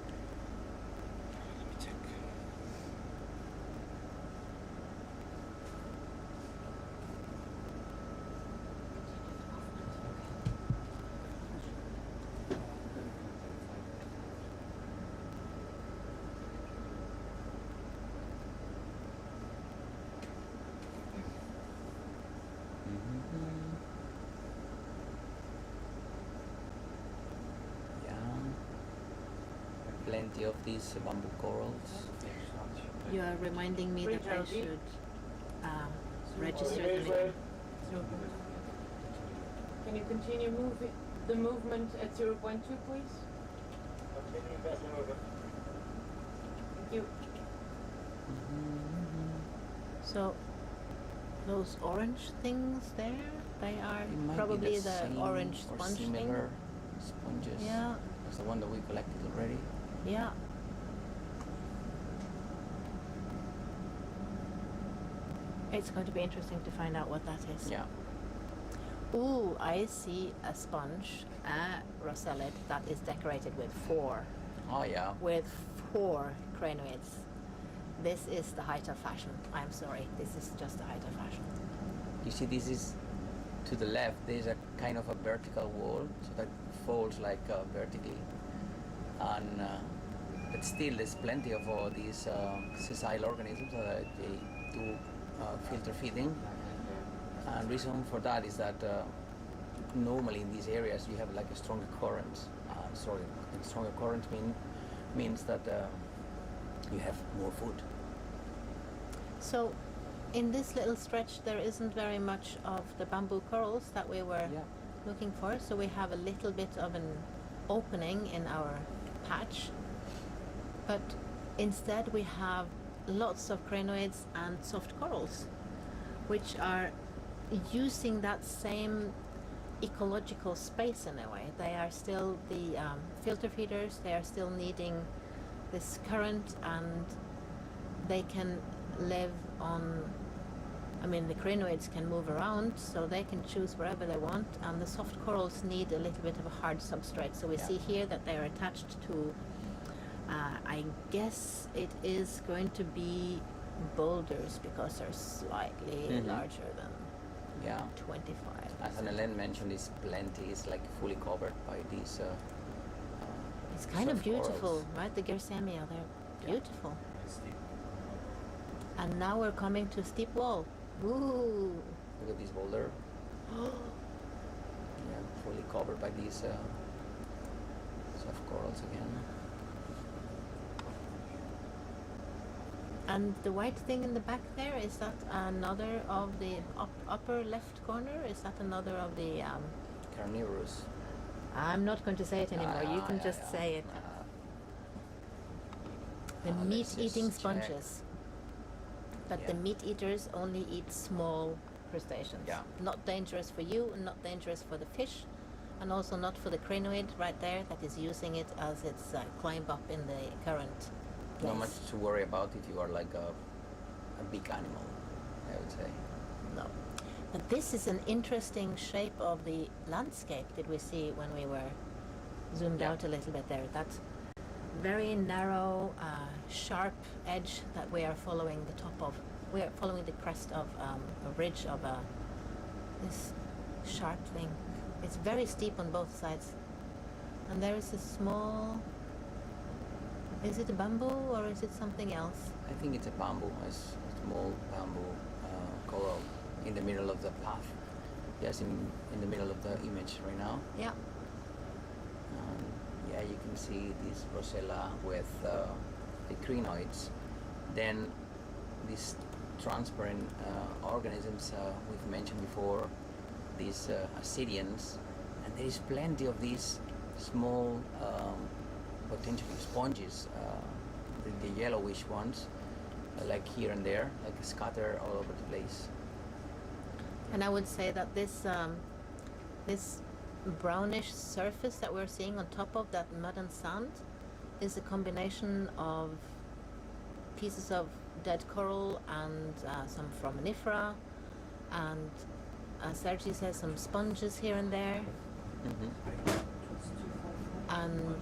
Plenty of these bamboo corals. You are reminding me that I should register them. Can you continue moving the movement at 0.2, please? Continue vessel movement. Thank you. So, those orange things there, they are It might probably be the same orange or sponge thing. similar sponges. Yeah. That's the one that we collected already. Yeah. It's going to be interesting to find out what that is. Yeah. Ooh, I see a sponge, a rosellid that is decorated with 4. Oh yeah. With 4 cranoids. This is the height of fashion. I'm sorry, this is just the height of fashion. You see, this is to the left. There's a kind of a vertical wall, so that folds like vertically, and but still there's plenty of all these sessile organisms that they do filter feeding. And reason for that is that normally in these areas you have like a stronger current. Stronger current means that you have more food. So, in this little stretch, there isn't very much of the bamboo corals that we were looking for. So we have a little bit of an opening in our patch, but instead we have lots of cranoids and soft corals, which are using that same ecological space in a way. They are still the filter feeders. They are still needing this current, and they can live on, I mean, the cranoids can move around, so they can choose wherever they want, and the soft corals need a little bit of a hard substrate. So we see here that they are attached to, I guess it is going to be boulders, because they're slightly larger than 25. As Ellen mentioned, this plenty is like fully covered by these it's kind of soft beautiful, corals. right? The Gersemia, they're beautiful. And now we're coming to a steep wall. Ooh! Look at this boulder. Fully covered by these soft corals again. And the white thing in the back there, is that another of the upper left corner? Is that another of the... Carnivorous. I'm not going to say it anymore. You can just say it. The let's meat-eating just check. sponges. But Yeah. the meat eaters only eat small crustaceans. Yeah. Not dangerous for you, and not dangerous for the fish, and also not for the crinoid right there that is using it as its climb up in the current. Not place. much to worry about if you are like a big animal, I would say. No. But this is an interesting shape of the landscape that we see when we were zoomed Yeah. out a little bit there. That very narrow, sharp edge that we are following the top of. We are following the crest of a ridge of this sharp thing. It's very steep on both sides. And there is a small... Is it a bamboo or is it something else? I think it's a bamboo, a small bamboo coral in the middle of the path. Yes, in the middle of the image right now. Yeah. Yeah, you can see this rosella with the crinoids. Then these transparent organisms we've mentioned before, these ascidians, and there is plenty of these small potentially sponges, the yellowish ones, like here and there, like scattered all over the place. And I would say that this this brownish surface that we're seeing on top of that mud and sand is a combination of pieces of dead coral and some foraminifera, and Sergi says some sponges here and there. Mm-hmm. And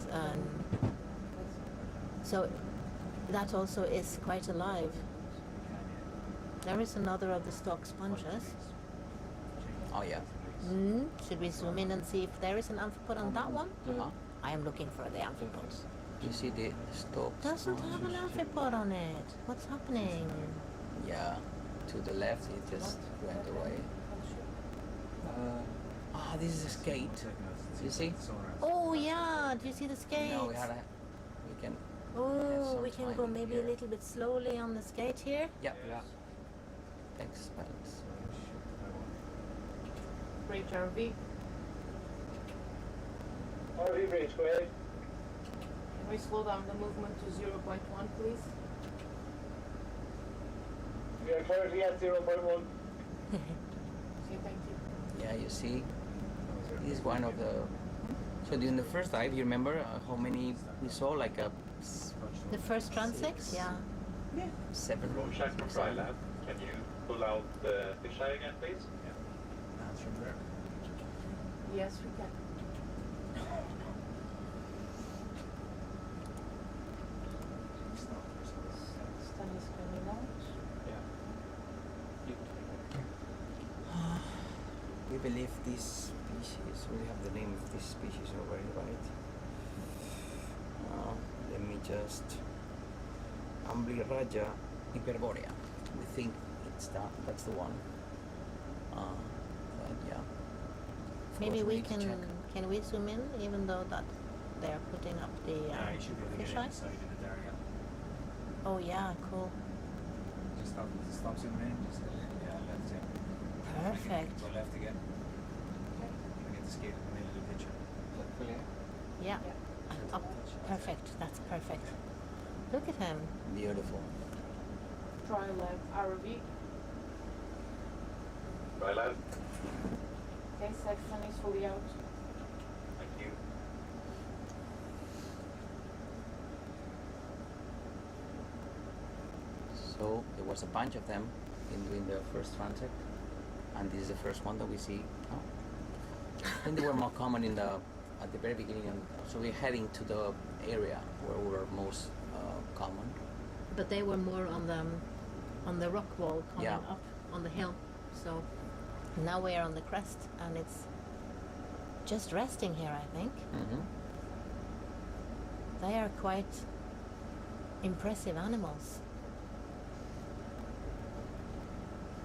so that also is quite alive. There is another of the stalk sponges. Oh yeah. Should we zoom in and see if there is an amphipod on that one? Uh-huh. I am looking for the amphipods. You see the stalk Doesn't have an amphipod on it. What's happening? Yeah, to the left it just went away. This is a skate. You see? Oh yeah, do you see the skate? No, we can. Oh, we can time go maybe here. a little bit slowly on the skate here. Yeah. Thanks, Alex. Bridge RV. RV bridge, go ahead. Can we slow down the movement to 0.1, please? We are currently at 0.1. Okay, thank you. Yeah, you see, this is one of the. So during the first dive, you remember how many we saw? Like The first transect? Yeah. 7. Room check from Ryland. Can you pull out the fisheye again, please? That's from there. Yes, we can. Stan is coming out. We believe this species. We have the name of this species already, right? Let me just. Amblyraja hyperborea. We think it's that. That's the one. But yeah. Of Maybe course we need to check. can we zoom in even though that they're putting up the Yeah, you should be able to get fisheye? inside in the area. Oh yeah, cool. Just stop zooming in. Just left in. Perfect. Go left again. And get the skate in the middle of the picture. Is that clear? Yeah. Up. Perfect. That's perfect. Look at him. Beautiful. Try left RV. Ryland. Okay, section is fully out. Thank you. So there was a bunch of them in doing the first transect, and this is the first one that we see now. I think they were more common at the very beginning, and so we're heading to the area where we were most common. But they were more on the rock wall coming Yeah. up on the hill. So now we are on the crest and it's just resting here, I think. Mm-hmm. They are quite impressive animals.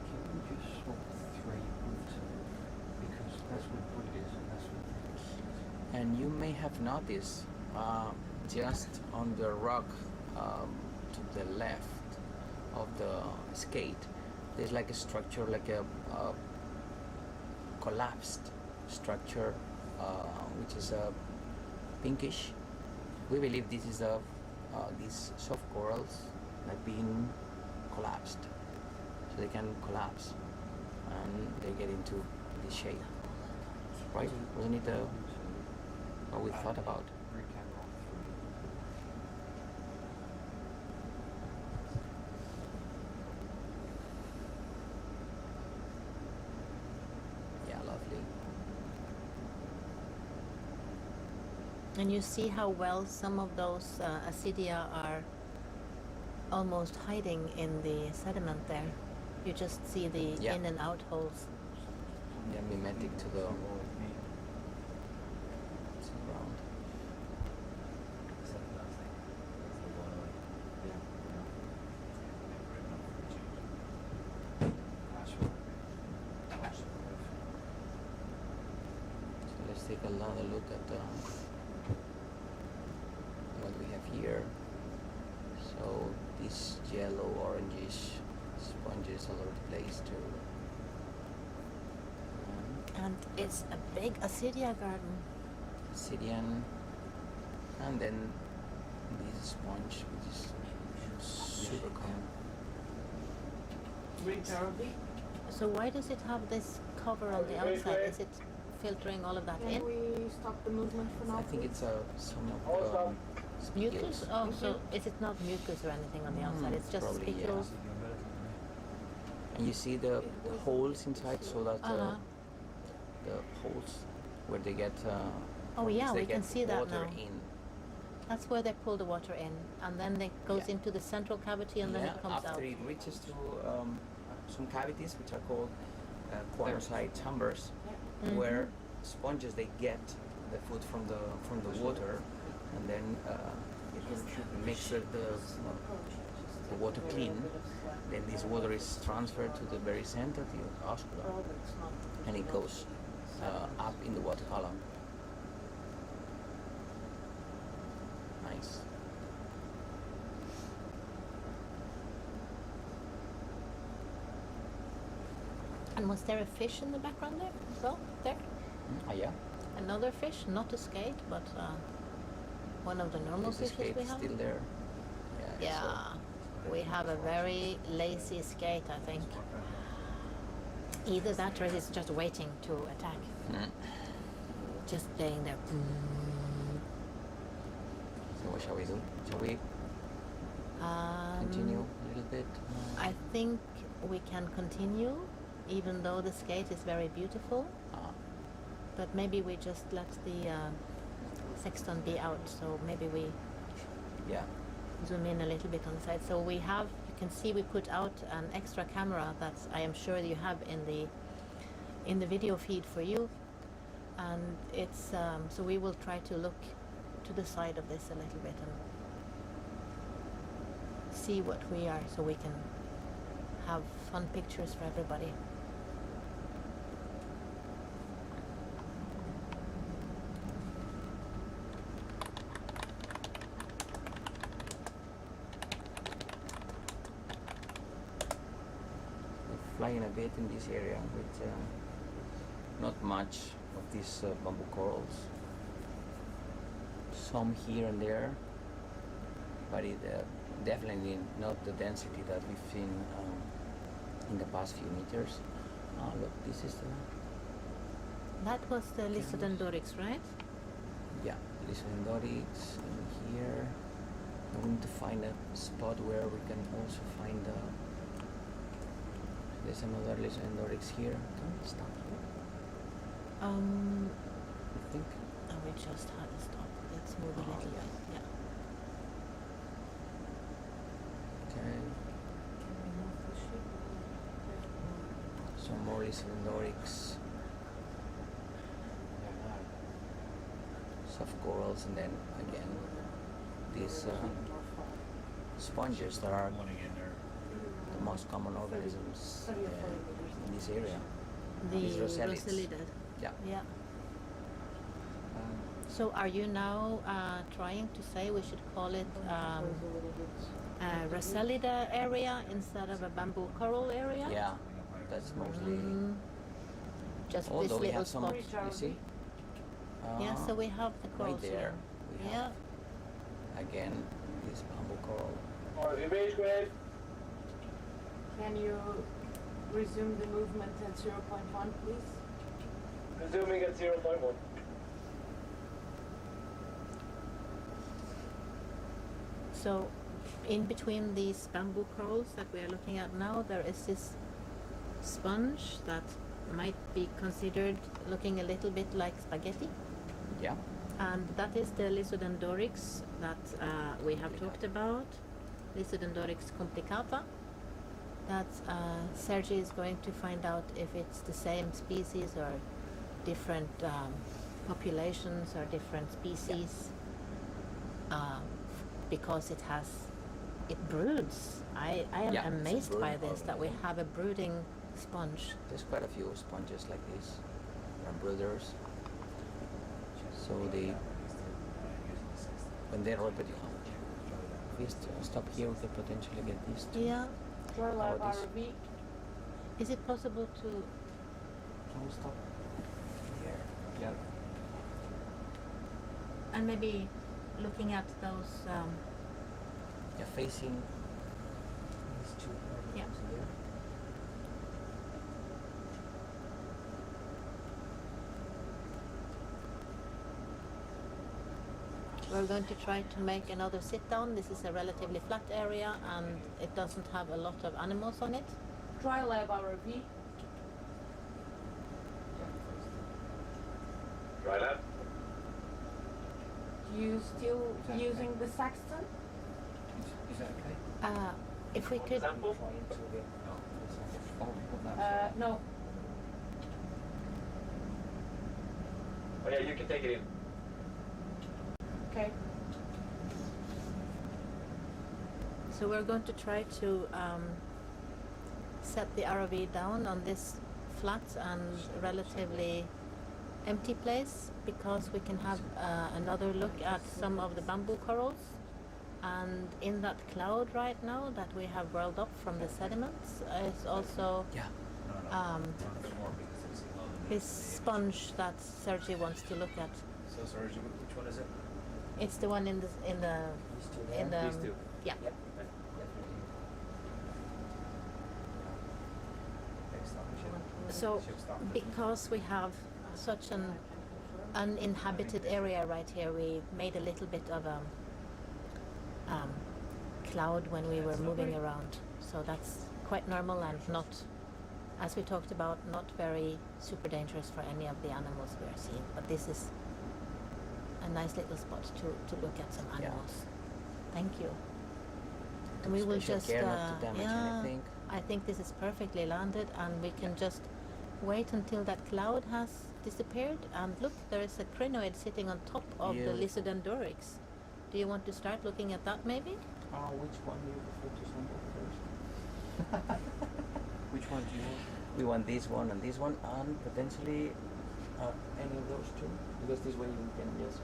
Can we just swap 3 and 2? Because that's what wood is and that's what And you may have noticed just on the rock to the left of the skate, there's like a structure, like a collapsed structure, which is pinkish. We believe this is a these soft corals have been collapsed, so they can collapse and they get into this shape, right? Wasn't it what we thought about? Yeah, lovely. And you see how well some of those ascidia are almost hiding in the sediment there. You just see the Yeah. in and out holes. They're mimetic to the ground. So let's take another look at what we have here. So these yellow orangish sponges all over the place too. And it's a big ascidia garden. Obsidian, and then this sponge which is super common. So why does it have this cover on the outside? Is it filtering all of that in? Can we stop the movement for now? I think it's some of the Mucus? spicules. Oh, so is it not mucus or anything on the outside? It's just Probably, yeah. spicules? And you see the holes inside, so that Uh-huh. the holes where they get Oh yeah, they we can get see that water now. in. That's where they pull the water in, and then it goes Yeah. into the central cavity, and then Yeah, it comes after out. it reaches to some cavities which are called corner-side chambers, Mhm. where sponges they get the food from the water, and then it makes the water clean. Then this water is transferred to the very center, the oscula, and it goes up in the water column. Nice. And was there a fish in the background there as well? There? Yeah. Another fish, not a skate, but one of the normal Is the fishes skate we have. still there? Yeah, we have a very lazy skate, I think. Either that or it's just waiting to attack. Just laying there. So what shall we do? Shall we continue a little bit? I think we can continue, even though the skate is very beautiful. But maybe we just let the sexton be out, so maybe we zoom in a little bit on the side. So we have, you can see we put out an extra camera that I am sure you have in the video feed for you. And it's, so we will try to look to the side of this a little bit and see what we are, so we can have fun pictures for everybody. Flying a bit in this area with not much of these bamboo corals. Some here and there, but it definitely not the density that we've seen in the past few meters. Look, this is the... That was the Lysodendorix, right? Yeah, Lysodendorix in here. I'm going to find a spot where we can also find there's another Lysodendorix here. Can we stop here? I think. Oh, we just had a stop. Let's move a little bit. Yeah. Okay. Some more Lysodendorix. Soft corals, and then again these sponges that are the most common organisms in this area. These The Rossellids. Rossellidae. Yeah. Yeah. So are you now trying to say we should call it a Rosellida area instead of a bamboo coral area? Yeah, that's mostly. Just although this we little have some, spot. you see? Yeah, so we have the corals right there. here. We have again this bamboo coral. RV bridge, go ahead. Can you resume the movement at 0.1, please? Resuming at 0.1. So, in between these bamboo corals that we are looking at now, there is this sponge that might be considered looking a little bit like spaghetti. Yeah. And that is the Lysodendorix that we have talked about, Lysodendorix complicata. That Sergi is going to find out if it's the same species or different populations or different species, because it broods. I am Yeah, it's a amazed by brooding this, that we have a brooding sponge. There's quite a few sponges like this. They're brooders. So when they reproduce, if we stop here, we could potentially get these two. Yeah. Roll How out about this? RV. Is it possible to Can we stop here? Yeah. and maybe looking at those Yeah, facing these two Yeah. areas here. we're going to try to make another sit down. This is a relatively flat area and it doesn't have a lot of animals on it. Dry lab RV. Dry lab. You still using the Saxton? Is that okay? If we could Sample? Try into the... Oh, No. Oh yeah, you can take it in. Okay. So we're going to try to set the ROV down on this flat and relatively empty place, because we can have another look at some of the bamboo corals. And in that cloud right now that we have whirled up from the sediments is also this sponge that Sergi wants to look at. So sorry, which one is it? It's the one in the These two. yeah. So because we have such an uninhabited area right here, we made a little bit of a cloud when we were moving around. So that's quite normal and not, as we talked about, not very super dangerous for any of the animals we are seeing. But this is a nice little spot to look at some animals. Thank you. And we will just not to damage anything. I think this is perfectly landed, and we can just wait until that cloud has disappeared. And look, there is a crinoid sitting on top of the Lysodendorix. Do you want to start looking at that maybe? Which one do you prefer to sample first? Which one do you want? We want this one and potentially any of those two, because this way you can just...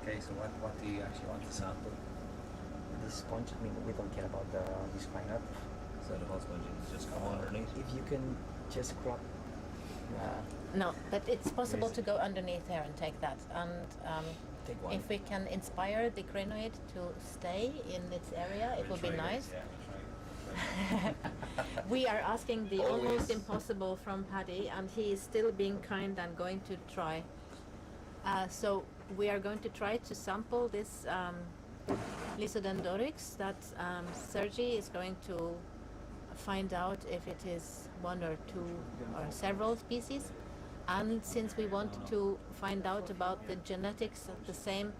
Okay, so what do you actually want to sample? This sponge, I mean, we don't care about this finer. So the whole sponge is just come underneath? If you can just grab... No, but it's possible to go underneath there and take that. And take one. if we can inspire the crinoid to stay in its area, it will be nice. We are asking the almost impossible from Paddy, and he is still being kind and going to try. So we are going to try to sample this Lysodendorix that Sergi is going to find out if it is one or two or several species. And since we want to find out about the genetics of the same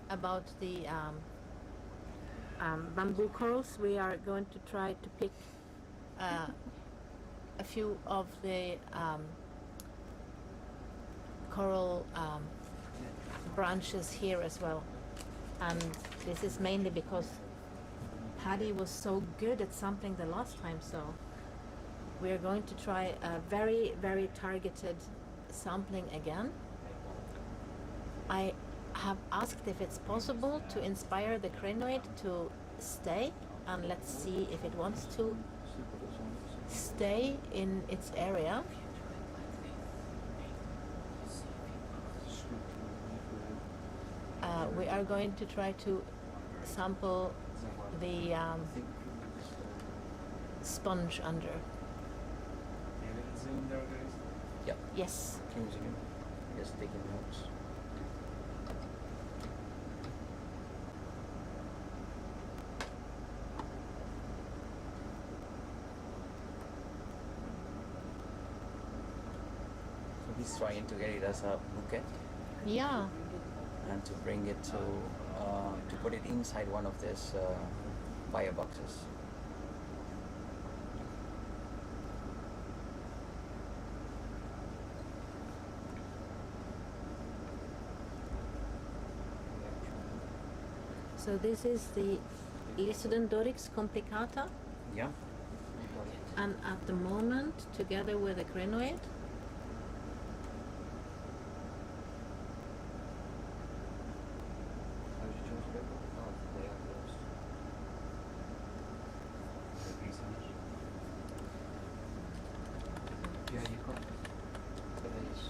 about the bamboo corals, we are going to try to pick a few of the coral branches here as well. And this is mainly because Paddy was so good at sampling the last time, so we are going to try a very, very targeted sampling again. I have asked if it's possible to inspire the crinoid to stay, and let's see if it wants to stay in its area. We are going to try to sample the sponge under. Zoom there, guys. Yep. Yes. Can you zoom? Just taking notes. So he's trying to get it as a bouquet. Yeah. And to bring it to put it inside one of these bio boxes. So this is the Lisodendorix complicata. Yeah. And at the moment, together with a crinoid, Yeah, you've got today's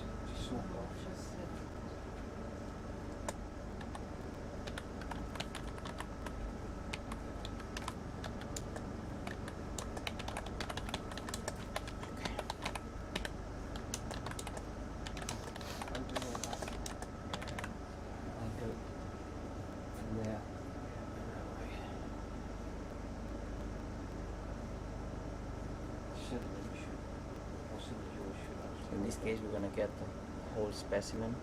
sort of. In this case, we're going to get the whole specimen.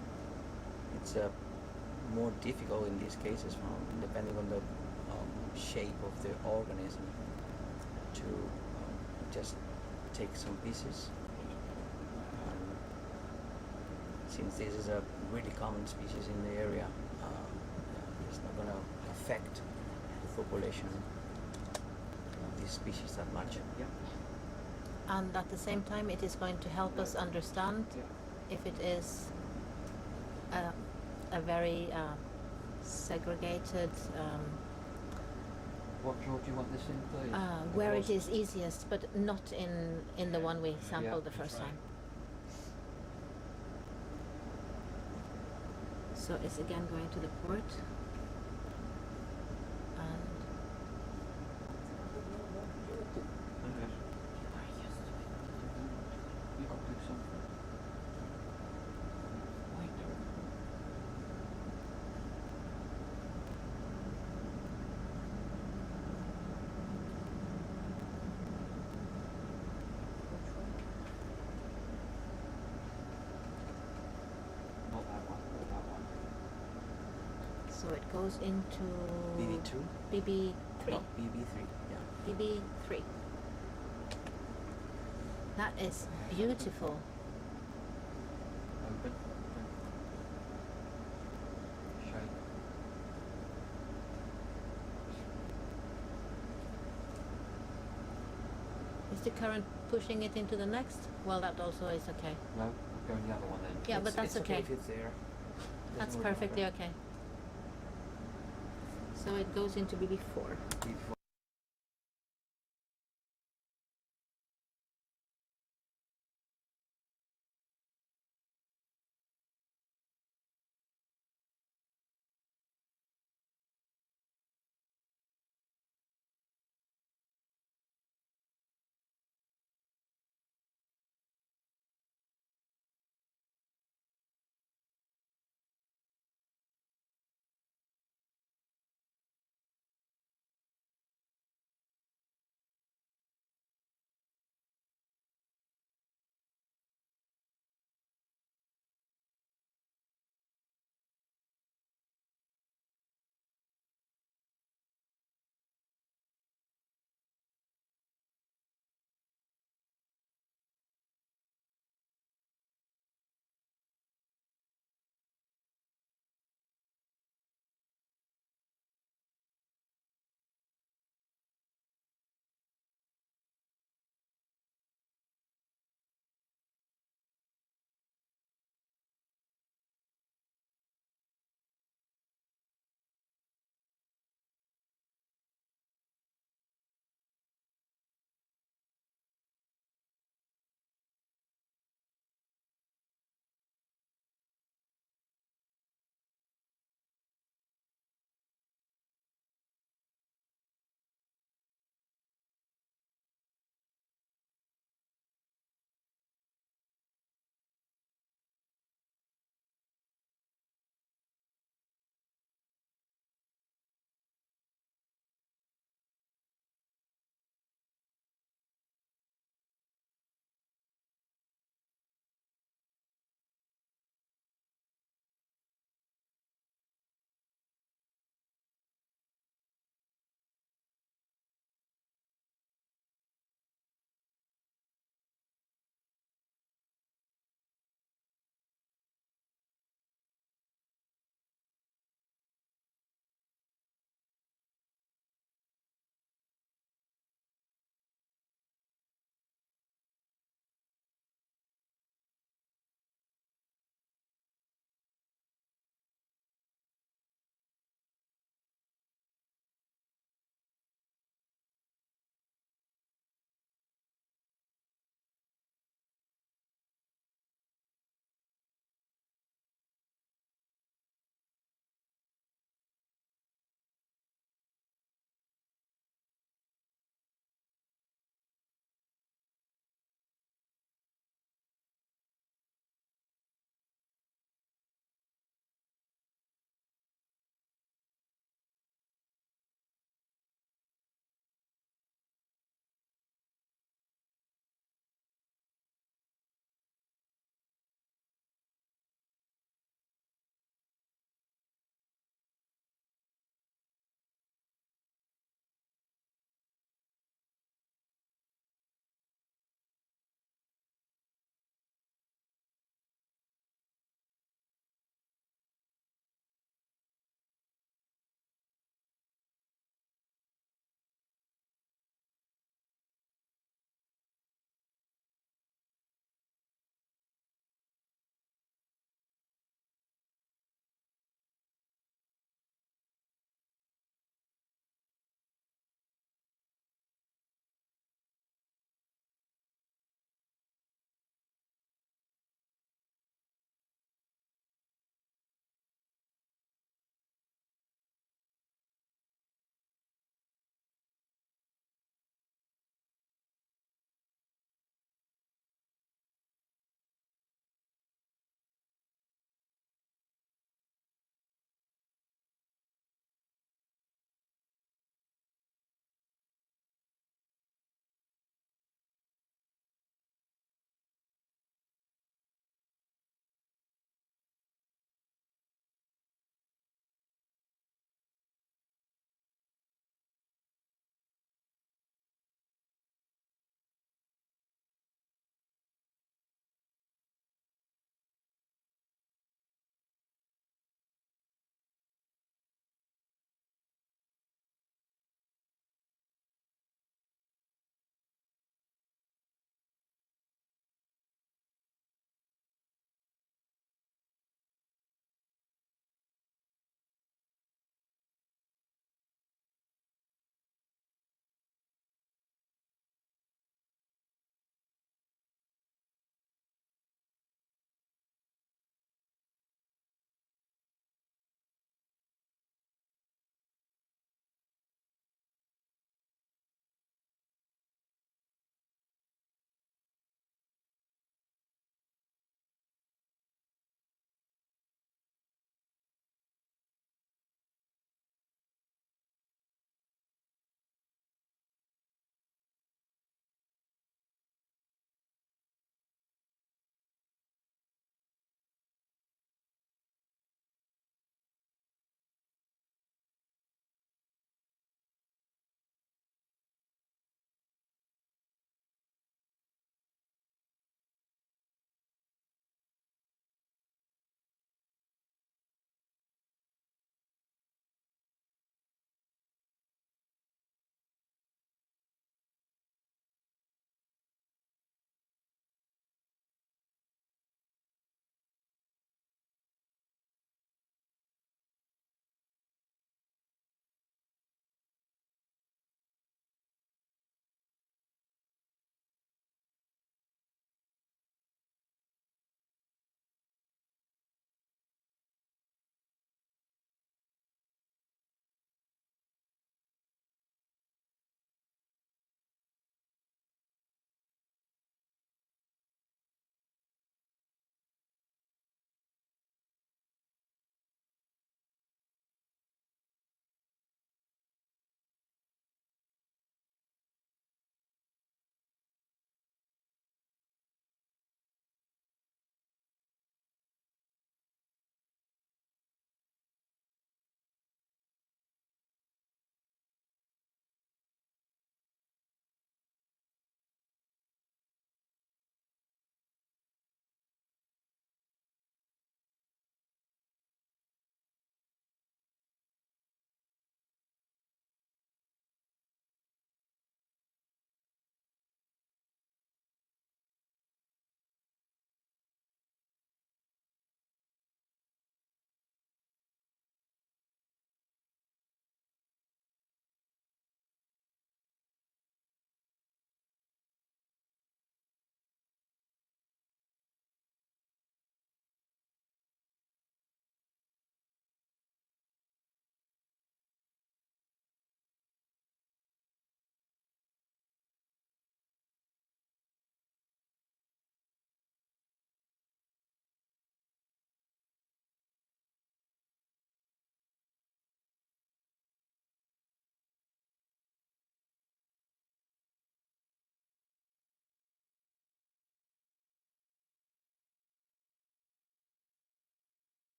It's more difficult in these cases, depending on the shape of the organism, to just take some pieces. Since this is a really common species in the area, it's not going to affect the population of this species that much. Yeah. and at the same time it is going to help us understand if it is a very segregated What drawer do you want this in, please? where it is easiest, but not in the one we sampled the first time. So it's again going to the port. And You got to do something. Not that one, or that one. so it goes into BB2? BB3. No, BB3, yeah. BB3. That is beautiful. Open. Shake. Is the current pushing it into the next? Well, that also is okay. No, we'll go in the other one then. Yeah, but that's it's okay. If it's there. That's Doesn't really perfectly matter. okay. So it goes into BB4. BB4.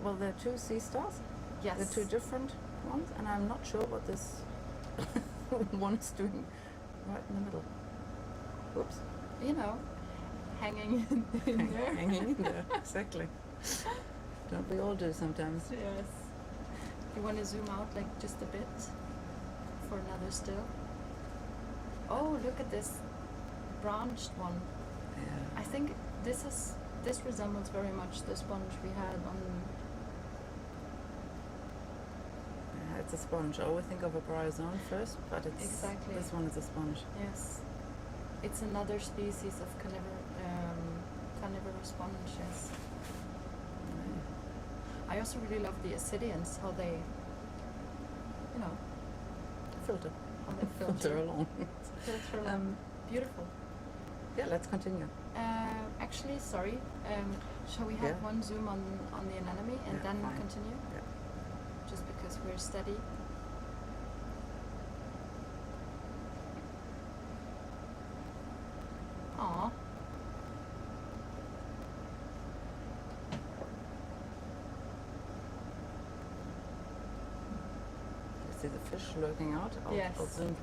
Well, there are two sea stars. Yes. They're two different ones, and I'm not sure what this one is doing right in the middle. Whoops. You know, hanging in there. Hanging in there, exactly. Don't we all do sometimes? Yes. You want to zoom out like just a bit for another still? Oh, look at this branched one. Yeah. I think this resembles very much the sponge we had on. Yeah, it's a sponge. I always think of a bryozoan first, but it's Exactly. this one is a sponge. Yes. It's another species of carnivorous sponge, yes. I also really love the Ascidians, how they, you know, Filter. how they filter. along. Filter along. Beautiful. Yeah, let's continue. Actually, sorry. Shall we have Yeah. one zoom on the anemone and Yeah, then fine. continue? Yeah. Just because we're steady. Aw. You see the fish lurking out? Yes.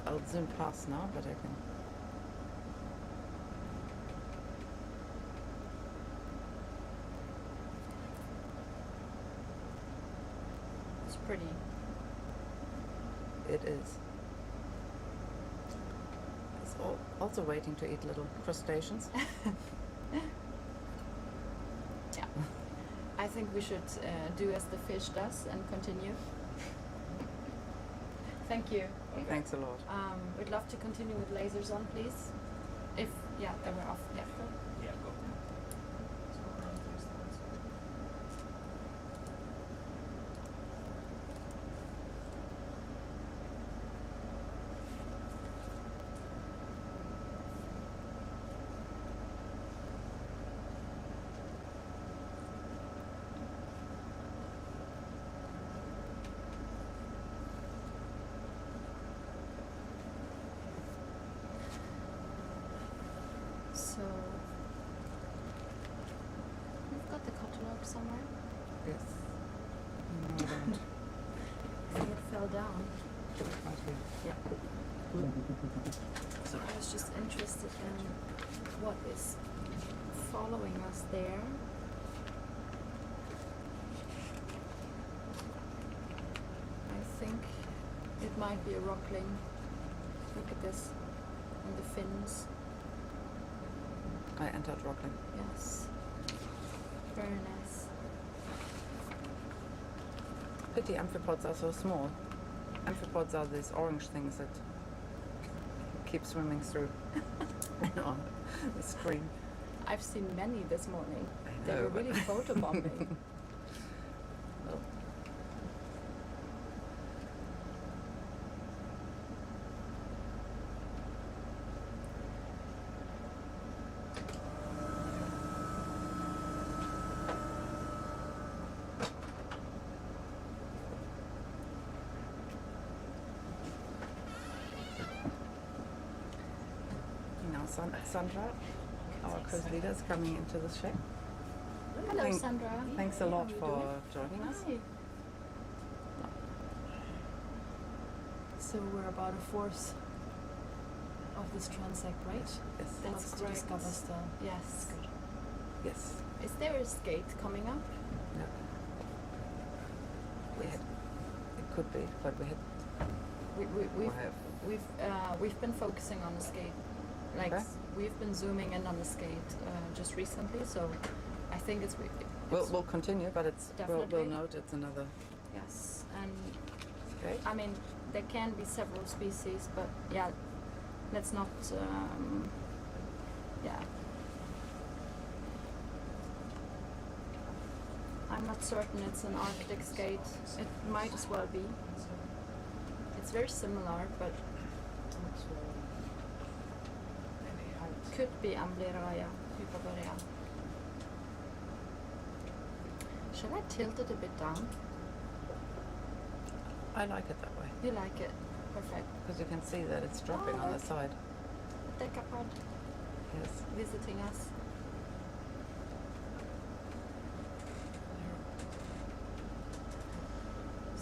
I'll zoom past now, but I can. It's pretty. It is. It's also waiting to eat little crustaceans. Yeah. I think we should do as the fish does and continue. Thank you. Thanks a lot. We'd love to continue with lasers on, please. If, yeah, they were off. Yeah. Yeah, go. Let's go around these ones. So, we've got the catalogue somewhere. Yes. No, I don't. It fell down. Right here. Yeah. So I was just interested in what is following us there. I think it might be a rockling. Look at this. And the fins. I entered Rockland. Yes. Very nice. Pity amphipods are so small. Amphipods are these orange things that keep swimming through on the screen. I've seen many this morning. They know, were but- really photobombing. Well, Sandra, our cruise leader, is coming into the ship. Hello, Sandra. Thanks a lot for joining us. Hi. So we're about a fourth of this transect, right? Yes. That's to discover still. Yes. Yes. Is there a skate coming up? No. We had. It could be, but we had. We've been focusing on the skate. Like we've been zooming in on the skate just recently, so I think it's. We'll continue, but it's we'll definitely. note it's another. Yes, and Okay. I mean there can be several species, but yeah, let's not. Yeah. I'm not certain it's an Arctic skate. It might as well be. It's very similar, but could be Ambleraya, Hyperborea. Shall I tilt it a bit down? I like it that way. You like it? Perfect. Because you can see that it's dropping on the side. Decapod Yes. visiting us.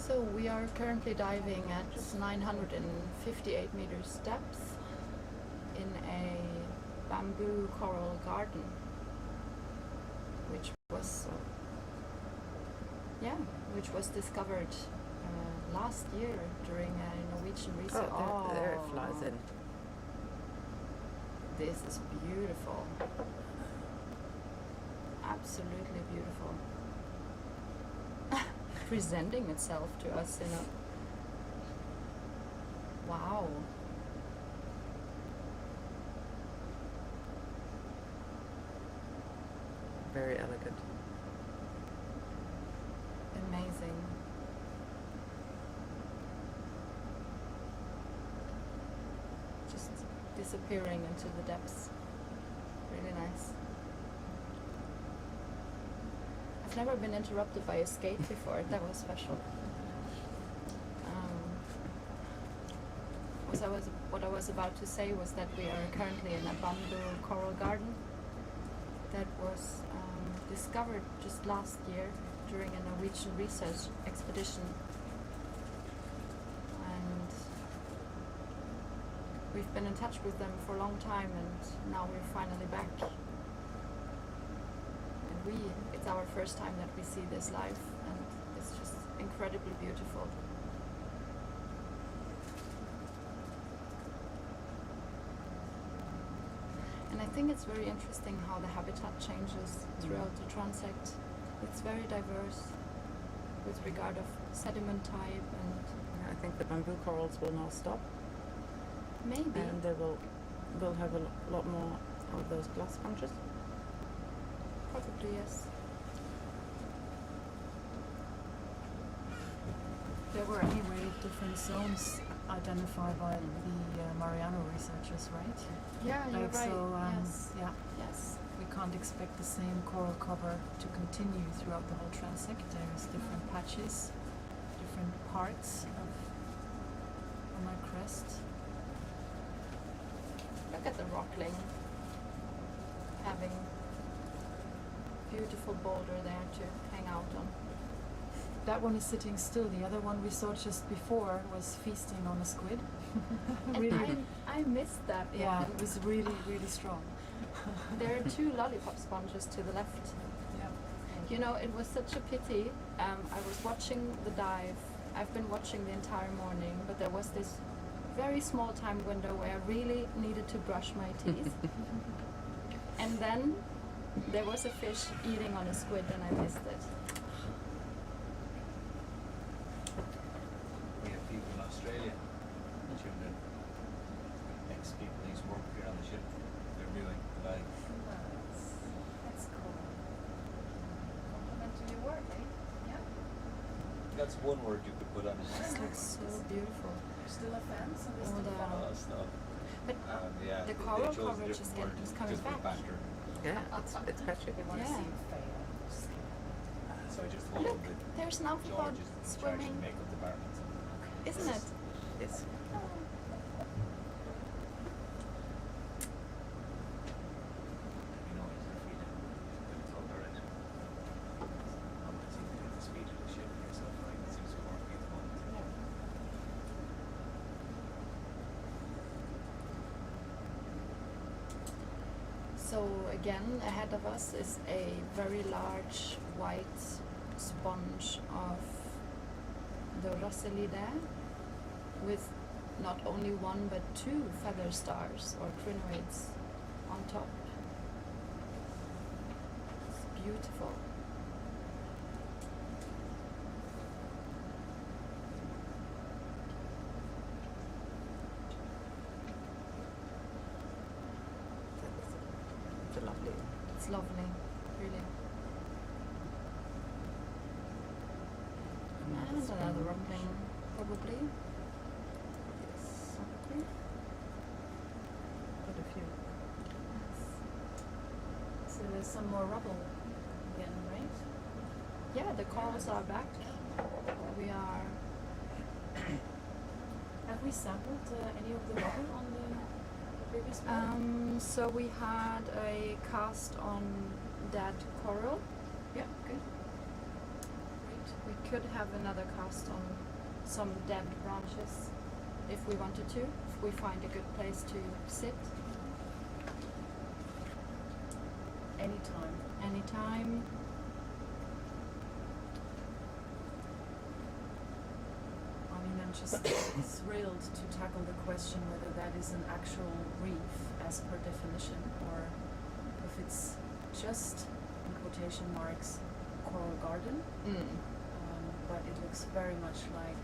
So we are currently diving at 958 meters depth in a bamboo coral garden, which was discovered last year during a Norwegian research. Oh, there it flies in. This is beautiful. Absolutely beautiful. Presenting itself to us in a wow. Very elegant. Amazing. Just disappearing into the depths. Really nice. I've never been interrupted by a skate before. That was special. What I was about to say was that we are currently in a bamboo coral garden that was discovered just last year during a Norwegian research expedition. And we've been in touch with them for a long time, and now we're finally back. And it's our first time that we see this live, and it's just incredibly beautiful. And I think it's very interesting how the habitat changes throughout the transect. It's very diverse with regard of sediment type, and I think the bamboo corals will now stop. Maybe. And we'll have a lot more of those glass sponges. Probably, yes. There were anyway different zones identified by the Mariano researchers, right? Yeah, you're Like, right. so, Yes. yeah. Yes. We can't expect the same coral cover to continue throughout the whole transect. There's different patches, different parts of my crest. Look at the rockling, having beautiful boulder there to hang out on. That one is sitting still. The other one we saw just before was feasting on a squid. Really, I missed that yeah, one. it was really, really strong. There are two lollipop sponges to the left. Yeah. You know, it was such a pity. I was watching the dive. I've been watching the entire morning, but there was this very small time window where I really needed to brush my teeth. And then there was a fish eating on a squid, and I missed it. We have people in Australia tuned in. Ex-people who used to work here on the ship. They're viewing live. That's cool. Compliment to your work, eh? Yeah. That's one word you could put on it. This looks so beautiful. Still a fan? So we All still the- follow? Stuff. But Yeah, the they coral chose a coverage different word is coming just for back. banter. Yeah, it's patchy. They want to Yeah. see you fail. So I just Look, followed the there's an amphibod George is in charge of swimming, the makeup department. isn't it? Yes. You know, he's a feeder. Good talk already. I'm not seeing at the speed of the ship yourself, right? It seems to work at the moment. So again, ahead of us is a very large white sponge of the Rosselidae with not only one but two feather stars or crinoids on top. It's beautiful. It's lovely. It's lovely, really. And another rockling, probably. Yes, probably. Quite a few. So there's some more rubble again, right? Yeah, the corals are back. We are. Have we sampled any of the rubble on the previous one? So we had a cast on that coral. Yeah, good. We could have another cast on some dead branches if we wanted to, if we find a good place to sit. Anytime. Anytime. I mean, I'm just thrilled to tackle the question whether that is an actual reef as per definition, or if it's just, in quotation marks, coral garden. But it looks very much like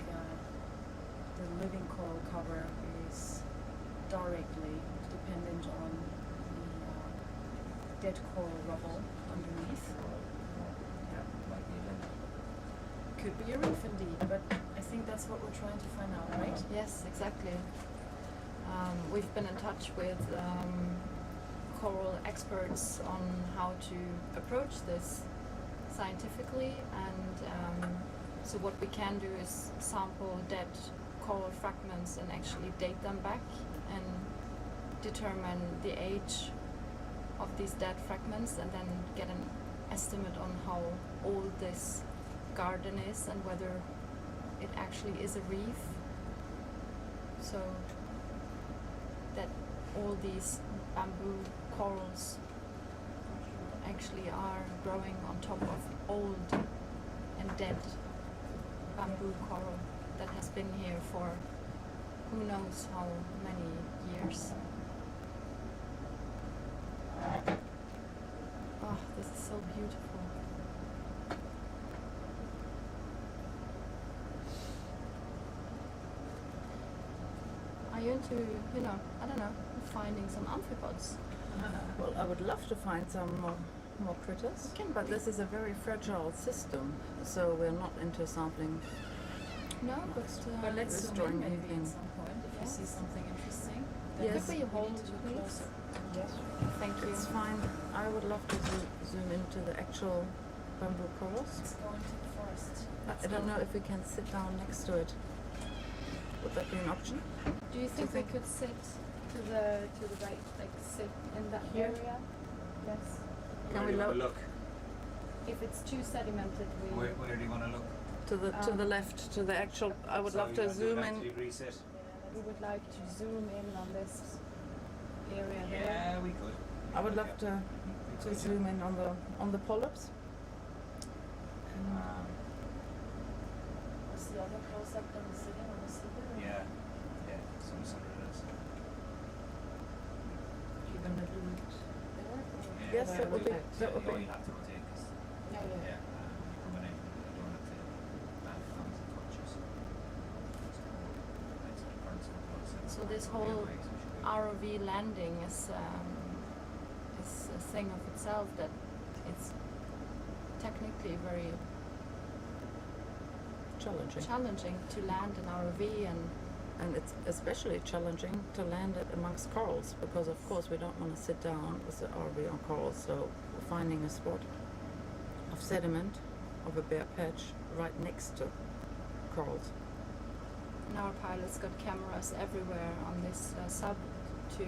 the living coral cover is directly dependent on the dead coral rubble underneath. Could be a reef indeed, but I think that's what we're trying to find out, right? Yes, exactly. We've been in touch with coral experts on how to approach this scientifically, and so what we can do is sample dead coral fragments and actually date them back and determine the age of these dead fragments, and then get an estimate on how old this garden is and whether it actually is a reef, so that all these bamboo corals actually are growing on top of old and dead bamboo coral that has been here for who knows how many years. Oh, this is so beautiful. Are you into, I don't know, finding some amphipods? Well, I would love to find some more critters, but this is a very fragile system, so we're not into sampling. No, but let's restoring zoom in maybe anything. at some point if you see something interesting. Yes. Could we hold it Please. closer? Yes. Thank you. It's fine. I would love to zoom into the actual bamboo corals. Let's go into the forest. I don't know if we can sit down next to it. Would that be an option? Do you think we could sit to the right, like sit in that Here? area? Yes. Can we look? If it's too sedimented, we. Where do you want to look? To the left, to the actual. I would love to zoom in. Reset. We would like to zoom in on this area there. Yeah, we could. I would love to zoom in on the polyps. Was the other close up than the sitting on the sleeper? Yeah, some of it is. You're gonna do it there? Yes, that would be. That would Oh, be. you have to rotate because Yeah. coming in, you don't have to land arms and touches. So this whole ROV landing is a thing of itself, that it's technically very challenging to land an ROV, and it's especially challenging to land it amongst corals, because of course we don't want to sit down with the ROV on corals, so finding a spot of sediment, of a bare patch right next to corals. and our pilots got cameras everywhere on this sub to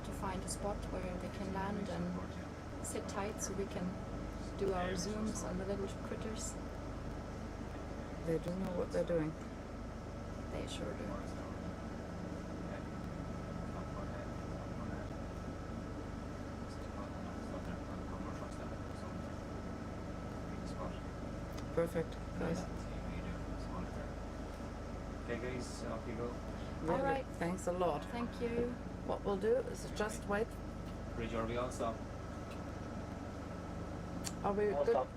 to find a spot where they can land and sit tight so we can do our zooms on the little critters. They do know what they're doing. They sure do. Perfect, guys. Okay guys, off you go. Really, All right. thanks a lot. Thank you. What we'll do is just wait. Bridge RV all stop. Are we All good? stop.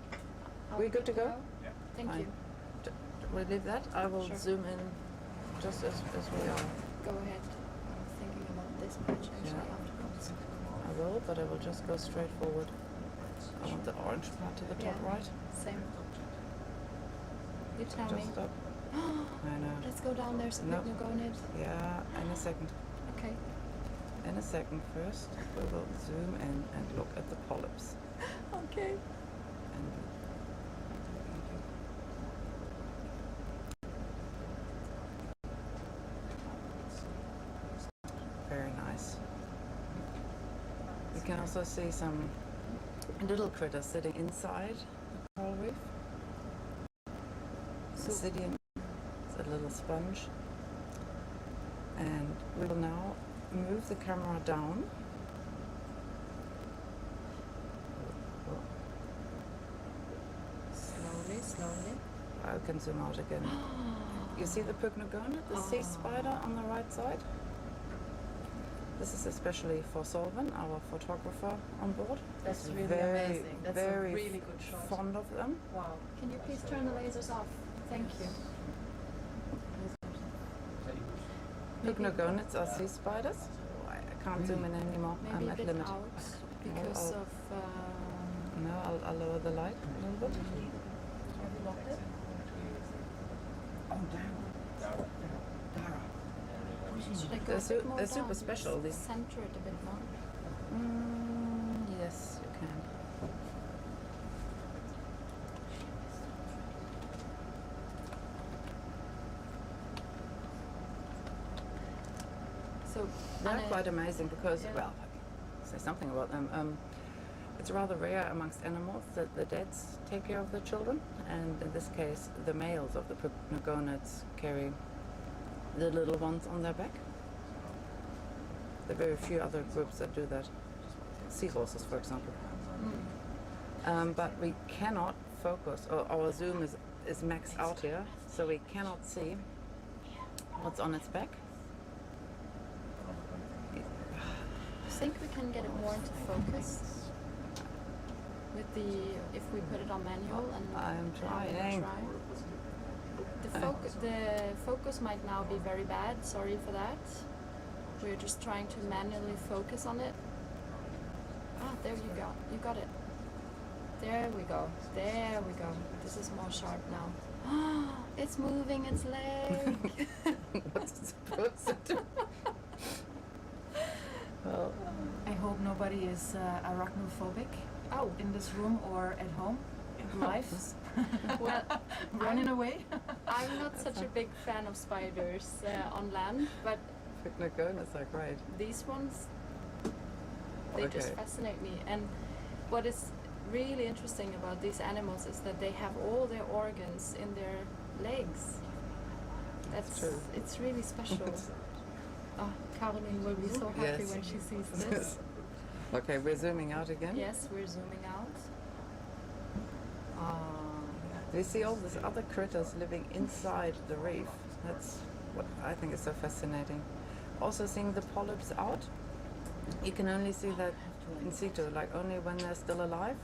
Are We good to go? Yeah. Thank Fine. you. We leave that. I will Sure. zoom in just as we are. Go ahead. I'm thinking about this patch actually afterwards. I will, but I will just go straight forward. I want the orange part to the top Yeah. right. Same. You tell me. Just stop. I know. Let's go down there so we No. can go in it. Yeah, in a second. Okay. In a second first, we will zoom in and look at the polyps. Okay. And very nice. You can also see some little critter sitting inside the coral reef. Obsidian is a little sponge. And we will now move the camera down. Slowly, slowly. I can zoom out again. You see the pycnogonid, the sea spider on the right side? This is especially for Solvin, our photographer on board. That's He's really very, amazing. That's very a really good shot. fond of them. Wow. Can you please turn the lasers off? Thank you. Pycnogonids are sea spiders. Oh, I can't zoom in anymore. Maybe I'm a at bit limit. out because of... No, I'll lower the light a little bit. Have you locked it? Oh, damn. Should I go They're, a bit more they're down? super special. These. Center it a bit more. Yes, you can. So They're Anne, quite amazing because, Yeah. well, say something about them. It's rather rare amongst animals that the dads take care of the children, and in this case, the males of the pycnogonids carry the little ones on their back. There are very few other groups that do that. Seahorses, for example. But we cannot focus, or our zoom is maxed out here, so we cannot see what's on its back. I think we can get it more into focus with if we put it on manual and I'm trying. The focus might now be very bad. Sorry for that. We're just trying to manually focus on it. Ah, there you go. You got it. There we go. There we go. This is more sharp now. It's moving its leg. What's it supposed to do? Well, I hope nobody is arachnophobic in this room or at home, live, Well, running away. I'm not such a big fan of spiders on land, but pycnogonids are great. these ones, they just Okay. fascinate me. And what is really interesting about these animals is that they have all their organs in their legs. That's true. It's really special. Oh, Caroline will be so happy Yes. when she sees this. Okay, we're zooming out again. Yes, we're zooming out. Do you see all these other critters living inside the reef? That's what I think is so fascinating. Also seeing the polyps out, you can only see that in situ, like only when they're still alive.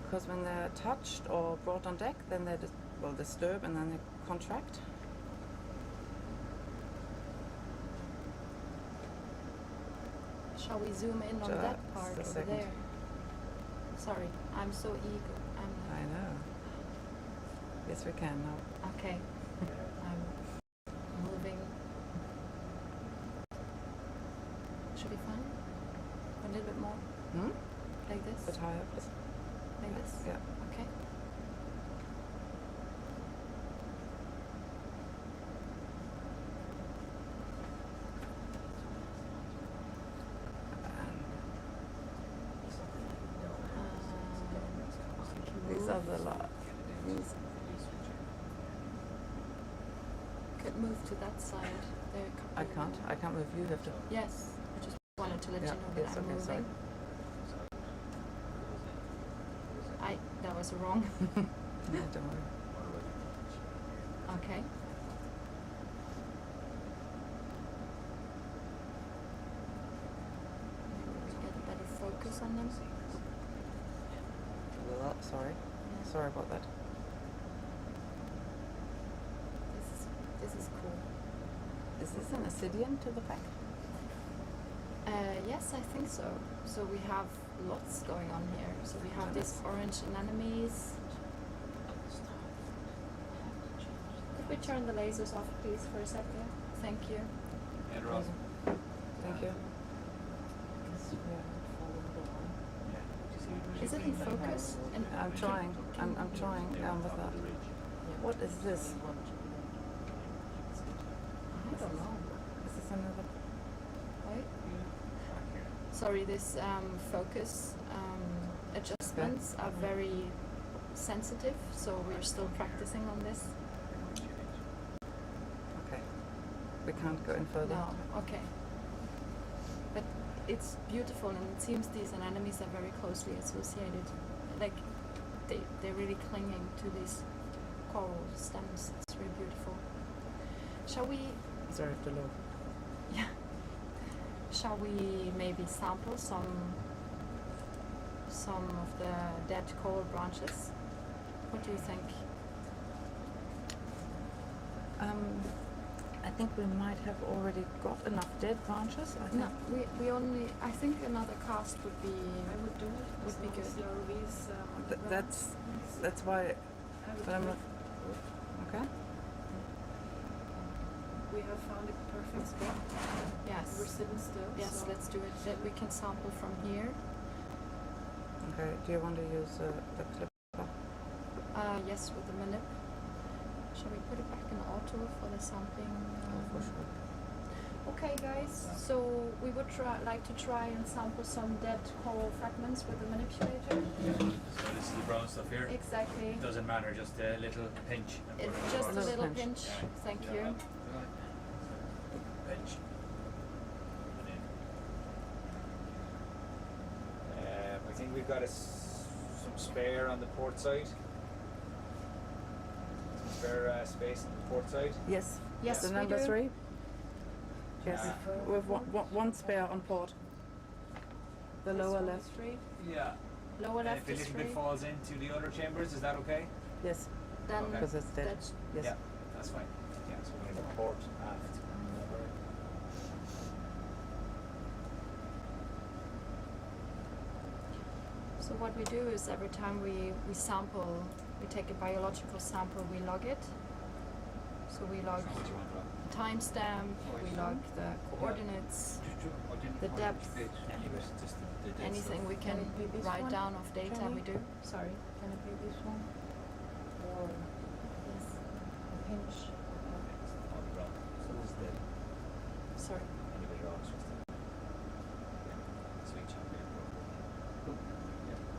Because when they're touched or brought on deck, then they disturb and then they contract. Shall we zoom in on that part Just a over second. there? Sorry, I'm so eager. I know. Yes, we can now. Okay. I'm moving. Should be fine? A little bit more? Hmm? Like this? Bit higher, please. Like this? Yeah. Okay. These are the these. Could move to that side. There. I can't move you. You have to. Yes. I just wanted to let Yeah, you know that yes, I'm okay, moving. sorry. That was wrong. No, don't worry. Okay. Maybe we get a better focus on them. Well, sorry. Sorry about that. This is cool. Is this an Ascidian to the back? Yes, I think so. So we have lots going on here. So we have these orange anemones. Could we turn the lasers off, please, for a second? Thank you. Thank you. Is it in focus? I'm trying. I'm trying with that. What is this? I don't know. Is this another? Wait. Sorry, this focus adjustments are very sensitive, so we're still practicing on this. Okay. We can't go in further. No, okay. But it's beautiful, and it seems these anemones are very closely associated. Like, they're really clinging to these coral stems. It's really beautiful. Shall we... Sorry to look. Yeah. Shall we maybe sample some of the dead coral branches? What do you think? I think we might have already got enough dead branches. I think. No, we only... I think another cast would be... I would do it. Would be good. That's why. But I'm not. Okay. We have found a perfect spot. Yes. We're sitting still. Yes, so let's do it. That we can sample from here. Okay. Do you want to use the clipper? Yes, with the manip. Shall we put it back in auto for the sampling? For sure. Okay, guys. So we would like to try and sample some dead coral fragments with the manipulator. So this is the brown stuff here. Exactly. It doesn't matter, just a little pinch. and It's put it just a across. little pinch. Thank you. Pinch. I think we've got some spare on the port side. Some spare space on the port side. Yes. Yes, The we number do. 3. Yes. With one spare on port. The This lower one left. is free. Yeah. Lower left If a is little free. bit falls into the other chambers, is that okay? Yes. Then Okay. Because it's dead. that's Yes. Yeah, that's fine. Yeah, so we're going to port aft. So what we do is every time we sample, we take a biological sample, we log it. So we log timestamp, we log the coordinates, the depth, anything we can write down of data we do. Sorry. Can it be this one? Or Yes. a pinch? So this is the Sorry. individual options. Switch up here.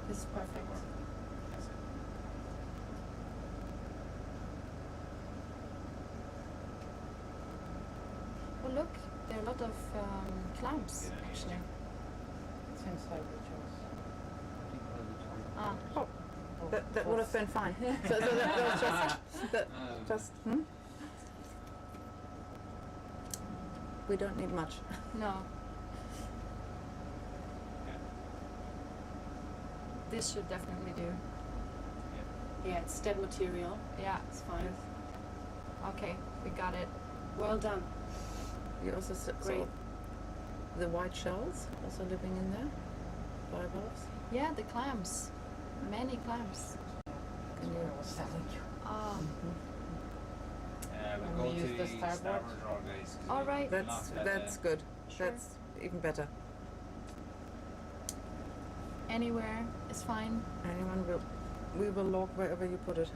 This is perfect. That's it. Oh look, there are a lot of clamps actually. It's inside the jaws. I think by the time. Ah. Oh. That would have been fine. So that was just. We don't need much. No. This should definitely do. yeah, it's dead material. Yeah. It's fine. Okay, we got it. Well done. You also saw Great. the white shells also living in there. Bivalves. Yeah, the clams. Many clams. Can you? Ah. We'll And go we to use the the starboard. starboard draw, guys. 'cause All we right. That's locked that, that's good. Sure. That's even better. Anywhere is fine. Anyone will. We will log wherever you put it.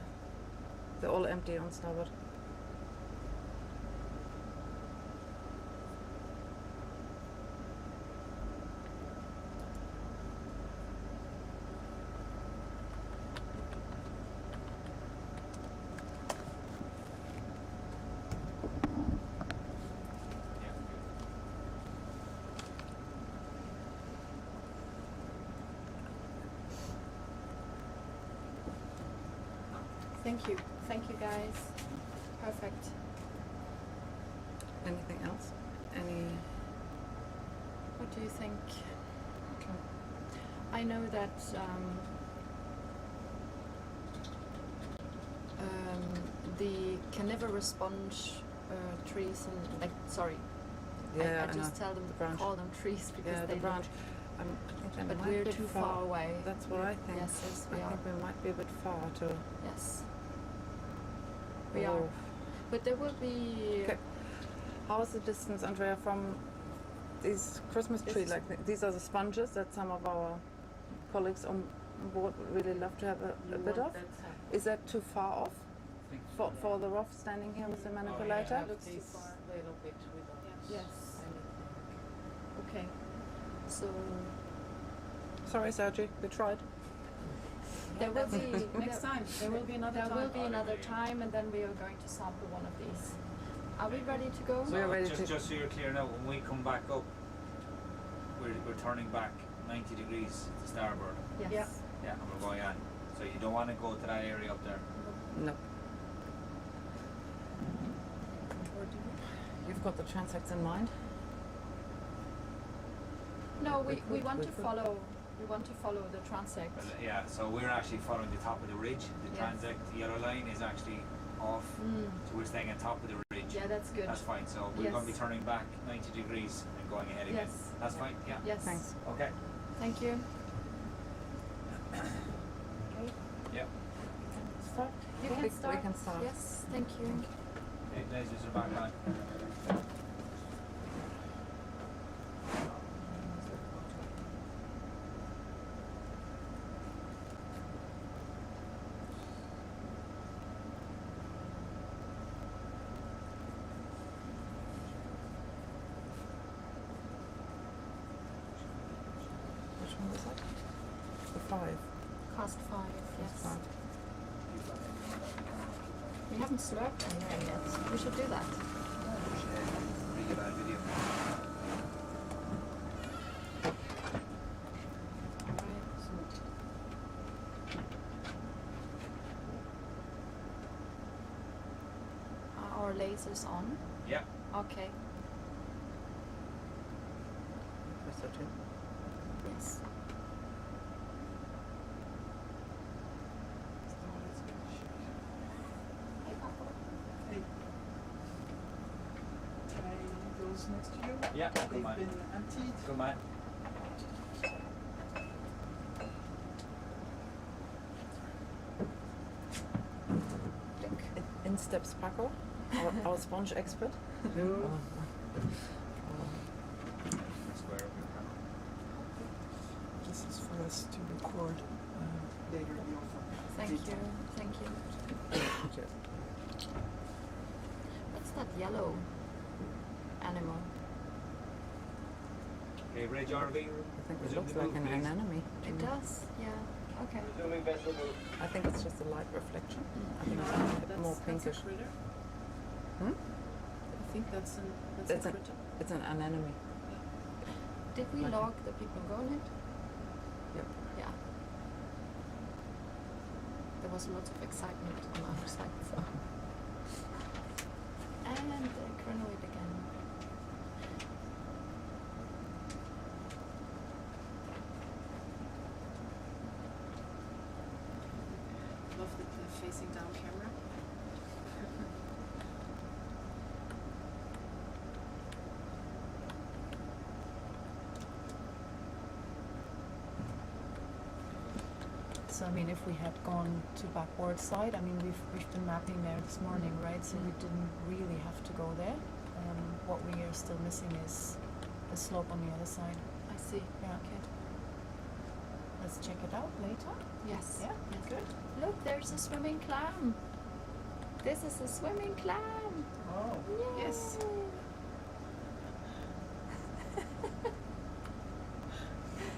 They're all empty on starboard. Thank you. Thank you guys. Perfect. Anything else? Any? What do you think? I know that the carnivorous sponge trees and Yeah, I know. just tell them The branch. call them trees because Yeah, they the branch. look, I think they but might we're be too far away. That's what I think. Yes, yes, we I are. think we might be a bit far to. Yes, we are. Oh. But there will be. Okay. How is the distance, Andrea, from these Christmas tree? Like these are the sponges that some of our colleagues on board would really love to have a bit of. Is that too far off for the rough standing here with the manipulator? It looks too far. Little bit without. Yes. Okay. So Sorry, Sergi, we tried. There will be Next time. There will be another There time. will be another time, and then we are going to sample one of these. Are we ready to go? We're ready just, to. just so you're clear now, when we come back up, we're turning back 90 degrees to starboard. Yes. Yeah. Yeah, and we're going on. So you don't want to go to that area up there. No. Or do we? You've got the transects in mind. No, we Good, want to good, good. follow. We want to follow the transect. Well, yeah, so we're actually following the top of the ridge. The Yes. transect, the yellow line is actually off. Mm. So we're staying on top of the ridge. Yeah, that's good. That's fine. So we're going to be Yes. turning back 90 degrees and going ahead again. Yes. That's fine. Yeah. Yes. Thanks. Okay. Thank you. Yep. Start. You We- can we start. can start. Yes. Thank you. Okay, lasers are back on. Which one was that? The 5. Cost 5. Yes. 5. We haven't slurped anything yet. We should do that. Really bad video. Are our lasers on? Yeah. Okay. Press that too. Yes. Hey, Papa. Can I leave those next to you? Yeah, They've come on. been emptied. Good man. In steps Paco, our sponge expert. No. Square. This is for us to record later in the offer. Thank you. Thank you. What's that yellow animal? Okay, Ray Jarvie. I think it looks like an anemone. It does. Yeah. Okay. Resuming vessel move. I think it's just a light reflection. I think it's a bit more pinkish. That's a critter. Hmm? I think that's It's a an- critter. It's an anemone. Did we Okay. log the people going it? Yep. Yeah. There was lots of excitement on our side. So. And the crinoid again. Love the facing down camera. So I mean, if we had gone to backward side, I mean, we've been mapping there this morning, right? So we didn't really have to go there. What we are still missing is the slope on the other side. I see. Yeah. Okay. Let's check it out later. Yes. Yeah. Yes. Good. Look, there's a swimming clam. This is a swimming clam. Oh. Yay. Yes.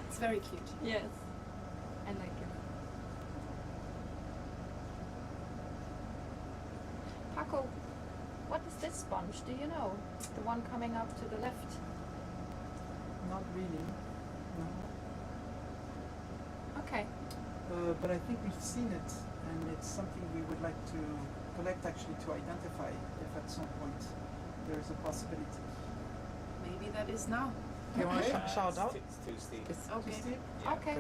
It's very cute. Yes. I like it. Paco, what is this sponge? Do you know? The one coming up to the left. Not really. No. Okay. But I think we've seen it, and it's something we would like to collect actually to identify if at some point there is a possibility. Maybe that is now. Do you want to Okay. shout out? It's too steep. It's Okay. Steve? Okay.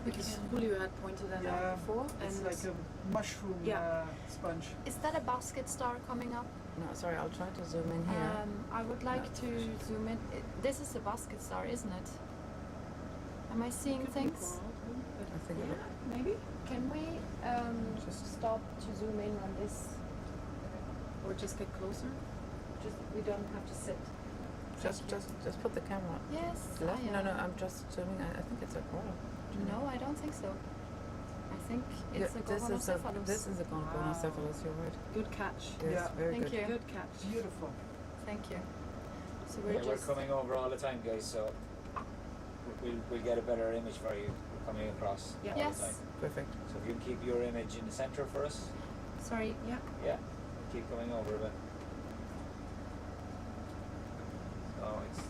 Because Julio had pointed that Yeah, out before. It's and like a mushroom Yeah. sponge. Is that a basket star coming up? No, sorry, I'll try to zoom in here. I would like to zoom in. This is a basket star, isn't it? Am I seeing things? I think it looks. Maybe. Can we stop to zoom in on this? Or just get closer. Just we don't have to sit. Just put the camera. Yes. Left? I No, am. no, I'm just zooming. I think it's a coral. No, I don't think so. I think Yeah, it's a this is a Gorgonocephalus. this is a Gorgonocephalus. You're right. Good catch. Yes, Yeah. very Thank good. you. Good catch. Beautiful. Thank you. So We're we're just coming over all the time, guys, so we'll get a better image for you. coming across Yeah. all Yes. the time. Perfect. So if you keep your image in the center for us, Sorry, yeah. yeah, keep coming over a bit. So it's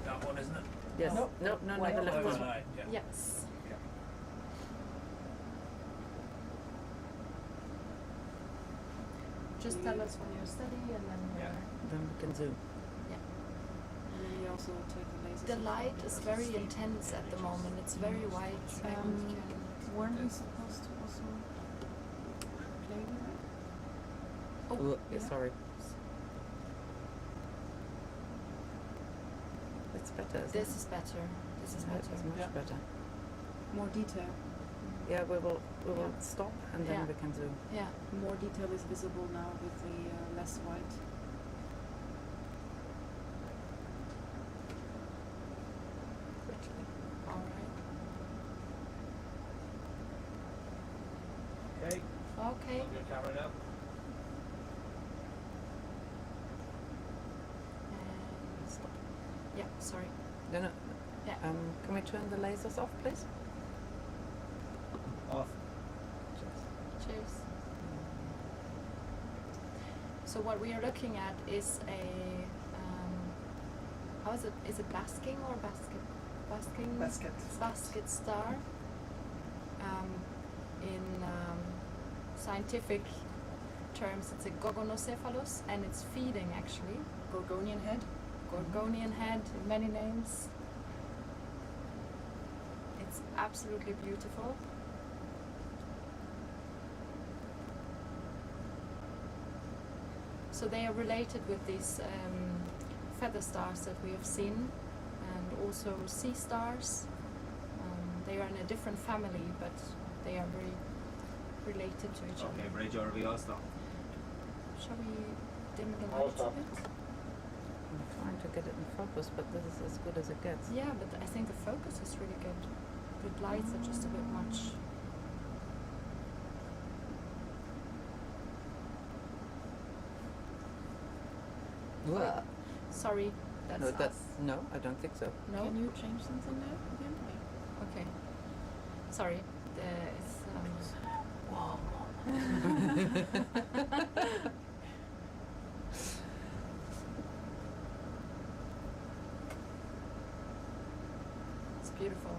that one, isn't it? Yes. No. No, the Oh, left no, one. no, yeah. Yes. Yeah. Just tell us when you're steady and then Yeah. Then we can zoom. And then we also take the lasers. the off. light is very intense at the moment. It's very white. Weren't we supposed to also play with it? Oh, yeah. Sorry. It's better, isn't this it? is better. This is Yeah, better. it's much better. More detail. Yeah, we will stop and then Yeah. we can zoom. Yeah. More detail is visible now with the less white. All right. Okay. Okay. Hold your camera now. And stop. Yeah. Sorry. No. Yeah. Can we turn the lasers off, please? Off. Cheers. So what we are looking at is a how is it? Is it basking or basket? Basking. Basket. Basket star. In scientific terms, it's a Gorgonocephalus, and it's feeding actually. Gorgonian head. Gorgonian head, many names. It's absolutely beautiful. So they are related with these feather stars that we have seen, and also sea stars. They are in a different family, but they are very related to each Okay, other. bridge or we all stop. Shall we dim the All lights a stop. bit? I'm trying to get it in focus, but this is as good as it gets. Yeah, but I think the focus is really good. With lights are just a bit much. Well, Sorry, that's no, us. no, I don't think so. No? Can you change something there again? Okay. Sorry. It's Whoa. it's beautiful.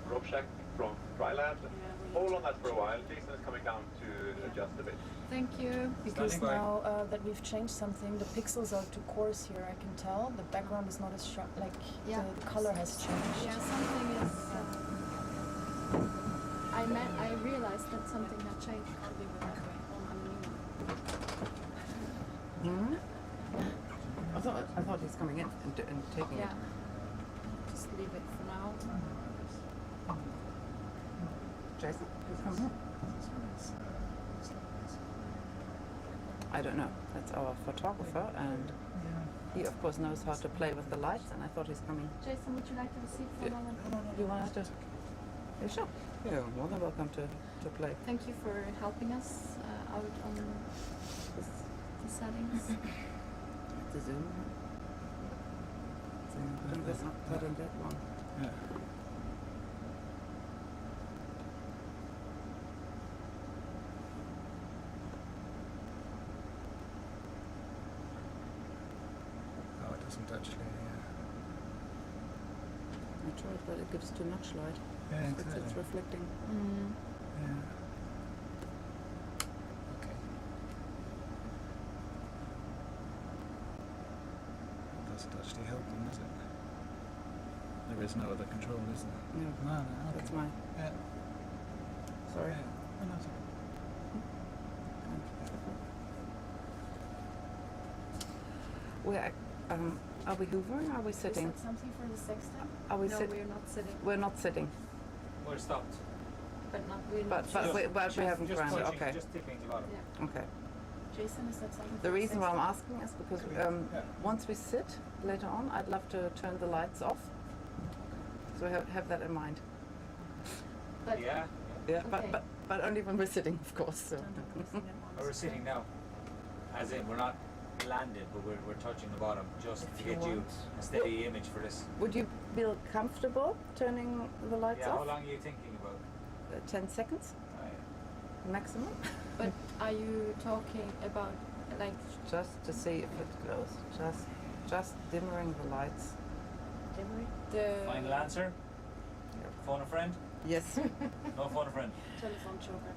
Rope shack from Dryland. Hold on that for a while. Jason is coming down to adjust a bit. Thank you. Because Standing by. now that we've changed something, the pixels are too coarse here, I can tell. The background is not as sharp, like Yeah. the color has changed. Yeah, something is. I realized that something had changed. Hmm? I thought he's coming in and taking Yeah. it. Just leave it for now. Jason, who's coming in? I don't know. That's our photographer, and he of course knows how to play with the lights. And I thought he's coming. Jason, would you like to receive for a Yeah. moment? You want us to? Yeah, sure. You're more than welcome to play. Thank you for helping us out on the settings. The zoom. Putting this up, putting that one. Yeah. Oh, it doesn't actually. I tried, but it gives too much light. Yeah, It's exactly. reflecting. Yeah. Okay. It doesn't actually help them, does it? There is no other control, is there? No, No, okay. that's mine. Yeah. Sorry. Yeah. Oh, no, it's okay. Where are we hoovering? Or are we Is sitting? that something for the sextant? Are we no, sit- we're not sitting. We're not sitting, We're stopped. But not we're but not. we haven't just ground. touching, Okay. just tipping the bottom. Yeah. Okay. Jason, is that something? The for reason why I'm sextant? asking is because Yeah. once we sit later on, I'd love to turn the lights off. So have that in mind. But Yeah. Yeah, Okay. but only when we're sitting, of course. So. Oh, we're sitting now. As in, we're not landed, but we're touching the bottom just If to you get you want. a steady image for this. Would you feel comfortable turning the lights Yeah, off? how long are you thinking about? 10 seconds maximum. But are you talking about like Just to see if it glows. Just dimming the lights. dimming the Final answer? Phone a friend? Yes. No phone a friend. telephone choker?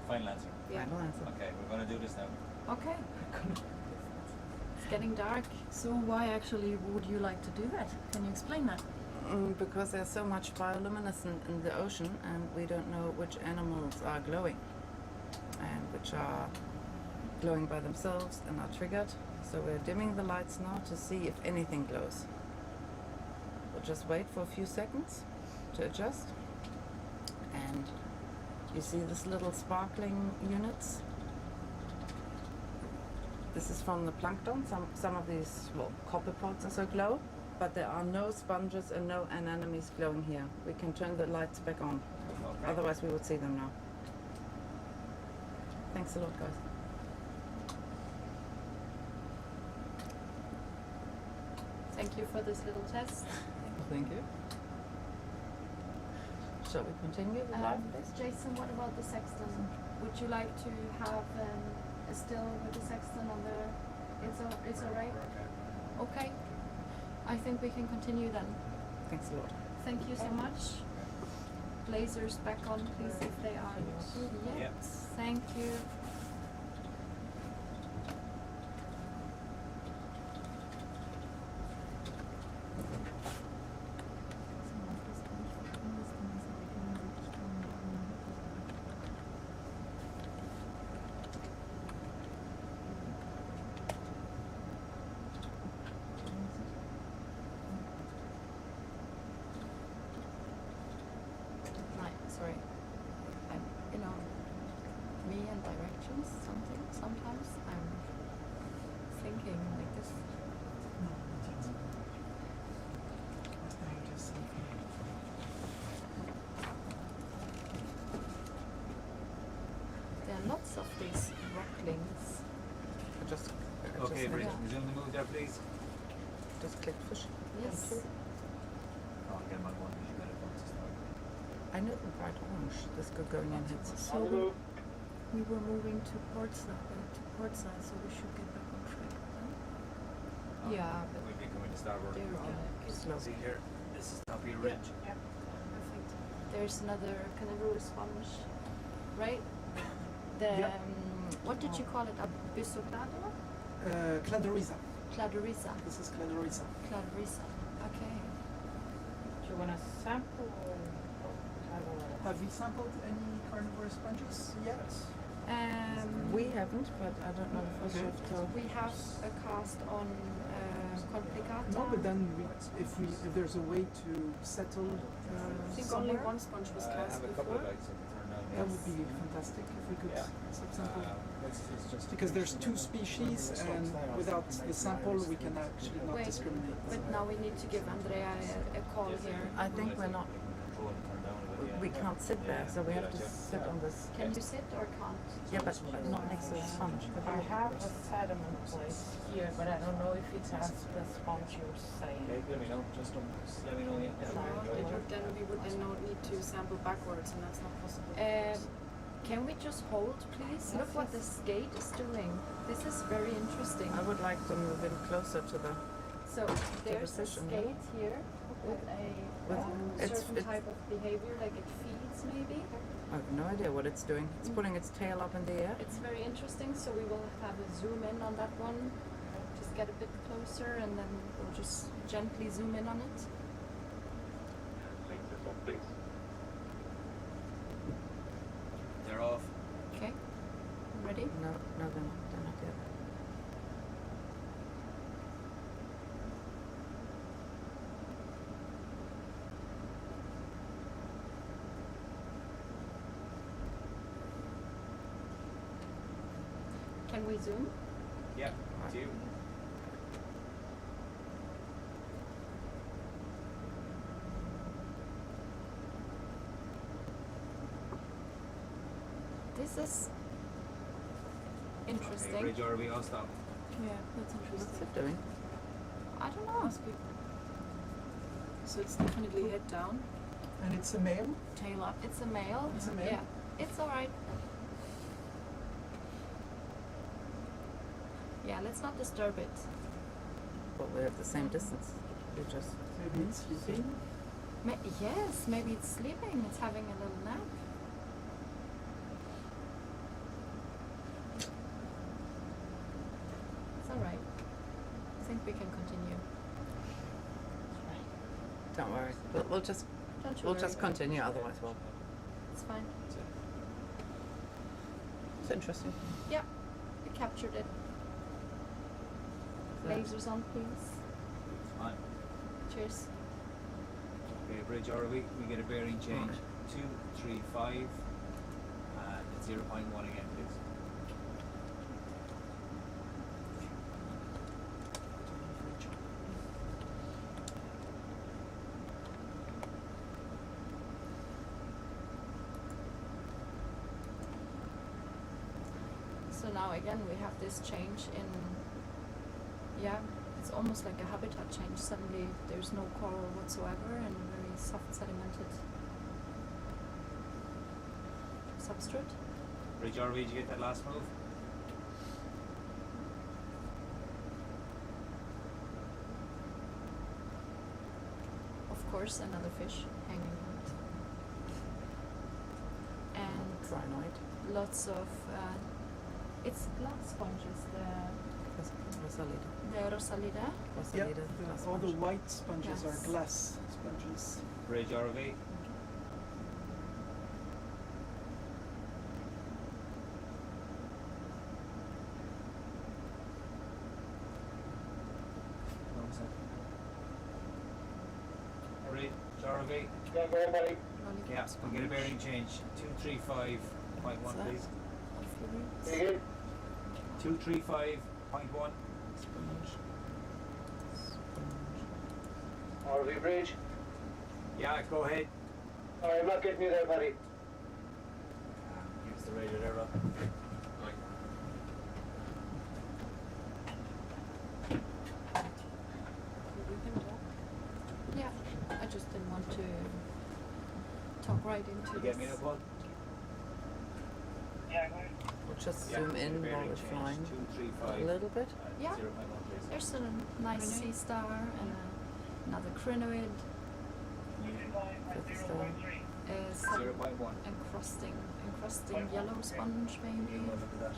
Final answer. Yeah. Final answer. Okay, we're going to do this now. Okay. It's getting dark. So why actually would you like to do that? Can you explain that? Because there's so much bioluminescence in the ocean, and we don't know which animals are glowing and which are glowing by themselves and are triggered. So we're dimming the lights now to see if anything glows. We'll just wait for a few seconds to adjust. And you see this little sparkling units? This is from the plankton. Some of these, well, copepods also glow, but there are no sponges and no anemones glowing here. We can turn the lights back on. Okay. Otherwise we would see them now. Thanks a lot, guys. Thank you for this little test. Thank you. Shall we continue the live? Jason, what about the sextant? Would you like to have a still with the sextant on the? It's alright. Okay. I think we can continue then. Thanks a lot. Thank you so much. Lasers back on, please, if they are yet. Yep. Thank you. Sorry. You know, me and directions, sometimes I'm thinking like this. There are lots of these rocklings. Just Okay, just, resume the move there, please. just click fish. Yes. Oh, again, my one, you got it once to start. I know the bright orange. This could go in your heads. So we were moving to port side, so we should get back on track. Yeah, but We'll be coming to starboard. they're on it. Slow. See here, this is top of your ridge. Yeah. Perfect. There's another kangaroo sponge, right? The what did you call it? Abyssoclador? Cladorhiza. Cladorhiza. This is Cladorhiza. Cladorhiza. Okay. Do you want to sample or Have we sampled any carnivore sponges yet? We haven't, but I don't know if I should tell. We have a cast on Complicata. No, but then if there's a way to settle I think somewhere, only one sponge was I cast have a couple before. of lights I can turn down. that would be fantastic if we could sample. It's just Because there's two species, and without the sample, we can actually not Wait, discriminate. but now we need to give Andrea a call here. I think we're not. We can't sit there, so we have to sit on this. Can you sit or can't? Yeah, but not next to the sponge. I have a sediment place here, but I don't know if it has the sponge you're saying. Okay, let me know. Just don't let me know yet. Then we would need to sample backwards, and that's not possible. Can we just hold, please? Look what the skate is doing. This is very interesting. I would like to move in closer to the. So there's a position, skate here with a certain it's- type of behavior, like it feeds maybe. I have no idea what it's doing. It's putting its tail up in the air. It's very interesting, so we will have a zoom in on that one. Just get a bit closer and then we'll just gently zoom in on it. Links on, please. They're off. Okay. Ready? No, they're not yet. Can we zoom? Yeah, to you. This is interesting. Okay, Bridge, or we all stop. Yeah, that's What's interesting. it doing? I don't know. So it's definitely head down. And it's a male? Tail up. It's a male. It's a male? Yeah, it's alright. Yeah, let's not disturb it. But we're at the same distance. We just. Maybe it's sleeping? Yes, maybe it's sleeping. It's having a little nap. It's alright. I think we can continue. Don't worry. We'll just. Don't you We'll worry just about it. continue. Otherwise, we'll. It's fine. It's interesting. Yeah, we captured it. Lasers on, please. Fine. Cheers. Okay, bridge ROV, we get a bearing change 235 and 0.1 again, please. So now again we have this change in, yeah, it's almost like a habitat change. Suddenly there's no coral whatsoever and very soft sedimented substrate. Bridge ROV, did you get that last move? Of course, another fish hanging out. And Crinoid. lots of, it's glass sponges, the Rosalida. Yeah, all the white sponges Yes. are glass sponges. Bridge ROV. Bridge ROV. Yeah, go ahead, buddy. Yeah, we get a bearing change 235.1, please. Begin. 235.1. RV bridge. Yeah, go ahead. Sorry, I'm not getting you there, buddy. Use the radio there, Rob. Yeah, I just didn't want to talk right into You this. get me now, Paul? Yeah, go ahead. We'll just Yeah, zoom in while bearing we're change, flying 235. a little bit. Yeah. 0.1, please. There's a nice sea star and another crinoid. Some 0.1. encrusting yellow sponge maybe. Look at that.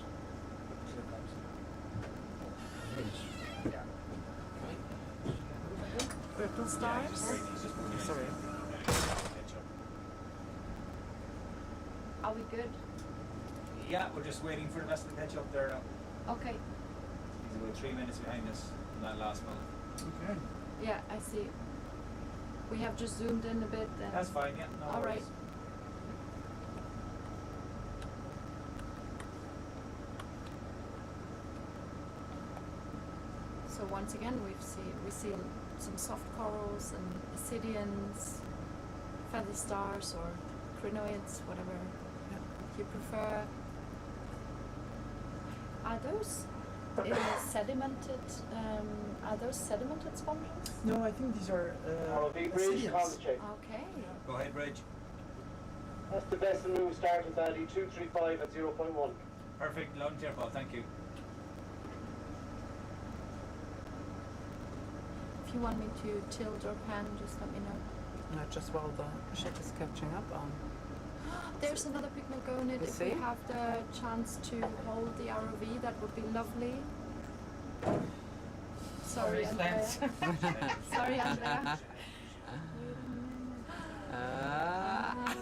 Purple stars. Sorry. Are we good? Yeah, we're just waiting for the vessel to catch up there now. Okay. He's about 3 minutes behind us on that last one. Okay. Yeah, I see. We have just zoomed in a bit. And That's fine, yeah. No all worries. right. So once again, we see some soft corals and ascidians, feather stars or crinoids, whatever you prefer. Are those sedimented? Are those sedimented sponges? No, I think these are RV bridge, ascidians. comms check. Okay. Go ahead, Bridge. That's the vessel move starting value 235 at 0.1. Perfect. Loud and clear, Paul. Thank you. If you want me to tilt or pan, just let me know. Just while the ship is catching up on. There's another pygmalgonid. If we have the chance to hold the ROV, that would be lovely. Sorry, Andrea. Sorry, Andrea.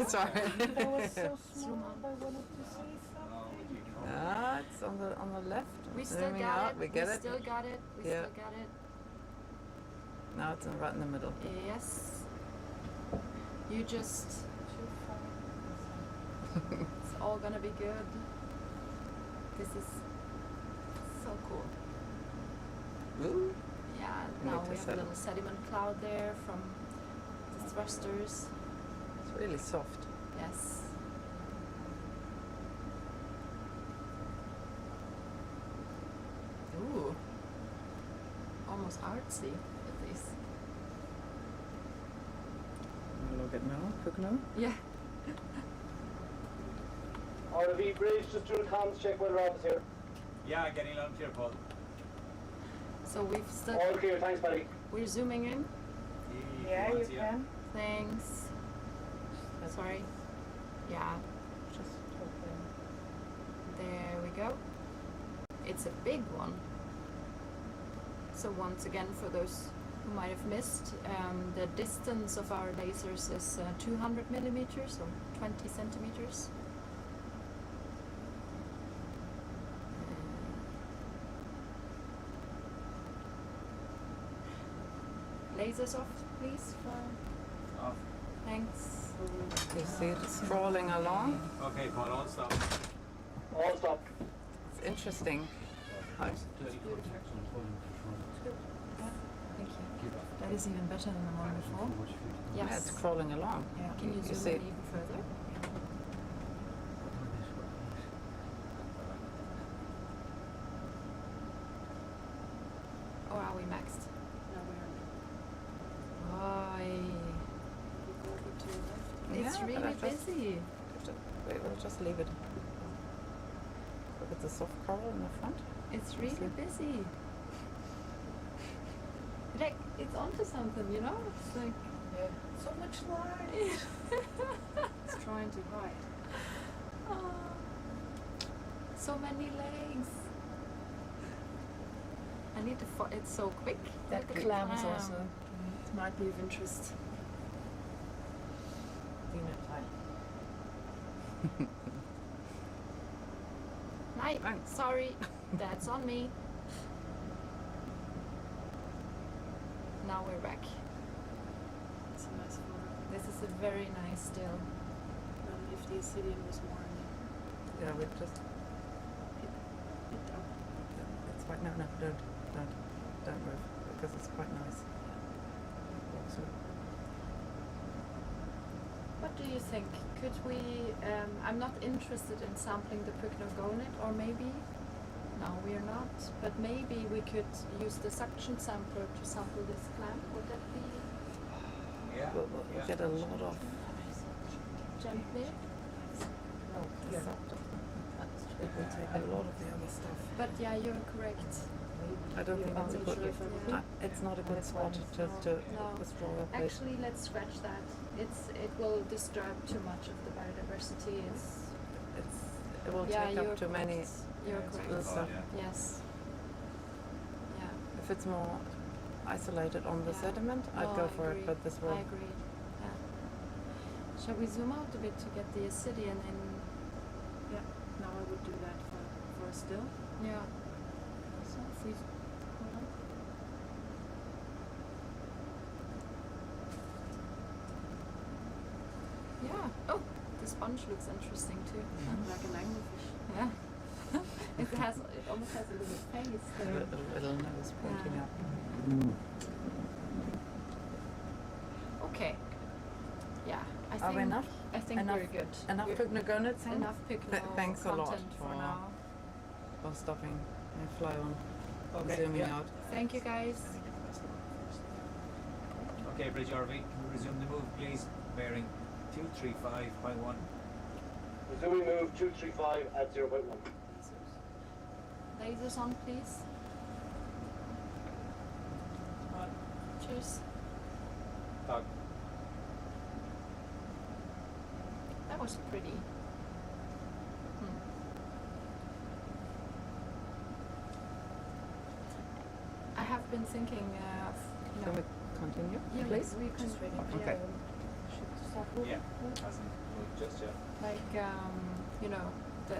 Sorry. That was so small. I wanted to say something. It's on the left. We still Zooming got out. it. We get it. Still got it. We Yeah. still got it. Now it's right in the middle. Yes. You just. It's all gonna be good. This is so cool. Ooh. Yeah, Need now to we have a settle. little sediment cloud there from the thrusters. It's really soft. Yes. Ooh. almost artsy with these. Look at now, quick now. Yeah. RV bridge, just do the comms check whether Rob is here. Yeah, getting loud and clear, Paul. So we've still. All clear, thanks, buddy. We're zooming in. Yeah, you can. Thanks. Sorry. Yeah. Just open. There we go. It's a big one. So once again, for those who might have missed, the distance of our lasers is 200 millimeters or 20 centimeters. Lasers off, please. Off. Thanks. You see it crawling along. Okay, Paul, all stop. All stop. It's interesting. Thank you. That is even better than the one before. Yes. Yeah, it's crawling along. Yeah. Can you see zoom it? in even further? Or are we maxed? No, we are. It's Yeah, really but I just- busy. We'll just leave it. Look at the soft coral in the front. It's really busy. Like, it's onto something, you know? It's like, So much light. It's trying to hide. oh, so many legs. I need to it's so quick. That Look at the clam is clam. also, it might be of interest. Night. Thanks. Sorry, that's on me. Now we're back. It's a nice photo. This is a very nice still. If the Assyrian was more in it. Yeah, we just. Hit up. It's quite no, don't move because it's quite nice. So, What do you think? Could we, I'm not interested in sampling the pycnogonid, or maybe, no we're not, but maybe we could use the suction sampler to sample this clam. Would that be Yeah. we'll get a lot of. gently? It will take a lot of the other stuff. But yeah, you're correct. I don't think it's a good. Yeah. It's not a good spot just to No. withdraw a place. Actually, let's scratch that. It will disturb too much of the biodiversity. It will Yeah, take you're up too many correct. You're correct. little stuff. Yes. Yeah. If it's more isolated on the Yeah. sediment, I'd No, go I for agree. it. But this will. I agree. Yeah. Shall we zoom out a bit to get the Assyrian in? Yeah, now I would do that for a still. Yeah. So if we hold on. Yeah. Oh, the sponge looks interesting too. Like an anglerfish. Yeah. It almost has a little face A there. little nose pointing Yeah. up. Okay. Yeah. I Are think we enough? I think Enough- we're good. Enough We're- pycnogonids in? Enough pycno Thanks a lot content for for- now. For stopping and fly on. Okay, Zooming yeah. out. Thank you guys. Okay, Bridge RV, can we resume the move, please? Bearing 235.1. Resuming move 235 at 0.1. Lasers on, please. Cheers. Dog. That was pretty. I have been thinking of, you Can know, we continue, yeah, please? we can Okay. should start moving. Yeah, hasn't moved just yet. Like you know, the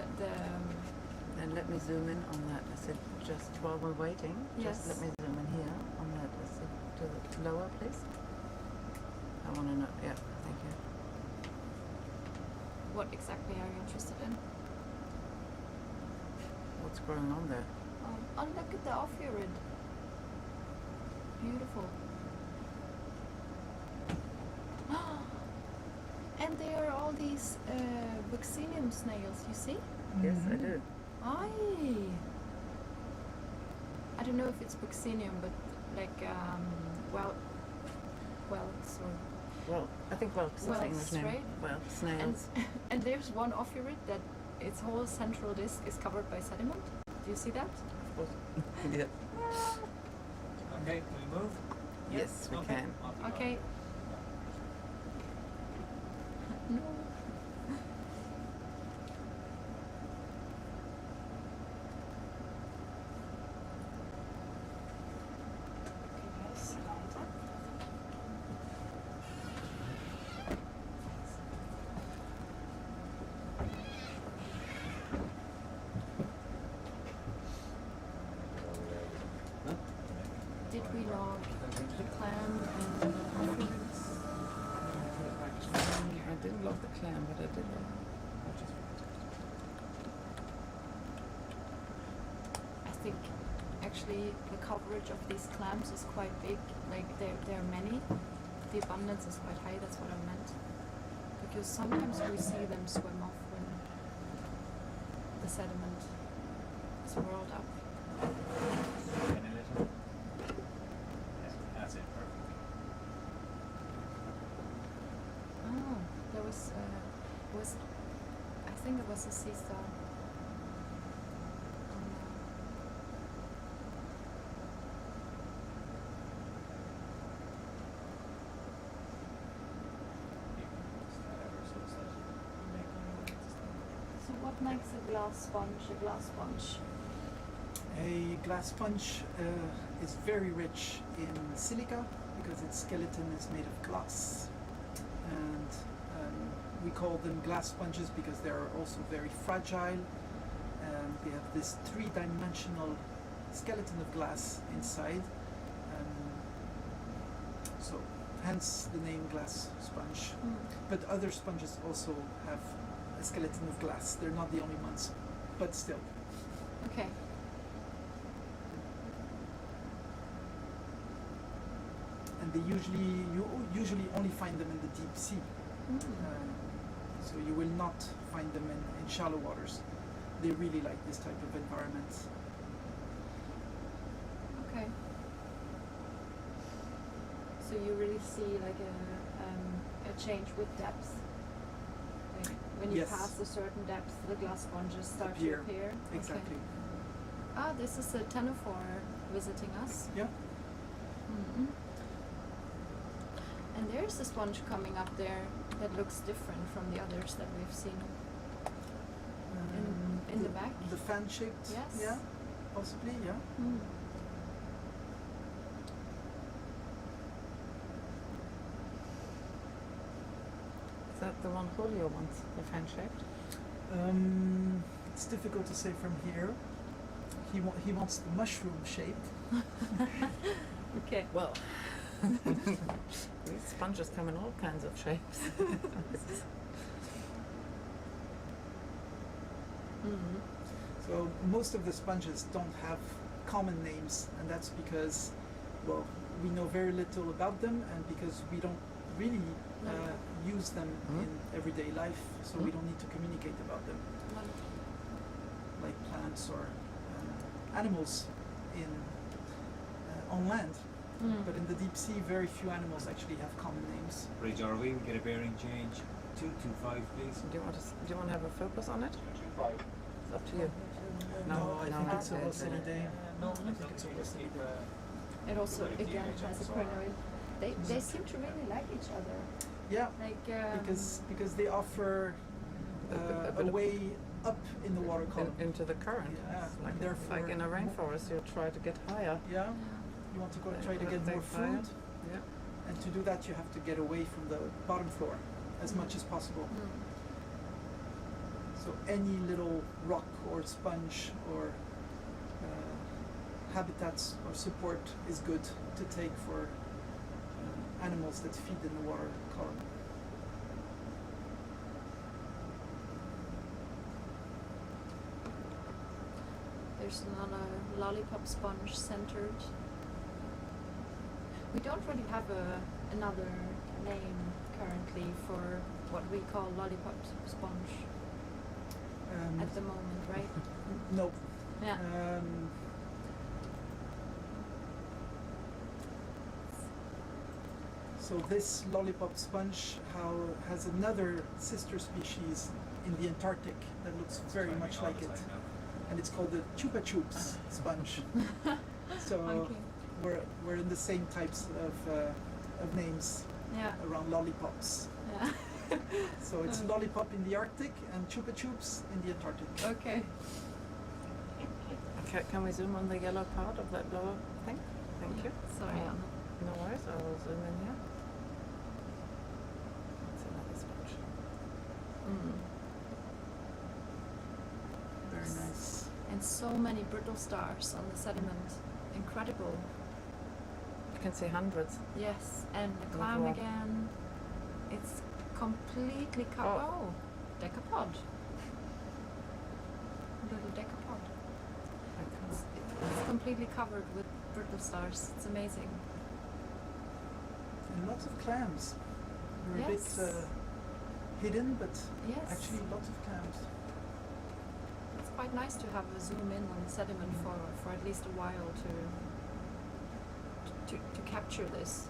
And let me zoom in on that. I said just while we're waiting, just Yes. let me zoom in here on that. I said to the lower, please. I want to know. Yeah, thank you. what exactly are you interested in? What's going on there? Oh, look at the ophiurid. Beautiful. And there are all these buccinium snails, you see? Yes, I do. I don't know if it's buccinium, but like whelks or Well, I think whelks is the whelks, English name. right? Well, snails. And there's one off your it that its whole central disc is covered by sediment. Do you see that? Of course. Yeah. Okay, can we move? Yes, we can. Okay. No. Did we log the clam and I didn't log the clam, but I did log. I think actually the coverage of these clams is quite big. Like there are many. The abundance is quite high. That's what I meant. Because sometimes we see them swim off when the sediment is whirled up. In a little. Yes, that's it, perfect. Oh, there was I think it was a sea star. So what makes a glass sponge a glass sponge? A glass sponge is very rich in silica because its skeleton is made of glass, and we call them glass sponges because they are also very fragile. They have this three-dimensional skeleton of glass inside, so hence the name glass sponge. But other sponges also have a skeleton of glass. They're not the only ones, but still. Okay. And they you usually only find them in the deep sea. So you will not find them in shallow waters. They really like this type of environment. Okay. So you really see like a change with depth. Like when you Yes. pass a certain depth, the glass sponges start Appear. to appear. Exactly. Okay. Ah, this is a ctenophore visiting us. Yeah. Mm-hmm. And there's a sponge coming up there that looks different from the others that we've seen. In the back? The fan-shaped? Yes. Yeah, possibly, yeah. Mm. Is that the one Julio wants, the fan-shaped? It's difficult to say from here. He wants the mushroom shape. Okay. Well, these sponges come in all kinds of shapes. Mm-hmm. So most of the sponges don't have common names, and that's because, well, we know very little about them, and because we don't really use them in everyday life, so we don't need to communicate about them, like plants or animals on land. But in the deep sea, very few animals actually have common names. Bridge RV, get a bearing change. 225, please. Do you want to have a focus on it? 225. It's up to you. No, I think it's a okay. Wilson day. No, I think it's a Wilson. It also again has a crinoid. They seem to really like each other. Yeah, Like because they offer a way up in the water column. Into the current. Yeah, Like, and therefore, like in a rainforest, you try to get higher. Yeah, you want to try to get more food, and to do that you have to get away from the bottom floor as much as possible. So any little rock or sponge or habitats or support is good to take for animals that feed in the water column. there's another lollipop sponge centered. We don't really have another name currently for what we call lollipop sponge at the moment, right? Nope. Yeah. So this lollipop sponge has another sister species in the Antarctic that looks very much like it, and it's called the chupa chups sponge. So Okay. we're in the same types of names Yeah. around lollipops. Yeah. So it's lollipop in the Arctic and chupa chups in the Antarctic. Okay. Can we zoom on the yellow part of that lower thing? Thank you. Sorry, Anna. No worries, I will zoom in here. That's another sponge. Very nice. And so many brittle stars on the sediment. Incredible. You can see hundreds. Yes, and the clam Wow. again. It's completely covered. Oh, decapod. Little decapod. It's completely covered with brittle stars. It's amazing. And lots of clams. They're Yes. a bit hidden, but Yes. actually lots of clams. It's quite nice to have a zoom in on the sediment for at least a while to capture this.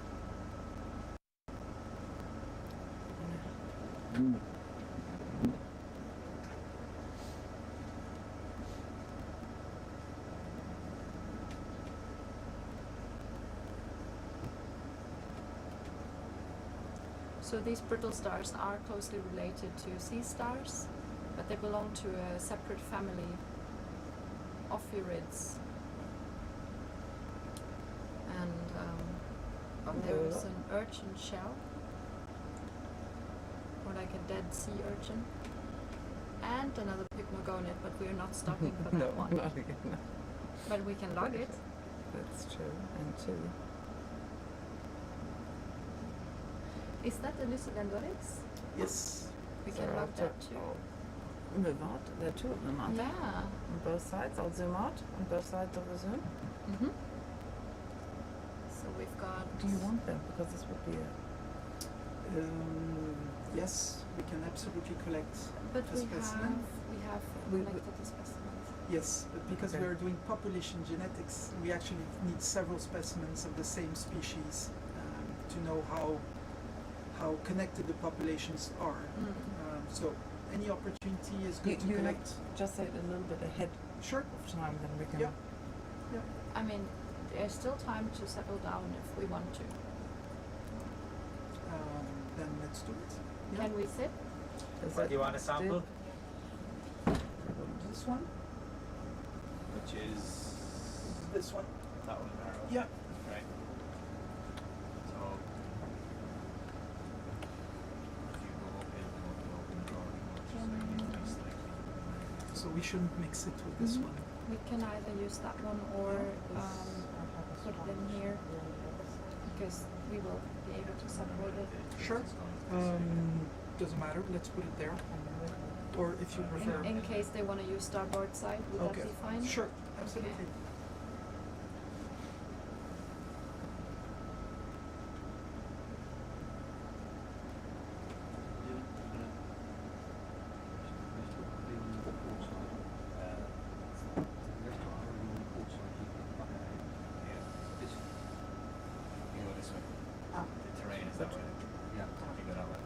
So these brittle stars are closely related to sea stars, but they belong to a separate family, Ophiurids. And there is an urchin shell, or like a dead sea urchin, and another pygmagonid, but we are not stopping for that No, one. not again. No. But we can log it. That's true, and two. Is that the Lucilendorix? Yes. We can log that too. Move out. There are two of them, aren't there? Yeah. On both sides. I'll zoom out on both sides of the zoom. Mm-hmm. So we've got. Do you want them? Because this would be a. Yes, we can absolutely collect But a specimen. we have collected the specimens. Yes, but because we are doing population genetics, we actually need several specimens of the same species to know how connected the populations are. So any opportunity is good to collect. Just say it a little bit ahead of time, then we can. Yeah. I mean, there's still time to settle down if we want to. Then let's do it. Yeah. Can we sit? What do you want to sample? This one? Which is This one? that one there. Yeah. Right. So if you go up in the open drawing, which is like slightly. So we shouldn't mix it with this one. We can either use that one or put it in here because we will be able to separate it. Sure. Doesn't matter. Let's put it there. Or if you prefer. In case they want to use starboard side, would that be fine? Sure. Absolutely. Okay. The terrain is that way. Yeah. You go that way.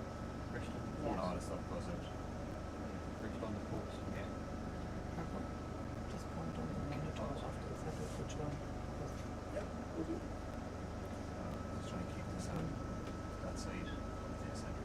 And all the stuff goes out. On the ports. Yeah. Just point on the monitors after the settle which one. Yeah, we'll do. Just trying to keep this on that side of the center.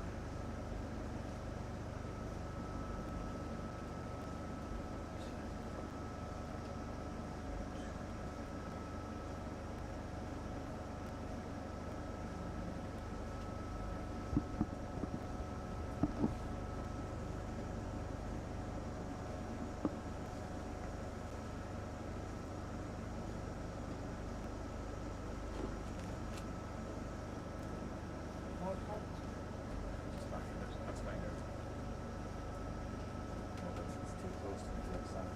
Just back a bit. That's fine there. It's too close to the flip side.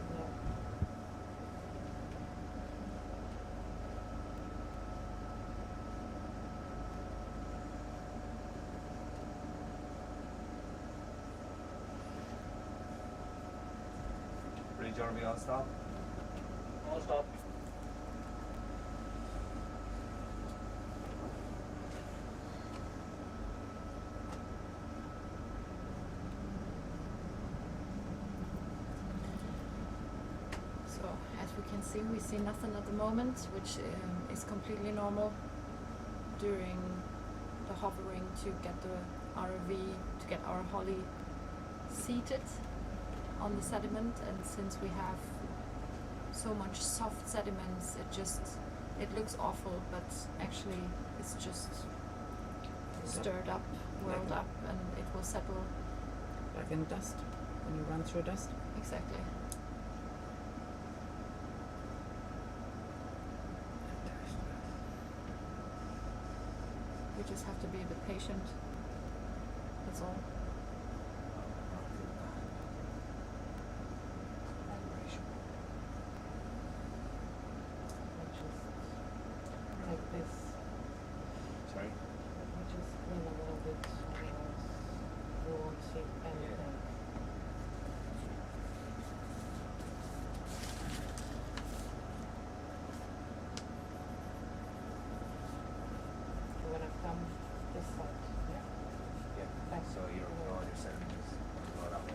Ready, Jeremy, on stop? All stop. as we can see, we see nothing at the moment, which is completely normal during the hovering to get the ROV, to get our holly seated on the sediment. And since we have so much soft sediments, it looks awful, but actually it's just stirred up, whirled up, and it will settle. Like in dust, when you run through dust. Exactly. We just have to be a bit patient. That's all. Like this. Sorry? We just lean a little bit towards, we won't see anything. We're gonna come this side, yeah? Yeah. Back. So all your sediments go that way.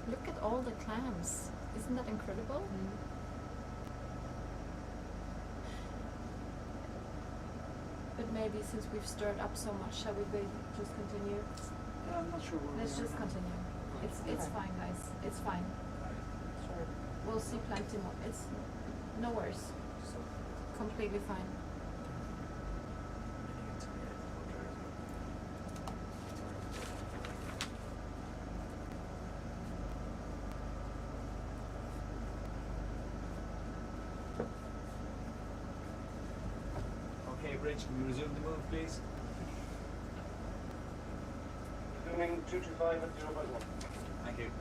Look at all the clams. Isn't that incredible? But maybe since we've stirred up so much, shall we just continue? Yeah, I'm not sure where Let's we are just now. continue. It's fine, guys. It's fine. Sure. We'll see plenty more. It's no worries. Completely fine. Okay, Bridge, can we resume the move, please? Resuming 225 at 0.1. Thank you.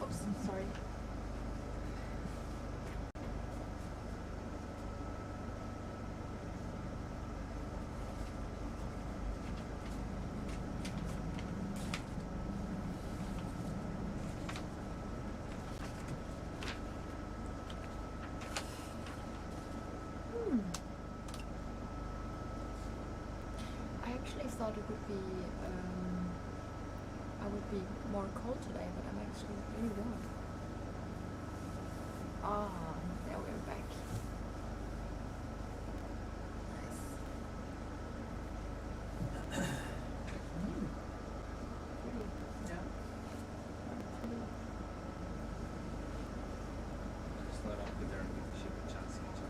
Oops, sorry. I actually thought it would be, I would be more cold today, but I'm actually really warm. Ah, there we're back. Nice. Just let up there and give the ship a chance to catch up.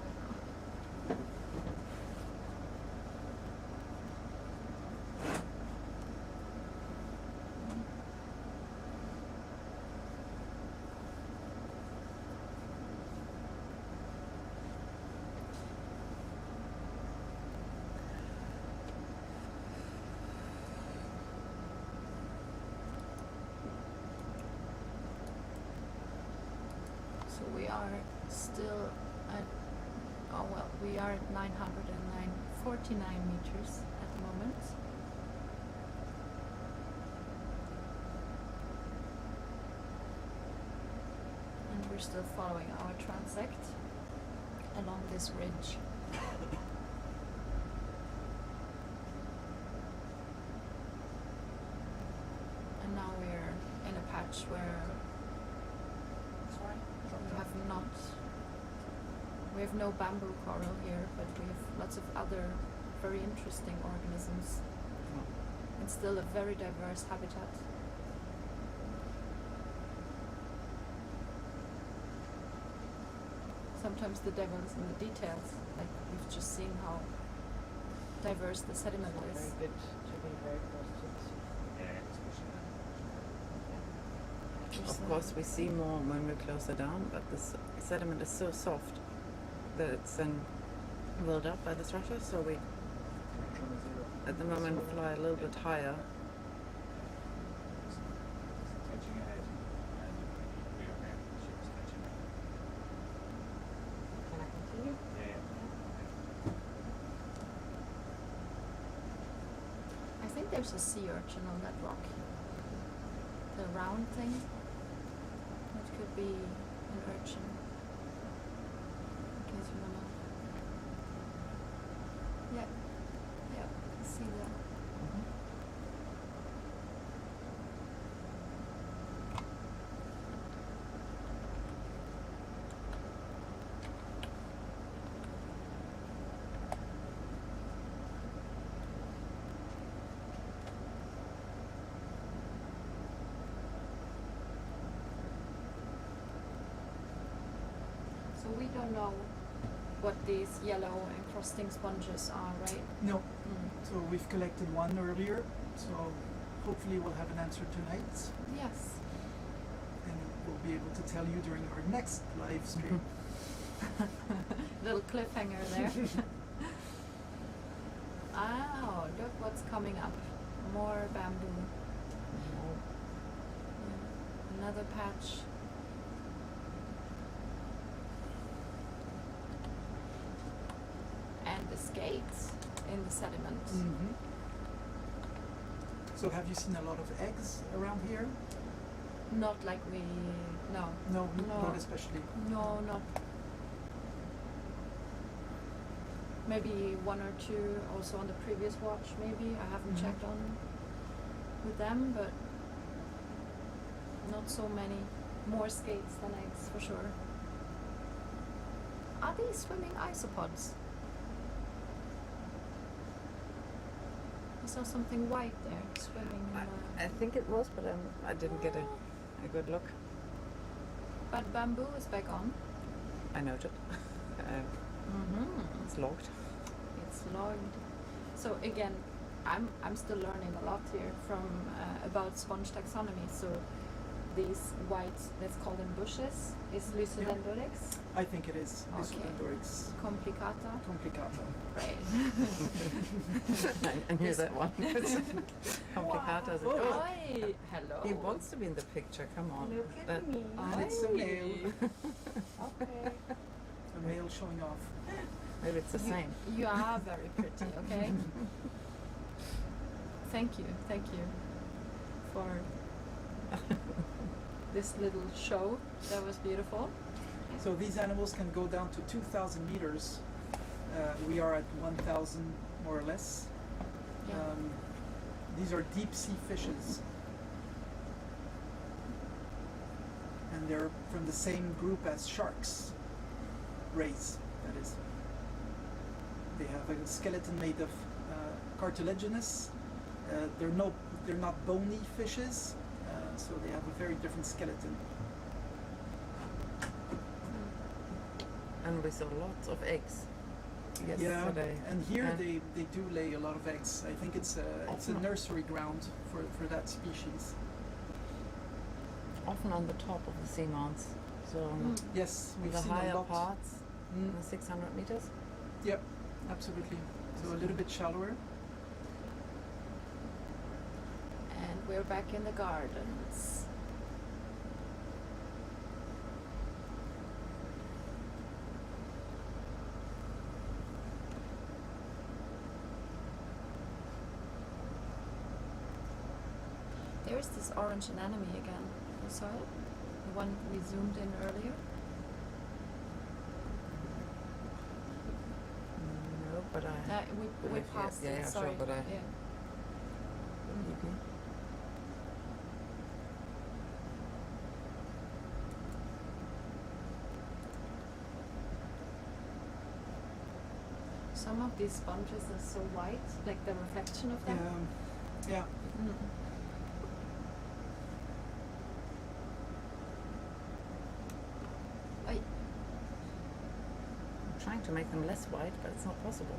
So we are still at, oh well, we are at 949 meters at the moment. And we're still following our transect along this ridge. And now we're in a patch where we have no bamboo coral here, but we have lots of other very interesting organisms. And still a very diverse habitat. Sometimes the devil is in the details, like we've just seen how diverse the sediment is. Very good to be very close to the sea. Yeah, especially Of course, we see more when we're closer down, but the sediment is so soft that it's then rolled up by the thrusher, so we at the moment fly a little bit higher. catching ahead and we are the ship is catching up. there's a sea urchin on that rock. The round thing. That could be an urchin. In case you wanna. Yeah. Yeah. I see that. So we don't know what these yellow encrusting sponges are, right? No. Mm. So we've collected one earlier, so hopefully we'll have an answer tonight, Yes. and we'll be able to tell you during our next live stream. Little cliffhanger there. Oh, look what's coming up. More bamboo. Yeah. Another patch. And the skates in the sediment. Mm-hmm. So have you seen a lot of eggs around here? Not like we. No. No, No. not especially. No, not. Maybe one or two also on the previous watch, maybe. I haven't Mhm. checked on with them, but not so many. More skates than eggs, for sure. Are these swimming isopods? I saw something white there swimming in the... I think it was, but I didn't get a good look. But bamboo is back on. I noted. Mm-hmm. It's logged. It's logged. So again, I'm still learning a lot here from about sponge taxonomy. So these white, let's call them bushes, is Lycodendrorix. I think it is. Okay. Lycodendrorix Complicata. complicata. Right. I knew that one. Complicata. Wow. Oh, Oi. Hello. he wants to be in the picture. Come on. Look at me. And it's a male. Okay. A male showing off. Maybe it's the same. You are very pretty, okay? Thank you for this little show. That was beautiful. So these animals can go down to 2,000 meters. We are at 1,000 more or less. Yeah. These are deep sea fishes. And they're from the same group as sharks. Rays, that is. They have a skeleton made of cartilaginous. They're not bony fishes, so they have a very different skeleton. And we saw lots of eggs. Yeah, Yesterday. and here Yeah. they do lay a lot of eggs. I think it's a nursery ground for that species. Often on the top of the sea mounts. So Yes, we've the seen a higher lot. parts, the 600 meters. Yep, absolutely. So a little bit shallower. And we're back in the gardens. There's this orange anemone again. You saw it? The one we zoomed in earlier? No, but I. We yeah, passed yeah, it, yeah, sorry. sure, but I. Yeah. Mhm. Some of these sponges are so white, like the reflection of them. Yeah. Mm. Ay. I'm trying to make them less white, but it's not possible.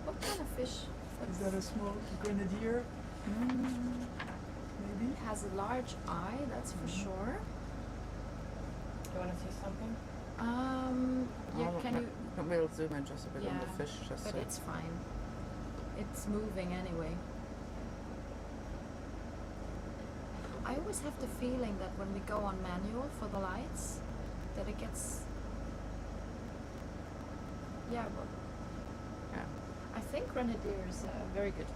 What kind of fish? Is that a small grenadier? Maybe? It has a large eye, that's for sure. Do you want to see something? Yeah, Oh, can you? We'll zoom in just a bit on the fish. Just but so. it's fine. It's moving anyway. I always have the feeling that when we go on manual for the lights, that it gets. Yeah, well. Yeah. I think Grenadier is very good.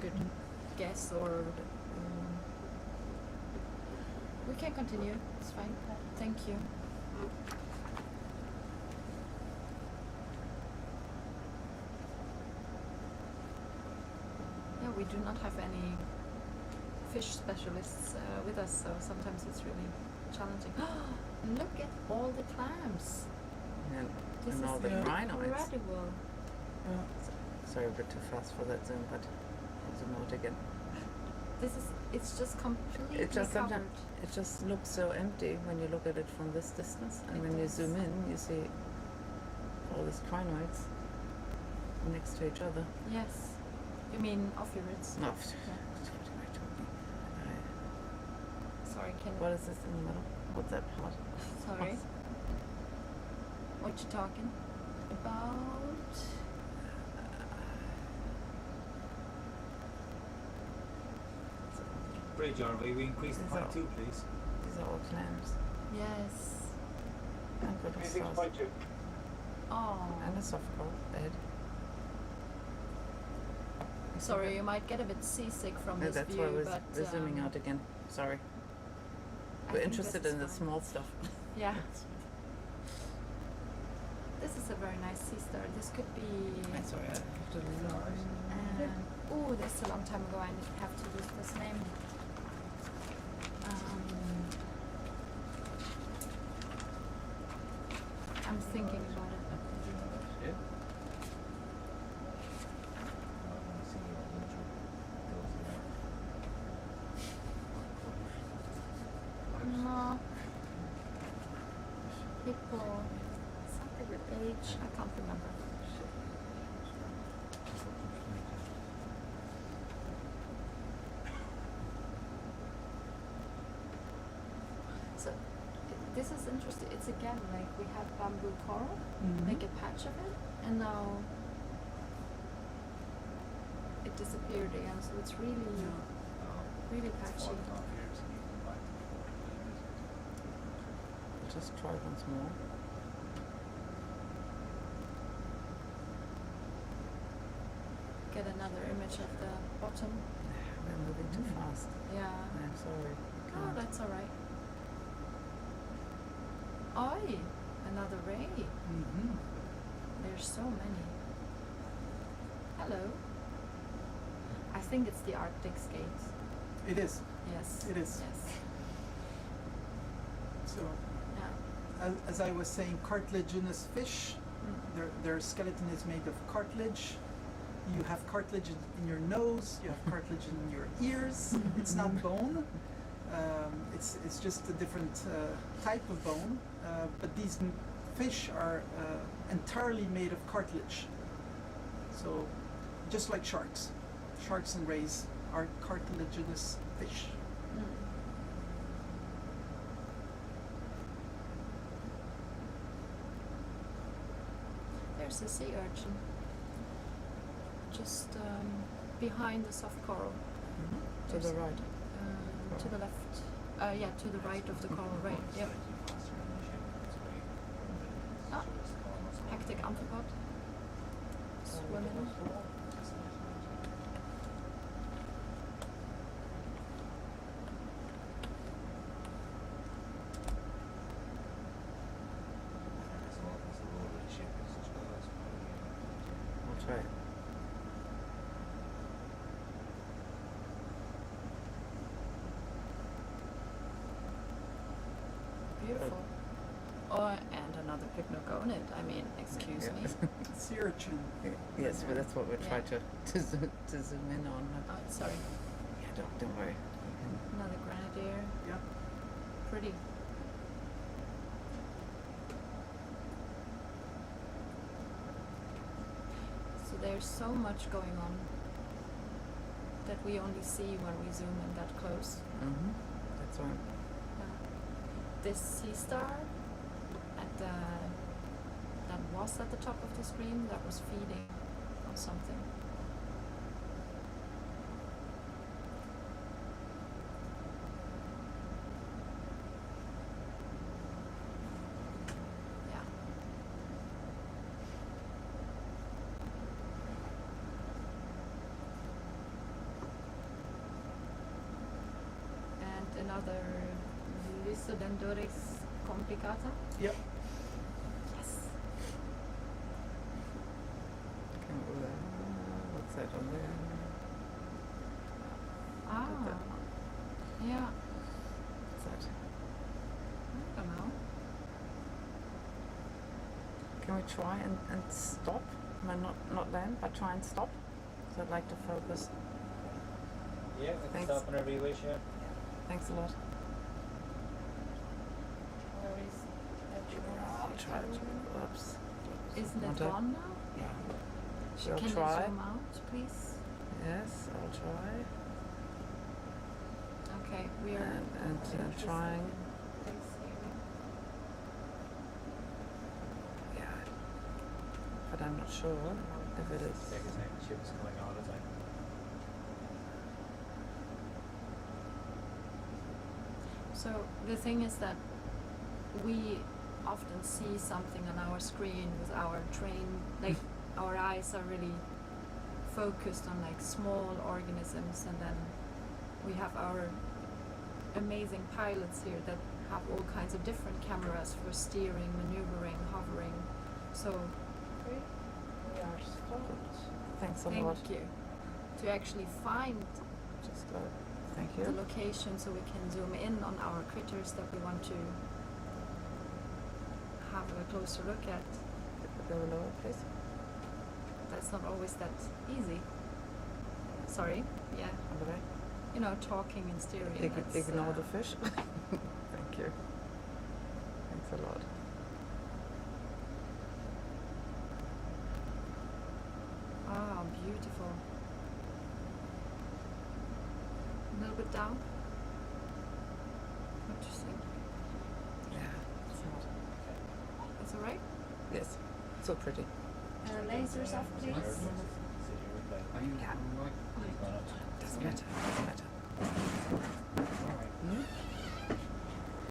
good guess, or we can continue. It's fine. Thank you. Yeah, we do not have any fish specialists with us, so sometimes it's really challenging. Look at all the clams. And, This and all is the crinoids. incredible. Sorry, a bit too fast for that zoom, but I'll zoom out again. It's just completely It just covered. sometimes it just looks so empty when you look at it from this distance, and when you zoom in, you see all these crinoids next to each other. Yes. You mean ophiurids? No. Yeah. Sorry, can... What is this in the middle? What's that part? Sorry. What you talking about? Bridge, are we increase the These point are- 2, please? These are all clams. Yes. And good Increasing to sauce. point 2. Oh. And a soft coral bed. Sorry, you might get a bit seasick from No, this that's view, why we're, but we're zooming out again. Sorry. I We're think this interested is in the fine. small stuff. Yeah. This is a very nice sea star. This could be. Sorry, I have to lean over. Oh, this is a long time ago. I have to use this name. I'm thinking about it. No. Hippo. Something with H. I can't remember. So this is interesting. It's again like we have bamboo coral, make a patch of it, and now it disappeared again. So it's really, really patchy. Just try once more. Get another image of the bottom. We're moving too fast. Yeah. I'm sorry. Oh, that's all right. Oi, another ray. There's so many. Hello. I think it's the Arctic scales. It is. Yes. It is. Yes. So, Yeah. as I was saying, cartilaginous fish, their skeleton is made of cartilage. You have cartilage in your nose, you have cartilage in your ears. It's not bone. It's just a different type of bone. But these fish are entirely made of cartilage. So, just like sharks. Sharks and rays are cartilaginous fish. There's a sea urchin just behind the soft coral. To the right. To the left. Yeah, to the right of the coral. Right. Yep. Ah, hectic amphipod. Swimming. I'll try it. Beautiful. Oh, and another pycnogonid. I mean, excuse me. Sea urchin. Yes, but that's what we're trying to zoom in on. Oh, sorry. Yeah, don't worry. Another grenadier. Yeah. Pretty. So there's so much going on that we only see when we zoom in that close. That's right. This sea star at the that was at the top of the screen that was feeding on something. Yeah. another Lysodendoris complicata? Yep. Yes. Okay, what's that on there? Ah. That one. Yeah. What's that? I don't know. Can we try and stop? I mean, not land, but try and stop. So I'd like to focus. Yeah, we can Thanks. stop whenever you wish, yeah. Thanks a lot. Where is that? I'll try to. Oops. Isn't it Want to- gone now? We'll Can try. you zoom out, please? Yes, I'll try. Okay, we are And trying. Yeah. But I'm not sure if it is. Take his name, ship is coming all the time. So the thing is that we often see something on our screen with our like our eyes are really focused on like small organisms, and then we have our amazing pilots here that have all kinds of different cameras for steering, maneuvering, hovering. So We are stopped. Thanks a thank lot. you. To actually find Just thank you. the location so we can zoom in on our critters that we want to have a closer look at. Go lower, please. That's not always that easy. Sorry, yeah. Over there. You know, talking and steering. that's, Ignore the fish. Thank you. Thanks a lot. Ah, beautiful. A little bit down. What do you think? Yeah, it's not. That's alright? Yes, so pretty. Lasers off, please. Are you Yeah. right? Doesn't matter. Doesn't matter. Hmm?